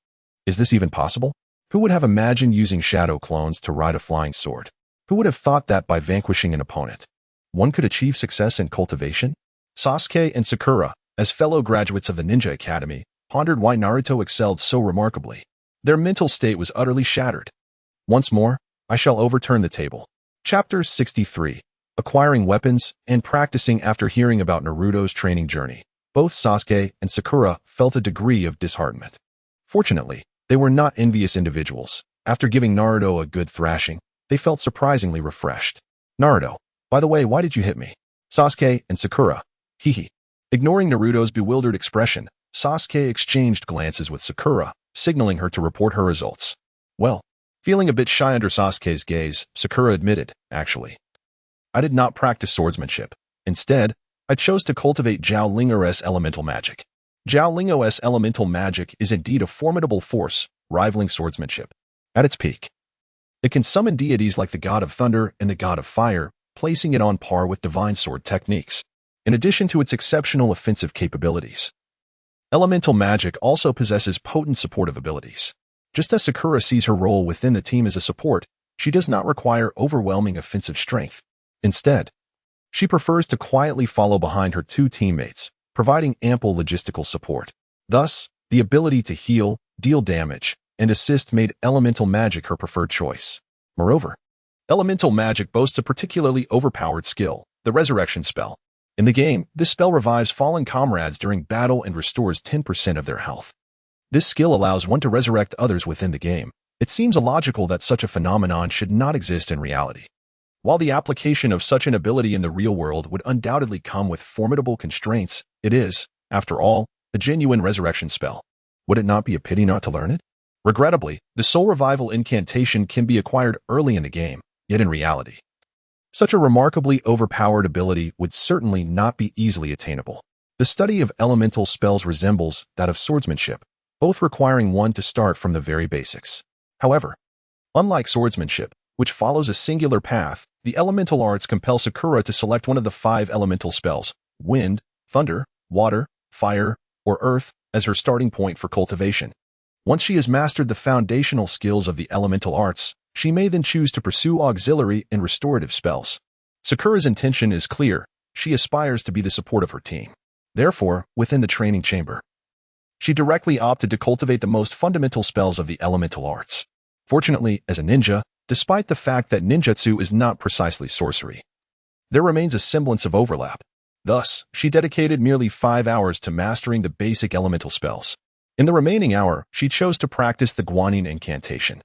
Is this even possible? Who would have imagined using shadow clones to ride a flying sword? Who would have thought that by vanquishing an opponent, one could achieve success in cultivation? Sasuke and Sakura, as fellow graduates of the Ninja Academy, pondered why Naruto excelled so remarkably. Their mental state was utterly shattered. Once more, I shall overturn the table. Chapter 63. Acquiring weapons and practicing. After hearing about Naruto's training journey, both Sasuke and Sakura felt a degree of disheartenment. Fortunately, they were not envious individuals. After giving Naruto a good thrashing, they felt surprisingly refreshed. "Naruto, by the way, why did you hit me?" Sasuke and Sakura. Hehe. Ignoring Naruto's bewildered expression, Sasuke exchanged glances with Sakura, signaling her to report her results. Well, feeling a bit shy under Sasuke's gaze, Sakura admitted, "Actually, I did not practice swordsmanship. Instead, I chose to cultivate Zhao Lingo's elemental magic." Zhao Lingo's elemental magic is indeed a formidable force, rivaling swordsmanship. At its peak, it can summon deities like the god of thunder and the god of fire, placing it on par with divine sword techniques. In addition to its exceptional offensive capabilities, elemental magic also possesses potent supportive abilities. Just as Sakura sees her role within the team as a support, she does not require overwhelming offensive strength. Instead, she prefers to quietly follow behind her two teammates, providing ample logistical support. Thus, the ability to heal, deal damage, and assist made elemental magic her preferred choice. Moreover, elemental magic boasts a particularly overpowered skill, the resurrection spell. In the game, this spell revives fallen comrades during battle and restores 10% of their health. This skill allows one to resurrect others within the game. It seems illogical that such a phenomenon should not exist in reality. While the application of such an ability in the real world would undoubtedly come with formidable constraints, it is, after all, a genuine resurrection spell. Would it not be a pity not to learn it? Regrettably, the soul revival incantation can be acquired early in the game, yet in reality, such a remarkably overpowered ability would certainly not be easily attainable. The study of elemental spells resembles that of swordsmanship, both requiring one to start from the very basics. However, unlike swordsmanship, which follows a singular path, the elemental arts compel Sakura to select one of the 5 elemental spells, wind, thunder, water, fire, or earth, as her starting point for cultivation. Once she has mastered the foundational skills of the elemental arts, she may then choose to pursue auxiliary and restorative spells. Sakura's intention is clear. She aspires to be the support of her team. Therefore, within the training chamber, she directly opted to cultivate the most fundamental spells of the elemental arts. Fortunately, as a ninja, despite the fact that ninjutsu is not precisely sorcery, there remains a semblance of overlap. Thus, she dedicated merely 5 hours to mastering the basic elemental spells. In the remaining hour, she chose to practice the Guanyin incantation.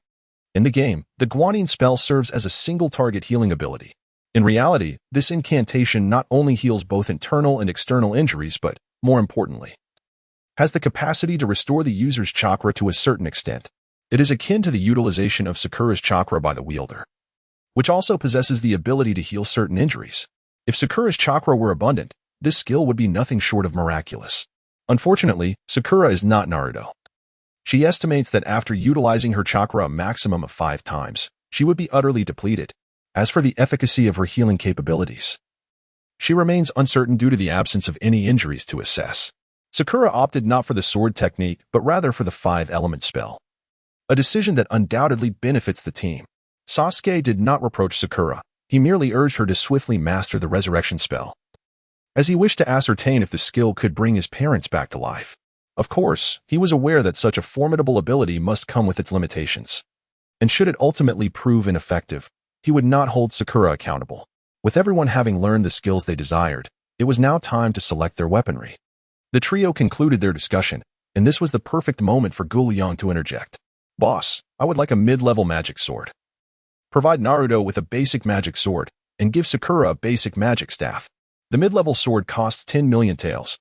In the game, the Guanyin spell serves as a single-target healing ability. In reality, this incantation not only heals both internal and external injuries but, more importantly, has the capacity to restore the user's chakra to a certain extent. It is akin to the utilization of Sakura's chakra by the wielder, which also possesses the ability to heal certain injuries. If Sakura's chakra were abundant, this skill would be nothing short of miraculous. Unfortunately, Sakura is not Naruto. She estimates that after utilizing her chakra a maximum of 5 times, she would be utterly depleted. As for the efficacy of her healing capabilities, she remains uncertain due to the absence of any injuries to assess. Sakura opted not for the sword technique, but rather for the 5-element spell, a decision that undoubtedly benefits the team. Sasuke did not reproach Sakura. He merely urged her to swiftly master the resurrection spell, as he wished to ascertain if the skill could bring his parents back to life. Of course, he was aware that such a formidable ability must come with its limitations, and should it ultimately prove ineffective, he would not hold Sakura accountable. With everyone having learned the skills they desired, it was now time to select their weaponry. The trio concluded their discussion, and this was the perfect moment for Jin Yong to interject. "Boss, I would like a mid-level magic sword. Provide Naruto with a basic magic sword, and give Sakura a basic magic staff." The mid-level sword costs 10 million taels,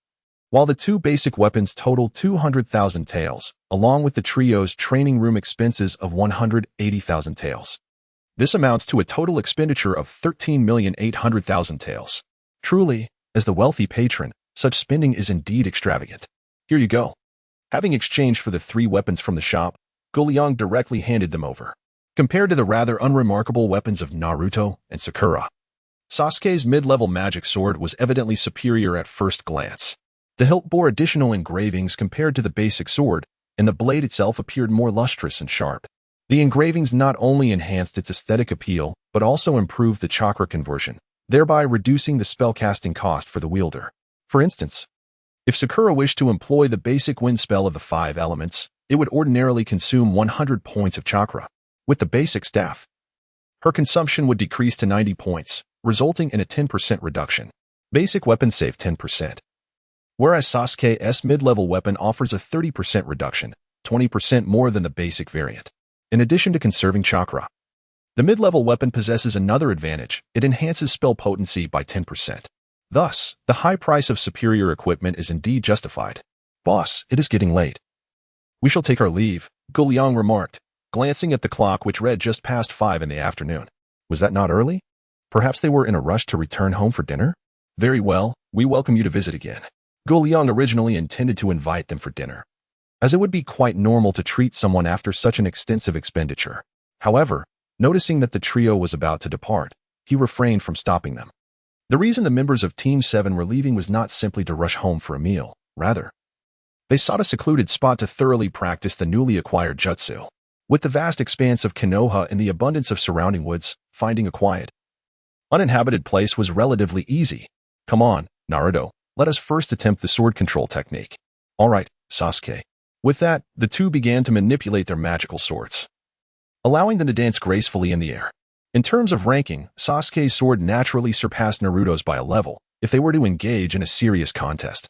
while the 2 basic weapons total 200,000 taels, along with the trio's training room expenses of 180,000 taels. This amounts to a total expenditure of 13,800,000 taels. Truly, as the wealthy patron, such spending is indeed extravagant. "Here you go." Having exchanged for the 3 weapons from the shop, Jin Yong directly handed them over. Compared to the rather unremarkable weapons of Naruto and Sakura, Sasuke's mid-level magic sword was evidently superior at first glance. The hilt bore additional engravings compared to the basic sword, and the blade itself appeared more lustrous and sharp. The engravings not only enhanced its aesthetic appeal, but also improved the chakra conversion, thereby reducing the spellcasting cost for the wielder. For instance, if Sakura wished to employ the basic wind spell of the 5 elements, it would ordinarily consume 100 points of chakra. With the basic staff, her consumption would decrease to 90 points, resulting in a 10% reduction. Basic weapons save 10%, whereas Sasuke's mid-level weapon offers a 30% reduction, 20% more than the basic variant. In addition to conserving chakra, the mid-level weapon possesses another advantage. It enhances spell potency by 10%. Thus, the high price of superior equipment is indeed justified. "Boss, it is getting late. We shall take our leave," Jin Yong remarked, glancing at the clock which read just past 5 in the afternoon. Was that not early? Perhaps they were in a rush to return home for dinner? "Very well, we welcome you to visit again." Jin Yong originally intended to invite them for dinner, as it would be quite normal to treat someone after such an extensive expenditure. However, noticing that the trio was about to depart, he refrained from stopping them. The reason the members of Team 7 were leaving was not simply to rush home for a meal. Rather, they sought a secluded spot to thoroughly practice the newly acquired jutsu. With the vast expanse of Konoha and the abundance of surrounding woods, finding a quiet, uninhabited place was relatively easy. "Come on, Naruto, let us first attempt the sword control technique." "All right, Sasuke." With that, the two began to manipulate their magical swords, allowing them to dance gracefully in the air. In terms of ranking, Sasuke's sword naturally surpassed Naruto's by a level. If they were to engage in a serious contest,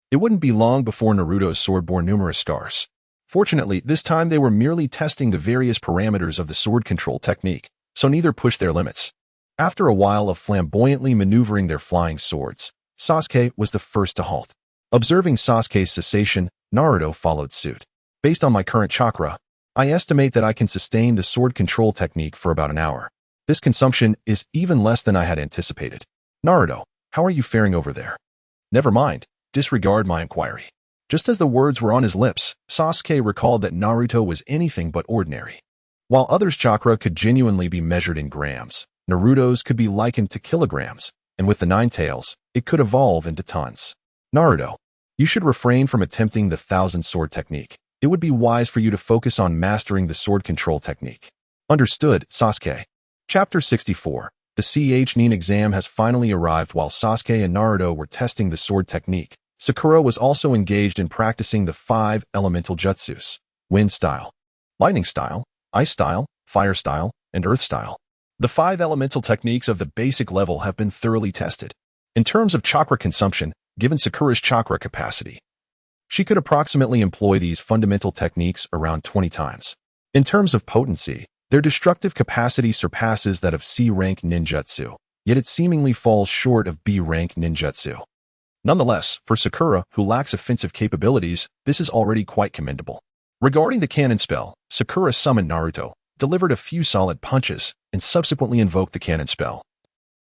it wouldn't be long before Naruto's sword bore numerous scars. Fortunately, this time they were merely testing the various parameters of the sword control technique, so neither pushed their limits. After a while of flamboyantly maneuvering their flying swords, Sasuke was the first to halt. Observing Sasuke's cessation, Naruto followed suit. "Based on my current chakra, I estimate that I can sustain the sword control technique for about an hour. This consumption is even less than I had anticipated. Naruto, how are you faring over there?" "Never mind, disregard my inquiry." Just as the words were on his lips, Sasuke recalled that Naruto was anything but ordinary. While others' chakra could genuinely be measured in grams, Naruto's could be likened to kilograms, and with the 9 tails, it could evolve into tons. "Naruto, you should refrain from attempting the 1,000 sword technique. It would be wise for you to focus on mastering the sword control technique." "Understood, Sasuke." Chapter 64. The Ch-Nin exam has finally arrived. While Sasuke and Naruto were testing the sword technique, Sakura was also engaged in practicing the 5 elemental jutsus: wind style, lightning style, ice style, fire style, and earth style. The 5 elemental techniques of the basic level have been thoroughly tested. In terms of chakra consumption, given Sakura's chakra capacity, she could approximately employ these fundamental techniques around 20 times. In terms of potency, their destructive capacity surpasses that of C-rank ninjutsu, yet it seemingly falls short of B-rank ninjutsu. Nonetheless, for Sakura, who lacks offensive capabilities, this is already quite commendable. Regarding the cannon spell, Sakura summoned Naruto, delivered a few solid punches, and subsequently invoked the cannon spell,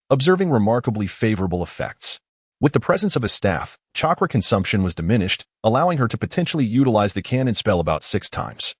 observing remarkably favorable effects. With the presence of a staff, chakra consumption was diminished, allowing her to potentially utilize the cannon spell about 6 times.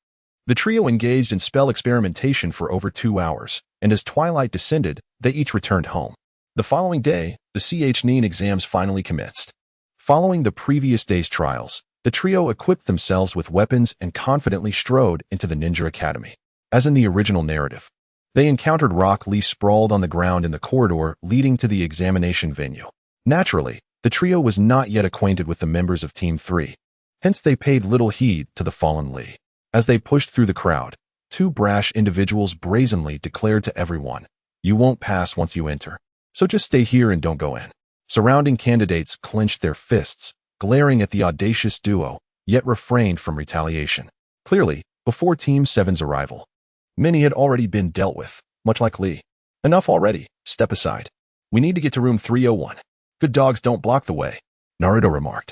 The trio engaged in spell experimentation for over 2 hours, and as twilight descended, they each returned home. The following day, the CHNIN exams finally commenced. Following the previous day's trials, the trio equipped themselves with weapons and confidently strode into the Ninja Academy. As in the original narrative, they encountered Rock Lee sprawled on the ground in the corridor leading to the examination venue. Naturally, the trio was not yet acquainted with the members of Team 3. Hence they paid little heed to the fallen Lee. As they pushed through the crowd, 2 brash individuals brazenly declared to everyone, "You won't pass once you enter, so just stay here and don't go in." Surrounding candidates clenched their fists, glaring at the audacious duo, yet refrained from retaliation. Clearly, before Team 7's arrival, many had already been dealt with, much like Lee. "Enough already, step aside. We need to get to room 301. Good dogs don't block the way," Naruto remarked.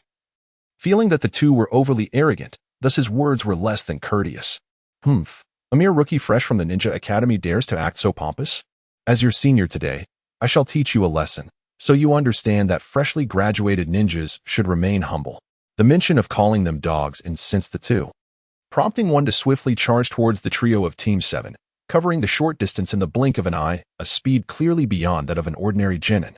Feeling that the two were overly arrogant, thus his words were less than courteous. "Humph, a mere rookie fresh from the Ninja Academy dares to act so pompous? As your senior today, I shall teach you a lesson, so you understand that freshly graduated ninjas should remain humble." The mention of calling them dogs incensed the two, prompting one to swiftly charge towards the trio of Team 7, covering the short distance in the blink of an eye, a speed clearly beyond that of an ordinary genin.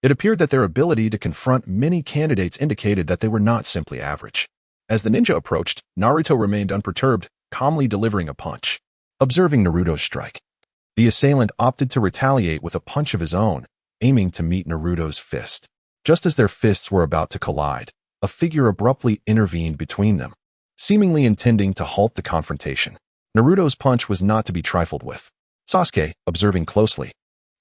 It appeared that their ability to confront many candidates indicated that they were not simply average. As the ninja approached, Naruto remained unperturbed, calmly delivering a punch. Observing Naruto's strike, the assailant opted to retaliate with a punch of his own, aiming to meet Naruto's fist. Just as their fists were about to collide, a figure abruptly intervened between them, seemingly intending to halt the confrontation. Naruto's punch was not to be trifled with. Sasuke, observing closely,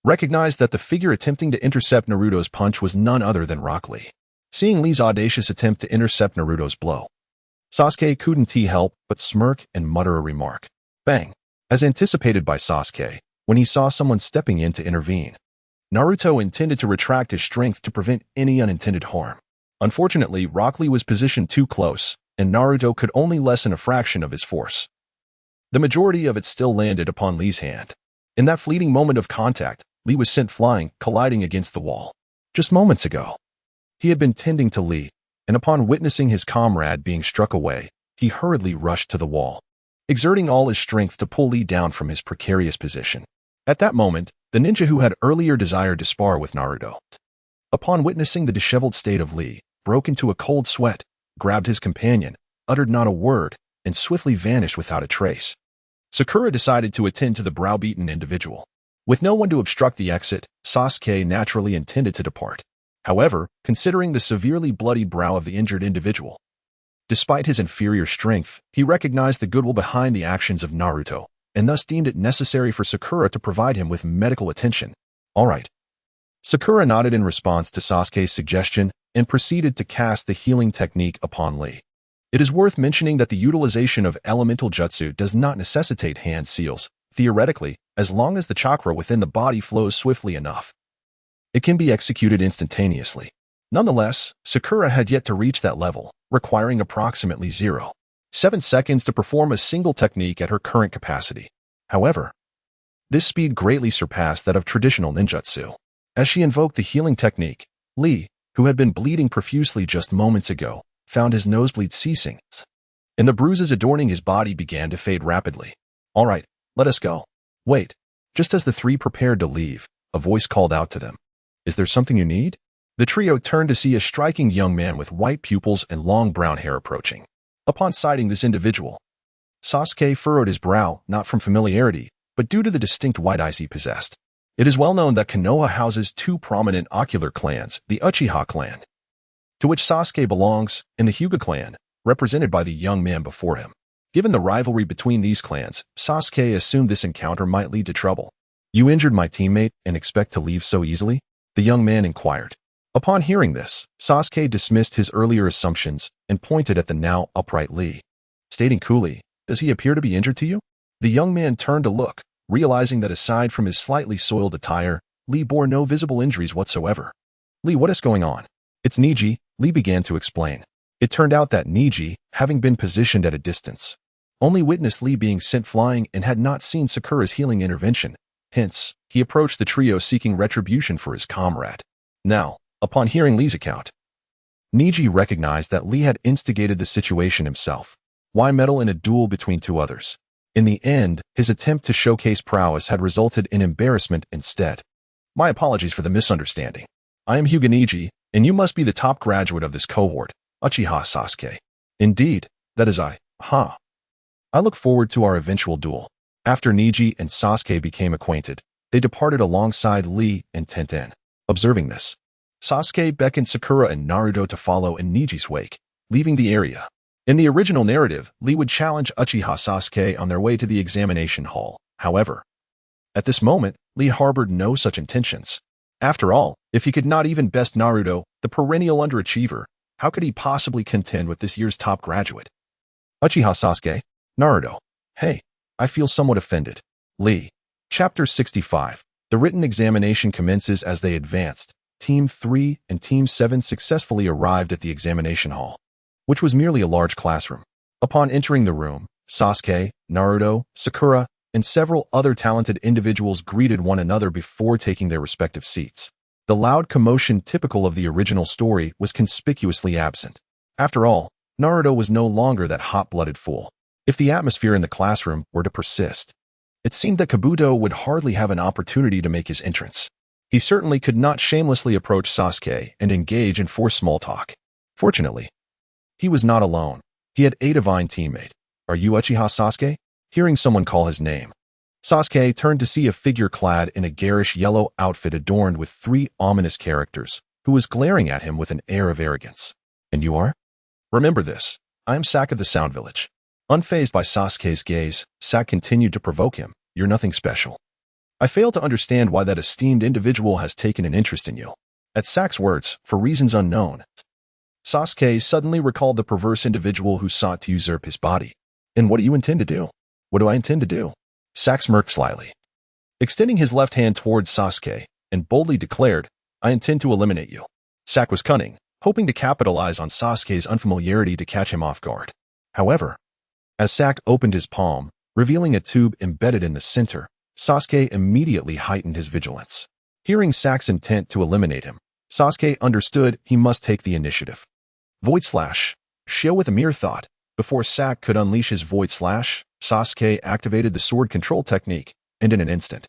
recognized that the figure attempting to intercept Naruto's punch was none other than Rock Lee. Seeing Lee's audacious attempt to intercept Naruto's blow, Sasuke couldn't help but smirk and mutter a remark. Bang! As anticipated by Sasuke, when he saw someone stepping in to intervene, Naruto intended to retract his strength to prevent any unintended harm. Unfortunately, Rock Lee was positioned too close, and Naruto could only lessen a fraction of his force. The majority of it still landed upon Lee's hand. In that fleeting moment of contact, Lee was sent flying, colliding against the wall. Just moments ago, he had been tending to Lee, and upon witnessing his comrade being struck away, he hurriedly rushed to the wall, exerting all his strength to pull Lee down from his precarious position. At that moment, the ninja who had earlier desired to spar with Naruto, upon witnessing the disheveled state of Lee, broke into a cold sweat, grabbed his companion, uttered not a word, and swiftly vanished without a trace. Sakura decided to attend to the browbeaten individual. With no one to obstruct the exit, Sasuke naturally intended to depart. However, considering the severely bloodied brow of the injured individual, despite his inferior strength, he recognized the goodwill behind the actions of Naruto, and thus deemed it necessary for Sakura to provide him with medical attention. All right. Sakura nodded in response to Sasuke's suggestion and proceeded to cast the healing technique upon Lee. It is worth mentioning that the utilization of elemental jutsu does not necessitate hand seals, theoretically, as long as the chakra within the body flows swiftly enough. It can be executed instantaneously. Nonetheless, Sakura had yet to reach that level, requiring approximately 0.7 seconds to perform a single technique at her current capacity. However, this speed greatly surpassed that of traditional ninjutsu. As she invoked the healing technique, Lee, who had been bleeding profusely just moments ago, found his nosebleed ceasing, and the bruises adorning his body began to fade rapidly. "All right, let us go." "Wait." Just as the three prepared to leave, a voice called out to them. "Is there something you need?" The trio turned to see a striking young man with white pupils and long brown hair approaching. Upon sighting this individual, Sasuke furrowed his brow, not from familiarity, but due to the distinct white eyes he possessed. It is well known that Konoha houses 2 prominent ocular clans, the Uchiha clan, to which Sasuke belongs, and the Hyuga clan, represented by the young man before him. Given the rivalry between these clans, Sasuke assumed this encounter might lead to trouble. "You injured my teammate and expect to leave so easily?" the young man inquired. Upon hearing this, Sasuke dismissed his earlier assumptions and pointed at the now upright Lee, stating coolly, "Does he appear to be injured to you?" The young man turned to look, realizing that aside from his slightly soiled attire, Lee bore no visible injuries whatsoever. "Lee, what is going on?" "It's Niji," Lee began to explain. It turned out that Niji, having been positioned at a distance, only witnessed Lee being sent flying and had not seen Sakura's healing intervention. Hence, he approached the trio seeking retribution for his comrade. Now, upon hearing Lee's account, Niji recognized that Lee had instigated the situation himself. Why meddle in a duel between 2 others? In the end, his attempt to showcase prowess had resulted in embarrassment instead. My apologies for the misunderstanding. I am Hyuga Niji, and you must be the top graduate of this cohort, Uchiha Sasuke. Indeed, that is I. Ha. I look forward to our eventual duel. After Niji and Sasuke became acquainted, they departed alongside Lee and Tenten. Observing this, Sasuke beckoned Sakura and Naruto to follow in Niji's wake, leaving the area. In the original narrative, Lee would challenge Uchiha Sasuke on their way to the examination hall. However, at this moment, Lee harbored no such intentions. After all, if he could not even best Naruto, the perennial underachiever, how could he possibly contend with this year's top graduate? Uchiha Sasuke, Naruto. Hey, I feel somewhat offended. Lee. Chapter 65. The written examination commences as they advanced. Team 3 and Team 7 successfully arrived at the examination hall, which was merely a large classroom. Upon entering the room, Sasuke, Naruto, Sakura, and several other talented individuals greeted one another before taking their respective seats. The loud commotion typical of the original story was conspicuously absent. After all, Naruto was no longer that hot-blooded fool. If the atmosphere in the classroom were to persist, it seemed that Kabuto would hardly have an opportunity to make his entrance. He certainly could not shamelessly approach Sasuke and engage in forced small talk. Fortunately, he was not alone. He had a divine teammate. Are you Uchiha Sasuke? Hearing someone call his name, Sasuke turned to see a figure clad in a garish yellow outfit adorned with 3 ominous characters, who was glaring at him with an air of arrogance. And you are? Remember this. I am Sak of the Sound Village. Unfazed by Sasuke's gaze, Sak continued to provoke him. You're nothing special. I fail to understand why that esteemed individual has taken an interest in you. At Sak's words, for reasons unknown, Sasuke suddenly recalled the perverse individual who sought to usurp his body. And what do you intend to do? What do I intend to do? Sak smirked slyly, extending his left hand towards Sasuke, and boldly declared, I intend to eliminate you. Sak was cunning, hoping to capitalize on Sasuke's unfamiliarity to catch him off guard. However, as Sak opened his palm, revealing a tube embedded in the center, Sasuke immediately heightened his vigilance. Hearing Sak's intent to eliminate him, Sasuke understood he must take the initiative. Void Slash. Show with a mere thought. Before Sak could unleash his Void Slash, Sasuke activated the sword control technique, and in an instant,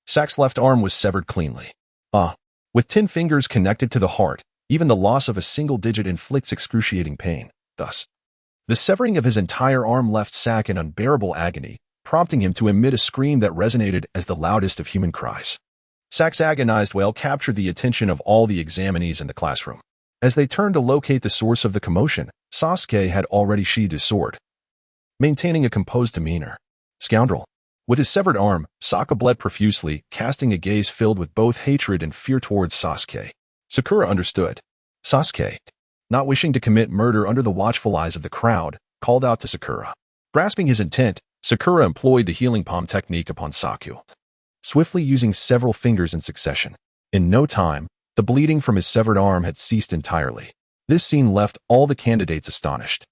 Sak's left arm was severed cleanly. With 10 fingers connected to the heart, even the loss of a single digit inflicts excruciating pain. Thus, the severing of his entire arm left Sak in unbearable agony, prompting him to emit a scream that resonated as the loudest of human cries. Sak's agonized wail captured the attention of all the examinees in the classroom. As they turned to locate the source of the commotion, Sasuke had already sheathed his sword, maintaining a composed demeanor. Scoundrel. With his severed arm, Sokka bled profusely, casting a gaze filled with both hatred and fear towards Sasuke. Sakura understood. Sasuke, not wishing to commit murder under the watchful eyes of the crowd, called out to Sakura. Grasping his intent, Sakura employed the healing palm technique upon Saku, swiftly using several fingers in succession. In no time, the bleeding from his severed arm had ceased entirely. This scene left all the candidates astonished.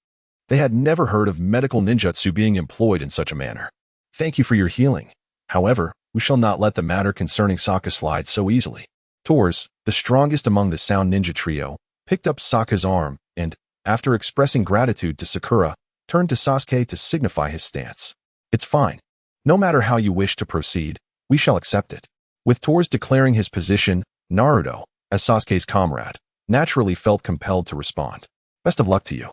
They had never heard of medical ninjutsu being employed in such a manner. Thank you for your healing. However, we shall not let the matter concerning Sokka slide so easily. Tors, the strongest among the Sound Ninja trio, picked up Sokka's arm and, after expressing gratitude to Sakura, turned to Sasuke to signify his stance. It's fine. No matter how you wish to proceed, we shall accept it. With Tors declaring his position, Naruto, as Sasuke's comrade, naturally felt compelled to respond. Best of luck to you.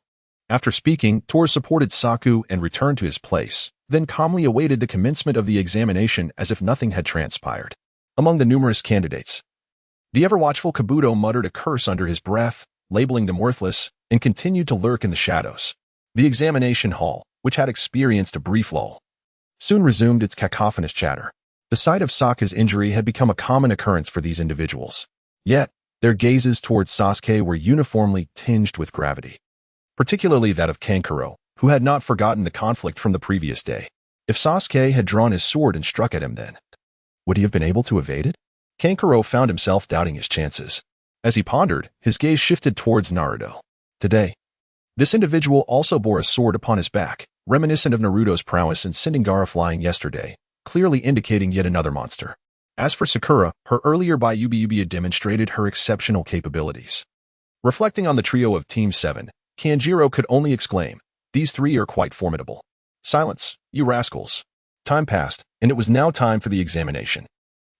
After speaking, Tors supported Saku and returned to his place, then calmly awaited the commencement of the examination as if nothing had transpired. Among the numerous candidates, the ever-watchful Kabuto muttered a curse under his breath, labeling them worthless, and continued to lurk in the shadows. The examination hall, which had experienced a brief lull, soon resumed its cacophonous chatter. The sight of Sokka's injury had become a common occurrence for these individuals. Yet, their gazes towards Sasuke were uniformly tinged with gravity, particularly that of Kankuro, who had not forgotten the conflict from the previous day. If Sasuke had drawn his sword and struck at him then, would he have been able to evade it? Kankuro found himself doubting his chances. As he pondered, his gaze shifted towards Naruto. Today, this individual also bore a sword upon his back, reminiscent of Naruto's prowess in sending Gaara flying yesterday, clearly indicating yet another monster. As for Sakura, her earlier Yubi had demonstrated her exceptional capabilities. Reflecting on the trio of Team 7, Kanjiro could only exclaim, these 3 are quite formidable. Silence, you rascals. Time passed, and it was now time for the examination.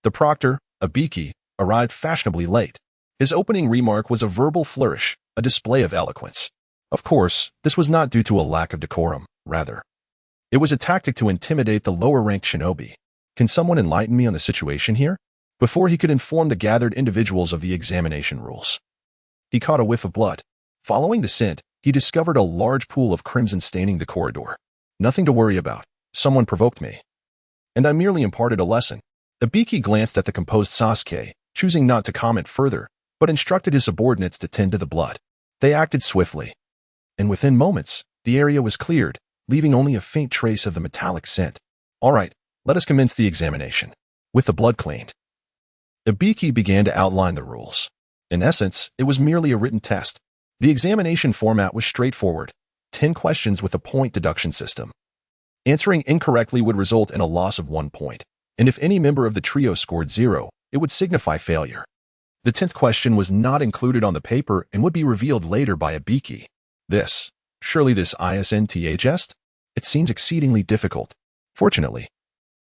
The proctor, Abiki, arrived fashionably late. His opening remark was a verbal flourish, a display of eloquence. Of course, this was not due to a lack of decorum, rather. It was a tactic to intimidate the lower-ranked shinobi. Can someone enlighten me on the situation here? Before he could inform the gathered individuals of the examination rules. He caught a whiff of blood. Following the scent, he discovered a large pool of crimson staining the corridor. Nothing to worry about. Someone provoked me. And I merely imparted a lesson. Abiki glanced at the composed Sasuke, choosing not to comment further, but instructed his subordinates to tend to the blood. They acted swiftly. And within moments, the area was cleared, leaving only a faint trace of the metallic scent. All right, let us commence the examination. With the blood cleaned. Abiki began to outline the rules. In essence, it was merely a written test. The examination format was straightforward. 10 questions with a point deduction system. Answering incorrectly would result in a loss of 1 point, and if any member of the trio scored 0, it would signify failure. The 10th question was not included on the paper and would be revealed later by Abiki. Surely this ISNTHS? It seems exceedingly difficult. Fortunately,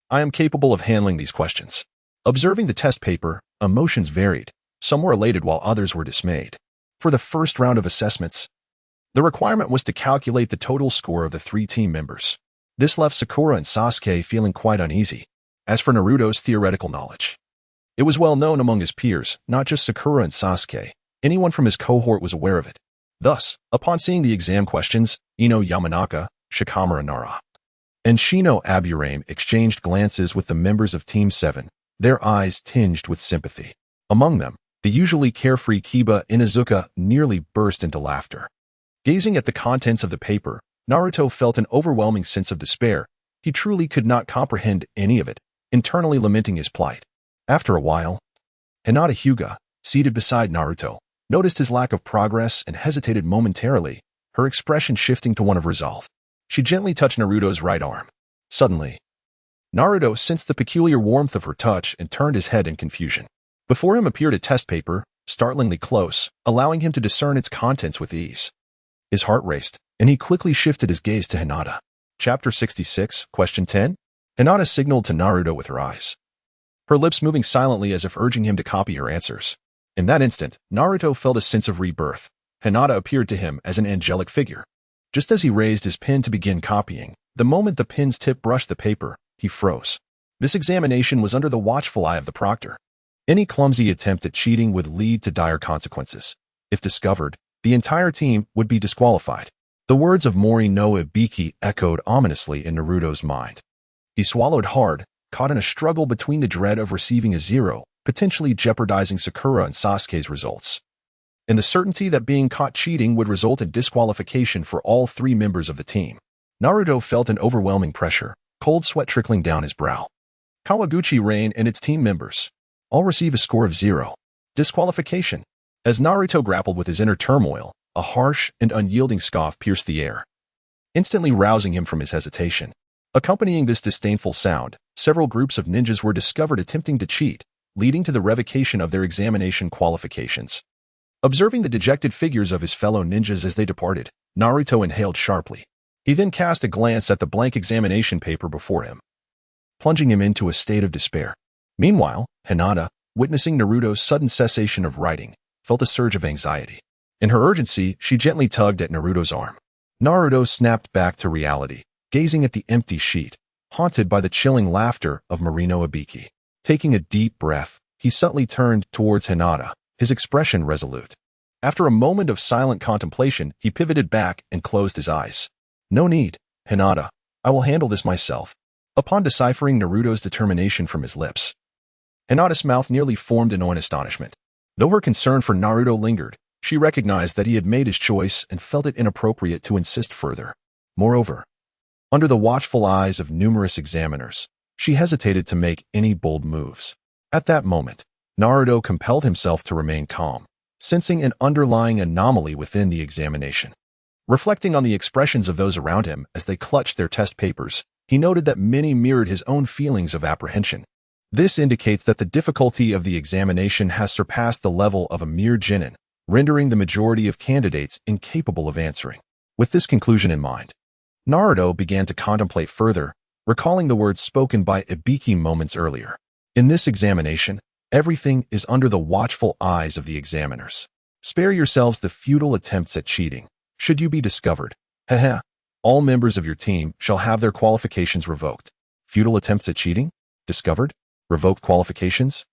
I am capable of handling these questions. Observing the test paper, emotions varied. Some were elated while others were dismayed. For the first round of assessments, the requirement was to calculate the total score of the 3 team members. This left Sakura and Sasuke feeling quite uneasy. As for Naruto's theoretical knowledge, it was well known among his peers, not just Sakura and Sasuke. Anyone from his cohort was aware of it. Thus, upon seeing the exam questions, Ino Yamanaka, Shikamaru Nara, and Shino Aburame exchanged glances with the members of Team 7, their eyes tinged with sympathy. Among them, the usually carefree Kiba Inuzuka nearly burst into laughter. Gazing at the contents of the paper, Naruto felt an overwhelming sense of despair. He truly could not comprehend any of it, internally lamenting his plight. After a while, Hinata Hyuga, seated beside Naruto, noticed his lack of progress and hesitated momentarily, her expression shifting to one of resolve. She gently touched Naruto's right arm. Suddenly, Naruto sensed the peculiar warmth of her touch and turned his head in confusion. Before him appeared a test paper, startlingly close, allowing him to discern its contents with ease. His heart raced, and he quickly shifted his gaze to Hinata. Chapter 66, Question 10? Hinata signaled to Naruto with her eyes, her lips moving silently as if urging him to copy her answers. In that instant, Naruto felt a sense of rebirth. Hinata appeared to him as an angelic figure. Just as he raised his pen to begin copying, the moment the pen's tip brushed the paper, he froze. This examination was under the watchful eye of the proctor. Any clumsy attempt at cheating would lead to dire consequences. If discovered, the entire team would be disqualified. The words of Mori no Ibiki echoed ominously in Naruto's mind. He swallowed hard, caught in a struggle between the dread of receiving a 0, potentially jeopardizing Sakura and Sasuke's results, and the certainty that being caught cheating would result in disqualification for all 3 members of the team. Naruto felt an overwhelming pressure, cold sweat trickling down his brow. Kawaguchi Rain and its team members all receive a score of 0. Disqualification. As Naruto grappled with his inner turmoil, a harsh and unyielding scoff pierced the air, instantly rousing him from his hesitation. Accompanying this disdainful sound, several groups of ninjas were discovered attempting to cheat, leading to the revocation of their examination qualifications. Observing the dejected figures of his fellow ninjas as they departed, Naruto inhaled sharply. He then cast a glance at the blank examination paper before him, plunging him into a state of despair. Meanwhile, Hinata, witnessing Naruto's sudden cessation of writing, felt a surge of anxiety. In her urgency, she gently tugged at Naruto's arm. Naruto snapped back to reality, gazing at the empty sheet, haunted by the chilling laughter of Marino Ibiki. Taking a deep breath, he subtly turned towards Hinata, his expression resolute. After a moment of silent contemplation, he pivoted back and closed his eyes. No need, Hinata. I will handle this myself. Upon deciphering Naruto's determination from his lips, Hinata's mouth nearly formed in astonishment. Though her concern for Naruto lingered, she recognized that he had made his choice and felt it inappropriate to insist further. Moreover, under the watchful eyes of numerous examiners, she hesitated to make any bold moves. At that moment, Naruto compelled himself to remain calm, sensing an underlying anomaly within the examination. Reflecting on the expressions of those around him as they clutched their test papers, he noted that many mirrored his own feelings of apprehension. This indicates that the difficulty of the examination has surpassed the level of a mere genin, rendering the majority of candidates incapable of answering. With this conclusion in mind, Naruto began to contemplate further, recalling the words spoken by Ibiki moments earlier. In this examination, everything is under the watchful eyes of the examiners. Spare yourselves the futile attempts at cheating. Should you be discovered, haha, all members of your team shall have their qualifications revoked. Futile attempts at cheating? Discovered? Revoked qualifications?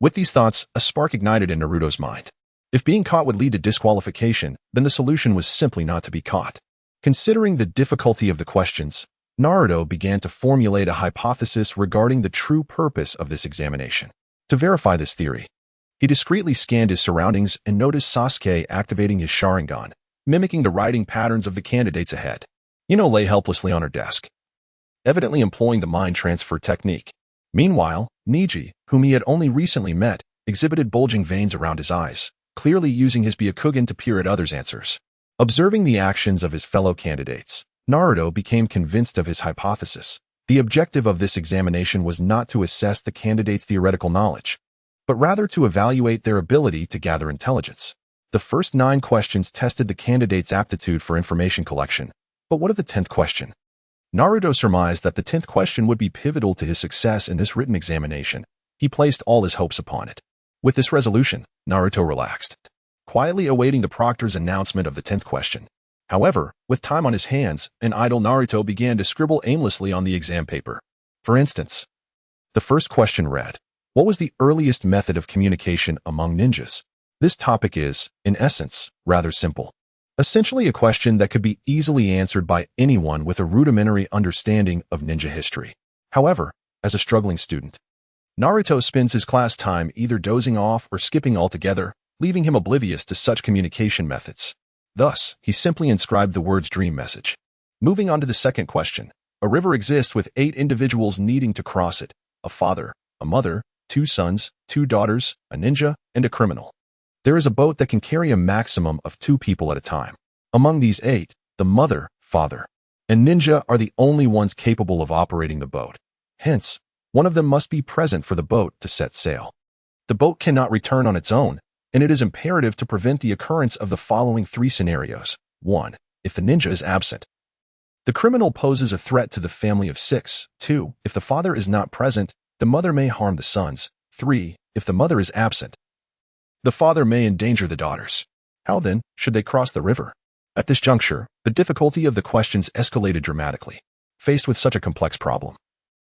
With these thoughts, a spark ignited in Naruto's mind. If being caught would lead to disqualification, then the solution was simply not to be caught. Considering the difficulty of the questions, Naruto began to formulate a hypothesis regarding the true purpose of this examination. To verify this theory, he discreetly scanned his surroundings and noticed Sasuke activating his Sharingan, mimicking the writing patterns of the candidates ahead. Ino lay helplessly on her desk, evidently employing the mind transfer technique. Meanwhile, Niji, whom he had only recently met, exhibited bulging veins around his eyes, clearly using his Byakugan to peer at others' answers. Observing the actions of his fellow candidates, Naruto became convinced of his hypothesis. The objective of this examination was not to assess the candidates' theoretical knowledge, but rather to evaluate their ability to gather intelligence. The first 9 questions tested the candidates' aptitude for information collection. But what of the 10th question? Naruto surmised that the 10th question would be pivotal to his success in this written examination. He placed all his hopes upon it. With this resolution, Naruto relaxed, quietly awaiting the proctor's announcement of the 10th question. However, with time on his hands, an idle Naruto began to scribble aimlessly on the exam paper. For instance, the first question read, "What was the earliest method of communication among ninjas?" This topic is, in essence, rather simple. Essentially a question that could be easily answered by anyone with a rudimentary understanding of ninja history. However, as a struggling student, Naruto spends his class time either dozing off or skipping altogether, leaving him oblivious to such communication methods. Thus, he simply inscribed the words dream message. Moving on to the second question. A river exists with 8 individuals needing to cross it: a father, a mother, 2 sons, 2 daughters, a ninja, and a criminal. There is a boat that can carry a maximum of 2 people at a time. Among these 8, the mother, father, and ninja are the only ones capable of operating the boat. Hence, one of them must be present for the boat to set sail. The boat cannot return on its own, and it is imperative to prevent the occurrence of the following 3 scenarios. 1. If the ninja is absent, the criminal poses a threat to the family of 6. 2. If the father is not present, the mother may harm the sons. 3. If the mother is absent, the father may endanger the daughters. How then should they cross the river? At this juncture, the difficulty of the questions escalated dramatically. Faced with such a complex problem,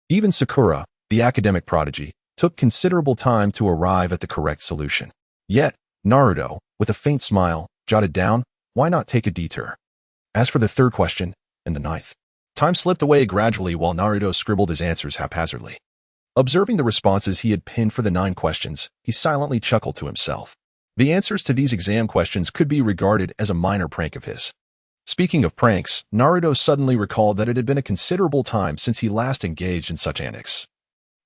even Sakura, the academic prodigy, took considerable time to arrive at the correct solution. Yet, Naruto, with a faint smile, jotted down, "Why not take a detour?" As for the third question, and the 9th, time slipped away gradually while Naruto scribbled his answers haphazardly. Observing the responses he had pinned for the 9 questions, he silently chuckled to himself. The answers to these exam questions could be regarded as a minor prank of his. Speaking of pranks, Naruto suddenly recalled that it had been a considerable time since he last engaged in such antics,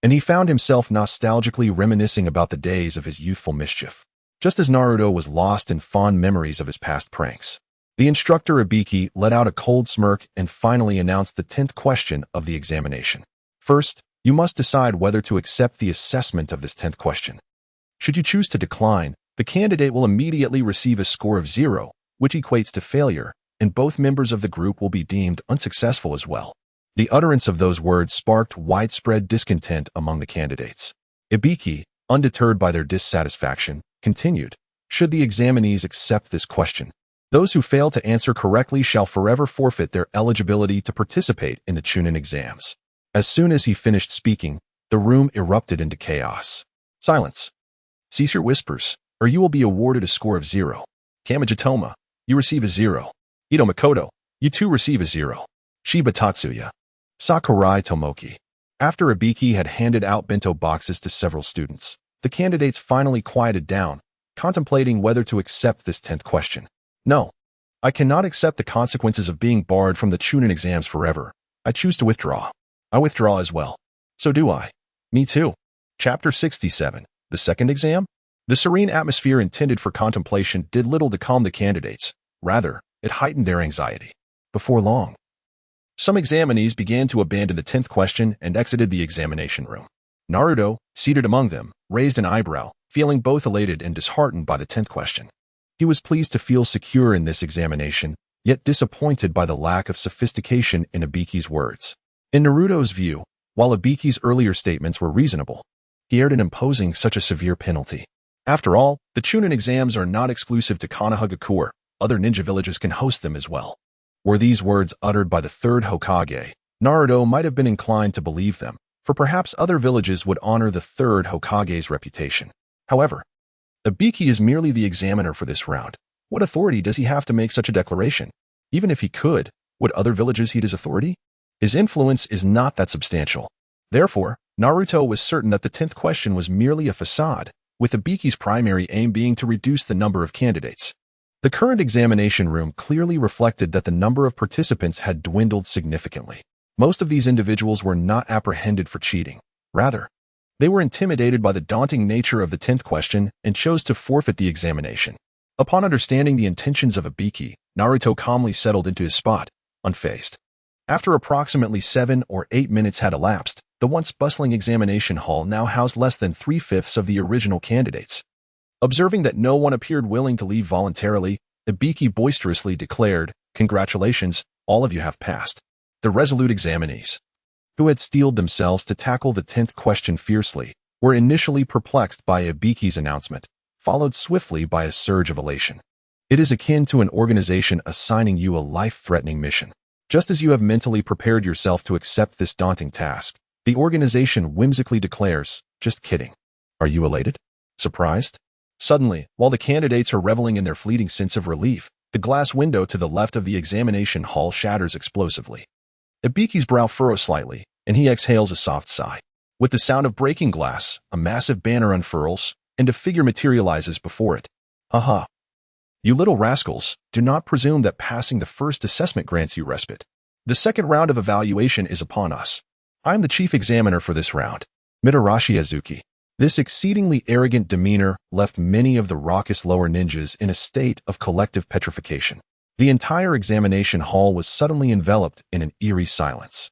and he found himself nostalgically reminiscing about the days of his youthful mischief. Just as Naruto was lost in fond memories of his past pranks, the instructor Ibiki let out a cold smirk and finally announced the 10th question of the examination. First, you must decide whether to accept the assessment of this 10th question. Should you choose to decline, the candidate will immediately receive a score of 0, which equates to failure, and both members of the group will be deemed unsuccessful as well. The utterance of those words sparked widespread discontent among the candidates. Ibiki, undeterred by their dissatisfaction, continued, "Should the examinees accept this question, those who fail to answer correctly shall forever forfeit their eligibility to participate in the Chunin exams." As soon as he finished speaking, the room erupted into chaos. Silence. Cease your whispers, or you will be awarded a score of 0. Kamijitoma, you receive a 0. Ito Makoto, you too receive a 0. Shiba Tatsuya. Sakurai Tomoki. After Ibiki had handed out bento boxes to several students, the candidates finally quieted down, contemplating whether to accept this 10th question. "No, I cannot accept the consequences of being barred from the Chunin exams forever. I choose to withdraw." "I withdraw as well." "So do I." "Me too." Chapter 67. The second exam? The serene atmosphere intended for contemplation did little to calm the candidates. Rather, it heightened their anxiety. Before long, some examinees began to abandon the 10th question and exited the examination room. Naruto, seated among them, raised an eyebrow, feeling both elated and disheartened by the 10th question. He was pleased to feel secure in this examination, yet disappointed by the lack of sophistication in Ibiki's words. In Naruto's view, while Ibiki's earlier statements were reasonable, he erred in imposing such a severe penalty. After all, the Chunin exams are not exclusive to Konohagakure. Other ninja villages can host them as well. Were these words uttered by the third Hokage, Naruto might have been inclined to believe them, for perhaps other villages would honor the third Hokage's reputation. However, Ibiki is merely the examiner for this round. What authority does he have to make such a declaration? Even if he could, would other villages heed his authority? His influence is not that substantial. Therefore, Naruto was certain that the 10th question was merely a facade, with Ibiki's primary aim being to reduce the number of candidates. The current examination room clearly reflected that the number of participants had dwindled significantly. Most of these individuals were not apprehended for cheating. Rather, they were intimidated by the daunting nature of the 10th question and chose to forfeit the examination. Upon understanding the intentions of Ibiki, Naruto calmly settled into his spot, unfazed. After approximately 7 or 8 minutes had elapsed, the once bustling examination hall now housed less than 3/5 of the original candidates. Observing that no one appeared willing to leave voluntarily, Ibiki boisterously declared, "Congratulations, all of you have passed." The resolute examinees, who had steeled themselves to tackle the 10th question fiercely, were initially perplexed by Ibiki's announcement, followed swiftly by a surge of elation. It is akin to an organization assigning you a life-threatening mission. Just as you have mentally prepared yourself to accept this daunting task, the organization whimsically declares, "Just kidding." Are you elated? Surprised? Suddenly, while the candidates are reveling in their fleeting sense of relief, the glass window to the left of the examination hall shatters explosively. Ibiki's brow furrows slightly, and he exhales a soft sigh. With the sound of breaking glass, a massive banner unfurls, and a figure materializes before it. Haha. You little rascals, do not presume that passing the first assessment grants you respite. The second round of evaluation is upon us. I am the chief examiner for this round, Mitarashi Azuki. This exceedingly arrogant demeanor left many of the raucous lower ninjas in a state of collective petrification. The entire examination hall was suddenly enveloped in an eerie silence.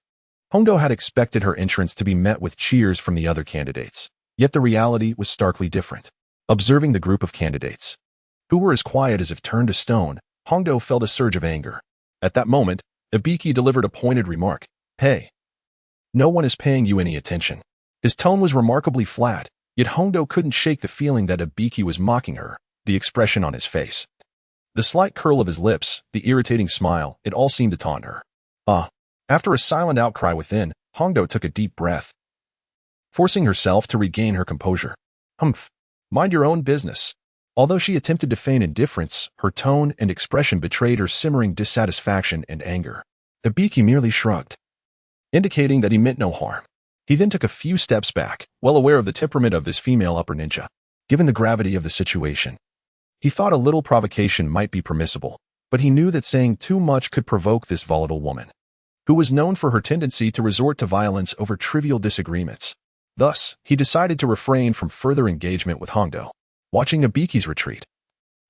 Hondo had expected her entrance to be met with cheers from the other candidates, yet the reality was starkly different. Observing the group of candidates, who were as quiet as if turned to stone, Hondo felt a surge of anger. At that moment, Ibiki delivered a pointed remark. "Hey, no one is paying you any attention." His tone was remarkably flat, yet Hondo couldn't shake the feeling that Ibiki was mocking her, the expression on his face. The slight curl of his lips, the irritating smile, it all seemed to taunt her. After a silent outcry within, Hondo took a deep breath, forcing herself to regain her composure. "Humph, mind your own business." Although she attempted to feign indifference, her tone and expression betrayed her simmering dissatisfaction and anger. Ibiki merely shrugged, indicating that he meant no harm. He then took a few steps back, well aware of the temperament of this female upper ninja. Given the gravity of the situation, he thought a little provocation might be permissible, but he knew that saying too much could provoke this volatile woman, who was known for her tendency to resort to violence over trivial disagreements. Thus, he decided to refrain from further engagement with Hondo. Watching Ibiki's retreat,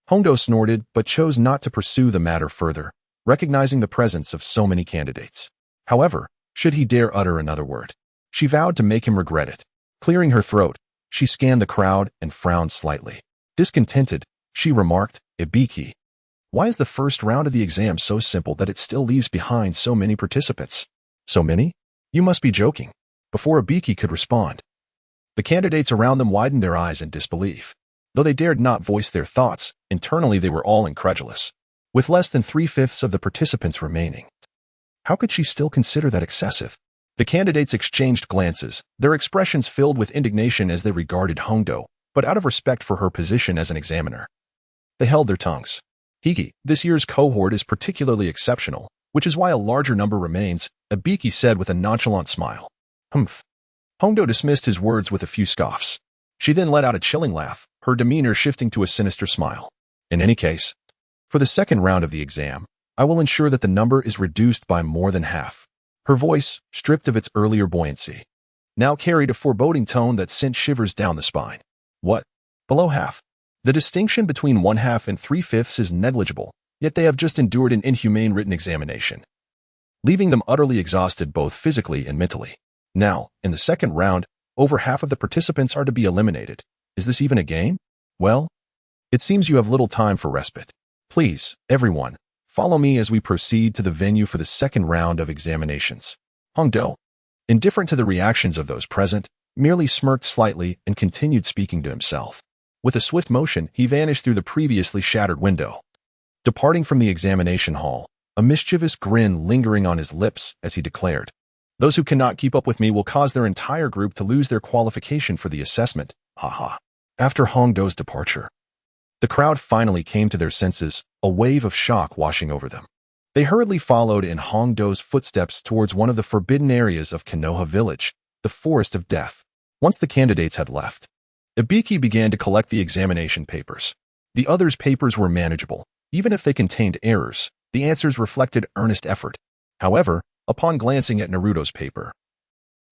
Hondo snorted but chose not to pursue the matter further, recognizing the presence of so many candidates. However, should he dare utter another word, she vowed to make him regret it. Clearing her throat, she scanned the crowd and frowned slightly. Discontented, she remarked, "Ibiki, why is the first round of the exam so simple that it still leaves behind so many participants?" "So many? You must be joking." Before Ibiki could respond, the candidates around them widened their eyes in disbelief. Though they dared not voice their thoughts, internally they were all incredulous. With less than 3/5 of the participants remaining, how could she still consider that excessive? The candidates exchanged glances, their expressions filled with indignation as they regarded Hondo, but out of respect for her position as an examiner, they held their tongues. "Hiki, this year's cohort is particularly exceptional, which is why a larger number remains," Ibiki said with a nonchalant smile. "Humph." Hondo dismissed his words with a few scoffs. She then let out a chilling laugh, her demeanor shifting to a sinister smile. "In any case, for the second round of the exam, I will ensure that the number is reduced by more than half." Her voice, stripped of its earlier buoyancy, now carried a foreboding tone that sent shivers down the spine. "What? Below half? The distinction between 1/2 and 3/5 is negligible, yet they have just endured an inhumane written examination, leaving them utterly exhausted both physically and mentally. Now, in the second round, over half of the participants are to be eliminated. Is this even a game? Well, it seems you have little time for respite. Please, everyone, Follow me as we proceed to the venue for the second round of examinations. Hongdo, indifferent to the reactions of those present, merely smirked slightly and continued speaking to himself. With a swift motion, he vanished through the previously shattered window. Departing from the examination hall, a mischievous grin lingering on his lips as he declared, "Those who cannot keep up with me will cause their entire group to lose their qualification for the assessment, haha." After Hongdo's departure, the crowd finally came to their senses, a wave of shock washing over them. They hurriedly followed in Hongdo's footsteps towards one of the forbidden areas of Konoha village, the Forest of Death. Once the candidates had left, Ibiki began to collect the examination papers. The others' papers were manageable. Even if they contained errors, the answers reflected earnest effort. However, upon glancing at Naruto's paper,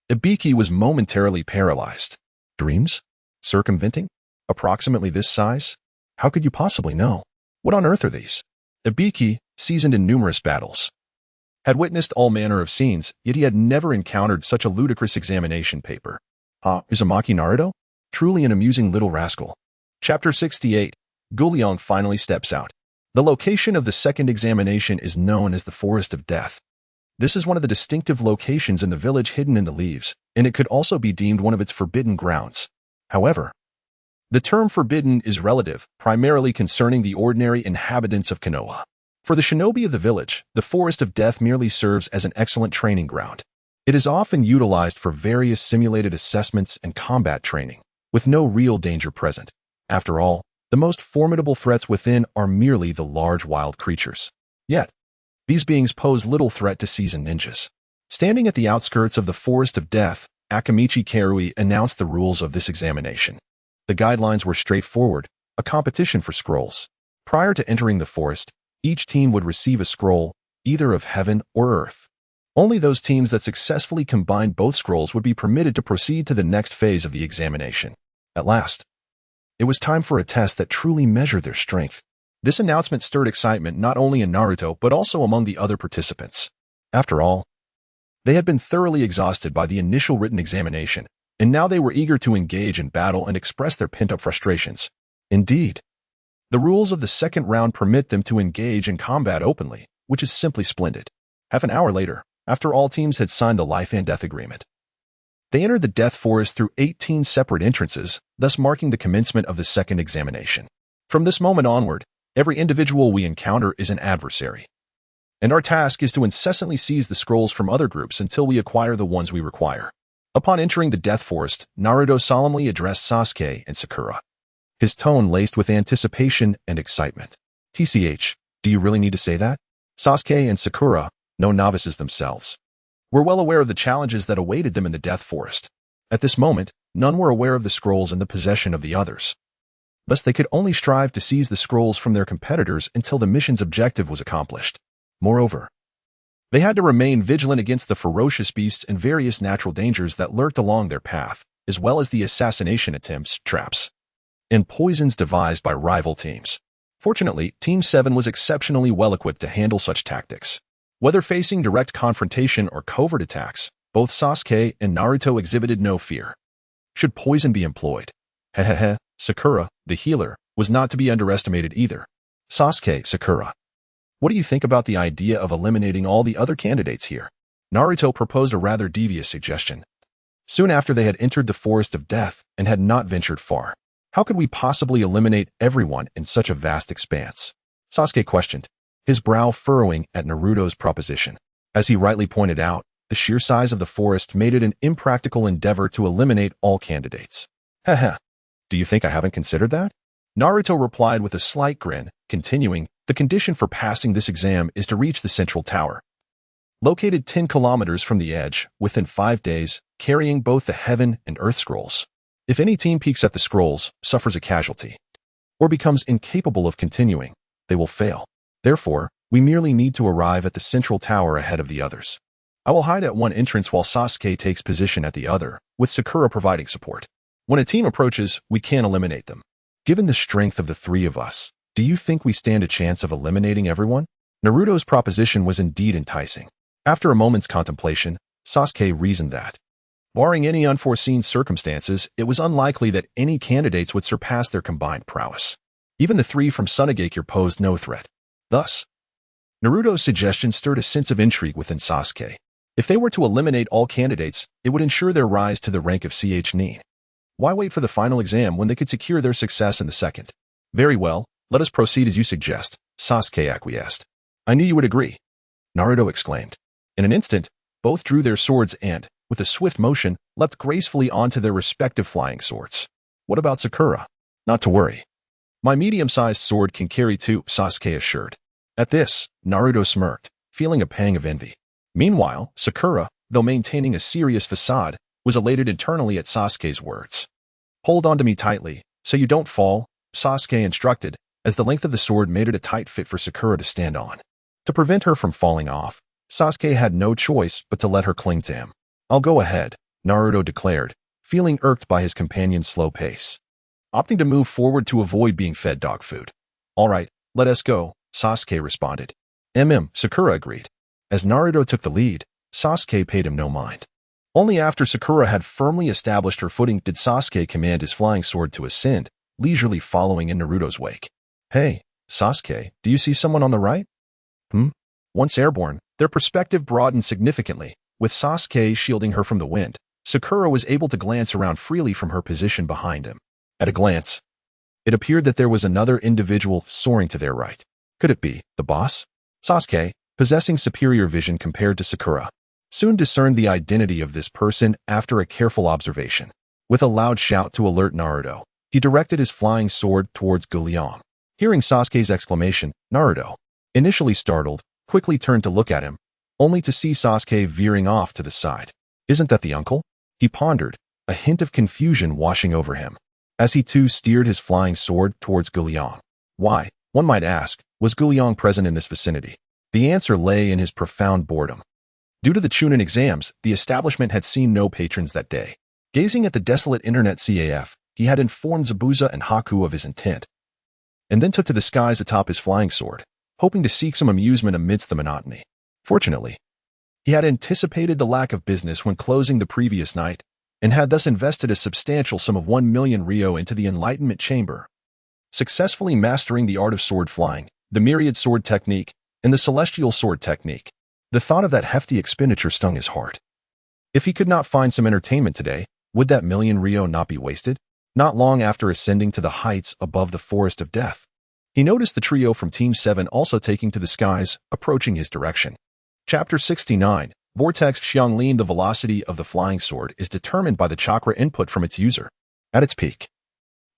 Ibiki was momentarily paralyzed. Dreams? Circumventing? Approximately this size? How could you possibly know? What on earth are these? Ibiki, seasoned in numerous battles, had witnessed all manner of scenes, yet he had never encountered such a ludicrous examination paper. Uzumaki Naruto? Truly an amusing little rascal. Chapter 68. Jin Yong finally steps out. The location of the second examination is known as the Forest of Death. This is one of the distinctive locations in the village hidden in the leaves, and it could also be deemed one of its forbidden grounds. However, the term forbidden is relative, primarily concerning the ordinary inhabitants of Konoha. For the shinobi of the village, the Forest of Death merely serves as an excellent training ground. It is often utilized for various simulated assessments and combat training, with no real danger present. After all, the most formidable threats within are merely the large wild creatures. Yet, these beings pose little threat to seasoned ninjas. Standing at the outskirts of the Forest of Death, Akamichi Karui announced the rules of this examination. The guidelines were straightforward, a competition for scrolls. Prior to entering the forest, each team would receive a scroll, either of heaven or earth. Only those teams that successfully combined both scrolls would be permitted to proceed to the next phase of the examination. At last, it was time for a test that truly measured their strength. This announcement stirred excitement not only in Naruto but also among the other participants. After all, they had been thoroughly exhausted by the initial written examination, and now they were eager to engage in battle and express their pent-up frustrations. Indeed, the rules of the second round permit them to engage in combat openly, which is simply splendid. Half an hour later, after all teams had signed the life and death agreement, they entered the Death Forest through 18 separate entrances, thus marking the commencement of the second examination. From this moment onward, every individual we encounter is an adversary, and our task is to incessantly seize the scrolls from other groups until we acquire the ones we require. Upon entering the Death Forest, Naruto solemnly addressed Sasuke and Sakura, his tone laced with anticipation and excitement. TCH, do you really need to say that? Sasuke and Sakura, no novices themselves, were well aware of the challenges that awaited them in the Death Forest. At this moment, none were aware of the scrolls in the possession of the others. Thus, they could only strive to seize the scrolls from their competitors until the mission's objective was accomplished. Moreover, they had to remain vigilant against the ferocious beasts and various natural dangers that lurked along their path, as well as the assassination attempts, traps, and poisons devised by rival teams. Fortunately, Team 7 was exceptionally well-equipped to handle such tactics. Whether facing direct confrontation or covert attacks, both Sasuke and Naruto exhibited no fear. Should poison be employed? Hehehe, Sakura, the healer, was not to be underestimated either. Sasuke, Sakura, what do you think about the idea of eliminating all the other candidates here? Naruto proposed a rather devious suggestion. Soon after they had entered the Forest of Death and had not ventured far. How could we possibly eliminate everyone in such a vast expanse? Sasuke questioned, his brow furrowing at Naruto's proposition. As he rightly pointed out, the sheer size of the forest made it an impractical endeavor to eliminate all candidates. Heh. Do you think I haven't considered that? Naruto replied with a slight grin, continuing, the condition for passing this exam is to reach the central tower, located 10 kilometers from the edge, within 5 days, carrying both the Heaven and Earth scrolls. If any team peeks at the scrolls, suffers a casualty, or becomes incapable of continuing, they will fail. Therefore, we merely need to arrive at the central tower ahead of the others. I will hide at one entrance while Sasuke takes position at the other, with Sakura providing support. When a team approaches, we can eliminate them. Given the strength of the three of us, do you think we stand a chance of eliminating everyone? Naruto's proposition was indeed enticing. After a moment's contemplation, Sasuke reasoned that, barring any unforeseen circumstances, it was unlikely that any candidates would surpass their combined prowess. Even the three from Sunagakure posed no threat. Thus, Naruto's suggestion stirred a sense of intrigue within Sasuke. If they were to eliminate all candidates, it would ensure their rise to the rank of Nin. Why wait for the final exam when they could secure their success in the second? Very well, let us proceed as you suggest, Sasuke acquiesced. I knew you would agree, Naruto exclaimed. In an instant, both drew their swords and, with a swift motion, leapt gracefully onto their respective flying swords. What about Sakura? Not to worry. My medium-sized sword can carry two, Sasuke assured. At this, Naruto smirked, feeling a pang of envy. Meanwhile, Sakura, though maintaining a serious facade, was elated internally at Sasuke's words. Hold on to me tightly, so you don't fall, Sasuke instructed, as the length of the sword made it a tight fit for Sakura to stand on. To prevent her from falling off, Sasuke had no choice but to let her cling to him. I'll go ahead, Naruto declared, feeling irked by his companion's slow pace. Opting to move forward to avoid being fed dog food. All right, let us go, Sasuke responded. Sakura agreed. As Naruto took the lead, Sasuke paid him no mind. Only after Sakura had firmly established her footing did Sasuke command his flying sword to ascend, leisurely following in Naruto's wake. Hey, Sasuke, do you see someone on the right? Once airborne, their perspective broadened significantly. With Sasuke shielding her from the wind, Sakura was able to glance around freely from her position behind him. At a glance, it appeared that there was another individual soaring to their right. Could it be the boss? Sasuke, possessing superior vision compared to Sakura, soon discerned the identity of this person after a careful observation. With a loud shout to alert Naruto, he directed his flying sword towards Jin Yong. Hearing Sasuke's exclamation, Naruto, initially startled, quickly turned to look at him, only to see Sasuke veering off to the side. Isn't that the uncle? He pondered, a hint of confusion washing over him, as he too steered his flying sword towards Jin Yong. Why, one might ask, was Jin Yong present in this vicinity? The answer lay in his profound boredom. Due to the Chunin exams, the establishment had seen no patrons that day. Gazing at the desolate internet CAF, he had informed Zabuza and Haku of his intent, and then took to the skies atop his flying sword, hoping to seek some amusement amidst the monotony. Fortunately, he had anticipated the lack of business when closing the previous night, and had thus invested a substantial sum of 1 million ryo into the Enlightenment Chamber, successfully mastering the art of sword flying, the myriad sword technique, and the celestial sword technique. The thought of that hefty expenditure stung his heart. If he could not find some entertainment today, would that million ryo not be wasted? Not long after ascending to the heights above the Forest of Death, he noticed the trio from Team 7 also taking to the skies, approaching his direction. Chapter 69, Vortex Xianglin. The velocity of the flying sword is determined by the chakra input from its user. At its peak,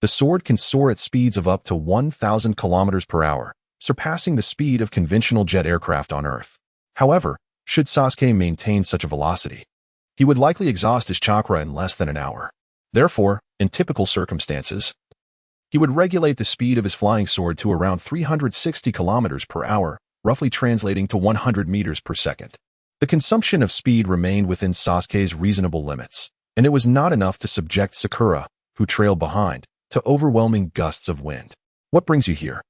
the sword can soar at speeds of up to 1,000 kilometers per hour, surpassing the speed of conventional jet aircraft on Earth. However, should Sasuke maintain such a velocity, he would likely exhaust his chakra in less than an hour. Therefore, in typical circumstances, he would regulate the speed of his flying sword to around 360 kilometers per hour, roughly translating to 100 meters per second. The consumption of speed remained within Sasuke's reasonable limits, and it was not enough to subject Sakura, who trailed behind, to overwhelming gusts of wind. What brings you here?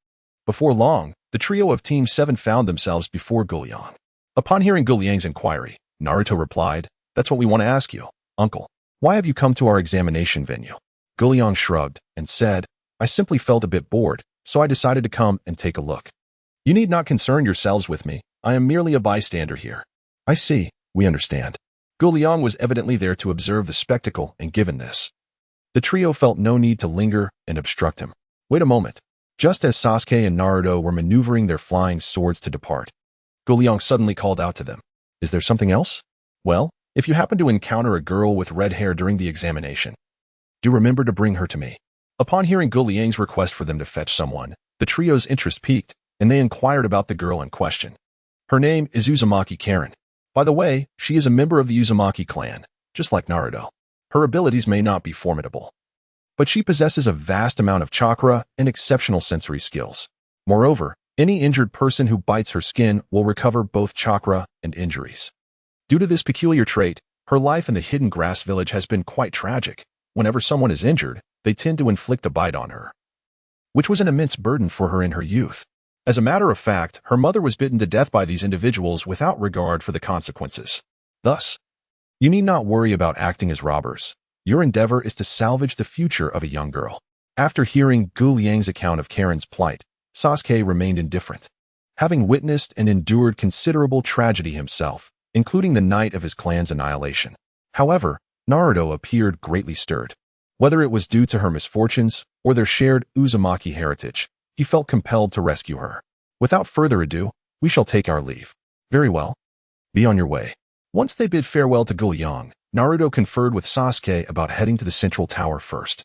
Before long, the trio of Team 7 found themselves before Jin Yong. Upon hearing Jin Yong's inquiry, Naruto replied, "That's what we want to ask you, Uncle. Why have you come to our examination venue?" Jin Yong shrugged and said, "I simply felt a bit bored, so I decided to come and take a look. You need not concern yourselves with me. I am merely a bystander here." "I see, we understand." Jin Yong was evidently there to observe the spectacle, and given this, the trio felt no need to linger and obstruct him. Wait a moment. Just as Sasuke and Naruto were maneuvering their flying swords to depart, Jin Yong suddenly called out to them, "Is there something else? Well, if you happen to encounter a girl with red hair during the examination, do remember to bring her to me." Upon hearing Jin Yong's request for them to fetch someone, the trio's interest piqued, and they inquired about the girl in question. Her name is Uzumaki Karen. By the way, she is a member of the Uzumaki clan, just like Naruto. Her abilities may not be formidable, but she possesses a vast amount of chakra and exceptional sensory skills. Moreover, any injured person who bites her skin will recover both chakra and injuries. Due to this peculiar trait, her life in the hidden grass village has been quite tragic. Whenever someone is injured, they tend to inflict a bite on her, which was an immense burden for her in her youth. As a matter of fact, her mother was bitten to death by these individuals without regard for the consequences. Thus, you need not worry about acting as robbers. Your endeavor is to salvage the future of a young girl. After hearing Jin Yong's account of Karen's plight, Sasuke remained indifferent. having witnessed and endured considerable tragedy himself, including the night of his clan's annihilation. However, Naruto appeared greatly stirred. Whether it was due to her misfortunes or their shared Uzumaki heritage, he felt compelled to rescue her. Without further ado, we shall take our leave. Very well. Be on your way. Once they bid farewell to Jin Yong, Naruto conferred with Sasuke about heading to the central tower first.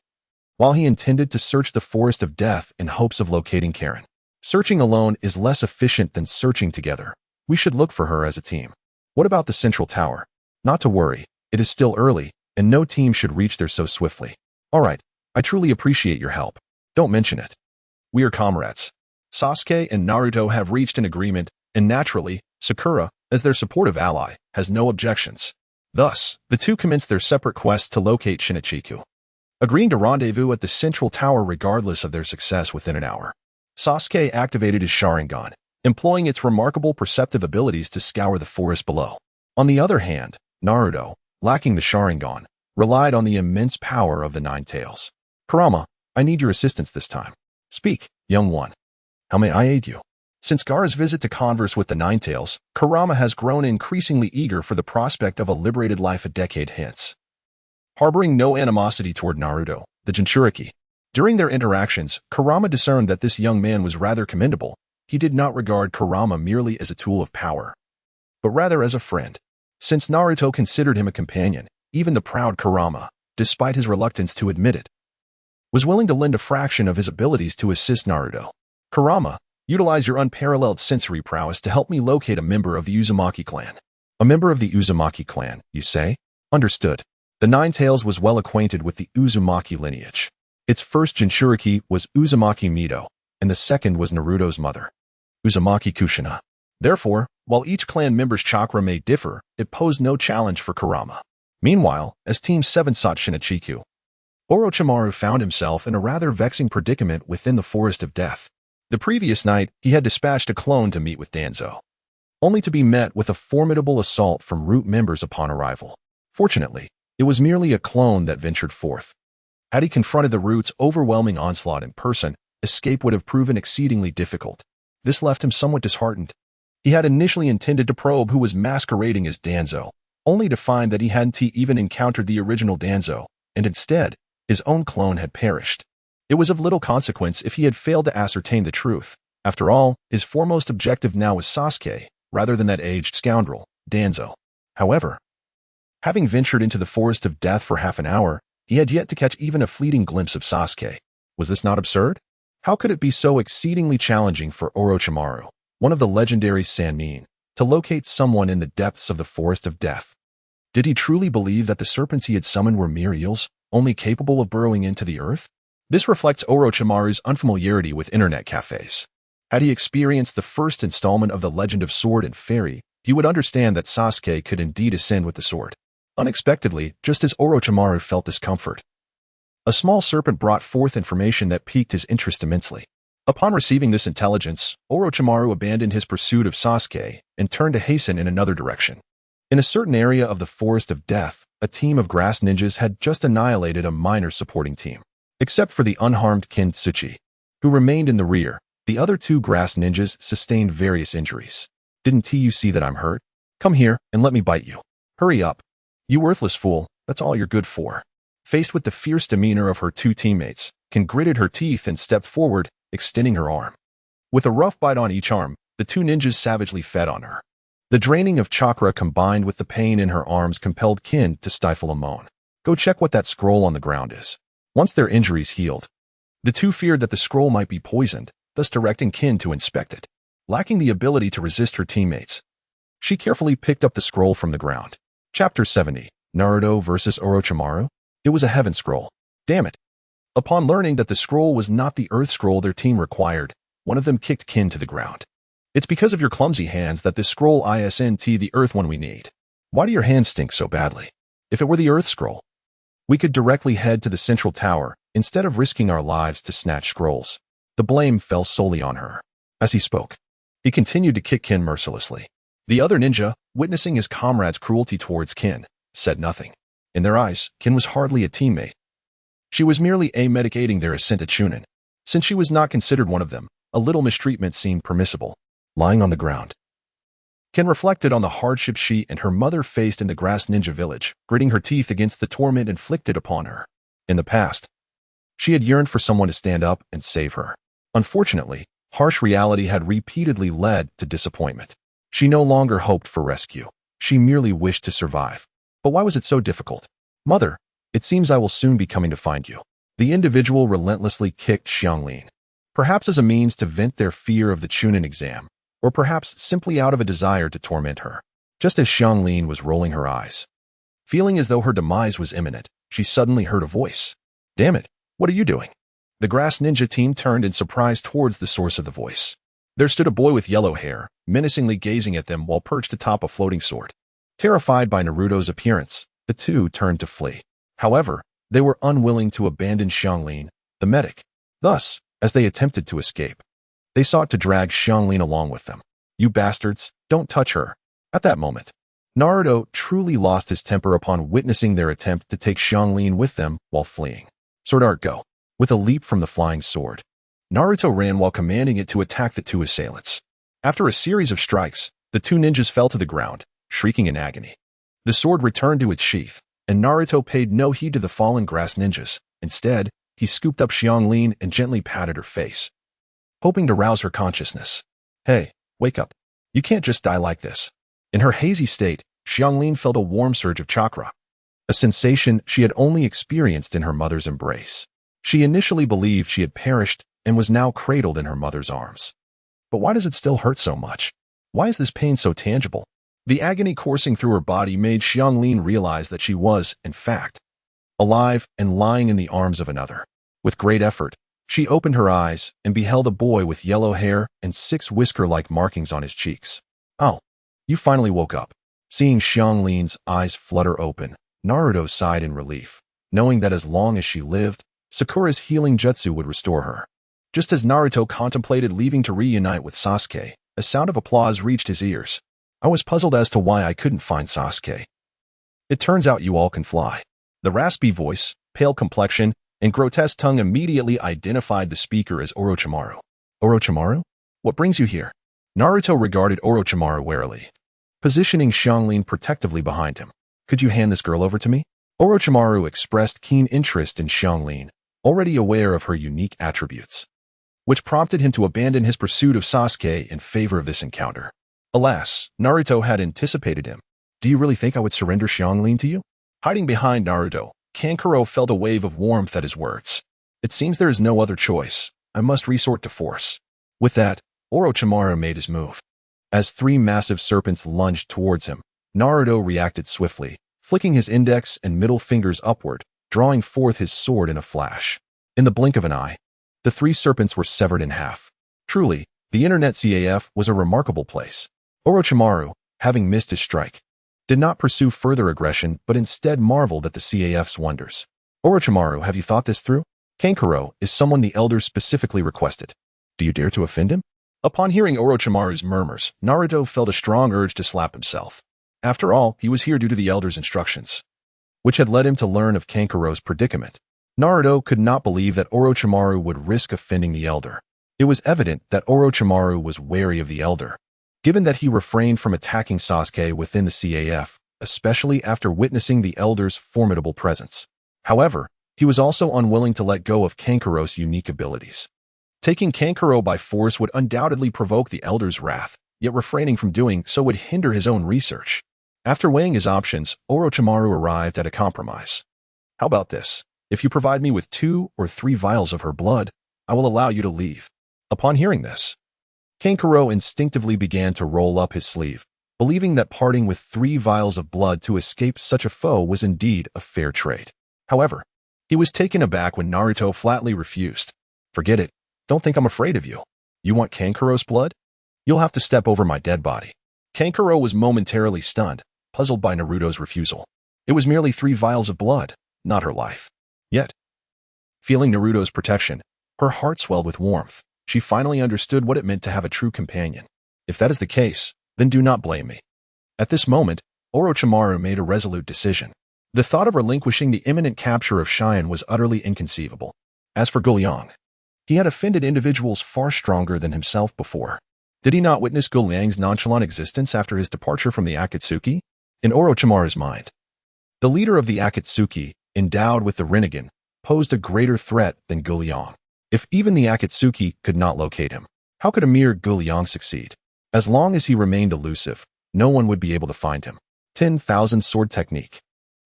While he intended to search the Forest of Death in hopes of locating Karen, searching alone is less efficient than searching together. We should look for her as a team. What about the central tower? Not to worry, it is still early, and no team should reach there so swiftly. Alright, I truly appreciate your help. Don't mention it. We are comrades. Sasuke and Naruto have reached an agreement, and naturally, Sakura, as their supportive ally, has no objections. Thus, the two commence their separate quests to locate Shinichiku, agreeing to rendezvous at the central tower regardless of their success within an hour. Sasuke activated his Sharingan, employing its remarkable perceptive abilities to scour the forest below. On the other hand, Naruto, lacking the Sharingan, relied on the immense power of the Nine Tails. Kurama, I need your assistance this time. Speak, young one. How may I aid you? Since Gaara's visit to converse with the Nine Tails, Kurama has grown increasingly eager for the prospect of a liberated life a decade hence. Harboring no animosity toward Naruto, the Jinchuriki. During their interactions, Kurama discerned that this young man was rather commendable. He did not regard Kurama merely as a tool of power, but rather as a friend. Since Naruto considered him a companion, even the proud Kurama, despite his reluctance to admit it, was willing to lend a fraction of his abilities to assist Naruto. Kurama, utilize your unparalleled sensory prowess to help me locate a member of the Uzumaki clan. A member of the Uzumaki clan, you say? Understood. The Nine Tails was well acquainted with the Uzumaki lineage. Its first Jinchuriki was Uzumaki Mido, and the second was Naruto's mother, Uzumaki Kushina. Therefore, while each clan member's chakra may differ, it posed no challenge for Kurama. Meanwhile, as Team 7 sought Shinichiku, Orochimaru found himself in a rather vexing predicament within the Forest of Death. The previous night, he had dispatched a clone to meet with Danzo, only to be met with a formidable assault from Root members upon arrival. Fortunately, it was merely a clone that ventured forth. Had he confronted the Root's overwhelming onslaught in person, escape would have proven exceedingly difficult. This left him somewhat disheartened. He had initially intended to probe who was masquerading as Danzo, only to find that he hadn't even encountered the original Danzo, and instead, his own clone had perished. It was of little consequence if he had failed to ascertain the truth. After all, his foremost objective now was Sasuke, rather than that aged scoundrel, Danzo. However, having ventured into the Forest of Death for half an hour, he had yet to catch even a fleeting glimpse of Sasuke. Was this not absurd? How could it be so exceedingly challenging for Orochimaru, one of the legendary Sannin, to locate someone in the depths of the Forest of Death? Did he truly believe that the serpents he had summoned were mere eels, only capable of burrowing into the earth? This reflects Orochimaru's unfamiliarity with internet cafes. Had he experienced the first installment of the Legend of Sword and Fairy, he would understand that Sasuke could indeed ascend with the sword. Unexpectedly, just as Orochimaru felt discomfort, a small serpent brought forth information that piqued his interest immensely. Upon receiving this intelligence, Orochimaru abandoned his pursuit of Sasuke and turned to hasten in another direction. In a certain area of the Forest of Death, a team of grass ninjas had just annihilated a minor supporting team. Except for the unharmed Kintsuchi, who remained in the rear, the other two grass ninjas sustained various injuries. Didn't you see that I'm hurt? Come here and let me bite you. Hurry up. You worthless fool, that's all you're good for. Faced with the fierce demeanor of her two teammates, Kin gritted her teeth and stepped forward, extending her arm. With a rough bite on each arm, the two ninjas savagely fed on her. The draining of chakra combined with the pain in her arms compelled Kin to stifle a moan. Go check what that scroll on the ground is. Once their injuries healed, the two feared that the scroll might be poisoned, thus directing Kin to inspect it. Lacking the ability to resist her teammates, she carefully picked up the scroll from the ground. Chapter 70, Naruto vs. Orochimaru. It was a heaven scroll. Damn it. Upon learning that the scroll was not the earth scroll their team required, one of them kicked Kin to the ground. It's because of your clumsy hands that this scroll isn't the earth one we need. Why do your hands stink so badly? If it were the earth scroll, we could directly head to the central tower, instead of risking our lives to snatch scrolls. The blame fell solely on her. As he spoke, he continued to kick Kin mercilessly. The other ninja, witnessing his comrade's cruelty towards Kin, said nothing. In their eyes, Kin was hardly a teammate. She was merely medicating their ascent to Chunin. Since she was not considered one of them, a little mistreatment seemed permissible. lying on the ground. Ken reflected on the hardship she and her mother faced in the grass ninja village, gritting her teeth against the torment inflicted upon her. In the past, she had yearned for someone to stand up and save her. Unfortunately, harsh reality had repeatedly led to disappointment. She no longer hoped for rescue. She merely wished to survive. But why was it so difficult? Mother, it seems I will soon be coming to find you. The individual relentlessly kicked Xianglin, perhaps as a means to vent their fear of the Chunin exam, or perhaps simply out of a desire to torment her. Just as Xianglin was rolling her eyes, feeling as though her demise was imminent, she suddenly heard a voice. Damn it, what are you doing? The grass ninja team turned in surprise towards the source of the voice. There stood a boy with yellow hair, menacingly gazing at them while perched atop a floating sword. Terrified by Naruto's appearance, the two turned to flee. However, they were unwilling to abandon Xianglin, the medic. Thus, as they attempted to escape, they sought to drag Xianglin along with them. You bastards, don't touch her. At that moment, Naruto truly lost his temper upon witnessing their attempt to take Xianglin with them while fleeing. Sword art go. With a leap from the flying sword, Naruto ran while commanding it to attack the two assailants. After a series of strikes, the two ninjas fell to the ground, shrieking in agony. The sword returned to its sheath, and Naruto paid no heed to the fallen grass ninjas. Instead, he scooped up Xianglin and gently patted her face, hoping to rouse her consciousness. Hey, wake up. You can't just die like this. In her hazy state, Xianglin felt a warm surge of chakra, a sensation she had only experienced in her mother's embrace. She initially believed she had perished and was now cradled in her mother's arms. But why does it still hurt so much? Why is this pain so tangible? The agony coursing through her body made Xianglin realize that she was, in fact, alive and lying in the arms of another. With great effort, she opened her eyes and beheld a boy with yellow hair and 6 whisker-like markings on his cheeks. Oh, you finally woke up. Seeing Xianglin's eyes flutter open, Naruto sighed in relief, knowing that as long as she lived, Sakura's healing jutsu would restore her. Just as Naruto contemplated leaving to reunite with Sasuke, a sound of applause reached his ears. I was puzzled as to why I couldn't find Sasuke. It turns out you all can fly. The raspy voice, pale complexion, and grotesque tongue immediately identified the speaker as Orochimaru. Orochimaru? What brings you here? Naruto regarded Orochimaru warily, positioning Xianglin protectively behind him. Could you hand this girl over to me? Orochimaru expressed keen interest in Xianglin, already aware of her unique attributes, which prompted him to abandon his pursuit of Sasuke in favor of this encounter. Alas, Naruto had anticipated him. Do you really think I would surrender Xianglin to you? Hiding behind Naruto, Kankuro felt a wave of warmth at his words. It seems there is no other choice. I must resort to force. With that, Orochimaru made his move. As 3 massive serpents lunged towards him, Naruto reacted swiftly, flicking his index and middle fingers upward, drawing forth his sword in a flash. In the blink of an eye, the 3 serpents were severed in half. Truly, the internet CAF was a remarkable place. Orochimaru, having missed his strike, did not pursue further aggression but instead marveled at the CAF's wonders. Orochimaru, have you thought this through? Kankuro is someone the elders specifically requested. Do you dare to offend him? Upon hearing Orochimaru's murmurs, Naruto felt a strong urge to slap himself. After all, he was here due to the elders' instructions, which had led him to learn of Kankuro's predicament. Naruto could not believe that Orochimaru would risk offending the elder. It was evident that Orochimaru was wary of the elder, given that he refrained from attacking Sasuke within the CAF, especially after witnessing the elder's formidable presence. However, he was also unwilling to let go of Kankuro's unique abilities. Taking Kankuro by force would undoubtedly provoke the elder's wrath, yet refraining from doing so would hinder his own research. After weighing his options, Orochimaru arrived at a compromise. How about this? If you provide me with 2 or 3 vials of her blood, I will allow you to leave. Upon hearing this, Kankuro instinctively began to roll up his sleeve, believing that parting with 3 vials of blood to escape such a foe was indeed a fair trade. However, he was taken aback when Naruto flatly refused. Forget it. Don't think I'm afraid of you. You want Kankuro's blood? You'll have to step over my dead body. Kankuro was momentarily stunned, puzzled by Naruto's refusal. It was merely 3 vials of blood, not her life. Yet, feeling Naruto's protection, her heart swelled with warmth. She finally understood what it meant to have a true companion. If that is the case, then do not blame me. At this moment, Orochimaru made a resolute decision. The thought of relinquishing the imminent capture of Cheyenne was utterly inconceivable. As for Guliang, he had offended individuals far stronger than himself before. Did he not witness Gu Liang's nonchalant existence after his departure from the Akatsuki? In Orochimaru's mind, the leader of the Akatsuki, endowed with the Rinnegan, posed a greater threat than Gu Liang. If even the Akatsuki could not locate him, how could a mere Gu Liang succeed? As long as he remained elusive, no one would be able to find him. 10,000 Sword Technique.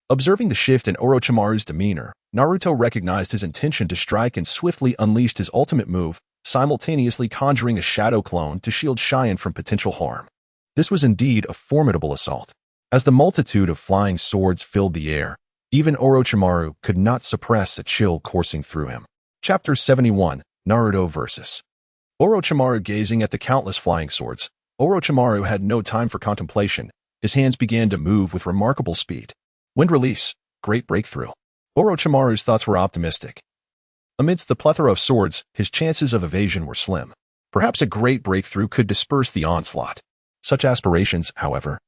Observing the shift in Orochimaru's demeanor, Naruto recognized his intention to strike and swiftly unleashed his ultimate move, simultaneously conjuring a shadow clone to shield Cheyenne from potential harm. This was indeed a formidable assault. As the multitude of flying swords filled the air, even Orochimaru could not suppress a chill coursing through him. Chapter 71, Naruto vs. Orochimaru. Gazing at the countless flying swords, Orochimaru had no time for contemplation. His hands began to move with remarkable speed. Wind release, great breakthrough. Orochimaru's thoughts were optimistic. Amidst the plethora of swords, his chances of evasion were slim. Perhaps a great breakthrough could disperse the onslaught. Such aspirations, however,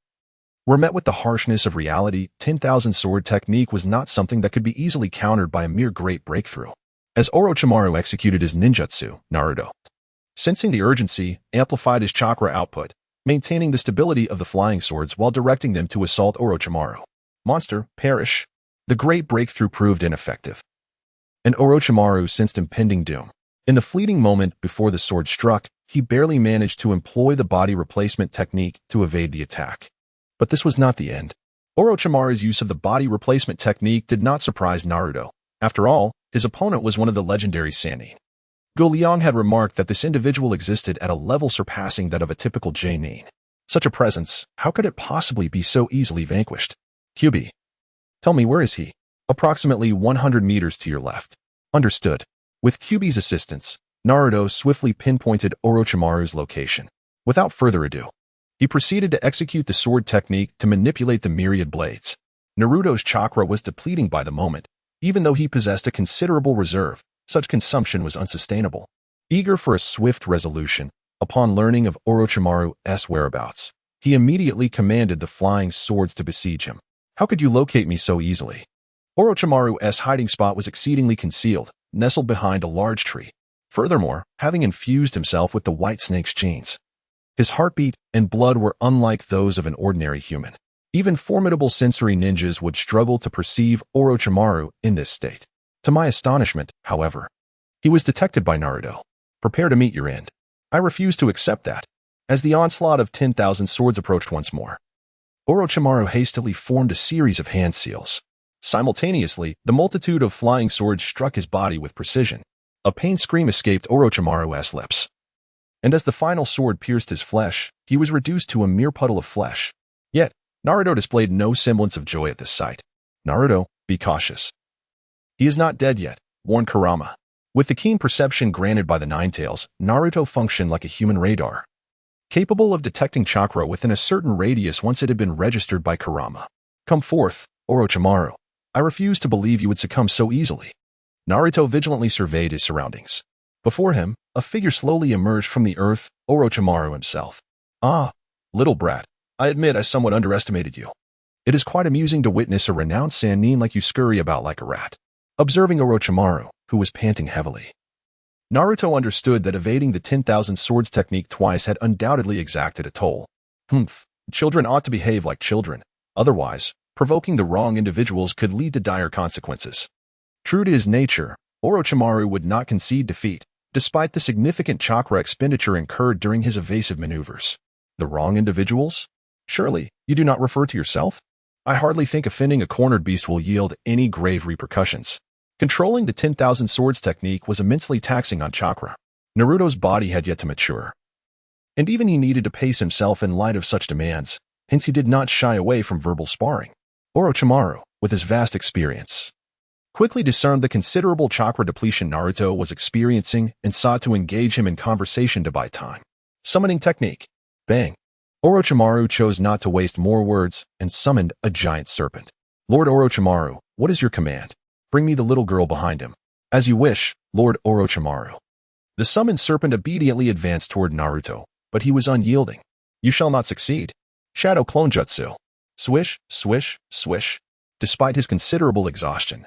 were met with the harshness of reality. 10,000 Sword Technique was not something that could be easily countered by a mere great breakthrough. As Orochimaru executed his ninjutsu, Naruto, sensing the urgency, amplified his chakra output, maintaining the stability of the flying swords while directing them to assault Orochimaru. Monster, perish. The great breakthrough proved ineffective, and Orochimaru sensed impending doom. In the fleeting moment before the sword struck, he barely managed to employ the body replacement technique to evade the attack. But this was not the end. Orochimaru's use of the body replacement technique did not surprise Naruto. After all, his opponent was one of the legendary Sannin. Gu Liang had remarked that this individual existed at a level surpassing that of a typical Genin. Such a presence, how could it possibly be so easily vanquished? QB. Tell me, where is he? Approximately 100 meters to your left. Understood. With QB's assistance, Naruto swiftly pinpointed Orochimaru's location. Without further ado, he proceeded to execute the sword technique to manipulate the myriad blades. Naruto's chakra was depleting by the moment. Even though he possessed a considerable reserve, such consumption was unsustainable. Eager for a swift resolution, upon learning of Orochimaru's whereabouts, he immediately commanded the flying swords to besiege him. How could you locate me so easily? Orochimaru's hiding spot was exceedingly concealed, nestled behind a large tree. Furthermore, having infused himself with the white snake's genes, his heartbeat and blood were unlike those of an ordinary human. Even formidable sensory ninjas would struggle to perceive Orochimaru in this state. To my astonishment, however, he was detected by Naruto. Prepare to meet your end. I refuse to accept that. As the onslaught of 10,000 swords approached once more, Orochimaru hastily formed a series of hand seals. Simultaneously, the multitude of flying swords struck his body with precision. A pain scream escaped Orochimaru's lips. And as the final sword pierced his flesh, he was reduced to a mere puddle of flesh. Yet, Naruto displayed no semblance of joy at this sight. Naruto, be cautious. He is not dead yet, warned Kurama. With the keen perception granted by the Nine Tails, Naruto functioned like a human radar, capable of detecting chakra within a certain radius once it had been registered by Kurama. Come forth, Orochimaru. I refuse to believe you would succumb so easily. Naruto vigilantly surveyed his surroundings. Before him, a figure slowly emerged from the earth, Orochimaru himself. Ah, little brat, I admit I somewhat underestimated you. It is quite amusing to witness a renowned Sannin like you scurry about like a rat. Observing Orochimaru, who was panting heavily, Naruto understood that evading the 10,000 swords technique twice had undoubtedly exacted a toll. Children ought to behave like children. Otherwise, provoking the wrong individuals could lead to dire consequences. True to his nature, Orochimaru would not concede defeat, despite the significant chakra expenditure incurred during his evasive maneuvers. The wrong individuals? Surely, you do not refer to yourself? I hardly think offending a cornered beast will yield any grave repercussions. Controlling the 10,000 swords technique was immensely taxing on chakra. Naruto's body had yet to mature, and even he needed to pace himself in light of such demands, hence he did not shy away from verbal sparring. Orochimaru, with his vast experience, quickly discerned the considerable chakra depletion Naruto was experiencing and sought to engage him in conversation to buy time. Summoning technique. Bang. Orochimaru chose not to waste more words and summoned a giant serpent. Lord Orochimaru, what is your command? Bring me the little girl behind him. As you wish, Lord Orochimaru. The summoned serpent obediently advanced toward Naruto, but he was unyielding. You shall not succeed. Shadow clone jutsu. Swish, swish, swish. Despite his considerable exhaustion,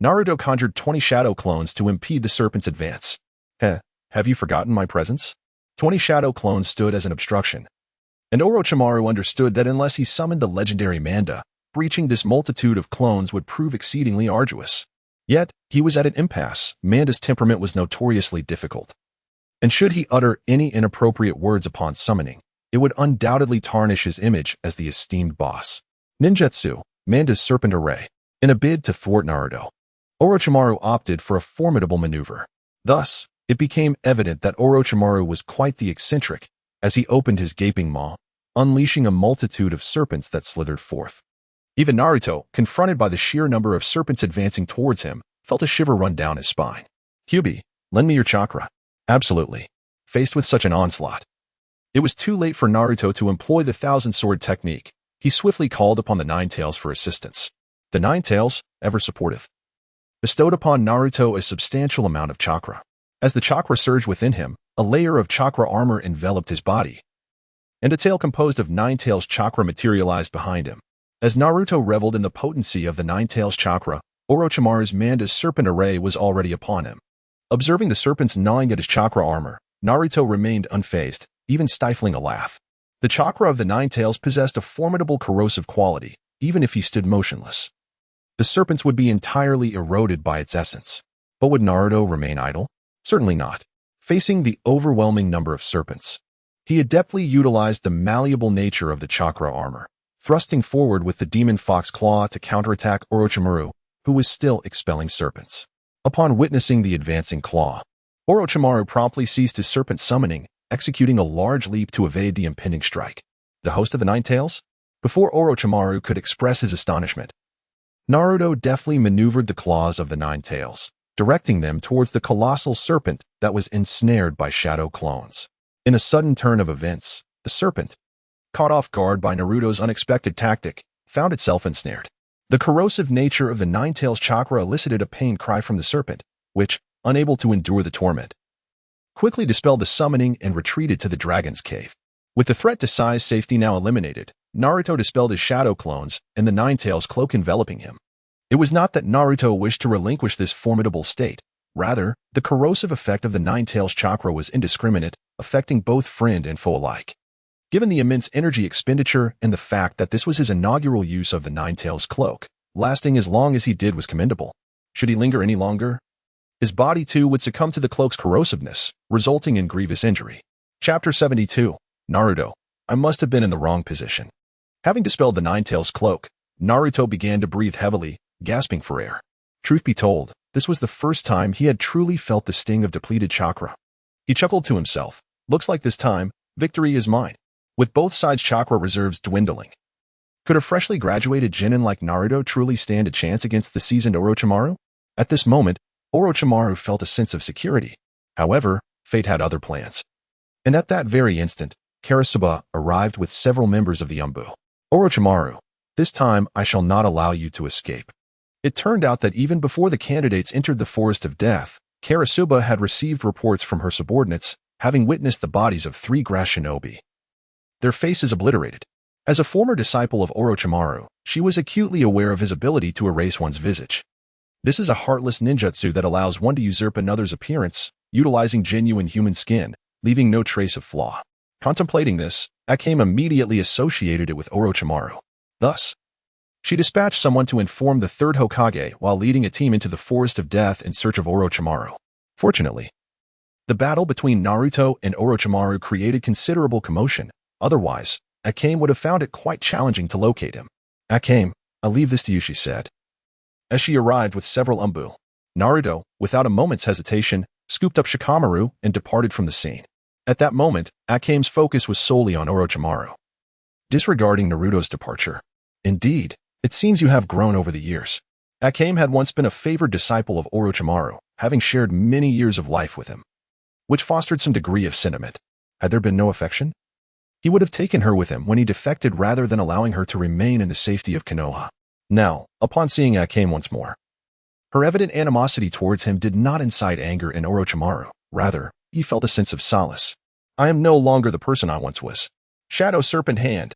Naruto conjured 20 shadow clones to impede the serpent's advance. Have you forgotten my presence? 20 shadow clones stood as an obstruction, and Orochimaru understood that unless he summoned the legendary Manda, breaching this multitude of clones would prove exceedingly arduous. Yet, he was at an impasse. Manda's temperament was notoriously difficult, and should he utter any inappropriate words upon summoning, it would undoubtedly tarnish his image as the esteemed boss. Ninjutsu, Manda's serpent array. In a bid to thwart Naruto, Orochimaru opted for a formidable maneuver. Thus, it became evident that Orochimaru was quite the eccentric as he opened his gaping maw, unleashing a multitude of serpents that slithered forth. Even Naruto, confronted by the sheer number of serpents advancing towards him, felt a shiver run down his spine. Kyuubi, lend me your chakra. Absolutely. Faced with such an onslaught, it was too late for Naruto to employ the Thousand Sword technique. He swiftly called upon the Nine Tails for assistance. The Nine Tails, ever supportive, bestowed upon Naruto a substantial amount of chakra. As the chakra surged within him, a layer of chakra armor enveloped his body, and a tail composed of Nine Tails chakra materialized behind him. As Naruto reveled in the potency of the Nine Tails chakra, Orochimaru's Manda's serpent array was already upon him. Observing the serpents gnawing at his chakra armor, Naruto remained unfazed, even stifling a laugh. The chakra of the Nine Tails possessed a formidable corrosive quality, even if he stood motionless. The serpents would be entirely eroded by its essence. But would Naruto remain idle? Certainly not. Facing the overwhelming number of serpents, he adeptly utilized the malleable nature of the chakra armor, thrusting forward with the demon fox claw to counterattack Orochimaru, who was still expelling serpents. Upon witnessing the advancing claw, Orochimaru promptly ceased his serpent summoning, executing a large leap to evade the impending strike. The host of the Nine Tails? Before Orochimaru could express his astonishment, Naruto deftly maneuvered the claws of the Nine Tails, directing them towards the colossal serpent that was ensnared by shadow clones. In a sudden turn of events, the serpent, caught off guard by Naruto's unexpected tactic, found itself ensnared. The corrosive nature of the Nine Tails chakra elicited a pain cry from the serpent, which, unable to endure the torment, quickly dispelled the summoning and retreated to the dragon's cave. With the threat to Sai's safety now eliminated, Naruto dispelled his shadow clones and the Nine Tails cloak enveloping him. It was not that Naruto wished to relinquish this formidable state. Rather, the corrosive effect of the Nine Tails chakra was indiscriminate, affecting both friend and foe alike. Given the immense energy expenditure and the fact that this was his inaugural use of the Nine Tails cloak, lasting as long as he did was commendable. Should he linger any longer, his body too would succumb to the cloak's corrosiveness, resulting in grievous injury. Chapter 72. Naruto, I must have been in the wrong position. Having dispelled the Nine Tails cloak, Naruto began to breathe heavily, gasping for air. Truth be told, this was the first time he had truly felt the sting of depleted chakra. He chuckled to himself. Looks like this time, victory is mine. With both sides' chakra reserves dwindling, could a freshly graduated genin like Naruto truly stand a chance against the seasoned Orochimaru? At this moment, Orochimaru felt a sense of security. However, fate had other plans. And at that very instant, Karasuba arrived with several members of the Umbu. Orochimaru, this time I shall not allow you to escape. It turned out that even before the candidates entered the Forest of Death, Karasuba had received reports from her subordinates, having witnessed the bodies of 3 grass shinobi, their faces obliterated. As a former disciple of Orochimaru, she was acutely aware of his ability to erase one's visage. This is a heartless ninjutsu that allows one to usurp another's appearance, utilizing genuine human skin, leaving no trace of flaw. Contemplating this, Akame immediately associated it with Orochimaru. Thus, she dispatched someone to inform the third Hokage while leading a team into the Forest of Death in search of Orochimaru. Fortunately, the battle between Naruto and Orochimaru created considerable commotion. Otherwise, Akame would have found it quite challenging to locate him. Akame, I'll leave this to you, she said, as she arrived with several Umbu. Naruto, without a moment's hesitation, scooped up Shikamaru and departed from the scene. At that moment, Akame's focus was solely on Orochimaru. Disregarding Naruto's departure. Indeed, it seems you have grown over the years. Akame had once been a favored disciple of Orochimaru, having shared many years of life with him, which fostered some degree of sentiment. Had there been no affection, he would have taken her with him when he defected rather than allowing her to remain in the safety of Konoha. Now, upon seeing Akame once more, her evident animosity towards him did not incite anger in Orochimaru. Rather, he felt a sense of solace. I am no longer the person I once was. Shadow Serpent Hand.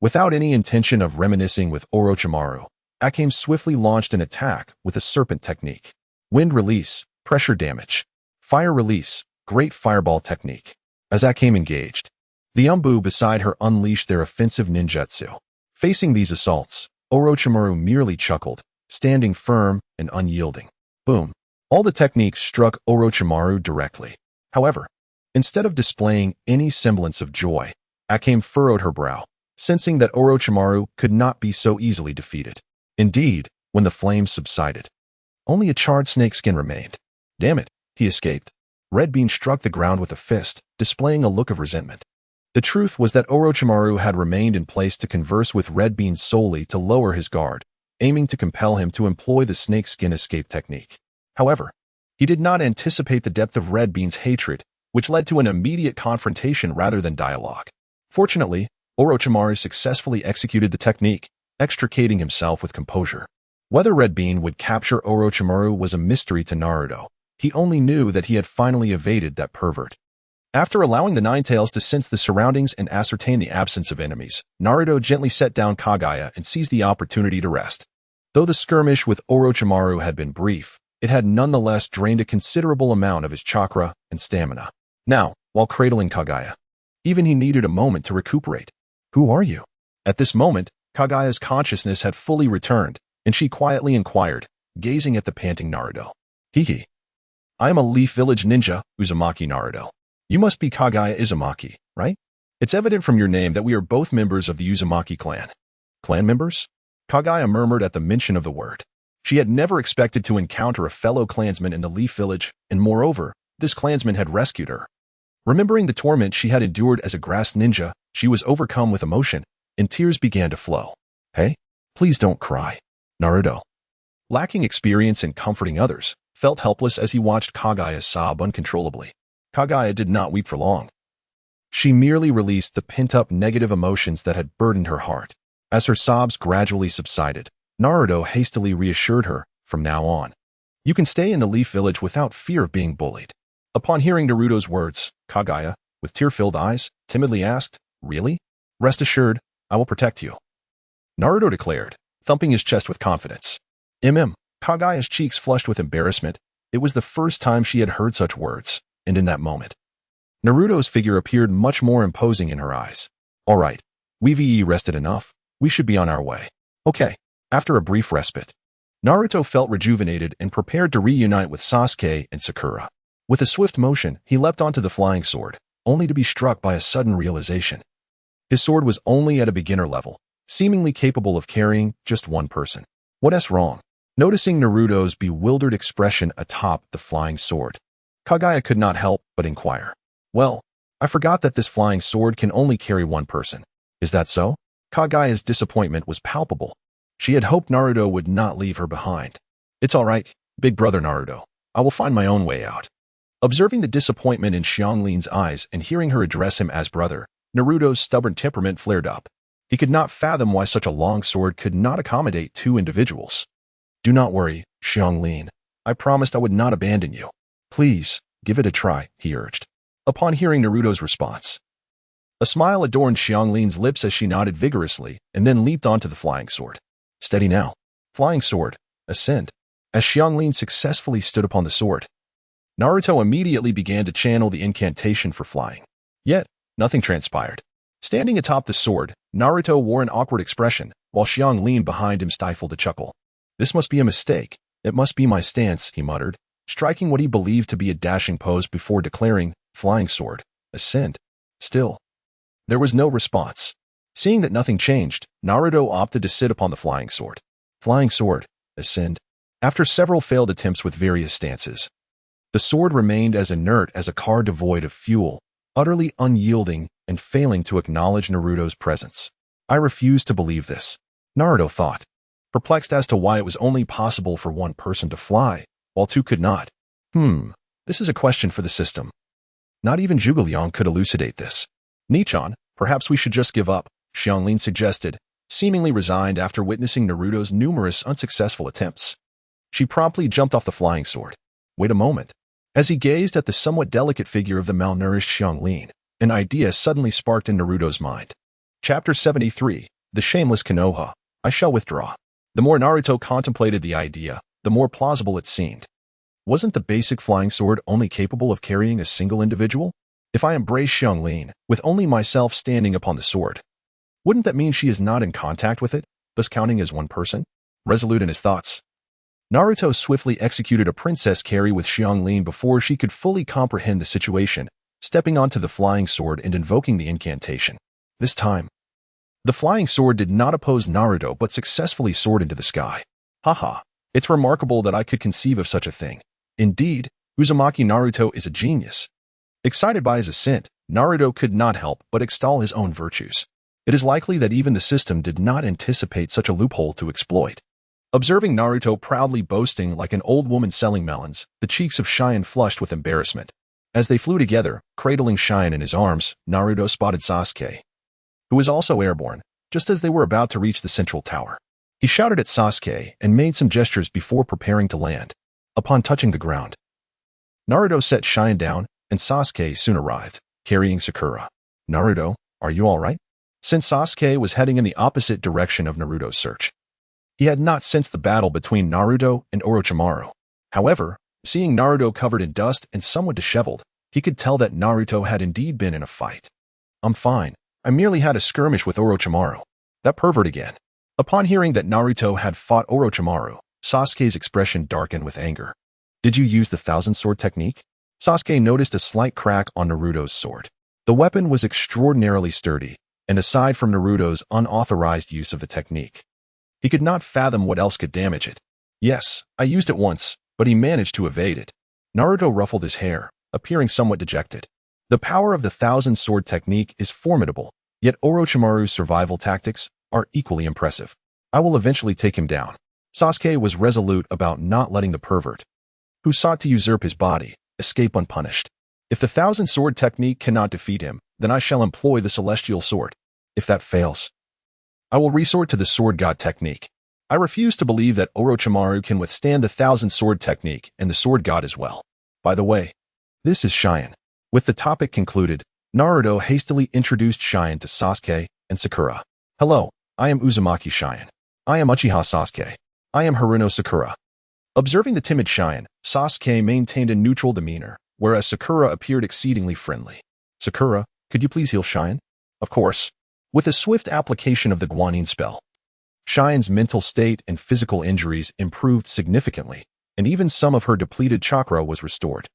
Without any intention of reminiscing with Orochimaru, Akame swiftly launched an attack with a serpent technique. Wind Release, Pressure Damage. Fire Release, Great Fireball Technique. As Akame engaged, the Umbu beside her unleashed their offensive ninjutsu. Facing these assaults, Orochimaru merely chuckled, standing firm and unyielding. Boom. All the techniques struck Orochimaru directly. However, instead of displaying any semblance of joy, Akame furrowed her brow, sensing that Orochimaru could not be so easily defeated. Indeed, when the flames subsided, only a charred snakeskin remained. Damn it, he escaped. Red Bean struck the ground with a fist, displaying a look of resentment. The truth was that Orochimaru had remained in place to converse with Red Bean solely to lower his guard, aiming to compel him to employ the snakeskin escape technique. However, he did not anticipate the depth of Red Bean's hatred, which led to an immediate confrontation rather than dialogue. Fortunately, Orochimaru successfully executed the technique, extricating himself with composure. Whether Red Bean would capture Orochimaru was a mystery to Naruto. He only knew that he had finally evaded that pervert. After allowing the Ninetales to sense the surroundings and ascertain the absence of enemies, Naruto gently set down Kaguya and seized the opportunity to rest. Though the skirmish with Orochimaru had been brief, it had nonetheless drained a considerable amount of his chakra and stamina. Now, while cradling Kaguya, even he needed a moment to recuperate. Who are you? At this moment, Kaguya's consciousness had fully returned, and she quietly inquired, gazing at the panting Naruto. Hee. I am a Leaf Village ninja, Uzumaki Naruto. You must be Kaguya Uzumaki, right? It's evident from your name that we are both members of the Uzumaki clan. Clan members? Kaguya murmured at the mention of the word. She had never expected to encounter a fellow clansman in the Leaf Village, and moreover, this clansman had rescued her. Remembering the torment she had endured as a grass ninja, she was overcome with emotion, and tears began to flow. Hey, please don't cry. Naruto, lacking experience in comforting others, felt helpless as he watched Kaguya sob uncontrollably. Kaguya did not weep for long. She merely released the pent-up negative emotions that had burdened her heart. As her sobs gradually subsided, Naruto hastily reassured her, from now on, you can stay in the Leaf Village without fear of being bullied. Upon hearing Naruto's words, Kaguya, with tear-filled eyes, timidly asked, Really? Rest assured, I will protect you. Naruto declared, thumping his chest with confidence. Kaguya's cheeks flushed with embarrassment. It was the first time she had heard such words, and in that moment, Naruto's figure appeared much more imposing in her eyes. All right, we've rested enough. We should be on our way. Okay. After a brief respite, Naruto felt rejuvenated and prepared to reunite with Sasuke and Sakura. With a swift motion, he leapt onto the flying sword, only to be struck by a sudden realization. His sword was only at a beginner level, seemingly capable of carrying just one person. What's wrong? Noticing Naruto's bewildered expression atop the flying sword, Kaguya could not help but inquire. Well, I forgot that this flying sword can only carry one person. Is that so? Kaguya's disappointment was palpable. She had hoped Naruto would not leave her behind. It's all right, big brother Naruto. I will find my own way out. Observing the disappointment in Xianglin's eyes and hearing her address him as brother, Naruto's stubborn temperament flared up. He could not fathom why such a long sword could not accommodate two individuals. Do not worry, Xianglin. I promised I would not abandon you. Please, give it a try, he urged. Upon hearing Naruto's response, a smile adorned Xianglin's lips as she nodded vigorously and then leaped onto the flying sword. Steady now. Flying sword, ascend. As Xianglin successfully stood upon the sword, Naruto immediately began to channel the incantation for flying. Yet, nothing transpired. Standing atop the sword, Naruto wore an awkward expression, while Xianglin behind him stifled a chuckle. This must be a mistake. It must be my stance, he muttered, striking what he believed to be a dashing pose before declaring, flying sword, ascend. Still, there was no response. Seeing that nothing changed, Naruto opted to sit upon the flying sword. Flying sword, ascend. After several failed attempts with various stances, the sword remained as inert as a car devoid of fuel, utterly unyielding and failing to acknowledge Naruto's presence. I refuse to believe this, Naruto thought, perplexed as to why it was only possible for one person to fly, while two could not. This is a question for the system. Not even Zhuge Liang could elucidate this. Nichan, perhaps we should just give up, Xianglin suggested, seemingly resigned after witnessing Naruto's numerous unsuccessful attempts. She promptly jumped off the flying sword. Wait a moment. As he gazed at the somewhat delicate figure of the malnourished Xianglin, an idea suddenly sparked in Naruto's mind. Chapter 73, The Shameless Konoha. I shall withdraw. The more Naruto contemplated the idea, the more plausible it seemed. Wasn't the basic flying sword only capable of carrying a single individual? If I embrace Xianglin, with only myself standing upon the sword, wouldn't that mean she is not in contact with it, thus counting as one person? Resolute in his thoughts, Naruto swiftly executed a princess carry with Xianglin before she could fully comprehend the situation, stepping onto the flying sword and invoking the incantation. This time, the flying sword did not oppose Naruto but successfully soared into the sky. Haha, it's remarkable that I could conceive of such a thing. Indeed, Uzumaki Naruto is a genius. Excited by his ascent, Naruto could not help but extol his own virtues. It is likely that even the system did not anticipate such a loophole to exploit. Observing Naruto proudly boasting like an old woman selling melons, the cheeks of Cheyenne flushed with embarrassment. As they flew together, cradling Cheyenne in his arms, Naruto spotted Sasuke, who was also airborne, just as they were about to reach the central tower. He shouted at Sasuke and made some gestures before preparing to land. Upon touching the ground, Naruto set Cheyenne down, and Sasuke soon arrived, carrying Sakura. Naruto, are you all right? Since Sasuke was heading in the opposite direction of Naruto's search, he had not sensed the battle between Naruto and Orochimaru. However, seeing Naruto covered in dust and somewhat disheveled, he could tell that Naruto had indeed been in a fight. I'm fine. I merely had a skirmish with Orochimaru. That pervert again. Upon hearing that Naruto had fought Orochimaru, Sasuke's expression darkened with anger. Did you use the Thousand Sword technique? Sasuke noticed a slight crack on Naruto's sword. The weapon was extraordinarily sturdy, and aside from Naruto's unauthorized use of the technique, he could not fathom what else could damage it. Yes, I used it once, but he managed to evade it. Naruto ruffled his hair, appearing somewhat dejected. The power of the Thousand Sword technique is formidable, yet Orochimaru's survival tactics are equally impressive. I will eventually take him down. Sasuke was resolute about not letting the pervert, who sought to usurp his body, escape unpunished. If the Thousand Sword technique cannot defeat him, then I shall employ the Celestial Sword. If that fails, I will resort to the Sword God technique. I refuse to believe that Orochimaru can withstand the Thousand Sword technique and the Sword God as well. By the way, this is Cheyenne. With the topic concluded, Naruto hastily introduced Cheyenne to Sasuke and Sakura. Hello, I am Uzumaki Cheyenne. I am Uchiha Sasuke. I am Haruno Sakura. Observing the timid Cheyenne, Sasuke maintained a neutral demeanor, whereas Sakura appeared exceedingly friendly. Sakura, could you please heal Cheyenne? Of course. With a swift application of the Guanyin spell, Cheyenne's mental state and physical injuries improved significantly, and even some of her depleted chakra was restored.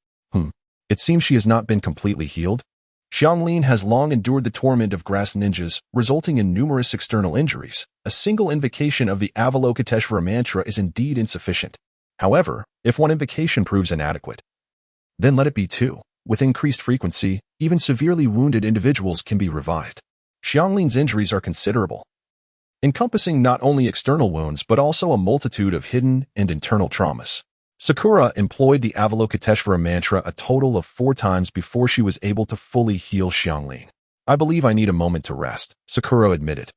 It seems she has not been completely healed. Xianglin has long endured the torment of grass ninjas, resulting in numerous external injuries. A single invocation of the Avalokiteshvara mantra is indeed insufficient. However, if one invocation proves inadequate, then let it be two. With increased frequency, even severely wounded individuals can be revived. Xianglin's injuries are considerable, encompassing not only external wounds but also a multitude of hidden and internal traumas. Sakura employed the Avalokiteshvara mantra a total of 4 times before she was able to fully heal Xianglin. I believe I need a moment to rest, Sakura admitted.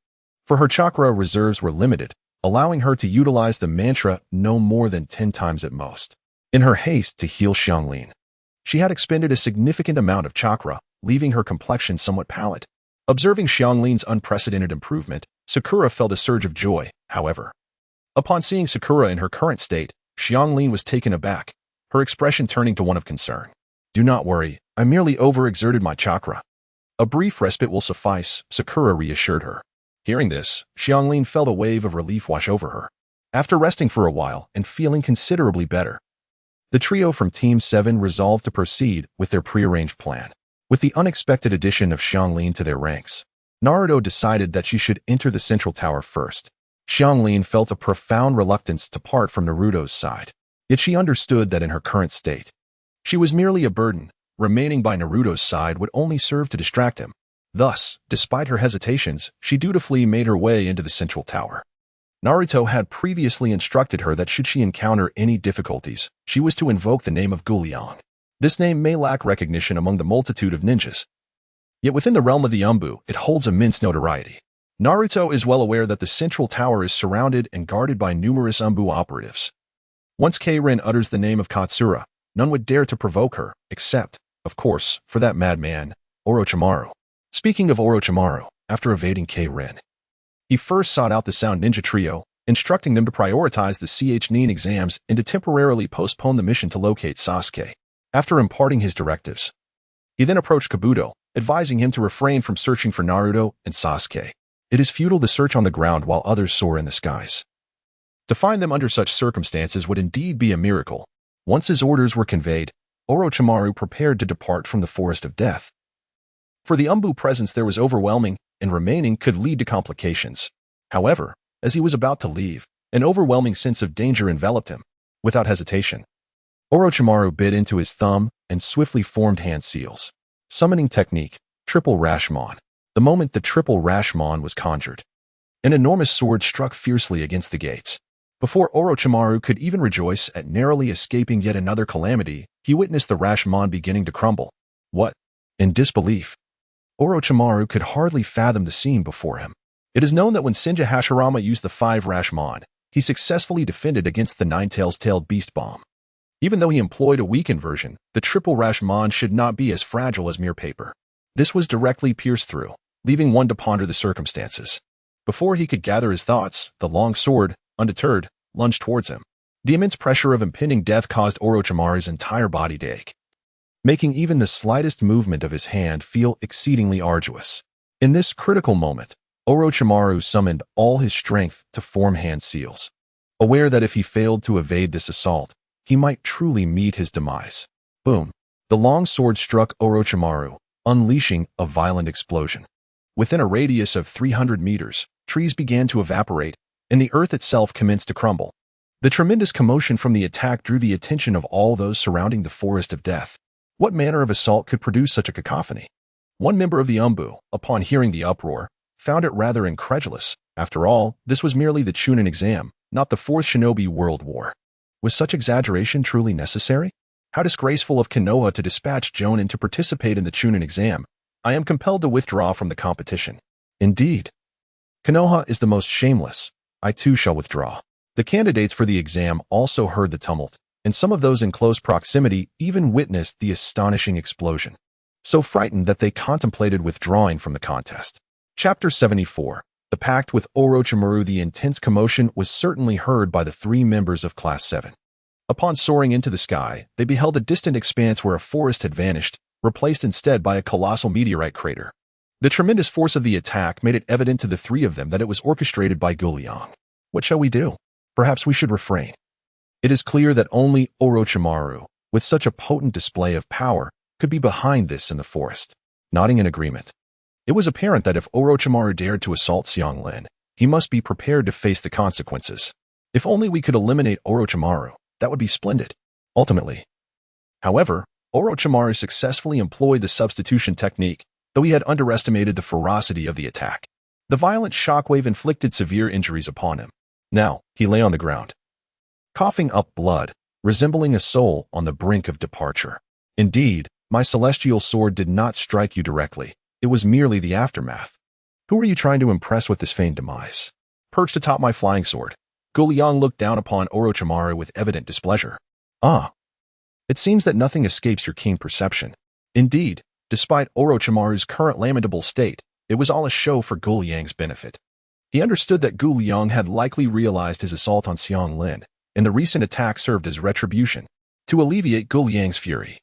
For her chakra reserves were limited, allowing her to utilize the mantra no more than 10 times at most. In her haste to heal Xianglin, she had expended a significant amount of chakra, leaving her complexion somewhat pallid. Observing Xianglin's unprecedented improvement, Sakura felt a surge of joy. However, upon seeing Sakura in her current state, Xianglin was taken aback, her expression turning to one of concern. Do not worry, I merely overexerted my chakra. A brief respite will suffice, Sakura reassured her. Hearing this, Xianglin felt a wave of relief wash over her. After resting for a while and feeling considerably better, the trio from Team 7 resolved to proceed with their prearranged plan. With the unexpected addition of Xianglin to their ranks, Naruto decided that she should enter the central tower first. Xianglin felt a profound reluctance to part from Naruto's side, yet she understood that in her current state, she was merely a burden. Remaining by Naruto's side would only serve to distract him. Thus, despite her hesitations, she dutifully made her way into the central tower. Naruto had previously instructed her that should she encounter any difficulties, she was to invoke the name of Guliang. This name may lack recognition among the multitude of ninjas, yet within the realm of the Umbu, it holds immense notoriety. Naruto is well aware that the central tower is surrounded and guarded by numerous Umbu operatives. Once Keirin utters the name of Katsura, none would dare to provoke her, except, of course, for that madman, Orochimaru. Speaking of Orochimaru, after evading Keirin, he first sought out the Sound Ninja Trio, instructing them to prioritize the Nin exams and to temporarily postpone the mission to locate Sasuke. After imparting his directives, He then approached Kabuto, advising him to refrain from searching for Naruto and Sasuke. It is futile to search on the ground while others soar in the skies. To find them under such circumstances would indeed be a miracle. Once his orders were conveyed, Orochimaru prepared to depart from the forest of death. For the Umbu presence there was overwhelming, and remaining could lead to complications. However, as he was about to leave, an overwhelming sense of danger enveloped him. Without hesitation, Orochimaru bit into his thumb and swiftly formed hand seals. Summoning technique, Triple Rashomon. The moment the Triple Rashomon was conjured, an enormous sword struck fiercely against the gates. Before Orochimaru could even rejoice at narrowly escaping yet another calamity, he witnessed the Rashomon beginning to crumble. What? In disbelief, Orochimaru could hardly fathom the scene before him. It is known that when Senja Hashirama used the 5 Rashomon, he successfully defended against the Nine-Tails-tailed Beast Bomb. Even though he employed a weakened version, the Triple Rashomon should not be as fragile as mere paper. This was directly pierced through, leaving one to ponder the circumstances. Before he could gather his thoughts, the long sword, undeterred, lunged towards him. The immense pressure of impending death caused Orochimaru's entire body to ache, making even the slightest movement of his hand feel exceedingly arduous. In this critical moment, Orochimaru summoned all his strength to form hand seals, aware that if he failed to evade this assault, he might truly meet his demise. Boom! The long sword struck Orochimaru, unleashing a violent explosion. Within a radius of 300 meters, trees began to evaporate, and the earth itself commenced to crumble. The tremendous commotion from the attack drew the attention of all those surrounding the forest of death. What manner of assault could produce such a cacophony? One member of the Umbu, upon hearing the uproar, found it rather incredulous. After all, this was merely the Chunin exam, not the Fourth Shinobi World War. Was such exaggeration truly necessary? How disgraceful of Konoha to dispatch Jonin to participate in the Chunin exam. I am compelled to withdraw from the competition. Indeed. Konoha is the most shameless. I too shall withdraw. The candidates for the exam also heard the tumult, and some of those in close proximity even witnessed the astonishing explosion, so frightened that they contemplated withdrawing from the contest. Chapter 74. The Pact with Orochimaru. The intense commotion was certainly heard by the 3 members of Class 7. Upon soaring into the sky, they beheld a distant expanse where a forest had vanished, replaced instead by a colossal meteorite crater. The tremendous force of the attack made it evident to the 3 of them that it was orchestrated by Yong. What shall we do? Perhaps we should refrain. It is clear that only Orochimaru, with such a potent display of power, could be behind this in the forest. Nodding in agreement, it was apparent that if Orochimaru dared to assault Xianglin, he must be prepared to face the consequences. If only we could eliminate Orochimaru, that would be splendid. Ultimately, however, Orochimaru successfully employed the substitution technique, though he had underestimated the ferocity of the attack. The violent shockwave inflicted severe injuries upon him. Now, he lay on the ground, coughing up blood, resembling a soul on the brink of departure. Indeed, my celestial sword did not strike you directly. It was merely the aftermath. Who are you trying to impress with this feigned demise? Perched atop my flying sword, Yong looked down upon Orochimaru with evident displeasure. Ah. It seems that nothing escapes your keen perception. Indeed, despite Orochimaru's current lamentable state, it was all a show for Yang's benefit. He understood that Yong had likely realized his assault on Xianglin, and the recent attack served as retribution, to alleviate Yang's fury.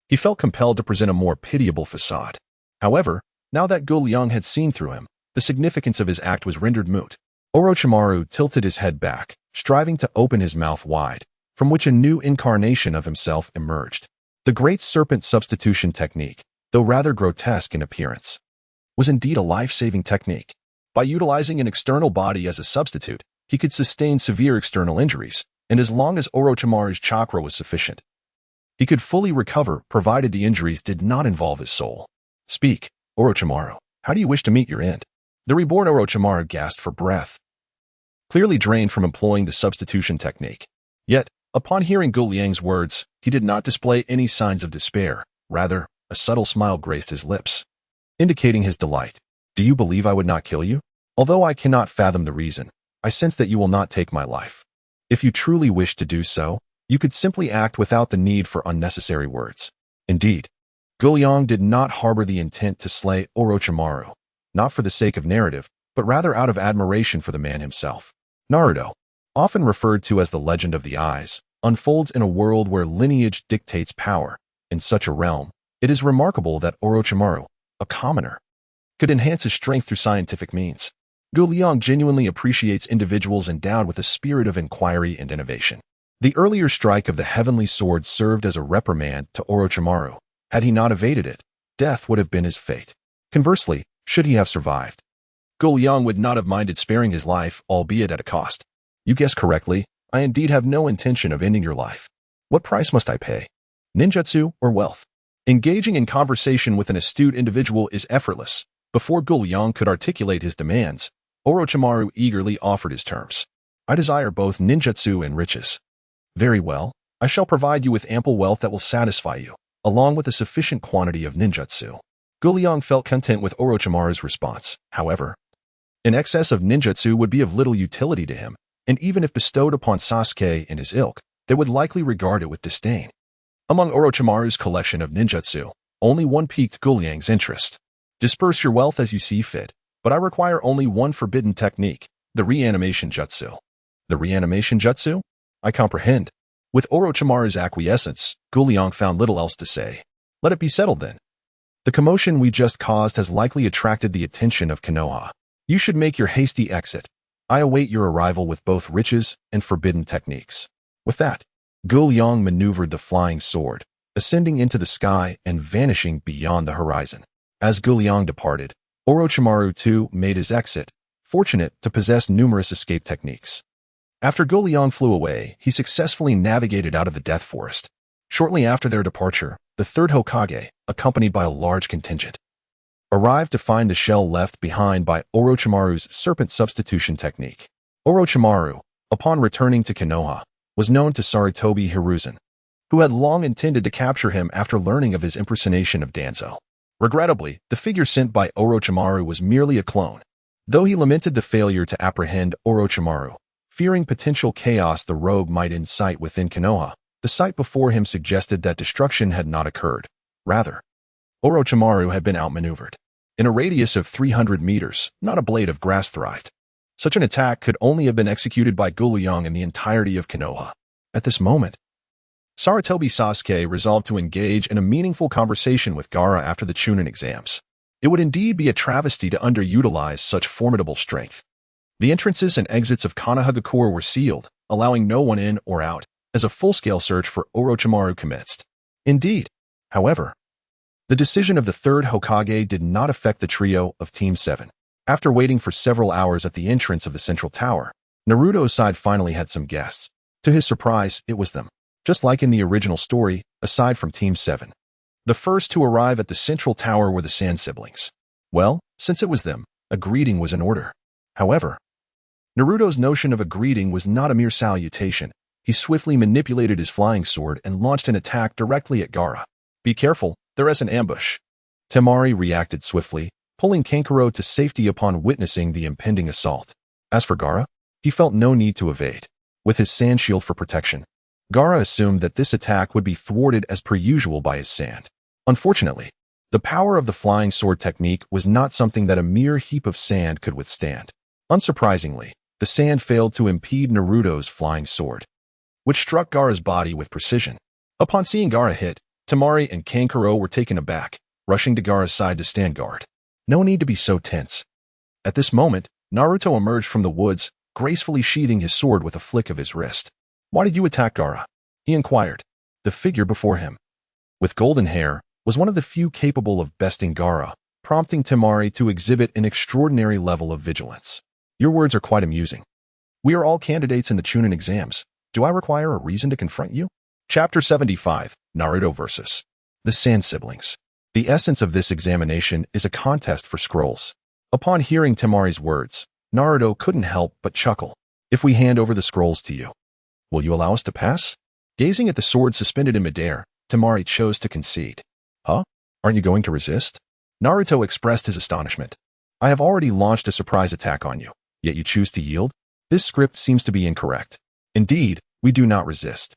He felt compelled to present a more pitiable facade. However, now that Yong had seen through him, the significance of his act was rendered moot. Orochimaru tilted his head back, striving to open his mouth wide, from which a new incarnation of himself emerged. The great serpent substitution technique, though rather grotesque in appearance, was indeed a life-saving technique. By utilizing an external body as a substitute, he could sustain severe external injuries, and as long as Orochimaru's chakra was sufficient, he could fully recover provided the injuries did not involve his soul. Speak, Orochimaru, how do you wish to meet your end? The reborn Orochimaru gasped for breath, clearly drained from employing the substitution technique. Yet, upon hearing Yang's words, he did not display any signs of despair. Rather, a subtle smile graced his lips, indicating his delight. Do you believe I would not kill you? Although I cannot fathom the reason, I sense that you will not take my life. If you truly wish to do so, you could simply act without the need for unnecessary words. Indeed, Yong did not harbor the intent to slay Orochimaru, not for the sake of narrative, but rather out of admiration for the man himself. Naruto, often referred to as the Legend of the Eyes, unfolds in a world where lineage dictates power. In such a realm, It is remarkable that Orochimaru, a commoner, could enhance his strength through scientific means. Gu Liang genuinely appreciates individuals endowed with a spirit of inquiry and innovation. The earlier strike of the heavenly sword served as a reprimand to Orochimaru. Had he not evaded it, death would have been his fate. Conversely, should he have survived, Gu Liang would not have minded sparing his life, albeit at a cost. You guessed correctly, I indeed have no intention of ending your life. What price must I pay? Ninjutsu or wealth? Engaging in conversation with an astute individual is effortless. Before Gu Liang could articulate his demands, Orochimaru eagerly offered his terms. I desire both ninjutsu and riches. Very well, I shall provide you with ample wealth that will satisfy you, along with a sufficient quantity of ninjutsu. Gu Liang felt content with Orochimaru's response. However, an excess of ninjutsu would be of little utility to him, and even if bestowed upon Sasuke and his ilk, they would likely regard it with disdain. Among Orochimaru's collection of ninjutsu, only one piqued Gu Liang's interest. Disperse your wealth as you see fit, but I require only one forbidden technique, the reanimation jutsu. The reanimation jutsu? I comprehend. With Orochimaru's acquiescence, Gu Liang found little else to say. Let it be settled then. The commotion we just caused has likely attracted the attention of Konoha. You should make your hasty exit. I await your arrival with both riches and forbidden techniques. With that, Gu Liang maneuvered the flying sword, ascending into the sky and vanishing beyond the horizon. As Gu Liang departed, Orochimaru too made his exit, fortunate to possess numerous escape techniques. After Gu Liang flew away, he successfully navigated out of the Death Forest. Shortly after their departure, the third Hokage, accompanied by a large contingent, arrived to find the shell left behind by Orochimaru's serpent substitution technique. Orochimaru, upon returning to Konoha, was known to Sarutobi Hiruzen, who had long intended to capture him after learning of his impersonation of Danzo. Regrettably, the figure sent by Orochimaru was merely a clone. Though he lamented the failure to apprehend Orochimaru, fearing potential chaos the rogue might incite within Konoha, the sight before him suggested that destruction had not occurred. Rather, Orochimaru had been outmaneuvered. In a radius of 300 meters, not a blade of grass thrived. Such an attack could only have been executed by Gu Liang in the entirety of Konoha. At this moment, Sarutobi Sasuke resolved to engage in a meaningful conversation with Gaara after the Chunin exams. It would indeed be a travesty to underutilize such formidable strength. The entrances and exits of Konohagakure were sealed, allowing no one in or out, as a full-scale search for Orochimaru commenced. Indeed, however, the decision of the third Hokage did not affect the trio of Team 7. After waiting for several hours at the entrance of the central tower, Naruto's side finally had some guests. To his surprise, it was them. Just like in the original story, aside from Team 7. The first to arrive at the central tower were the Sand siblings. Well, since it was them, a greeting was in order. However, Naruto's notion of a greeting was not a mere salutation. He swiftly manipulated his flying sword and launched an attack directly at Gaara. Be careful, there is an ambush. Temari reacted swiftly, pulling Kankuro to safety upon witnessing the impending assault. As for Gaara, he felt no need to evade. With his sand shield for protection, Gaara assumed that this attack would be thwarted as per usual by his sand. Unfortunately, the power of the flying sword technique was not something that a mere heap of sand could withstand. Unsurprisingly, the sand failed to impede Naruto's flying sword, which struck Gaara's body with precision. Upon seeing Gaara hit, Temari and Kankuro were taken aback, rushing to Gaara's side to stand guard. No need to be so tense. At this moment, Naruto emerged from the woods, gracefully sheathing his sword with a flick of his wrist. Why did you attack Gaara? He inquired. The figure before him, with golden hair, was one of the few capable of besting Gaara, prompting Temari to exhibit an extraordinary level of vigilance. Your words are quite amusing. We are all candidates in the Chunin exams. Do I require a reason to confront you? Chapter 75, Naruto vs. the Sand Siblings. The essence of this examination is a contest for scrolls. Upon hearing Temari's words, Naruto couldn't help but chuckle. If we hand over the scrolls to you, will you allow us to pass? Gazing at the sword suspended in midair, Temari chose to concede. Huh? Aren't you going to resist? Naruto expressed his astonishment. I have already launched a surprise attack on you, yet you choose to yield? This script seems to be incorrect. Indeed, we do not resist.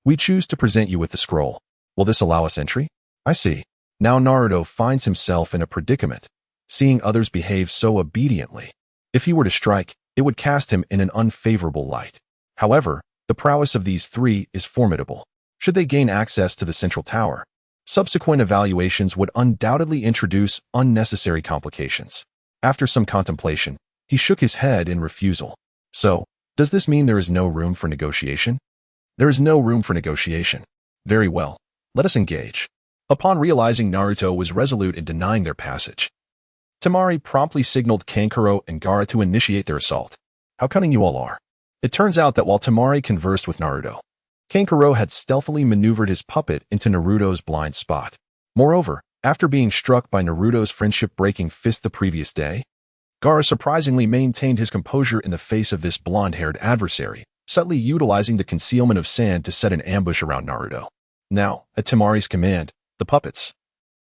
We choose to present you with the scroll. Will this allow us entry? I see. Now Naruto finds himself in a predicament, seeing others behave so obediently. If he were to strike, it would cast him in an unfavorable light. However, the prowess of these three is formidable. Should they gain access to the central tower, Subsequent evaluations would undoubtedly introduce unnecessary complications. After some contemplation, he shook his head in refusal. So, does this mean there is no room for negotiation? There is no room for negotiation. Very well. Let us engage. Upon realizing Naruto was resolute in denying their passage, Temari promptly signaled Kankuro and Gaara to initiate their assault. How cunning you all are. It turns out that while Temari conversed with Naruto, Kankuro had stealthily maneuvered his puppet into Naruto's blind spot. Moreover, after being struck by Naruto's friendship-breaking fist the previous day, Gaara surprisingly maintained his composure in the face of this blonde-haired adversary, subtly utilizing the concealment of sand to set an ambush around Naruto. Now, at Temari's command, the puppets,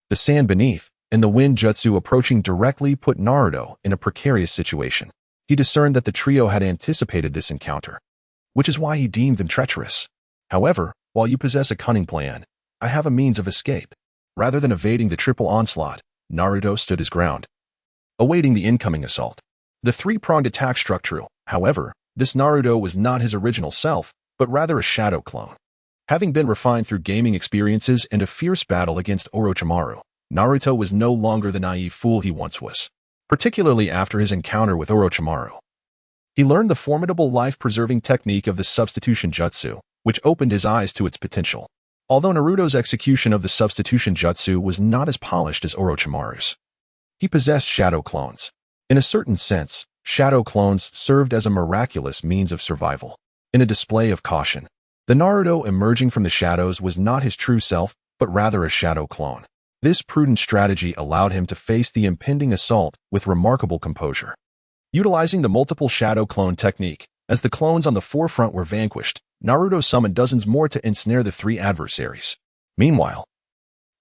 the sand beneath, and the wind jutsu approaching directly put Naruto in a precarious situation. He discerned that the trio had anticipated this encounter, which is why he deemed them treacherous. However, while you possess a cunning plan, I have a means of escape. Rather than evading the triple onslaught, Naruto stood his ground, awaiting the incoming assault. The three-pronged attack struck true. However, this Naruto was not his original self, but rather a shadow clone. Having been refined through gaming experiences and a fierce battle against Orochimaru, Naruto was no longer the naive fool he once was, particularly after his encounter with Orochimaru. He learned the formidable life-preserving technique of the substitution jutsu, which opened his eyes to its potential. Although Naruto's execution of the substitution jutsu was not as polished as Orochimaru's, he possessed shadow clones. In a certain sense, shadow clones served as a miraculous means of survival. In a display of caution, the Naruto emerging from the shadows was not his true self, but rather a shadow clone. This prudent strategy allowed him to face the impending assault with remarkable composure. Utilizing the multiple shadow clone technique, as the clones on the forefront were vanquished, Naruto summoned dozens more to ensnare the three adversaries. Meanwhile,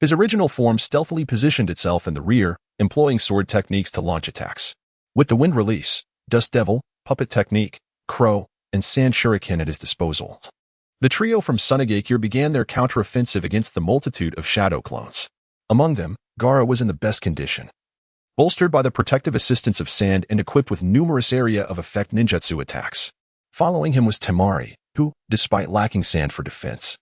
his original form stealthily positioned itself in the rear, employing sword techniques to launch attacks. With the wind release, Dust Devil, Puppet Technique, Crow, and Sand Shuriken at his disposal, the trio from Sunagakure began their counteroffensive against the multitude of shadow clones. Among them, Gaara was in the best condition. Bolstered by the protective assistance of sand and equipped with numerous area of effect ninjutsu attacks. Following him was Temari, who, despite lacking sand for defense,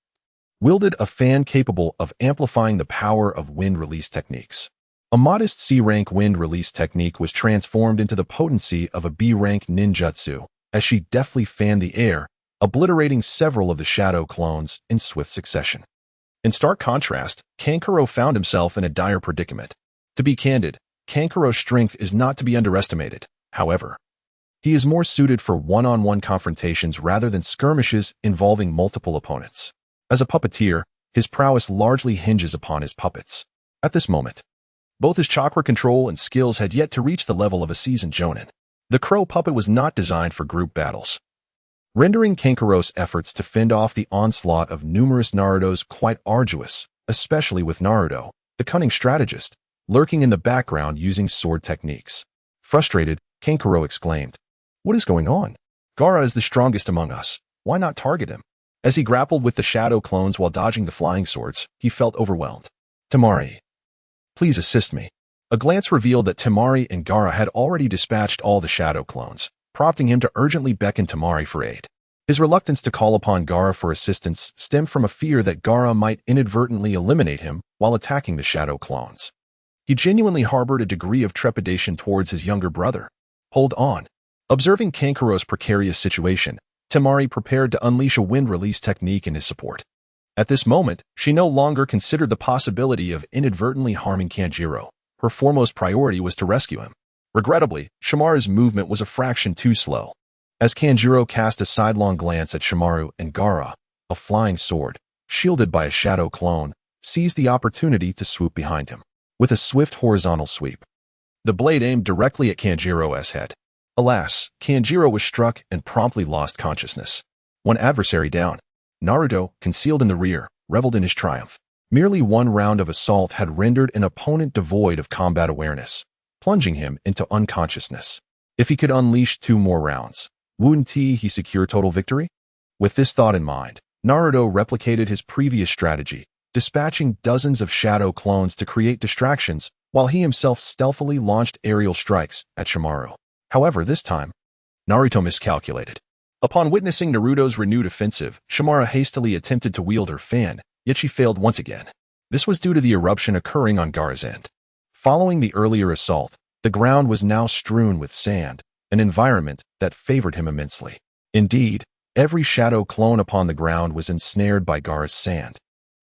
wielded a fan capable of amplifying the power of wind release techniques. A modest C-rank wind release technique was transformed into the potency of a B-rank ninjutsu, as she deftly fanned the air, obliterating several of the shadow clones in swift succession. In stark contrast, Kankuro found himself in a dire predicament. To be candid, Kankuro's strength is not to be underestimated. However, he is more suited for one-on-one confrontations rather than skirmishes involving multiple opponents. As a puppeteer, his prowess largely hinges upon his puppets. At this moment, both his chakra control and skills had yet to reach the level of a seasoned jonin. The crow puppet was not designed for group battles, rendering Kankuro's efforts to fend off the onslaught of numerous Narutos quite arduous, especially with Naruto, the cunning strategist, lurking in the background using sword techniques. Frustrated, Kankuro exclaimed, "What is going on? Gaara is the strongest among us. Why not target him?" As he grappled with the shadow clones while dodging the flying swords, he felt overwhelmed. "Temari, please assist me." A glance revealed that Temari and Gaara had already dispatched all the shadow clones, prompting him to urgently beckon Temari for aid. His reluctance to call upon Gaara for assistance stemmed from a fear that Gaara might inadvertently eliminate him while attacking the shadow clones. He genuinely harbored a degree of trepidation towards his younger brother. Hold on. Observing Kankuro's precarious situation, Temari prepared to unleash a wind release technique in his support. At this moment, she no longer considered the possibility of inadvertently harming Kanjiro. Her foremost priority was to rescue him. Regrettably, Shimaru's movement was a fraction too slow. As Kanjiro cast a sidelong glance at Shimaru and Gaara, a flying sword, shielded by a shadow clone, seized the opportunity to swoop behind him. With a swift horizontal sweep, the blade aimed directly at Kanjiro's head. Alas, Kanjiro was struck and promptly lost consciousness. One adversary down, Naruto, concealed in the rear, reveled in his triumph. Merely one round of assault had rendered an opponent devoid of combat awareness, plunging him into unconsciousness. If he could unleash 2 more rounds, wouldn't he secure total victory? With this thought in mind, Naruto replicated his previous strategy, dispatching dozens of shadow clones to create distractions, while he himself stealthily launched aerial strikes at Shimaru. However, this time, Naruto miscalculated. Upon witnessing Naruto's renewed offensive, Shimaru hastily attempted to wield her fan, yet she failed once again. This was due to the eruption occurring on Gaara's end. Following the earlier assault, the ground was now strewn with sand, an environment that favored him immensely. Indeed, every shadow clone upon the ground was ensnared by Gaara's sand,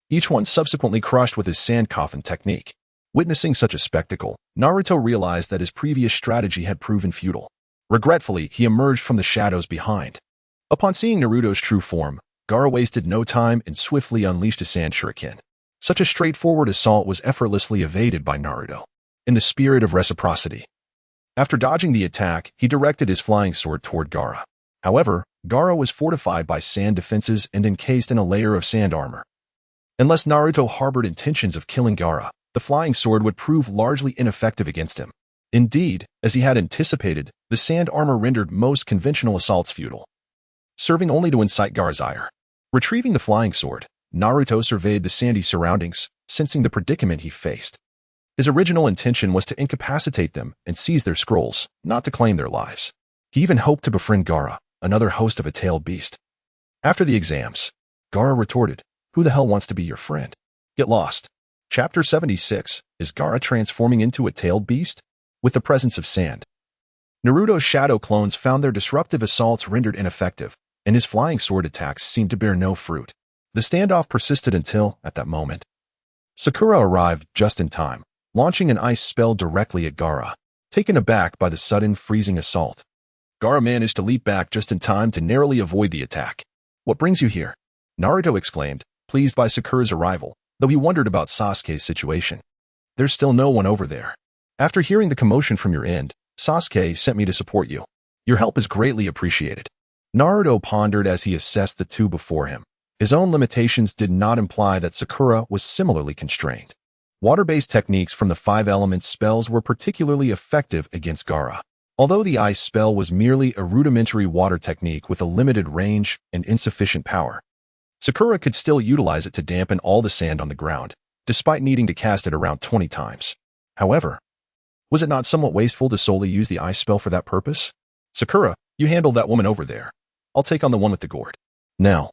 each one subsequently crushed with his sand coffin technique. Witnessing such a spectacle, Naruto realized that his previous strategy had proven futile. Regretfully, he emerged from the shadows behind. Upon seeing Naruto's true form, Gaara wasted no time and swiftly unleashed a sand shuriken. Such a straightforward assault was effortlessly evaded by Naruto. In the spirit of reciprocity, after dodging the attack, he directed his flying sword toward Gaara. However, Gaara was fortified by sand defenses and encased in a layer of sand armor. Unless Naruto harbored intentions of killing Gaara, the flying sword would prove largely ineffective against him. Indeed, as he had anticipated, the sand armor rendered most conventional assaults futile, serving only to incite Gaara's ire. Retrieving the flying sword, Naruto surveyed the sandy surroundings, sensing the predicament he faced. His original intention was to incapacitate them and seize their scrolls, not to claim their lives. He even hoped to befriend Gaara, another host of a tailed beast. After the exams, Gaara retorted, "Who the hell wants to be your friend? Get lost." Chapter 76, Is Gaara transforming into a tailed beast? With the presence of sand, Naruto's shadow clones found their disruptive assaults rendered ineffective, and his flying sword attacks seemed to bear no fruit. The standoff persisted until, at that moment, Sakura arrived just in time, launching an ice spell directly at Gaara. Taken aback by the sudden freezing assault, Gaara managed to leap back just in time to narrowly avoid the attack. "What brings you here?" Naruto exclaimed, pleased by Sakura's arrival, though he wondered about Sasuke's situation. "There's still no one over there. After hearing the commotion from your end, Sasuke sent me to support you. Your help is greatly appreciated." Naruto pondered as he assessed the two before him. His own limitations did not imply that Sakura was similarly constrained. Water-based techniques from the 5 elements spells were particularly effective against Gaara. Although the ice spell was merely a rudimentary water technique with a limited range and insufficient power, Sakura could still utilize it to dampen all the sand on the ground, despite needing to cast it around 20 times. However, was it not somewhat wasteful to solely use the ice spell for that purpose? "Sakura, you handle that woman over there. I'll take on the one with the gourd." Now,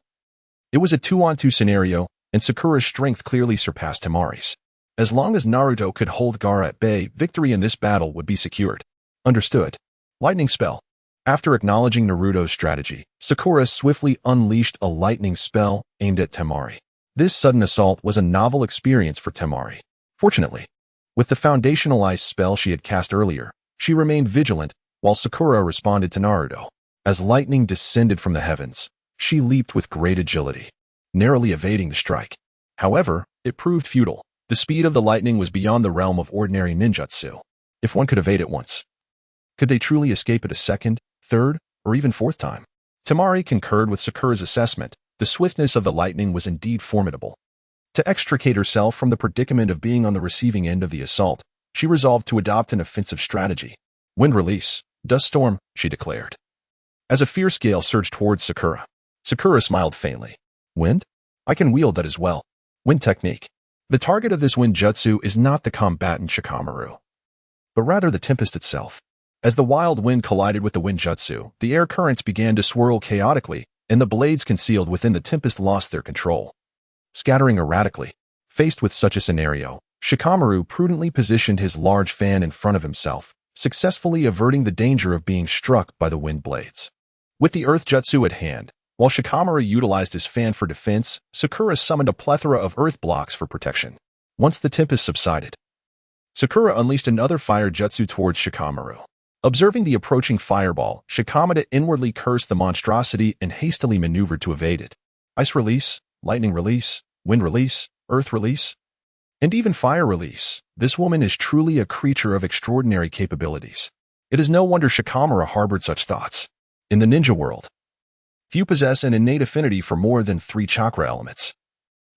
it was a 2-on-2 scenario, and Sakura's strength clearly surpassed Temari's. As long as Naruto could hold Gaara at bay, victory in this battle would be secured. Understood. Lightning spell. After acknowledging Naruto's strategy, Sakura swiftly unleashed a lightning spell aimed at Temari. This sudden assault was a novel experience for Temari. Fortunately, with the foundational ice spell she had cast earlier, she remained vigilant while Sakura responded to Naruto. As lightning descended from the heavens, she leaped with great agility, narrowly evading the strike. However, it proved futile. The speed of the lightning was beyond the realm of ordinary ninjutsu. If one could evade it once, could they truly escape it a second, third, or even fourth time? Temari concurred with Sakura's assessment. The swiftness of the lightning was indeed formidable. To extricate herself from the predicament of being on the receiving end of the assault, she resolved to adopt an offensive strategy. "Wind release, dust storm," she declared. As a fierce gale surged towards Sakura, Sakura smiled faintly. "Wind? I can wield that as well. Wind technique." The target of this wind jutsu is not the combatant Shikamaru, but rather the tempest itself. As the wild wind collided with the wind jutsu, the air currents began to swirl chaotically, and the blades concealed within the tempest lost their control, scattering erratically. Faced with such a scenario, Shikamaru prudently positioned his large fan in front of himself, successfully averting the danger of being struck by the wind blades. With the earth jutsu at hand, while Shikamaru utilized his fan for defense, Sakura summoned a plethora of earth blocks for protection. Once the tempest subsided, Sakura unleashed another fire jutsu towards Shikamaru. Observing the approaching fireball, Shikamaru inwardly cursed the monstrosity and hastily maneuvered to evade it. Ice release, lightning release, wind release, earth release, and even fire release. This woman is truly a creature of extraordinary capabilities. It is no wonder Shikamaru harbored such thoughts. In the ninja world, few possess an innate affinity for more than 3 chakra elements.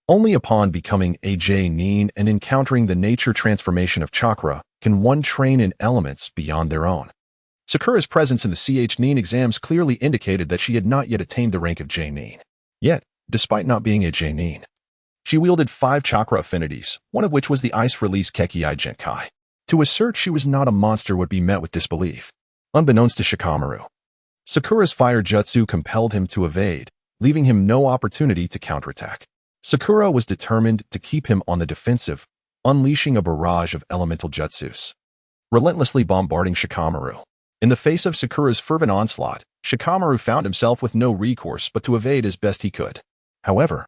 Only upon becoming a J-nin and encountering the nature transformation of chakra can one train in elements beyond their own. Sakura's presence in the Ch-nin exams clearly indicated that she had not yet attained the rank of J-nin. Yet, despite not being a J-nin, she wielded 5 chakra affinities, one of which was the ice release Kekkai Genkai. To assert she was not a monster would be met with disbelief. Unbeknownst to Shikamaru, Sakura's fire jutsu compelled him to evade, leaving him no opportunity to counterattack. Sakura was determined to keep him on the defensive, unleashing a barrage of elemental jutsus, relentlessly bombarding Shikamaru. In the face of Sakura's fervent onslaught, Shikamaru found himself with no recourse but to evade as best he could. However,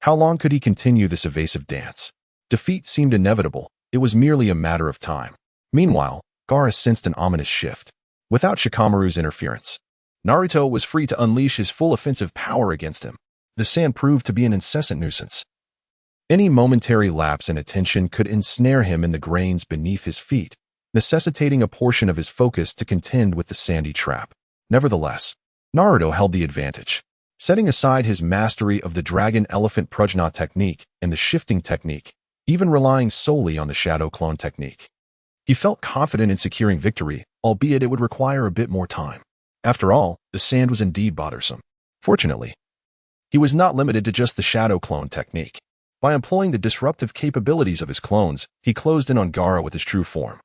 how long could he continue this evasive dance? Defeat seemed inevitable. It was merely a matter of time. Meanwhile, Gaara sensed an ominous shift. Without Shikamaru's interference, Naruto was free to unleash his full offensive power against him. The sand proved to be an incessant nuisance. Any momentary lapse in attention could ensnare him in the grains beneath his feet, necessitating a portion of his focus to contend with the sandy trap. Nevertheless, Naruto held the advantage. Setting aside his mastery of the dragon-elephant prajna technique and the shifting technique, even relying solely on the shadow clone technique, he felt confident in securing victory, albeit it would require a bit more time. After all, the sand was indeed bothersome. Fortunately, he was not limited to just the shadow clone technique. By employing the disruptive capabilities of his clones, he closed in on Gaara with his true form.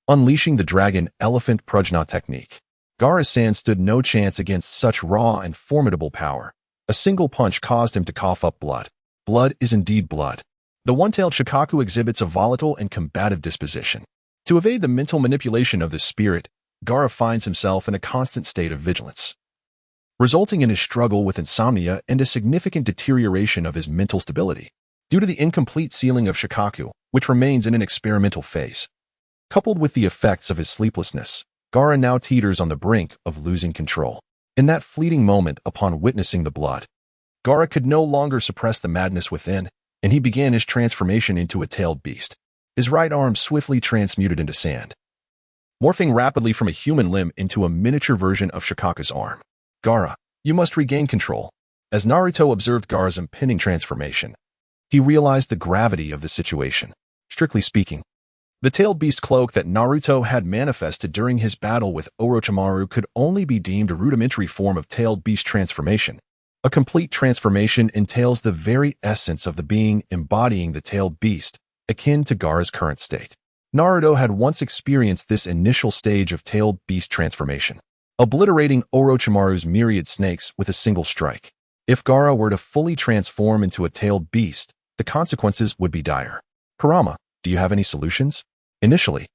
Unleashing the dragon-elephant prajna technique, Gaara's sand stood no chance against such raw and formidable power. A single punch caused him to cough up blood. Blood is indeed blood. The one-tailed Shikaku exhibits a volatile and combative disposition. To evade the mental manipulation of this spirit, Gaara finds himself in a constant state of vigilance, resulting in his struggle with insomnia and a significant deterioration of his mental stability. Due to the incomplete sealing of Shikaku, which remains in an experimental phase, coupled with the effects of his sleeplessness, Gaara now teeters on the brink of losing control. In that fleeting moment upon witnessing the blood, Gaara could no longer suppress the madness within, and he began his transformation into a tailed beast. His right arm swiftly transmuted into sand, morphing rapidly from a human limb into a miniature version of Shikaku's arm. Gaara, you must regain control. As Naruto observed Gaara's impending transformation, he realized the gravity of the situation. Strictly speaking, the tailed beast cloak that Naruto had manifested during his battle with Orochimaru could only be deemed a rudimentary form of tailed beast transformation. A complete transformation entails the very essence of the being embodying the tailed beast, akin to Gaara's current state. Naruto had once experienced this initial stage of tailed beast transformation, obliterating Orochimaru's myriad snakes with a single strike. If Gaara were to fully transform into a tailed beast, the consequences would be dire. Kurama, do you have any solutions? Initially,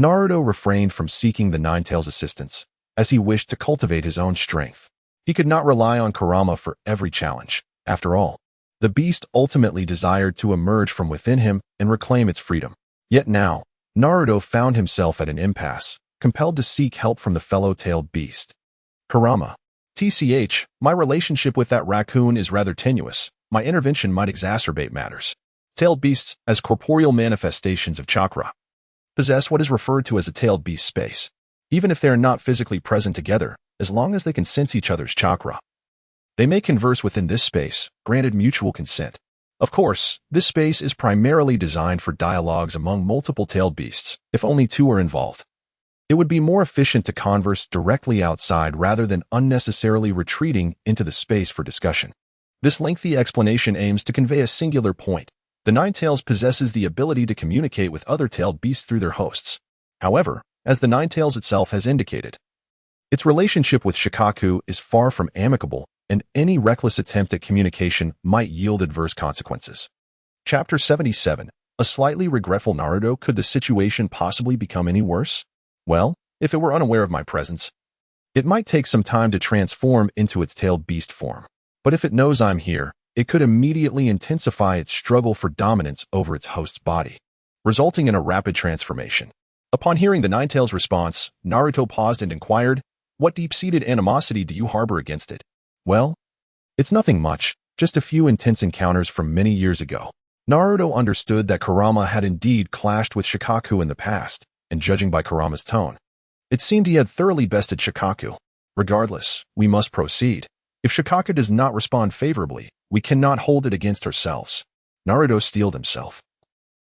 Naruto refrained from seeking the Nine-Tails' assistance, as he wished to cultivate his own strength. He could not rely on Kurama for every challenge. After all, the beast ultimately desired to emerge from within him and reclaim its freedom. Yet now, Naruto found himself at an impasse, compelled to seek help from the fellow tailed beast. Kurama, TCH, my relationship with that raccoon is rather tenuous. My intervention might exacerbate matters. Tailed beasts, as corporeal manifestations of chakra, possess what is referred to as a tailed beast space. Even if they are not physically present together, as long as they can sense each other's chakra, they may converse within this space, granted mutual consent. Of course, this space is primarily designed for dialogues among multiple tailed beasts, if only two are involved. It would be more efficient to converse directly outside rather than unnecessarily retreating into the space for discussion. This lengthy explanation aims to convey a singular point. The Nine-Tails possesses the ability to communicate with other tailed beasts through their hosts. However, as the Nine-Tails itself has indicated, its relationship with Shikaku is far from amicable, and any reckless attempt at communication might yield adverse consequences. Chapter 77. A slightly regretful Naruto. Could the situation possibly become any worse? Well, if it were unaware of my presence, it might take some time to transform into its tailed beast form. But if it knows I'm here, it could immediately intensify its struggle for dominance over its host's body, resulting in a rapid transformation. Upon hearing the Nine-Tails' response, Naruto paused and inquired, "What deep-seated animosity do you harbor against it?" "Well, it's nothing much, just a few intense encounters from many years ago." Naruto understood that Kurama had indeed clashed with Shikaku in the past, and judging by Kurama's tone, it seemed he had thoroughly bested Shikaku. Regardless, we must proceed. If Shikaku does not respond favorably, we cannot hold it against ourselves. Naruto steeled himself,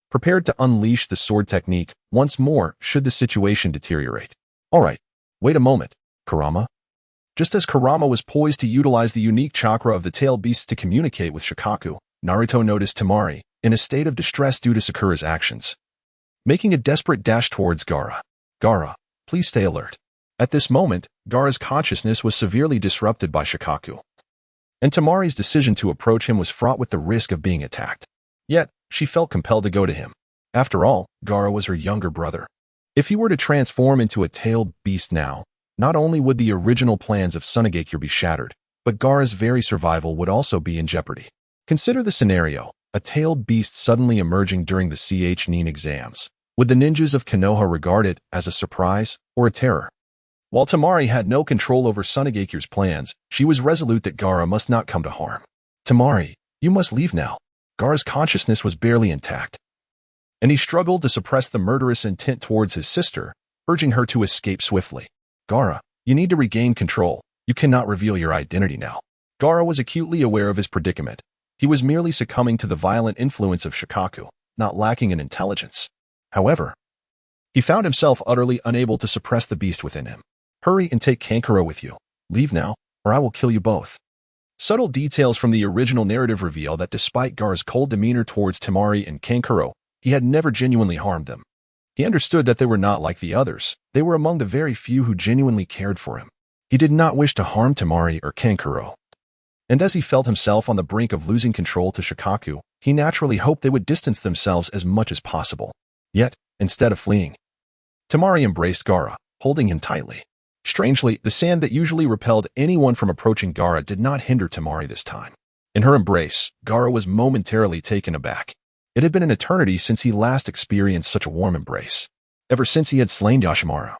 prepared to unleash the sword technique once more should the situation deteriorate. All right, wait a moment, Kurama. Just as Kurama was poised to utilize the unique chakra of the tailed beasts to communicate with Shikaku, Naruto noticed Temari, in a state of distress due to Sakura's actions, making a desperate dash towards Gaara. "Gaara, please stay alert." At this moment, Gaara's consciousness was severely disrupted by Shikaku. and Tamari's decision to approach him was fraught with the risk of being attacked. Yet, she felt compelled to go to him. After all, Gaara was her younger brother. If he were to transform into a tailed beast now, not only would the original plans of Sunagakure be shattered, but Gaara's very survival would also be in jeopardy. Consider the scenario, a tailed beast suddenly emerging during the Nin exams. Would the ninjas of Konoha regard it as a surprise or a terror? While Tamari had no control over Sunagakure's plans, she was resolute that Gaara must not come to harm. Tamari, you must leave now. Gaara's consciousness was barely intact, and he struggled to suppress the murderous intent towards his sister, urging her to escape swiftly. Gaara, you need to regain control. You cannot reveal your identity now. Gaara was acutely aware of his predicament. He was merely succumbing to the violent influence of Shikaku, not lacking in intelligence. However, he found himself utterly unable to suppress the beast within him. Hurry and take Kankuro with you. Leave now, or I will kill you both. Subtle details from the original narrative reveal that despite Gaara's cold demeanor towards Tamari and Kankuro, he had never genuinely harmed them. He understood that they were not like the others. They were among the very few who genuinely cared for him. He did not wish to harm Tamari or Kankuro. And as he felt himself on the brink of losing control to Shikaku, he naturally hoped they would distance themselves as much as possible. Yet, instead of fleeing, Tamari embraced Gaara, holding him tightly. Strangely, the sand that usually repelled anyone from approaching Gaara did not hinder Tamari this time. In her embrace, Gaara was momentarily taken aback. It had been an eternity since he last experienced such a warm embrace. Ever since he had slain Yashimaru,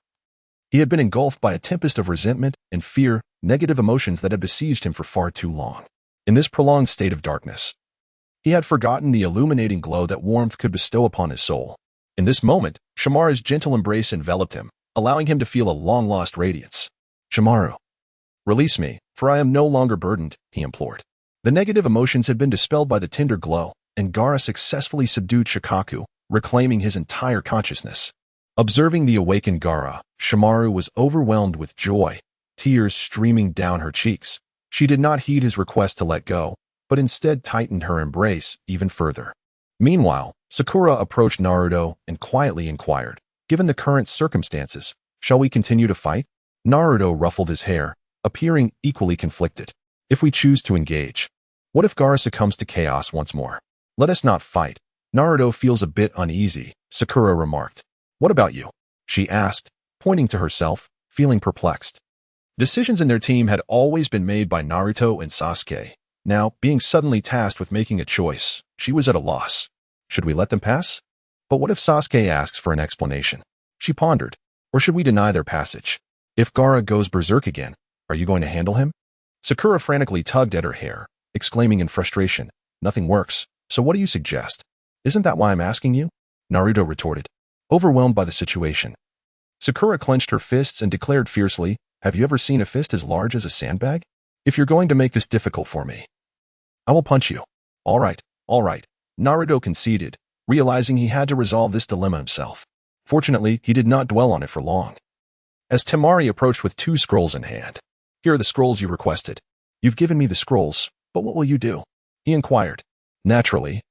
he had been engulfed by a tempest of resentment and fear, negative emotions that had besieged him for far too long. In this prolonged state of darkness, he had forgotten the illuminating glow that warmth could bestow upon his soul. In this moment, Shamaru's gentle embrace enveloped him, allowing him to feel a long-lost radiance. Shamaru, release me, for I am no longer burdened, he implored. The negative emotions had been dispelled by the tender glow, and Gaara successfully subdued Shikaku, reclaiming his entire consciousness. Observing the awakened Gaara, Shamaru was overwhelmed with joy, tears streaming down her cheeks. She did not heed his request to let go, but instead tightened her embrace even further. Meanwhile, Sakura approached Naruto and quietly inquired, given the current circumstances, shall we continue to fight? Naruto ruffled his hair, appearing equally conflicted. If we choose to engage, what if Gaara succumbs to chaos once more? Let us not fight. Naruto feels a bit uneasy, Sakura remarked. What about you? She asked, pointing to herself, feeling perplexed. Decisions in their team had always been made by Naruto and Sasuke. Now, being suddenly tasked with making a choice, she was at a loss. Should we let them pass? But what if Sasuke asks for an explanation? She pondered. Or should we deny their passage? If Gaara goes berserk again, are you going to handle him? Sakura frantically tugged at her hair, exclaiming in frustration, nothing works, so what do you suggest? Isn't that why I'm asking you? Naruto retorted, overwhelmed by the situation. Sakura clenched her fists and declared fiercely, have you ever seen a fist as large as a sandbag? If you're going to make this difficult for me, I will punch you. All right, Naruto conceded, realizing he had to resolve this dilemma himself. Fortunately, he did not dwell on it for long. As Tamari approached with 2 scrolls in hand, here are the scrolls you requested. You've given me the scrolls, but what will you do? He inquired. Naturally,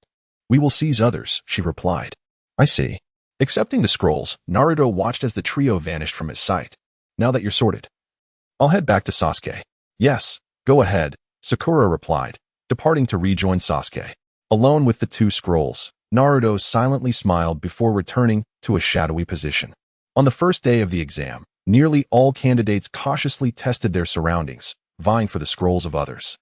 we will seize others, she replied. I see. Accepting the scrolls, Naruto watched as the trio vanished from his sight. Now that you're sorted, I'll head back to Sasuke. Yes, go ahead, Sakura replied, departing to rejoin Sasuke. Alone with the 2 scrolls, Naruto silently smiled before returning to a shadowy position. On the first day of the exam, nearly all candidates cautiously tested their surroundings, vying for the scrolls of others.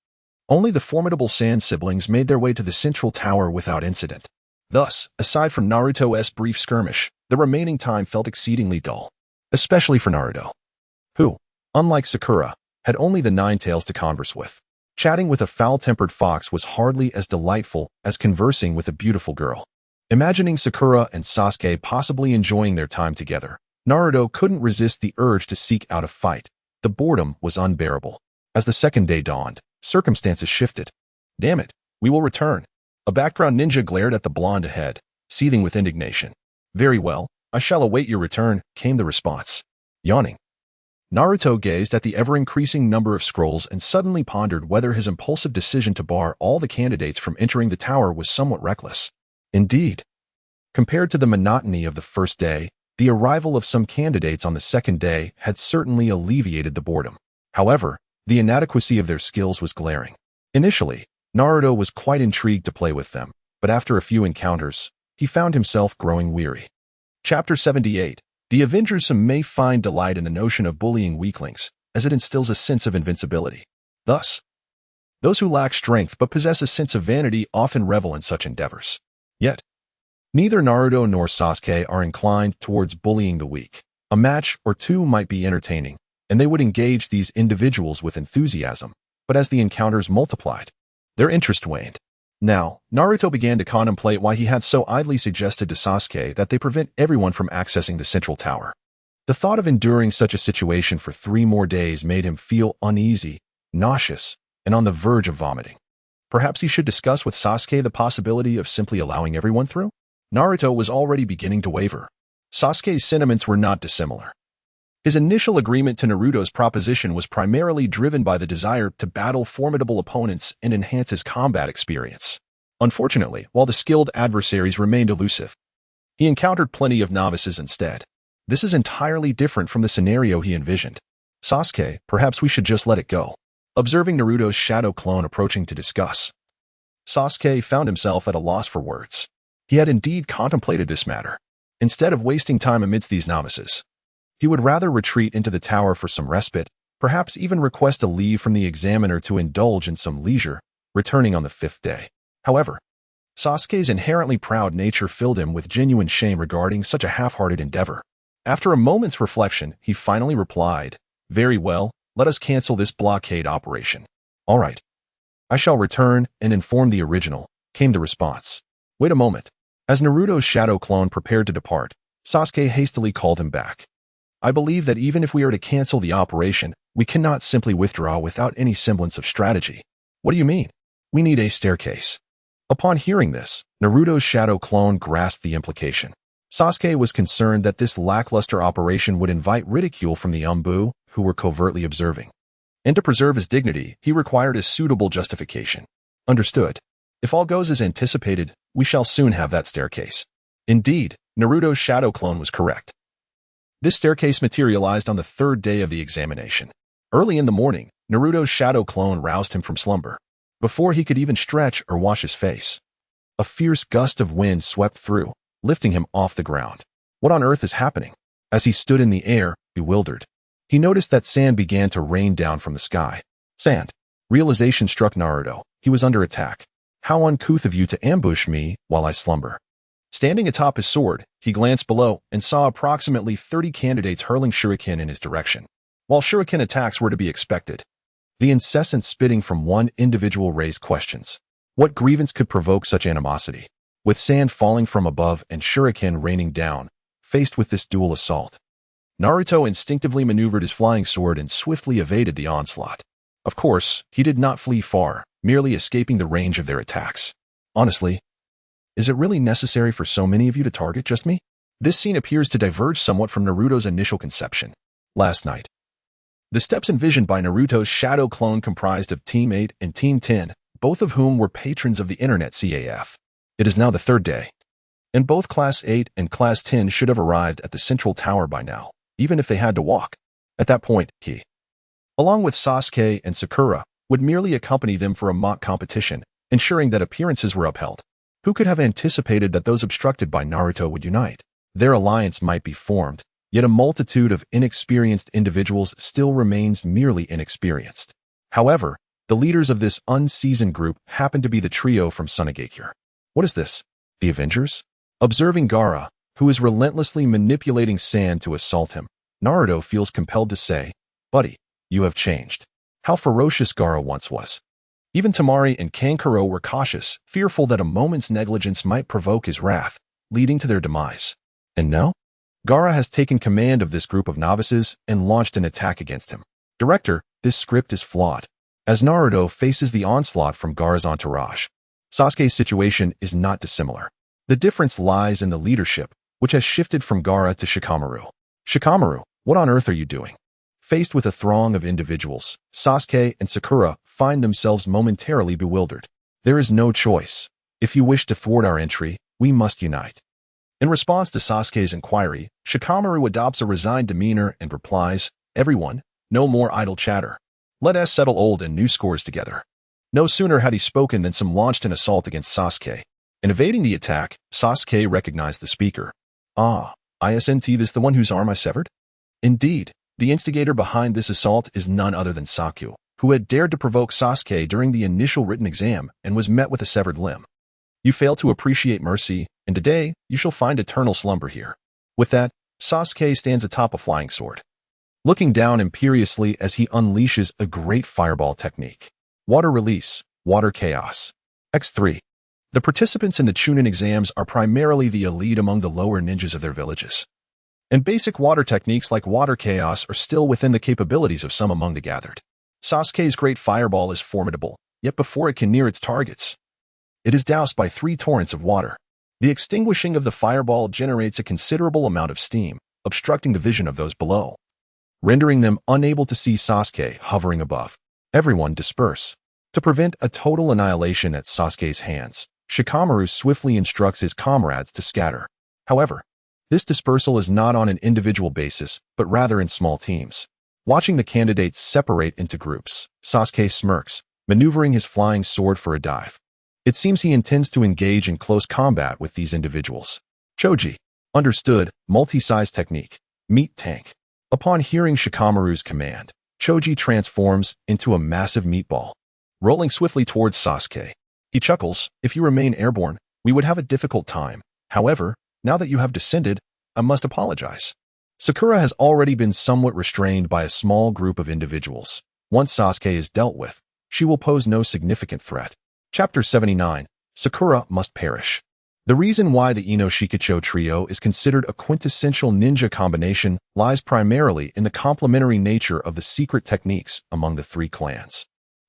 Only the formidable Sand siblings made their way to the central tower without incident. Thus, aside from Naruto's brief skirmish, the remaining time felt exceedingly dull. Especially for Naruto, who, unlike Sakura, had only the 9 tails to converse with. Chatting with a foul-tempered fox was hardly as delightful as conversing with a beautiful girl. Imagining Sakura and Sasuke possibly enjoying their time together, Naruto couldn't resist the urge to seek out a fight. The boredom was unbearable. As the second day dawned, circumstances shifted. Damn it, we will return. A background ninja glared at the blonde ahead, seething with indignation. Very well, I shall await your return, came the response. Yawning, Naruto gazed at the ever-increasing number of scrolls and suddenly pondered whether his impulsive decision to bar all the candidates from entering the tower was somewhat reckless. Indeed, compared to the monotony of the first day, the arrival of some candidates on the second day had certainly alleviated the boredom. However, the inadequacy of their skills was glaring. Initially, Naruto was quite intrigued to play with them, but after a few encounters, he found himself growing weary. Chapter 78. The Avengers may find delight in the notion of bullying weaklings, as it instills a sense of invincibility. Thus, those who lack strength but possess a sense of vanity often revel in such endeavors. Yet, neither Naruto nor Sasuke are inclined towards bullying the weak. A match or two might be entertaining, and they would engage these individuals with enthusiasm, but as the encounters multiplied, their interest waned. Now, Naruto began to contemplate why he had so idly suggested to Sasuke that they prevent everyone from accessing the central tower. The thought of enduring such a situation for 3 more days made him feel uneasy, nauseous, and on the verge of vomiting. Perhaps he should discuss with Sasuke the possibility of simply allowing everyone through? Naruto was already beginning to waver. Sasuke's sentiments were not dissimilar. His initial agreement to Naruto's proposition was primarily driven by the desire to battle formidable opponents and enhance his combat experience. Unfortunately, while the skilled adversaries remained elusive, he encountered plenty of novices instead. This is entirely different from the scenario he envisioned. Sasuke, perhaps we should just let it go. Observing Naruto's shadow clone approaching to discuss, Sasuke found himself at a loss for words. He had indeed contemplated this matter. Instead of wasting time amidst these novices, he would rather retreat into the tower for some respite, perhaps even request a leave from the examiner to indulge in some leisure, returning on the 5th day. However, Sasuke's inherently proud nature filled him with genuine shame regarding such a half-hearted endeavor. After a moment's reflection, he finally replied, "Very well, let us cancel this blockade operation." "All right. I shall return and inform the original," came the response. "Wait a moment." As Naruto's shadow clone prepared to depart, Sasuke hastily called him back. "I believe that even if we are to cancel the operation, we cannot simply withdraw without any semblance of strategy." "What do you mean?" "We need a staircase." Upon hearing this, Naruto's shadow clone grasped the implication. Sasuke was concerned that this lackluster operation would invite ridicule from the Umbu, who were covertly observing. And to preserve his dignity, he required a suitable justification. "Understood. If all goes as anticipated, we shall soon have that staircase." Indeed, Naruto's shadow clone was correct. This staircase materialized on the 3rd day of the examination. Early in the morning, Naruto's shadow clone roused him from slumber. Before he could even stretch or wash his face, a fierce gust of wind swept through, lifting him off the ground. What on earth is happening? As he stood in the air, bewildered, he noticed that sand began to rain down from the sky. Sand. Realization struck Naruto. He was under attack. "How uncouth of you to ambush me while I slumber." Standing atop his sword, he glanced below and saw approximately 30 candidates hurling shuriken in his direction. While shuriken attacks were to be expected, the incessant spitting from one individual raised questions. What grievance could provoke such animosity? With sand falling from above and shuriken raining down, faced with this dual assault, Naruto instinctively maneuvered his flying sword and swiftly evaded the onslaught. Of course, he did not flee far, merely escaping the range of their attacks. Honestly, is it really necessary for so many of you to target just me? This scene appears to diverge somewhat from Naruto's initial conception. Last night, the steps envisioned by Naruto's shadow clone comprised of Team 8 and Team 10, both of whom were patrons of the internet CAF. It is now the 3rd day, and both Class 8 and Class 10 should have arrived at the central tower by now, even if they had to walk. At that point, he, along with Sasuke and Sakura, would merely accompany them for a mock competition, ensuring that appearances were upheld. Who could have anticipated that those obstructed by Naruto would unite? Their alliance might be formed, yet a multitude of inexperienced individuals still remains merely inexperienced. However, the leaders of this unseasoned group happen to be the trio from Sunagakure. What is this? The Avengers? Observing Gaara, who is relentlessly manipulating sand to assault him, Naruto feels compelled to say, "Buddy, you have changed." How ferocious Gaara once was. Even Temari and Kankuro were cautious, fearful that a moment's negligence might provoke his wrath, leading to their demise. And now? Gaara has taken command of this group of novices and launched an attack against him. Director, this script is flawed. As Naruto faces the onslaught from Gaara's entourage, Sasuke's situation is not dissimilar. The difference lies in the leadership, which has shifted from Gaara to Shikamaru. "Shikamaru, what on earth are you doing?" Faced with a throng of individuals, Sasuke and Sakura find themselves momentarily bewildered. There is no choice. If you wish to thwart our entry, we must unite. In response to Sasuke's inquiry, Shikamaru adopts a resigned demeanor and replies, "Everyone, no more idle chatter. Let us settle old and new scores together." No sooner had he spoken than some launched an assault against Sasuke. In evading the attack, Sasuke recognized the speaker. Ah, isn't this the one whose arm I severed? Indeed, the instigator behind this assault is none other than Sakyo, who had dared to provoke Sasuke during the initial written exam and was met with a severed limb. You fail to appreciate mercy, and today you shall find eternal slumber here. With that, Sasuke stands atop a flying sword, looking down imperiously as he unleashes a great fireball technique. Water release, water chaos. X3. The participants in the Chunin exams are primarily the elite among the lower ninjas of their villages. And basic water techniques like water chaos are still within the capabilities of some among the gathered. Sasuke's great fireball is formidable, yet before it can near its targets, it is doused by 3 torrents of water. The extinguishing of the fireball generates a considerable amount of steam, obstructing the vision of those below, rendering them unable to see Sasuke hovering above. Everyone disperse. To prevent a total annihilation at Sasuke's hands, Shikamaru swiftly instructs his comrades to scatter. However, this dispersal is not on an individual basis, but rather in small teams. Watching the candidates separate into groups, Sasuke smirks, maneuvering his flying sword for a dive. It seems he intends to engage in close combat with these individuals. Choji. Understood, multi-size technique. Meat tank. Upon hearing Shikamaru's command, Choji transforms into a massive meatball, rolling swiftly towards Sasuke. He chuckles, if you remain airborne, we would have a difficult time. However, now that you have descended, I must apologize. Sakura has already been somewhat restrained by a small group of individuals. Once Sasuke is dealt with, she will pose no significant threat. Chapter 79. Sakura must perish. The reason why the Ino Shikicho trio is considered a quintessential ninja combination lies primarily in the complementary nature of the secret techniques among the 3 clans.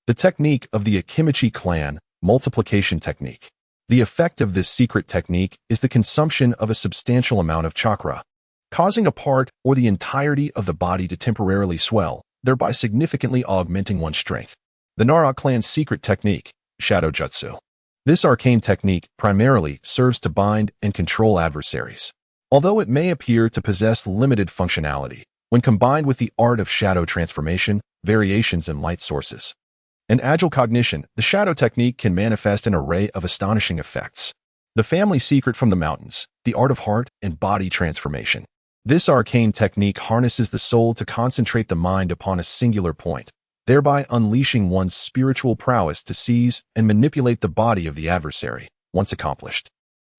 The technique of the Akimichi clan, multiplication technique. The effect of this secret technique is the consumption of a substantial amount of chakra, causing a part or the entirety of the body to temporarily swell, thereby significantly augmenting one's strength. The Nara clan's secret technique, Shadow Jutsu. This arcane technique primarily serves to bind and control adversaries. Although it may appear to possess limited functionality, when combined with the art of shadow transformation, variations in light sources, and agile cognition, the shadow technique can manifest an array of astonishing effects. The family secret from the mountains, the art of heart and body transformation. This arcane technique harnesses the soul to concentrate the mind upon a singular point, thereby unleashing one's spiritual prowess to seize and manipulate the body of the adversary. Once accomplished,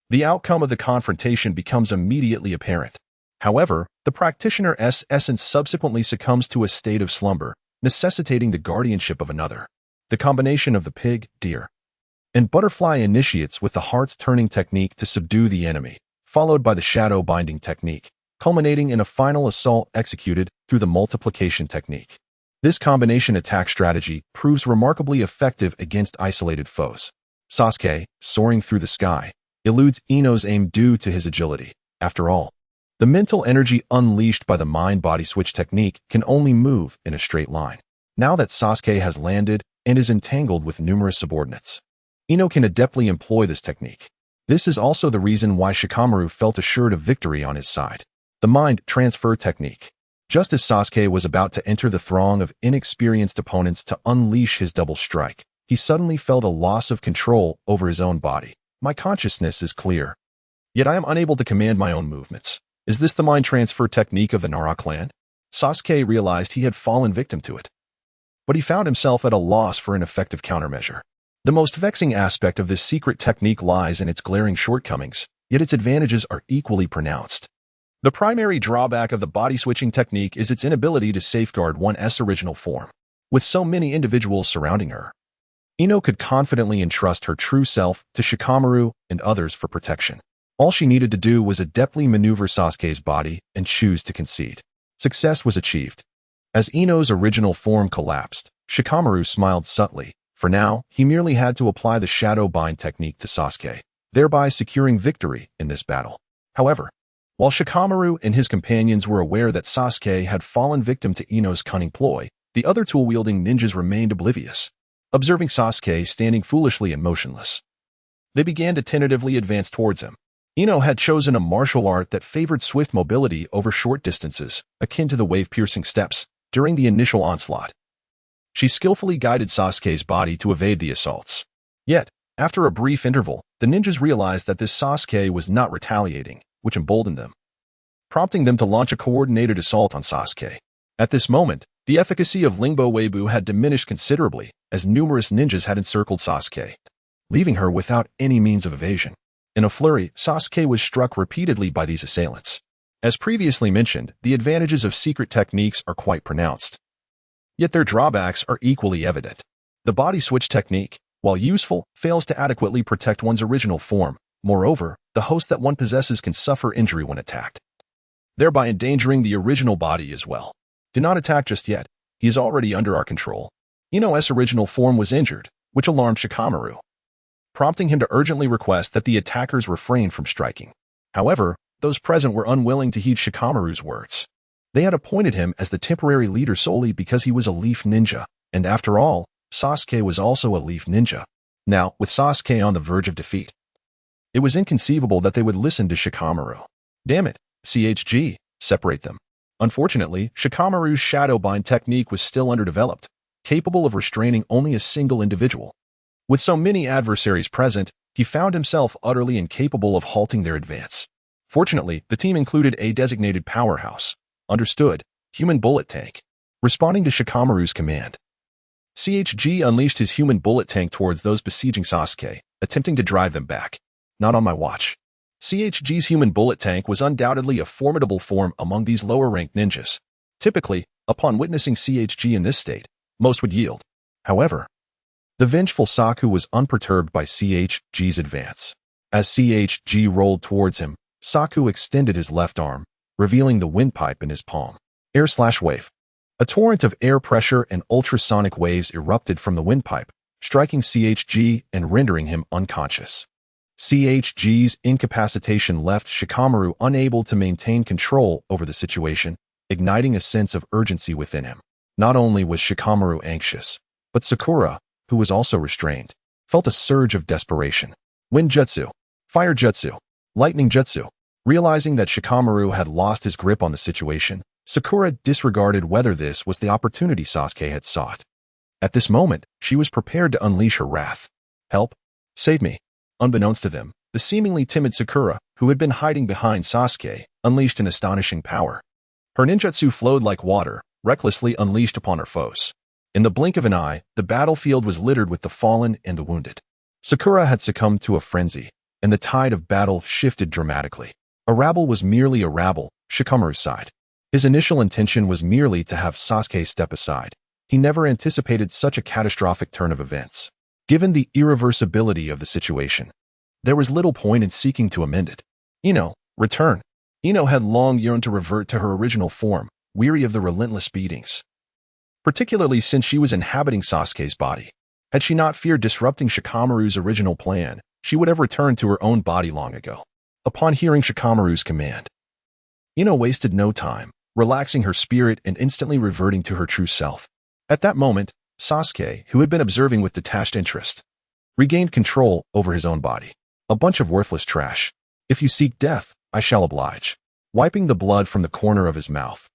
the outcome of the confrontation becomes immediately apparent. However, the practitioner's essence subsequently succumbs to a state of slumber, necessitating the guardianship of another. The combination of the pig, deer, and butterfly initiates with the heart's turning technique to subdue the enemy, followed by the shadow binding technique, culminating in a final assault executed through the multiplication technique. This combination attack strategy proves remarkably effective against isolated foes. Sasuke, soaring through the sky, eludes Ino's aim due to his agility. After all, the mental energy unleashed by the mind-body switch technique can only move in a straight line. Now that Sasuke has landed and is entangled with numerous subordinates, Ino can adeptly employ this technique. This is also the reason why Shikamaru felt assured of victory on his side. The mind transfer technique. Just as Sasuke was about to enter the throng of inexperienced opponents to unleash his double strike, he suddenly felt a loss of control over his own body. My consciousness is clear, yet I am unable to command my own movements. Is this the mind transfer technique of the Nara clan? Sasuke realized he had fallen victim to it, but he found himself at a loss for an effective countermeasure. The most vexing aspect of this secret technique lies in its glaring shortcomings, yet its advantages are equally pronounced. The primary drawback of the body-switching technique is its inability to safeguard one's original form. With so many individuals surrounding her, Ino could confidently entrust her true self to Shikamaru and others for protection. All she needed to do was adeptly maneuver Sasuke's body and choose to concede. Success was achieved. As Ino's original form collapsed, Shikamaru smiled subtly. For now, he merely had to apply the shadow bind technique to Sasuke, thereby securing victory in this battle. However, while Shikamaru and his companions were aware that Sasuke had fallen victim to Ino's cunning ploy, the other tool-wielding ninjas remained oblivious, observing Sasuke standing foolishly and motionless. They began to tentatively advance towards him. Ino had chosen a martial art that favored swift mobility over short distances, akin to the wave-piercing steps, during the initial onslaught. She skillfully guided Sasuke's body to evade the assaults. Yet, after a brief interval, the ninjas realized that this Sasuke was not retaliating, which emboldened them, prompting them to launch a coordinated assault on Sasuke. At this moment, the efficacy of Lingbo Weibo had diminished considerably, as numerous ninjas had encircled Sasuke, leaving her without any means of evasion. In a flurry, Sasuke was struck repeatedly by these assailants. As previously mentioned, the advantages of secret techniques are quite pronounced. Yet their drawbacks are equally evident. The body switch technique, while useful, fails to adequately protect one's original form. Moreover, the host that one possesses can suffer injury when attacked, thereby endangering the original body as well. Do not attack just yet. He is already under our control. Ino's original form was injured, which alarmed Shikamaru, prompting him to urgently request that the attackers refrain from striking. However, those present were unwilling to heed Shikamaru's words. They had appointed him as the temporary leader solely because he was a leaf ninja, and after all, Sasuke was also a leaf ninja. Now, with Sasuke on the verge of defeat, it was inconceivable that they would listen to Shikamaru. Damn it, CHG, separate them. Unfortunately, Shikamaru's shadow bind technique was still underdeveloped, capable of restraining only a single individual. With so many adversaries present, he found himself utterly incapable of halting their advance. Fortunately, the team included a designated powerhouse. Understood, human bullet tank. Responding to Shikamaru's command, CHG unleashed his human bullet tank towards those besieging Sasuke, attempting to drive them back. Not on my watch. CHG's human bullet tank was undoubtedly a formidable form among these lower-ranked ninjas. Typically, upon witnessing CHG in this state, most would yield. However, the vengeful Saku was unperturbed by CHG's advance. As CHG rolled towards him, Saku extended his left arm, revealing the windpipe in his palm. Air/wave. A torrent of air pressure and ultrasonic waves erupted from the windpipe, striking CHG and rendering him unconscious. CHG's incapacitation left Shikamaru unable to maintain control over the situation, igniting a sense of urgency within him. Not only was Shikamaru anxious, but Sakura, who was also restrained, felt a surge of desperation. Wind jutsu, fire jutsu, lightning jutsu. Realizing that Shikamaru had lost his grip on the situation, Sakura disregarded whether this was the opportunity Sasuke had sought. At this moment, she was prepared to unleash her wrath. Help! Save me! Unbeknownst to them, the seemingly timid Sakura, who had been hiding behind Sasuke, unleashed an astonishing power. Her ninjutsu flowed like water, recklessly unleashed upon her foes. In the blink of an eye, the battlefield was littered with the fallen and the wounded. Sakura had succumbed to a frenzy, and the tide of battle shifted dramatically. A rabble was merely a rabble, Shikamaru's side. His initial intention was merely to have Sasuke step aside. He never anticipated such a catastrophic turn of events. Given the irreversibility of the situation, there was little point in seeking to amend it. Ino, return. Ino had long yearned to revert to her original form, weary of the relentless beatings, particularly since she was inhabiting Sasuke's body. Had she not feared disrupting Shikamaru's original plan, she would have returned to her own body long ago. Upon hearing Shikamaru's command, Ino wasted no time, relaxing her spirit and instantly reverting to her true self. At that moment, Sasuke, who had been observing with detached interest, regained control over his own body. A bunch of worthless trash. If you seek death, I shall oblige. Wiping the blood from the corner of his mouth,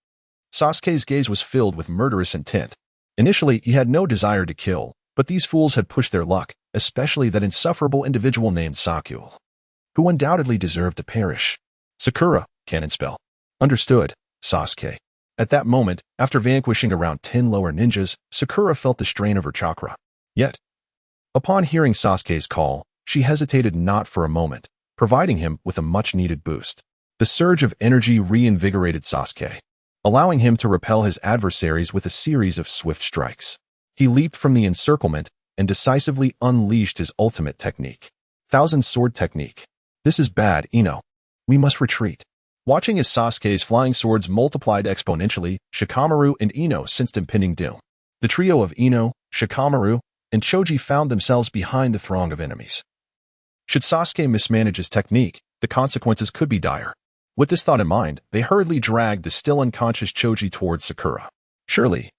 Sasuke's gaze was filled with murderous intent. Initially, he had no desire to kill, but these fools had pushed their luck, especially that insufferable individual named Saku, who undoubtedly deserved to perish. Sakura, cannon spell. Understood, Sasuke. At that moment, after vanquishing around 10 lower ninjas, Sakura felt the strain of her chakra. Yet, upon hearing Sasuke's call, she hesitated not for a moment, providing him with a much-needed boost. The surge of energy reinvigorated Sasuke, allowing him to repel his adversaries with a series of swift strikes. He leaped from the encirclement and decisively unleashed his ultimate technique. Thousand Sword Technique. This is bad, Ino. We must retreat. Watching as Sasuke's flying swords multiplied exponentially, Shikamaru and Ino sensed impending doom. The trio of Ino, Shikamaru, and Choji found themselves behind the throng of enemies. Should Sasuke mismanage his technique, the consequences could be dire. With this thought in mind, they hurriedly dragged the still unconscious Choji towards Sakura. Surely,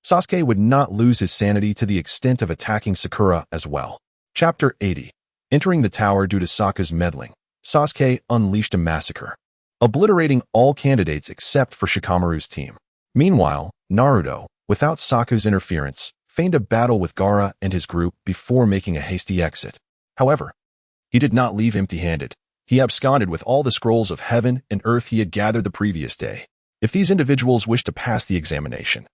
Sasuke would not lose his sanity to the extent of attacking Sakura as well. Chapter 80. Entering the tower due to Sokka's meddling, Sasuke unleashed a massacre, obliterating all candidates except for Shikamaru's team. Meanwhile, Naruto, without Sokka's interference, feigned a battle with Gaara and his group before making a hasty exit. However, he did not leave empty-handed. He absconded with all the scrolls of heaven and earth he had gathered the previous day. If these individuals wish to pass the examination,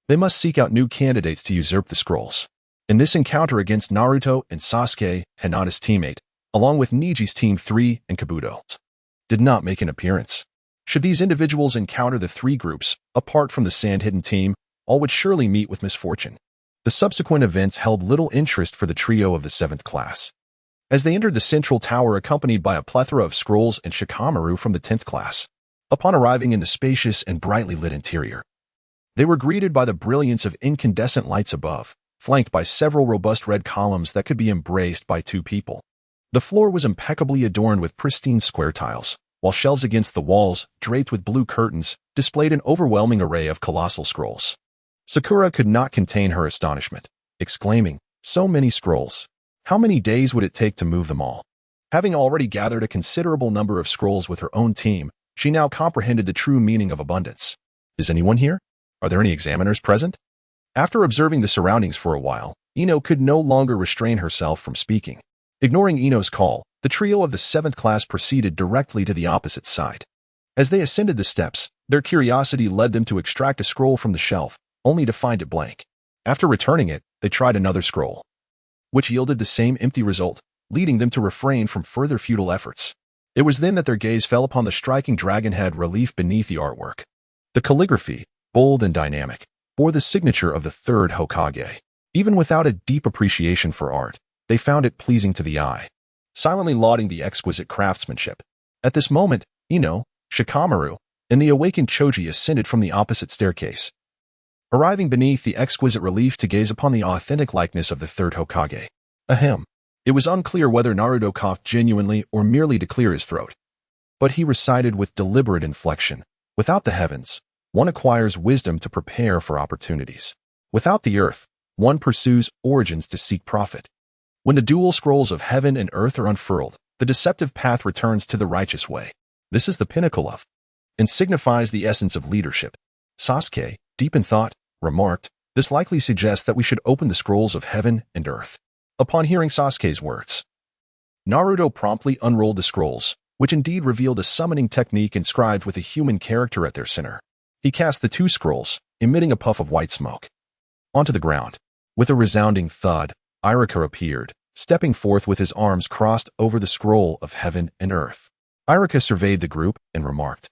they must seek out new candidates to usurp the scrolls. In this encounter against Naruto and Sasuke, Hinata's teammate, along with Niji's Team 3 and Kabuto, did not make an appearance. Should these individuals encounter the three groups, apart from the Sand-Hidden team, all would surely meet with misfortune. The subsequent events held little interest for the trio of the 7th class. As they entered the central tower accompanied by a plethora of scrolls and Shikamaru from the 10th class, upon arriving in the spacious and brightly lit interior, they were greeted by the brilliance of incandescent lights above, flanked by several robust red columns that could be embraced by two people. The floor was impeccably adorned with pristine square tiles, while shelves against the walls, draped with blue curtains, displayed an overwhelming array of colossal scrolls. Sakura could not contain her astonishment, exclaiming, "So many scrolls! How many days would it take to move them all?" Having already gathered a considerable number of scrolls with her own team, she now comprehended the true meaning of abundance. "Is anyone here? Are there any examiners present?" After observing the surroundings for a while, Ino could no longer restrain herself from speaking. Ignoring Ino's call, the trio of the 7th class proceeded directly to the opposite side. As they ascended the steps, their curiosity led them to extract a scroll from the shelf, only to find it blank. After returning it, they tried another scroll, which yielded the same empty result, leading them to refrain from further futile efforts. It was then that their gaze fell upon the striking dragon head relief beneath the artwork. The calligraphy, bold and dynamic, bore the signature of the 3rd Hokage. Even without a deep appreciation for art, they found it pleasing to the eye, silently lauding the exquisite craftsmanship. At this moment, Ino, Shikamaru, and the awakened Choji ascended from the opposite staircase, arriving beneath the exquisite relief to gaze upon the authentic likeness of the 3rd Hokage. Ahem. It was unclear whether Naruto coughed genuinely or merely to clear his throat. But he recited with deliberate inflection, "Without the heavens, one acquires wisdom to prepare for opportunities. Without the earth, one pursues origins to seek profit. When the dual scrolls of heaven and earth are unfurled, the deceptive path returns to the righteous way. This is the pinnacle of, and signifies the essence of leadership." Sasuke, deep in thought, remarked, "This likely suggests that we should open the scrolls of heaven and earth." Upon hearing Sasuke's words, Naruto promptly unrolled the scrolls, which indeed revealed a summoning technique inscribed with a human character at their center. He cast the two scrolls, emitting a puff of white smoke, onto the ground. With a resounding thud, Iruka appeared, stepping forth with his arms crossed over the scroll of heaven and earth. Iruka surveyed the group and remarked,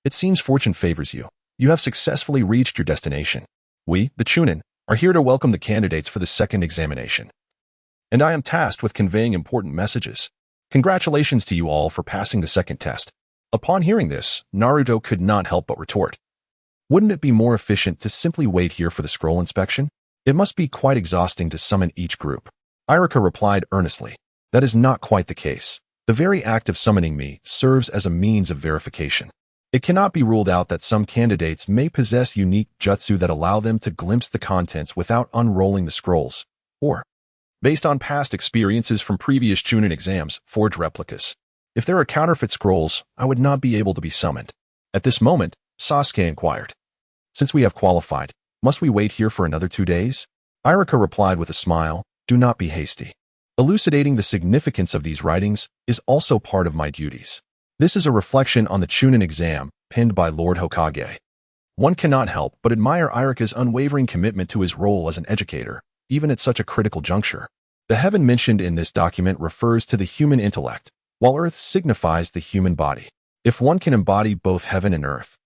"It seems fortune favors you. You have successfully reached your destination. We, the Chunin, are here to welcome the candidates for the 2nd examination. And I am tasked with conveying important messages. Congratulations to you all for passing the 2nd test." Upon hearing this, Naruto could not help but retort, "Wouldn't it be more efficient to simply wait here for the scroll inspection? It must be quite exhausting to summon each group." Iruka replied earnestly, "That is not quite the case. The very act of summoning me serves as a means of verification. It cannot be ruled out that some candidates may possess unique jutsu that allow them to glimpse the contents without unrolling the scrolls, or, based on past experiences from previous Chunin exams, forge replicas. If there are counterfeit scrolls, I would not be able to be summoned." At this moment, Sasuke inquired, "Since we have qualified, must we wait here for another 2 days?" Iruka replied with a smile, "Do not be hasty. Elucidating the significance of these writings is also part of my duties. This is a reflection on the Chunin exam penned by Lord Hokage." One cannot help but admire Iruka's unwavering commitment to his role as an educator, even at such a critical juncture. The heaven mentioned in this document refers to the human intellect, while earth signifies the human body. If one can embody both heaven and earth,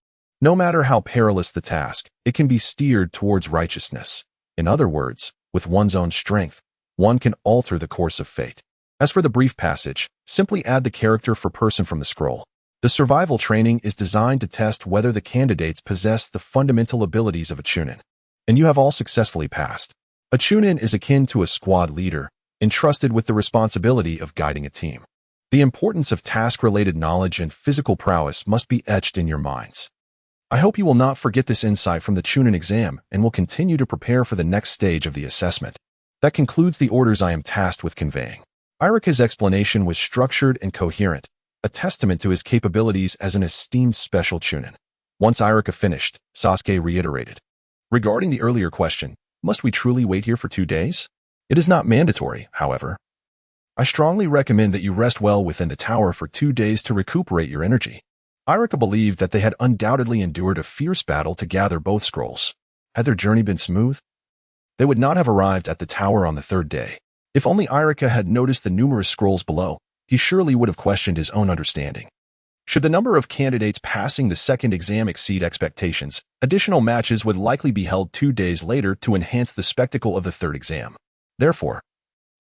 no matter how perilous the task, it can be steered towards righteousness. In other words, with one's own strength, one can alter the course of fate. As for the brief passage, simply add the character for person from the scroll. The survival training is designed to test whether the candidates possess the fundamental abilities of a Chunin. And you have all successfully passed. A Chunin is akin to a squad leader, entrusted with the responsibility of guiding a team. The importance of task-related knowledge and physical prowess must be etched in your minds. I hope you will not forget this insight from the Chunin exam and will continue to prepare for the next stage of the assessment. That concludes the orders I am tasked with conveying." Iruka's explanation was structured and coherent, a testament to his capabilities as an esteemed special Chunin. Once Iruka finished, Sasuke reiterated, "Regarding the earlier question, Must we truly wait here for 2 days? It is not mandatory, however. I strongly recommend that you rest well within the tower for 2 days to recuperate your energy. Irika believed that they had undoubtedly endured a fierce battle to gather both scrolls. Had their journey been smooth, they would not have arrived at the tower on the 3rd day. If only Irika had noticed the numerous scrolls below, he surely would have questioned his own understanding. Should the number of candidates passing the 2nd exam exceed expectations, additional matches would likely be held 2 days later to enhance the spectacle of the 3rd exam. Therefore,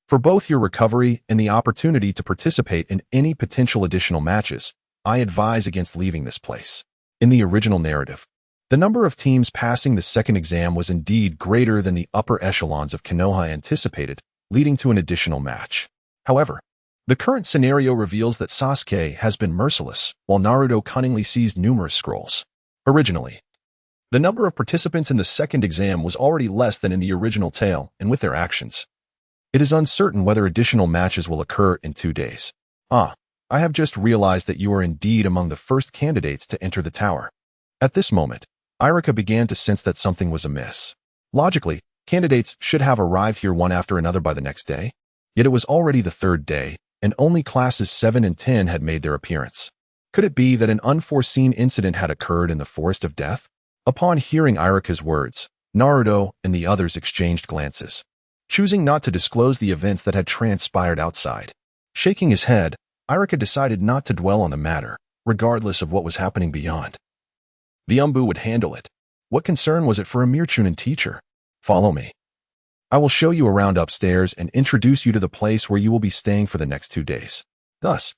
for both your recovery and the opportunity to participate in any potential additional matches, I advise against leaving this place. In the original narrative, the number of teams passing the 2nd exam was indeed greater than the upper echelons of Konoha anticipated, leading to an additional match. However, the current scenario reveals that Sasuke has been merciless, while Naruto cunningly seized numerous scrolls. Originally, the number of participants in the 2nd exam was already less than in the original tale, and with their actions, it is uncertain whether additional matches will occur in 2 days. I have just realized that you are indeed among the first candidates to enter the tower. At this moment, Irika began to sense that something was amiss. Logically, candidates should have arrived here one after another by the next day. Yet it was already the 3rd day, and only classes 7 and 10 had made their appearance. Could it be that an unforeseen incident had occurred in the Forest of Death? Upon hearing Irika's words, Naruto and the others exchanged glances, choosing not to disclose the events that had transpired outside. Shaking his head, Irika decided not to dwell on the matter, regardless of what was happening beyond. The Umbu would handle it. What concern was it for a mere Chunin teacher? Follow me. I will show you around upstairs and introduce you to the place where you will be staying for the next 2 days. Thus,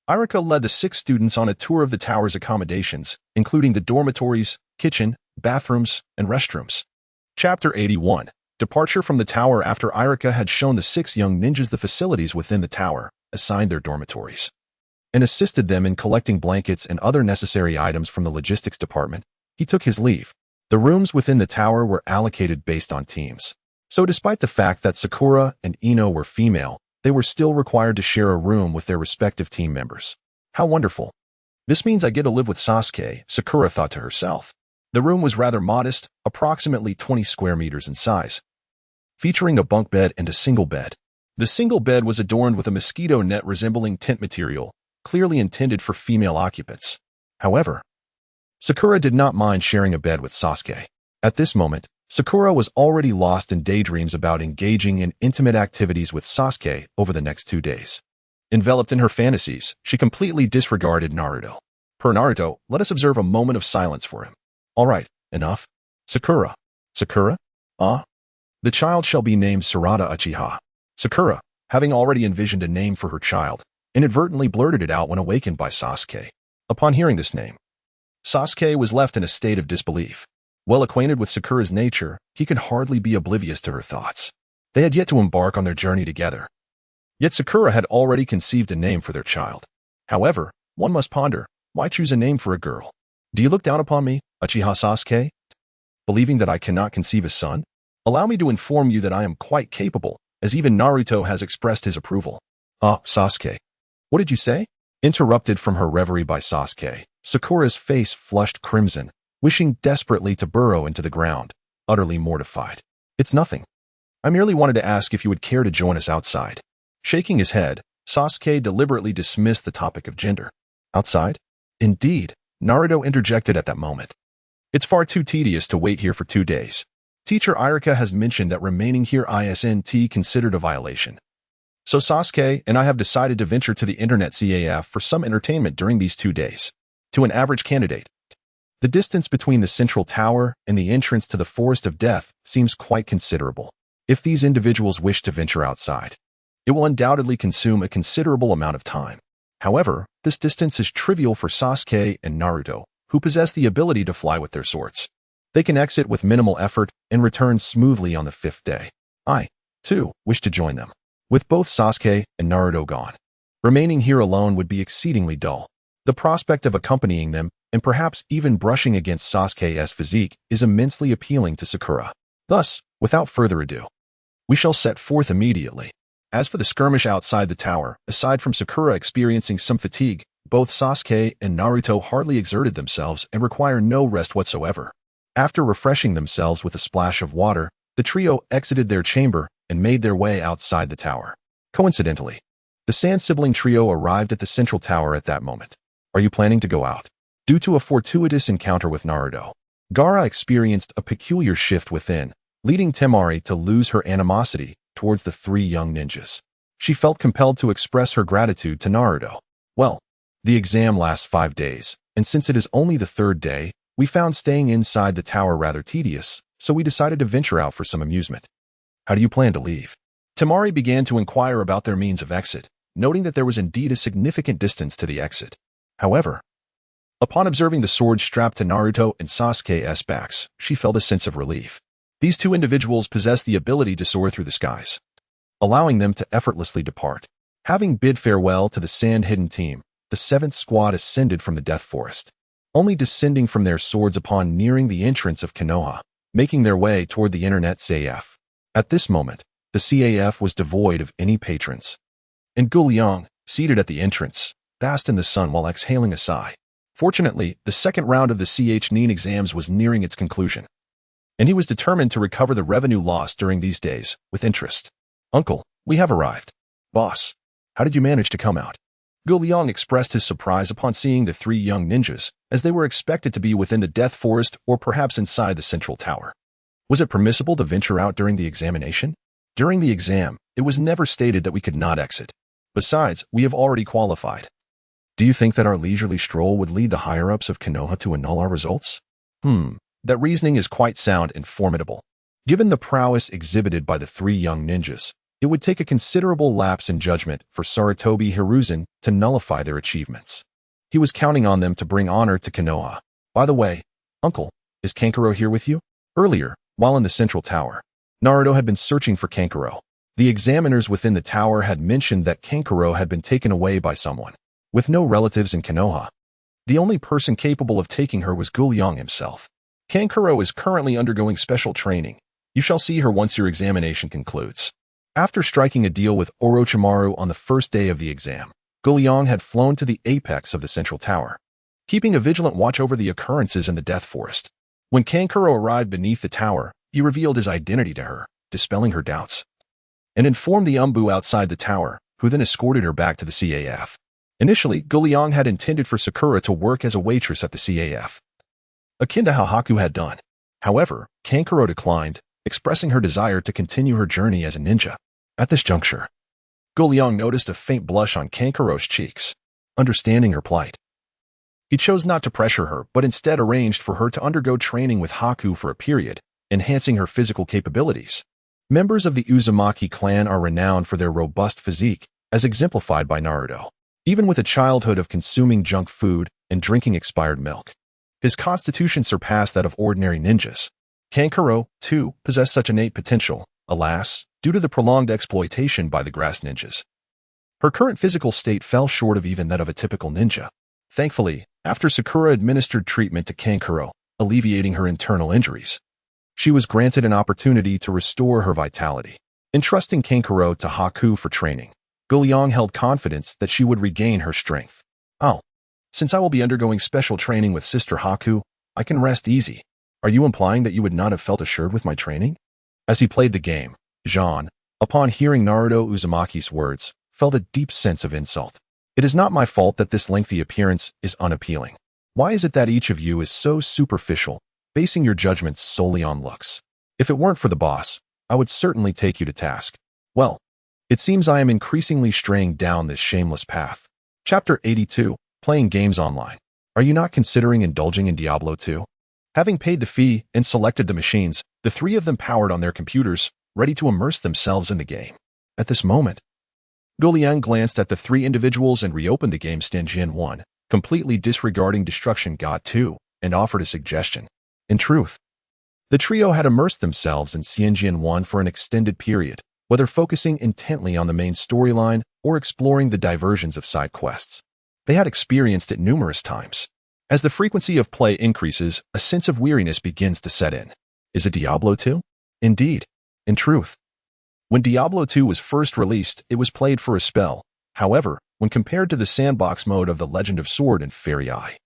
Irika led the 6 students on a tour of the tower's accommodations, including the dormitories, kitchen, bathrooms, and restrooms. Chapter 81. Departure from the tower. After Irika had shown the 6 young ninjas the facilities within the tower, assigned their dormitories, and assisted them in collecting blankets and other necessary items from the logistics department, he took his leave. The rooms within the tower were allocated based on teams. So despite the fact that Sakura and Ino were female, they were still required to share a room with their respective team members. How wonderful. This means I get to live with Sasuke, Sakura thought to herself. The room was rather modest, approximately 20 square meters in size, featuring a bunk bed and a single bed. The single bed was adorned with a mosquito net resembling tent material, clearly intended for female occupants. However, Sakura did not mind sharing a bed with Sasuke. At this moment, Sakura was already lost in daydreams about engaging in intimate activities with Sasuke over the next 2 days. Enveloped in her fantasies, she completely disregarded Naruto. Per Naruto, let us observe a moment of silence for him. All right, enough. Sakura. Sakura? The child shall be named Sarada Uchiha. Sakura, having already envisioned a name for her child, inadvertently blurted it out when awakened by Sasuke. Upon hearing this name, Sasuke was left in a state of disbelief. Well acquainted with Sakura's nature, he could hardly be oblivious to her thoughts. They had yet to embark on their journey together. Yet Sakura had already conceived a name for their child. However, one must ponder, why choose a name for a girl? Do you look down upon me, Uchiha Sasuke, believing that I cannot conceive a son? Allow me to inform you that I am quite capable, as even Naruto has expressed his approval. Sasuke. What did you say? Interrupted from her reverie by Sasuke, Sakura's face flushed crimson, wishing desperately to burrow into the ground, utterly mortified. It's nothing. I merely wanted to ask if you would care to join us outside. Shaking his head, Sasuke deliberately dismissed the topic of gender. Outside? Indeed, Naruto interjected at that moment. It's far too tedious to wait here for 2 days. Teacher Irika has mentioned that remaining here isn't considered a violation. So Sasuke and I have decided to venture to the internet CAF for some entertainment during these 2 days. To an average candidate, the distance between the central tower and the entrance to the Forest of Death seems quite considerable. If these individuals wish to venture outside, it will undoubtedly consume a considerable amount of time. However, this distance is trivial for Sasuke and Naruto, who possess the ability to fly with their swords. They can exit with minimal effort and return smoothly on the 5th day. I, too, wish to join them. With both Sasuke and Naruto gone, remaining here alone would be exceedingly dull. The prospect of accompanying them, and perhaps even brushing against Sasuke's physique, is immensely appealing to Sakura. Thus, without further ado, we shall set forth immediately. As for the skirmish outside the tower, aside from Sakura experiencing some fatigue, both Sasuke and Naruto hardly exerted themselves and require no rest whatsoever. After refreshing themselves with a splash of water, The trio exited their chamber and made their way outside the tower. Coincidentally, the Sand sibling trio arrived at the central tower at that moment. Are you planning to go out? Due to a fortuitous encounter with Naruto, Gaara experienced a peculiar shift within, leading Temari to lose her animosity towards the three young ninjas. She felt compelled to express her gratitude to Naruto. Well, the exam lasts 5 days, and since it is only the 3rd day, we found staying inside the tower rather tedious, so we decided to venture out for some amusement. How do you plan to leave? Temari began to inquire about their means of exit, noting that there was indeed a significant distance to the exit. However, upon observing the sword strapped to Naruto and Sasuke's backs, she felt a sense of relief. These two individuals possessed the ability to soar through the skies, allowing them to effortlessly depart. Having bid farewell to the Sand-hidden team, the 7th squad ascended from the Death Forest, only descending from their swords upon nearing the entrance of Konoha, making their way toward the internet CAF. At this moment, the CAF was devoid of any patrons, and Jin Yong, seated at the entrance, basked in the sun while exhaling a sigh. Fortunately, the 2nd round of the CHNIN exams was nearing its conclusion, and he was determined to recover the revenue lost during these days with interest. Uncle, we have arrived. Boss, how did you manage to come out? Jin Yong expressed his surprise upon seeing the 3 young ninjas, as they were expected to be within the Death Forest or perhaps inside the central tower. Was it permissible to venture out during the examination? During the exam, it was never stated that we could not exit. Besides, we have already qualified. Do you think that our leisurely stroll would lead the higher-ups of Konoha to annul our results? That reasoning is quite sound and formidable. Given the prowess exhibited by the 3 young ninjas, it would take a considerable lapse in judgment for Sarutobi Hiruzen to nullify their achievements. He was counting on them to bring honor to Konoha. By the way, Uncle, is Kankuro here with you? Earlier, while in the central tower, Naruto had been searching for Kankuro. The examiners within the tower had mentioned that Kankuro had been taken away by someone, with no relatives in Konoha. The only person capable of taking her was Jin Yong himself. Kankuro is currently undergoing special training. You shall see her once your examination concludes. After striking a deal with Orochimaru on the 1st day of the exam, Jin Yong had flown to the apex of the central tower, keeping a vigilant watch over the occurrences in the Death Forest. When Kankuro arrived beneath the tower, he revealed his identity to her, dispelling her doubts, and informed the Umbu outside the tower, who then escorted her back to the CAF. Initially, Jin Yong had intended for Sakura to work as a waitress at the CAF, akin to how Haku had done. However, Kankuro declined, expressing her desire to continue her journey as a ninja. At this juncture, Jin Yong noticed a faint blush on Kankuro's cheeks. Understanding her plight, he chose not to pressure her, but instead arranged for her to undergo training with Haku for a period, enhancing her physical capabilities. Members of the Uzumaki clan are renowned for their robust physique, as exemplified by Naruto. Even with a childhood of consuming junk food and drinking expired milk, his constitution surpassed that of ordinary ninjas. Kankuro, too, possessed such innate potential, alas, due to the prolonged exploitation by the grass ninjas. Her current physical state fell short of even that of a typical ninja. Thankfully, after Sakura administered treatment to Kankuro, alleviating her internal injuries, she was granted an opportunity to restore her vitality. Entrusting Kankuro to Haku for training, Jin Yong held confidence that she would regain her strength. Oh, since I will be undergoing special training with Sister Haku, I can rest easy. Are you implying that you would not have felt assured with my training? As he played the game, Jean, upon hearing Naruto Uzumaki's words, felt a deep sense of insult. It is not my fault that this lengthy appearance is unappealing. Why is it that each of you is so superficial, basing your judgments solely on looks? If it weren't for the boss, I would certainly take you to task. Well, it seems I am increasingly straying down this shameless path. Chapter 82, Playing Games Online. Are you not considering indulging in Diablo 2? Having paid the fee and selected the machines, the 3 of them powered on their computers, ready to immerse themselves in the game. At this moment, Jin Yong glanced at the 3 individuals and reopened the game Stanjian 1, completely disregarding Destruction God 2, and offered a suggestion. In truth, the trio had immersed themselves in Stanjian 1 for an extended period, whether focusing intently on the main storyline or exploring the diversions of side quests. They had experienced it numerous times. As the frequency of play increases, a sense of weariness begins to set in. Is it Diablo 2? Indeed. In truth, when Diablo 2 was first released, it was played for a spell. However, when compared to the sandbox mode of The Legend of Sword and Fairy Eye,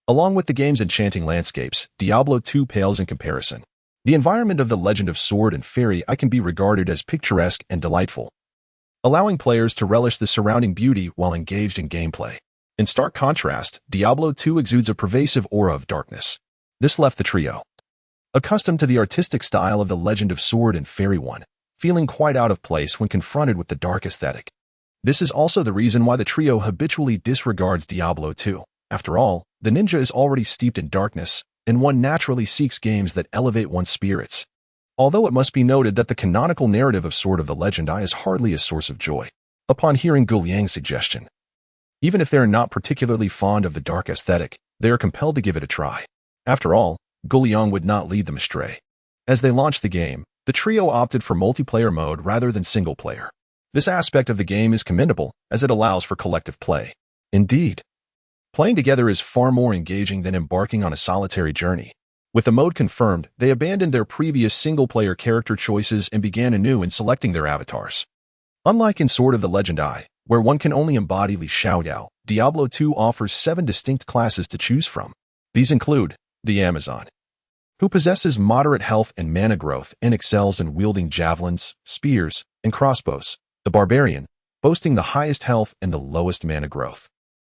along with the game's enchanting landscapes, Diablo 2 pales in comparison. The environment of the Legend of Sword and Fairy I can be regarded as picturesque and delightful, allowing players to relish the surrounding beauty while engaged in gameplay. In stark contrast, Diablo 2 exudes a pervasive aura of darkness. This left the trio, accustomed to the artistic style of the Legend of Sword and Fairy 1, feeling quite out of place when confronted with the dark aesthetic. This is also the reason why the trio habitually disregards Diablo 2. After all, the ninja is already steeped in darkness, and one naturally seeks games that elevate one's spirits. Although it must be noted that the canonical narrative of Sword of the Legend I is hardly a source of joy, upon hearing Gu Liang's suggestion. Even if they are not particularly fond of the dark aesthetic, they are compelled to give it a try. After all, Gu Liang would not lead them astray. As they launched the game, the trio opted for multiplayer mode rather than single player. This aspect of the game is commendable, as it allows for collective play. Indeed, playing together is far more engaging than embarking on a solitary journey. With the mode confirmed, they abandoned their previous single-player character choices and began anew in selecting their avatars. Unlike in Sword of the Legend I, where one can only embody Li Xiaoyao, Diablo 2 offers 7 distinct classes to choose from. These include the Amazon, who possesses moderate health and mana growth and excels in wielding javelins, spears, and crossbows. The Barbarian, boasting the highest health and the lowest mana growth.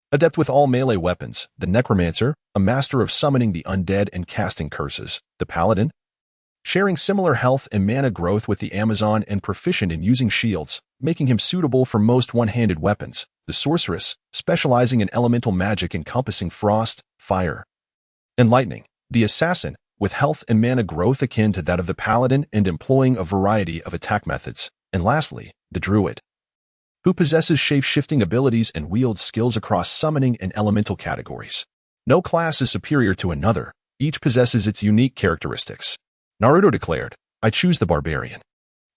Adept with all melee weapons, the Necromancer, a master of summoning the undead and casting curses. The Paladin, sharing similar health and mana growth with the Amazon and proficient in using shields, making him suitable for most one-handed weapons. The Sorceress, specializing in elemental magic encompassing frost, fire, and lightning. The Assassin, with health and mana growth akin to that of the Paladin and employing a variety of attack methods. And lastly, the Druid, who possesses shape-shifting abilities and wields skills across summoning and elemental categories. No class is superior to another, each possesses its unique characteristics. Naruto declared, "I choose the Barbarian."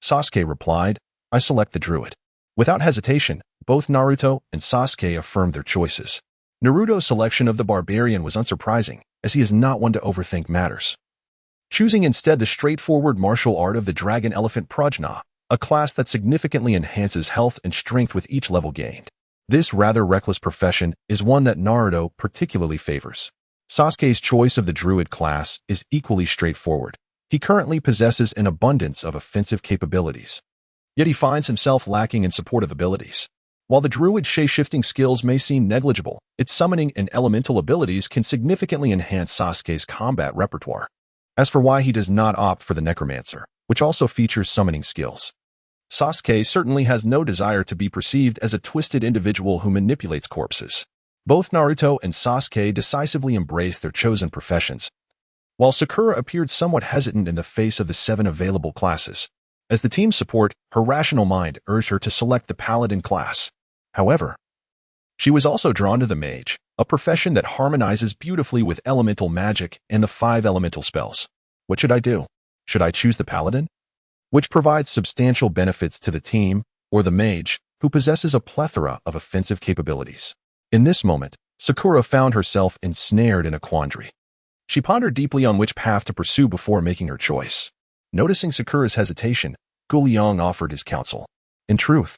Sasuke replied, "I select the Druid." Without hesitation, both Naruto and Sasuke affirmed their choices. Naruto's selection of the Barbarian was unsurprising, as he is not one to overthink matters, choosing instead the straightforward martial art of the Dragon Elephant Prajna, a class that significantly enhances health and strength with each level gained. This rather reckless profession is one that Naruto particularly favors. Sasuke's choice of the Druid class is equally straightforward. He currently possesses an abundance of offensive capabilities, yet he finds himself lacking in supportive abilities. While the Druid's shape-shifting skills may seem negligible, its summoning and elemental abilities can significantly enhance Sasuke's combat repertoire. As for why he does not opt for the Necromancer, which also features summoning skills, Sasuke certainly has no desire to be perceived as a twisted individual who manipulates corpses. Both Naruto and Sasuke decisively embrace their chosen professions, while Sakura appeared somewhat hesitant in the face of the 7 available classes. As the team's support, her rational mind urged her to select the Paladin class. However, she was also drawn to the Mage, a profession that harmonizes beautifully with elemental magic and the 5 elemental spells. What should I do? Should I choose the Paladin, which provides substantial benefits to the team, or the Mage, who possesses a plethora of offensive capabilities? In this moment, Sakura found herself ensnared in a quandary. She pondered deeply on which path to pursue before making her choice. Noticing Sakura's hesitation, Gu Liang offered his counsel. In truth,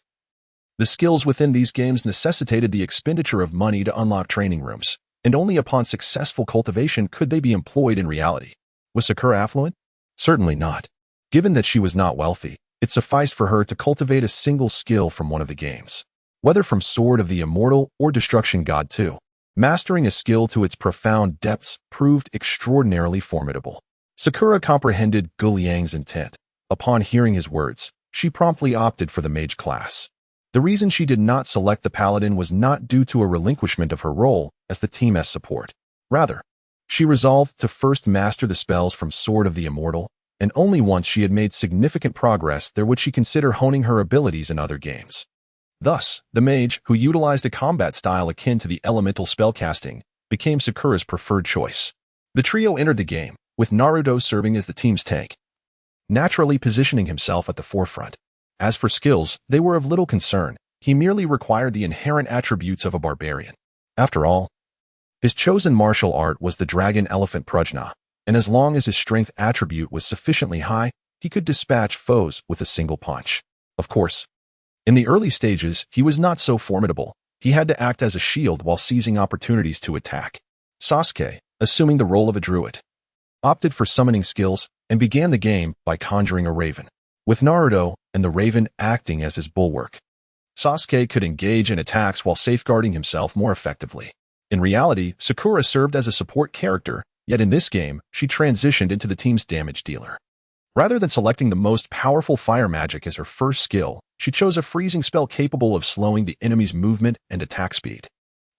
the skills within these games necessitated the expenditure of money to unlock training rooms, and only upon successful cultivation could they be employed in reality. Was Sakura affluent? Certainly not. Given that she was not wealthy, it sufficed for her to cultivate a single skill from one of the games. Whether from Sword of the Immortal or Destruction God 2, mastering a skill to its profound depths proved extraordinarily formidable. Sakura comprehended Gu Liang's intent. Upon hearing his words, she promptly opted for the Mage class. The reason she did not select the Paladin was not due to a relinquishment of her role as the team's support. Rather, she resolved to first master the spells from Sword of the Immortal, and only once she had made significant progress there would she consider honing her abilities in other games. Thus, the Mage, who utilized a combat style akin to the elemental spellcasting, became Sakura's preferred choice. The trio entered the game, with Naruto serving as the team's tank, naturally positioning himself at the forefront. As for skills, they were of little concern. He merely required the inherent attributes of a barbarian. After all, his chosen martial art was the Dragon Elephant Prajna, and as long as his strength attribute was sufficiently high, he could dispatch foes with a single punch. Of course, in the early stages, he was not so formidable. He had to act as a shield while seizing opportunities to attack. Sasuke, assuming the role of a druid, opted for summoning skills and began the game by conjuring a raven, with Naruto and the raven acting as his bulwark. Sasuke could engage in attacks while safeguarding himself more effectively. In reality, Sakura served as a support character, yet in this game, she transitioned into the team's damage dealer. Rather than selecting the most powerful fire magic as her first skill, she chose a freezing spell capable of slowing the enemy's movement and attack speed.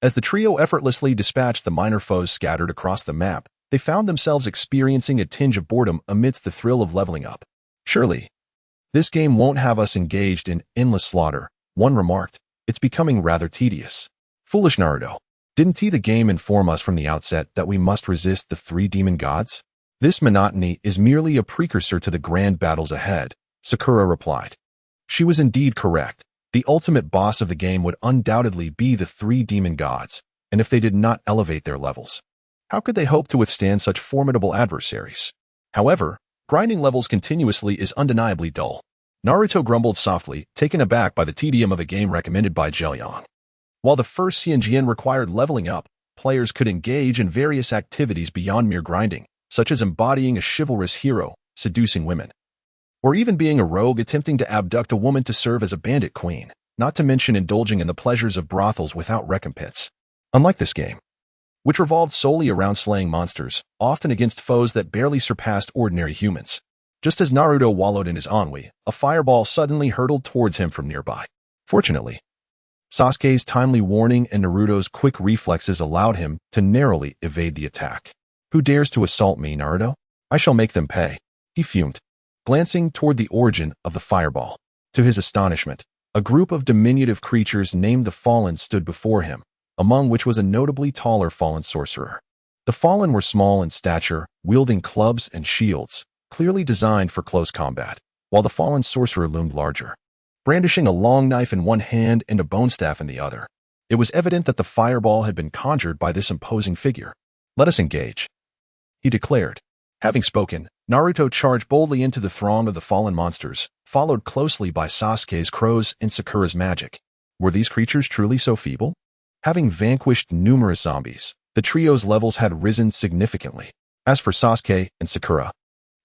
As the trio effortlessly dispatched the minor foes scattered across the map, they found themselves experiencing a tinge of boredom amidst the thrill of leveling up. Surely, this game won't have us engaged in endless slaughter, one remarked. It's becoming rather tedious. Foolish Naruto. Didn't the game inform us from the outset that we must resist the three demon gods? This monotony is merely a precursor to the grand battles ahead, Sakura replied. She was indeed correct. The ultimate boss of the game would undoubtedly be the three demon gods, and if they did not elevate their levels, how could they hope to withstand such formidable adversaries? However, grinding levels continuously is undeniably dull. Naruto grumbled softly, taken aback by the tedium of a game recommended by Jin Yong. While the first Xianjian required leveling up, players could engage in various activities beyond mere grinding, such as embodying a chivalrous hero, seducing women, or even being a rogue attempting to abduct a woman to serve as a bandit queen, not to mention indulging in the pleasures of brothels without recompense. Unlike this game, which revolved solely around slaying monsters, often against foes that barely surpassed ordinary humans. Just as Naruto wallowed in his ennui, a fireball suddenly hurtled towards him from nearby. Fortunately, Sasuke's timely warning and Naruto's quick reflexes allowed him to narrowly evade the attack. Who dares to assault me, Naruto? I shall make them pay, he fumed, glancing toward the origin of the fireball. To his astonishment, a group of diminutive creatures named the Fallen stood before him, among which was a notably taller fallen sorcerer. The Fallen were small in stature, wielding clubs and shields, clearly designed for close combat, while the fallen sorcerer loomed larger, brandishing a long knife in one hand and a bone staff in the other. It was evident that the fireball had been conjured by this imposing figure. Let us engage, he declared. Having spoken, Naruto charged boldly into the throng of the fallen monsters, followed closely by Sasuke's crows and Sakura's magic. Were these creatures truly so feeble? Having vanquished numerous zombies, the trio's levels had risen significantly. As for Sasuke and Sakura,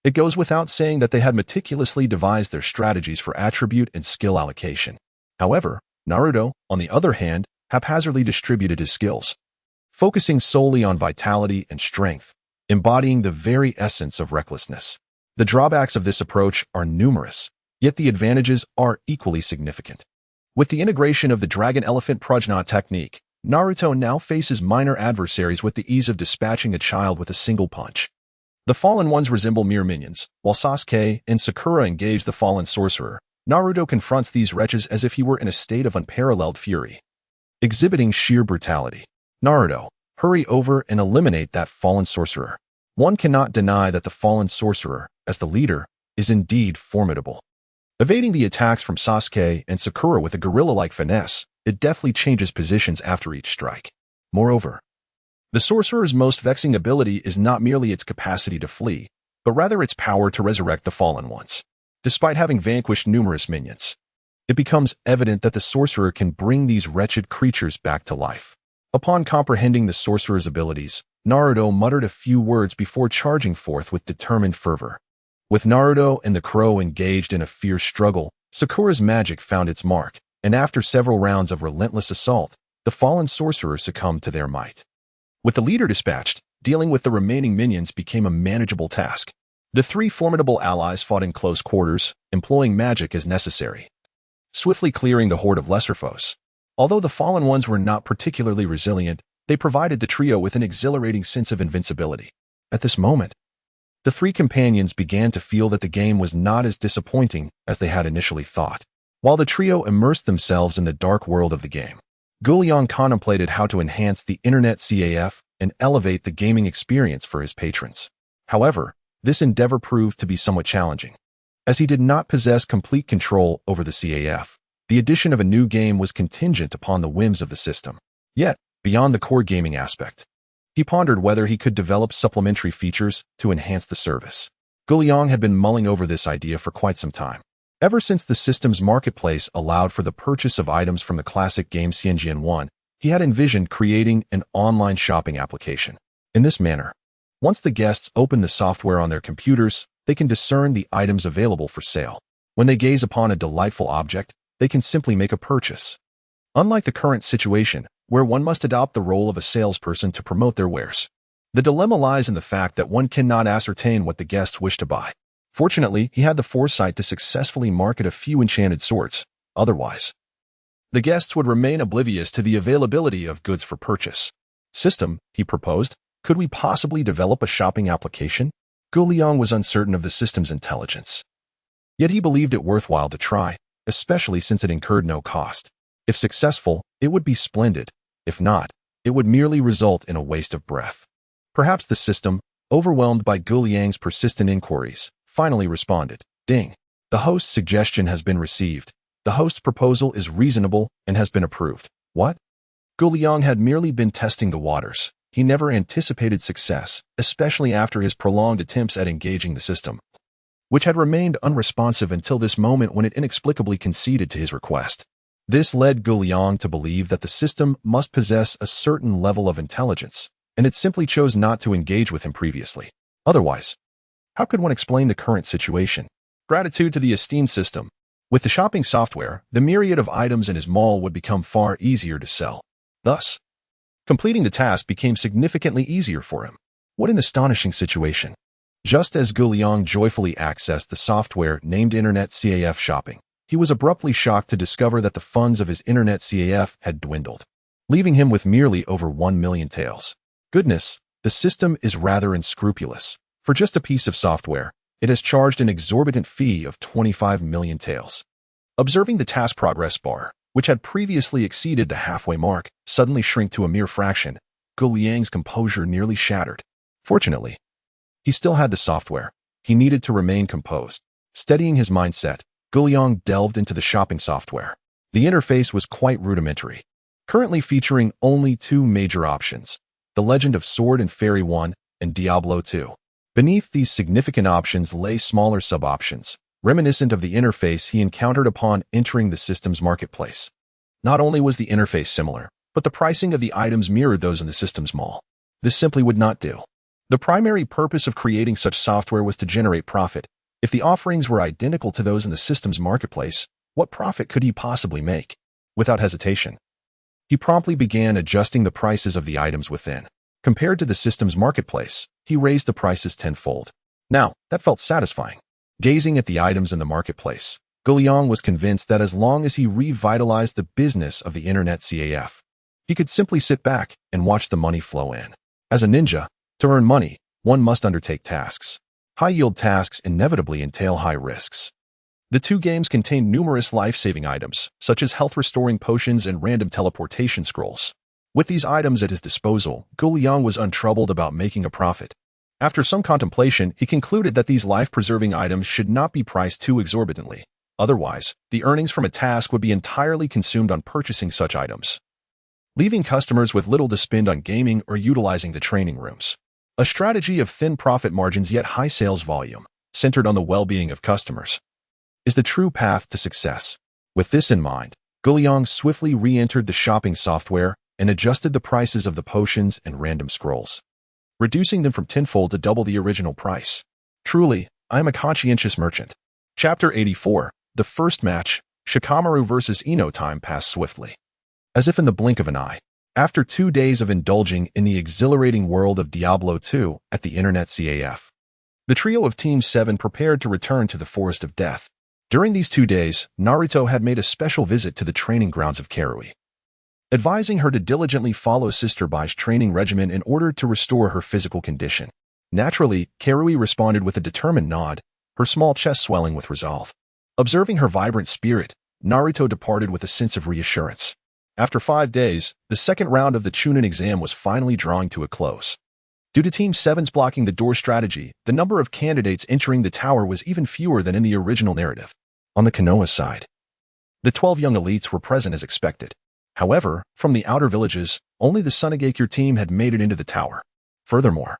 it goes without saying that they had meticulously devised their strategies for attribute and skill allocation. However, Naruto, on the other hand, haphazardly distributed his skills, focusing solely on vitality and strength, embodying the very essence of recklessness. The drawbacks of this approach are numerous, yet the advantages are equally significant. With the integration of the Dragon Elephant Prajna technique, Naruto now faces minor adversaries with the ease of dispatching a child with a single punch. The fallen ones resemble mere minions, while Sasuke and Sakura engage the fallen sorcerer. Naruto confronts these wretches as if he were in a state of unparalleled fury, exhibiting sheer brutality. Naruto, hurry over and eliminate that fallen sorcerer. One cannot deny that the fallen sorcerer, as the leader, is indeed formidable. Evading the attacks from Sasuke and Sakura with a gorilla-like finesse, it deftly changes positions after each strike. Moreover, the sorcerer's most vexing ability is not merely its capacity to flee, but rather its power to resurrect the fallen ones. Despite having vanquished numerous minions, it becomes evident that the sorcerer can bring these wretched creatures back to life. Upon comprehending the sorcerer's abilities, Naruto muttered a few words before charging forth with determined fervor. With Naruto and the crow engaged in a fierce struggle, Sakura's magic found its mark, and after several rounds of relentless assault, the fallen sorcerer succumbed to their might. With the leader dispatched, dealing with the remaining minions became a manageable task. The three formidable allies fought in close quarters, employing magic as necessary, swiftly clearing the horde of lesser foes. Although the fallen ones were not particularly resilient, they provided the trio with an exhilarating sense of invincibility. At this moment, the three companions began to feel that the game was not as disappointing as they had initially thought. While the trio immersed themselves in the dark world of the game, Jin Yong contemplated how to enhance the internet CAF and elevate the gaming experience for his patrons. However, this endeavor proved to be somewhat challenging. As he did not possess complete control over the CAF, the addition of a new game was contingent upon the whims of the system. Yet, beyond the core gaming aspect, he pondered whether he could develop supplementary features to enhance the service. Jin Yong had been mulling over this idea for quite some time. Ever since the system's marketplace allowed for the purchase of items from the classic game Xianjian 1, he had envisioned creating an online shopping application. In this manner, once the guests opened the software on their computers, they can discern the items available for sale. When they gaze upon a delightful object, they can simply make a purchase. Unlike the current situation, where one must adopt the role of a salesperson to promote their wares. The dilemma lies in the fact that one cannot ascertain what the guests wish to buy. Fortunately, he had the foresight to successfully market a few enchanted swords. Otherwise, the guests would remain oblivious to the availability of goods for purchase. System, he proposed, could we possibly develop a shopping application? Yong was uncertain of the system's intelligence. Yet he believed it worthwhile to try, especially since it incurred no cost. If successful, it would be splendid. If not, it would merely result in a waste of breath. Perhaps the system, overwhelmed by Yang's persistent inquiries, finally responded. Ding. The host's suggestion has been received. The host's proposal is reasonable and has been approved. What? Yang had merely been testing the waters. He never anticipated success, especially after his prolonged attempts at engaging the system, which had remained unresponsive until this moment when it inexplicably conceded to his request. This led Yang to believe that the system must possess a certain level of intelligence, and it simply chose not to engage with him previously. Otherwise, how could one explain the current situation? Gratitude to the esteemed system. With the shopping software, the myriad of items in his mall would become far easier to sell. Thus, completing the task became significantly easier for him. What an astonishing situation. Just as Yang joyfully accessed the software named Internet CAF Shopping, he was abruptly shocked to discover that the funds of his Internet CAF had dwindled, leaving him with merely over 1 million taels. Goodness, the system is rather unscrupulous. For just a piece of software, it has charged an exorbitant fee of 25 million taels. Observing the task progress bar, which had previously exceeded the halfway mark, suddenly shrink to a mere fraction, Yang's composure nearly shattered. Fortunately, he still had the software. He needed to remain composed. Steadying his mindset, Yang delved into the shopping software. The interface was quite rudimentary, currently featuring only 2 major options: The Legend of Sword and Fairy 1 and Diablo 2. Beneath these significant options lay smaller sub-options, reminiscent of the interface he encountered upon entering the system's marketplace. Not only was the interface similar, but the pricing of the items mirrored those in the system's mall. This simply would not do. The primary purpose of creating such software was to generate profit. If the offerings were identical to those in the system's marketplace, what profit could he possibly make? Without hesitation, he promptly began adjusting the prices of the items within. Compared to the system's marketplace, he raised the prices tenfold. Now, that felt satisfying. Gazing at the items in the marketplace, Yang was convinced that as long as he revitalized the business of the Internet CAF, he could simply sit back and watch the money flow in. As a ninja, to earn money, one must undertake tasks. High-yield tasks inevitably entail high risks. The 2 games contained numerous life-saving items, such as health-restoring potions and random teleportation scrolls. With these items at his disposal, Yang was untroubled about making a profit. After some contemplation, he concluded that these life-preserving items should not be priced too exorbitantly. Otherwise, the earnings from a task would be entirely consumed on purchasing such items, leaving customers with little to spend on gaming or utilizing the training rooms. A strategy of thin profit margins yet high sales volume, centered on the well-being of customers, is the true path to success. With this in mind, Yang swiftly re-entered the shopping software and adjusted the prices of the potions and random scrolls, reducing them from tenfold to double the original price. Truly, I am a conscientious merchant. Chapter 84. The first match, Shikamaru vs. Ino. Time passed swiftly, as if in the blink of an eye. After 2 days of indulging in the exhilarating world of Diablo 2 at the Internet CAF, the trio of Team 7 prepared to return to the Forest of Death. During these 2 days, Naruto had made a special visit to the training grounds of Karui, advising her to diligently follow Sister Bai's training regimen in order to restore her physical condition. Naturally, Karui responded with a determined nod, her small chest swelling with resolve. Observing her vibrant spirit, Naruto departed with a sense of reassurance. After 5 days, the second round of the Chunin exam was finally drawing to a close. Due to Team 7's blocking the door strategy, the number of candidates entering the tower was even fewer than in the original narrative. On the Konoha side, the 12 young elites were present as expected. However, from the outer villages, only the Sunagakure team had made it into the tower. Furthermore,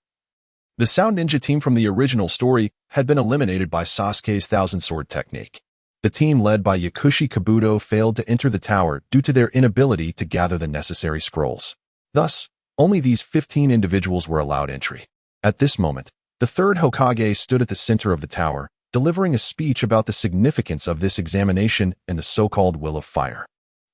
the Sound Ninja team from the original story had been eliminated by Sasuke's Thousand Sword technique. The team led by Yakushi Kabuto failed to enter the tower due to their inability to gather the necessary scrolls. Thus, only these 15 individuals were allowed entry. At this moment, The third Hokage stood at the center of the tower, delivering a speech about the significance of this examination and the so-called Will of Fire.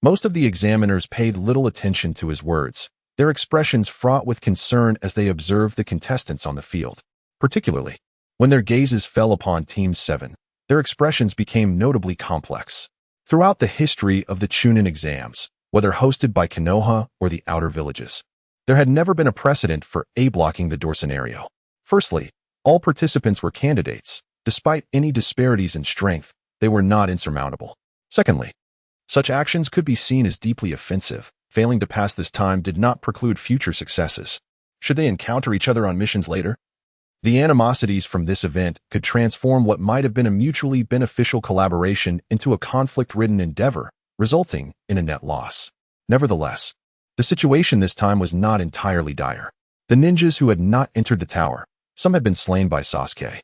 Most of the examiners paid little attention to his words, their expressions fraught with concern as they observed the contestants on the field. Particularly, when their gazes fell upon Team 7, their expressions became notably complex. Throughout the history of the Chunin exams, whether hosted by Konoha or the outer villages, there had never been a precedent for A-blocking the door scenario. Firstly, all participants were candidates. Despite any disparities in strength, they were not insurmountable. Secondly, such actions could be seen as deeply offensive. Failing to pass this time did not preclude future successes. Should they encounter each other on missions later? The animosities from this event could transform what might have been a mutually beneficial collaboration into a conflict-ridden endeavor, resulting in a net loss. Nevertheless, the situation this time was not entirely dire. The ninjas who had not entered the tower, some had been slain by Sasuke,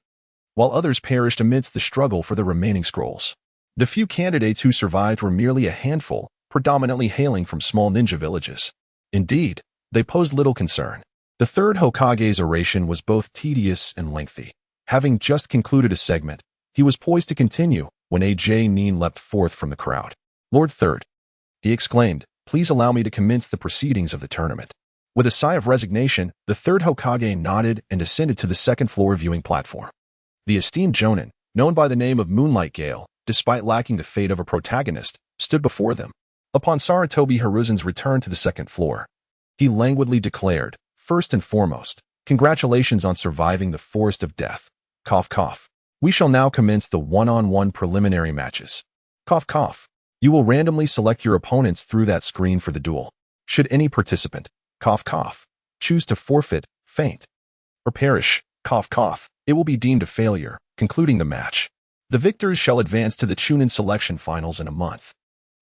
while others perished amidst the struggle for the remaining scrolls. The few candidates who survived were merely a handful, predominantly hailing from small ninja villages. Indeed, they posed little concern. The third Hokage's oration was both tedious and lengthy. Having just concluded a segment, he was poised to continue when A.J. Nin leapt forth from the crowd. "Lord Third," he exclaimed, "please allow me to commence the proceedings of the tournament." With a sigh of resignation, the third Hokage nodded and ascended to the second-floor viewing platform. The esteemed Jonin, known by the name of Moonlight Gale, despite lacking the fate of a protagonist, stood before them. Upon Sarutobi Hiruzen's return to the second floor, he languidly declared, "First and foremost, congratulations on surviving the Forest of Death. Cough cough. We shall now commence the one-on-one preliminary matches. Cough cough. You will randomly select your opponents through that screen for the duel. Should any participant, cough cough, choose to forfeit, faint, or perish, cough cough, it will be deemed a failure, concluding the match. The victors shall advance to the Chunin selection finals in a month.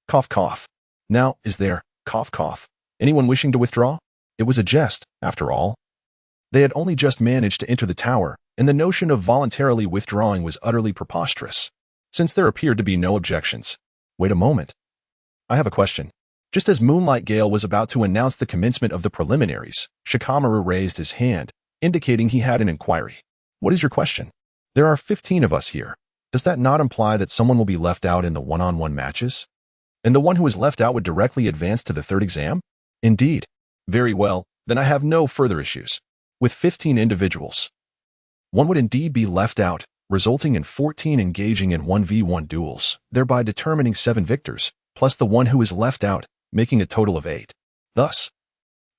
Cough cough. Now, is there, cough cough, anyone wishing to withdraw?" It was a jest, after all. They had only just managed to enter the tower, and the notion of voluntarily withdrawing was utterly preposterous, since there appeared to be no objections. Wait a moment. I have a question. Just as Moonlight Gale was about to announce the commencement of the preliminaries, Shikamaru raised his hand, indicating he had an inquiry. "What is your question?" "There are 15 of us here. Does that not imply that someone will be left out in the one-on-one matches? And the one who is left out would directly advance to the third exam?" "Indeed." "Very well, then I have no further issues. With 15 individuals, one would indeed be left out, resulting in 14 engaging in 1v1 duels, thereby determining 7 victors, plus the one who is left out, making a total of 8. Thus,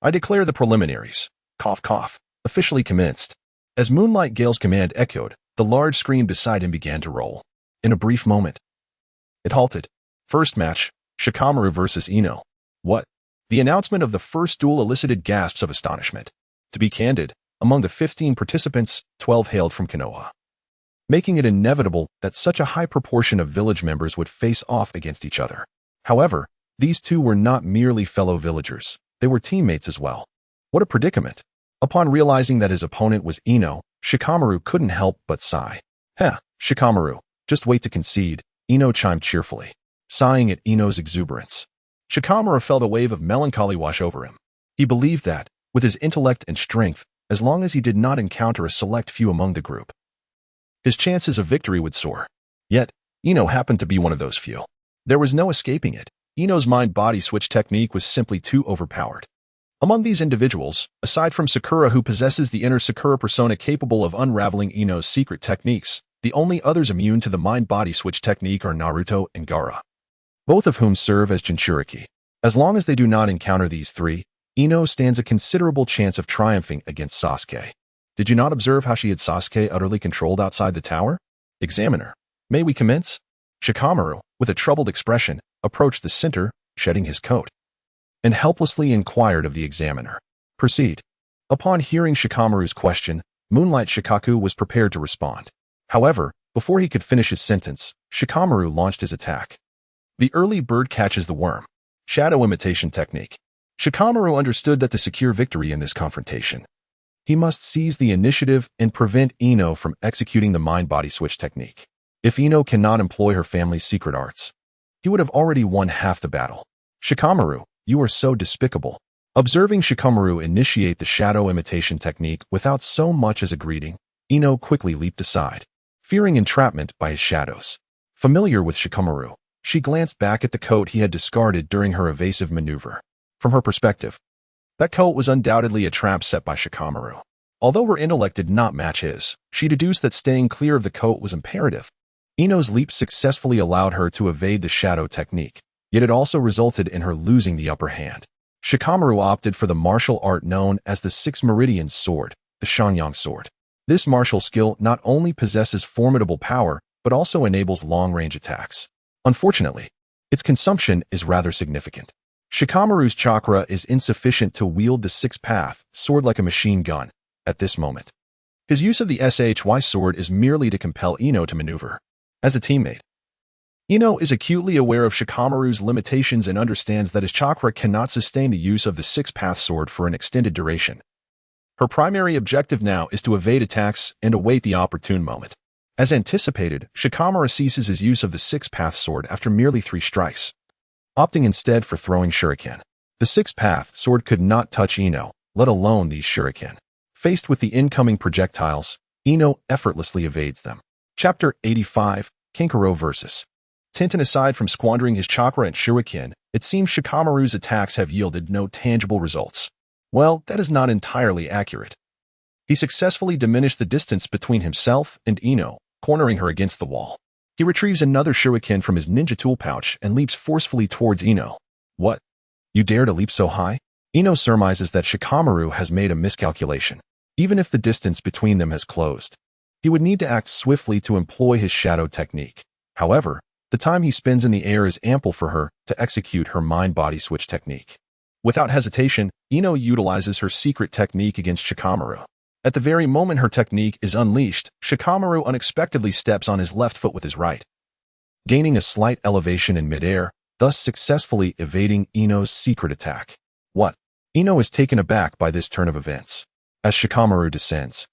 I declare the preliminaries, cough cough, officially commenced." As Moonlight Gale's command echoed, the large screen beside him began to roll. In a brief moment, it halted. First match, Shikamaru versus Ino. What? The announcement of the first duel elicited gasps of astonishment. To be candid, among the 15 participants, 12 hailed from Konoha, making it inevitable that such a high proportion of village members would face off against each other. However, these two were not merely fellow villagers, they were teammates as well. What a predicament! Upon realizing that his opponent was Ino, Shikamaru couldn't help but sigh. Shikamaru, just wait to concede," Ino chimed cheerfully, sighing at Ino's exuberance. Shikamaru felt a wave of melancholy wash over him. He believed that, with his intellect and strength, as long as he did not encounter a select few among the group, his chances of victory would soar. Yet, Ino happened to be one of those few. There was no escaping it. Ino's mind-body switch technique was simply too overpowered. Among these individuals, aside from Sakura, who possesses the inner Sakura persona capable of unraveling Ino's secret techniques, the only others immune to the mind-body switch technique are Naruto and Gaara, both of whom serve as Jinchuriki. As long as they do not encounter these three, Ino stands a considerable chance of triumphing against Sasuke. Did you not observe how she had Sasuke utterly controlled outside the tower? Examiner, may we commence? Shikamaru, with a troubled expression, approached the center, shedding his coat, and helplessly inquired of the examiner. Proceed. Upon hearing Shikamaru's question, Moonlight Shikaku was prepared to respond. However, before he could finish his sentence, Shikamaru launched his attack. The early bird catches the worm. Shadow imitation technique. Shikamaru understood that to secure victory in this confrontation, he must seize the initiative and prevent Ino from executing the mind-body switch technique. If Ino cannot employ her family's secret arts, he would have already won half the battle. Shikamaru, you are so despicable. Observing Shikamaru initiate the shadow imitation technique without so much as a greeting, Ino quickly leaped aside, fearing entrapment by his shadows. Familiar with Shikamaru, she glanced back at the coat he had discarded during her evasive maneuver. From her perspective, that coat was undoubtedly a trap set by Shikamaru. Although her intellect did not match his, she deduced that staying clear of the coat was imperative. Ino's leap successfully allowed her to evade the shadow technique, yet it also resulted in her losing the upper hand. Shikamaru opted for the martial art known as the Six Meridians sword, the Shanyang sword. This martial skill not only possesses formidable power, but also enables long-range attacks. Unfortunately, its consumption is rather significant. Shikamaru's chakra is insufficient to wield the six-path sword like a machine gun at this moment. His use of the SHY sword is merely to compel Ino to maneuver. As a teammate, Ino is acutely aware of Shikamaru's limitations and understands that his chakra cannot sustain the use of the six-path sword for an extended duration. Her primary objective now is to evade attacks and await the opportune moment. As anticipated, Shikamaru ceases his use of the six-path sword after merely 3 strikes, opting instead for throwing shuriken. The six-path sword could not touch Ino, let alone these shuriken. Faced with the incoming projectiles, Ino effortlessly evades them. Chapter 85, Kankuro vs. Tintin. Aside from squandering his chakra and shuriken, it seems Shikamaru's attacks have yielded no tangible results. Well, that is not entirely accurate. He successfully diminished the distance between himself and Ino, cornering her against the wall. He retrieves another shuriken from his ninja tool pouch and leaps forcefully towards Ino. What? You dare to leap so high? Ino surmises that Shikamaru has made a miscalculation. Even if the distance between them has closed, he would need to act swiftly to employ his shadow technique. However, the time he spends in the air is ample for her to execute her mind-body switch technique. Without hesitation, Ino utilizes her secret technique against Shikamaru. At the very moment her technique is unleashed, Shikamaru unexpectedly steps on his left foot with his right, gaining a slight elevation in midair, thus successfully evading Ino's secret attack. What? Ino is taken aback by this turn of events. As Shikamaru descends,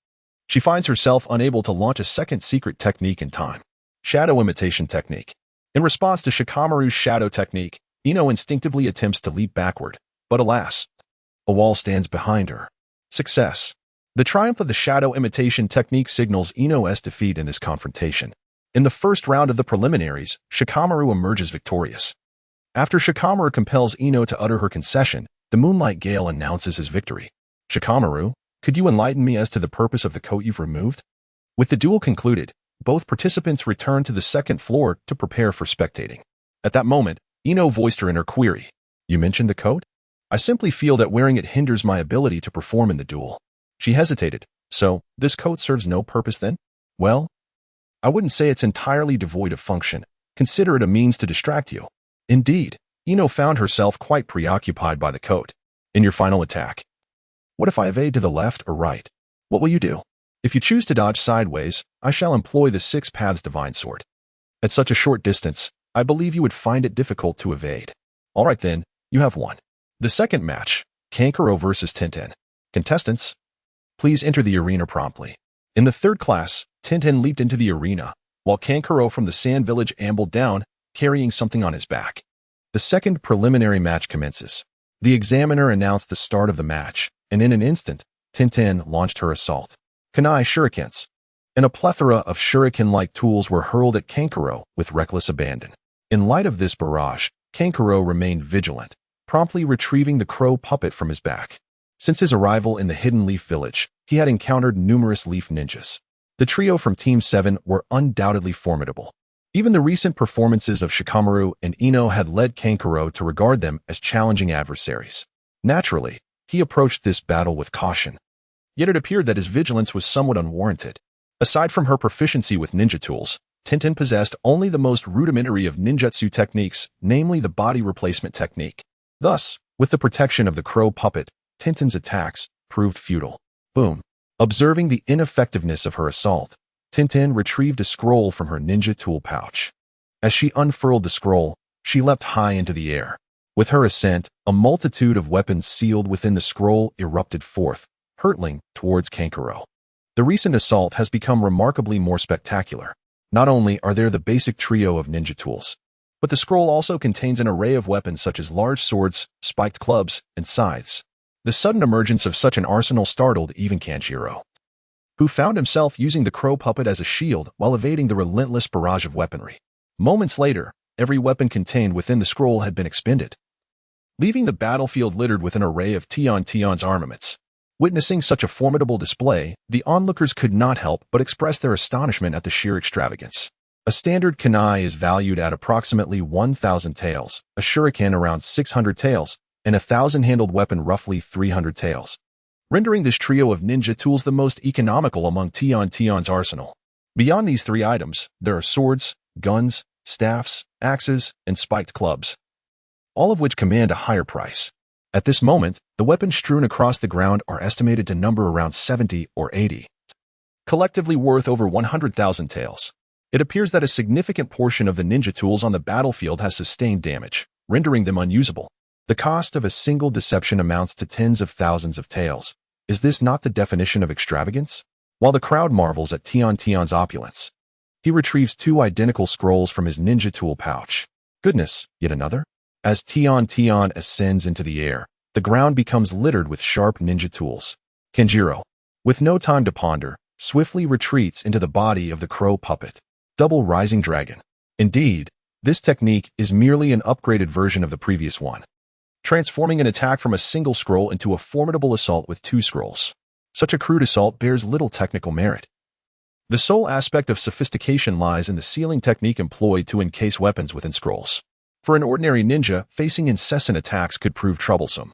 she finds herself unable to launch a second secret technique in time. Shadow imitation technique. In response to Shikamaru's shadow technique, Ino instinctively attempts to leap backward, but alas, a wall stands behind her. Success. The triumph of the shadow imitation technique signals Ino's defeat in this confrontation. In the first round of the preliminaries, Shikamaru emerges victorious. After Shikamaru compels Ino to utter her concession, the Moonlight Gale announces his victory. Shikamaru, could you enlighten me as to the purpose of the coat you've removed? With the duel concluded, both participants return to the second floor to prepare for spectating. At that moment, Ino voiced her inner query. You mentioned the coat? I simply feel that wearing it hinders my ability to perform in the duel. She hesitated. So, this coat serves no purpose then? Well, I wouldn't say it's entirely devoid of function. Consider it a means to distract you. Indeed, Ino found herself quite preoccupied by the coat. In your final attack, what if I evade to the left or right? What will you do? If you choose to dodge sideways, I shall employ the Six Paths Divine Sword. At such a short distance, I believe you would find it difficult to evade. All right then, you have won. The second match, Kankuro vs. Tintin. Contestants, please enter the arena promptly. In the third class, Tintin leaped into the arena, while Kankuro from the Sand Village ambled down, carrying something on his back. The second preliminary match commences. The examiner announced the start of the match, and in an instant, Tintin launched her assault. Kunai shurikens, and a plethora of shuriken-like tools were hurled at Kankuro with reckless abandon. In light of this barrage, Kankuro remained vigilant, promptly retrieving the crow puppet from his back. Since his arrival in the Hidden Leaf Village, he had encountered numerous leaf ninjas. The trio from Team 7 were undoubtedly formidable. Even the recent performances of Shikamaru and Ino had led Kankuro to regard them as challenging adversaries. Naturally, he approached this battle with caution. Yet it appeared that his vigilance was somewhat unwarranted. Aside from her proficiency with ninja tools, Tintin possessed only the most rudimentary of ninjutsu techniques, namely the body replacement technique. Thus, with the protection of the crow puppet, Tintin's attacks proved futile. Boom. Observing the ineffectiveness of her assault, Tintin retrieved a scroll from her ninja tool pouch. As she unfurled the scroll, she leapt high into the air. With her ascent, a multitude of weapons sealed within the scroll erupted forth, hurtling towards Kankuro. The recent assault has become remarkably more spectacular. Not only are there the basic trio of ninja tools, but the scroll also contains an array of weapons such as large swords, spiked clubs, and scythes. The sudden emergence of such an arsenal startled even Kanjiro. who found himself using the crow puppet as a shield while evading the relentless barrage of weaponry. Moments later, every weapon contained within the scroll had been expended, leaving the battlefield littered with an array of Tion's armaments. Witnessing such a formidable display, the onlookers could not help but express their astonishment at the sheer extravagance. A standard kunai is valued at approximately 1,000 taels, a shuriken around 600 taels, and a 1,000-handled weapon roughly 300 taels, rendering this trio of ninja tools the most economical among Tion's arsenal. Beyond these three items, there are swords, guns, staffs, axes, and spiked clubs, all of which command a higher price. At this moment, the weapons strewn across the ground are estimated to number around 70 or 80, collectively worth over 100,000 taels. It appears that a significant portion of the ninja tools on the battlefield has sustained damage, rendering them unusable. The cost of a single deception amounts to tens of thousands of taels. Is this not the definition of extravagance? While the crowd marvels at Tion's opulence, he retrieves two identical scrolls from his ninja tool pouch. Goodness, yet another? As Tion ascends into the air, the ground becomes littered with sharp ninja tools. Kenjiro, with no time to ponder, swiftly retreats into the body of the crow puppet. Double Rising Dragon. Indeed, this technique is merely an upgraded version of the previous one, transforming an attack from a single scroll into a formidable assault with two scrolls. Such a crude assault bears little technical merit. The sole aspect of sophistication lies in the sealing technique employed to encase weapons within scrolls. For an ordinary ninja, facing incessant attacks could prove troublesome,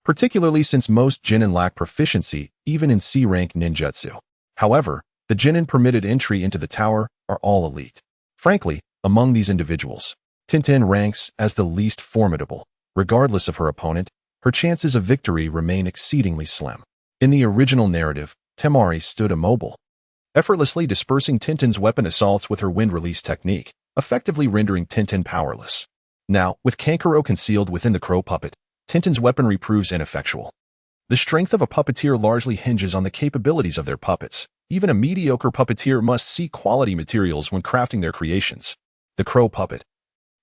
particularly since most genin lack proficiency even in C-rank ninjutsu. However, the genin permitted entry into the tower are all elite. Frankly, among these individuals, Tintin ranks as the least formidable. Regardless of her opponent, her chances of victory remain exceedingly slim. In the original narrative, Temari stood immobile, effortlessly dispersing Tintin's weapon assaults with her wind release technique, effectively rendering Tintin powerless. Now, with Kankuro concealed within the crow puppet, Tintin's weaponry proves ineffectual. The strength of a puppeteer largely hinges on the capabilities of their puppets. Even a mediocre puppeteer must seek quality materials when crafting their creations. The crow puppet,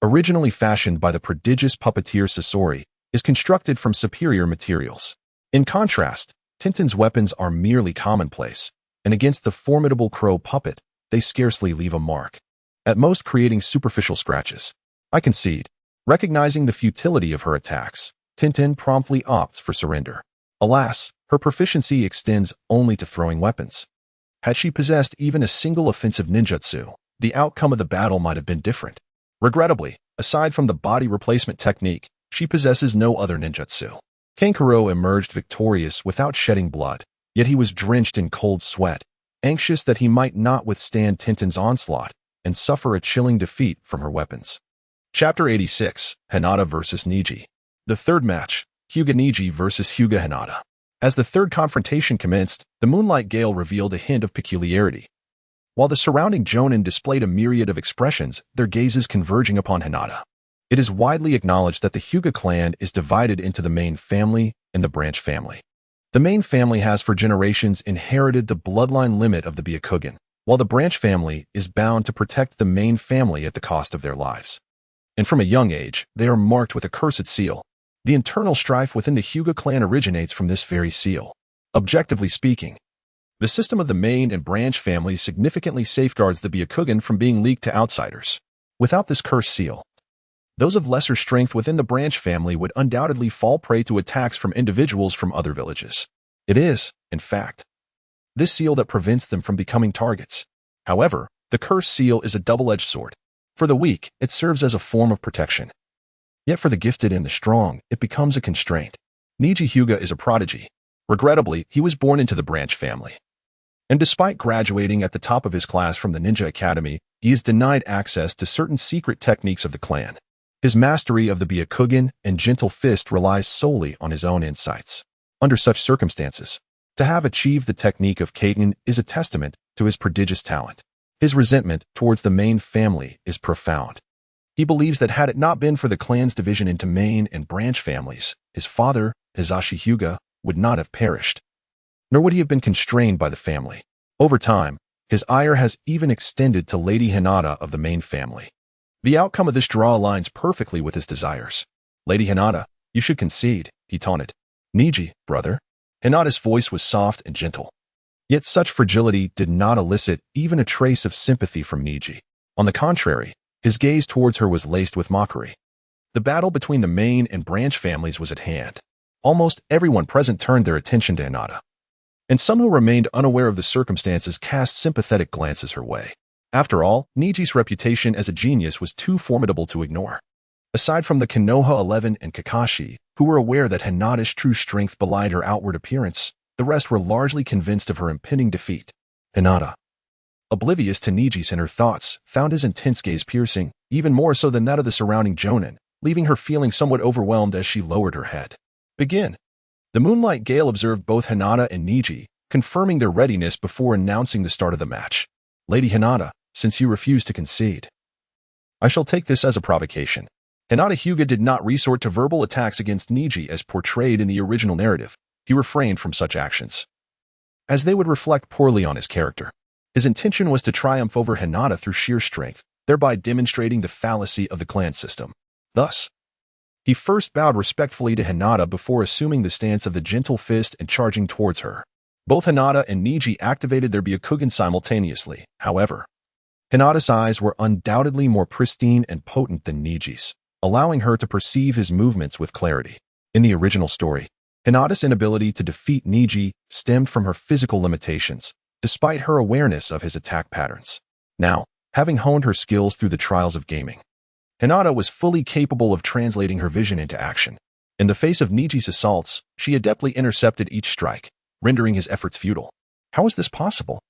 originally fashioned by the prodigious puppeteer Sasori, is constructed from superior materials. In contrast, Tintin's weapons are merely commonplace, and against the formidable crow puppet, they scarcely leave a mark, at most creating superficial scratches. I concede. Recognizing the futility of her attacks, Tintin promptly opts for surrender. Alas, her proficiency extends only to throwing weapons. Had she possessed even a single offensive ninjutsu, the outcome of the battle might have been different. Regrettably, aside from the body replacement technique, she possesses no other ninjutsu. Kankuro emerged victorious without shedding blood, yet he was drenched in cold sweat, anxious that he might not withstand Tintin's onslaught and suffer a chilling defeat from her weapons. Chapter 86, Hinata vs. Niji. The third match, Hyuga Niji vs. Hyuga Hinata. As the third confrontation commenced, the moonlight gale revealed a hint of peculiarity. While the surrounding jonin displayed a myriad of expressions, their gazes converging upon Hinata. It is widely acknowledged that the Hyuga clan is divided into the main family and the branch family. The main family has for generations inherited the bloodline limit of the Byakugan, while the branch family is bound to protect the main family at the cost of their lives. And from a young age, they are marked with a cursed seal. The internal strife within the Hyuga clan originates from this very seal. Objectively speaking, the system of the main and branch families significantly safeguards the Byakugan from being leaked to outsiders. Without this cursed seal, those of lesser strength within the branch family would undoubtedly fall prey to attacks from individuals from other villages. It is, in fact, this seal that prevents them from becoming targets. However, the cursed seal is a double-edged sword. For the weak, it serves as a form of protection. Yet for the gifted and the strong, it becomes a constraint. Niji Hyuga is a prodigy. Regrettably, he was born into the branch family. And despite graduating at the top of his class from the Ninja Academy, he is denied access to certain secret techniques of the clan. His mastery of the Byakugan and Gentle Fist relies solely on his own insights. Under such circumstances, to have achieved the technique of Kaiten is a testament to his prodigious talent. His resentment towards the main family is profound. He believes that had it not been for the clan's division into main and branch families, his father, Hisashi Hyuga, would not have perished, nor would he have been constrained by the family. Over time, his ire has even extended to Lady Hinata of the main family. The outcome of this draw aligns perfectly with his desires. Lady Hinata, you should concede, he taunted. Niji, brother. Hinata's voice was soft and gentle. Yet such fragility did not elicit even a trace of sympathy from Niji. On the contrary, his gaze towards her was laced with mockery. The battle between the main and branch families was at hand. Almost everyone present turned their attention to Hinata, and some who remained unaware of the circumstances cast sympathetic glances her way. After all, Niji's reputation as a genius was too formidable to ignore. Aside from the Konoha 11 and Kakashi, who were aware that Hinata's true strength belied her outward appearance, the rest were largely convinced of her impending defeat. Hinata, oblivious to Niji's inner thoughts, found his intense gaze piercing, even more so than that of the surrounding jonin, leaving her feeling somewhat overwhelmed as she lowered her head. Begin. The moonlight gale observed both Hinata and Niji, confirming their readiness before announcing the start of the match. Lady Hinata, since you refuse to concede, I shall take this as a provocation. Hinata Hyuga did not resort to verbal attacks against Niji as portrayed in the original narrative. He refrained from such actions, as they would reflect poorly on his character. His intention was to triumph over Hinata through sheer strength, thereby demonstrating the fallacy of the clan system. Thus, he first bowed respectfully to Hinata before assuming the stance of the gentle fist and charging towards her. Both Hinata and Niji activated their Byakugan simultaneously. However, Hinata's eyes were undoubtedly more pristine and potent than Niji's, allowing her to perceive his movements with clarity. In the original story, Hinata's inability to defeat Niji stemmed from her physical limitations, despite her awareness of his attack patterns. Now, having honed her skills through the trials of gaming, Hinata was fully capable of translating her vision into action. In the face of Niji's assaults, she adeptly intercepted each strike, rendering his efforts futile. How is this possible?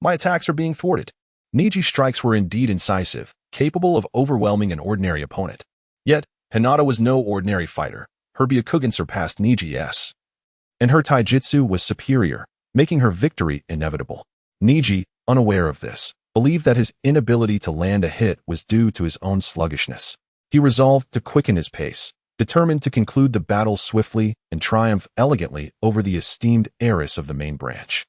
My attacks are being thwarted. Niji's strikes were indeed incisive, capable of overwhelming an ordinary opponent. Yet, Hinata was no ordinary fighter. Her Byakugan surpassed Niji's, and her taijutsu was superior, making her victory inevitable. Niji, unaware of this, believed that his inability to land a hit was due to his own sluggishness. He resolved to quicken his pace, determined to conclude the battle swiftly and triumph elegantly over the esteemed heiress of the main branch.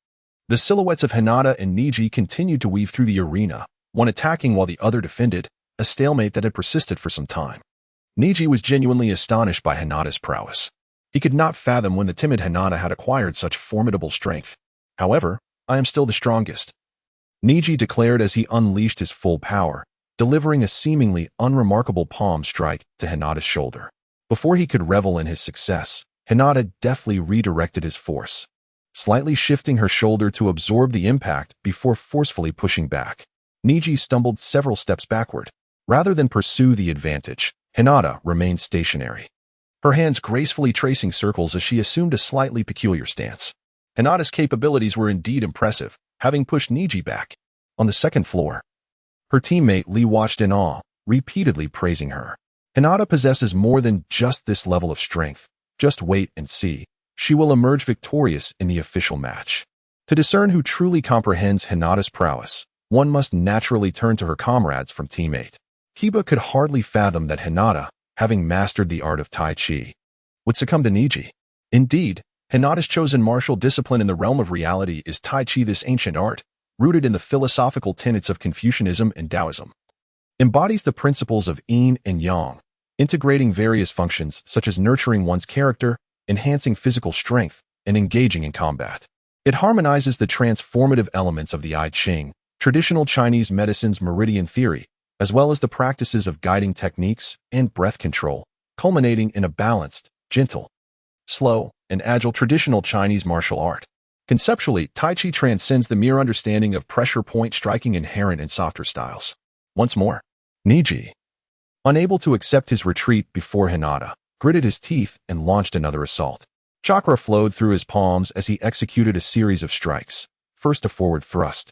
The silhouettes of Hinata and Niji continued to weave through the arena, one attacking while the other defended, a stalemate that had persisted for some time. Niji was genuinely astonished by Hinata's prowess. He could not fathom when the timid Hinata had acquired such formidable strength. However, I am still the strongest, Niji declared as he unleashed his full power, delivering a seemingly unremarkable palm strike to Hinata's shoulder. Before he could revel in his success, Hinata deftly redirected his force, slightly shifting her shoulder to absorb the impact before forcefully pushing back. Niji stumbled several steps backward. Rather than pursue the advantage, Hinata remained stationary, her hands gracefully tracing circles as she assumed a slightly peculiar stance. Hinata's capabilities were indeed impressive, having pushed Niji back. On the second floor, her teammate Lee watched in awe, repeatedly praising her. Hinata possesses more than just this level of strength. Just wait and see. She will emerge victorious in the official match. To discern who truly comprehends Hinata's prowess, one must naturally turn to her comrades from Team 8. Kiba could hardly fathom that Hinata, having mastered the art of Tai Chi, would succumb to Niji. Indeed, Hinata's chosen martial discipline in the realm of reality is Tai Chi. This ancient art, rooted in the philosophical tenets of Confucianism and Taoism, embodies the principles of yin and yang, integrating various functions such as nurturing one's character, enhancing physical strength, and engaging in combat. It harmonizes the transformative elements of the I Ching, traditional Chinese medicine's meridian theory, as well as the practices of guiding techniques and breath control, culminating in a balanced, gentle, slow, and agile traditional Chinese martial art. Conceptually, Tai Chi transcends the mere understanding of pressure point striking inherent in softer styles. Once more, Niji, unable to accept his retreat before Hinata, gritted his teeth and launched another assault. Chakra flowed through his palms as he executed a series of strikes, first a forward thrust,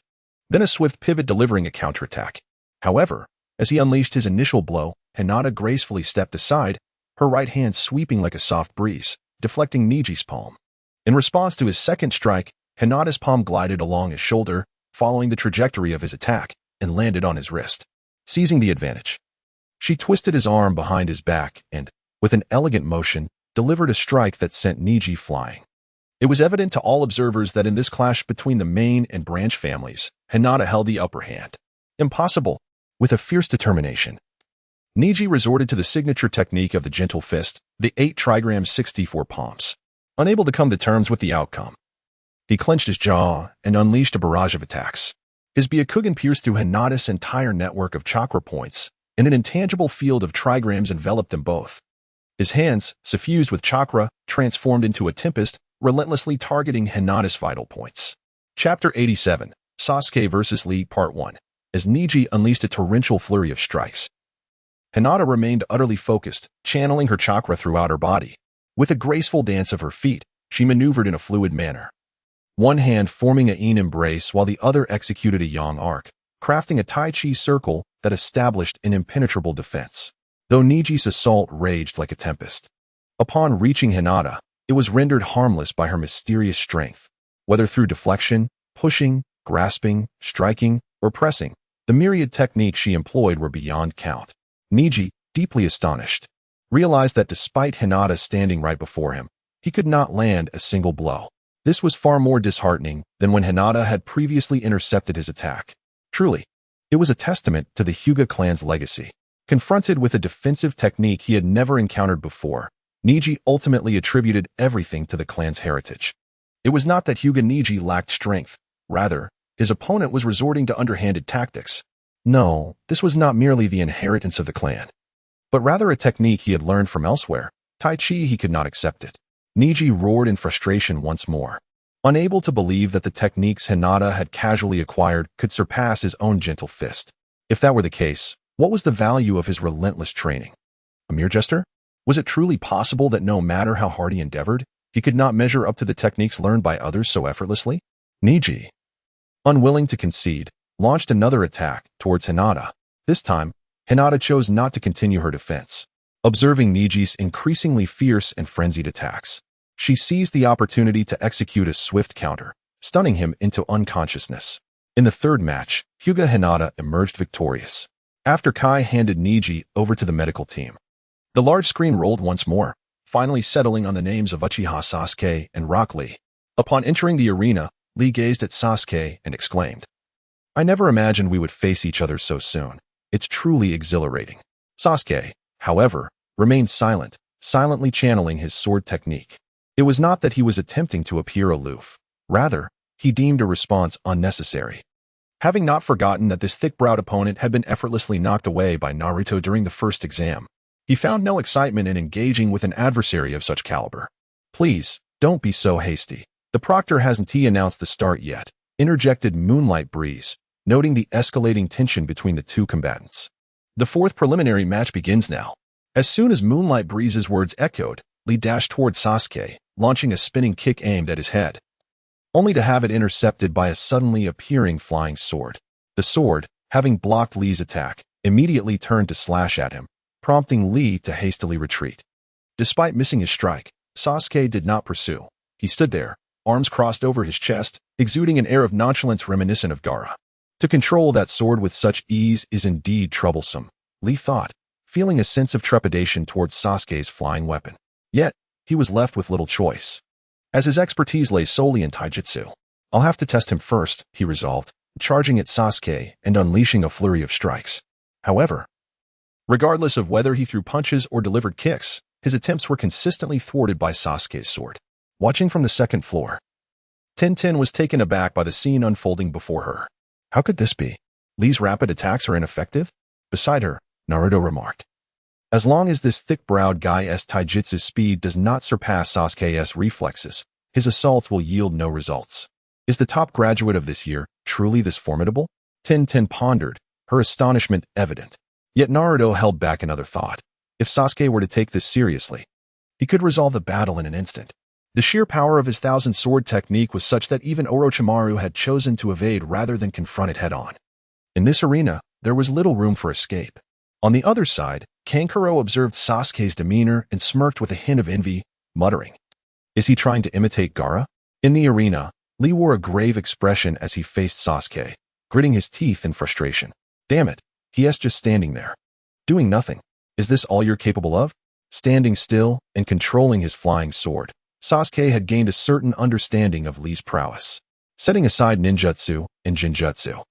then a swift pivot delivering a counterattack. However, as he unleashed his initial blow, Hinata gracefully stepped aside, her right hand sweeping like a soft breeze, deflecting Niji's palm. In response to his second strike, Hinata's palm glided along his shoulder, following the trajectory of his attack, and landed on his wrist. Seizing the advantage, she twisted his arm behind his back and, with an elegant motion, delivered a strike that sent Niji flying. It was evident to all observers that in this clash between the main and branch families, Hinata held the upper hand. Impossible! With a fierce determination, Niji resorted to the signature technique of the gentle fist, the 8 trigram 64 palms. Unable to come to terms with the outcome, He clenched his jaw and unleashed a barrage of attacks. His Byakugan pierced through Hinata's entire network of chakra points, and an intangible field of trigrams enveloped them both. His hands, suffused with chakra, transformed into a tempest, relentlessly targeting Hinata's vital points. Chapter 87, Sasuke vs. Lee Part 1. As Niji unleashed a torrential flurry of strikes, Hinata remained utterly focused, channeling her chakra throughout her body. With a graceful dance of her feet, she maneuvered in a fluid manner. One hand forming a yin embrace while the other executed a yang arc, crafting a Tai Chi circle that established an impenetrable defense. Though Niji's assault raged like a tempest, upon reaching Hinata, it was rendered harmless by her mysterious strength. Whether through deflection, pushing, grasping, striking, or pressing, the myriad techniques she employed were beyond count. Niji, deeply astonished, realized that despite Hinata standing right before him, he could not land a single blow. This was far more disheartening than when Hinata had previously intercepted his attack. Truly, it was a testament to the Hyuga clan's legacy. Confronted with a defensive technique he had never encountered before, Niji ultimately attributed everything to the clan's heritage. It was not that Hyuga Niji lacked strength. Rather, his opponent was resorting to underhanded tactics. No, this was not merely the inheritance of the clan, but rather a technique he had learned from elsewhere. Tai Chi, he could not accept it. Niji roared in frustration once more, unable to believe that the techniques Hinata had casually acquired could surpass his own gentle fist. If that were the case, what was the value of his relentless training? A mere gesture? Was it truly possible that no matter how hard he endeavored, he could not measure up to the techniques learned by others so effortlessly? Niji, unwilling to concede, launched another attack towards Hinata. This time, Hinata chose not to continue her defense. Observing Niji's increasingly fierce and frenzied attacks, she seized the opportunity to execute a swift counter, stunning him into unconsciousness. In the third match, Hyuga Hinata emerged victorious, after Kai handed Niji over to the medical team. The large screen rolled once more, finally settling on the names of Uchiha Sasuke and Rock Lee. Upon entering the arena, Lee gazed at Sasuke and exclaimed, "I never imagined we would face each other so soon. It's truly exhilarating." Sasuke, however, remained silent, silently channeling his sword technique. It was not that he was attempting to appear aloof. Rather, he deemed a response unnecessary. Having not forgotten that this thick-browed opponent had been effortlessly knocked away by Naruto during the first exam, he found no excitement in engaging with an adversary of such caliber. "Please, don't be so hasty. The proctor hasn't announced the start yet," interjected Moonlight Breeze, noting the escalating tension between the two combatants. "The fourth preliminary match begins now." As soon as Moonlight Breeze's words echoed, Lee dashed toward Sasuke, launching a spinning kick aimed at his head, only to have it intercepted by a suddenly appearing flying sword. The sword, having blocked Lee's attack, immediately turned to slash at him, prompting Lee to hastily retreat. Despite missing his strike, Sasuke did not pursue. He stood there, arms crossed over his chest, exuding an air of nonchalance reminiscent of Gaara. To control that sword with such ease is indeed troublesome, Lee thought, feeling a sense of trepidation towards Sasuke's flying weapon. Yet, he was left with little choice, as his expertise lay solely in taijutsu. "I'll have to test him first," he resolved, charging at Sasuke and unleashing a flurry of strikes. However, regardless of whether he threw punches or delivered kicks, his attempts were consistently thwarted by Sasuke's sword. Watching from the second floor, Tenten was taken aback by the scene unfolding before her. How could this be? Lee's rapid attacks are ineffective? Beside her, Naruto remarked, "As long as this thick-browed guy's taijutsu speed does not surpass Sasuke's reflexes, his assaults will yield no results. Is the top graduate of this year truly this formidable?" Tenten pondered, her astonishment evident. Yet Naruto held back another thought. If Sasuke were to take this seriously, he could resolve the battle in an instant. The sheer power of his thousand-sword technique was such that even Orochimaru had chosen to evade rather than confront it head-on. In this arena, there was little room for escape. On the other side, Kankuro observed Sasuke's demeanor and smirked with a hint of envy, muttering, "Is he trying to imitate Gaara?" In the arena, Lee wore a grave expression as he faced Sasuke, gritting his teeth in frustration. "Damn it, he's just standing there, doing nothing. Is this all you're capable of?" Standing still and controlling his flying sword, Sasuke had gained a certain understanding of Lee's prowess. Setting aside ninjutsu and jinjutsu,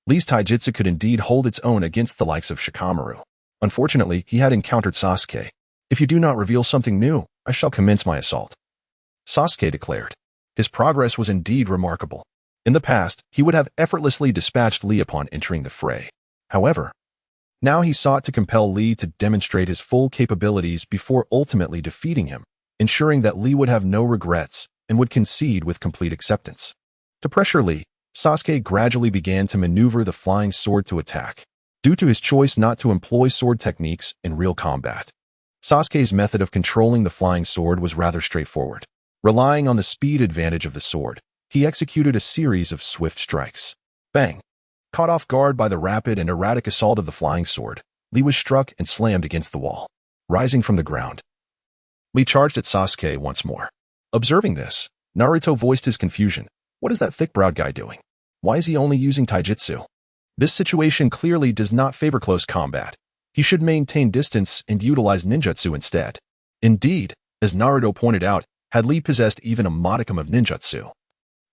Lee's taijutsu could indeed hold its own against the likes of Shikamaru. Unfortunately, he had encountered Sasuke. "If you do not reveal something new, I shall commence my assault," Sasuke declared. His progress was indeed remarkable. In the past, he would have effortlessly dispatched Li upon entering the fray. However, now he sought to compel Li to demonstrate his full capabilities before ultimately defeating him, ensuring that Li would have no regrets and would concede with complete acceptance. To pressure Li, Sasuke gradually began to maneuver the flying sword to attack, due to his choice not to employ sword techniques in real combat. Sasuke's method of controlling the flying sword was rather straightforward. Relying on the speed advantage of the sword, he executed a series of swift strikes. Bang! Caught off guard by the rapid and erratic assault of the flying sword, Li was struck and slammed against the wall. Rising from the ground, Li charged at Sasuke once more. Observing this, Naruto voiced his confusion. What is that thick-browed guy doing? Why is he only using taijutsu? This situation clearly does not favor close combat. He should maintain distance and utilize ninjutsu instead. Indeed, as Naruto pointed out, had Li possessed even a modicum of ninjutsu,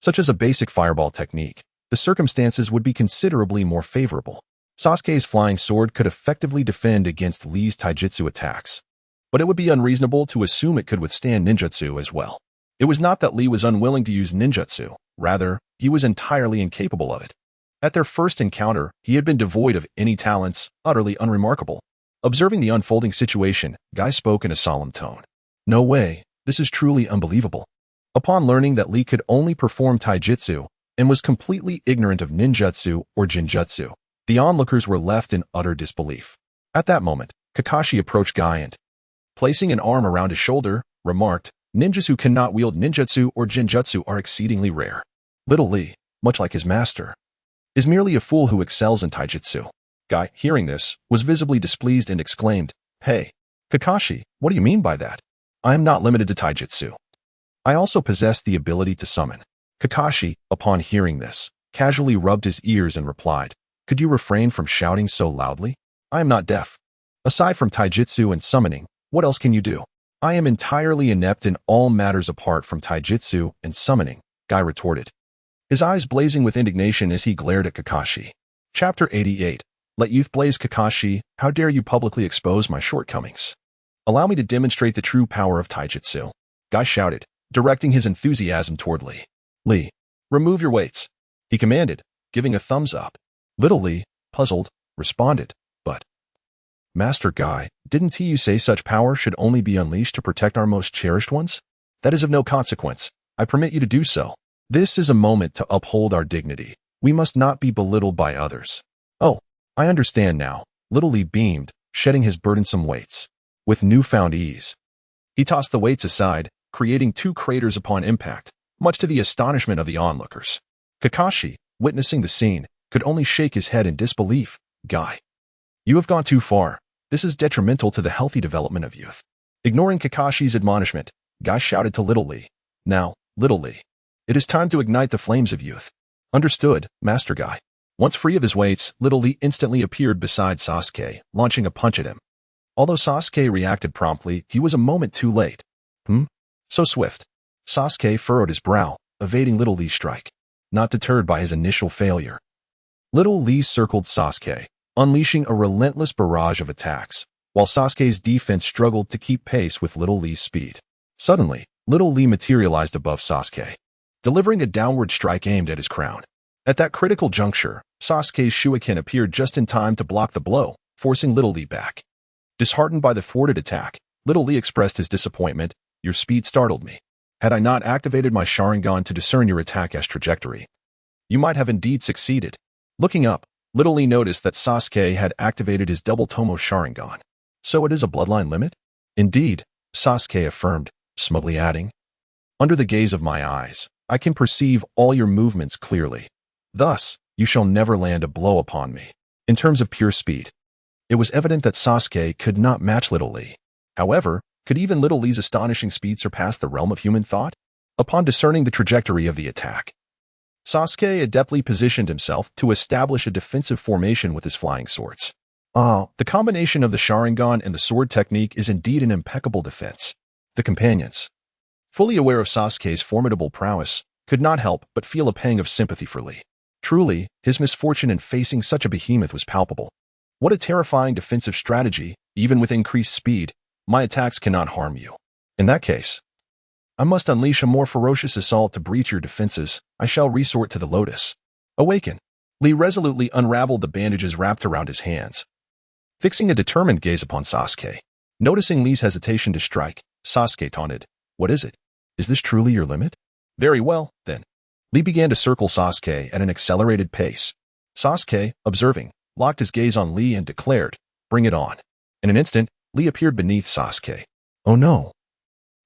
such as a basic fireball technique, the circumstances would be considerably more favorable. Sasuke's flying sword could effectively defend against Li's taijutsu attacks, but it would be unreasonable to assume it could withstand ninjutsu as well. It was not that Li was unwilling to use ninjutsu, rather, he was entirely incapable of it. At their first encounter, he had been devoid of any talents, utterly unremarkable. Observing the unfolding situation, Guy spoke in a solemn tone. No way, this is truly unbelievable. Upon learning that Li could only perform taijutsu and was completely ignorant of ninjutsu or jinjutsu, the onlookers were left in utter disbelief. At that moment, Kakashi approached Guy and, placing an arm around his shoulder, remarked, "Ninjas who cannot wield ninjutsu or jinjutsu are exceedingly rare. Little Li, much like his master, is merely a fool who excels in taijutsu." Guy, hearing this, was visibly displeased and exclaimed, "Hey, Kakashi, what do you mean by that? I am not limited to taijutsu. I also possess the ability to summon." Kakashi, upon hearing this, casually rubbed his ears and replied, "Could you refrain from shouting so loudly? I am not deaf. Aside from taijutsu and summoning, what else can you do?" "I am entirely inept in all matters apart from taijutsu and summoning," Guy retorted, his eyes blazing with indignation as he glared at Kakashi. Chapter 88. Let youth blaze. Kakashi, how dare you publicly expose my shortcomings? Allow me to demonstrate the true power of taijutsu, Guy shouted, directing his enthusiasm toward Li. "Li, remove your weights," he commanded, giving a thumbs up. Little Li, puzzled, responded, "But, Master Guy, didn't you say such power should only be unleashed to protect our most cherished ones? That is of no consequence. I permit you to do so. This is a moment to uphold our dignity. We must not be belittled by others." "Oh, I understand now." Little Li beamed, shedding his burdensome weights. With newfound ease, he tossed the weights aside, creating 2 craters upon impact, much to the astonishment of the onlookers. Kakashi, witnessing the scene, could only shake his head in disbelief. "Guy, you have gone too far. This is detrimental to the healthy development of youth." Ignoring Kakashi's admonishment, Guy shouted to Little Li, "Now, Little Li, it is time to ignite the flames of youth." "Understood, Master Guy." Once free of his weights, Little Li instantly appeared beside Sasuke, launching a punch at him. Although Sasuke reacted promptly, he was a moment too late. So swift. Sasuke furrowed his brow, evading Little Li's strike. Not deterred by his initial failure, Little Li circled Sasuke, unleashing a relentless barrage of attacks, while Sasuke's defense struggled to keep pace with Little Li's speed. Suddenly, Little Li materialized above Sasuke, delivering a downward strike aimed at his crown. At that critical juncture, Sasuke's shuriken appeared just in time to block the blow, forcing Little Li back. Disheartened by the thwarted attack, Little Li expressed his disappointment. "Your speed startled me. Had I not activated my Sharingan to discern your attack's trajectory, you might have indeed succeeded." Looking up, Little Li noticed that Sasuke had activated his double Tomo Sharingan. "So it is a bloodline limit?" "Indeed," Sasuke affirmed, smugly adding, "Under the gaze of my eyes, I can perceive all your movements clearly. Thus, you shall never land a blow upon me." In terms of pure speed, it was evident that Sasuke could not match Little Li. However, could even Little Li's astonishing speed surpass the realm of human thought? Upon discerning the trajectory of the attack, Sasuke adeptly positioned himself to establish a defensive formation with his flying swords. The combination of the Sharingan and the sword technique is indeed an impeccable defense. The companions, fully aware of Sasuke's formidable prowess, could not help but feel a pang of sympathy for Li. Truly, his misfortune in facing such a behemoth was palpable. What a terrifying defensive strategy. Even with increased speed, my attacks cannot harm you. In that case, I must unleash a more ferocious assault to breach your defenses. I shall resort to the lotus. Awaken. Lee resolutely unraveled the bandages wrapped around his hands, fixing a determined gaze upon Sasuke. Noticing Lee's hesitation to strike, Sasuke taunted, "What is it? Is this truly your limit?" "Very well, then." Lee began to circle Sasuke at an accelerated pace. Sasuke, observing, locked his gaze on Lee and declared, "Bring it on." In an instant, Lee appeared beneath Sasuke. "Oh no."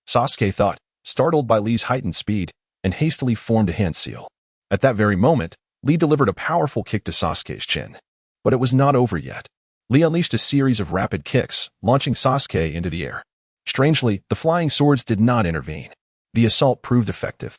Sasuke thought, startled by Lee's heightened speed, and hastily formed a hand seal. At that very moment, Lee delivered a powerful kick to Sasuke's chin. But it was not over yet. Lee unleashed a series of rapid kicks, launching Sasuke into the air. Strangely, the flying swords did not intervene. The assault proved effective.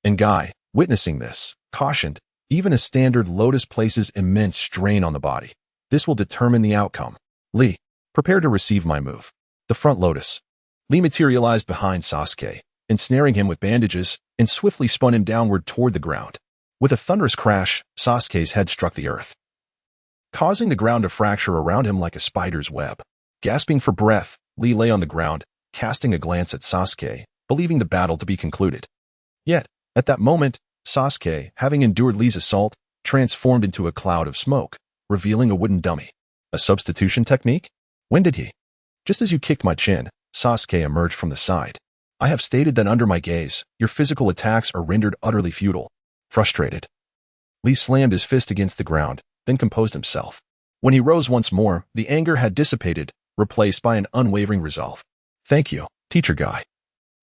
And Guy, witnessing this, cautioned, "Even a standard lotus places immense strain on the body. This will determine the outcome. Lee, prepare to receive my move." The front lotus. Lee materialized behind Sasuke, ensnaring him with bandages, and swiftly spun him downward toward the ground. With a thunderous crash, Sasuke's head struck the earth, causing the ground to fracture around him like a spider's web. Gasping for breath, Lee lay on the ground, casting a glance at Sasuke, believing the battle to be concluded. Yet, at that moment, Sasuke, having endured Lee's assault, transformed into a cloud of smoke, revealing a wooden dummy. A substitution technique? When did he? Just as you kicked my chin, Sasuke emerged from the side. I have stated that under my gaze, your physical attacks are rendered utterly futile. Frustrated, Lee slammed his fist against the ground, then composed himself. When he rose once more, the anger had dissipated, replaced by an unwavering resolve. "Thank you, Teacher Guy.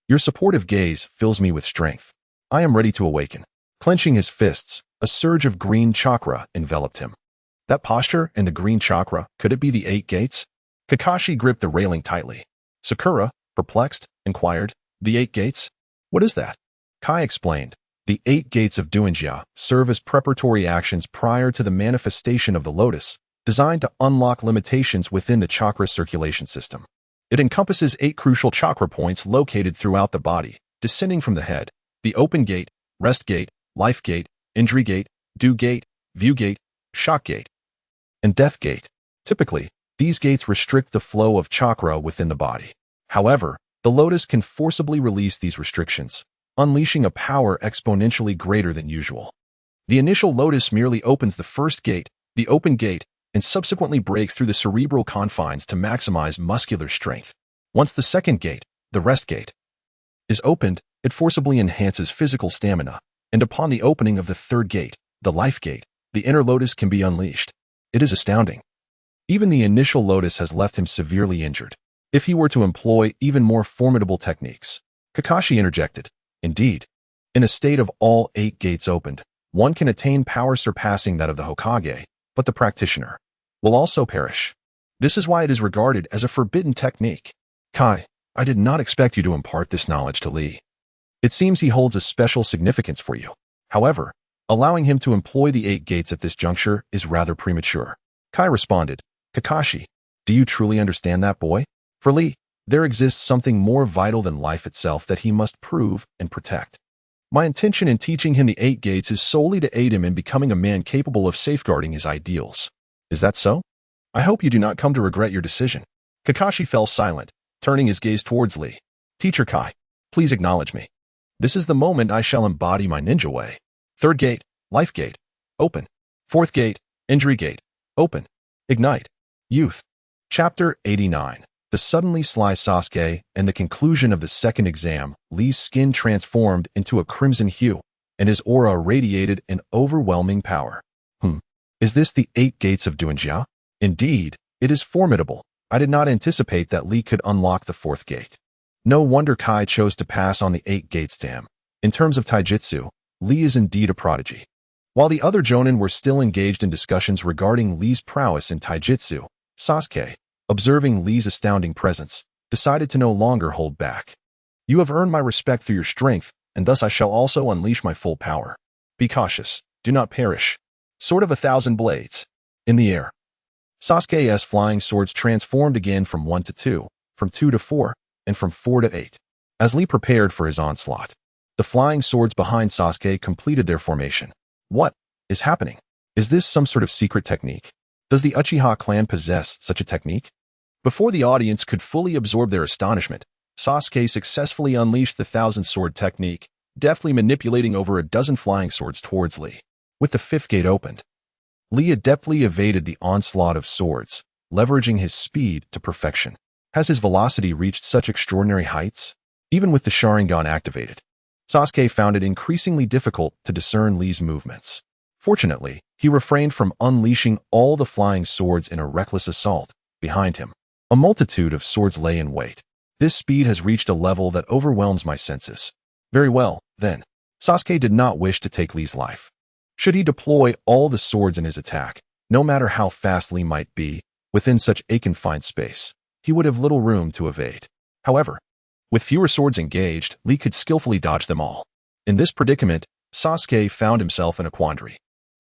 Your supportive gaze fills me with strength. I am ready to awaken." Clenching his fists, a surge of green chakra enveloped him. That posture and the green chakra, could it be the 8 gates? Kakashi gripped the railing tightly. Sakura, perplexed, inquired, "The 8 gates? What is that?" Kai explained, "The 8 gates of Duinjia serve as preparatory actions prior to the manifestation of the lotus, designed to unlock limitations within the chakra circulation system. It encompasses 8 crucial chakra points located throughout the body, descending from the head: the open gate, rest gate, life gate, injury gate, do gate, view gate, shock gate, and death gate. Typically, these gates restrict the flow of chakra within the body. However, the lotus can forcibly release these restrictions, unleashing a power exponentially greater than usual. The initial lotus merely opens the first gate, the open gate, and subsequently breaks through the cerebral confines to maximize muscular strength. Once the second gate, the rest gate, is opened, it forcibly enhances physical stamina, and upon the opening of the third gate, the life gate, the inner lotus can be unleashed. It is astounding. Even the initial lotus has left him severely injured. If he were to employ even more formidable techniques." Kakashi interjected, "Indeed, in a state of all 8 gates opened, one can attain power surpassing that of the Hokage, but the practitioner will also perish. This is why it is regarded as a forbidden technique." "Kai, I did not expect you to impart this knowledge to Lee. It seems he holds a special significance for you. However, allowing him to employ the 8 gates at this juncture is rather premature." Kai responded, "Kakashi, do you truly understand that, boy? For Lee, there exists something more vital than life itself that he must prove and protect. My intention in teaching him the 8 gates is solely to aid him in becoming a man capable of safeguarding his ideals. Is that so? I hope you do not come to regret your decision." Kakashi fell silent, turning his gaze towards Lee. "Teacher Kai, please acknowledge me. This is the moment I shall embody my ninja way. Third gate, life gate, open. Fourth gate, injury gate, open. Ignite. Youth." Chapter 89. The suddenly sly Sasuke and the conclusion of the second exam. Lee's skin transformed into a crimson hue, and his aura radiated an overwhelming power. Is this the 8 gates of Duinjia? Indeed, it is formidable. I did not anticipate that Lee could unlock the 4th gate. No wonder Kai chose to pass on the 8 gates to him. In terms of taijutsu, Lee is indeed a prodigy. While the other Jonin were still engaged in discussions regarding Lee's prowess in taijutsu, Sasuke, observing Lee's astounding presence, decided to no longer hold back. "You have earned my respect through your strength, and thus I shall also unleash my full power. Be cautious, do not perish." Sword of 1,000 blades. In the air, Sasuke's flying swords transformed again from 1 to 2, from 2 to 4, and from 4 to 8. As Lee prepared for his onslaught, the flying swords behind Sasuke completed their formation. What is happening? Is this some sort of secret technique? Does the Uchiha clan possess such a technique? Before the audience could fully absorb their astonishment, Sasuke successfully unleashed the Thousand Sword technique, deftly manipulating over a dozen flying swords towards Lee. With the fifth gate opened, Lee adeptly evaded the onslaught of swords, leveraging his speed to perfection. Has his velocity reached such extraordinary heights? Even with the Sharingan activated, Sasuke found it increasingly difficult to discern Lee's movements. Fortunately, he refrained from unleashing all the flying swords in a reckless assault behind him. A multitude of swords lay in wait. This speed has reached a level that overwhelms my senses. Very well, then. Sasuke did not wish to take Lee's life. Should he deploy all the swords in his attack, no matter how fast Lee might be, within such a confined space, he would have little room to evade. However, with fewer swords engaged, Lee could skillfully dodge them all. In this predicament, Sasuke found himself in a quandary.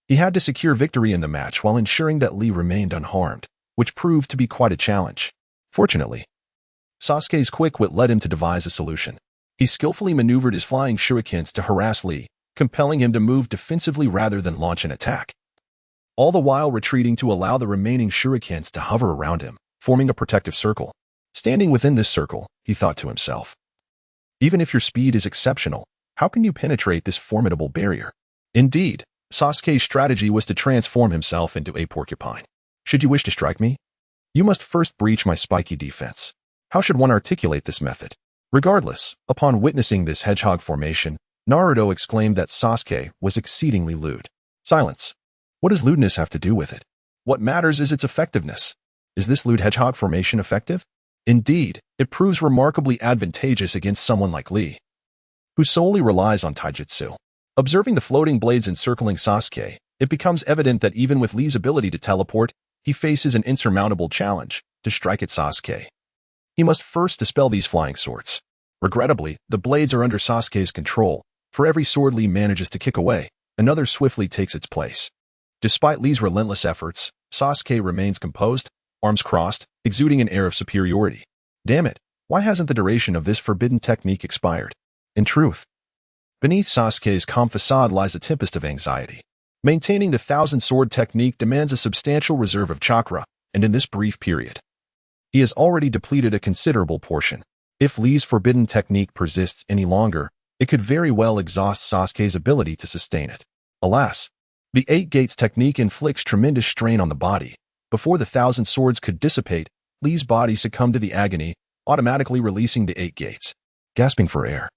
He had to secure victory in the match while ensuring that Lee remained unharmed, which proved to be quite a challenge. Fortunately, Sasuke's quick wit led him to devise a solution. He skillfully maneuvered his flying shurikens to harass Lee, compelling him to move defensively rather than launch an attack, all the while retreating to allow the remaining shurikens to hover around him, forming a protective circle. Standing within this circle, he thought to himself, even if your speed is exceptional, how can you penetrate this formidable barrier? Indeed, Sasuke's strategy was to transform himself into a porcupine. Should you wish to strike me, you must first breach my spiky defense. How should one articulate this method? Regardless, upon witnessing this hedgehog formation, Naruto exclaimed that Sasuke was exceedingly lewd. Silence. What does lewdness have to do with it? What matters is its effectiveness. Is this lewd hedgehog formation effective? Indeed, it proves remarkably advantageous against someone like Lee, who solely relies on taijutsu. Observing the floating blades encircling Sasuke, it becomes evident that even with Lee's ability to teleport, he faces an insurmountable challenge to strike at Sasuke. He must first dispel these flying swords. Regrettably, the blades are under Sasuke's control. For every sword Lee manages to kick away, another swiftly takes its place. Despite Lee's relentless efforts, Sasuke remains composed, arms crossed, exuding an air of superiority. Damn it, why hasn't the duration of this forbidden technique expired? In truth, beneath Sasuke's calm facade lies a tempest of anxiety. Maintaining the Thousand Sword technique demands a substantial reserve of chakra, and in this brief period, he has already depleted a considerable portion. If Lee's forbidden technique persists any longer, it could very well exhaust Sasuke's ability to sustain it. Alas, the Eight Gates technique inflicts tremendous strain on the body. Before the Thousand Swords could dissipate, Lee's body succumbed to the agony, automatically releasing the Eight Gates. Gasping for air,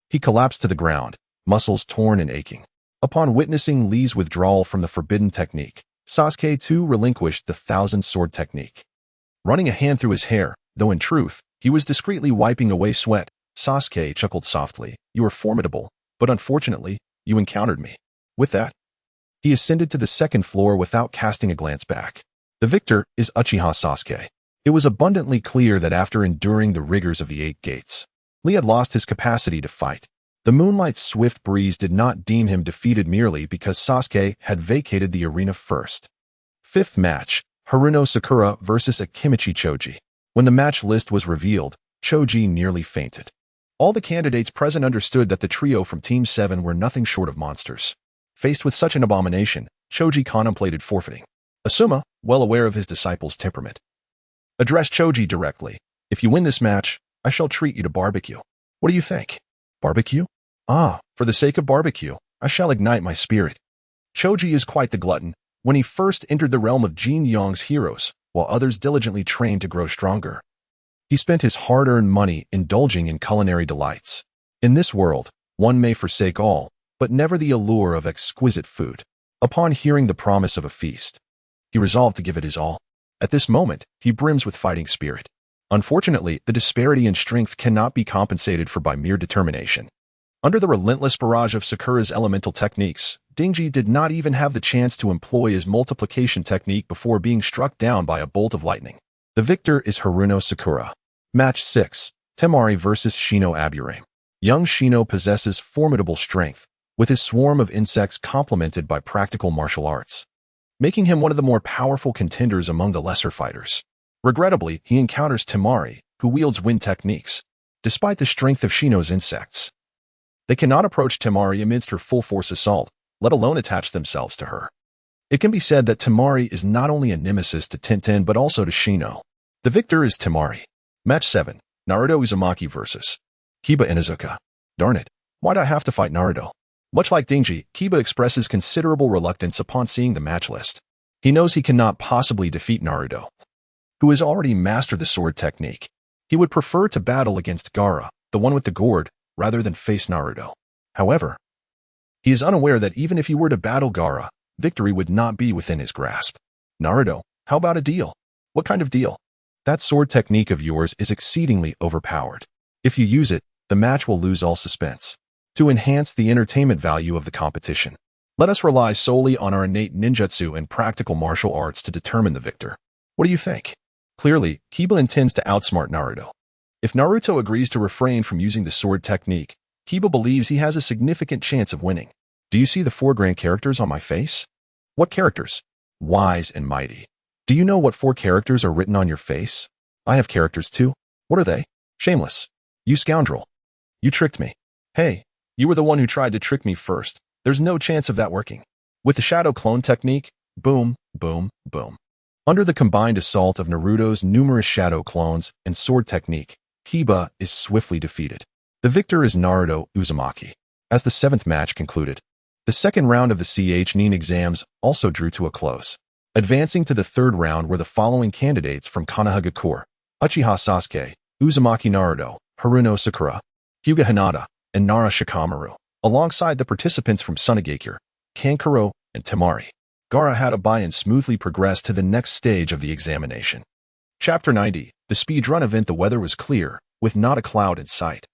he collapsed to the ground, muscles torn and aching. Upon witnessing Lee's withdrawal from the forbidden technique, Sasuke too relinquished the Thousand Sword technique. Running a hand through his hair, though in truth, he was discreetly wiping away sweat, Sasuke chuckled softly. You are formidable, but unfortunately, you encountered me. With that, he ascended to the second floor without casting a glance back. The victor is Uchiha Sasuke. It was abundantly clear that after enduring the rigors of the Eight Gates, Lee had lost his capacity to fight. The moonlight's swift breeze did not deem him defeated merely because Sasuke had vacated the arena first. Fifth match, Haruno Sakura versus Akimichi Choji. When the match list was revealed, Choji nearly fainted. All the candidates present understood that the trio from Team 7 were nothing short of monsters. Faced with such an abomination, Choji contemplated forfeiting. Asuma, well aware of his disciple's temperament, addressed Choji directly. If you win this match, I shall treat you to barbecue. What do you think? Barbecue? Ah, for the sake of barbecue, I shall ignite my spirit. Choji is quite the glutton. When he first entered the realm of Jin Yong's heroes, while others diligently trained to grow stronger, he spent his hard-earned money indulging in culinary delights. In this world, one may forsake all, but never the allure of exquisite food. Upon hearing the promise of a feast, he resolved to give it his all. At this moment, he brims with fighting spirit. Unfortunately, the disparity in strength cannot be compensated for by mere determination. Under the relentless barrage of Sakura's elemental techniques, Dingji did not even have the chance to employ his multiplication technique before being struck down by a bolt of lightning. The victor is Haruno Sakura. Match 6, Temari vs Shino Aburame. Young Shino possesses formidable strength, with his swarm of insects complemented by practical martial arts, making him one of the more powerful contenders among the lesser fighters. Regrettably, he encounters Temari, who wields wind techniques. Despite the strength of Shino's insects, they cannot approach Temari amidst her full-force assault, let alone attach themselves to her. It can be said that Temari is not only a nemesis to Tenten but also to Shino. The victor is Temari. Match 7, Naruto Uzumaki vs. Kiba Inuzuka. Darn it, why'd I have to fight Naruto? Much like Dingji, Kiba expresses considerable reluctance upon seeing the match list. He knows he cannot possibly defeat Naruto, who has already mastered the sword technique. He would prefer to battle against Gaara, the one with the gourd, rather than face Naruto. However, he is unaware that even if he were to battle Gaara, victory would not be within his grasp. Naruto, how about a deal? What kind of deal? That sword technique of yours is exceedingly overpowered. If you use it, the match will lose all suspense. To enhance the entertainment value of the competition, let us rely solely on our innate ninjutsu and practical martial arts to determine the victor. What do you think? Clearly, Kiba intends to outsmart Naruto. If Naruto agrees to refrain from using the sword technique, Kiba believes he has a significant chance of winning. Do you see the 4 grand characters on my face? What characters? Wise and mighty. Do you know what 4 characters are written on your face? I have characters too. What are they? Shameless. You scoundrel. You tricked me. Hey, you were the one who tried to trick me first. There's no chance of that working. With the shadow clone technique, boom, boom, boom. Under the combined assault of Naruto's numerous shadow clones and sword technique, Kiba is swiftly defeated. The victor is Naruto Uzumaki. As the 7th match concluded, the 2nd round of the Nin exams also drew to a close. Advancing to the 3rd round were the following candidates from Konohagakure: Uchiha Sasuke, Uzumaki Naruto, Haruno Sakura, Hyuga Hinata, and Nara Shikamaru, alongside the participants from Sunagakure, Kankuro, and Temari. Gaara Hatabai and smoothly progressed to the next stage of the examination. Chapter 90, the speedrun event. The weather was clear, with not a cloud in sight.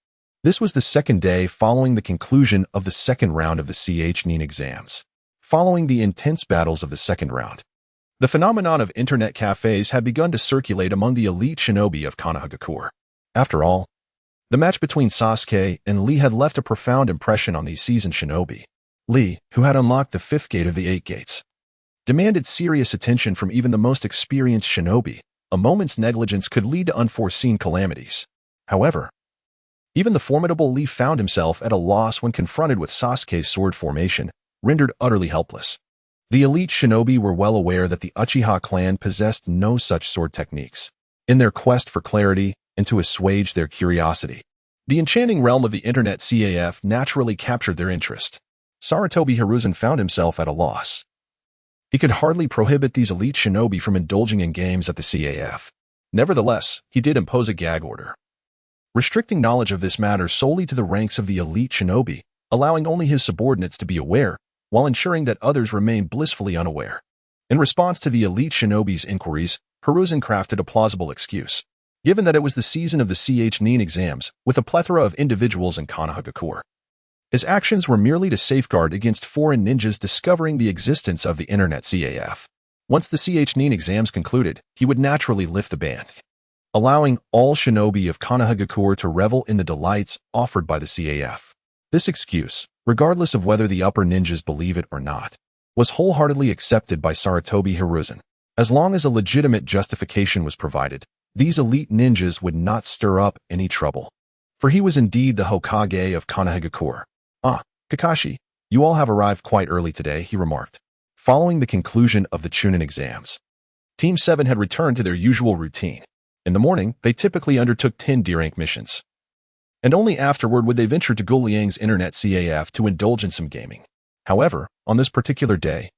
This was the 2nd day following the conclusion of the 2nd round of the Nin exams. Following the intense battles of the 2nd round, the phenomenon of internet cafes had begun to circulate among the elite shinobi of Konohagakure. After all, the match between Sasuke and Lee had left a profound impression on these seasoned shinobi. Lee, who had unlocked the 5th gate of the 8 gates, demanded serious attention from even the most experienced shinobi. A moment's negligence could lead to unforeseen calamities. However, even the formidable Lee found himself at a loss when confronted with Sasuke's sword formation, rendered utterly helpless. The elite shinobi were well aware that the Uchiha clan possessed no such sword techniques. In their quest for clarity and to assuage their curiosity, the enchanting realm of the internet CAF naturally captured their interest. Sarutobi Hiruzen found himself at a loss. He could hardly prohibit these elite shinobi from indulging in games at the CAF. Nevertheless, he did impose a gag order, restricting knowledge of this matter solely to the ranks of the elite shinobi, allowing only his subordinates to be aware, while ensuring that others remain blissfully unaware. In response to the elite shinobi's inquiries, Hiruzen crafted a plausible excuse. Given that it was the season of the Nin exams, with a plethora of individuals in Konohagakure, his actions were merely to safeguard against foreign ninjas discovering the existence of the internet CAF. Once the Nin exams concluded, he would naturally lift the ban, allowing all shinobi of Konohagakure to revel in the delights offered by the CAF. This excuse, regardless of whether the upper ninjas believe it or not, was wholeheartedly accepted by Sarutobi Hiruzen. As long as a legitimate justification was provided, these elite ninjas would not stir up any trouble. For he was indeed the Hokage of Konohagakure. "Ah, Kakashi, you all have arrived quite early today," he remarked. Following the conclusion of the Chunin exams, Team 7 had returned to their usual routine. In the morning, they typically undertook 10 D-rank missions, and only afterward would they venture to Guoliang's internet CAF to indulge in some gaming. However, on this particular day,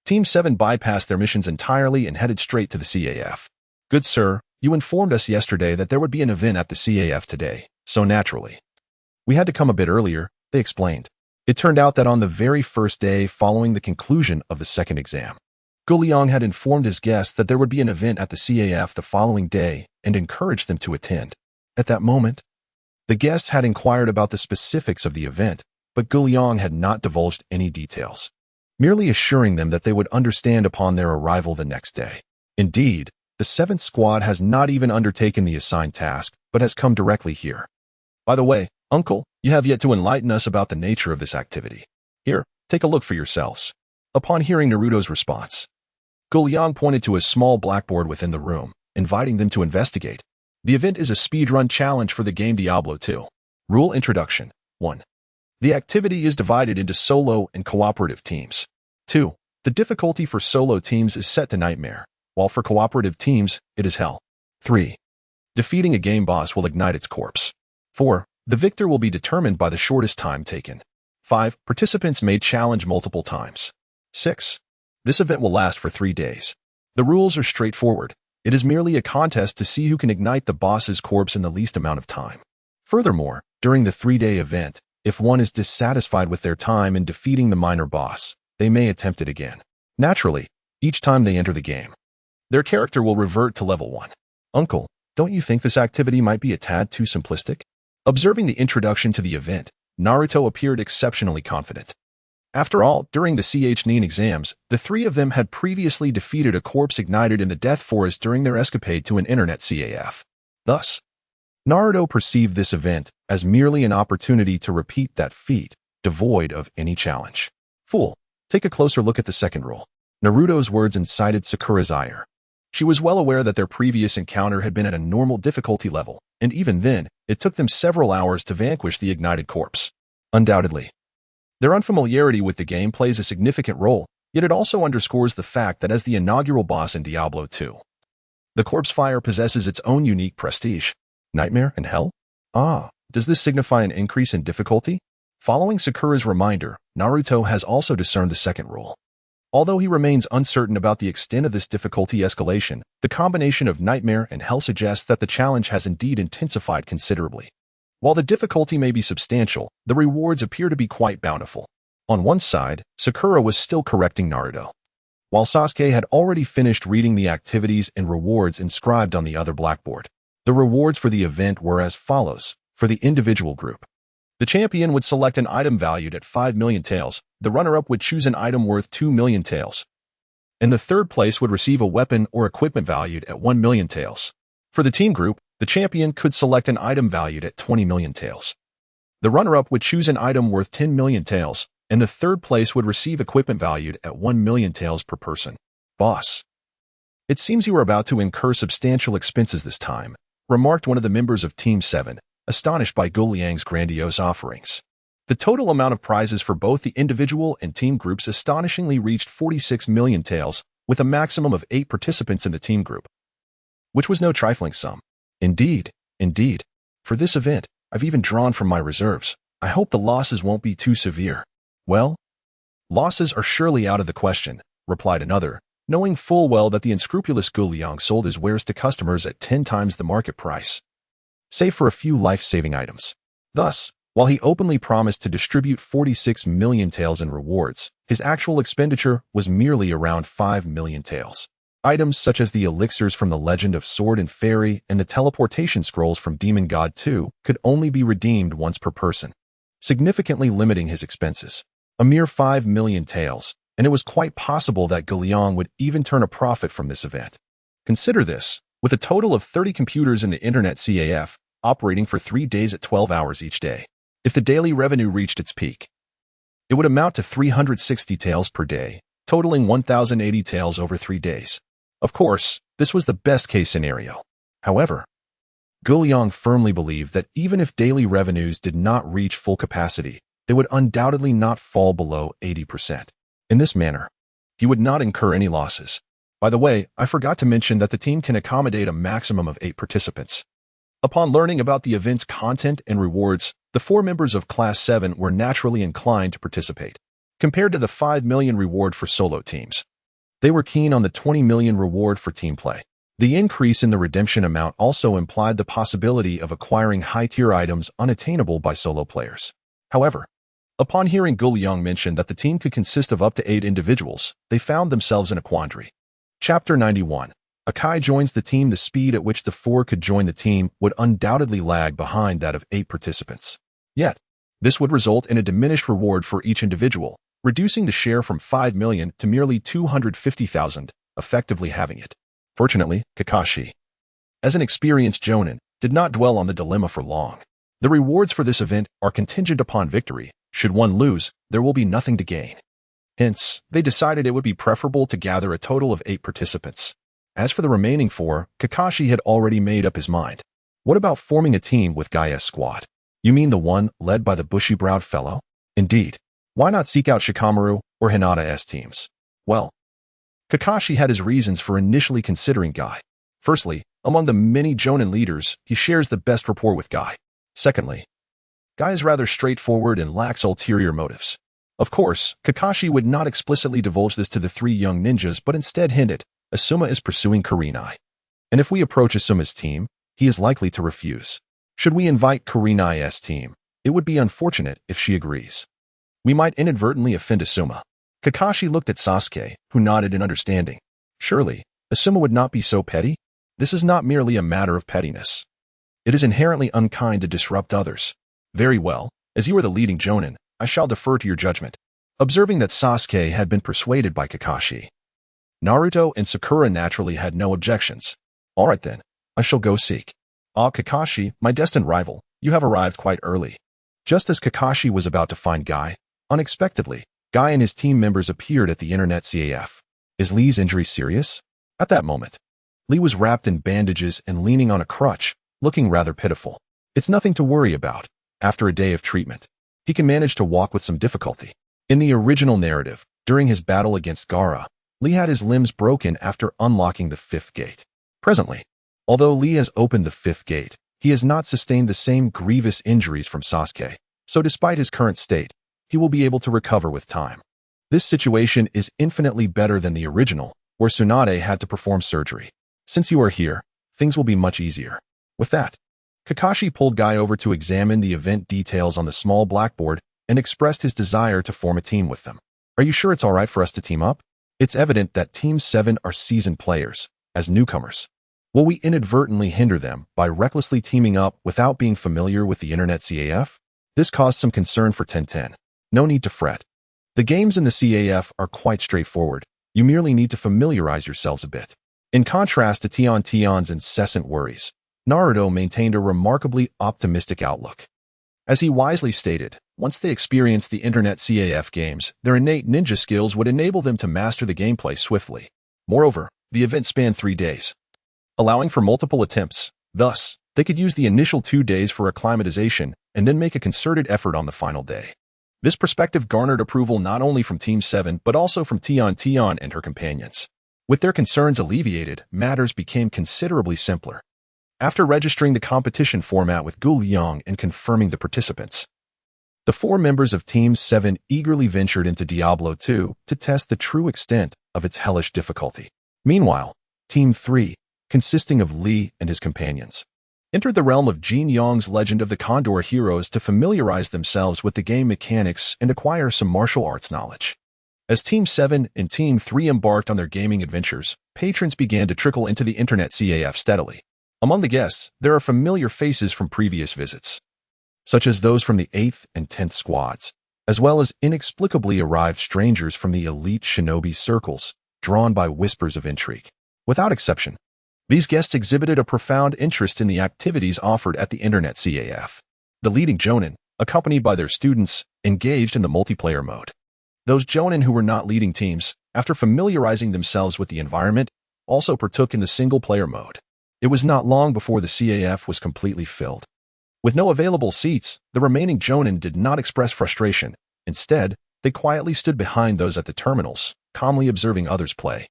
Team 7 bypassed their missions entirely and headed straight to the CAF. "Good sir, you informed us yesterday that there would be an event at the CAF today, so naturally, we had to come a bit earlier," they explained. It turned out that on the very first day following the conclusion of the 2nd exam, Guoliang had informed his guests that there would be an event at the CAF the following day and encouraged them to attend. At that moment, the guests had inquired about the specifics of the event, but Guoliang had not divulged any details, merely assuring them that they would understand upon their arrival the next day. Indeed, the 7th squad has not even undertaken the assigned task, but has come directly here. "By the way, Uncle, you have yet to enlighten us about the nature of this activity. Here, take a look for yourselves." Upon hearing Naruto's response, Guoliang pointed to a small blackboard within the room, inviting them to investigate. The event is a speedrun challenge for the game Diablo 2. Rule Introduction. 1. The activity is divided into solo and cooperative teams. 2. The difficulty for solo teams is set to Nightmare, while for cooperative teams, it is Hell. 3. Defeating a game boss will ignite its corpse. 4. The victor will be determined by the shortest time taken. 5. Participants may challenge multiple times. 6. This event will last for 3 days. The rules are straightforward. It is merely a contest to see who can ignite the boss's corpse in the least amount of time. Furthermore, during the 3-day event, if one is dissatisfied with their time in defeating the minor boss, they may attempt it again. Naturally, each time they enter the game, their character will revert to level 1. Uncle, don't you think this activity might be a tad too simplistic? Observing the introduction to the event, Naruto appeared exceptionally confident. After all, during the Ch-Nin exams, the 3 of them had previously defeated a corpse ignited in the Death Forest during their escapade to an internet CAF. Thus, Naruto perceived this event as merely an opportunity to repeat that feat, devoid of any challenge. Fool, take a closer look at the second rule. Naruto's words incited Sakura's ire. She was well aware that their previous encounter had been at a normal difficulty level, and even then, it took them several hours to vanquish the ignited corpse. Undoubtedly, their unfamiliarity with the game plays a significant role, yet it also underscores the fact that as the inaugural boss in Diablo 2, the corpse fire possesses its own unique prestige. Nightmare and hell? Does this signify an increase in difficulty? Following Sakura's reminder, Naruto has also discerned the second rule. Although he remains uncertain about the extent of this difficulty escalation, the combination of nightmare and hell suggests that the challenge has indeed intensified considerably. While the difficulty may be substantial, the rewards appear to be quite bountiful. On one side, Sakura was still correcting Naruto, while Sasuke had already finished reading the activities and rewards inscribed on the other blackboard. The rewards for the event were as follows. For the individual group, the champion would select an item valued at 5 million taels, the runner-up would choose an item worth 2 million taels, and the third place would receive a weapon or equipment valued at 1 million taels. For the team group, the champion could select an item valued at 20 million taels. The runner-up would choose an item worth 10 million taels, and the third place would receive equipment valued at 1 million taels per person. Boss, it seems you are about to incur substantial expenses this time, remarked one of the members of Team 7, astonished by Guliang's grandiose offerings. The total amount of prizes for both the individual and team groups astonishingly reached 46 million taels, with a maximum of 8 participants in the team group, which was no trifling sum. Indeed. For this event, I've even drawn from my reserves. I hope the losses won't be too severe. Well, losses are surely out of the question, replied another, knowing full well that the unscrupulous Guliang sold his wares to customers at 10 times the market price, save for a few life-saving items. Thus, while he openly promised to distribute 46 million taels in rewards, his actual expenditure was merely around 5 million taels. Items such as the elixirs from the Legend of Sword and Fairy and the teleportation scrolls from Demon God 2 could only be redeemed once per person, significantly limiting his expenses. A mere 5 million taels, and it was quite possible that Guliang would even turn a profit from this event. Consider this, with a total of 30 computers in the internet CAF, operating for 3 days at 12 hours each day. If the daily revenue reached its peak, it would amount to 360 taels per day, totaling 1,080 taels over 3 days. Of course, this was the best-case scenario. However, Guliang firmly believed that even if daily revenues did not reach full capacity, they would undoubtedly not fall below 80%. In this manner, he would not incur any losses. By the way, I forgot to mention that the team can accommodate a maximum of 8 participants. Upon learning about the event's content and rewards, the 4 members of Class 7 were naturally inclined to participate. Compared to the 5 million reward for solo teams, they were keen on the 20 million reward for team play. The increase in the redemption amount also implied the possibility of acquiring high-tier items unattainable by solo players. However, upon hearing Guliang mention that the team could consist of up to 8 individuals, they found themselves in a quandary. Chapter 91. Akai joins the team. The speed at which the 4 could join the team would undoubtedly lag behind that of 8 participants. Yet, this would result in a diminished reward for each individual, reducing the share from 5 million to merely 250,000, effectively halving it. Fortunately, Kakashi, as an experienced jonin, did not dwell on the dilemma for long. The rewards for this event are contingent upon victory. Should one lose, there will be nothing to gain. Hence, they decided it would be preferable to gather a total of 8 participants. As for the remaining 4, Kakashi had already made up his mind. What about forming a team with Gaia's squad? You mean the one led by the bushy-browed fellow? Indeed. Why not seek out Shikamaru or Hinata's teams? Well, Kakashi had his reasons for initially considering Guy. Firstly, Among the many Jonin leaders, he shares the best rapport with Guy. Secondly, Guy is rather straightforward and lacks ulterior motives. Of course, Kakashi would not explicitly divulge this to the three young ninjas, but instead hinted, Asuma is pursuing Kurenai. And if we approach Asuma's team, he is likely to refuse. Should we invite Kurenai's team, it would be unfortunate if she agrees. We might inadvertently offend Asuma. Kakashi looked at Sasuke, who nodded in understanding. Surely, Asuma would not be so petty? This is not merely a matter of pettiness. It is inherently unkind to disrupt others. Very well, as you are the leading Jonin, I shall defer to your judgment. Observing that Sasuke had been persuaded by Kakashi, Naruto and Sakura naturally had no objections. All right then, I shall go seek. Ah, Kakashi, my destined rival, you have arrived quite early. Just as Kakashi was about to find Guy, unexpectedly, Guy and his team members appeared at the internet CAF. Is Lee's injury serious? At that moment, Lee was wrapped in bandages and leaning on a crutch, looking rather pitiful. It's nothing to worry about. After a day of treatment, he can manage to walk with some difficulty. In the original narrative, during his battle against Gaara, Lee had his limbs broken after unlocking the fifth gate. Presently, although Lee has opened the fifth gate, he has not sustained the same grievous injuries from Sasuke, so despite his current state, he will be able to recover with time. This situation is infinitely better than the original, where Tsunade had to perform surgery. Since you are here, things will be much easier. With that, Kakashi pulled Guy over to examine the event details on the small blackboard and expressed his desire to form a team with them. Are you sure it's all right for us to team up? It's evident that Team 7 are seasoned players, as newcomers. Will we inadvertently hinder them by recklessly teaming up without being familiar with the internet CAF? This caused some concern for 1010. No need to fret. The games in the CAF are quite straightforward. You merely need to familiarize yourselves a bit. In contrast to Tion's incessant worries, Naruto maintained a remarkably optimistic outlook. As he wisely stated, once they experienced the internet CAF games, their innate ninja skills would enable them to master the gameplay swiftly. Moreover, the event spanned 3 days, allowing for multiple attempts. Thus, they could use the initial 2 days for acclimatization and then make a concerted effort on the final day. This perspective garnered approval not only from Team 7 but also from Tion and her companions. With their concerns alleviated, matters became considerably simpler. After registering the competition format with Jin Yong and confirming the participants, the 4 members of Team 7 eagerly ventured into Diablo 2 to test the true extent of its hellish difficulty. Meanwhile, Team 3, consisting of Lee and his companions, entered the realm of Jin Yong's Legend of the Condor Heroes to familiarize themselves with the game mechanics and acquire some martial arts knowledge. As Team 7 and Team 3 embarked on their gaming adventures, patrons began to trickle into the internet CAF steadily. Among the guests, there are familiar faces from previous visits, such as those from the 8th and 10th squads, as well as inexplicably arrived strangers from the elite shinobi circles, drawn by whispers of intrigue. Without exception, these guests exhibited a profound interest in the activities offered at the internet CAF. The leading Jonin, accompanied by their students, engaged in the multiplayer mode. Those Jonin who were not leading teams, after familiarizing themselves with the environment, also partook in the single-player mode. It was not long before the CAF was completely filled. With no available seats, the remaining Jonin did not express frustration. Instead, they quietly stood behind those at the terminals, calmly observing others play,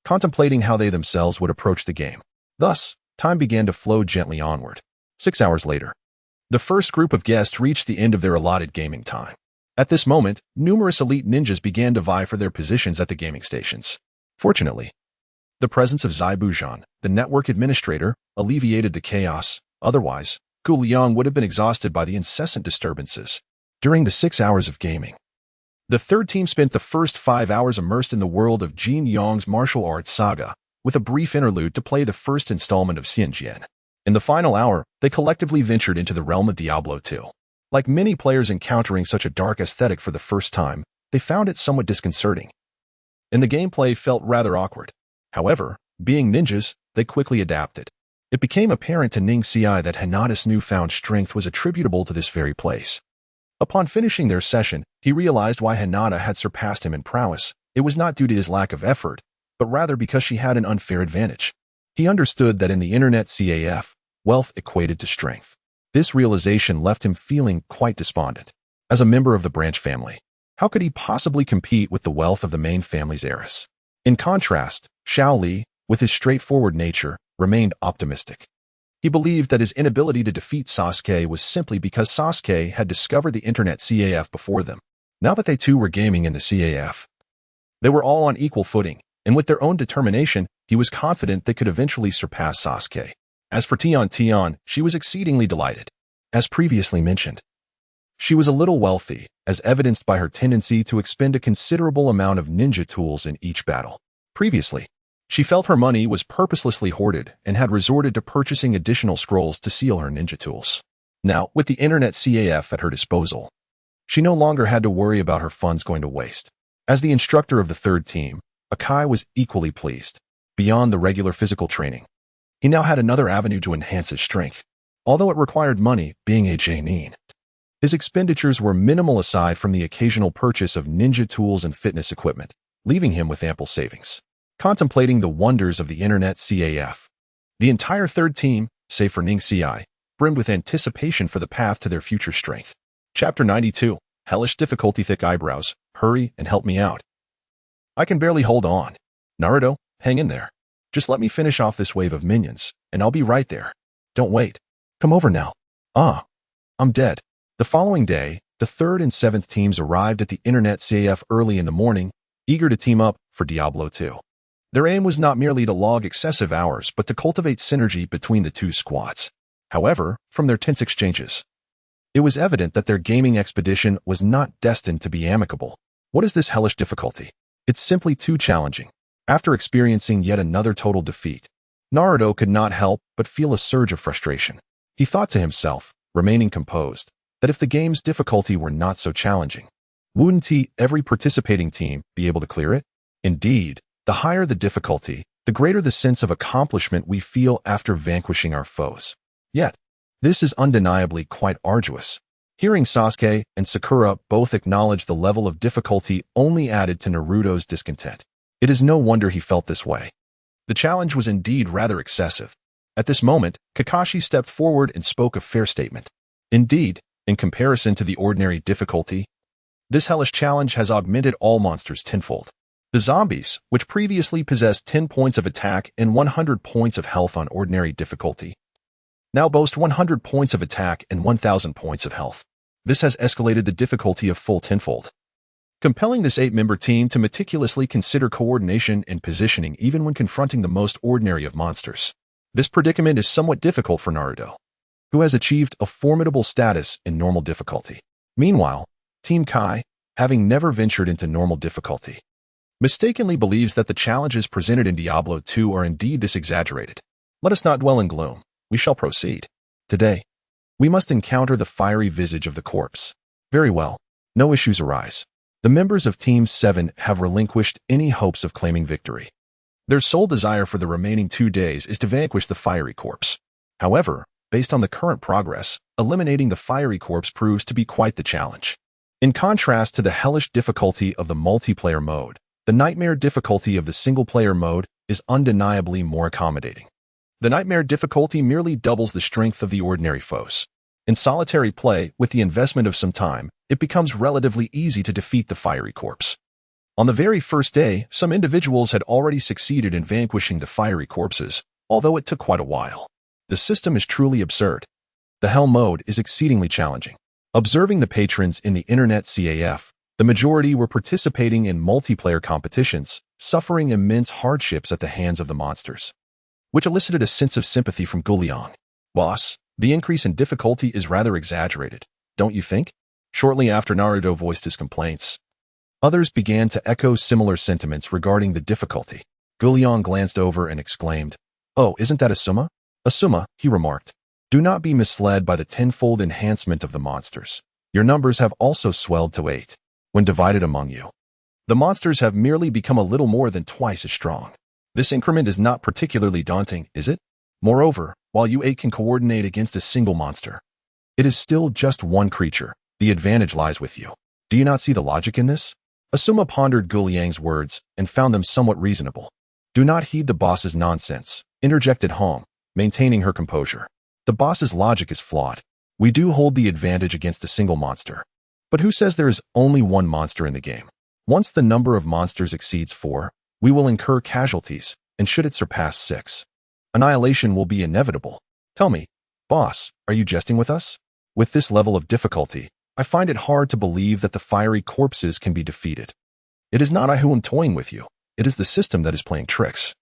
contemplating how they themselves would approach the game. Thus, time began to flow gently onward. 6 hours later, the first group of guests reached the end of their allotted gaming time. At this moment, numerous elite ninjas began to vie for their positions at the gaming stations. Fortunately, the presence of Zaibujan, the network administrator, alleviated the chaos. Otherwise, Jin Yong would have been exhausted by the incessant disturbances. During the 6 hours of gaming, the third team spent the first 5 hours immersed in the world of Jin Yong's martial arts saga, with a brief interlude to play the first installment of Xianjian. In the final hour, they collectively ventured into the realm of Diablo 2. Like many players encountering such a dark aesthetic for the first time, they found it somewhat disconcerting, and the gameplay felt rather awkward. However, being ninjas, they quickly adapted. It became apparent to Ning Ci that Hinata's newfound strength was attributable to this very place. Upon finishing their session, he realized why Hinata had surpassed him in prowess. It was not due to his lack of effort, but rather because she had an unfair advantage. He understood that in the internet CAF, wealth equated to strength. This realization left him feeling quite despondent. As a member of the branch family, how could he possibly compete with the wealth of the main family's heiress? In contrast, Xiao Li, with his straightforward nature, remained optimistic. He believed that his inability to defeat Sasuke was simply because Sasuke had discovered the internet CAF before them. Now that they too were gaming in the CAF, they were all on equal footing, and with their own determination, he was confident they could eventually surpass Sasuke. As for Tian, she was exceedingly delighted. As previously mentioned, she was a little wealthy, as evidenced by her tendency to expend a considerable amount of ninja tools in each battle. Previously, she felt her money was purposelessly hoarded and had resorted to purchasing additional scrolls to seal her ninja tools. Now, with the internet CAF at her disposal, she no longer had to worry about her funds going to waste. As the instructor of the third team, Akai was equally pleased. Beyond the regular physical training, he now had another avenue to enhance his strength. Although it required money, being a Jainin, his expenditures were minimal aside from the occasional purchase of ninja tools and fitness equipment, leaving him with ample savings. Contemplating the wonders of the internet CAF, the entire third team, save for Ning Ci, brimmed with anticipation for the path to their future strength. Chapter 92, Hellish Difficulty. Thick eyebrows, hurry and help me out. I can barely hold on. Naruto, hang in there. Just let me finish off this wave of minions, and I'll be right there. Don't wait. Come over now. I'm dead. The following day, the third and seventh teams arrived at the internet CAF early in the morning, eager to team up for Diablo 2. Their aim was not merely to log excessive hours, but to cultivate synergy between the two squads. However, from their tense exchanges, it was evident that their gaming expedition was not destined to be amicable. What is this hellish difficulty? It's simply too challenging. After experiencing yet another total defeat, Naruto could not help but feel a surge of frustration. He thought to himself, remaining composed, that if the game's difficulty were not so challenging, wouldn't every participating team be able to clear it? Indeed, the higher the difficulty, the greater the sense of accomplishment we feel after vanquishing our foes. Yet, this is undeniably quite arduous. Hearing Sasuke and Sakura both acknowledge the level of difficulty only added to Naruto's discontent. It is no wonder he felt this way. The challenge was indeed rather excessive. At this moment, Kakashi stepped forward and spoke a fair statement. Indeed, in comparison to the ordinary difficulty, this hellish challenge has augmented all monsters tenfold. The zombies, which previously possessed 10 points of attack and 100 points of health on ordinary difficulty, now boast 100 points of attack and 1,000 points of health. This has escalated the difficulty of full tenfold, compelling this 8-member team to meticulously consider coordination and positioning even when confronting the most ordinary of monsters. This predicament is somewhat difficult for Naruto, who has achieved a formidable status in normal difficulty. Meanwhile, Team Kai, having never ventured into normal difficulty, mistakenly believes that the challenges presented in Diablo 2 are indeed this exaggerated. Let us not dwell in gloom. We shall proceed. Today, we must encounter the fiery visage of the corpse. Very well. No issues arise. The members of Team 7 have relinquished any hopes of claiming victory. Their sole desire for the remaining 2 days is to vanquish the fiery corpse. However, based on the current progress, eliminating the fiery corpse proves to be quite the challenge. In contrast to the hellish difficulty of the multiplayer mode, the nightmare difficulty of the single-player mode is undeniably more accommodating. The nightmare difficulty merely doubles the strength of the ordinary foes. In solitary play, with the investment of some time, it becomes relatively easy to defeat the fiery corpse. On the very first day, some individuals had already succeeded in vanquishing the fiery corpses, although it took quite a while. The system is truly absurd. The Hell mode is exceedingly challenging. Observing the patrons in the internet CAF, the majority were participating in multiplayer competitions, suffering immense hardships at the hands of the monsters, which elicited a sense of sympathy from Guliang. Boss, the increase in difficulty is rather exaggerated, don't you think? Shortly after Naruto voiced his complaints, others began to echo similar sentiments regarding the difficulty. Guliang glanced over and exclaimed, "Oh, isn't that Asuma?" "Asuma," he remarked. "Do not be misled by the tenfold enhancement of the monsters. Your numbers have also swelled to 8. When divided among you, the monsters have merely become a little more than twice as strong. This increment is not particularly daunting, is it? Moreover, while you 8 can coordinate against a single monster, it is still just one creature. The advantage lies with you. Do you not see the logic in this?" Asuma pondered Guliang's words and found them somewhat reasonable. "Do not heed the boss's nonsense," interjected Hong, maintaining her composure. "The boss's logic is flawed. We do hold the advantage against a single monster. But who says there is only one monster in the game? Once the number of monsters exceeds 4, we will incur casualties, and should it surpass 6, Annihilation will be inevitable. Tell me, boss, are you jesting with us? With this level of difficulty, I find it hard to believe that the fiery corpses can be defeated. It is not I who am toying with you. It is the system that is playing tricks.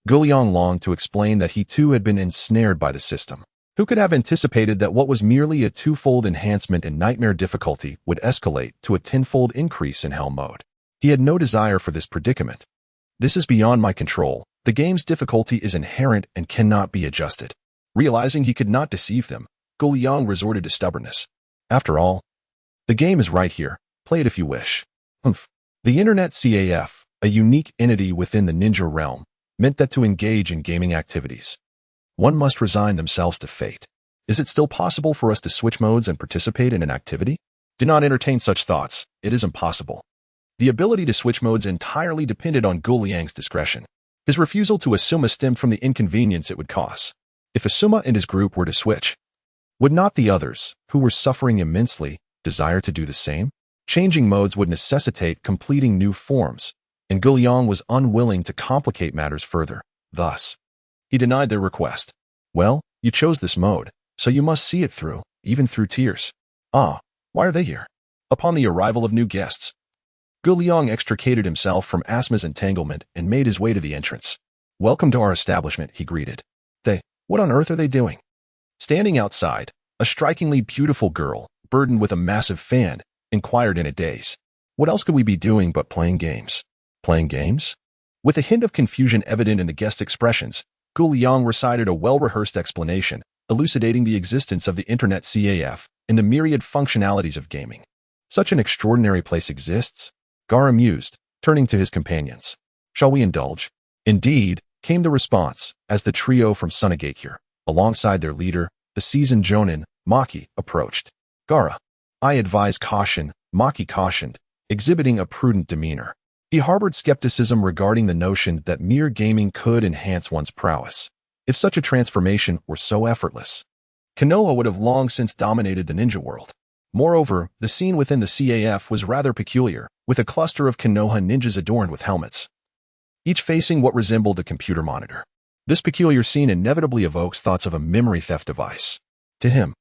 Guliang longed to explain that he too had been ensnared by the system. Who could have anticipated that what was merely a twofold enhancement in nightmare difficulty would escalate to a tenfold increase in hell mode? He had no desire for this predicament. This is beyond my control. The game's difficulty is inherent and cannot be adjusted. Realizing he could not deceive them, Guliang resorted to stubbornness. After all, the game is right here. Play it if you wish. The Internet CAF, a unique entity within the ninja realm, meant that to engage in gaming activities, one must resign themselves to fate. Is it still possible for us to switch modes and participate in an activity? Do not entertain such thoughts. It is impossible. The ability to switch modes entirely depended on Guliang's discretion. His refusal to Asuma stemmed from the inconvenience it would cause. If Asuma and his group were to switch, would not the others, who were suffering immensely, desire to do the same? Changing modes would necessitate completing new forms, and Guliang was unwilling to complicate matters further. Thus, he denied their request. Well, you chose this mode, so you must see it through, even through tears. Ah, why are they here? Upon the arrival of new guests, Guliang extricated himself from Asma's entanglement and made his way to the entrance. Welcome to our establishment, he greeted. What on earth are they doing? Standing outside, a strikingly beautiful girl, burdened with a massive fan, inquired in a daze. What else could we be doing but playing games? Playing games? With a hint of confusion evident in the guest's expressions, Guliang recited a well-rehearsed explanation, elucidating the existence of the Internet CAF and the myriad functionalities of gaming. Such an extraordinary place exists? Gaara mused, turning to his companions. Shall we indulge? Indeed, came the response, as the trio from Sunagakure, alongside their leader, the seasoned Jonin, Maki, approached. Gaara, I advise caution, Maki cautioned, exhibiting a prudent demeanor. He harbored skepticism regarding the notion that mere gaming could enhance one's prowess. If such a transformation were so effortless, Konoha would have long since dominated the ninja world. Moreover, the scene within the CAF was rather peculiar, with a cluster of Konoha ninjas adorned with helmets, each facing what resembled a computer monitor. This peculiar scene inevitably evokes thoughts of a memory theft device. To him,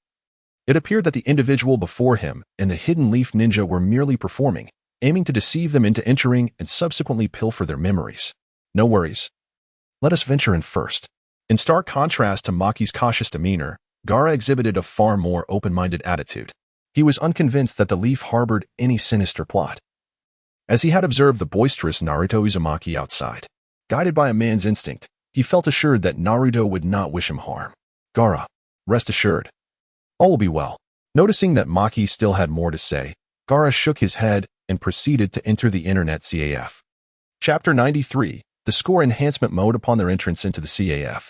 it appeared that the individual before him and the hidden leaf ninja were merely performing, aiming to deceive them into entering and subsequently pilfer their memories. No worries. Let us venture in first. In stark contrast to Maki's cautious demeanor, Gaara exhibited a far more open-minded attitude. He was unconvinced that the leaf harbored any sinister plot, as he had observed the boisterous Naruto Uzumaki outside. Guided by a man's instinct, he felt assured that Naruto would not wish him harm. Gaara, rest assured. All will be well. Noticing that Maki still had more to say, Gaara shook his head and proceeded to enter the Internet CAF. Chapter 93, the score enhancement mode. Upon their entrance into the CAF,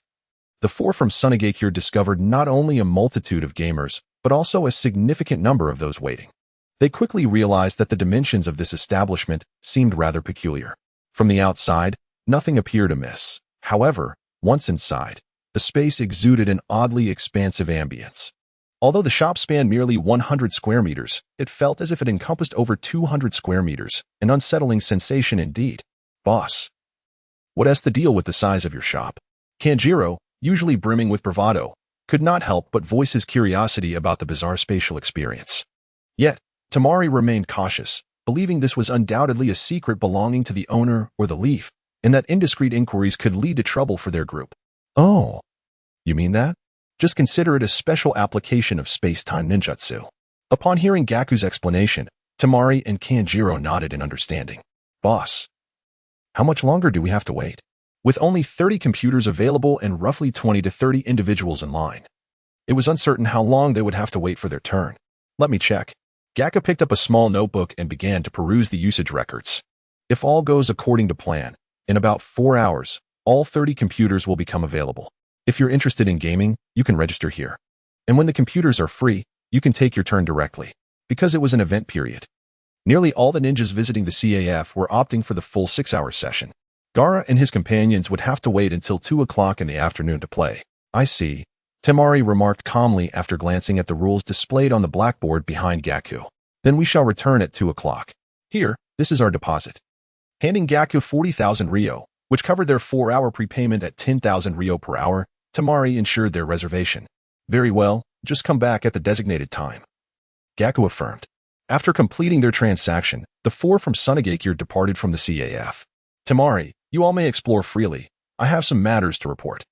the four from Sunagakure discovered not only a multitude of gamers, but also a significant number of those waiting. They quickly realized that the dimensions of this establishment seemed rather peculiar. From the outside, nothing appeared amiss. However, once inside, the space exuded an oddly expansive ambience. Although the shop spanned merely 100 square meters, it felt as if it encompassed over 200 square meters, an unsettling sensation indeed. Boss, what's the deal with the size of your shop? Kanjiro, usually brimming with bravado, could not help but voice his curiosity about the bizarre spatial experience. Yet, Tamari remained cautious, believing this was undoubtedly a secret belonging to the owner or the leaf, and that indiscreet inquiries could lead to trouble for their group. Oh, you mean that? Just consider it a special application of space-time ninjutsu. Upon hearing Gaku's explanation, Tamari and Kanjiro nodded in understanding. Boss, how much longer do we have to wait? With only 30 computers available and roughly 20 to 30 individuals in line, it was uncertain how long they would have to wait for their turn. Let me check. Gaku picked up a small notebook and began to peruse the usage records. If all goes according to plan, in about 4 hours, all 30 computers will become available. If you're interested in gaming, you can register here. And when the computers are free, you can take your turn directly. Because it was an event period, nearly all the ninjas visiting the CAF were opting for the full 6-hour session. Gaara and his companions would have to wait until 2 o'clock in the afternoon to play. I see, Temari remarked calmly after glancing at the rules displayed on the blackboard behind Gaku. Then we shall return at 2 o'clock. Here, this is our deposit. Handing Gaku 40,000 ryo, which covered their 4-hour prepayment at 10,000 Rio per hour. Tamari ensured their reservation. Very well, just come back at the designated time, Gaku affirmed. After completing their transaction, the 4 from Sunagakure departed from the CAF. Tamari, you all may explore freely. I have some matters to report.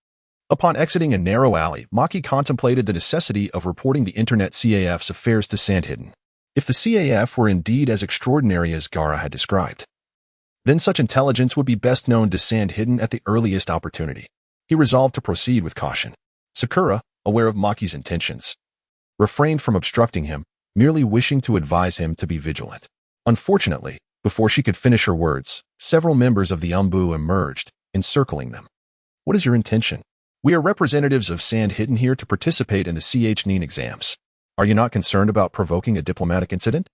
Upon exiting a narrow alley, Maki contemplated the necessity of reporting the Internet CAF's affairs to Sandhidden. If the CAF were indeed as extraordinary as Gaara had described, then such intelligence would be best known to Sandhidden at the earliest opportunity. He resolved to proceed with caution. Sakura, aware of Maki's intentions, refrained from obstructing him, merely wishing to advise him to be vigilant. Unfortunately, before she could finish her words, several members of the Umbu emerged, encircling them. What is your intention? We are representatives of Sandhidden here to participate in the CHNIN exams. Are you not concerned about provoking a diplomatic incident?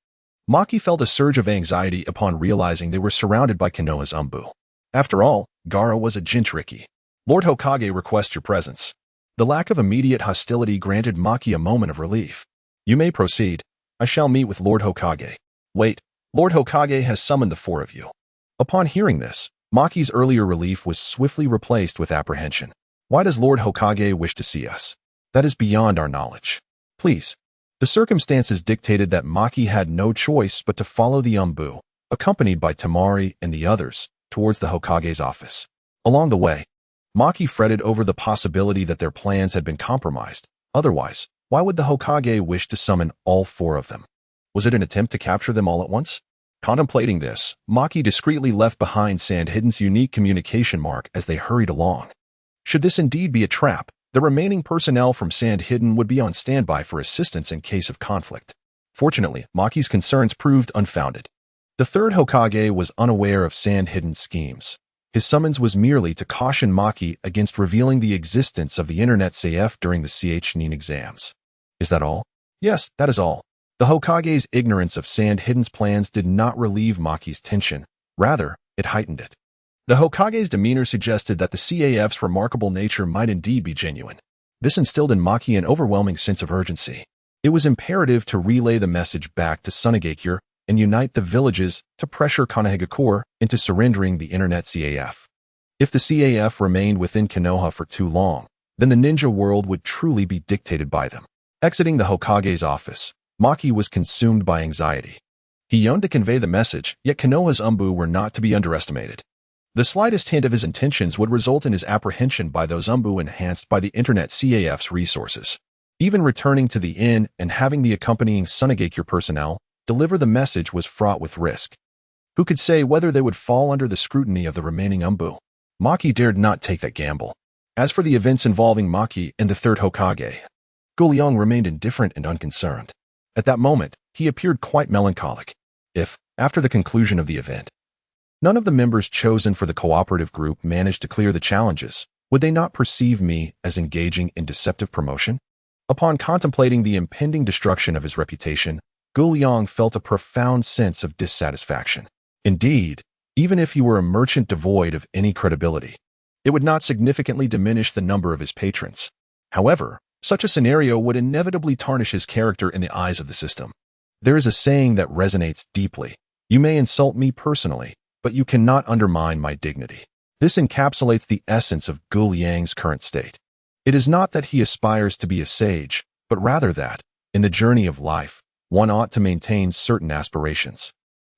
Maki felt a surge of anxiety upon realizing they were surrounded by Konoha's Umbu. After all, Gaara was a Jinchuriki. Lord Hokage requests your presence. The lack of immediate hostility granted Maki a moment of relief. You may proceed. I shall meet with Lord Hokage. Wait, Lord Hokage has summoned the 4 of you. Upon hearing this, Maki's earlier relief was swiftly replaced with apprehension. Why does Lord Hokage wish to see us? That is beyond our knowledge. Please. The circumstances dictated that Maki had no choice but to follow the Umbu, accompanied by Tamari and the others, towards the Hokage's office. Along the way, Maki fretted over the possibility that their plans had been compromised. Otherwise, why would the Hokage wish to summon all 4 of them? Was it an attempt to capture them all at once? Contemplating this, Maki discreetly left behind Sandhidden's unique communication mark as they hurried along. Should this indeed be a trap, the remaining personnel from Sandhidden would be on standby for assistance in case of conflict. Fortunately, Maki's concerns proved unfounded. The 3rd Hokage was unaware of Sandhidden's schemes. His summons was merely to caution Maki against revealing the existence of the Internet CF during the CHNIN exams. Is that all? Yes, that is all. The Hokage's ignorance of Sandhidden's plans did not relieve Maki's tension. Rather, it heightened it. The Hokage's demeanor suggested that the CAF's remarkable nature might indeed be genuine. This instilled in Maki an overwhelming sense of urgency. It was imperative to relay the message back to Sunagakure and unite the villages to pressure Konohagakure into surrendering the Internet CAF. If the CAF remained within Konoha for too long, then the ninja world would truly be dictated by them. Exiting the Hokage's office, Maki was consumed by anxiety. He yearned to convey the message, yet Konoha's Umbu were not to be underestimated. The slightest hint of his intentions would result in his apprehension by those Umbu enhanced by the Internet CAF's resources. Even returning to the inn and having the accompanying Sunagakure personnel deliver the message was fraught with risk. Who could say whether they would fall under the scrutiny of the remaining Umbu? Maki dared not take that gamble. As for the events involving Maki and the 3rd Hokage, Guliang remained indifferent and unconcerned. At that moment, he appeared quite melancholic. If, after the conclusion of the event, none of the members chosen for the cooperative group managed to clear the challenges, would they not perceive me as engaging in deceptive promotion? Upon contemplating the impending destruction of his reputation, Guliang felt a profound sense of dissatisfaction. Indeed, even if he were a merchant devoid of any credibility, it would not significantly diminish the number of his patrons. However, such a scenario would inevitably tarnish his character in the eyes of the system. There is a saying that resonates deeply. You may insult me personally, but you cannot undermine my dignity. This encapsulates the essence of Guliang's current state. It is not that he aspires to be a sage, but rather that, in the journey of life, one ought to maintain certain aspirations.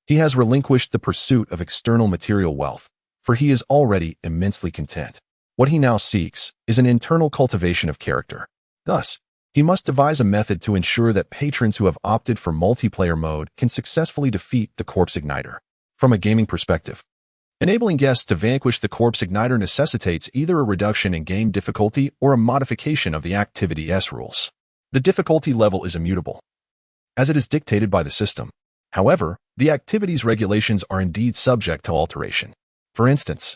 He has relinquished the pursuit of external material wealth, for he is already immensely content. What he now seeks is an internal cultivation of character. Thus, he must devise a method to ensure that patrons who have opted for multiplayer mode can successfully defeat the Corpse Igniter. From a gaming perspective, enabling guests to vanquish the Corpse Igniter necessitates either a reduction in game difficulty or a modification of the activity S rules. The difficulty level is immutable, as it is dictated by the system. However, the activity's regulations are indeed subject to alteration. For instance,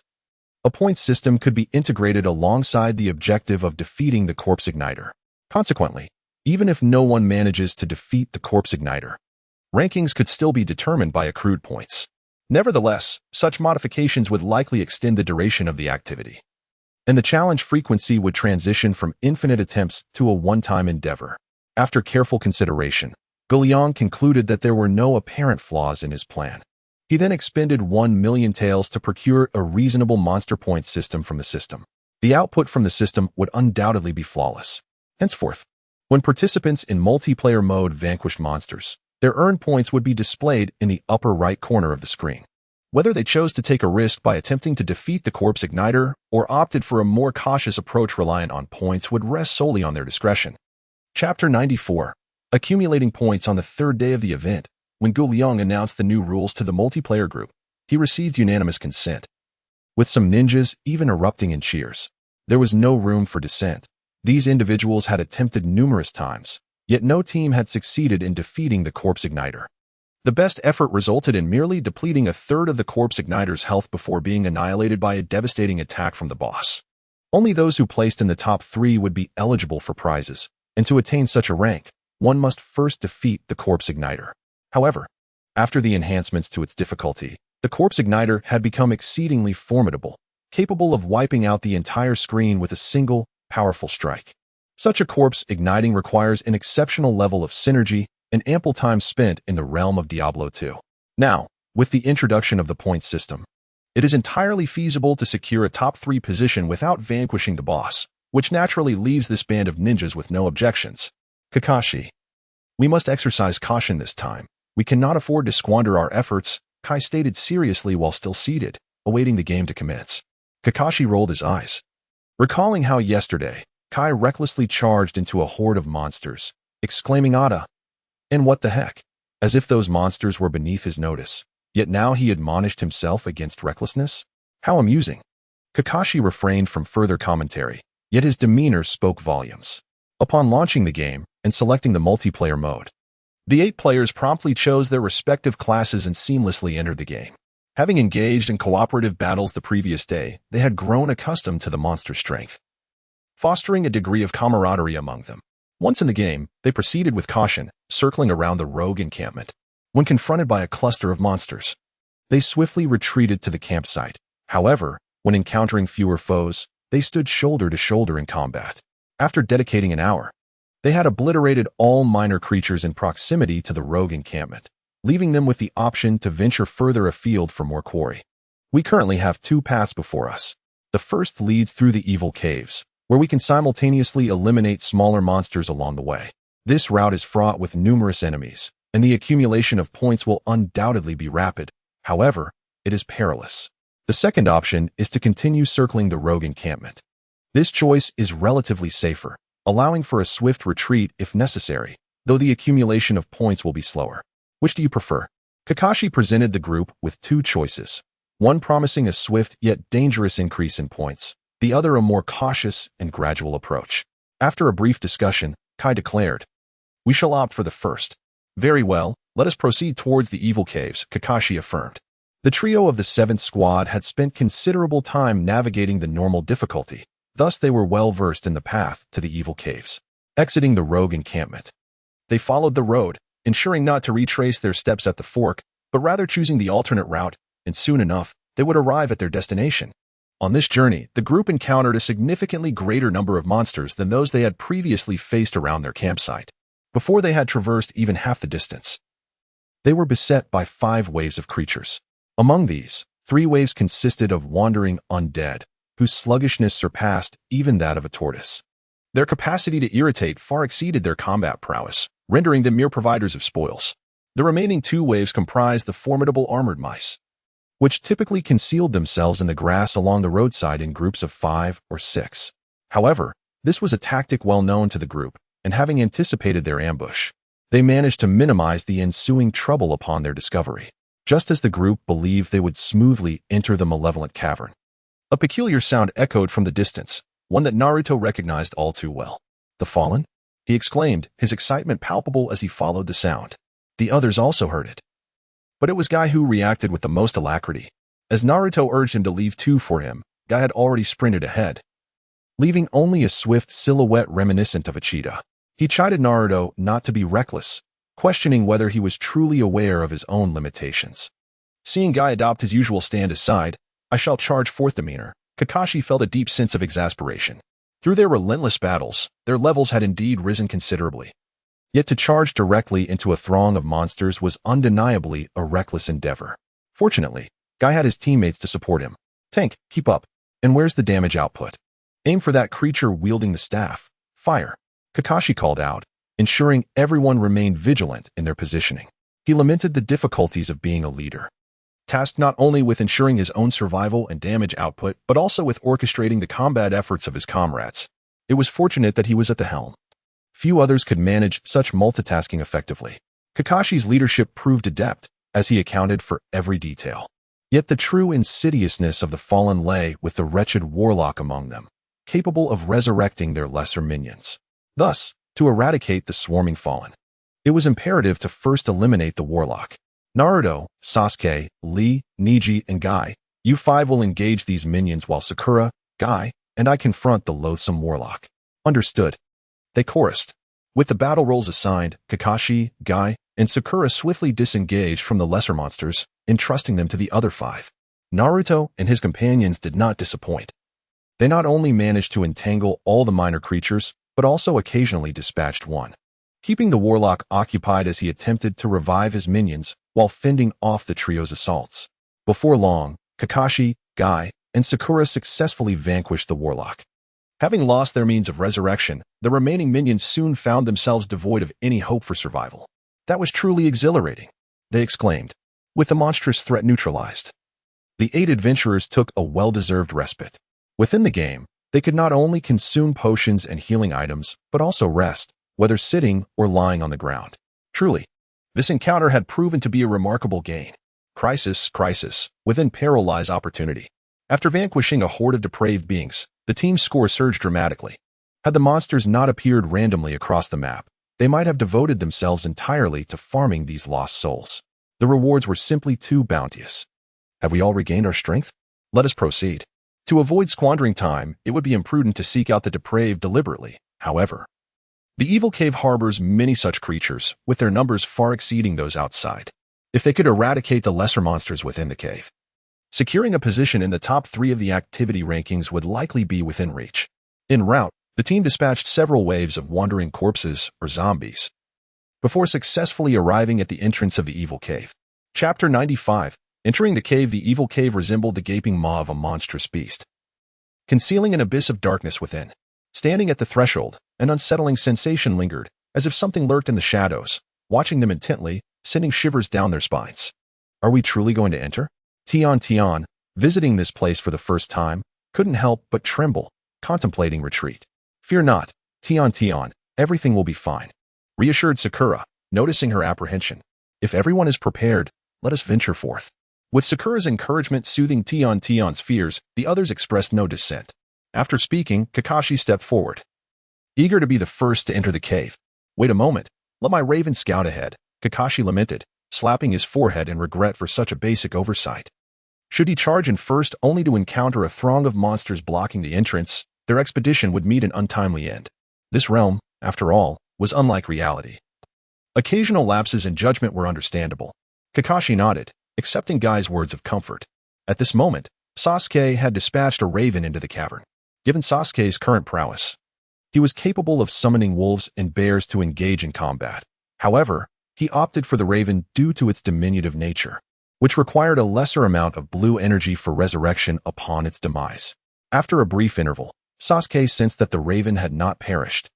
a point system could be integrated alongside the objective of defeating the Corpse Igniter. Consequently, even if no one manages to defeat the Corpse Igniter, rankings could still be determined by accrued points. Nevertheless, such modifications would likely extend the duration of the activity, and the challenge frequency would transition from infinite attempts to a one-time endeavor. After careful consideration, Guliang concluded that there were no apparent flaws in his plan. He then expended 1 million taels to procure a reasonable monster point system from the system. The output from the system would undoubtedly be flawless. Henceforth, when participants in multiplayer mode vanquished monsters, their earned points would be displayed in the upper right corner of the screen. Whether they chose to take a risk by attempting to defeat the corpse igniter or opted for a more cautious approach reliant on points would rest solely on their discretion. Chapter 94. Accumulating points on the third day of the event. When Jin Yong announced the new rules to the multiplayer group, he received unanimous consent. With some ninjas even erupting in cheers, there was no room for dissent. These individuals had attempted numerous times, yet no team had succeeded in defeating the corpse igniter. The best effort resulted in merely depleting a third of the corpse igniter's health before being annihilated by a devastating attack from the boss. Only those who placed in the top 3 would be eligible for prizes, and to attain such a rank, one must first defeat the corpse igniter. However, after the enhancements to its difficulty, the corpse igniter had become exceedingly formidable, capable of wiping out the entire screen with a single, powerful strike. Such a corpse igniting requires an exceptional level of synergy and ample time spent in the realm of Diablo 2. Now, with the introduction of the point system, it is entirely feasible to secure a top 3 position without vanquishing the boss, which naturally leaves this band of ninjas with no objections. Kakashi. We must exercise caution this time. We cannot afford to squander our efforts, Kai stated seriously while still seated, awaiting the game to commence. Kakashi rolled his eyes. Recalling how yesterday, Kai recklessly charged into a horde of monsters, exclaiming "Ada!" and "What the heck?" as if those monsters were beneath his notice. Yet now he admonished himself against recklessness? How amusing. Kakashi refrained from further commentary, yet his demeanor spoke volumes. Upon launching the game and selecting the multiplayer mode, the 8 players promptly chose their respective classes and seamlessly entered the game. Having engaged in cooperative battles the previous day, they had grown accustomed to the monster's strength, fostering a degree of camaraderie among them. Once in the game, they proceeded with caution, circling around the rogue encampment. When confronted by a cluster of monsters, they swiftly retreated to the campsite. However, when encountering fewer foes, they stood shoulder to shoulder in combat. After dedicating an hour, they had obliterated all minor creatures in proximity to the rogue encampment, leaving them with the option to venture further afield for more quarry. We currently have 2 paths before us. The first leads through the evil caves, where we can simultaneously eliminate smaller monsters along the way. This route is fraught with numerous enemies, and the accumulation of points will undoubtedly be rapid. However, it is perilous. The second option is to continue circling the rogue encampment. This choice is relatively safer, allowing for a swift retreat if necessary, though the accumulation of points will be slower. Which do you prefer? Kakashi presented the group with 2 choices, one promising a swift yet dangerous increase in points, the other a more cautious and gradual approach. After a brief discussion, Kai declared, "We shall opt for the first." "Very well, let us proceed towards the evil caves," Kakashi affirmed. The trio of the 7th squad had spent considerable time navigating the normal difficulty, thus they were well versed in the path to the evil caves. Exiting the rogue encampment, they followed the road, ensuring not to retrace their steps at the fork, but rather choosing the alternate route, and soon enough, they would arrive at their destination. On this journey, the group encountered a significantly greater number of monsters than those they had previously faced around their campsite. Before they had traversed even half the distance, they were beset by 5 waves of creatures. Among these, 3 waves consisted of wandering undead, whose sluggishness surpassed even that of a tortoise. Their capacity to irritate far exceeded their combat prowess, rendering them mere providers of spoils. The remaining 2 waves comprised the formidable armored mice, which typically concealed themselves in the grass along the roadside in groups of 5 or 6. However, this was a tactic well known to the group, and having anticipated their ambush, they managed to minimize the ensuing trouble upon their discovery. Just as the group believed they would smoothly enter the malevolent cavern, a peculiar sound echoed from the distance, one that Naruto recognized all too well. "The Fallen?" he exclaimed, his excitement palpable as he followed the sound. The others also heard it, but it was Guy who reacted with the most alacrity. As Naruto urged him to leave 2 for him, Guy had already sprinted ahead, leaving only a swift silhouette reminiscent of a cheetah. He chided Naruto not to be reckless, questioning whether he was truly aware of his own limitations. Seeing Guy adopt his usual stand aside, "I shall charge forth" demeanor, Kakashi felt a deep sense of exasperation. Through their relentless battles, their levels had indeed risen considerably. Yet to charge directly into a throng of monsters was undeniably a reckless endeavor. Fortunately, Guy had his teammates to support him. Tank, keep up. And where's the damage output? Aim for that creature wielding the staff. Fire. Kakashi called out, ensuring everyone remained vigilant in their positioning. He lamented the difficulties of being a leader, tasked not only with ensuring his own survival and damage output, but also with orchestrating the combat efforts of his comrades. It was fortunate that he was at the helm. Few others could manage such multitasking effectively. Kakashi's leadership proved adept, as he accounted for every detail. Yet the true insidiousness of the Fallen lay with the wretched warlock among them, capable of resurrecting their lesser minions. Thus, to eradicate the swarming Fallen, it was imperative to first eliminate the warlock. Naruto, Sasuke, Lee, Neji, and Guy, you five will engage these minions while Sakura, Guy, and I confront the loathsome warlock. Understood. They chorused. With the battle roles assigned, Kakashi, Guy, and Sakura swiftly disengaged from the lesser monsters, entrusting them to the other five. Naruto and his companions did not disappoint. They not only managed to entangle all the minor creatures, but also occasionally dispatched one, keeping the warlock occupied as he attempted to revive his minions while fending off the trio's assaults. Before long, Kakashi, Guy, and Sakura successfully vanquished the warlock. Having lost their means of resurrection, the remaining minions soon found themselves devoid of any hope for survival. That was truly exhilarating, they exclaimed, with the monstrous threat neutralized. The 8 adventurers took a well-deserved respite. Within the game, they could not only consume potions and healing items, but also rest, whether sitting or lying on the ground. Truly, this encounter had proven to be a remarkable gain. Crisis, within peril lies opportunity. After vanquishing a horde of depraved beings, the team's score surged dramatically. Had the monsters not appeared randomly across the map, they might have devoted themselves entirely to farming these lost souls. The rewards were simply too bounteous. Have we all regained our strength? Let us proceed. To avoid squandering time, it would be imprudent to seek out the depraved deliberately, however. The evil cave harbors many such creatures, with their numbers far exceeding those outside. If they could eradicate the lesser monsters within the cave, securing a position in the top 3 of the activity rankings would likely be within reach. En route, the team dispatched several waves of wandering corpses, or zombies, before successfully arriving at the entrance of the evil cave. Chapter 95. Entering the cave, the evil cave resembled the gaping maw of a monstrous beast, concealing an abyss of darkness within. Standing at the threshold, an unsettling sensation lingered, as if something lurked in the shadows, watching them intently, sending shivers down their spines. Are we truly going to enter? Tian, visiting this place for the first time, couldn't help but tremble, contemplating retreat. Fear not, Tian, everything will be fine, reassured Sakura, noticing her apprehension. If everyone is prepared, let us venture forth. With Sakura's encouragement soothing Tian's fears, the others expressed no dissent. After speaking, Kakashi stepped forward, eager to be the first to enter the cave. Wait a moment, let my raven scout ahead, Kakashi lamented, slapping his forehead in regret for such a basic oversight. Should he charge in first only to encounter a throng of monsters blocking the entrance, their expedition would meet an untimely end. This realm, after all, was unlike reality. Occasional lapses in judgment were understandable. Kakashi nodded, accepting Guy's words of comfort. At this moment, Sasuke had dispatched a raven into the cavern. Given Sasuke's current prowess, he was capable of summoning wolves and bears to engage in combat. However, he opted for the raven due to its diminutive nature, which required a lesser amount of blue energy for resurrection upon its demise. After a brief interval, Sasuke sensed that the raven had not perished,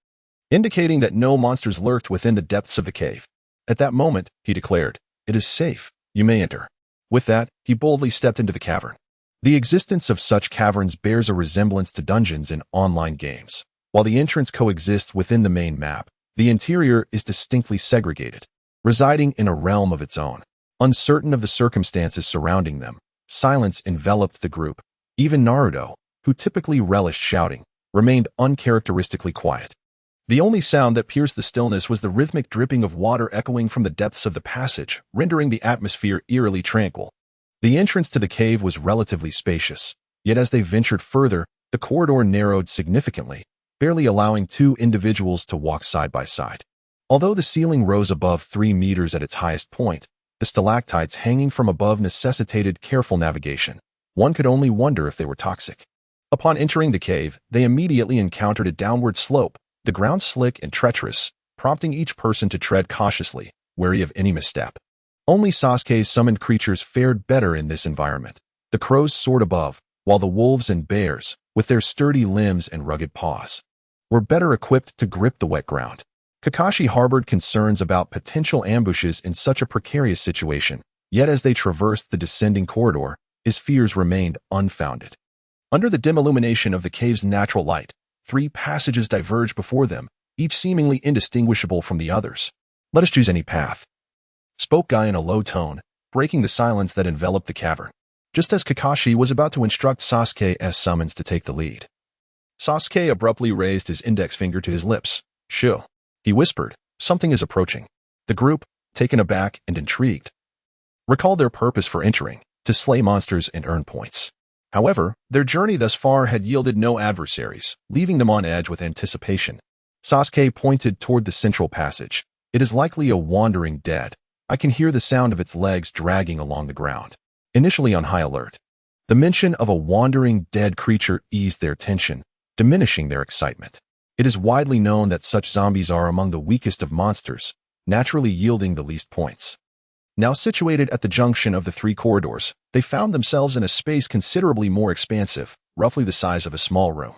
indicating that no monsters lurked within the depths of the cave. At that moment, he declared, "It is safe, you may enter." With that, he boldly stepped into the cavern. The existence of such caverns bears a resemblance to dungeons in online games. While the entrance coexists within the main map, the interior is distinctly segregated, residing in a realm of its own. Uncertain of the circumstances surrounding them, silence enveloped the group. Even Naruto, who typically relished shouting, remained uncharacteristically quiet. The only sound that pierced the stillness was the rhythmic dripping of water echoing from the depths of the passage, rendering the atmosphere eerily tranquil. The entrance to the cave was relatively spacious, yet as they ventured further, the corridor narrowed significantly, barely allowing 2 individuals to walk side by side. Although the ceiling rose above 3 meters at its highest point, the stalactites hanging from above necessitated careful navigation. One could only wonder if they were toxic. Upon entering the cave, they immediately encountered a downward slope, the ground slick and treacherous, prompting each person to tread cautiously, wary of any misstep. Only Sasuke's summoned creatures fared better in this environment. The crows soared above, while the wolves and bears, with their sturdy limbs and rugged paws, were better equipped to grip the wet ground. Kakashi harbored concerns about potential ambushes in such a precarious situation, yet as they traversed the descending corridor, his fears remained unfounded. Under the dim illumination of the cave's natural light, 3 passages diverged before them, each seemingly indistinguishable from the others. "Let us choose any path," spoke Guy in a low tone, breaking the silence that enveloped the cavern, just as Kakashi was about to instruct Sasuke as summons to take the lead. Sasuke abruptly raised his index finger to his lips. "Shoo," he whispered, "something is approaching." The group, taken aback and intrigued, recalled their purpose for entering, to slay monsters and earn points. However, their journey thus far had yielded no adversaries, leaving them on edge with anticipation. Sasuke pointed toward the central passage. "It is likely a wandering dead. I can hear the sound of its legs dragging along the ground." Initially on high alert, the mention of a wandering dead creature eased their tension, diminishing their excitement. It is widely known that such zombies are among the weakest of monsters, naturally yielding the least points. Now situated at the junction of the 3 corridors, they found themselves in a space considerably more expansive, roughly the size of a small room.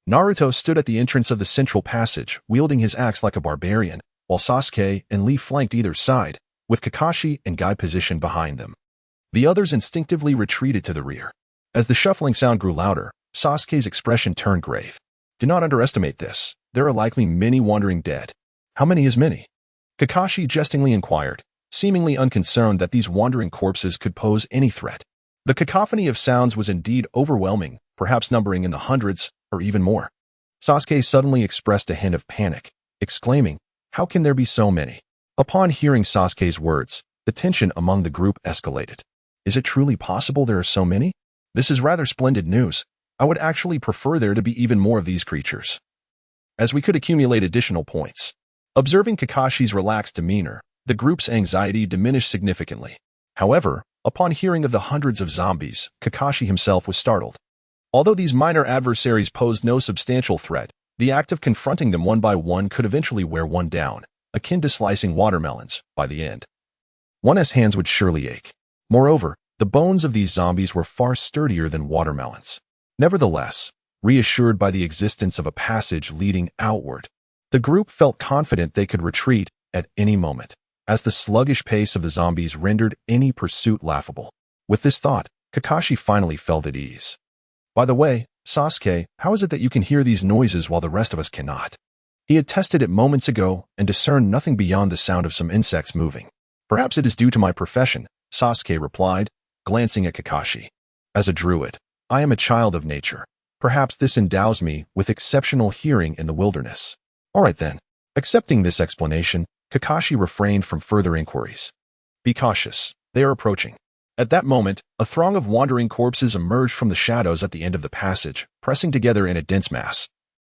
Naruto stood at the entrance of the central passage, wielding his axe like a barbarian, while Sasuke and Lee flanked either side, with Kakashi and Guy positioned behind them. The others instinctively retreated to the rear. As the shuffling sound grew louder, Sasuke's expression turned grave. "Do not underestimate this. There are likely many wandering dead." "How many is many?" Kakashi jestingly inquired, seemingly unconcerned that these wandering corpses could pose any threat. The cacophony of sounds was indeed overwhelming, perhaps numbering in the hundreds, or even more. Sasuke suddenly expressed a hint of panic, exclaiming, "How can there be so many?" Upon hearing Sasuke's words, the tension among the group escalated. "Is it truly possible there are so many? This is rather splendid news. I would actually prefer there to be even more of these creatures, as we could accumulate additional points." Observing Kakashi's relaxed demeanor, the group's anxiety diminished significantly. However, upon hearing of the hundreds of zombies, Kakashi himself was startled. Although these minor adversaries posed no substantial threat, the act of confronting them one by one could eventually wear one down, akin to slicing watermelons, by the end. One's hands would surely ache. Moreover, the bones of these zombies were far sturdier than watermelons. Nevertheless, reassured by the existence of a passage leading outward, the group felt confident they could retreat at any moment, as the sluggish pace of the zombies rendered any pursuit laughable. With this thought, Kakashi finally felt at ease. "By the way, Sasuke, how is it that you can hear these noises while the rest of us cannot?" He had tested it moments ago and discerned nothing beyond the sound of some insects moving. "Perhaps it is due to my profession," Sasuke replied, glancing at Kakashi. "As a druid, I am a child of nature. Perhaps this endows me with exceptional hearing in the wilderness." "All right then." Accepting this explanation, Kakashi refrained from further inquiries. "Be cautious. They are approaching." At that moment, a throng of wandering corpses emerged from the shadows at the end of the passage, pressing together in a dense mass,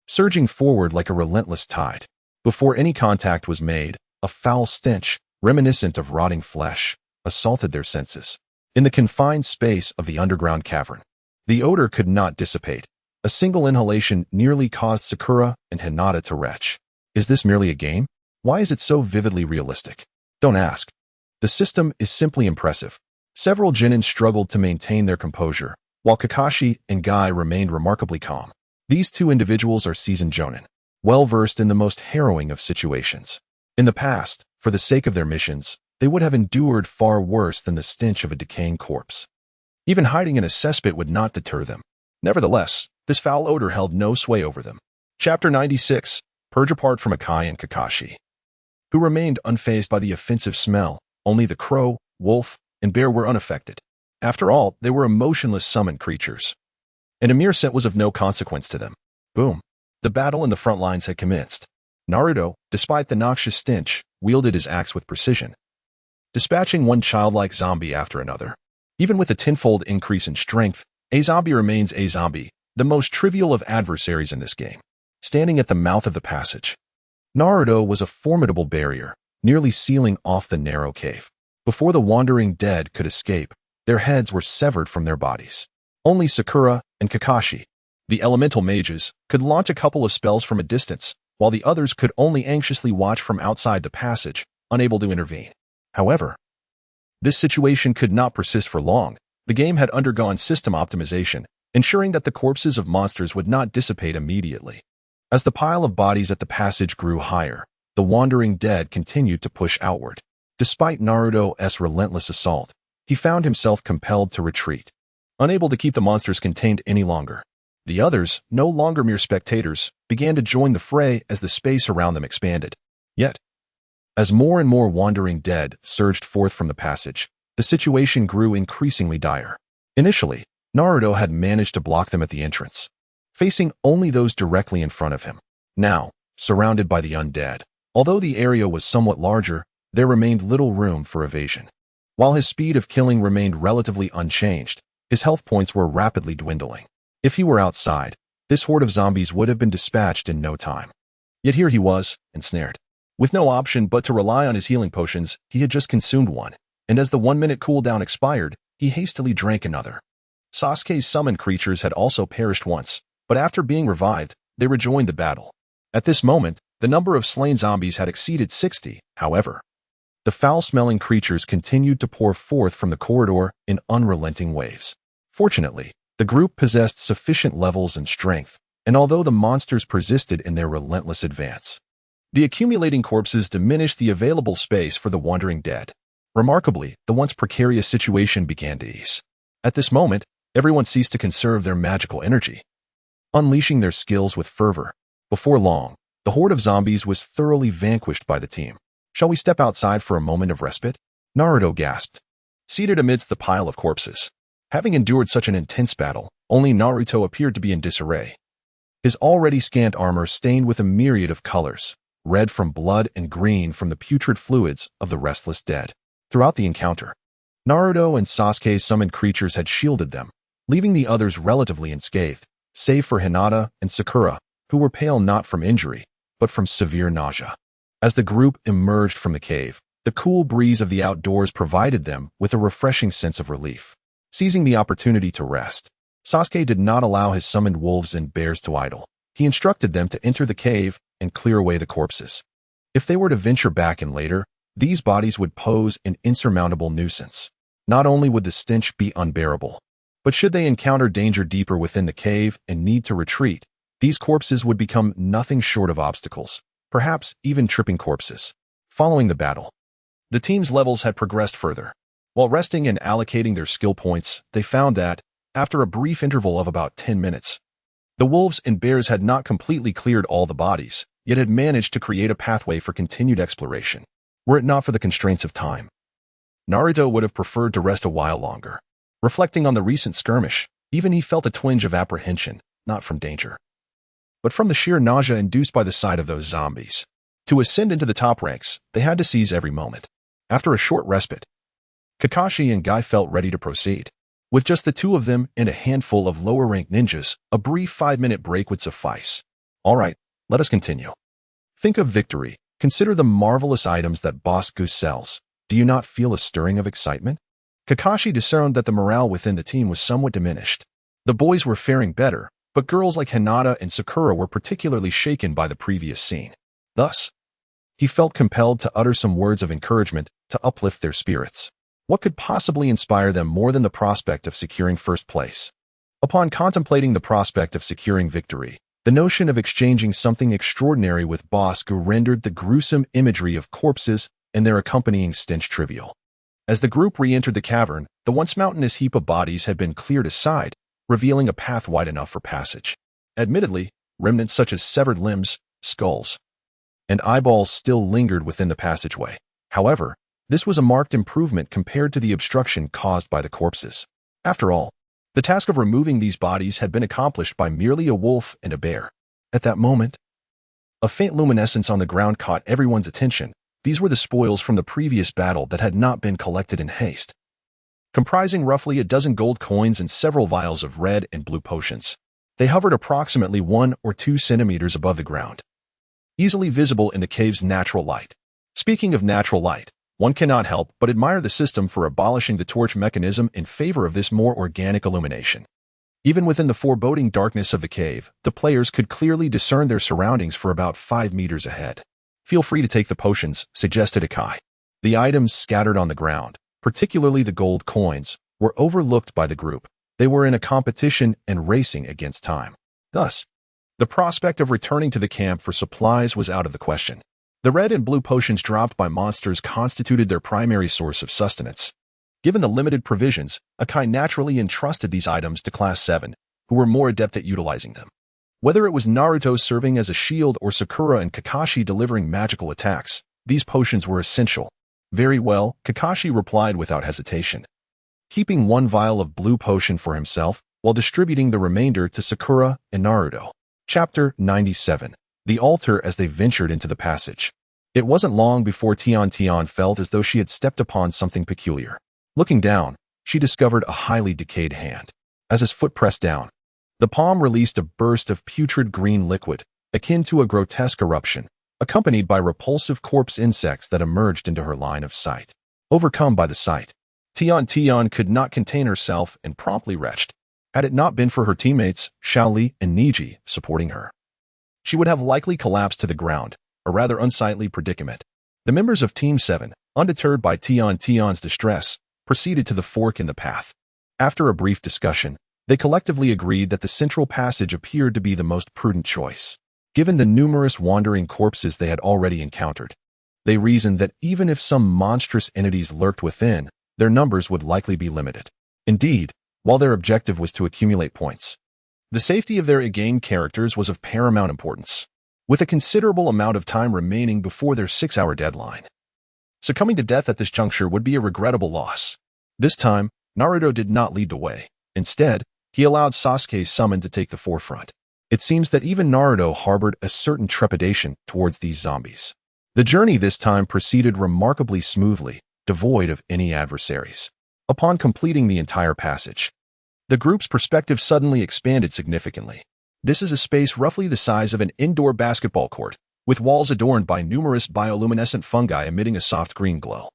surging forward like a relentless tide. Before any contact was made, a foul stench, reminiscent of rotting flesh, assaulted their senses. In the confined space of the underground cavern, the odor could not dissipate. A single inhalation nearly caused Sakura and Hinata to retch. Is this merely a game? Why is it so vividly realistic? Don't ask. The system is simply impressive. Several genin struggled to maintain their composure, while Kakashi and Guy remained remarkably calm. These 2 individuals are seasoned jonin, well-versed in the most harrowing of situations. In the past, for the sake of their missions, they would have endured far worse than the stench of a decaying corpse. Even hiding in a cesspit would not deter them. Nevertheless, this foul odor held no sway over them. Chapter 96. Purge apart from Akai and Kakashi, who remained unfazed by the offensive smell. Only the crow, wolf, and bear were unaffected. After all, they were emotionless summoned creatures, and a mere scent was of no consequence to them. Boom. The battle in the front lines had commenced. Naruto, despite the noxious stench, wielded his axe with precision, dispatching one childlike zombie after another. Even with a tenfold increase in strength, a zombie remains a zombie, the most trivial of adversaries in this game. Standing at the mouth of the passage, Naruto was a formidable barrier, nearly sealing off the narrow cave. Before the wandering dead could escape, their heads were severed from their bodies. Only Sakura and Kakashi, the elemental mages, could launch a couple of spells from a distance, while the others could only anxiously watch from outside the passage, unable to intervene. However, This situation could not persist for long. The game had undergone system optimization, ensuring that the corpses of monsters would not dissipate immediately. As the pile of bodies at the passage grew higher, the wandering dead continued to push outward. Despite Naruto's relentless assault, he found himself compelled to retreat, unable to keep the monsters contained any longer. The others, no longer mere spectators, began to join the fray as the space around them expanded. Yet, as more and more wandering dead surged forth from the passage, the situation grew increasingly dire. Initially, Naruto had managed to block them at the entrance, facing only those directly in front of him. Now, surrounded by the undead, although the area was somewhat larger, there remained little room for evasion. While his speed of killing remained relatively unchanged, his health points were rapidly dwindling. If he were outside, this horde of zombies would have been dispatched in no time. Yet here he was, ensnared. With no option but to rely on his healing potions, he had just consumed one, and as the 1-minute cooldown expired, he hastily drank another. Sasuke's summoned creatures had also perished once, but after being revived, they rejoined the battle. At this moment, the number of slain zombies had exceeded 60, however. The foul-smelling creatures continued to pour forth from the corridor in unrelenting waves. Fortunately, the group possessed sufficient levels and strength, and although the monsters persisted in their relentless advance, the accumulating corpses diminished the available space for the wandering dead. Remarkably, the once precarious situation began to ease. At this moment, everyone ceased to conserve their magical energy, unleashing their skills with fervor. Before long, the horde of zombies was thoroughly vanquished by the team. "Shall we step outside for a moment of respite?" Naruto gasped, seated amidst the pile of corpses. Having endured such an intense battle, only Naruto appeared to be in disarray. His already scant armor stained with a myriad of colors, red from blood and green from the putrid fluids of the restless dead. Throughout the encounter, Naruto and Sasuke's summoned creatures had shielded them, leaving the others relatively unscathed, save for Hinata and Sakura, who were pale not from injury, but from severe nausea. As the group emerged from the cave, the cool breeze of the outdoors provided them with a refreshing sense of relief. Seizing the opportunity to rest, Sasuke did not allow his summoned wolves and bears to idle. He instructed them to enter the cave and clear away the corpses. If they were to venture back in later, these bodies would pose an insurmountable nuisance. Not only would the stench be unbearable, but should they encounter danger deeper within the cave and need to retreat, these corpses would become nothing short of obstacles, perhaps even tripping corpses. Following the battle, the team's levels had progressed further. While resting and allocating their skill points, they found that, after a brief interval of about 10 minutes, the wolves and bears had not completely cleared all the bodies, yet had managed to create a pathway for continued exploration. Were it not for the constraints of time, Naruto would have preferred to rest a while longer. Reflecting on the recent skirmish, even he felt a twinge of apprehension, not from danger, but from the sheer nausea induced by the sight of those zombies. To ascend into the top ranks, they had to seize every moment. After a short respite, Kakashi and Guy felt ready to proceed. With just the two of them and a handful of lower-ranked ninjas, a brief 5-minute break would suffice. All right, let us continue. Think of victory. Consider the marvelous items that Boss Goose sells. Do you not feel a stirring of excitement? Kakashi discerned that the morale within the team was somewhat diminished. The boys were faring better, but girls like Hinata and Sakura were particularly shaken by the previous scene. Thus, he felt compelled to utter some words of encouragement to uplift their spirits. What could possibly inspire them more than the prospect of securing first place? Upon contemplating the prospect of securing victory, the notion of exchanging something extraordinary with Boss Gu rendered the gruesome imagery of corpses and their accompanying stench trivial. As the group re-entered the cavern, the once mountainous heap of bodies had been cleared aside, revealing a path wide enough for passage. Admittedly, remnants such as severed limbs, skulls, and eyeballs still lingered within the passageway. However, this was a marked improvement compared to the obstruction caused by the corpses. After all, the task of removing these bodies had been accomplished by merely a wolf and a bear. At that moment, a faint luminescence on the ground caught everyone's attention. These were the spoils from the previous battle that had not been collected in haste, comprising roughly a dozen gold coins and several vials of red and blue potions. They hovered approximately 1 or 2 centimeters above the ground, easily visible in the cave's natural light. Speaking of natural light, one cannot help but admire the system for abolishing the torch mechanism in favor of this more organic illumination. Even within the foreboding darkness of the cave, the players could clearly discern their surroundings for about 5 meters ahead. "Feel free to take the potions," suggested Akai. The items scattered on the ground particularly the gold coins, were overlooked by the group. They were in a competition and racing against time. Thus, the prospect of returning to the camp for supplies was out of the question. The red and blue potions dropped by monsters constituted their primary source of sustenance. Given the limited provisions, Akai naturally entrusted these items to Class 7, who were more adept at utilizing them. Whether it was Naruto serving as a shield or Sakura and Kakashi delivering magical attacks, these potions were essential. Very well, Kakashi replied without hesitation, keeping one vial of blue potion for himself while distributing the remainder to Sakura and Naruto. Chapter 97. The Altar. As they ventured into the passage, it wasn't long before Tian felt as though she had stepped upon something peculiar. Looking down, she discovered a highly decayed hand. As his foot pressed down, the palm released a burst of putrid green liquid, akin to a grotesque eruption, accompanied by repulsive corpse insects that emerged into her line of sight. Overcome by the sight, Tian could not contain herself and promptly retched. Had it not been for her teammates, Xiaoli and Niji, supporting her, she would have likely collapsed to the ground, a rather unsightly predicament. The members of Team 7, undeterred by Tian's distress, proceeded to the fork in the path. After a brief discussion, they collectively agreed that the central passage appeared to be the most prudent choice. Given the numerous wandering corpses they had already encountered, they reasoned that even if some monstrous entities lurked within, their numbers would likely be limited. Indeed, while their objective was to accumulate points, the safety of their in-game characters was of paramount importance, with a considerable amount of time remaining before their 6-hour deadline. Succumbing to death at this juncture would be a regrettable loss. This time, Naruto did not lead the way. Instead, he allowed Sasuke's summon to take the forefront. It seems that even Naruto harbored a certain trepidation towards these zombies. The journey this time proceeded remarkably smoothly, devoid of any adversaries. Upon completing the entire passage, the group's perspective suddenly expanded significantly. This is a space roughly the size of an indoor basketball court, with walls adorned by numerous bioluminescent fungi emitting a soft green glow.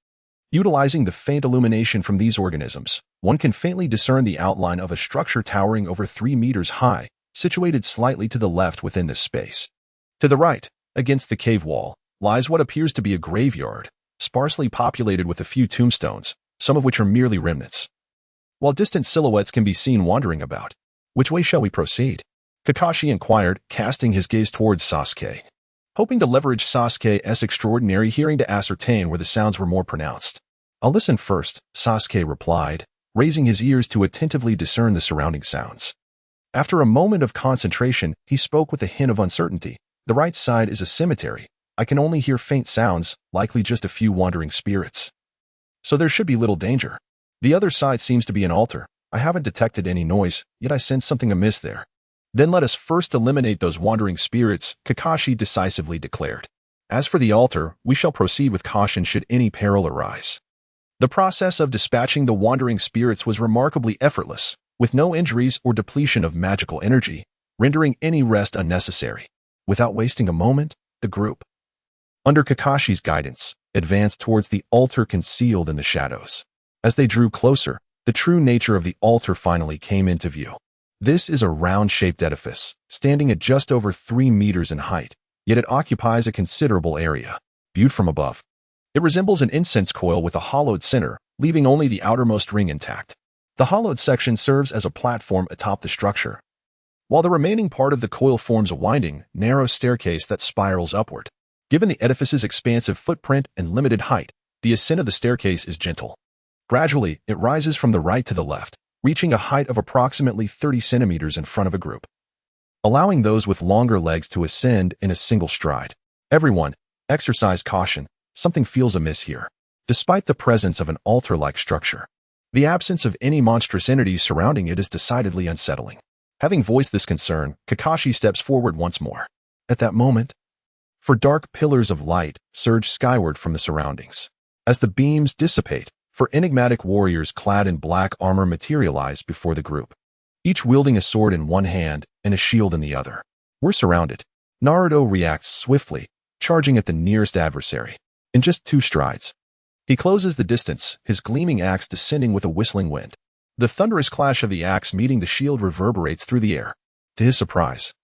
Utilizing the faint illumination from these organisms, one can faintly discern the outline of a structure towering over 3 meters high, situated slightly to the left within this space. To the right, against the cave wall, lies what appears to be a graveyard, sparsely populated with a few tombstones, some of which are merely remnants. While distant silhouettes can be seen wandering about, which way shall we proceed? Kakashi inquired, casting his gaze towards Sasuke, hoping to leverage Sasuke's extraordinary hearing to ascertain where the sounds were more pronounced. I'll listen first, Sasuke replied, raising his ears to attentively discern the surrounding sounds. After a moment of concentration, he spoke with a hint of uncertainty. The right side is a cemetery. I can only hear faint sounds, likely just a few wandering spirits. So there should be little danger. The other side seems to be an altar. I haven't detected any noise, yet I sense something amiss there. Then let us first eliminate those wandering spirits, Kakashi decisively declared. As for the altar, we shall proceed with caution should any peril arise. The process of dispatching the wandering spirits was remarkably effortless, with no injuries or depletion of magical energy, rendering any rest unnecessary. Without wasting a moment, the group, under Kakashi's guidance, advanced towards the altar concealed in the shadows. As they drew closer, the true nature of the altar finally came into view. This is a round-shaped edifice, standing at just over 3 meters in height, yet it occupies a considerable area. Viewed from above, it resembles an incense coil with a hollowed center, leaving only the outermost ring intact. The hollowed section serves as a platform atop the structure, while the remaining part of the coil forms a winding, narrow staircase that spirals upward. Given the edifice's expansive footprint and limited height, the ascent of the staircase is gentle. Gradually, it rises from the right to the left, reaching a height of approximately 30 centimeters in front of a group, allowing those with longer legs to ascend in a single stride. Everyone, exercise caution. Something feels amiss here. Despite the presence of an altar-like structure, the absence of any monstrous entities surrounding it is decidedly unsettling. Having voiced this concern, Kakashi steps forward once more. At that moment, dark pillars of light surge skyward from the surroundings. As the beams dissipate, enigmatic warriors clad in black armor materialize before the group, each wielding a sword in one hand and a shield in the other. We're surrounded. Naruto reacts swiftly, charging at the nearest adversary. In just 2 strides, he closes the distance, his gleaming axe descending with a whistling wind. The thunderous clash of the axe meeting the shield reverberates through the air. To his surprise,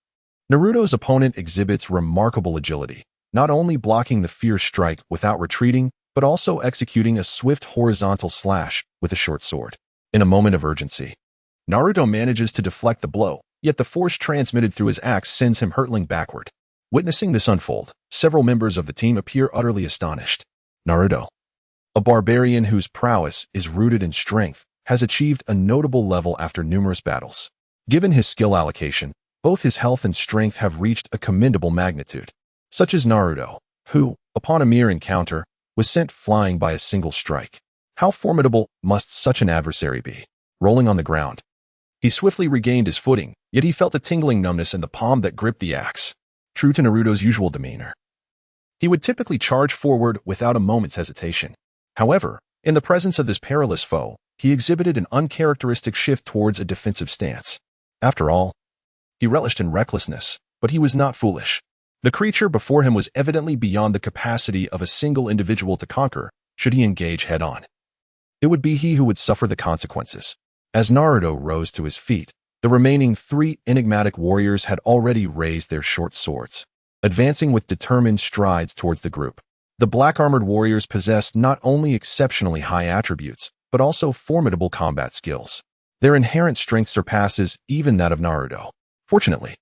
Naruto's opponent exhibits remarkable agility, not only blocking the fierce strike without retreating, but also executing a swift horizontal slash with a short sword. In a moment of urgency, Naruto manages to deflect the blow, yet the force transmitted through his axe sends him hurtling backward. Witnessing this unfold, several members of the team appear utterly astonished. Naruto, a barbarian whose prowess is rooted in strength, has achieved a notable level after numerous battles. Given his skill allocation, both his health and strength have reached a commendable magnitude. Such as Naruto, who, upon a mere encounter, was sent flying by a single strike. How formidable must such an adversary be? Rolling on the ground, he swiftly regained his footing, yet he felt a tingling numbness in the palm that gripped the axe. True to Naruto's usual demeanor, he would typically charge forward without a moment's hesitation. However, in the presence of this perilous foe, he exhibited an uncharacteristic shift towards a defensive stance. After all, he relished in recklessness, but he was not foolish. The creature before him was evidently beyond the capacity of a single individual to conquer, should he engage head-on. It would be he who would suffer the consequences. As Naruto rose to his feet, the remaining 3 enigmatic warriors had already raised their short swords, advancing with determined strides towards the group. The black-armored warriors possessed not only exceptionally high attributes, but also formidable combat skills. Their inherent strength surpasses even that of Naruto. Fortunately,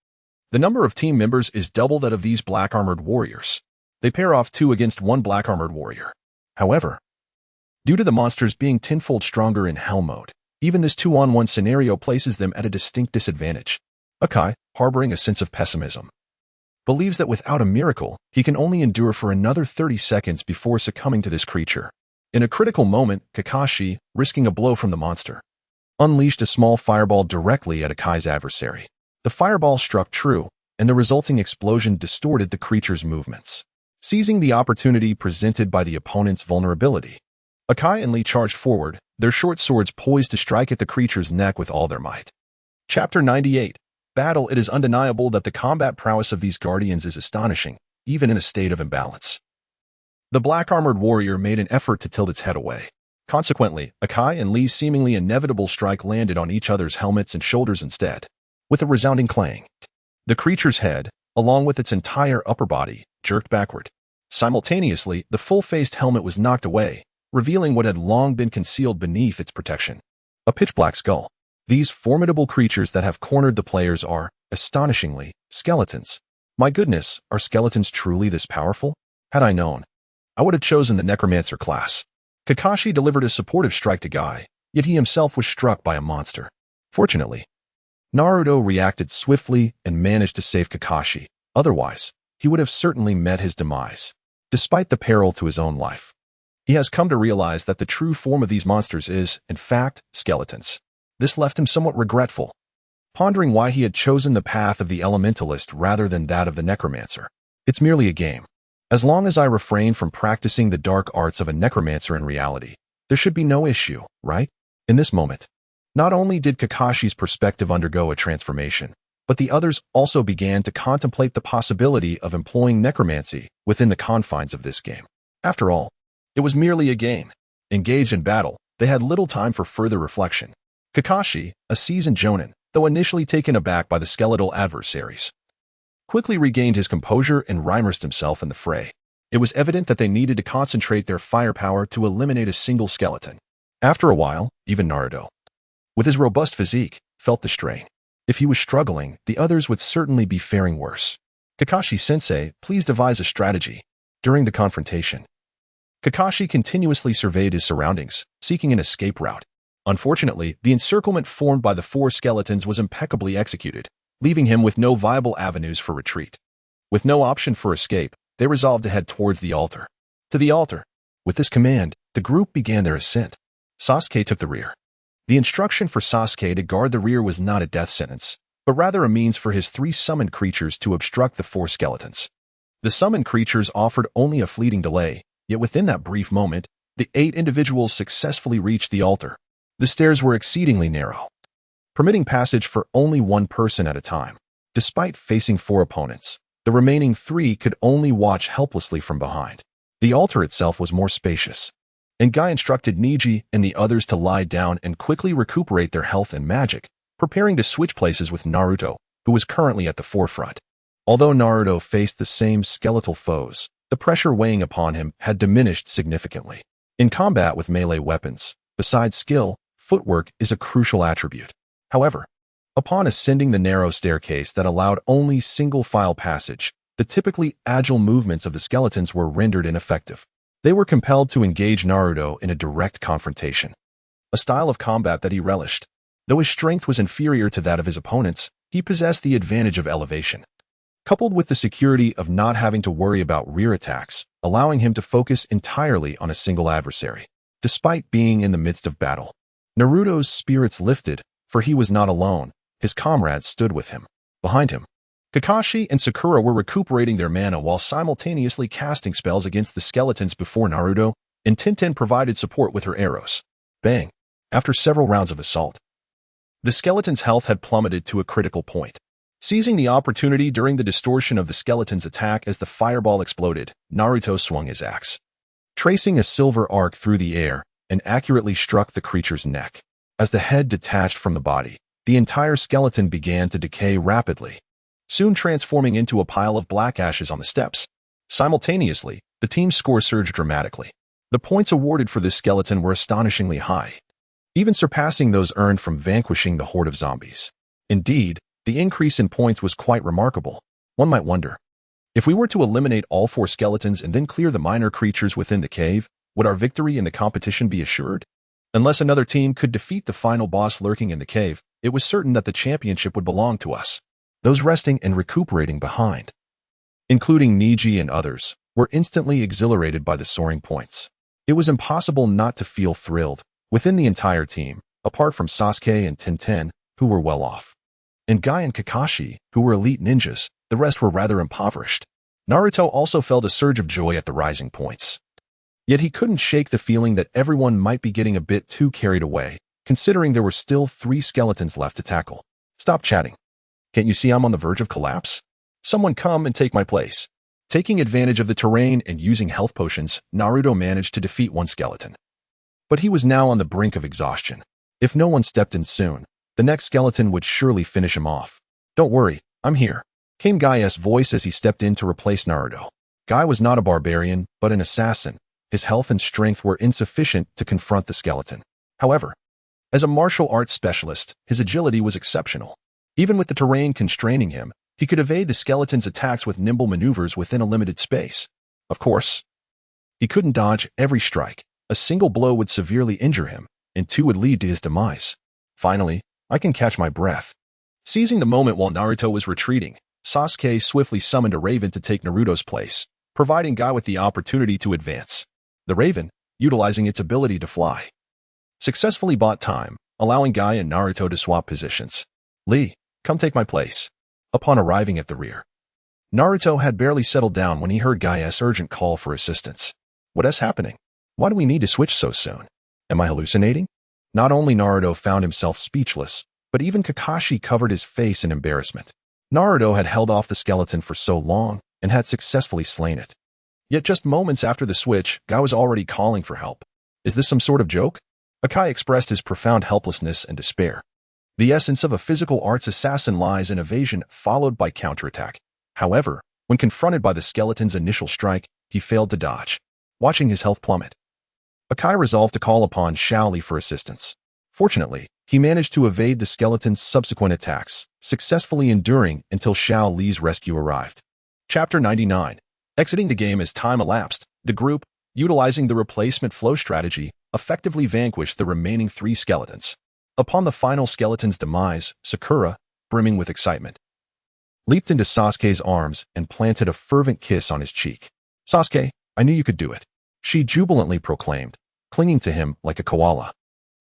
the number of team members is double that of these black-armored warriors. They pair off 2 against 1 black-armored warrior. However, due to the monsters being tenfold stronger in hell mode, even this 2-on-1 scenario places them at a distinct disadvantage. Akai, harboring a sense of pessimism, believes that without a miracle, he can only endure for another 30 seconds before succumbing to this creature. In a critical moment, Kakashi, risking a blow from the monster, unleashed a small fireball directly at Akai's adversary. The fireball struck true, and the resulting explosion distorted the creature's movements. Seizing the opportunity presented by the opponent's vulnerability, Akai and Lee charged forward, their short swords poised to strike at the creature's neck with all their might. Chapter 98. Battle. It is undeniable that the combat prowess of these guardians is astonishing, even in a state of imbalance. The black-armored warrior made an effort to tilt its head away. Consequently, Akai and Lee's seemingly inevitable strike landed on each other's helmets and shoulders instead. With a resounding clang, the creature's head, along with its entire upper body, jerked backward. Simultaneously, the full-faced helmet was knocked away, revealing what had long been concealed beneath its protection: a pitch-black skull. These formidable creatures that have cornered the players are, astonishingly, skeletons. My goodness, are skeletons truly this powerful? Had I known, I would have chosen the necromancer class. Kakashi delivered a supportive strike to Guy, yet he himself was struck by a monster. Fortunately, Naruto reacted swiftly and managed to save Kakashi. Otherwise, he would have certainly met his demise. Despite the peril to his own life, he has come to realize that the true form of these monsters is, in fact, skeletons. This left him somewhat regretful, pondering why he had chosen the path of the elementalist rather than that of the necromancer. It's merely a game. As long as I refrain from practicing the dark arts of a necromancer in reality, there should be no issue, right? In this moment, not only did Kakashi's perspective undergo a transformation, but the others also began to contemplate the possibility of employing necromancy within the confines of this game. After all, it was merely a game. Engaged in battle, they had little time for further reflection. Kakashi, a seasoned jonin, though initially taken aback by the skeletal adversaries, quickly regained his composure and immersed himself in the fray. It was evident that they needed to concentrate their firepower to eliminate a single skeleton. After a while, even Naruto, with his robust physique, felt the strain. If he was struggling, the others would certainly be faring worse. Kakashi-sensei, please devise a strategy. During the confrontation, Kakashi continuously surveyed his surroundings, seeking an escape route. Unfortunately, the encirclement formed by the 4 skeletons was impeccably executed, leaving him with no viable avenues for retreat. With no option for escape, they resolved to head towards the altar. To the altar. With this command, the group began their ascent. Sasuke took the rear. The instruction for Sasuke to guard the rear was not a death sentence, but rather a means for his 3 summoned creatures to obstruct the 4 skeletons. The summoned creatures offered only a fleeting delay, yet within that brief moment, the 8 individuals successfully reached the altar. The stairs were exceedingly narrow, permitting passage for only 1 person at a time. Despite facing 4 opponents, the remaining 3 could only watch helplessly from behind. The altar itself was more spacious, and Guy instructed Niji and the others to lie down and quickly recuperate their health and magic, preparing to switch places with Naruto, who was currently at the forefront. Although Naruto faced the same skeletal foes, the pressure weighing upon him had diminished significantly. In combat with melee weapons, besides skill, footwork is a crucial attribute. However, upon ascending the narrow staircase that allowed only single-file passage, the typically agile movements of the skeletons were rendered ineffective. They were compelled to engage Naruto in a direct confrontation, a style of combat that he relished. Though his strength was inferior to that of his opponents, he possessed the advantage of elevation, coupled with the security of not having to worry about rear attacks, allowing him to focus entirely on a single adversary. Despite being in the midst of battle, Naruto's spirits lifted, for he was not alone. His comrades stood with him. Behind him, Kakashi and Sakura were recuperating their mana while simultaneously casting spells against the skeletons before Naruto, and Tenten provided support with her arrows. Bang! After several rounds of assault, the skeleton's health had plummeted to a critical point. Seizing the opportunity during the distortion of the skeleton's attack as the fireball exploded, Naruto swung his axe, tracing a silver arc through the air, and accurately struck the creature's neck. As the head detached from the body, the entire skeleton began to decay rapidly, soon transforming into a pile of black ashes on the steps. Simultaneously, the team's score surged dramatically. The points awarded for this skeleton were astonishingly high, even surpassing those earned from vanquishing the horde of zombies. Indeed, the increase in points was quite remarkable. One might wonder, if we were to eliminate all 4 skeletons and then clear the minor creatures within the cave, would our victory in the competition be assured? Unless another team could defeat the final boss lurking in the cave, it was certain that the championship would belong to us. Those resting and recuperating behind, including Niji and others, were instantly exhilarated by the soaring points. It was impossible not to feel thrilled. Within the entire team, apart from Sasuke and Tenten, who were well off, and Guy and Kakashi, who were elite ninjas, the rest were rather impoverished. Naruto also felt a surge of joy at the rising points. Yet he couldn't shake the feeling that everyone might be getting a bit too carried away, considering there were still 3 skeletons left to tackle. Stop chatting. Can't you see I'm on the verge of collapse? Someone come and take my place. Taking advantage of the terrain and using health potions, Naruto managed to defeat one skeleton. But he was now on the brink of exhaustion. If no one stepped in soon, the next skeleton would surely finish him off. Don't worry, I'm here, came Gai's voice as he stepped in to replace Naruto. Guy was not a barbarian, but an assassin. His health and strength were insufficient to confront the skeleton. However, as a martial arts specialist, his agility was exceptional. Even with the terrain constraining him, he could evade the skeleton's attacks with nimble maneuvers within a limited space. Of course, he couldn't dodge every strike. A single blow would severely injure him, and 2 would lead to his demise. Finally, I can catch my breath. Seizing the moment while Naruto was retreating, Sasuke swiftly summoned a raven to take Naruto's place, providing Guy with the opportunity to advance. The raven, utilizing its ability to fly, successfully bought time, allowing Guy and Naruto to swap positions. Lee, come take my place. Upon arriving at the rear, Naruto had barely settled down when he heard Gai's urgent call for assistance. What is happening? Why do we need to switch so soon? Am I hallucinating? Not only Naruto found himself speechless, but even Kakashi covered his face in embarrassment. Naruto had held off the skeleton for so long and had successfully slain it. Yet just moments after the switch, Guy was already calling for help. Is this some sort of joke? Akai expressed his profound helplessness and despair. The essence of a physical arts assassin lies in evasion followed by counterattack. However, when confronted by the skeleton's initial strike, he failed to dodge, watching his health plummet. Akai resolved to call upon Shao Li for assistance. Fortunately, he managed to evade the skeleton's subsequent attacks, successfully enduring until Shao Li's rescue arrived. Chapter 99. Exiting the game as time elapsed, the group, utilizing the replacement flow strategy, effectively vanquished the remaining 3 skeletons. Upon the final skeleton's demise, Sakura, brimming with excitement, leaped into Sasuke's arms and planted a fervent kiss on his cheek. Sasuke, I knew you could do it, she jubilantly proclaimed, clinging to him like a koala,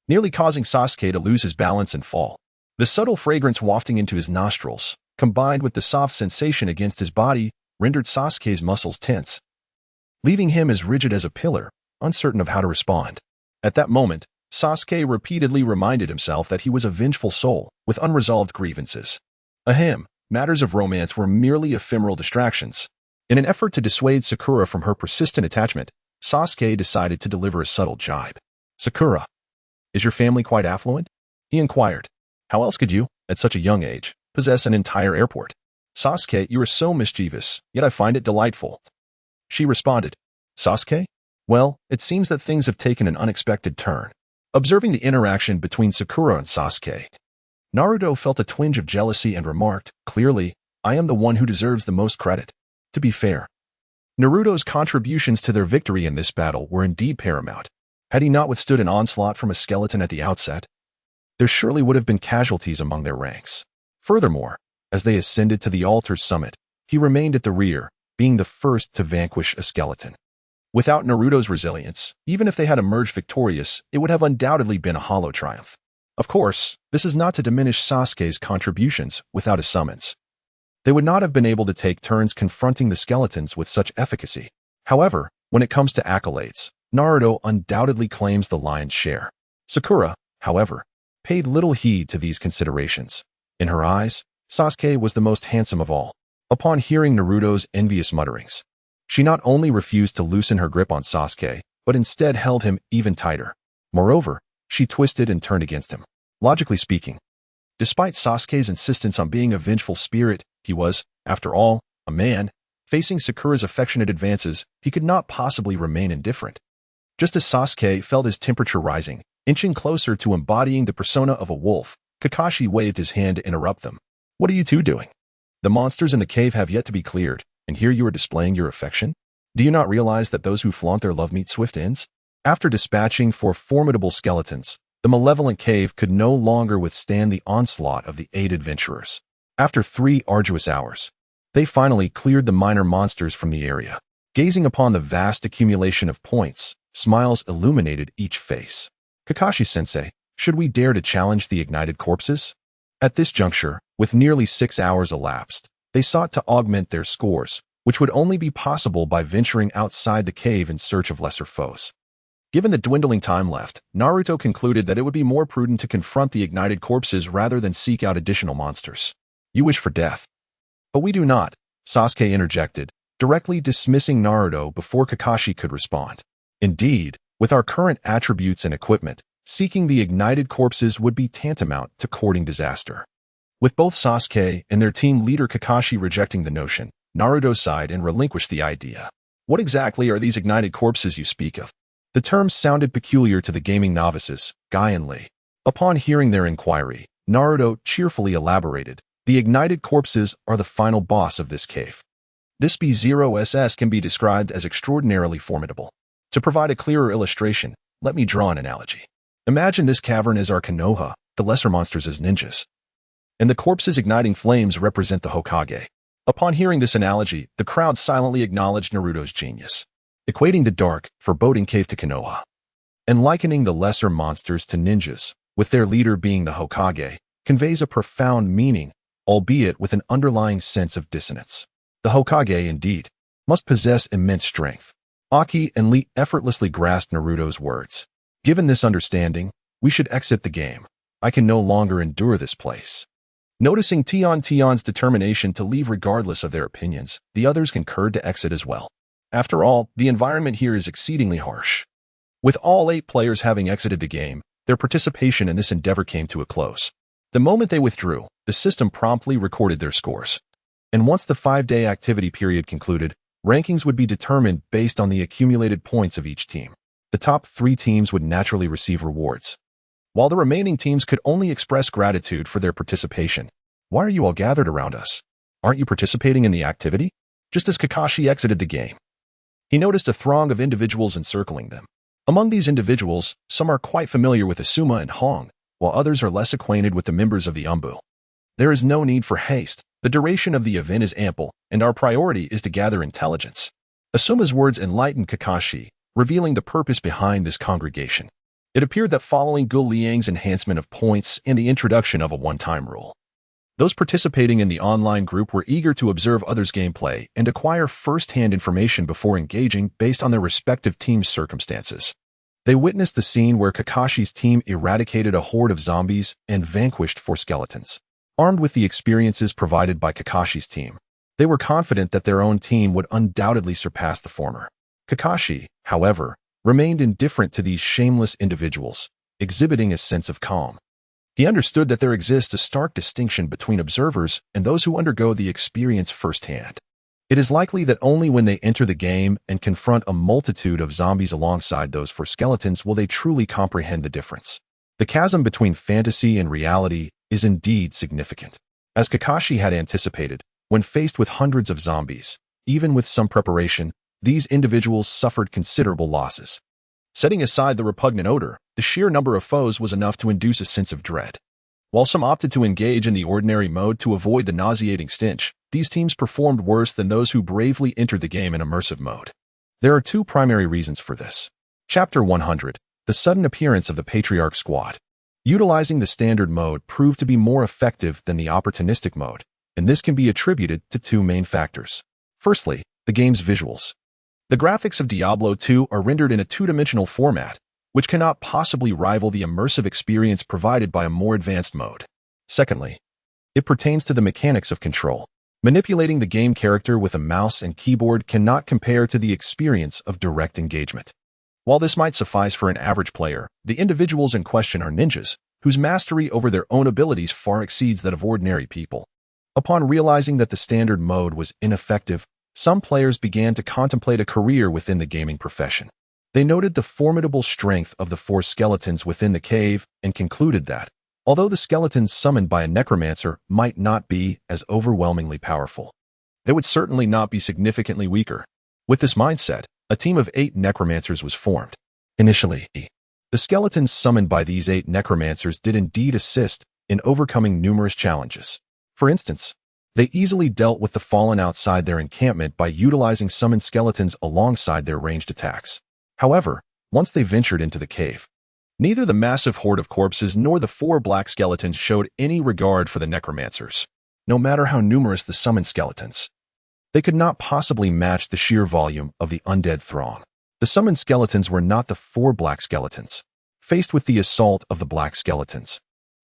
nearly causing Sasuke to lose his balance and fall. The subtle fragrance wafting into his nostrils, combined with the soft sensation against his body, rendered Sasuke's muscles tense, leaving him as rigid as a pillar, uncertain of how to respond. At that moment, Sasuke repeatedly reminded himself that he was a vengeful soul with unresolved grievances. Ahem, matters of romance were merely ephemeral distractions. In an effort to dissuade Sakura from her persistent attachment, Sasuke decided to deliver a subtle jibe. Sakura, is your family quite affluent? He inquired. How else could you, at such a young age, possess an entire airport? Sasuke, you are so mischievous, yet I find it delightful. she responded. Sasuke? Well, it seems that things have taken an unexpected turn. Observing the interaction between Sakura and Sasuke, Naruto felt a twinge of jealousy and remarked, clearly, I am the one who deserves the most credit. To be fair, Naruto's contributions to their victory in this battle were indeed paramount. Had he not withstood an onslaught from a skeleton at the outset, there surely would have been casualties among their ranks. Furthermore, as they ascended to the altar's summit, he remained at the rear, being the first to vanquish a skeleton. Without Naruto's resilience, even if they had emerged victorious, it would have undoubtedly been a hollow triumph. Of course, this is not to diminish Sasuke's contributions without his summons. They would not have been able to take turns confronting the skeletons with such efficacy. However, when it comes to accolades, Naruto undoubtedly claims the lion's share. Sakura, however, paid little heed to these considerations. In her eyes, Sasuke was the most handsome of all. Upon hearing Naruto's envious mutterings, she not only refused to loosen her grip on Sasuke, but instead held him even tighter. Moreover, she twisted and turned against him. Logically speaking, despite Sasuke's insistence on being a vengeful spirit, he was, after all, a man. Facing Sakura's affectionate advances, he could not possibly remain indifferent. Just as Sasuke felt his temperature rising, inching closer to embodying the persona of a wolf, Kakashi waved his hand to interrupt them. What are you two doing? The monsters in the cave have yet to be cleared, and here you are displaying your affection? Do you not realize that those who flaunt their love meet swift ends? After dispatching 4 formidable skeletons, the malevolent cave could no longer withstand the onslaught of the 8 adventurers. After 3 arduous hours, they finally cleared the minor monsters from the area. Gazing upon the vast accumulation of points, smiles illuminated each face. Kakashi-sensei, should we dare to challenge the ignited corpses? At this juncture, with nearly 6 hours elapsed, they sought to augment their scores, which would only be possible by venturing outside the cave in search of lesser foes. Given the dwindling time left, Naruto concluded that it would be more prudent to confront the ignited corpses rather than seek out additional monsters. You wish for death. But we do not, Sasuke interjected, directly dismissing Naruto before Kakashi could respond. Indeed, with our current attributes and equipment, seeking the ignited corpses would be tantamount to courting disaster. With both Sasuke and their team leader Kakashi rejecting the notion, Naruto sighed and relinquished the idea. What exactly are these ignited corpses you speak of? The terms sounded peculiar to the gaming novices, Guy and Lee. Upon hearing their inquiry, Naruto cheerfully elaborated, the ignited corpses are the final boss of this cave. This B0SS can be described as extraordinarily formidable. To provide a clearer illustration, let me draw an analogy. Imagine this cavern as our Konoha, the lesser monsters as ninjas, and the corpses igniting flames represent the Hokage. Upon hearing this analogy, the crowd silently acknowledged Naruto's genius. Equating the dark, foreboding cave to Konoha, and likening the lesser monsters to ninjas, with their leader being the Hokage, conveys a profound meaning, albeit with an underlying sense of dissonance. The Hokage, indeed, must possess immense strength. Aki and Lee effortlessly grasped Naruto's words. Given this understanding, we should exit the game. I can no longer endure this place. Noticing Tion's determination to leave regardless of their opinions, the others concurred to exit as well. After all, the environment here is exceedingly harsh. With all 8 players having exited the game, their participation in this endeavor came to a close. The moment they withdrew, the system promptly recorded their scores. And once the 5-day activity period concluded, rankings would be determined based on the accumulated points of each team. The top 3 teams would naturally receive rewards, while the remaining teams could only express gratitude for their participation. Why are you all gathered around us? Aren't you participating in the activity? Just as Kakashi exited the game, he noticed a throng of individuals encircling them. Among these individuals, some are quite familiar with Asuma and Hong, while others are less acquainted with the members of the Umbu. There is no need for haste. The duration of the event is ample, and our priority is to gather intelligence. Asuma's words enlightened Kakashi, revealing the purpose behind this congregation. It appeared that following Gu Liang's enhancement of points and the introduction of a one-time rule, those participating in the online group were eager to observe others' gameplay and acquire first-hand information before engaging based on their respective team's circumstances. They witnessed the scene where Kakashi's team eradicated a horde of zombies and vanquished 4 skeletons. Armed with the experiences provided by Kakashi's team, they were confident that their own team would undoubtedly surpass the former. Kakashi, however, remained indifferent to these shameless individuals, exhibiting a sense of calm. He understood that there exists a stark distinction between observers and those who undergo the experience firsthand. It is likely that only when they enter the game and confront a multitude of zombies alongside those four skeletons will they truly comprehend the difference. The chasm between fantasy and reality is indeed significant. As Kakashi had anticipated, when faced with hundreds of zombies, even with some preparation, these individuals suffered considerable losses. Setting aside the repugnant odor, the sheer number of foes was enough to induce a sense of dread. While some opted to engage in the ordinary mode to avoid the nauseating stench, these teams performed worse than those who bravely entered the game in immersive mode. There are two primary reasons for this. Chapter 100, the sudden appearance of the Patriarch Squad. Utilizing the standard mode proved to be more effective than the opportunistic mode, and this can be attributed to two main factors. Firstly, the game's visuals. The graphics of Diablo 2 are rendered in a two-dimensional format, which cannot possibly rival the immersive experience provided by a more advanced mode. Secondly, it pertains to the mechanics of control. Manipulating the game character with a mouse and keyboard cannot compare to the experience of direct engagement. While this might suffice for an average player, the individuals in question are ninjas, whose mastery over their own abilities far exceeds that of ordinary people. Upon realizing that the standard mode was ineffective, some players began to contemplate a career within the gaming profession. They noted the formidable strength of the four skeletons within the cave and concluded that, although the skeletons summoned by a necromancer might not be as overwhelmingly powerful, they would certainly not be significantly weaker. With this mindset, a team of 8 necromancers was formed. Initially, the skeletons summoned by these 8 necromancers did indeed assist in overcoming numerous challenges. For instance, they easily dealt with the fallen outside their encampment by utilizing summoned skeletons alongside their ranged attacks. However, once they ventured into the cave, neither the massive horde of corpses nor the 4 black skeletons showed any regard for the necromancers. No matter how numerous the summoned skeletons, they could not possibly match the sheer volume of the undead throng. The summoned skeletons were not the 4 black skeletons. Faced with the assault of the black skeletons,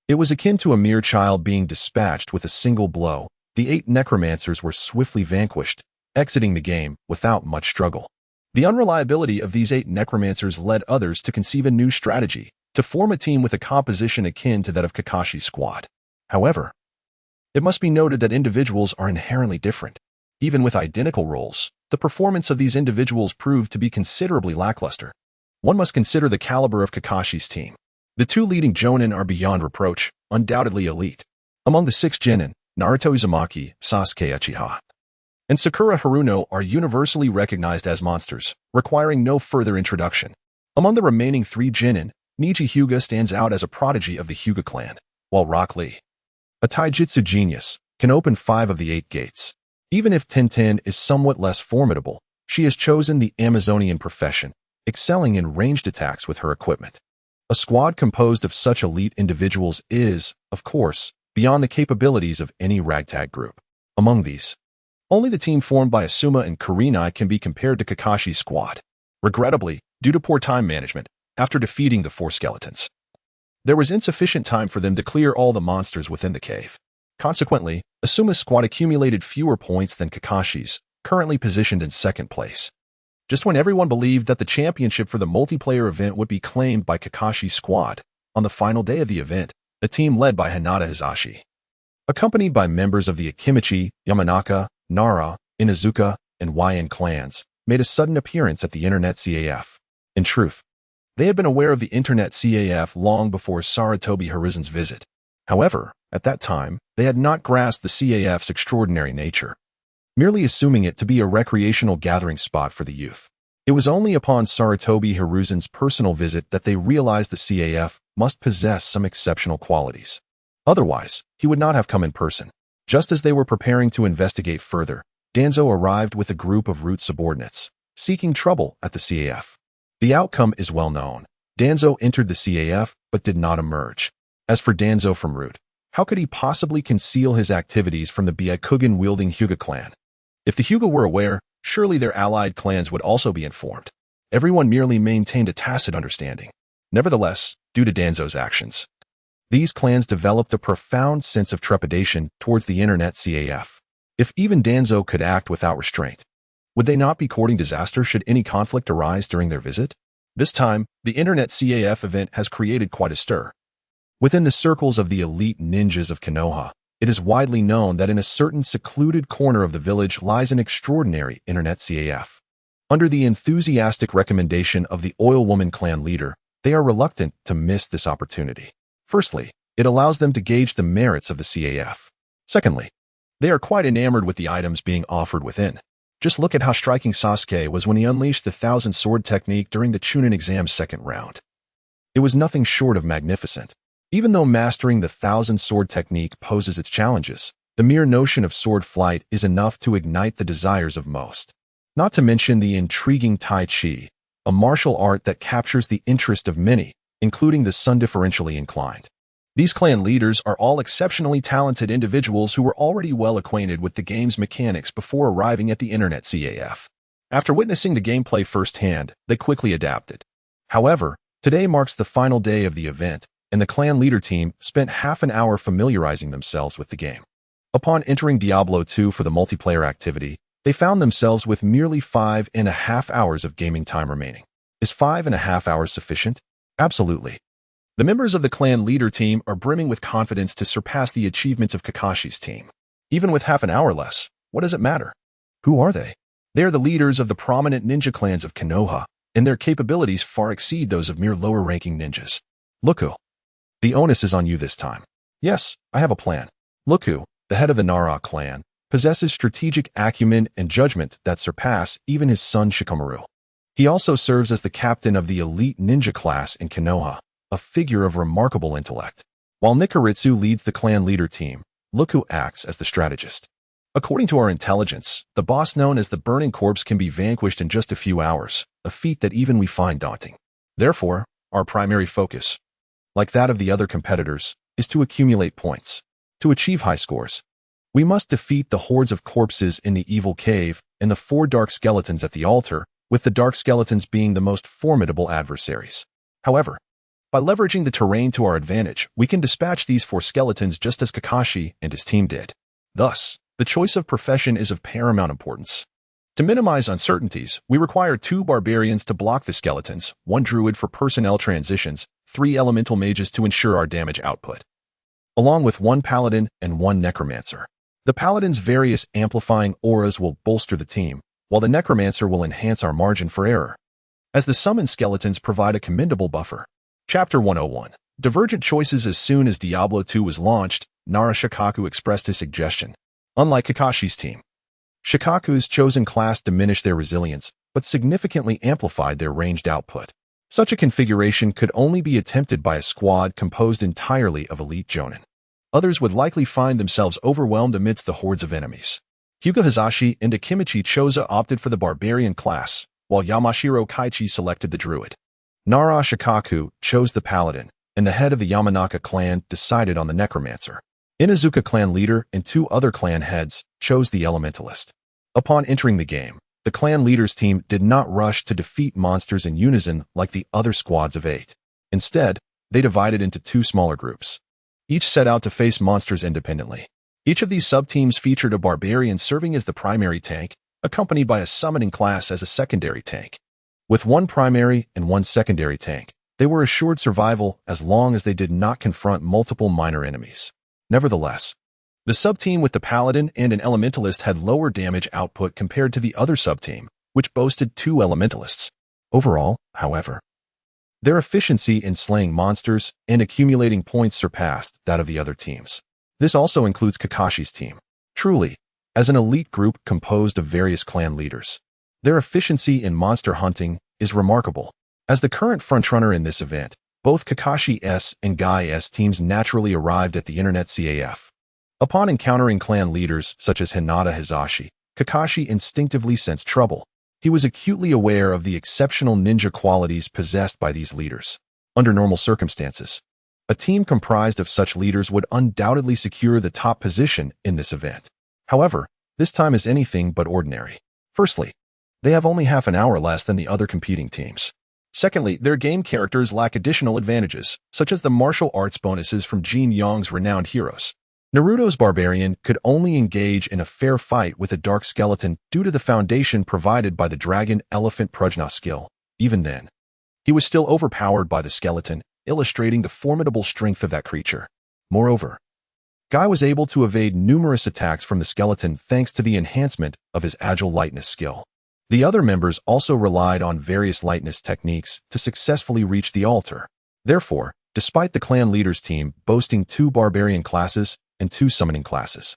it was akin to a mere child being dispatched with a single blow. The 8 necromancers were swiftly vanquished, exiting the game without much struggle. The unreliability of these 8 necromancers led others to conceive a new strategy, to form a team with a composition akin to that of Kakashi's squad. However, it must be noted that individuals are inherently different. Even with identical roles, the performance of these individuals proved to be considerably lackluster. One must consider the caliber of Kakashi's team. The 2 leading jonin are beyond reproach, undoubtedly elite. Among the 6 genin, Naruto Uzumaki, Sasuke Uchiha, and Sakura Haruno are universally recognized as monsters, requiring no further introduction. Among the remaining 3 genin, Niji Hyuga stands out as a prodigy of the Hyuga clan, while Rock Lee, a taijutsu genius, can open 5 of the 8 gates. Even if Tenten is somewhat less formidable, she has chosen the Amazonian profession, excelling in ranged attacks with her equipment. A squad composed of such elite individuals is, of course, beyond the capabilities of any ragtag group. Among these, only the team formed by Asuma and Kurenai can be compared to Kakashi's squad. Regrettably, due to poor time management, after defeating the 4 skeletons, there was insufficient time for them to clear all the monsters within the cave. Consequently, Asuma's squad accumulated fewer points than Kakashi's, currently positioned in 2nd place. Just when everyone believed that the championship for the multiplayer event would be claimed by Kakashi's squad, on the final day of the event, a team led by Hinata Hisashi, accompanied by members of the Akimichi, Yamanaka, Nara, Inazuka, and YN clans, made a sudden appearance at the Internet CAF. In truth, they had been aware of the Internet CAF long before Sarutobi Hiruzen's visit. However, at that time, they had not grasped the CAF's extraordinary nature, merely assuming it to be a recreational gathering spot for the youth. It was only upon Sarutobi Hiruzen's personal visit that they realized the CAF must possess some exceptional qualities. Otherwise, he would not have come in person. Just as they were preparing to investigate further, Danzo arrived with a group of Root subordinates, seeking trouble at the CAF. The outcome is well known. Danzo entered the CAF, but did not emerge. As for Danzo from Root, how could he possibly conceal his activities from the Byakugan-wielding Hyuga clan? If the Hyuga were aware, surely their allied clans would also be informed. Everyone merely maintained a tacit understanding. Nevertheless, due to Danzo's actions, these clans developed a profound sense of trepidation towards the Internet CAF. If even Danzo could act without restraint, would they not be courting disaster should any conflict arise during their visit? This time, the Internet CAF event has created quite a stir. Within the circles of the elite ninjas of Konoha, It is widely known that in a certain secluded corner of the village lies an extraordinary internet CAF. Under the enthusiastic recommendation of the Oil Woman clan leader, they are reluctant to miss this opportunity. Firstly, it allows them to gauge the merits of the CAF. Secondly, they are quite enamored with the items being offered within. Just look at how striking Sasuke was when he unleashed the 1,000 sword technique during the Chunin exam's second round. It was nothing short of magnificent. Even though mastering the 1,000 sword technique poses its challenges, the mere notion of sword flight is enough to ignite the desires of most. Not to mention the intriguing Tai Chi, a martial art that captures the interest of many, including the sun-differentially inclined. These clan leaders are all exceptionally talented individuals who were already well acquainted with the game's mechanics before arriving at the internet CAF. After witnessing the gameplay firsthand, they quickly adapted. However, today marks the final day of the event, and the clan leader team spent half an hour familiarizing themselves with the game. Upon entering Diablo 2 for the multiplayer activity, they found themselves with merely 5.5 hours of gaming time remaining. Is 5.5 hours sufficient? Absolutely. The members of the clan leader team are brimming with confidence to surpass the achievements of Kakashi's team. Even with half an hour less, what does it matter? Who are they? They are the leaders of the prominent ninja clans of Konoha, and their capabilities far exceed those of mere lower-ranking ninjas. Luku. The onus is on you this time. Yes, I have a plan. Luku, the head of the Nara clan, possesses strategic acumen and judgment that surpass even his son Shikamaru. He also serves as the captain of the elite ninja class in Konoha, a figure of remarkable intellect. While Nikaritsu leads the clan leader team, Luku acts as the strategist. According to our intelligence, the boss known as the Burning Corpse can be vanquished in just a few hours, a feat that even we find daunting. Therefore, our primary focus, like that of the other competitors, is to accumulate points. To achieve high scores, we must defeat the hordes of corpses in the evil cave and the 4 dark skeletons at the altar, with the dark skeletons being the most formidable adversaries. However, by leveraging the terrain to our advantage, we can dispatch these 4 skeletons just as Kakashi and his team did. Thus, the choice of profession is of paramount importance. To minimize uncertainties, we require 2 barbarians to block the skeletons, 1 druid for personnel transitions, 3 elemental mages to ensure our damage output, along with 1 paladin and 1 necromancer. The paladin's various amplifying auras will bolster the team, while the necromancer will enhance our margin for error, as the summoned skeletons provide a commendable buffer. Chapter 101. Divergent choices. As soon as Diablo 2 was launched, Nara Shikaku expressed his suggestion. Unlike Kakashi's team, Shikaku's chosen class diminished their resilience, but significantly amplified their ranged output. Such a configuration could only be attempted by a squad composed entirely of elite jonin. Others would likely find themselves overwhelmed amidst the hordes of enemies. Hyuga Hazashi and Akimichi Choza opted for the barbarian class, while Yamashiro Kaichi selected the druid. Nara Shikaku chose the paladin, and the head of the Yamanaka clan decided on the necromancer. Inazuka clan leader and 2 other clan heads chose the elementalist. Upon entering the game, the clan leader's team did not rush to defeat monsters in unison like the other squads of 8. Instead, they divided into 2 smaller groups. Each set out to face monsters independently. Each of these sub-teams featured a barbarian serving as the primary tank, accompanied by a summoning class as a secondary tank. With 1 primary and 1 secondary tank, they were assured survival as long as they did not confront multiple minor enemies. Nevertheless, the sub-team with the paladin and an elementalist had lower damage output compared to the other sub-team, which boasted 2 elementalists. Overall, however, their efficiency in slaying monsters and accumulating points surpassed that of the other teams. This also includes Kakashi's team. Truly, as an elite group composed of various clan leaders, their efficiency in monster hunting is remarkable. As the current frontrunner in this event, both Kakashi's and Guy's teams naturally arrived at the internet CAF. Upon encountering clan leaders such as Hinata Hazashi, Kakashi instinctively sensed trouble. He was acutely aware of the exceptional ninja qualities possessed by these leaders. Under normal circumstances, a team comprised of such leaders would undoubtedly secure the top position in this event. However, this time is anything but ordinary. Firstly, they have only half an hour less than the other competing teams. Secondly, their game characters lack additional advantages, such as the martial arts bonuses from Jin Yong's renowned heroes. Naruto's barbarian could only engage in a fair fight with a dark skeleton due to the foundation provided by the dragon elephant Prajna skill. Even then, he was still overpowered by the skeleton, illustrating the formidable strength of that creature. Moreover, Guy was able to evade numerous attacks from the skeleton thanks to the enhancement of his agile lightness skill. The other members also relied on various lightness techniques to successfully reach the altar. Therefore, despite the clan leader's team boasting 2 barbarian classes and 2 summoning classes,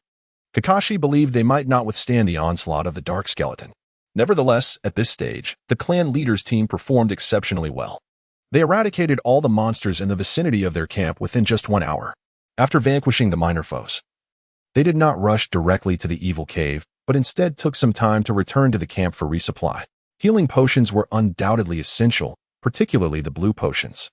Kakashi believed they might not withstand the onslaught of the dark skeleton. Nevertheless, at this stage, the clan leader's team performed exceptionally well. They eradicated all the monsters in the vicinity of their camp within just 1 hour. After vanquishing the minor foes, they did not rush directly to the evil cave, but instead took some time to return to the camp for resupply. Healing potions were undoubtedly essential, particularly the blue potions.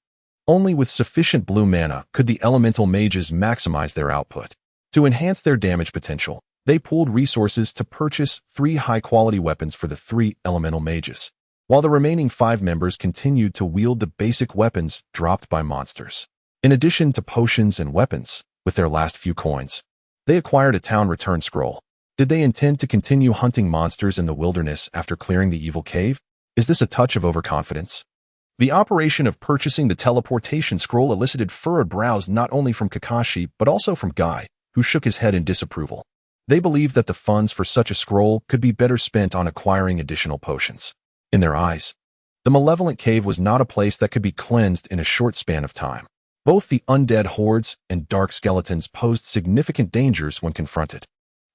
Only with sufficient blue mana could the elemental mages maximize their output. To enhance their damage potential, they pooled resources to purchase 3 high-quality weapons for the 3 elemental mages, while the remaining 5 members continued to wield the basic weapons dropped by monsters. In addition to potions and weapons, with their last few coins, they acquired a town return scroll. Did they intend to continue hunting monsters in the wilderness after clearing the evil cave? Is this a touch of overconfidence? The operation of purchasing the teleportation scroll elicited furrowed brows not only from Kakashi but also from Guy, who shook his head in disapproval. They believed that the funds for such a scroll could be better spent on acquiring additional potions. In their eyes, the malevolent cave was not a place that could be cleansed in a short span of time. Both the undead hordes and dark skeletons posed significant dangers when confronted.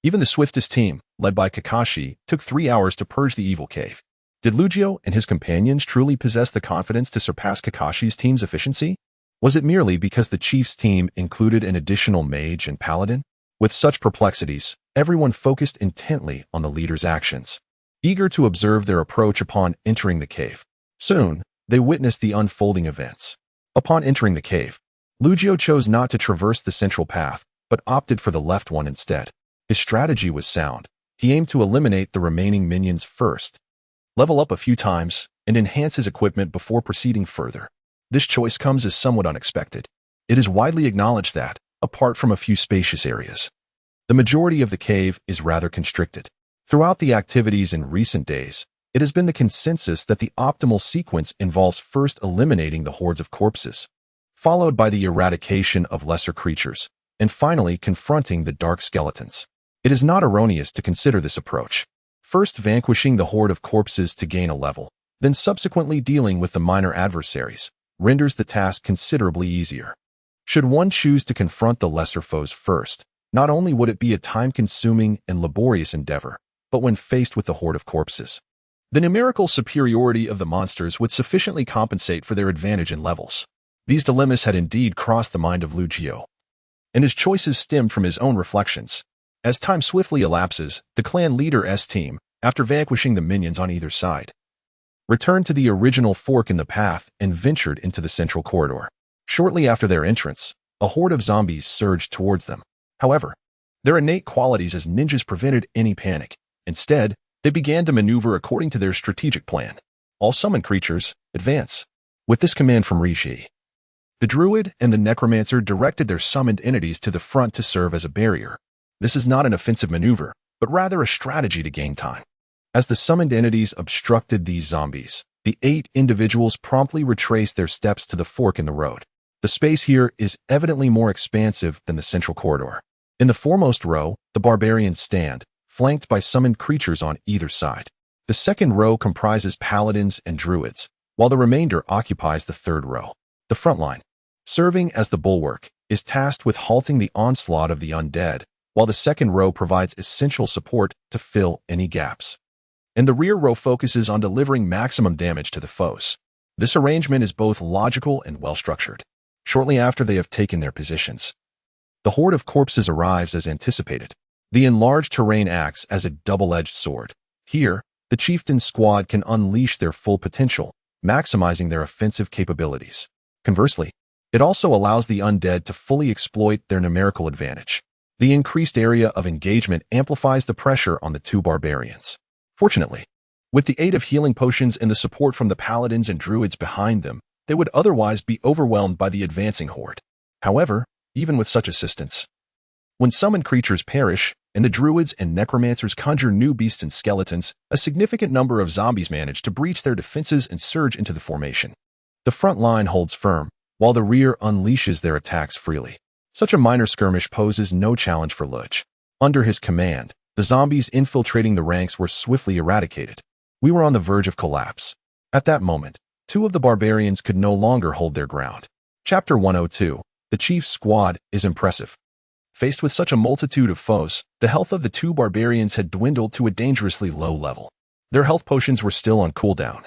Even the swiftest team, led by Kakashi, took 3 hours to purge the evil cave. Did Lucio and his companions truly possess the confidence to surpass Kakashi's team's efficiency? Was it merely because the chief's team included an additional mage and paladin? With such perplexities, everyone focused intently on the leader's actions, eager to observe their approach upon entering the cave. Soon, they witnessed the unfolding events. Upon entering the cave, Lucio chose not to traverse the central path, but opted for the left one instead. His strategy was sound. He aimed to eliminate the remaining minions first, level up a few times, and enhance his equipment before proceeding further. This choice comes as somewhat unexpected. It is widely acknowledged that, apart from a few spacious areas, the majority of the cave is rather constricted. Throughout the activities in recent days, it has been the consensus that the optimal sequence involves first eliminating the hordes of corpses, followed by the eradication of lesser creatures, and finally confronting the dark skeletons. It is not erroneous to consider this approach. First vanquishing the horde of corpses to gain a level, then subsequently dealing with the minor adversaries, renders the task considerably easier. Should one choose to confront the lesser foes first, not only would it be a time-consuming and laborious endeavor, but when faced with the horde of corpses, the numerical superiority of the monsters would sufficiently compensate for their advantage in levels. These dilemmas had indeed crossed the mind of Lucio, and his choices stemmed from his own reflections. As time swiftly elapses, the clan leader's team, after vanquishing the minions on either side, returned to the original fork in the path and ventured into the central corridor. Shortly after their entrance, a horde of zombies surged towards them. However, their innate qualities as ninjas prevented any panic. Instead, they began to maneuver according to their strategic plan. All summoned creatures, advance. With this command from Rishi, the druid and the necromancer directed their summoned entities to the front to serve as a barrier. This is not an offensive maneuver, but rather a strategy to gain time. As the summoned entities obstructed these zombies, the 8 individuals promptly retraced their steps to the fork in the road. The space here is evidently more expansive than the central corridor. In the foremost row, the barbarians stand, flanked by summoned creatures on either side. The second row comprises paladins and druids, while the remainder occupies the third row. The front line, serving as the bulwark, is tasked with halting the onslaught of the undead, while the second row provides essential support to fill any gaps. And the rear row focuses on delivering maximum damage to the foes. This arrangement is both logical and well-structured. Shortly after they have taken their positions, the horde of corpses arrives as anticipated. The enlarged terrain acts as a double-edged sword. Here, the chieftain's squad can unleash their full potential, maximizing their offensive capabilities. Conversely, it also allows the undead to fully exploit their numerical advantage. The increased area of engagement amplifies the pressure on the 2 barbarians. Fortunately, with the aid of healing potions and the support from the paladins and druids behind them, they would otherwise be overwhelmed by the advancing horde. However, even with such assistance, when summoned creatures perish, and the druids and necromancers conjure new beasts and skeletons, a significant number of zombies manage to breach their defenses and surge into the formation. The front line holds firm, while the rear unleashes their attacks freely. Such a minor skirmish poses no challenge for Luge. Under his command, the zombies infiltrating the ranks were swiftly eradicated. We were on the verge of collapse. At that moment, two of the barbarians could no longer hold their ground. Chapter 102. The chief's squad is impressive. Faced with such a multitude of foes, the health of the two barbarians had dwindled to a dangerously low level. Their health potions were still on cooldown,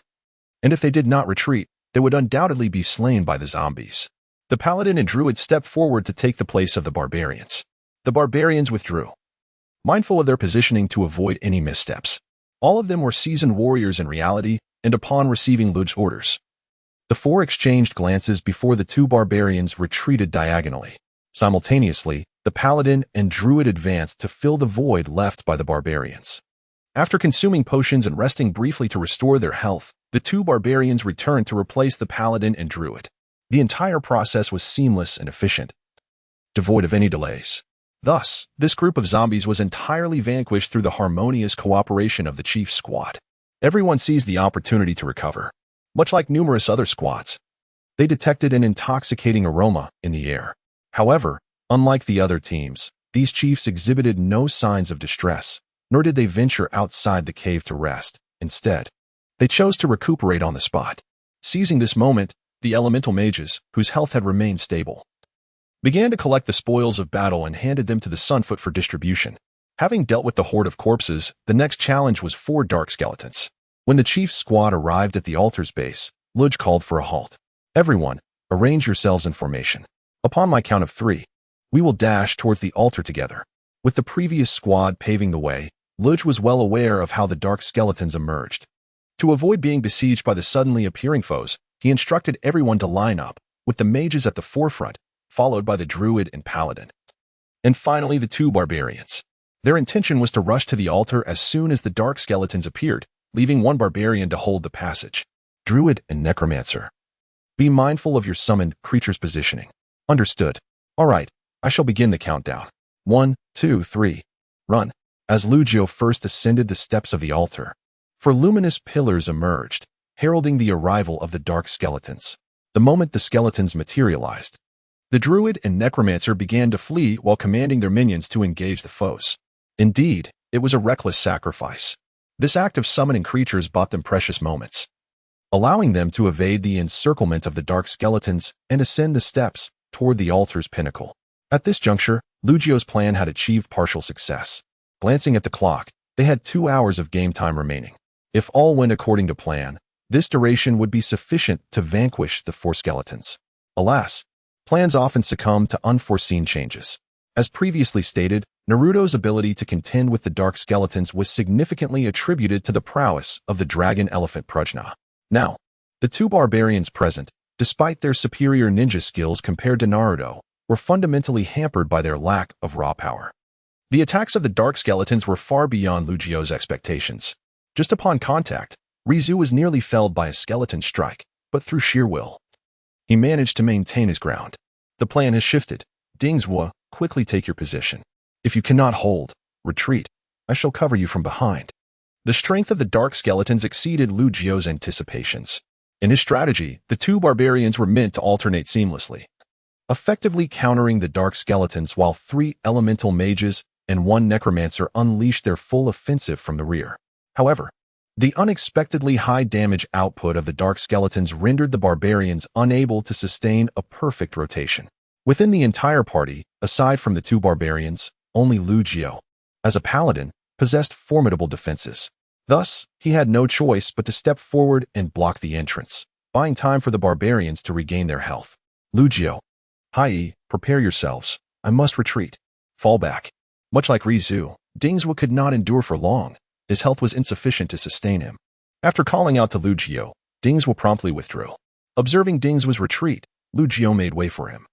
and if they did not retreat, they would undoubtedly be slain by the zombies. The paladin and druid stepped forward to take the place of the barbarians. The barbarians withdrew, mindful of their positioning to avoid any missteps. All of them were seasoned warriors in reality, and upon receiving Luge's orders, the four exchanged glances before the two barbarians retreated diagonally. Simultaneously, the paladin and druid advanced to fill the void left by the barbarians. After consuming potions and resting briefly to restore their health, the two barbarians returned to replace the paladin and druid. The entire process was seamless and efficient, devoid of any delays. Thus, this group of zombies was entirely vanquished through the harmonious cooperation of the chief's squad. Everyone seized the opportunity to recover. Much like numerous other squads, they detected an intoxicating aroma in the air. However, unlike the other teams, these chiefs exhibited no signs of distress, nor did they venture outside the cave to rest. Instead, they chose to recuperate on the spot. Seizing this moment, the elemental mages, whose health had remained stable, began to collect the spoils of battle and handed them to the Sunfoot for distribution. Having dealt with the horde of corpses, the next challenge was 4 dark skeletons. When the chief's squad arrived at the altar's base, Luge called for a halt. Everyone, arrange yourselves in formation. Upon my count of 3, we will dash towards the altar together. With the previous squad paving the way, Luge was well aware of how the dark skeletons emerged. To avoid being besieged by the suddenly appearing foes, he instructed everyone to line up, with the mages at the forefront, followed by the druid and paladin. And finally, the 2 barbarians. Their intention was to rush to the altar as soon as the dark skeletons appeared, leaving 1 barbarian to hold the passage. Druid and necromancer, be mindful of your summoned creature's positioning. Understood. All right, I shall begin the countdown. 1, 2, 3, run. As Luge first ascended the steps of the altar, 4 luminous pillars emerged, heralding the arrival of the dark skeletons. The moment the skeletons materialized, the druid and necromancer began to flee while commanding their minions to engage the foes. Indeed, it was a reckless sacrifice. This act of summoning creatures bought them precious moments, allowing them to evade the encirclement of the dark skeletons and ascend the steps toward the altar's pinnacle. At this juncture, Luge's plan had achieved partial success. Glancing at the clock, they had 2 hours of game time remaining. If all went according to plan, this duration would be sufficient to vanquish the 4 skeletons. Alas, plans often succumb to unforeseen changes. As previously stated, Naruto's ability to contend with the dark skeletons was significantly attributed to the prowess of the dragon elephant Prajna. Now, the 2 barbarians present, despite their superior ninja skills compared to Naruto, were fundamentally hampered by their lack of raw power. The attacks of the dark skeletons were far beyond Luge's expectations. Just upon contact, Rizu was nearly felled by a skeleton strike, but through sheer will, he managed to maintain his ground. The plan has shifted. Dingzhua, quickly take your position. If you cannot hold, retreat. I shall cover you from behind. The strength of the dark skeletons exceeded Luge's anticipations. In his strategy, the 2 barbarians were meant to alternate seamlessly, effectively countering the dark skeletons while 3 elemental mages and 1 necromancer unleashed their full offensive from the rear. However, the unexpectedly high damage output of the dark skeletons rendered the barbarians unable to sustain a perfect rotation. Within the entire party, aside from the 2 barbarians, only Luge, as a paladin, possessed formidable defenses. Thus, he had no choice but to step forward and block the entrance, buying time for the barbarians to regain their health. Luge, Hai, prepare yourselves. I must retreat. Fall back. Much like Rizu, Dingzhua could not endure for long. His health was insufficient to sustain him. After calling out to Luge, Dingzhua promptly withdrew. Observing Dingzhua's retreat, Luge made way for him,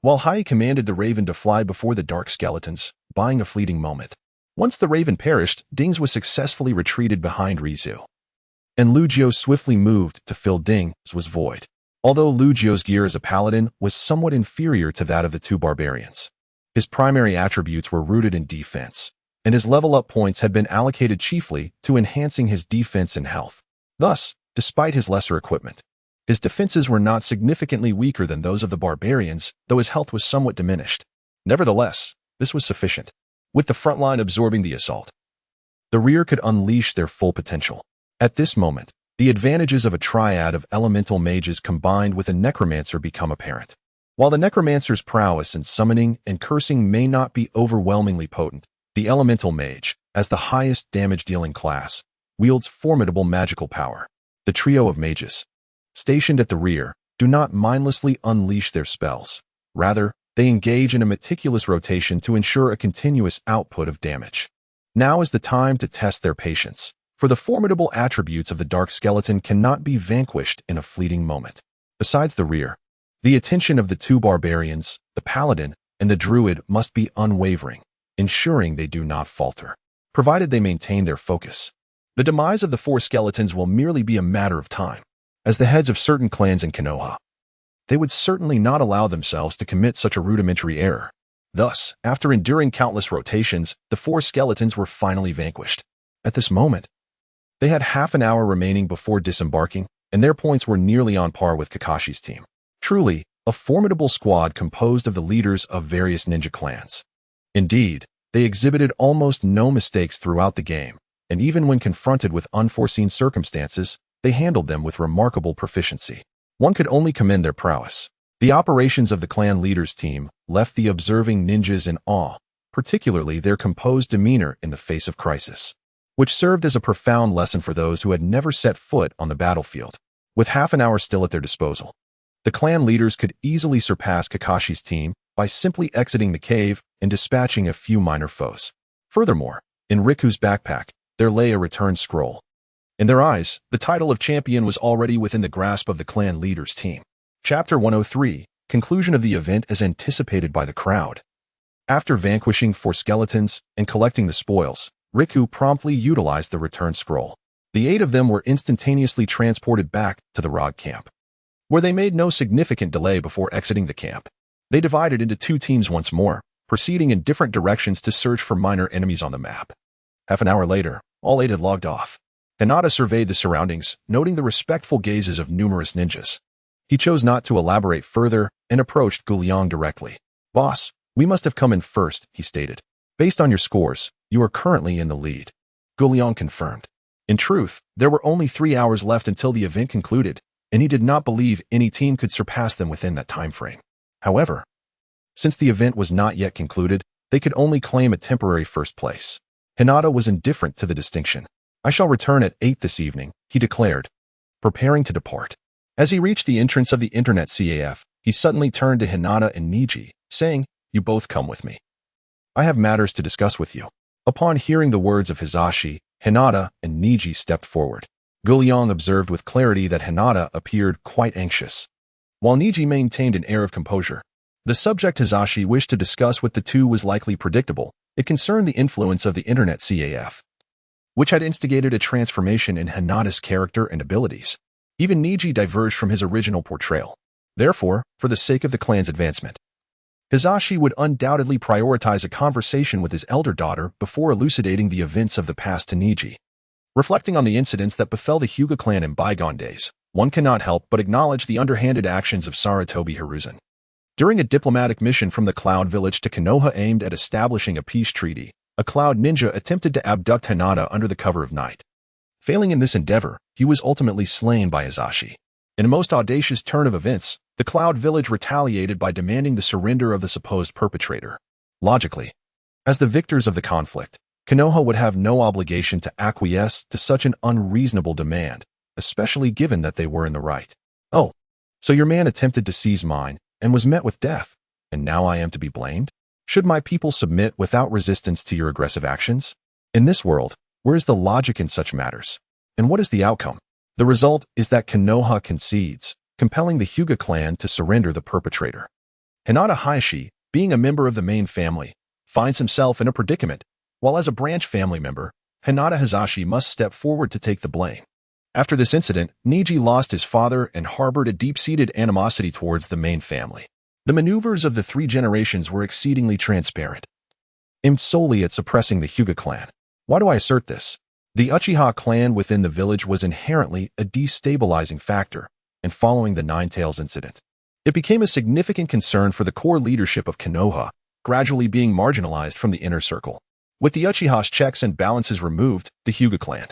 while Hai commanded the raven to fly before the dark skeletons, buying a fleeting moment. Once the raven perished, Dingzhua successfully retreated behind Rizu, and Luge swiftly moved to fill Dingzhua's void. Although Luge's gear as a paladin was somewhat inferior to that of the 2 barbarians, his primary attributes were rooted in defense, and his level-up points had been allocated chiefly to enhancing his defense and health. Thus, despite his lesser equipment, His defenses were not significantly weaker than those of the barbarians, though his health was somewhat diminished. Nevertheless, this was sufficient. With the front line absorbing the assault, the rear could unleash their full potential. At this moment, the advantages of a triad of elemental mages combined with a necromancer become apparent. While the necromancer's prowess in summoning and cursing may not be overwhelmingly potent, the elemental mage, as the highest damage-dealing class, wields formidable magical power. The trio of mages, stationed at the rear, do not mindlessly unleash their spells. Rather, they engage in a meticulous rotation to ensure a continuous output of damage. Now is the time to test their patience, for the formidable attributes of the dark skeleton cannot be vanquished in a fleeting moment. Besides the rear, the attention of the two barbarians, the paladin and the druid, must be unwavering, ensuring they do not falter, provided they maintain their focus. The demise of the four skeletons will merely be a matter of time. As the heads of certain clans in Konoha, they would certainly not allow themselves to commit such a rudimentary error. Thus, after enduring countless rotations, the four skeletons were finally vanquished. At this moment, they had half an hour remaining before disembarking, and their points were nearly on par with Kakashi's team. Truly, a formidable squad composed of the leaders of various ninja clans. Indeed, they exhibited almost no mistakes throughout the game, and even when confronted with unforeseen circumstances, they handled them with remarkable proficiency. One could only commend their prowess. The operations of the clan leaders' team left the observing ninjas in awe, particularly their composed demeanor in the face of crisis, which served as a profound lesson for those who had never set foot on the battlefield. With half an hour still at their disposal, the clan leaders could easily surpass Kakashi's team by simply exiting the cave and dispatching a few minor foes. Furthermore, in Riku's backpack, there lay a return scroll. In their eyes, the title of champion was already within the grasp of the clan leaders' team. Chapter 103, Conclusion of the event as anticipated by the crowd. After vanquishing four skeletons and collecting the spoils, Riku promptly utilized the return scroll. The 8 of them were instantaneously transported back to the Rog camp, where they made no significant delay before exiting the camp. They divided into 2 teams once more, proceeding in different directions to search for minor enemies on the map. Half an hour later, all 8 had logged off. Hinata surveyed the surroundings, noting the respectful gazes of numerous ninjas. He chose not to elaborate further and approached Guliang directly. "Boss, we must have come in first," he stated. "Based on your scores, you are currently in the lead." Guliang confirmed. In truth, there were only 3 hours left until the event concluded, and he did not believe any team could surpass them within that time frame. However, since the event was not yet concluded, they could only claim a temporary first place. Hinata was indifferent to the distinction. "I shall return at 8 this evening," he declared, preparing to depart. As he reached the entrance of the Internet CAF, he suddenly turned to Hinata and Niji, saying, "You both come with me. I have matters to discuss with you." Upon hearing the words of Hisashi, Hinata and Niji stepped forward. Guliang observed with clarity that Hinata appeared quite anxious, while Niji maintained an air of composure. The subject Hisashi wished to discuss with the two was likely predictable. It concerned the influence of the Internet CAF, which had instigated a transformation in Hinata's character and abilities. Even Niji diverged from his original portrayal. Therefore, for the sake of the clan's advancement, Hisashi would undoubtedly prioritize a conversation with his elder daughter before elucidating the events of the past to Niji. Reflecting on the incidents that befell the Hyuga clan in bygone days, one cannot help but acknowledge the underhanded actions of Sarutobi Hiruzen. During a diplomatic mission from the Cloud Village to Konoha aimed at establishing a peace treaty, a Cloud ninja attempted to abduct Hinata under the cover of night. Failing in this endeavor, he was ultimately slain by Hisashi. In a most audacious turn of events, the Cloud Village retaliated by demanding the surrender of the supposed perpetrator. Logically, as the victors of the conflict, Konoha would have no obligation to acquiesce to such an unreasonable demand, especially given that they were in the right. "Oh, so your man attempted to seize mine and was met with death, and now I am to be blamed? Should my people submit without resistance to your aggressive actions? In this world, where is the logic in such matters? And what is the outcome? The result is that Konoha concedes, compelling the Hyuga clan to surrender the perpetrator. Hinata Hayashi, being a member of the main family, finds himself in a predicament, while as a branch family member, Hinata Hisashi must step forward to take the blame. After this incident, Niji lost his father and harbored a deep-seated animosity towards the main family. The maneuvers of the 3 generations were exceedingly transparent, aimed solely at suppressing the Hyuga clan. Why do I assert this? The Uchiha clan within the village was inherently a destabilizing factor, and following the Nine Tails incident. It became a significant concern for the core leadership of Konoha, gradually being marginalized from the inner circle. With the Uchiha's checks and balances removed, the Hyuga clan,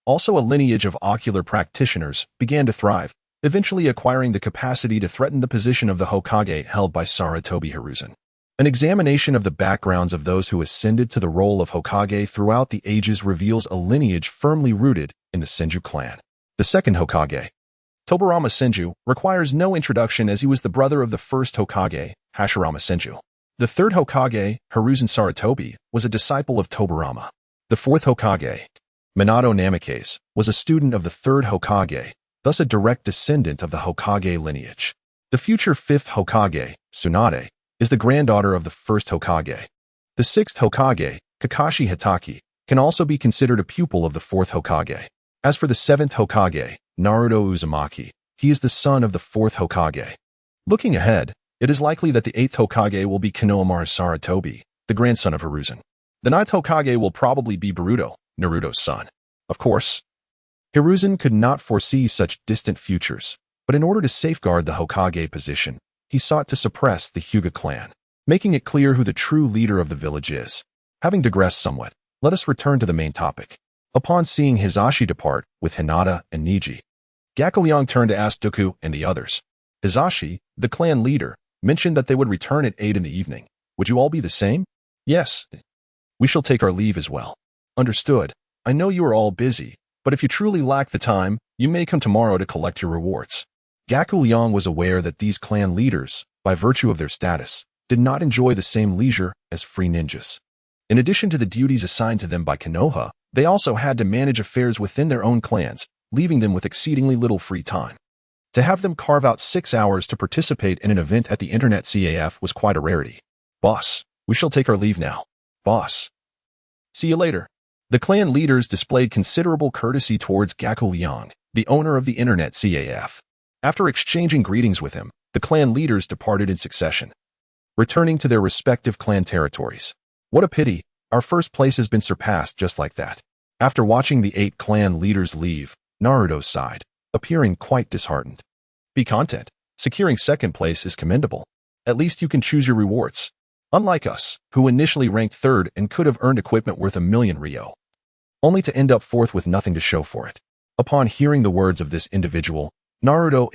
also a lineage of ocular practitioners, began to thrive, eventually acquiring the capacity to threaten the position of the Hokage held by Sarutobi Hiruzen. An examination of the backgrounds of those who ascended to the role of Hokage throughout the ages reveals a lineage firmly rooted in the Senju clan. The second Hokage, Tobirama Senju, requires no introduction as he was the brother of the first Hokage, Hashirama Senju. The third Hokage, Hiruzen Sarutobi, was a disciple of Tobirama. The fourth Hokage, Minato Namikaze, was a student of the third Hokage, thus a direct descendant of the Hokage lineage. The future fifth Hokage, Tsunade, is the granddaughter of the first Hokage. The sixth Hokage, Kakashi Hatake, can also be considered a pupil of the fourth Hokage. As for the seventh Hokage, Naruto Uzumaki, he is the son of the fourth Hokage. Looking ahead, it is likely that the eighth Hokage will be Konohamaru Sarutobi, the grandson of Hiruzen. The ninth Hokage will probably be Boruto, Naruto's son. Of course, Hiruzen could not foresee such distant futures, but in order to safeguard the Hokage position, he sought to suppress the Hyuga clan, making it clear who the true leader of the village is. Having digressed somewhat, let us return to the main topic. Upon seeing Hisashi depart with Hinata and Niji, Gakulyong turned to ask Dooku and the others. Hisashi, the clan leader, mentioned that they would return at 8 in the evening. Would you all be the same? Yes. We shall take our leave as well. Understood. I know you are all busy, but if you truly lack the time, you may come tomorrow to collect your rewards. Gakulyong was aware that these clan leaders, by virtue of their status, did not enjoy the same leisure as free ninjas. In addition to the duties assigned to them by Konoha, they also had to manage affairs within their own clans, leaving them with exceedingly little free time. To have them carve out 6 hours to participate in an event at the Internet CAF was quite a rarity. Boss, we shall take our leave now. Boss. See you later. The clan leaders displayed considerable courtesy towards Gakulyong, the owner of the Internet CAF. After exchanging greetings with him, the clan leaders departed in succession, returning to their respective clan territories. What a pity, our first place has been surpassed just like that. After watching the 8 clan leaders leave, Naruto sighed, appearing quite disheartened. Be content. Securing second place is commendable. At least you can choose your rewards. Unlike us, who initially ranked 3rd and could have earned equipment worth 1,000,000 Ryo, only to end up 4th with nothing to show for it. Upon hearing the words of this individual, Naruto